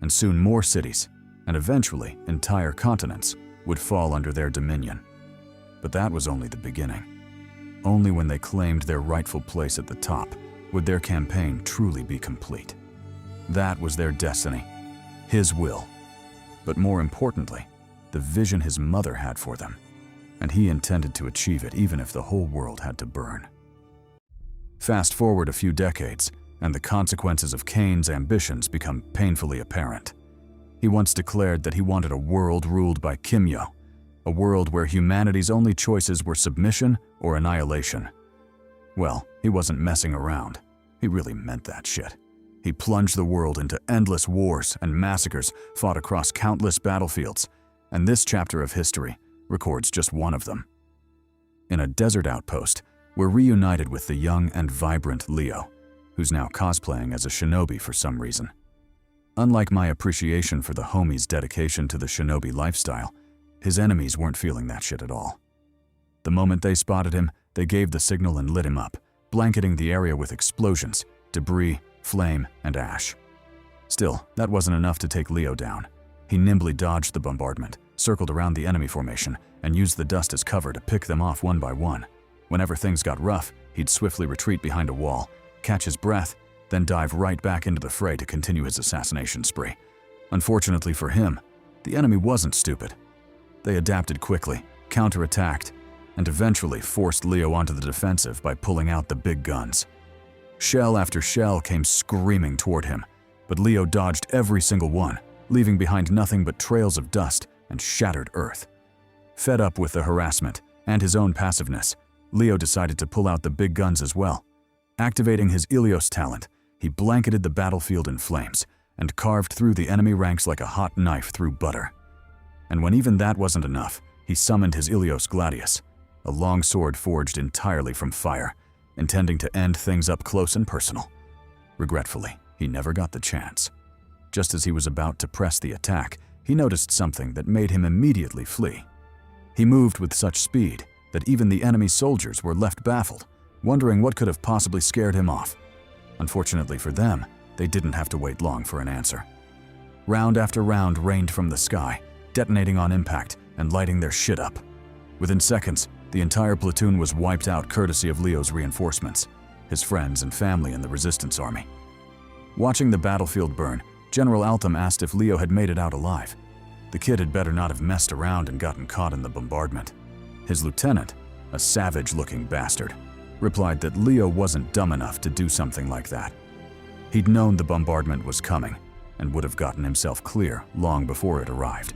and soon more cities, and eventually entire continents, would fall under their dominion. But that was only the beginning. Only when they claimed their rightful place at the top would their campaign truly be complete. That was their destiny, his will. But more importantly, the vision his mother had for them, and he intended to achieve it even if the whole world had to burn. Fast forward a few decades, and the consequences of Kane's ambitions become painfully apparent. He once declared that he wanted a world ruled by Kimyo, a world where humanity's only choices were submission or annihilation. Well, he wasn't messing around. He really meant that shit. He plunged the world into endless wars and massacres fought across countless battlefields, and this chapter of history records just one of them. In a desert outpost, we're reunited with the young and vibrant Leo, who's now cosplaying as a shinobi for some reason. Unlike my appreciation for the homie's dedication to the shinobi lifestyle, his enemies weren't feeling that shit at all. The moment they spotted him, they gave the signal and lit him up, blanketing the area with explosions, debris, flame, and ash. Still, that wasn't enough to take Leo down. He nimbly dodged the bombardment, circled around the enemy formation, and used the dust as cover to pick them off one by one. Whenever things got rough, he'd swiftly retreat behind a wall, catch his breath, then dive right back into the fray to continue his assassination spree. Unfortunately for him, the enemy wasn't stupid. They adapted quickly, counterattacked, and eventually forced Leo onto the defensive by pulling out the big guns. Shell after shell came screaming toward him, but Leo dodged every single one, leaving behind nothing but trails of dust and shattered earth. Fed up with the harassment and his own passiveness, Leo decided to pull out the big guns as well. Activating his Ilios talent, he blanketed the battlefield in flames and carved through the enemy ranks like a hot knife through butter. And when even that wasn't enough, he summoned his Ilios Gladius, a long sword forged entirely from fire, intending to end things up close and personal. Regretfully, he never got the chance. Just as he was about to press the attack, he noticed something that made him immediately flee. He moved with such speed that even the enemy soldiers were left baffled, wondering what could have possibly scared him off. Unfortunately for them, they didn't have to wait long for an answer. Round after round rained from the sky, detonating on impact and lighting their shit up. Within seconds, the entire platoon was wiped out courtesy of Leo's reinforcements, his friends and family in the resistance army. Watching the battlefield burn, General Altham asked if Leo had made it out alive. The kid had better not have messed around and gotten caught in the bombardment. His lieutenant, a savage-looking bastard, replied that Leo wasn't dumb enough to do something like that. He'd known the bombardment was coming and would have gotten himself clear long before it arrived.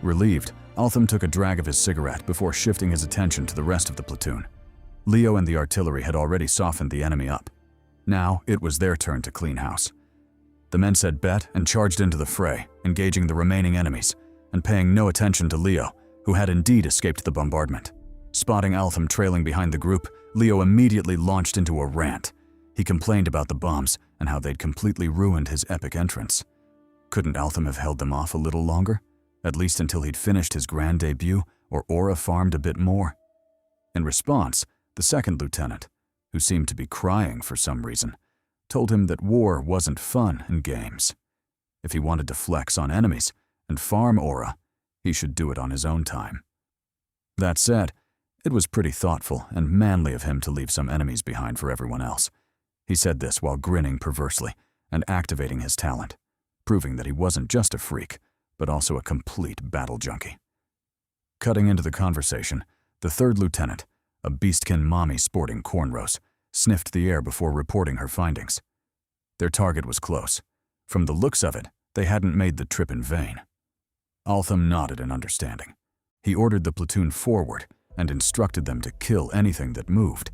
Relieved, Altham took a drag of his cigarette before shifting his attention to the rest of the platoon. Leo and the artillery had already softened the enemy up. Now it was their turn to clean house. The men said bet and charged into the fray, engaging the remaining enemies and paying no attention to Leo, who had indeed escaped the bombardment. Spotting Altham trailing behind the group, Leo immediately launched into a rant. He complained about the bombs and how they'd completely ruined his epic entrance. Couldn't Altham have held them off a little longer? At least until he'd finished his grand debut or Aura farmed a bit more? In response, the second lieutenant, who seemed to be crying for some reason, told him that war wasn't fun in games. If he wanted to flex on enemies and farm Aura, he should do it on his own time. That said, it was pretty thoughtful and manly of him to leave some enemies behind for everyone else. He said this while grinning perversely and activating his talent, proving that he wasn't just a freak, but also a complete battle junkie. Cutting into the conversation, the third lieutenant, a beastkin mommy sporting cornrows, sniffed the air before reporting her findings. Their target was close. From the looks of it, they hadn't made the trip in vain. Altham nodded in understanding. He ordered the platoon forward and instructed them to kill anything that moved.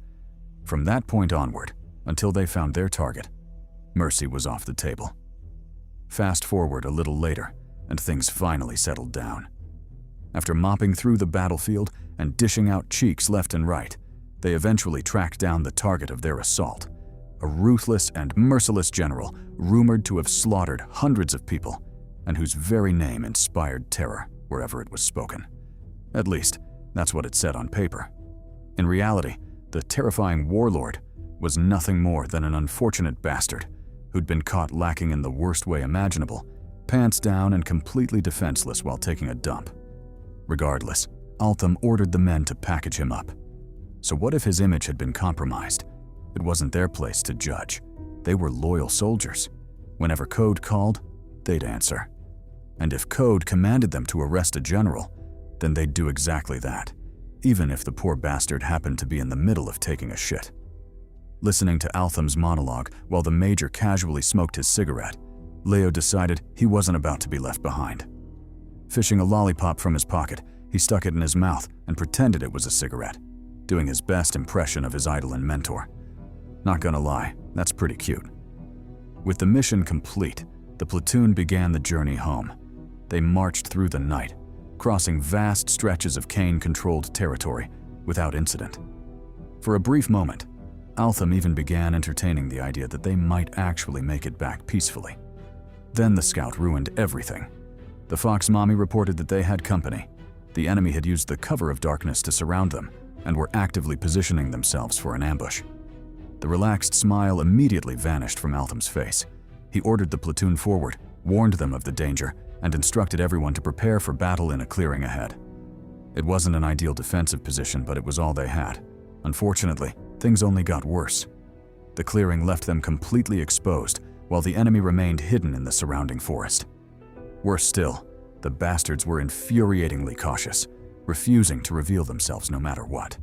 From that point onward, until they found their target, mercy was off the table. Fast forward a little later, and things finally settled down. After mopping through the battlefield and dishing out cheeks left and right, they eventually tracked down the target of their assault, a ruthless and merciless general rumored to have slaughtered hundreds of people and whose very name inspired terror wherever it was spoken. At least, that's what it said on paper. In reality, the terrifying warlord was nothing more than an unfortunate bastard who'd been caught lacking in the worst way imaginable, pants down and completely defenseless while taking a dump. Regardless, Altham ordered the men to package him up. So what if his image had been compromised? It wasn't their place to judge. They were loyal soldiers. Whenever Code called, they'd answer. And if Code commanded them to arrest a general, then they'd do exactly that, even if the poor bastard happened to be in the middle of taking a shit. Listening to Altham's monologue while the major casually smoked his cigarette, Leo decided he wasn't about to be left behind. Fishing a lollipop from his pocket, he stuck it in his mouth and pretended it was a cigarette, doing his best impression of his idol and mentor. Not gonna lie, that's pretty cute. With the mission complete, the platoon began the journey home. They marched through the night, crossing vast stretches of Kane-controlled territory without incident. For a brief moment, Altham even began entertaining the idea that they might actually make it back peacefully. Then the scout ruined everything. The Fox Mommy reported that they had company. The enemy had used the cover of darkness to surround them and were actively positioning themselves for an ambush. The relaxed smile immediately vanished from Altham's face. He ordered the platoon forward, warned them of the danger, and instructed everyone to prepare for battle in a clearing ahead. It wasn't an ideal defensive position, but it was all they had. Unfortunately, things only got worse. The clearing left them completely exposed, while the enemy remained hidden in the surrounding forest. Worse still, the bastards were infuriatingly cautious, refusing to reveal themselves no matter what.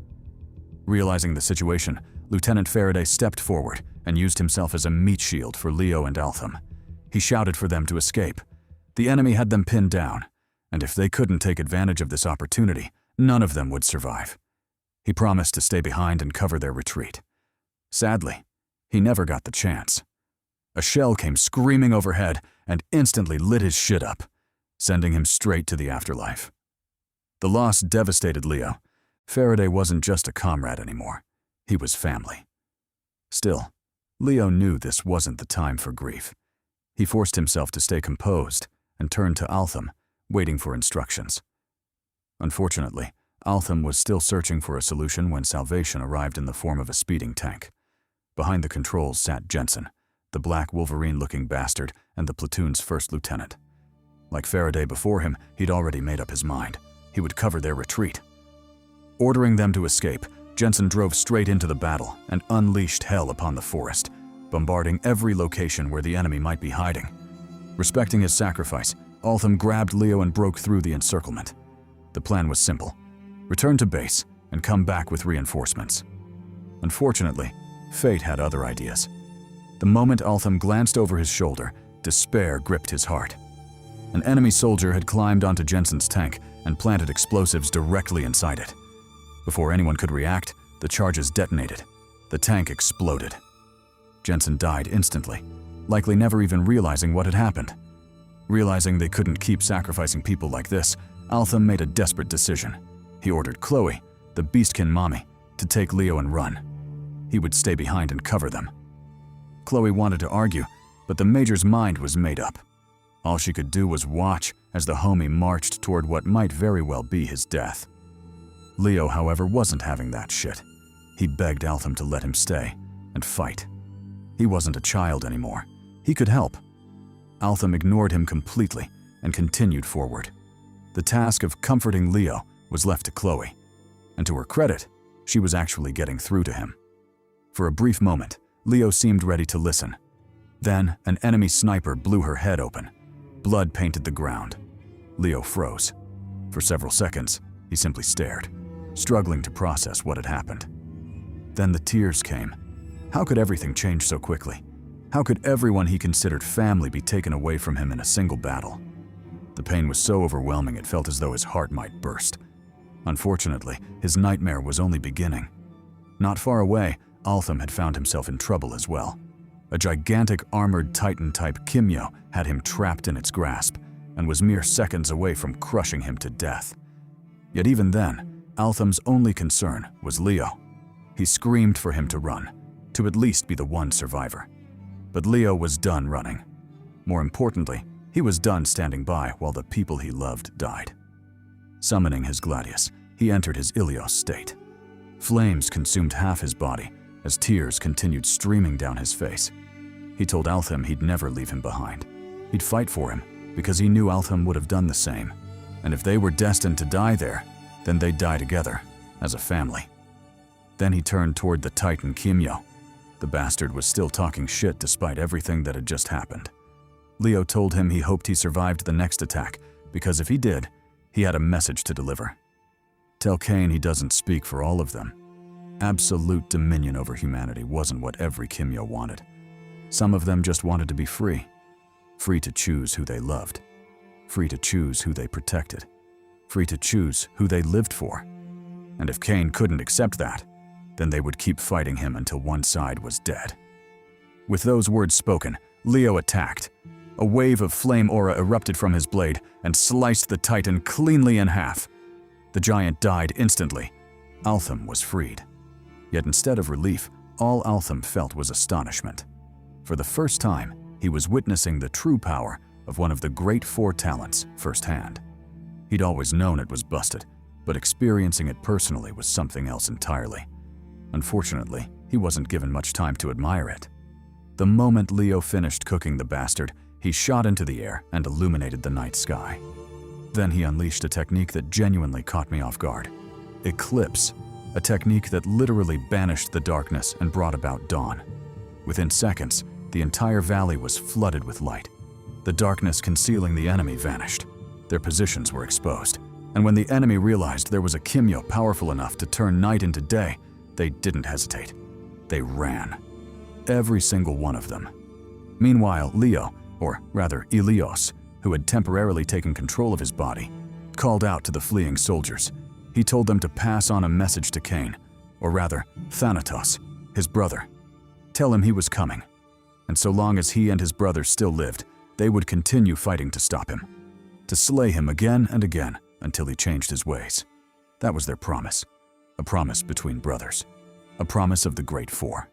Realizing the situation, Lieutenant Faraday stepped forward and used himself as a meat shield for Leo and Altham. He shouted for them to escape. The enemy had them pinned down, and if they couldn't take advantage of this opportunity, none of them would survive. He promised to stay behind and cover their retreat. Sadly, he never got the chance. A shell came screaming overhead and instantly lit his shit up, sending him straight to the afterlife. The loss devastated Leo. Faraday wasn't just a comrade anymore. He was family. Still, Leo knew this wasn't the time for grief. He forced himself to stay composed and turned to Altham, waiting for instructions. Unfortunately, Altham was still searching for a solution when salvation arrived in the form of a speeding tank. Behind the controls sat Jensen, the black Wolverine-looking bastard and the platoon's first lieutenant. Like Faraday before him, he'd already made up his mind. He would cover their retreat. Ordering them to escape, Jensen drove straight into the battle and unleashed hell upon the forest, bombarding every location where the enemy might be hiding. Respecting his sacrifice, Altham grabbed Leo and broke through the encirclement. The plan was simple: return to base and come back with reinforcements. Unfortunately, fate had other ideas. The moment Altham glanced over his shoulder, despair gripped his heart. An enemy soldier had climbed onto Jensen's tank and planted explosives directly inside it. Before anyone could react, the charges detonated. The tank exploded. Jensen died instantly, likely never even realizing what had happened. Realizing they couldn't keep sacrificing people like this, Altham made a desperate decision. He ordered Chloe, the beastkin mommy, to take Leo and run. He would stay behind and cover them. Chloe wanted to argue, but the Major's mind was made up. All she could do was watch as the homie marched toward what might very well be his death. Leo, however, wasn't having that shit. He begged Altham to let him stay and fight. He wasn't a child anymore. He could help. Altham ignored him completely and continued forward. The task of comforting Leo was left to Chloe, and to her credit, she was actually getting through to him. For a brief moment, Leo seemed ready to listen. Then, an enemy sniper blew her head open. Blood painted the ground. Leo froze. For several seconds, he simply stared, struggling to process what had happened. Then the tears came. How could everything change so quickly? How could everyone he considered family be taken away from him in a single battle? The pain was so overwhelming it felt as though his heart might burst. Unfortunately, his nightmare was only beginning. Not far away, Altham had found himself in trouble as well. A gigantic armored titan-type Kimyo had him trapped in its grasp and was mere seconds away from crushing him to death. Yet even then, Altham's only concern was Leo. He screamed for him to run, to at least be the one survivor. But Leo was done running. More importantly, he was done standing by while the people he loved died. Summoning his Gladius, he entered his Ilios state. Flames consumed half his body as tears continued streaming down his face. He told Altham he'd never leave him behind. He'd fight for him because he knew Altham would have done the same. And if they were destined to die there, then they'd die together, as a family. Then he turned toward the Titan Kimyo. The bastard was still talking shit despite everything that had just happened. Leo told him he hoped he survived the next attack, because if he did, he had a message to deliver. Tell Cain he doesn't speak for all of them. Absolute dominion over humanity wasn't what every Kimyo wanted. Some of them just wanted to be free. Free to choose who they loved. Free to choose who they protected. Free to choose who they lived for. And if Cain couldn't accept that, then they would keep fighting him until one side was dead. With those words spoken, Leo attacked. A wave of flame aura erupted from his blade and sliced the Titan cleanly in half. The giant died instantly. Altham was freed. Yet instead of relief, all Altham felt was astonishment. For the first time, he was witnessing the true power of one of the great four talents firsthand. He'd always known it was busted, but experiencing it personally was something else entirely. Unfortunately, he wasn't given much time to admire it. The moment Leo finished cooking the bastard, he shot into the air and illuminated the night sky. Then he unleashed a technique that genuinely caught me off guard. Eclipse, a technique that literally banished the darkness and brought about dawn. Within seconds, the entire valley was flooded with light. The darkness concealing the enemy vanished. Their positions were exposed, and when the enemy realized there was a Kimyo powerful enough to turn night into day, they didn't hesitate. They ran. Every single one of them. Meanwhile, Leo, or rather Ilios, who had temporarily taken control of his body, called out to the fleeing soldiers. He told them to pass on a message to Cain, or rather, Thanatos, his brother. Tell him he was coming, and so long as he and his brother still lived, they would continue fighting to stop him, to slay him again and again until he changed his ways. That was their promise, a promise between brothers. a promise of the Great Four.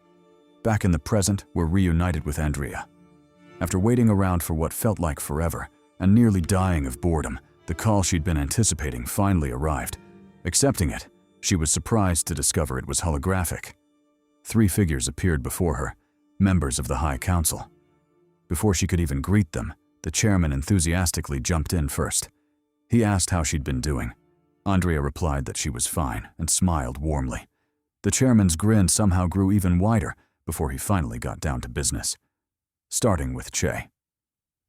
Back in the present, we're reunited with Andrea. After waiting around for what felt like forever and nearly dying of boredom, the call she'd been anticipating finally arrived. Accepting it, she was surprised to discover it was holographic. 3 figures appeared before her, members of the High Council. Before she could even greet them, the chairman enthusiastically jumped in first. He asked how she'd been doing. Andrea replied that she was fine and smiled warmly. The chairman's grin somehow grew even wider before he finally got down to business. Starting with Che.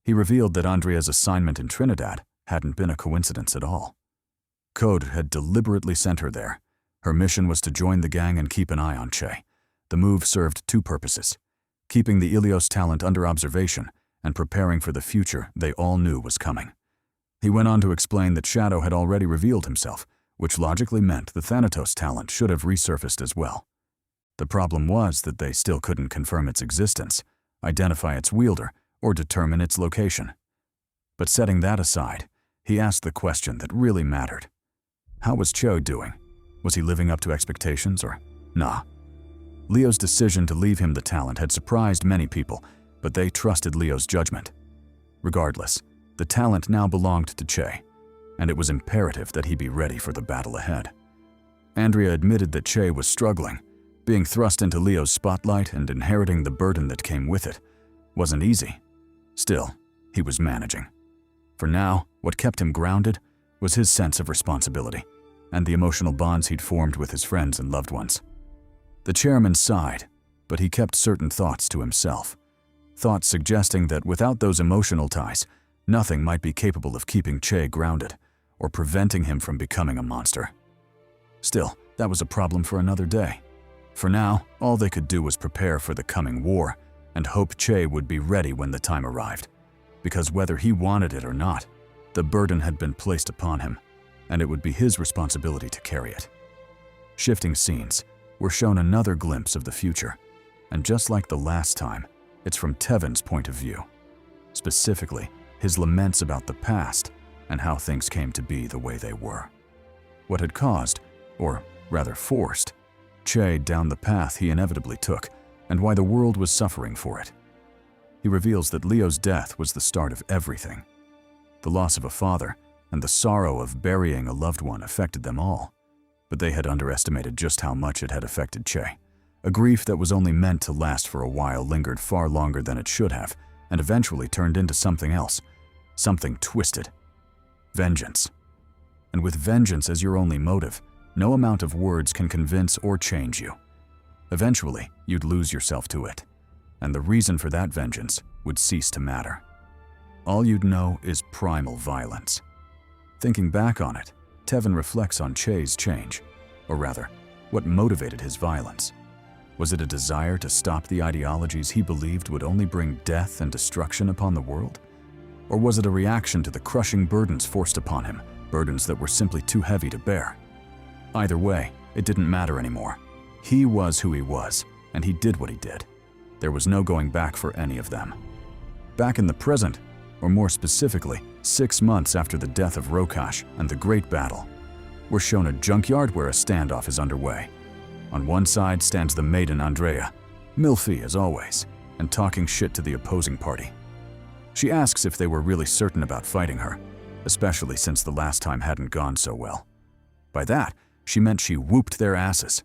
He revealed that Andrea's assignment in Trinidad hadn't been a coincidence at all. Code had deliberately sent her there. Her mission was to join the gang and keep an eye on Che. The move served 2 purposes: keeping the Ilios talent under observation and preparing for the future they all knew was coming. He went on to explain that Shadow had already revealed himself, which logically meant the Thanatos talent should have resurfaced as well. The problem was that they still couldn't confirm its existence, identify its wielder, or determine its location. But setting that aside, he asked the question that really mattered. How was Cho doing? Was he living up to expectations or nah? Leo's decision to leave him the talent had surprised many people, but they trusted Leo's judgment. Regardless, the talent now belonged to Che, and it was imperative that he be ready for the battle ahead. Andrea admitted that Che was struggling. Being thrust into Leo's spotlight and inheriting the burden that came with it wasn't easy. Still, he was managing. For now, what kept him grounded was his sense of responsibility and the emotional bonds he'd formed with his friends and loved ones. The chairman sighed, but he kept certain thoughts to himself. Thoughts suggesting that without those emotional ties, nothing might be capable of keeping Che grounded or preventing him from becoming a monster. Still, that was a problem for another day. For now, all they could do was prepare for the coming war and hope Che would be ready when the time arrived. Because whether he wanted it or not, the burden had been placed upon him, and it would be his responsibility to carry it. Shifting scenes, we're shown another glimpse of the future, and just like the last time, it's from Tevin's point of view. Specifically, his laments about the past and how things came to be the way they were. What had caused, or rather forced, Che down the path he inevitably took, and why the world was suffering for it. He reveals that Leo's death was the start of everything. The loss of a father and the sorrow of burying a loved one affected them all, but they had underestimated just how much it had affected Che. A grief that was only meant to last for a while lingered far longer than it should have, and eventually turned into something else, something twisted. Vengeance. And with vengeance as your only motive, no amount of words can convince or change you. Eventually, you'd lose yourself to it, and the reason for that vengeance would cease to matter. All you'd know is primal violence. Thinking back on it, Tevin reflects on Che's change, or rather, what motivated his violence. Was it a desire to stop the ideologies he believed would only bring death and destruction upon the world? Or was it a reaction to the crushing burdens forced upon him, burdens that were simply too heavy to bear? Either way, it didn't matter anymore. He was who he was, and he did what he did. There was no going back for any of them. Back in the present, or more specifically, 6 months after the death of Rokash and the Great Battle, we're shown a junkyard where a standoff is underway. On one side stands the maiden Andrea, milfy as always, and talking shit to the opposing party. She asks if they were really certain about fighting her, especially since the last time hadn't gone so well. By that, she meant she whooped their asses.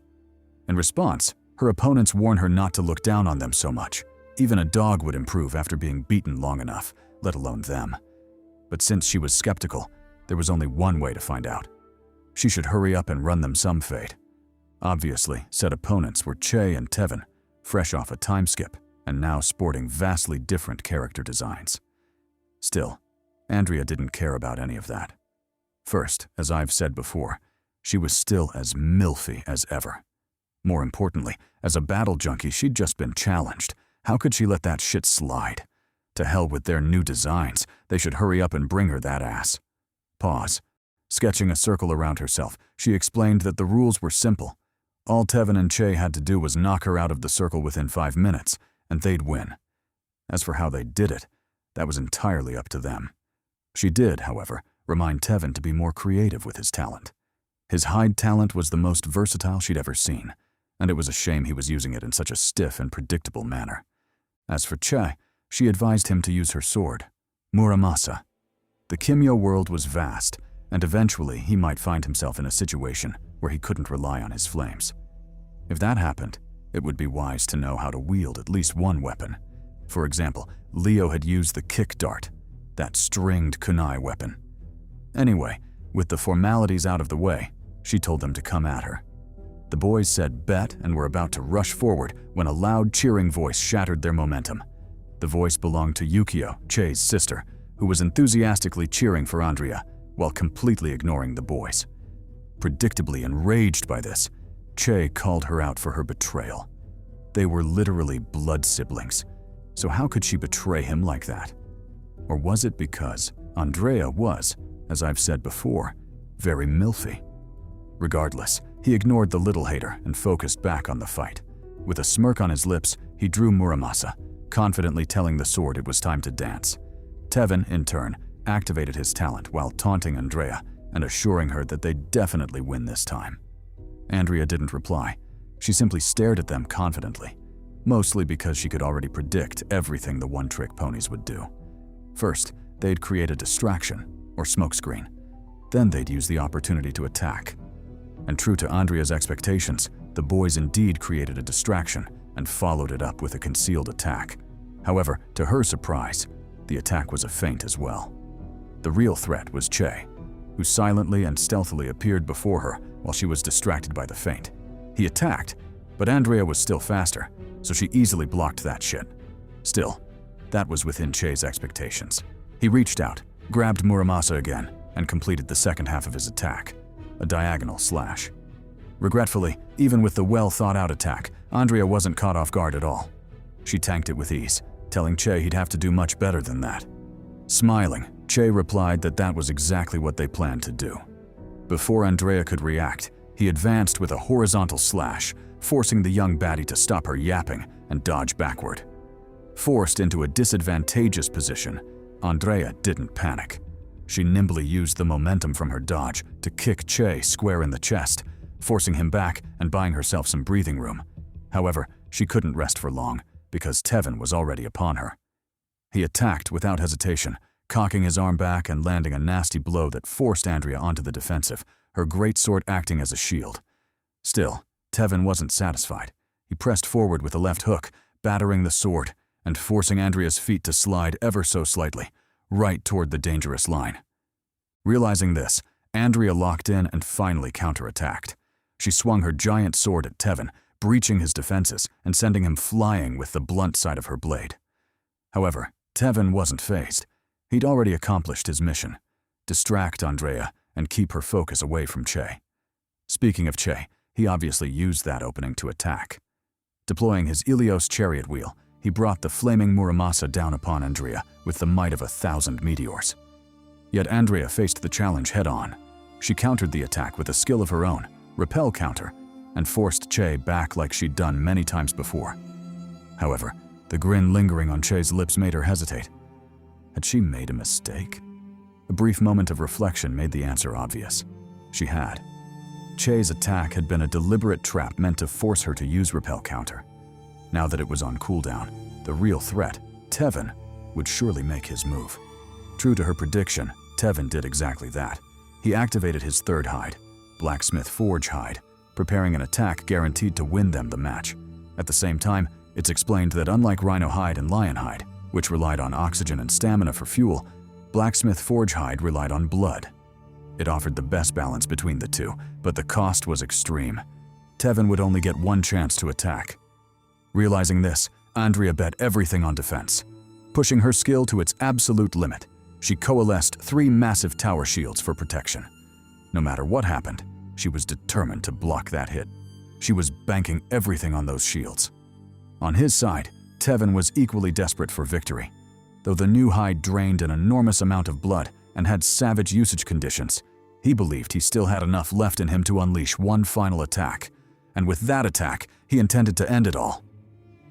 In response, her opponents warn her not to look down on them so much. Even a dog would improve after being beaten long enough, let alone them. But since she was skeptical, there was only one way to find out. She should hurry up and run them some fate. Obviously, said opponents were Che and Tevin, fresh off a time skip and now sporting vastly different character designs. Still, Andrea didn't care about any of that. First, as I've said before, she was still as milfy as ever. More importantly, as a battle junkie, she'd just been challenged. How could she let that shit slide? To hell with their new designs. They should hurry up and bring her that ass. Pause. Sketching a circle around herself, she explained that the rules were simple. All Tevin and Che had to do was knock her out of the circle within 5 minutes, and they'd win. As for how they did it, that was entirely up to them. She did, however, remind Tevin to be more creative with his talent. His hide talent was the most versatile she'd ever seen, and it was a shame he was using it in such a stiff and predictable manner. As for Che, she advised him to use her sword, Muramasa. The Kimyo world was vast, and eventually he might find himself in a situation where he couldn't rely on his flames. If that happened, it would be wise to know how to wield at least one weapon. For example, Leo had used the kick dart, that stringed kunai weapon. Anyway, with the formalities out of the way, she told them to come at her. The boys said bet and were about to rush forward when a loud cheering voice shattered their momentum. The voice belonged to Yukio, Che's sister, who was enthusiastically cheering for Andrea while completely ignoring the boys. Predictably enraged by this, Che called her out for her betrayal. They were literally blood siblings, so how could she betray him like that? Or was it because Andrea was, as I've said before, very milfy? Regardless, he ignored the little hater and focused back on the fight. With a smirk on his lips, he drew Muramasa, confidently telling the sword it was time to dance. Tevin, in turn, activated his talent while taunting Andrea and assuring her that they'd definitely win this time. Andrea didn't reply. She simply stared at them confidently, mostly because she could already predict everything the one-trick ponies would do. First, they'd create a distraction, or smokescreen. Then they'd use the opportunity to attack. And true to Andrea's expectations, the boys indeed created a distraction and followed it up with a concealed attack. However, to her surprise, the attack was a feint as well. The real threat was Che, who silently and stealthily appeared before her while she was distracted by the feint. He attacked, but Andrea was still faster, so she easily blocked that shit. Still, that was within Che's expectations. He reached out, grabbed Muramasa again, and completed the second half of his attack, a diagonal slash. Regretfully, even with the well-thought-out attack, Andrea wasn't caught off guard at all. She tanked it with ease, telling Che he'd have to do much better than that. Smiling, Che replied that that was exactly what they planned to do. Before Andrea could react, he advanced with a horizontal slash, forcing the young baddie to stop her yapping and dodge backward. Forced into a disadvantageous position, Andrea didn't panic. She nimbly used the momentum from her dodge to kick Che square in the chest, forcing him back and buying herself some breathing room. However, she couldn't rest for long because Tevin was already upon her. He attacked without hesitation, cocking his arm back and landing a nasty blow that forced Andrea onto the defensive, her greatsword acting as a shield. Still, Tevin wasn't satisfied. He pressed forward with a left hook, battering the sword and forcing Andrea's feet to slide ever so slightly, right toward the dangerous line. Realizing this, Andrea locked in and finally counterattacked. She swung her giant sword at Tevin, breaching his defenses and sending him flying with the blunt side of her blade. However, Tevin wasn't fazed. He'd already accomplished his mission: distract Andrea and keep her focus away from Che. Speaking of Che, he obviously used that opening to attack. Deploying his Ilios chariot wheel, he brought the flaming Muramasa down upon Andrea with the might of 1,000 meteors. Yet Andrea faced the challenge head-on. She countered the attack with a skill of her own, repel counter, and forced Che back like she'd done many times before. However, the grin lingering on Che's lips made her hesitate. Had she made a mistake? A brief moment of reflection made the answer obvious. She had. Che's attack had been a deliberate trap meant to force her to use repel counter. Now that it was on cooldown, the real threat, Tevin, would surely make his move. True to her prediction, Tevin did exactly that. He activated his third hide, Blacksmith Forge hide, preparing an attack guaranteed to win them the match. At the same time, it's explained that unlike Rhino hide and Lion hide, which relied on oxygen and stamina for fuel, Blacksmith Forge hide relied on blood. It offered the best balance between the two, but the cost was extreme. Tevin would only get one chance to attack. Realizing this, Andrea bet everything on defense. Pushing her skill to its absolute limit, she coalesced 3 massive tower shields for protection. No matter what happened, she was determined to block that hit. She was banking everything on those shields. On his side, Tevin was equally desperate for victory. Though the new hide drained an enormous amount of blood and had savage usage conditions, he believed he still had enough left in him to unleash one final attack. And with that attack, he intended to end it all.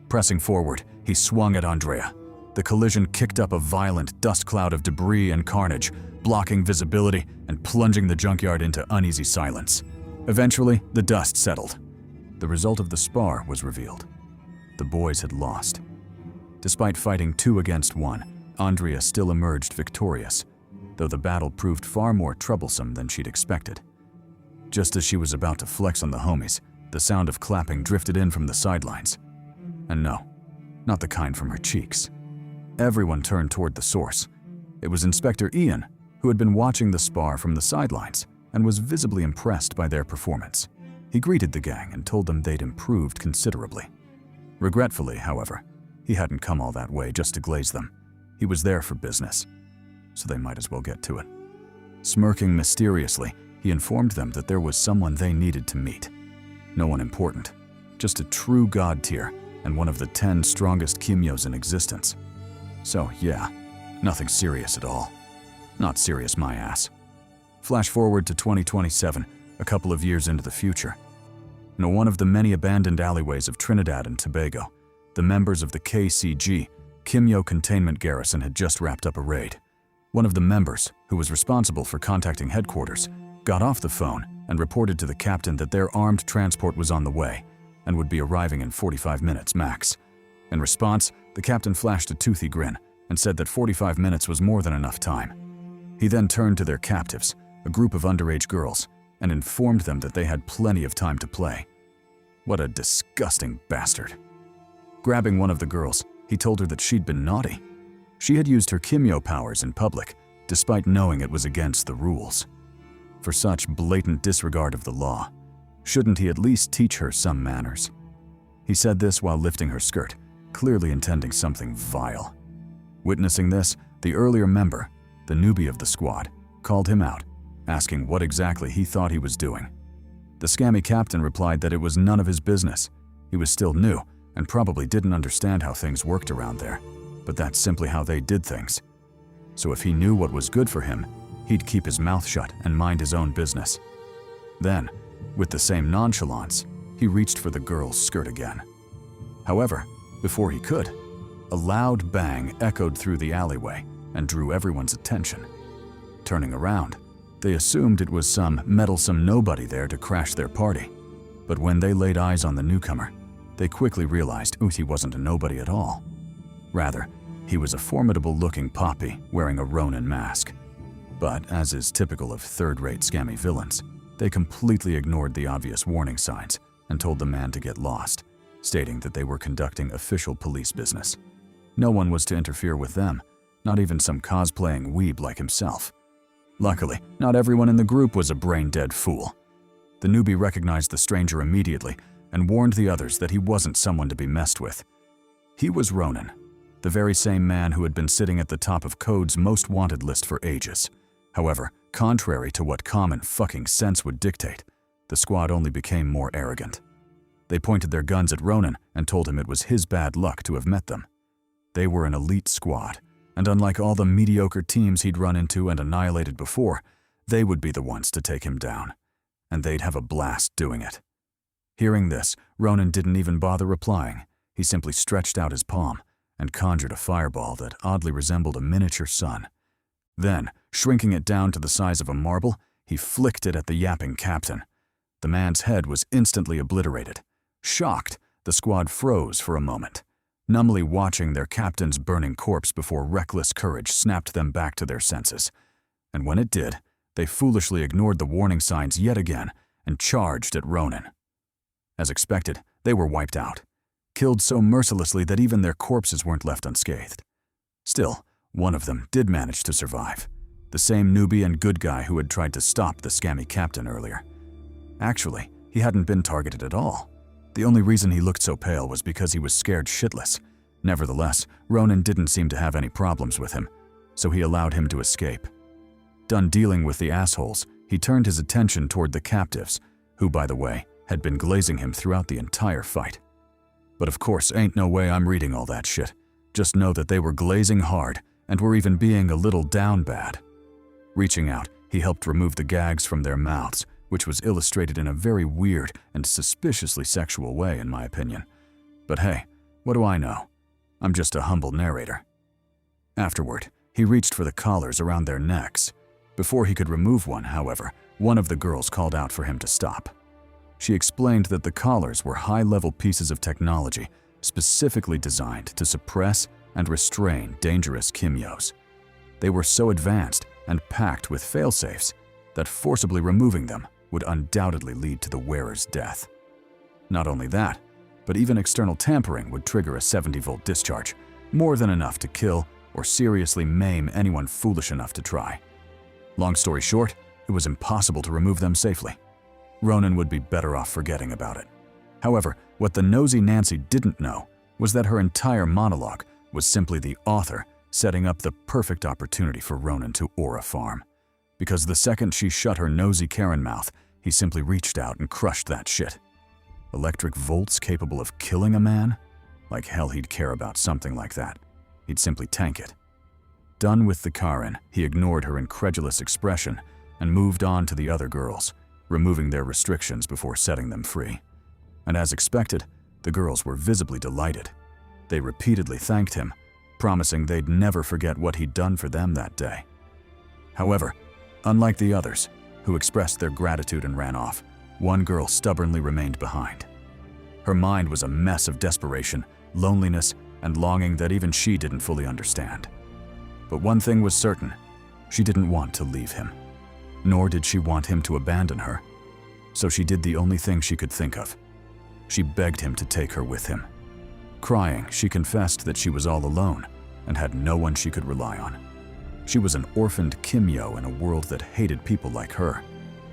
Pressing forward, he swung at Andrea. The collision kicked up a violent dust cloud of debris and carnage, blocking visibility and plunging the junkyard into uneasy silence. Eventually, the dust settled. the result of the spar was revealed. The boys had lost. Despite fighting 2 against 1, Andrea still emerged victorious, though the battle proved far more troublesome than she'd expected. Just as she was about to flex on the homies, the sound of clapping drifted in from the sidelines. And no, not the kind from her cheeks. Everyone turned toward the source. It was Inspector Ian, who had been watching the spar from the sidelines and was visibly impressed by their performance. He greeted the gang and told them they'd improved considerably. Regretfully, however, he hadn't come all that way just to glaze them. He was there for business, so they might as well get to it. Smirking mysteriously, he informed them that there was someone they needed to meet. No one important, just a true god tier and one of the 10 strongest Kimyos in existence. So yeah, nothing serious at all. Not serious my ass. Flash forward to 2027, a couple of years into the future. In one of the many abandoned alleyways of Trinidad and Tobago, the members of the KCG, Kimyo Containment Garrison, had just wrapped up a raid. One of the members, who was responsible for contacting headquarters, got off the phone and reported to the captain that their armed transport was on the way and would be arriving in 45 minutes max. In response, the captain flashed a toothy grin and said that 45 minutes was more than enough time. He then turned to their captives, a group of underage girls, and informed them that they had plenty of time to play. What a disgusting bastard. Grabbing one of the girls, he told her that she'd been naughty. She had used her Kimyo powers in public, despite knowing it was against the rules. For such blatant disregard of the law, shouldn't he at least teach her some manners? He said this while lifting her skirt, clearly intending something vile. Witnessing this, the earlier member, the newbie of the squad, called him out, asking what exactly he thought he was doing. The scammy captain replied that it was none of his business. He was still new and probably didn't understand how things worked around there, but that's simply how they did things. So if he knew what was good for him, he'd keep his mouth shut and mind his own business. Then, with the same nonchalance, he reached for the girl's skirt again. However, before he could, a loud bang echoed through the alleyway and drew everyone's attention. Turning around, they assumed it was some meddlesome nobody there to crash their party. But when they laid eyes on the newcomer, they quickly realized Uti wasn't a nobody at all. Rather, he was a formidable-looking poppy wearing a Ronin mask. But as is typical of third-rate scammy villains, they completely ignored the obvious warning signs and told the man to get lost, stating that they were conducting official police business. No one was to interfere with them, not even some cosplaying weeb like himself. Luckily, not everyone in the group was a brain-dead fool. The newbie recognized the stranger immediately and warned the others that he wasn't someone to be messed with. He was Ronin, the very same man who had been sitting at the top of Code's most wanted list for ages. However, contrary to what common fucking sense would dictate, the squad only became more arrogant. They pointed their guns at Ronin and told him it was his bad luck to have met them. They were an elite squad, and unlike all the mediocre teams he'd run into and annihilated before, they would be the ones to take him down, and they'd have a blast doing it. Hearing this, Ronin didn't even bother replying. He simply stretched out his palm and conjured a fireball that oddly resembled a miniature sun. Then, shrinking it down to the size of a marble, he flicked it at the yapping captain. The man's head was instantly obliterated. Shocked, the squad froze for a moment, numbly watching their captain's burning corpse before reckless courage snapped them back to their senses. And when it did, they foolishly ignored the warning signs yet again and charged at Ronin. As expected, they were wiped out, killed so mercilessly that even their corpses weren't left unscathed. Still, one of them did manage to survive, the same newbie and good guy who had tried to stop the scammy captain earlier. Actually, he hadn't been targeted at all. The only reason he looked so pale was because he was scared shitless. Nevertheless, Ronin didn't seem to have any problems with him, so he allowed him to escape. Done dealing with the assholes, he turned his attention toward the captives, who, by the way, had been glazing him throughout the entire fight. But of course, ain't no way I'm reading all that shit. Just know that they were glazing hard and were even being a little down bad. Reaching out, he helped remove the gags from their mouths, which was illustrated in a very weird and suspiciously sexual way, in my opinion. But hey, what do I know? I'm just a humble narrator. Afterward, he reached for the collars around their necks. Before he could remove one, however, one of the girls called out for him to stop. She explained that the collars were high-level pieces of technology specifically designed to suppress and restrain dangerous Kimyos. They were so advanced and packed with failsafes that forcibly removing them would undoubtedly lead to the wearer's death. Not only that, but even external tampering would trigger a 70-volt discharge, more than enough to kill or seriously maim anyone foolish enough to try. Long story short, it was impossible to remove them safely. Ronan would be better off forgetting about it. However, what the nosy Nancy didn't know was that her entire monologue was simply the author setting up the perfect opportunity for Ronan to aura farm. Because the second she shut her nosy Karen mouth, he simply reached out and crushed that shit. Electric volts capable of killing a man? Like hell he'd care about something like that. He'd simply tank it. Done with the Karen, he ignored her incredulous expression and moved on to the other girls, removing their restrictions before setting them free. And as expected, the girls were visibly delighted. They repeatedly thanked him, promising they'd never forget what he'd done for them that day. However, unlike the others, who expressed their gratitude and ran off, one girl stubbornly remained behind. Her mind was a mess of desperation, loneliness, and longing that even she didn't fully understand. But one thing was certain: she didn't want to leave him. Nor did she want him to abandon her. So she did the only thing she could think of. She begged him to take her with him. Crying, she confessed that she was all alone and had no one she could rely on. She was an orphaned Kimyo in a world that hated people like her,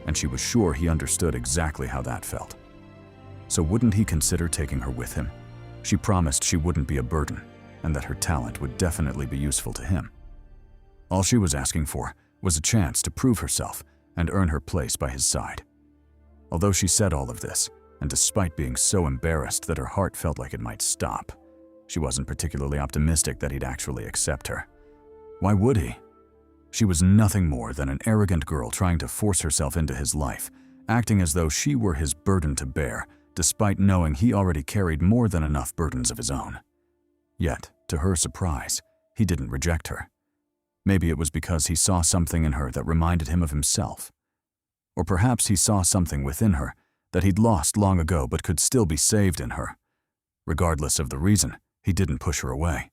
and she was sure he understood exactly how that felt. So wouldn't he consider taking her with him? She promised she wouldn't be a burden, and that her talent would definitely be useful to him. All she was asking for was a chance to prove herself and earn her place by his side. Although she said all of this, and despite being so embarrassed that her heart felt like it might stop, she wasn't particularly optimistic that he'd actually accept her. Why would he? She was nothing more than an arrogant girl trying to force herself into his life, acting as though she were his burden to bear, despite knowing he already carried more than enough burdens of his own. Yet, to her surprise, he didn't reject her. Maybe it was because he saw something in her that reminded him of himself. Or perhaps he saw something within her that he'd lost long ago but could still be saved in her. Regardless of the reason, he didn't push her away.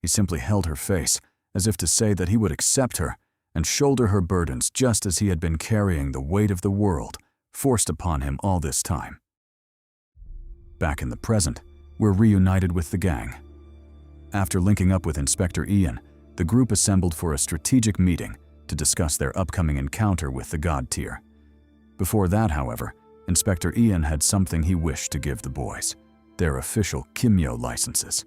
He simply held her face, as if to say that he would accept her and shoulder her burdens just as he had been carrying the weight of the world forced upon him all this time. Back in the present, we're reunited with the gang. After linking up with Inspector Ian, the group assembled for a strategic meeting to discuss their upcoming encounter with the God Tier. Before that, however, Inspector Ian had something he wished to give the boys: their official Kimyo licenses.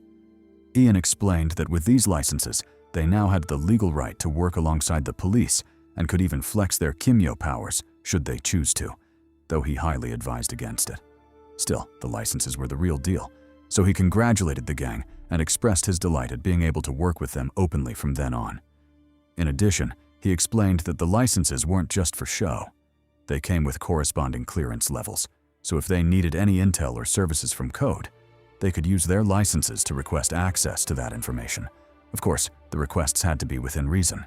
Ian explained that with these licenses, they now had the legal right to work alongside the police and could even flex their Kimyo powers should they choose to, though he highly advised against it. Still, the licenses were the real deal, so he congratulated the gang and expressed his delight at being able to work with them openly from then on. In addition, he explained that the licenses weren't just for show. They came with corresponding clearance levels, so if they needed any intel or services from Code, they could use their licenses to request access to that information. Of course, the requests had to be within reason.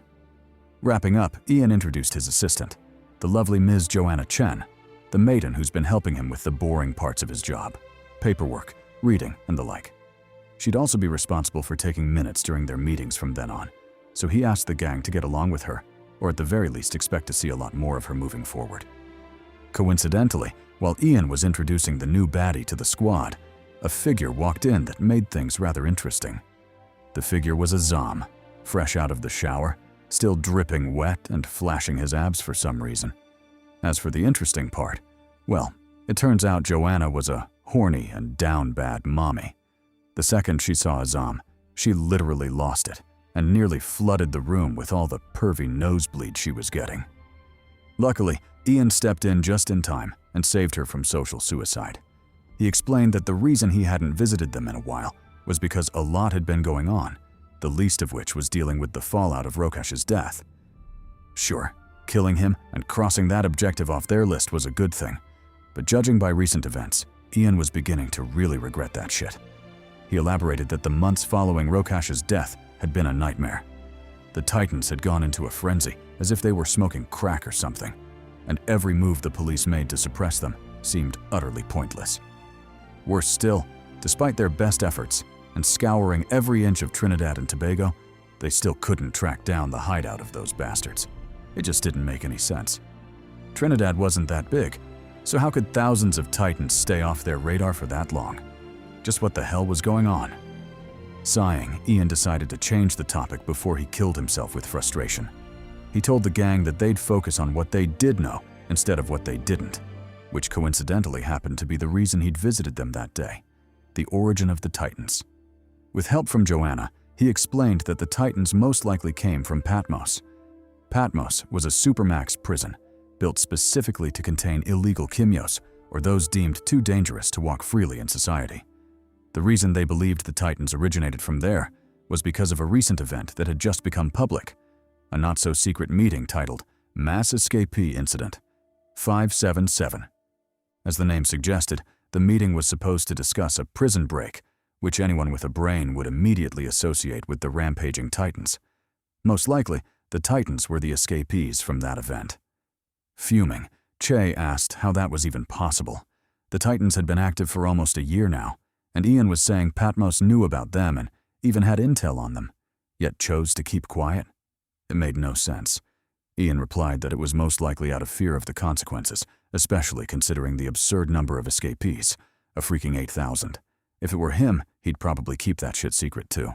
Wrapping up, Ian introduced his assistant, the lovely Ms. Joanna Chen, the maiden who's been helping him with the boring parts of his job: paperwork, reading, and the like. She'd also be responsible for taking minutes during their meetings from then on, so he asked the gang to get along with her, or at the very least expect to see a lot more of her moving forward. Coincidentally, while Ian was introducing the new baddie to the squad, a figure walked in that made things rather interesting. The figure was a Zom, fresh out of the shower, still dripping wet and flashing his abs for some reason. As for the interesting part, well, it turns out Joanna was a horny and down bad mommy. The second she saw a Zom, she literally lost it and nearly flooded the room with all the pervy nosebleed she was getting. Luckily, Ian stepped in just in time and saved her from social suicide. He explained that the reason he hadn't visited them in a while was because a lot had been going on, the least of which was dealing with the fallout of Rokesh's death. Sure, killing him and crossing that objective off their list was a good thing, but judging by recent events, Ian was beginning to really regret that shit. He elaborated that the months following Rokesh's death had been a nightmare. The Titans had gone into a frenzy, as if they were smoking crack or something, and every move the police made to suppress them seemed utterly pointless. Worse still, despite their best efforts and scouring every inch of Trinidad and Tobago, they still couldn't track down the hideout of those bastards. It just didn't make any sense. Trinidad wasn't that big, so how could thousands of Titans stay off their radar for that long? Just what the hell was going on? Sighing, Ian decided to change the topic before he killed himself with frustration. He told the gang that they'd focus on what they did know instead of what they didn't, which coincidentally happened to be the reason he'd visited them that day: the origin of the Titans. With help from Joanna, he explained that the Titans most likely came from Patmos. Patmos was a supermax prison, built specifically to contain illegal Kimyos, or those deemed too dangerous to walk freely in society. The reason they believed the Titans originated from there was because of a recent event that had just become public, a not-so-secret meeting titled Mass Escapee Incident 577. As the name suggested, the meeting was supposed to discuss a prison break, which anyone with a brain would immediately associate with the rampaging Titans. Most likely, the Titans were the escapees from that event. Fuming, Che asked how that was even possible. The Titans had been active for almost a year now, and Ian was saying Patmos knew about them and even had intel on them, yet chose to keep quiet. It made no sense. Ian replied that it was most likely out of fear of the consequences, especially considering the absurd number of escapees, a freaking 8,000. If it were him, he'd probably keep that shit secret too.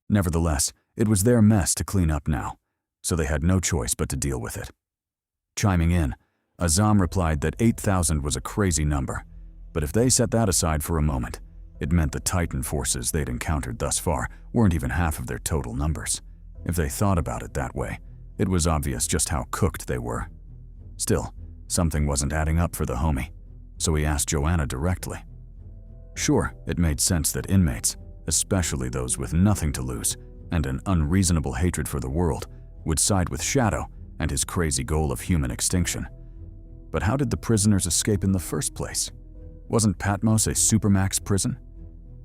Nevertheless, it was their mess to clean up now, so they had no choice but to deal with it. Chiming in, Azam replied that 8,000 was a crazy number, but if they set that aside for a moment, it meant the Titan forces they'd encountered thus far weren't even half of their total numbers. If they thought about it that way, it was obvious just how cooked they were. Still, something wasn't adding up for the homie, so he asked Joanna directly. Sure, it made sense that inmates, especially those with nothing to lose and an unreasonable hatred for the world, would side with Shadow and his crazy goal of human extinction. But how did the prisoners escape in the first place? Wasn't Patmos a supermax prison?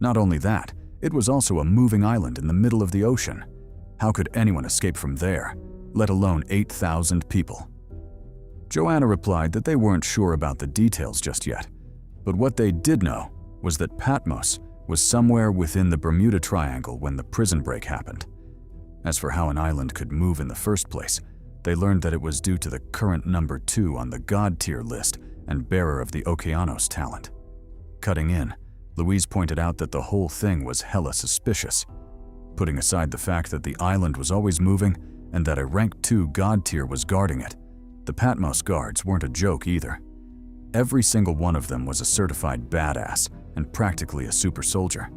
Not only that, it was also a moving island in the middle of the ocean. How could anyone escape from there, let alone 8,000 people? Joanna replied that they weren't sure about the details just yet, but what they did know was that Patmos was somewhere within the Bermuda Triangle when the prison break happened. As for how an island could move in the first place, they learned that it was due to the current number 2 on the God tier list and bearer of the Okeanos talent. Cutting in, Louise pointed out that the whole thing was hella suspicious. Putting aside the fact that the island was always moving and that a rank 2 God tier was guarding it, the Patmos guards weren't a joke either. Every single one of them was a certified badass and practically a super soldier.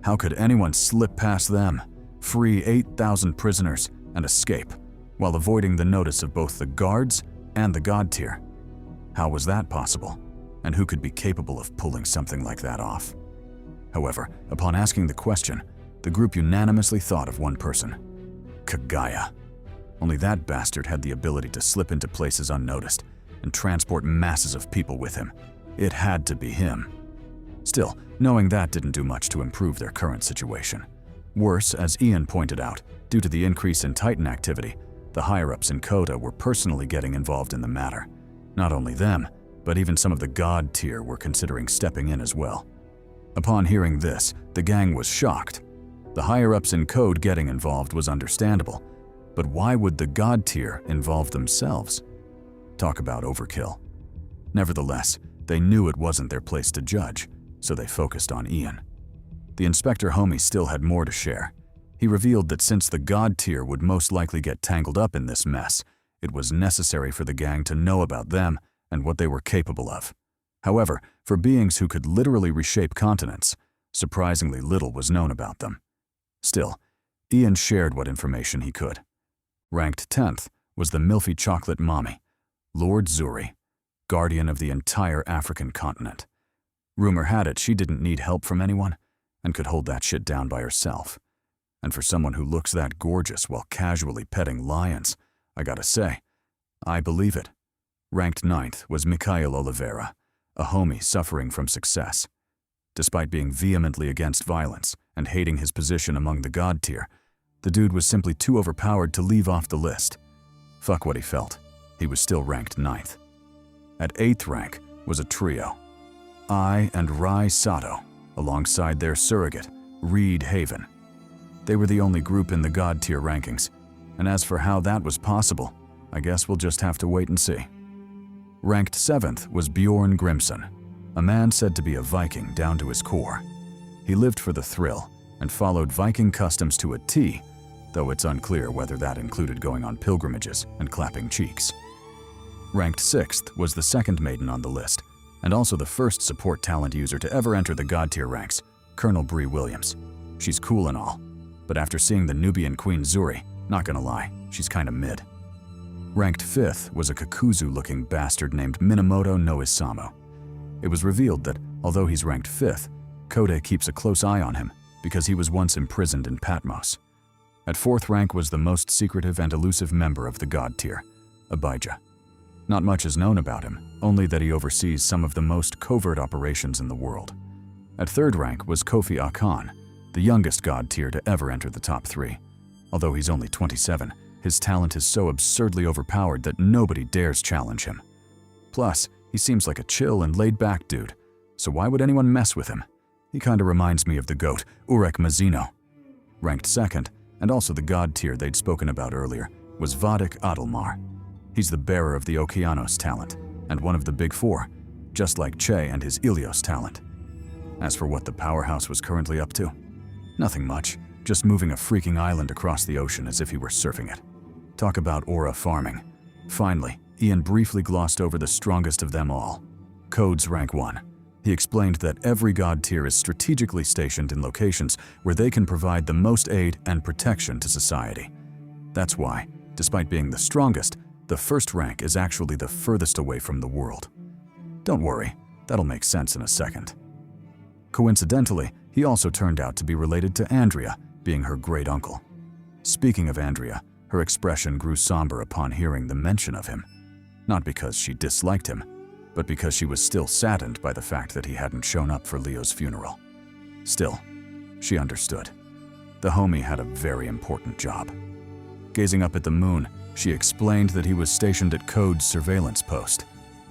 How could anyone slip past them, free 8,000 prisoners, and escape, while avoiding the notice of both the guards and the God tier? How was that possible? And who could be capable of pulling something like that off? However, upon asking the question, the group unanimously thought of one person: Kagaya. Only that bastard had the ability to slip into places unnoticed and transport masses of people with him. It had to be him. Still, knowing that didn't do much to improve their current situation. Worse, as Ian pointed out, due to the increase in Titan activity, the higher-ups in Kota were personally getting involved in the matter. Not only them, but even some of the God tier were considering stepping in as well. Upon hearing this, the gang was shocked. The higher-ups in Code getting involved was understandable, but why would the God tier involve themselves? Talk about overkill. Nevertheless, they knew it wasn't their place to judge, so they focused on Ian. The inspector homie still had more to share. He revealed that since the God tier would most likely get tangled up in this mess, it was necessary for the gang to know about them and what they were capable of. However, for beings who could literally reshape continents, surprisingly little was known about them. Still, Ian shared what information he could. Ranked 10th was the milfy chocolate mommy, Lord Zuri, guardian of the entire African continent. Rumor had it she didn't need help from anyone and could hold that shit down by herself. And for someone who looks that gorgeous while casually petting lions, I gotta say, I believe it. Ranked 9th was Mikhail Oliveira, a homie suffering from success. Despite being vehemently against violence and hating his position among the God tier, the dude was simply too overpowered to leave off the list. Fuck what he felt, he was still ranked 9th. At 8th rank was a trio. I and Rai Sato, alongside their surrogate, Reed Haven. They were the only group in the God tier rankings, and as for how that was possible, I guess we'll just have to wait and see. Ranked 7th was Bjorn Grimson, a man said to be a Viking down to his core. He lived for the thrill and followed Viking customs to a T, though it's unclear whether that included going on pilgrimages and clapping cheeks. Ranked 6th was the second maiden on the list, and also the first support talent user to ever enter the God tier ranks, Colonel Bree Williams. She's cool and all, but after seeing the Nubian Queen Zuri, not gonna lie, she's kinda mid. Ranked 5th was a Kakuzu-looking bastard named Minamoto no Isamu. It was revealed that, although he's ranked 5th, Kode keeps a close eye on him because he was once imprisoned in Patmos. At 4th rank was the most secretive and elusive member of the God tier, Abijah. Not much is known about him, only that he oversees some of the most covert operations in the world. At 3rd rank was Kofi Akan, the youngest God tier to ever enter the top 3. Although he's only 27, his talent is so absurdly overpowered that nobody dares challenge him. Plus, he seems like a chill and laid-back dude, so why would anyone mess with him? He kinda reminds me of the GOAT, Urek Mazino. Ranked 2nd, and also the God tier they'd spoken about earlier, was Vadik Adelmar. He's the bearer of the Okeanos talent, and one of the Big Four, just like Che and his Ilios talent. As for what the powerhouse was currently up to, nothing much, just moving a freaking island across the ocean as if he were surfing it. Talk about aura farming. Finally, Ian briefly glossed over the strongest of them all, Code's rank 1. He explained that every God tier is strategically stationed in locations where they can provide the most aid and protection to society. That's why, despite being the strongest, the 1st rank is actually the furthest away from the world. Don't worry, that'll make sense in a second. Coincidentally, he also turned out to be related to Andrea, being her great-uncle. Speaking of Andrea, her expression grew somber upon hearing the mention of him. Not because she disliked him, but because she was still saddened by the fact that he hadn't shown up for Leo's funeral. Still, she understood. The homie had a very important job. Gazing up at the moon, she explained that he was stationed at Code's surveillance post,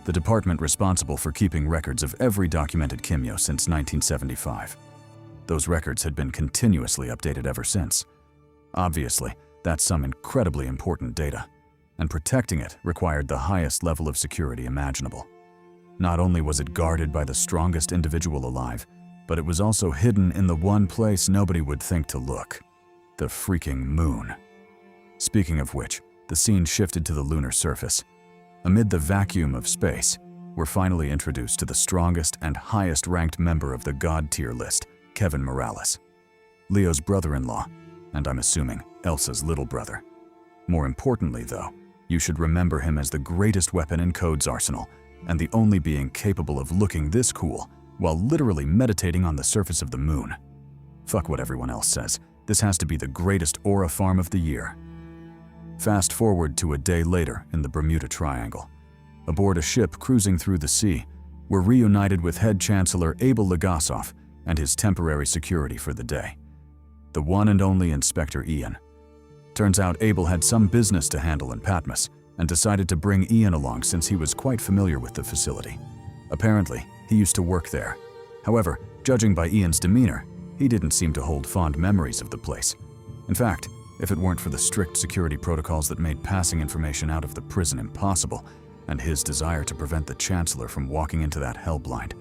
the department responsible for keeping records of every documented Kimyo since 1975. Those records had been continuously updated ever since. Obviously, that's some incredibly important data, and protecting it required the highest level of security imaginable. Not only was it guarded by the strongest individual alive, but it was also hidden in the one place nobody would think to look: the freaking moon. Speaking of which, the scene shifted to the lunar surface. Amid the vacuum of space, we're finally introduced to the strongest and highest-ranked member of the God tier list, Kevin Morales. Leo's brother-in-law, and I'm assuming Elsa's little brother. More importantly, though, you should remember him as the greatest weapon in Code's arsenal, and the only being capable of looking this cool while literally meditating on the surface of the moon. Fuck what everyone else says, this has to be the greatest aura farm of the year. Fast forward to a day later in the Bermuda Triangle. Aboard a ship cruising through the sea, we're reunited with Head Chancellor Abel Legasov and his temporary security for the day, the one and only Inspector Ian. Turns out Abel had some business to handle in Patmos and decided to bring Ian along since he was quite familiar with the facility. Apparently, he used to work there. However, judging by Ian's demeanor, he didn't seem to hold fond memories of the place. In fact, if it weren't for the strict security protocols that made passing information out of the prison impossible, and his desire to prevent the Chancellor from walking into that hellblind,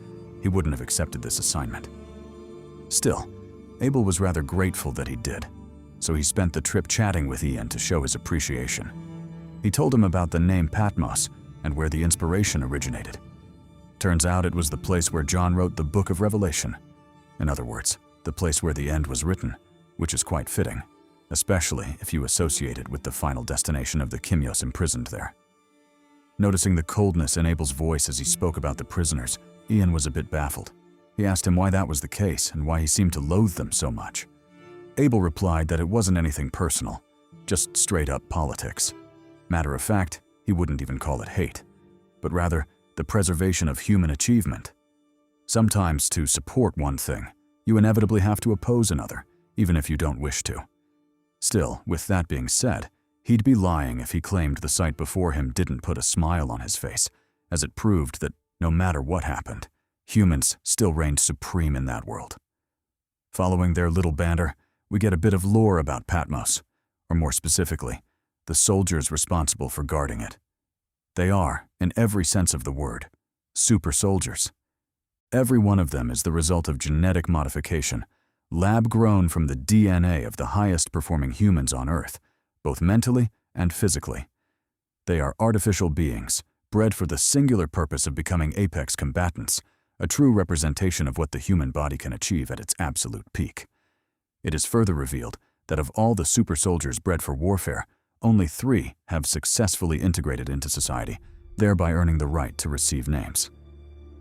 he wouldn't have accepted this assignment. Still, Abel was rather grateful that he did, so he spent the trip chatting with Ian to show his appreciation. He told him about the name Patmos and where the inspiration originated. Turns out it was the place where John wrote the Book of Revelation. In other words, the place where the end was written, which is quite fitting, especially if you associate it with the final destination of the Kimyos imprisoned there. Noticing the coldness in Abel's voice as he spoke about the prisoners, Ian was a bit baffled. He asked him why that was the case and why he seemed to loathe them so much. Abel replied that it wasn't anything personal, just straight-up politics. Matter of fact, he wouldn't even call it hate, but rather the preservation of human achievement. Sometimes to support one thing, you inevitably have to oppose another, even if you don't wish to. Still, with that being said, he'd be lying if he claimed the sight before him didn't put a smile on his face, as it proved that No matter what happened, humans still reigned supreme in that world. Following their little banter, we get a bit of lore about Patmos, or more specifically, the soldiers responsible for guarding it. They are, in every sense of the word, super soldiers. Every one of them is the result of genetic modification, lab-grown from the DNA of the highest-performing humans on Earth, both mentally and physically. They are artificial beings, bred for the singular purpose of becoming apex combatants, a true representation of what the human body can achieve at its absolute peak. It is further revealed that of all the super soldiers bred for warfare, only 3 have successfully integrated into society, thereby earning the right to receive names.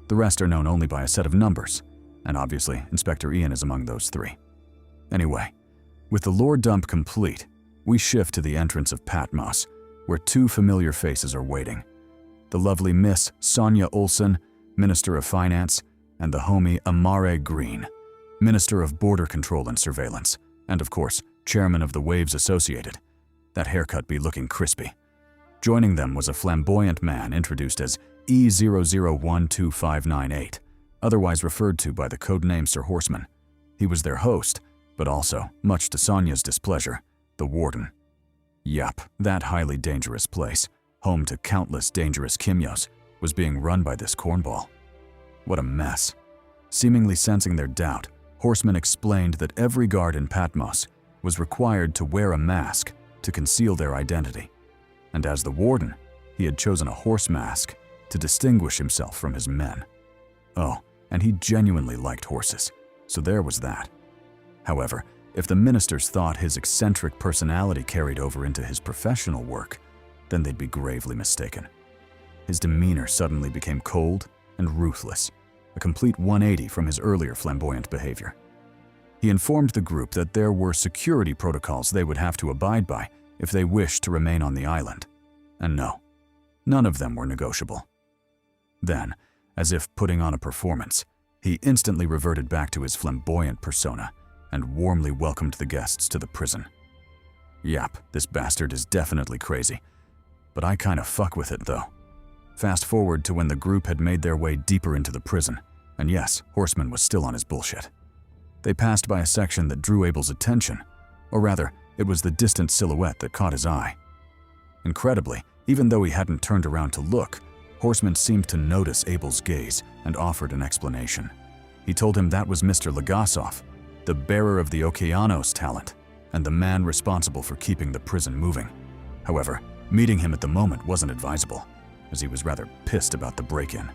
The rest are known only by a set of numbers, and obviously Inspector Ian is among those 3. Anyway, with the lore dump complete, we shift to the entrance of Patmos, where 2 familiar faces are waiting. The lovely Miss Sonia Olson, Minister of Finance, and the homie Amare Green, Minister of Border Control and Surveillance, and of course, Chairman of the Waves Associated. That haircut be looking crispy. Joining them was a flamboyant man introduced as E00125998, otherwise referred to by the codename Sir Horseman. He was their host, but also, much to Sonia's displeasure, the Warden. Yup, that highly dangerous place, home to countless dangerous Kimyos, was being run by this cornball. What a mess. Seemingly sensing their doubt, Horseman explained that every guard in Patmos was required to wear a mask to conceal their identity. And as the Warden, he had chosen a horse mask to distinguish himself from his men. Oh, and he genuinely liked horses, so there was that. However, if the ministers thought his eccentric personality carried over into his professional work, then they'd be gravely mistaken. His demeanor suddenly became cold and ruthless, a complete 180 from his earlier flamboyant behavior. He informed the group that there were security protocols they would have to abide by if they wished to remain on the island. And no, none of them were negotiable. Then, as if putting on a performance, he instantly reverted back to his flamboyant persona and warmly welcomed the guests to the prison. Yap, this bastard is definitely crazy, but I kinda fuck with it though. Fast forward to when the group had made their way deeper into the prison, and yes, Horseman was still on his bullshit. They passed by a section that drew Abel's attention, or rather, it was the distant silhouette that caught his eye. Incredibly, even though he hadn't turned around to look, Horseman seemed to notice Abel's gaze and offered an explanation. He told him that was Mr. Legasov, the bearer of the Okeanos talent, and the man responsible for keeping the prison moving. However, meeting him at the moment wasn't advisable, as he was rather pissed about the break-in.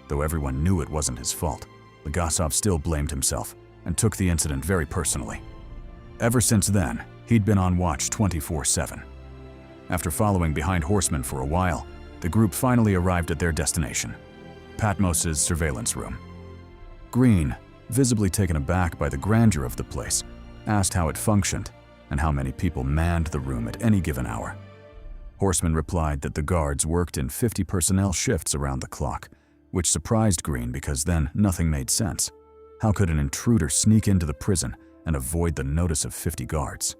Though everyone knew it wasn't his fault, Legasov still blamed himself and took the incident very personally. Ever since then, he'd been on watch 24/7. After following behind Horseman for a while, the group finally arrived at their destination, Patmos's surveillance room. Green, visibly taken aback by the grandeur of the place, asked how it functioned and how many people manned the room at any given hour. Horseman replied that the guards worked in 50 personnel shifts around the clock, which surprised Green because then nothing made sense. How could an intruder sneak into the prison and avoid the notice of 50 guards?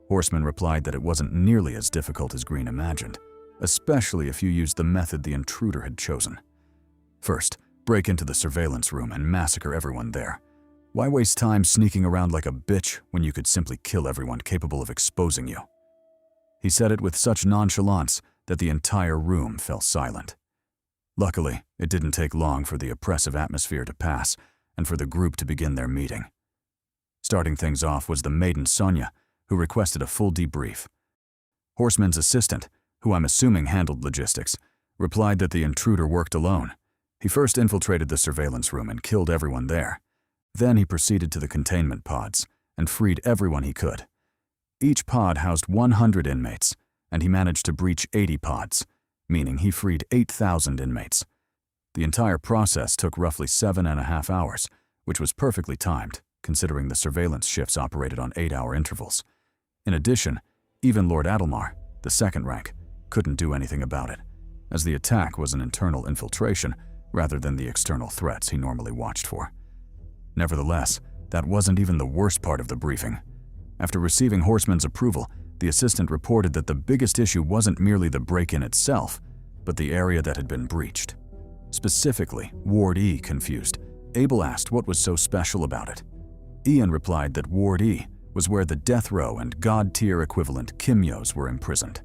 Horseman replied that it wasn't nearly as difficult as Green imagined, especially if you used the method the intruder had chosen. First, break into the surveillance room and massacre everyone there. Why waste time sneaking around like a bitch when you could simply kill everyone capable of exposing you? He said it with such nonchalance that the entire room fell silent. Luckily, it didn't take long for the oppressive atmosphere to pass and for the group to begin their meeting. Starting things off was the maiden Sonia, who requested a full debrief. Horseman's assistant, who I'm assuming handled logistics, replied that the intruder worked alone. He first infiltrated the surveillance room and killed everyone there. Then he proceeded to the containment pods and freed everyone he could. Each pod housed 100 inmates, and he managed to breach 80 pods, meaning he freed 8,000 inmates. The entire process took roughly 7.5 hours, which was perfectly timed, considering the surveillance shifts operated on 8-hour intervals. In addition, even Lord Adelmar, the second rank, couldn't do anything about it, as the attack was an internal infiltration rather than the external threats he normally watched for. Nevertheless, that wasn't even the worst part of the briefing. After receiving Horseman's approval, the assistant reported that the biggest issue wasn't merely the break-in itself, but the area that had been breached. Specifically, Ward E confused. Abel asked what was so special about it. Ian replied that Ward E was where the death row and god-tier equivalent Kimyos were imprisoned,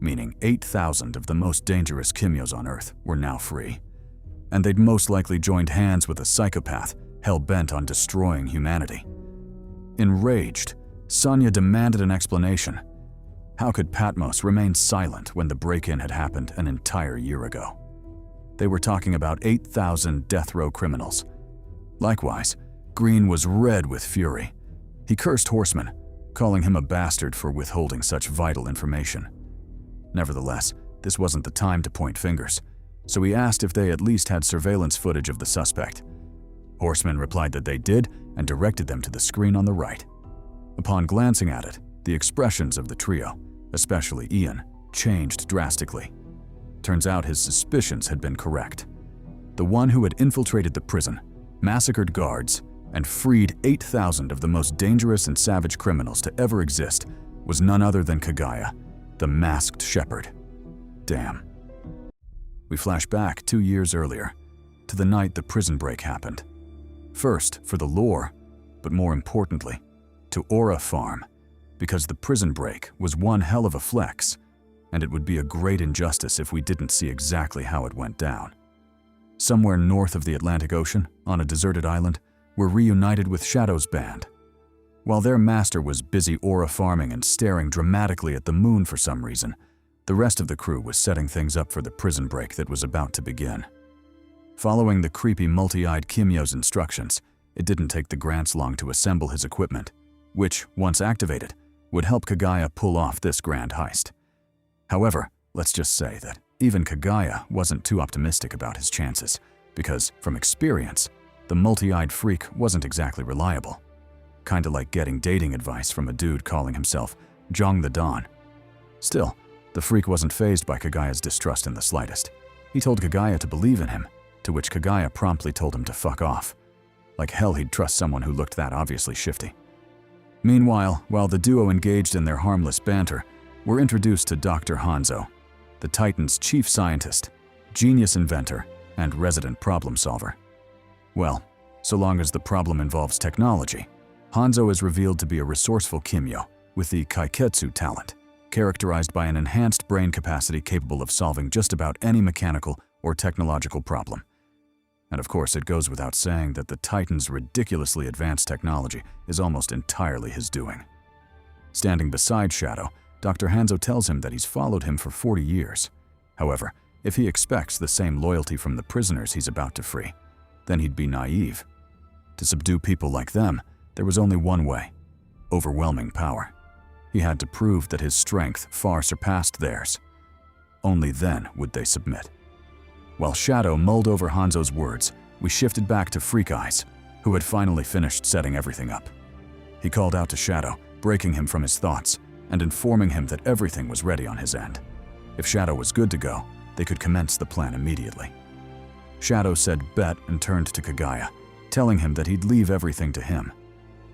meaning 8,000 of the most dangerous Kimyos on Earth were now free. And they'd most likely joined hands with a psychopath hell-bent on destroying humanity. Enraged, Sonia demanded an explanation. How could Patmos remain silent when the break-in had happened an entire year ago? They were talking about 8,000 death row criminals. Likewise, Green was red with fury. He cursed Horseman, calling him a bastard for withholding such vital information. Nevertheless, this wasn't the time to point fingers, so he asked if they at least had surveillance footage of the suspect. Horseman replied that they did and directed them to the screen on the right. Upon glancing at it, the expressions of the trio, especially Ian, changed drastically. Turns out his suspicions had been correct. The one who had infiltrated the prison, massacred guards, and freed 8,000 of the most dangerous and savage criminals to ever exist was none other than Kagaya, the masked shepherd. Damn. We flash back 2 years earlier, to the night the prison break happened. First, for the lore, but more importantly, to Aura Farm, because the prison break was one hell of a flex, and it would be a great injustice if we didn't see exactly how it went down. Somewhere north of the Atlantic Ocean, on a deserted island, we're reunited with Shadow's band. While their master was busy aura farming and staring dramatically at the moon for some reason, the rest of the crew was setting things up for the prison break that was about to begin. Following the creepy multi-eyed Kimyo's instructions, it didn't take the Grants long to assemble his equipment, which, once activated, would help Kagaya pull off this grand heist. However, let's just say that even Kagaya wasn't too optimistic about his chances, because, from experience, the multi-eyed freak wasn't exactly reliable. Kinda like getting dating advice from a dude calling himself Jong the Dawn. Still, the freak wasn't fazed by Kagaya's distrust in the slightest. He told Kagaya to believe in him, to which Kagaya promptly told him to fuck off. Like hell he'd trust someone who looked that obviously shifty. Meanwhile, while the duo engaged in their harmless banter, we're introduced to Dr. Hanzo, the Titan's chief scientist, genius inventor, and resident problem solver. Well, so long as the problem involves technology, Hanzo is revealed to be a resourceful Kimyo with the Kaiketsu talent, characterized by an enhanced brain capacity capable of solving just about any mechanical or technological problem. And of course, it goes without saying that the Titan's ridiculously advanced technology is almost entirely his doing. Standing beside Shadow, Dr. Hanzo tells him that he's followed him for 40 years. However, if he expects the same loyalty from the prisoners he's about to free, then he'd be naive. To subdue people like them, there was only one way: overwhelming power. He had to prove that his strength far surpassed theirs. Only then would they submit. While Shadow mulled over Hanzo's words, we shifted back to Freak Eyes, who had finally finished setting everything up. He called out to Shadow, breaking him from his thoughts and informing him that everything was ready on his end. If Shadow was good to go, they could commence the plan immediately. Shadow said bet and turned to Kagaya, telling him that he'd leave everything to him.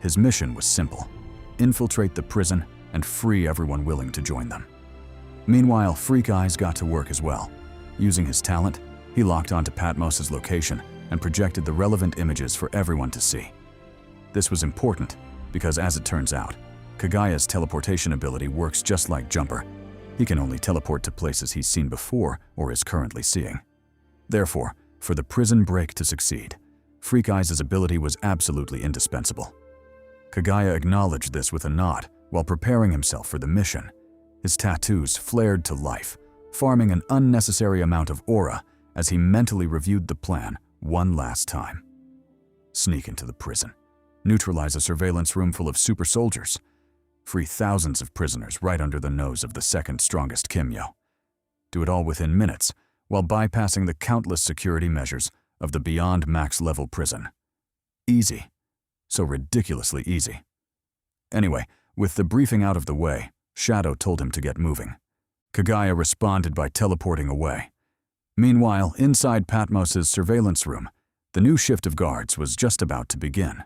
His mission was simple: infiltrate the prison and free everyone willing to join them. Meanwhile, Freak Eyes got to work as well. Using his talent, he locked onto Patmos's location and projected the relevant images for everyone to see. This was important because, as it turns out, Kagaya's teleportation ability works just like Jumper. He can only teleport to places he's seen before or is currently seeing. Therefore, for the prison break to succeed, Freak Eyes' ability was absolutely indispensable. Kagaya acknowledged this with a nod while preparing himself for the mission. His tattoos flared to life, farming an unnecessary amount of aura as he mentally reviewed the plan one last time. Sneak into the prison, neutralize a surveillance room full of super soldiers, free thousands of prisoners right under the nose of the second strongest Kimyo. Do it all within minutes, while bypassing the countless security measures of the beyond max level prison. Easy. So ridiculously easy. Anyway, with the briefing out of the way, Shadow told him to get moving. Kagaya responded by teleporting away. Meanwhile, inside Patmos's surveillance room, the new shift of guards was just about to begin.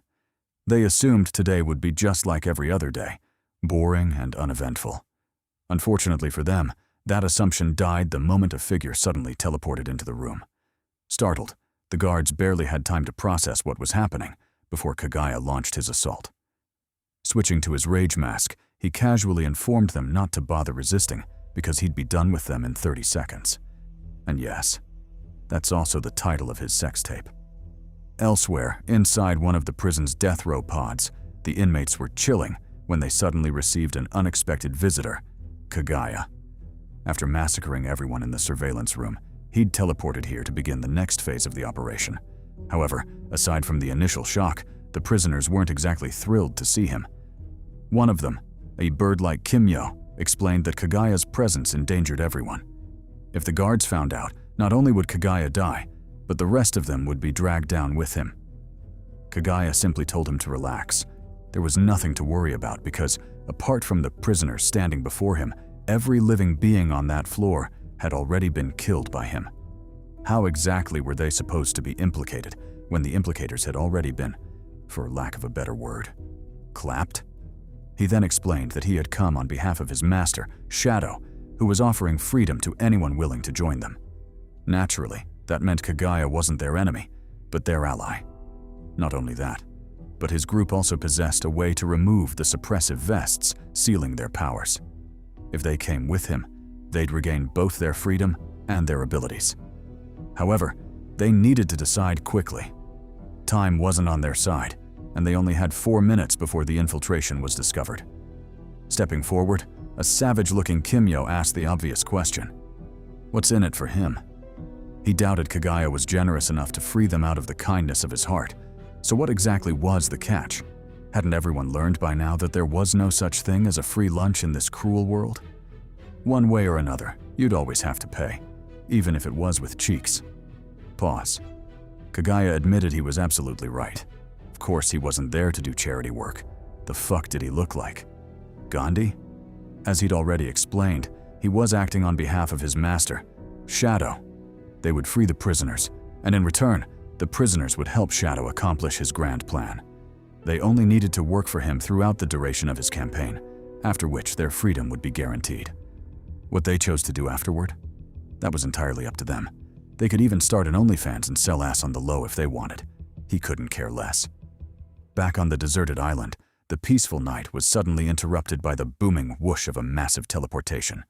They assumed today would be just like every other day, boring and uneventful. Unfortunately for them, that assumption died the moment a figure suddenly teleported into the room. Startled, the guards barely had time to process what was happening before Kaguya launched his assault. Switching to his rage mask, he casually informed them not to bother resisting because he'd be done with them in 30 seconds. And yes, that's also the title of his sex tape. Elsewhere, inside one of the prison's death row pods, the inmates were chilling when they suddenly received an unexpected visitor, Kaguya. After massacring everyone in the surveillance room, he'd teleported here to begin the next phase of the operation. However, aside from the initial shock, the prisoners weren't exactly thrilled to see him. One of them, a bird-like Kimyo, explained that Kaguya's presence endangered everyone. If the guards found out, not only would Kaguya die, but the rest of them would be dragged down with him. Kaguya simply told him to relax. There was nothing to worry about because, apart from the prisoners standing before him, every living being on that floor had already been killed by him. How exactly were they supposed to be implicated when the implicators had already been, for lack of a better word, clapped? He then explained that he had come on behalf of his master, Shadow, who was offering freedom to anyone willing to join them. Naturally, that meant Kaguya wasn't their enemy, but their ally. Not only that, but his group also possessed a way to remove the suppressive vests, sealing their powers. If they came with him, they'd regain both their freedom and their abilities. However, they needed to decide quickly. Time wasn't on their side, and they only had 4 minutes before the infiltration was discovered. Stepping forward, a savage-looking Kimyo asked the obvious question. What's in it for him? He doubted Kaguya was generous enough to free them out of the kindness of his heart. So what exactly was the catch? Hadn't everyone learned by now that there was no such thing as a free lunch in this cruel world? One way or another, you'd always have to pay, even if it was with cheeks. Pause. Kaguya admitted he was absolutely right. Of course he wasn't there to do charity work. The fuck did he look like? Gandhi? As he'd already explained, he was acting on behalf of his master, Shadow. They would free the prisoners, and in return, the prisoners would help Shadow accomplish his grand plan. They only needed to work for him throughout the duration of his campaign, after which their freedom would be guaranteed. What they chose to do afterward? That was entirely up to them. They could even start an OnlyFans and sell ass on the low if they wanted. He couldn't care less. Back on the deserted island, the peaceful night was suddenly interrupted by the booming whoosh of a massive teleportation.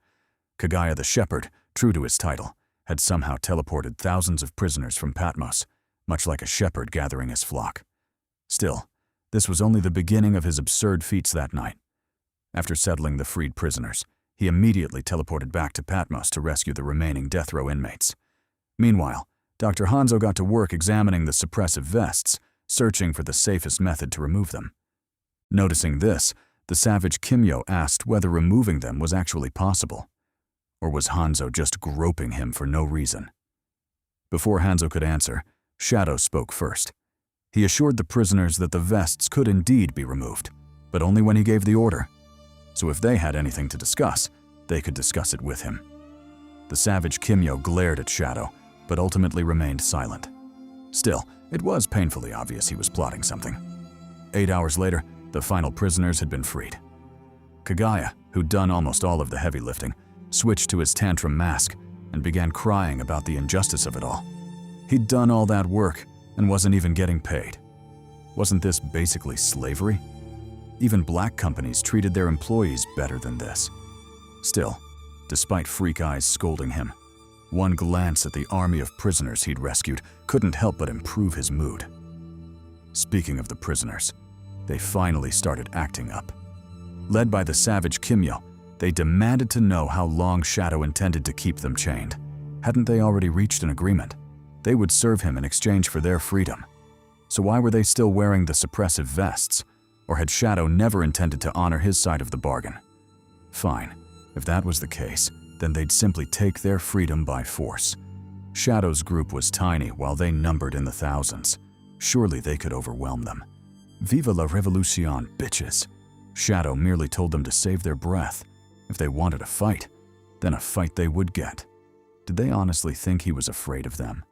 Kaguya the Shepherd, true to his title, had somehow teleported thousands of prisoners from Patmos, much like a shepherd gathering his flock. Still, this was only the beginning of his absurd feats that night. After settling the freed prisoners, he immediately teleported back to Patmos to rescue the remaining death row inmates. Meanwhile, Dr. Hanzo got to work examining the suppressive vests, searching for the safest method to remove them. Noticing this, the savage Kimyo asked whether removing them was actually possible. Or was Hanzo just groping him for no reason? Before Hanzo could answer, Shadow spoke first. He assured the prisoners that the vests could indeed be removed, but only when he gave the order. So if they had anything to discuss, they could discuss it with him. The savage Kimyo glared at Shadow, but ultimately remained silent. Still, it was painfully obvious he was plotting something. 8 hours later, the final prisoners had been freed. Kaguya, who'd done almost all of the heavy lifting, switched to his tantrum mask and began crying about the injustice of it all. He'd done all that work and wasn't even getting paid. Wasn't this basically slavery? Even black companies treated their employees better than this. Still, despite Freak Eyes scolding him, one glance at the army of prisoners he'd rescued couldn't help but improve his mood. Speaking of the prisoners, they finally started acting up. Led by the savage Kimyo, they demanded to know how long Shadow intended to keep them chained. Hadn't they already reached an agreement? They would serve him in exchange for their freedom. So why were they still wearing the suppressive vests? Or had Shadow never intended to honor his side of the bargain? Fine, if that was the case, then they'd simply take their freedom by force. Shadow's group was tiny while they numbered in the thousands. Surely they could overwhelm them. Viva la revolution, bitches! Shadow merely told them to save their breath. If they wanted a fight, then a fight they would get. Did they honestly think he was afraid of them?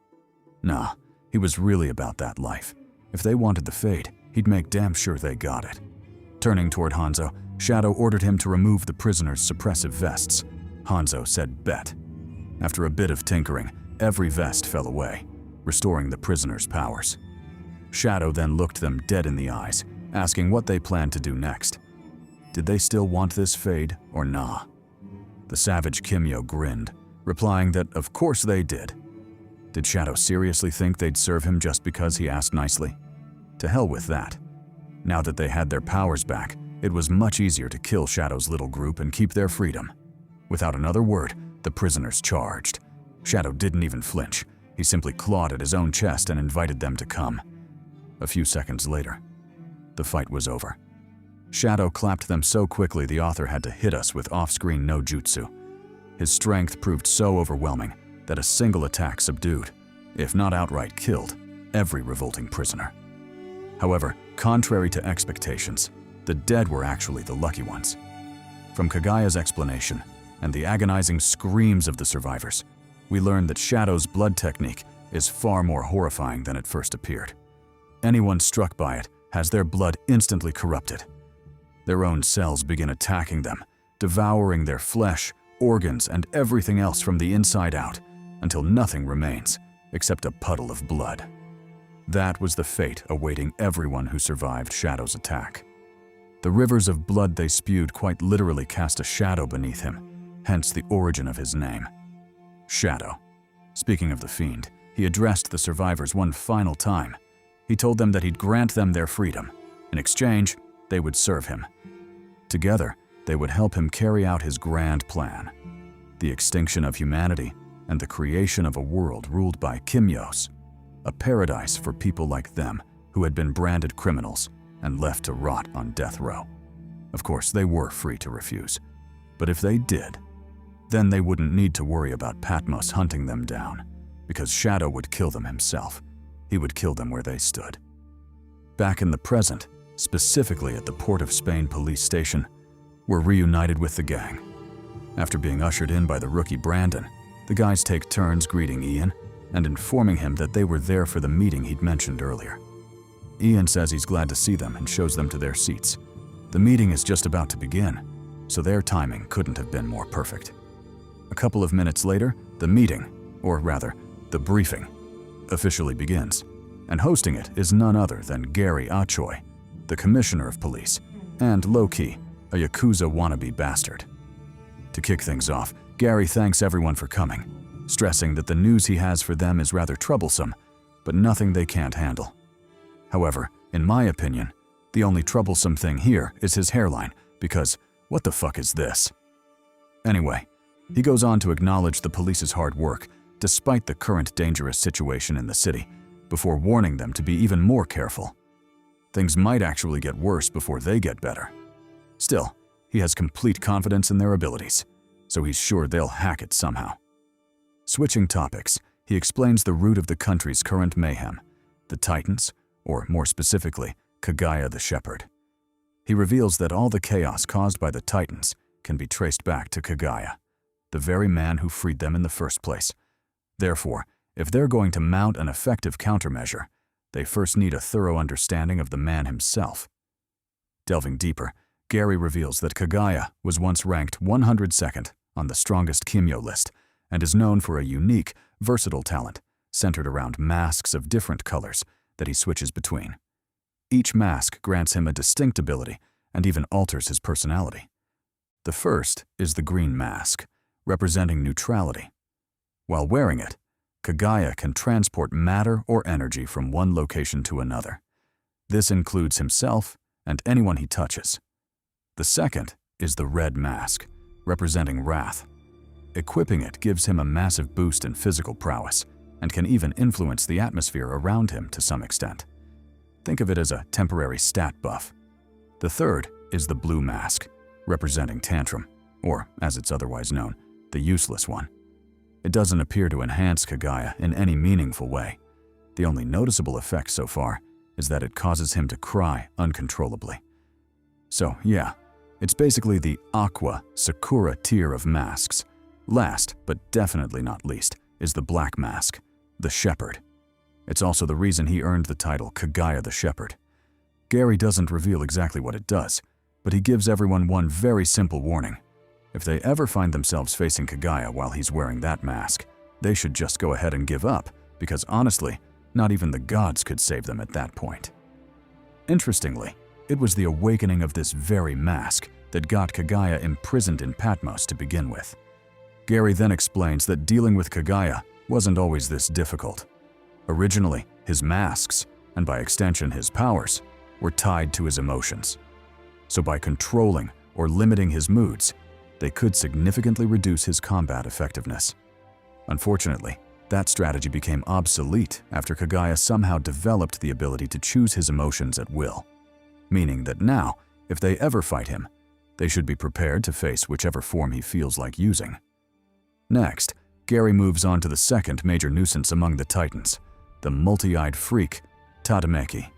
Nah, he was really about that life. If they wanted the fate, he'd make damn sure they got it. Turning toward Hanzo, Shadow ordered him to remove the prisoners' suppressive vests. Hanzo said bet. After a bit of tinkering, every vest fell away. restoring the prisoner's powers. Shadow then looked them dead in the eyes, asking what they planned to do next. Did they still want this fade or nah? The savage Kimyo grinned, replying that of course they did. Did Shadow seriously think they'd serve him just because he asked nicely? To hell with that. Now that they had their powers back, it was much easier to kill Shadow's little group and keep their freedom. Without another word, the prisoners charged. Shadow didn't even flinch. He simply clawed at his own chest and invited them to come. A few seconds later, the fight was over. Shadow clapped them so quickly the author had to hit us with off-screen no jutsu. His strength proved so overwhelming that a single attack subdued, if not outright killed, every revolting prisoner. However, contrary to expectations, the dead were actually the lucky ones. From Kagaya's explanation and the agonizing screams of the survivors, we learned that Shadow's blood technique is far more horrifying than it first appeared. Anyone struck by it has their blood instantly corrupted. Their own cells begin attacking them, devouring their flesh, organs, and everything else from the inside out, until nothing remains except a puddle of blood. That was the fate awaiting everyone who survived Shadow's attack. The rivers of blood they spewed quite literally cast a shadow beneath him, hence the origin of his name. Shadow. Speaking of the fiend, he addressed the survivors one final time. He told them that he'd grant them their freedom. In exchange, they would serve him. Together, they would help him carry out his grand plan: the extinction of humanity and the creation of a world ruled by Kimyos, a paradise for people like them who had been branded criminals and left to rot on death row. Of course, they were free to refuse, but if they did, then they wouldn't need to worry about Patmos hunting them down, because Shadow would kill them himself. He would kill them where they stood. Back in the present, specifically at the Port of Spain police station, we're reunited with the gang. After being ushered in by the rookie Brandon, the guys take turns greeting Ian and informing him that they were there for the meeting he'd mentioned earlier. Ian says he's glad to see them and shows them to their seats. The meeting is just about to begin, so their timing couldn't have been more perfect. A couple of minutes later, the meeting, or rather, the briefing, officially begins, and hosting it is none other than Gary Achoy, the commissioner of police, and low-key, a Yakuza wannabe bastard. To kick things off, Gary thanks everyone for coming, stressing that the news he has for them is rather troublesome, but nothing they can't handle. However, in my opinion, the only troublesome thing here is his hairline, because what the fuck is this? Anyway, he goes on to acknowledge the police's hard work, despite the current dangerous situation in the city, before warning them to be even more careful. Things might actually get worse before they get better. Still, he has complete confidence in their abilities, so he's sure they'll hack it somehow. Switching topics, he explains the root of the country's current mayhem, the Titans, or more specifically, Kagaya the Shepherd. He reveals that all the chaos caused by the Titans can be traced back to Kagaya, the very man who freed them in the first place. Therefore, if they're going to mount an effective countermeasure, they first need a thorough understanding of the man himself. Delving deeper, Gary reveals that Kagaya was once ranked 102nd on the strongest Kimyo list and is known for a unique, versatile talent centered around masks of different colors that he switches between. Each mask grants him a distinct ability and even alters his personality. The first is the green mask, representing neutrality. While wearing it, Kagaya can transport matter or energy from one location to another. This includes himself and anyone he touches. The second is the red mask, representing wrath. Equipping it gives him a massive boost in physical prowess and can even influence the atmosphere around him to some extent. Think of it as a temporary stat buff. The third is the blue mask, representing tantrum, or as it's otherwise known, the useless one. It doesn't appear to enhance Kagaya in any meaningful way. The only noticeable effect so far is that it causes him to cry uncontrollably. So yeah, it's basically the Aqua Sakura tier of masks. Last, but definitely not least, is the black mask, the Shepherd. It's also the reason he earned the title Kagaya the Shepherd. Gary doesn't reveal exactly what it does, but he gives everyone one very simple warning. If they ever find themselves facing Kagaya while he's wearing that mask, they should just go ahead and give up because honestly, not even the gods could save them at that point. Interestingly, it was the awakening of this very mask that got Kaguya imprisoned in Patmos to begin with. Gary then explains that dealing with Kaguya wasn't always this difficult. Originally, his masks, and by extension his powers, were tied to his emotions. So by controlling or limiting his moods, they could significantly reduce his combat effectiveness. Unfortunately, that strategy became obsolete after Kaguya somehow developed the ability to choose his emotions at will, meaning that now, if they ever fight him, they should be prepared to face whichever form he feels like using. Next, Gary moves on to the second major nuisance among the Titans, the multi-eyed freak, Tadameki.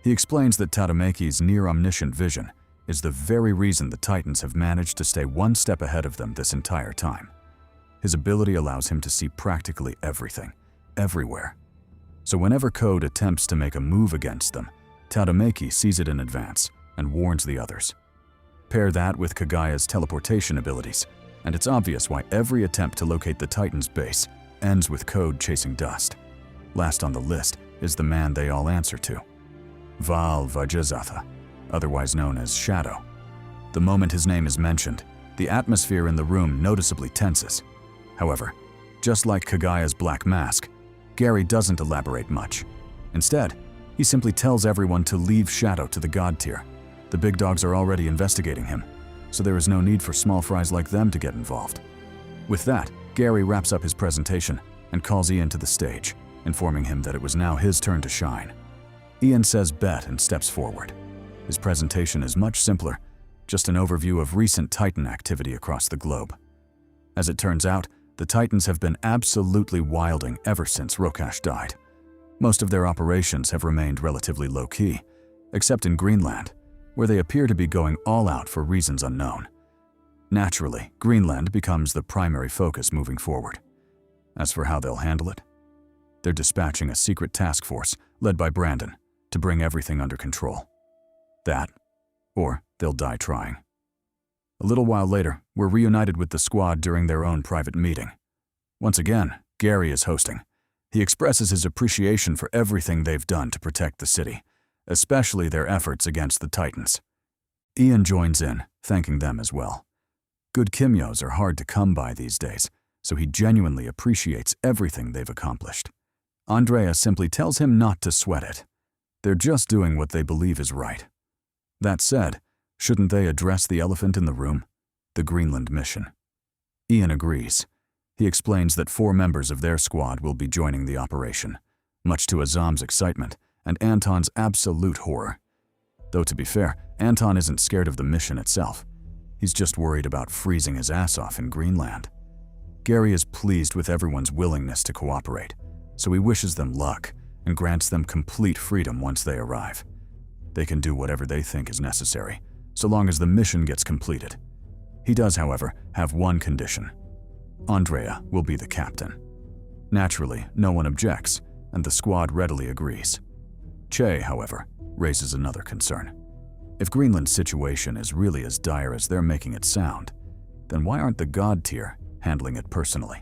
He explains that Tadameki's near-omniscient vision is the very reason the Titans have managed to stay one step ahead of them this entire time. His ability allows him to see practically everything, everywhere. So whenever Code attempts to make a move against them, Tadameki sees it in advance and warns the others. Pair that with Kaguya's teleportation abilities, and it's obvious why every attempt to locate the Titan's base ends with Code chasing dust. Last on the list is the man they all answer to, Val Vajazatha, otherwise known as Shadow. The moment his name is mentioned, the atmosphere in the room noticeably tenses. However, just like Kaguya's black mask, Gary doesn't elaborate much. Instead, he simply tells everyone to leave Shadow to the god tier. The big dogs are already investigating him, so there is no need for small fries like them to get involved. With that, Gary wraps up his presentation and calls Ian to the stage, informing him that it was now his turn to shine. Ian says bet and steps forward. His presentation is much simpler, just an overview of recent Titan activity across the globe. As it turns out, the Titans have been absolutely wielding ever since Rokash died. Most of their operations have remained relatively low-key, except in Greenland, where they appear to be going all out for reasons unknown. Naturally, Greenland becomes the primary focus moving forward. As for how they'll handle it, they're dispatching a secret task force led by Brandon to bring everything under control. That, or they'll die trying. A little while later, we're reunited with the squad during their own private meeting. Once again, Gary is hosting. He expresses his appreciation for everything they've done to protect the city, especially their efforts against the Titans. Ian joins in, thanking them as well. Good Kimyos are hard to come by these days, so he genuinely appreciates everything they've accomplished. Andrea simply tells him not to sweat it. They're just doing what they believe is right. That said, shouldn't they address the elephant in the room, the Greenland mission? Ian agrees. He explains that 4 members of their squad will be joining the operation, much to Azam's excitement and Anton's absolute horror. Though to be fair, Anton isn't scared of the mission itself. He's just worried about freezing his ass off in Greenland. Gary is pleased with everyone's willingness to cooperate, so he wishes them luck and grants them complete freedom once they arrive. They can do whatever they think is necessary, so long as the mission gets completed. He does, however, have one condition. Andrea will be the captain. Naturally, no one objects, and the squad readily agrees. Che, however, raises another concern. If Greenland's situation is really as dire as they're making it sound, then why aren't the god tier handling it personally?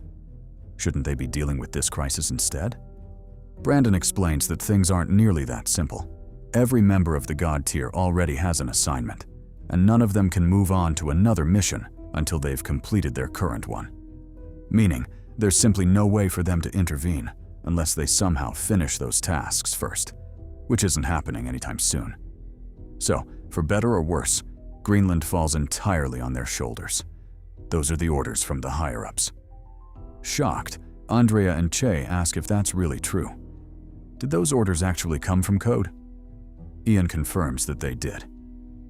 Shouldn't they be dealing with this crisis instead? Brandon explains that things aren't nearly that simple. Every member of the god tier already has an assignment, and none of them can move on to another mission until they've completed their current one. Meaning, there's simply no way for them to intervene unless they somehow finish those tasks first, which isn't happening anytime soon. So, for better or worse, Greenland falls entirely on their shoulders. Those are the orders from the higher-ups. Shocked, Andrea and Che ask if that's really true. Did those orders actually come from Code? Ian confirms that they did.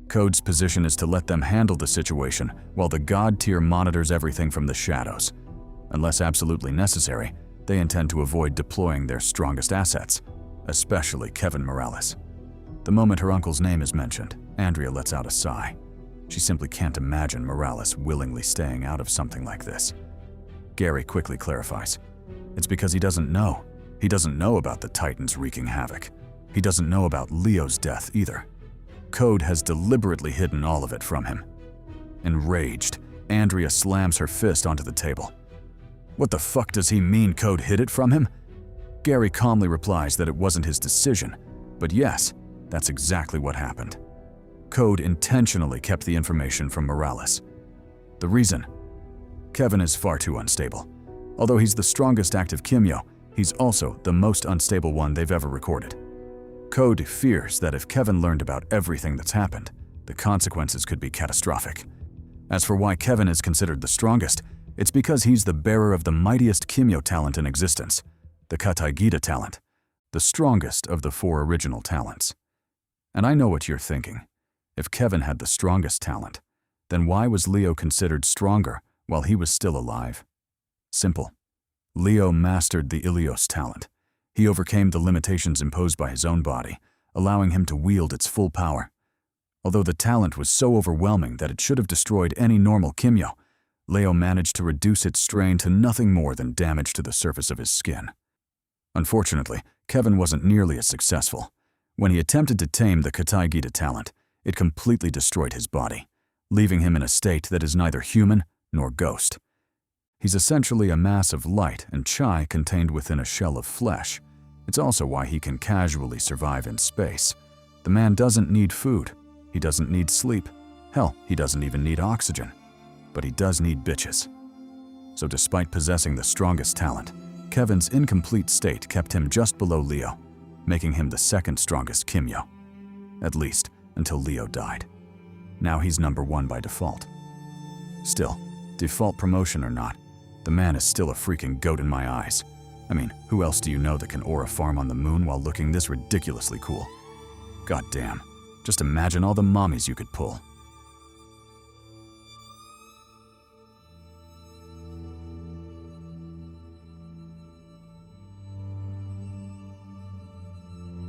Code's position is to let them handle the situation while the god tier monitors everything from the shadows. Unless absolutely necessary, they intend to avoid deploying their strongest assets, especially Kevin Morales. The moment her uncle's name is mentioned, Andrea lets out a sigh. She simply can't imagine Morales willingly staying out of something like this. Gary quickly clarifies. It's because he doesn't know. He doesn't know about the Titans wreaking havoc. He doesn't know about Leo's death either. Code has deliberately hidden all of it from him. Enraged, Andrea slams her fist onto the table. What the fuck does he mean Code hid it from him? Gary calmly replies that it wasn't his decision, but yes, that's exactly what happened. Code intentionally kept the information from Morales. The reason? Kevin is far too unstable. Although he's the strongest active Kimyo, he's also the most unstable one they've ever recorded. Code fears that if Kevin learned about everything that's happened, the consequences could be catastrophic. As for why Kevin is considered the strongest, it's because he's the bearer of the mightiest Kimyo talent in existence, the CHADY talent, the strongest of the 4 original talents. And I know what you're thinking. If Kevin had the strongest talent, then why was Leo considered stronger while he was still alive? Simple. Leo mastered the Ilios talent. He overcame the limitations imposed by his own body, allowing him to wield its full power. Although the talent was so overwhelming that it should have destroyed any normal Kimyo, Leo managed to reduce its strain to nothing more than damage to the surface of his skin. Unfortunately, Kevin wasn't nearly as successful. When he attempted to tame the CHADY talent, it completely destroyed his body, leaving him in a state that is neither human nor ghost. He's essentially a mass of light and chai contained within a shell of flesh. It's also why he can casually survive in space. The man doesn't need food. He doesn't need sleep. Hell, he doesn't even need oxygen. But he does need bitches. So despite possessing the strongest talent, Kevin's incomplete state kept him just below Leo, making him the 2nd strongest Kimyo. At least, until Leo died. Now he's number 1 by default. Still, default promotion or not, the man is still a freaking goat in my eyes. I mean, who else do you know that can aura farm on the moon while looking this ridiculously cool? God damn, just imagine all the mommies you could pull.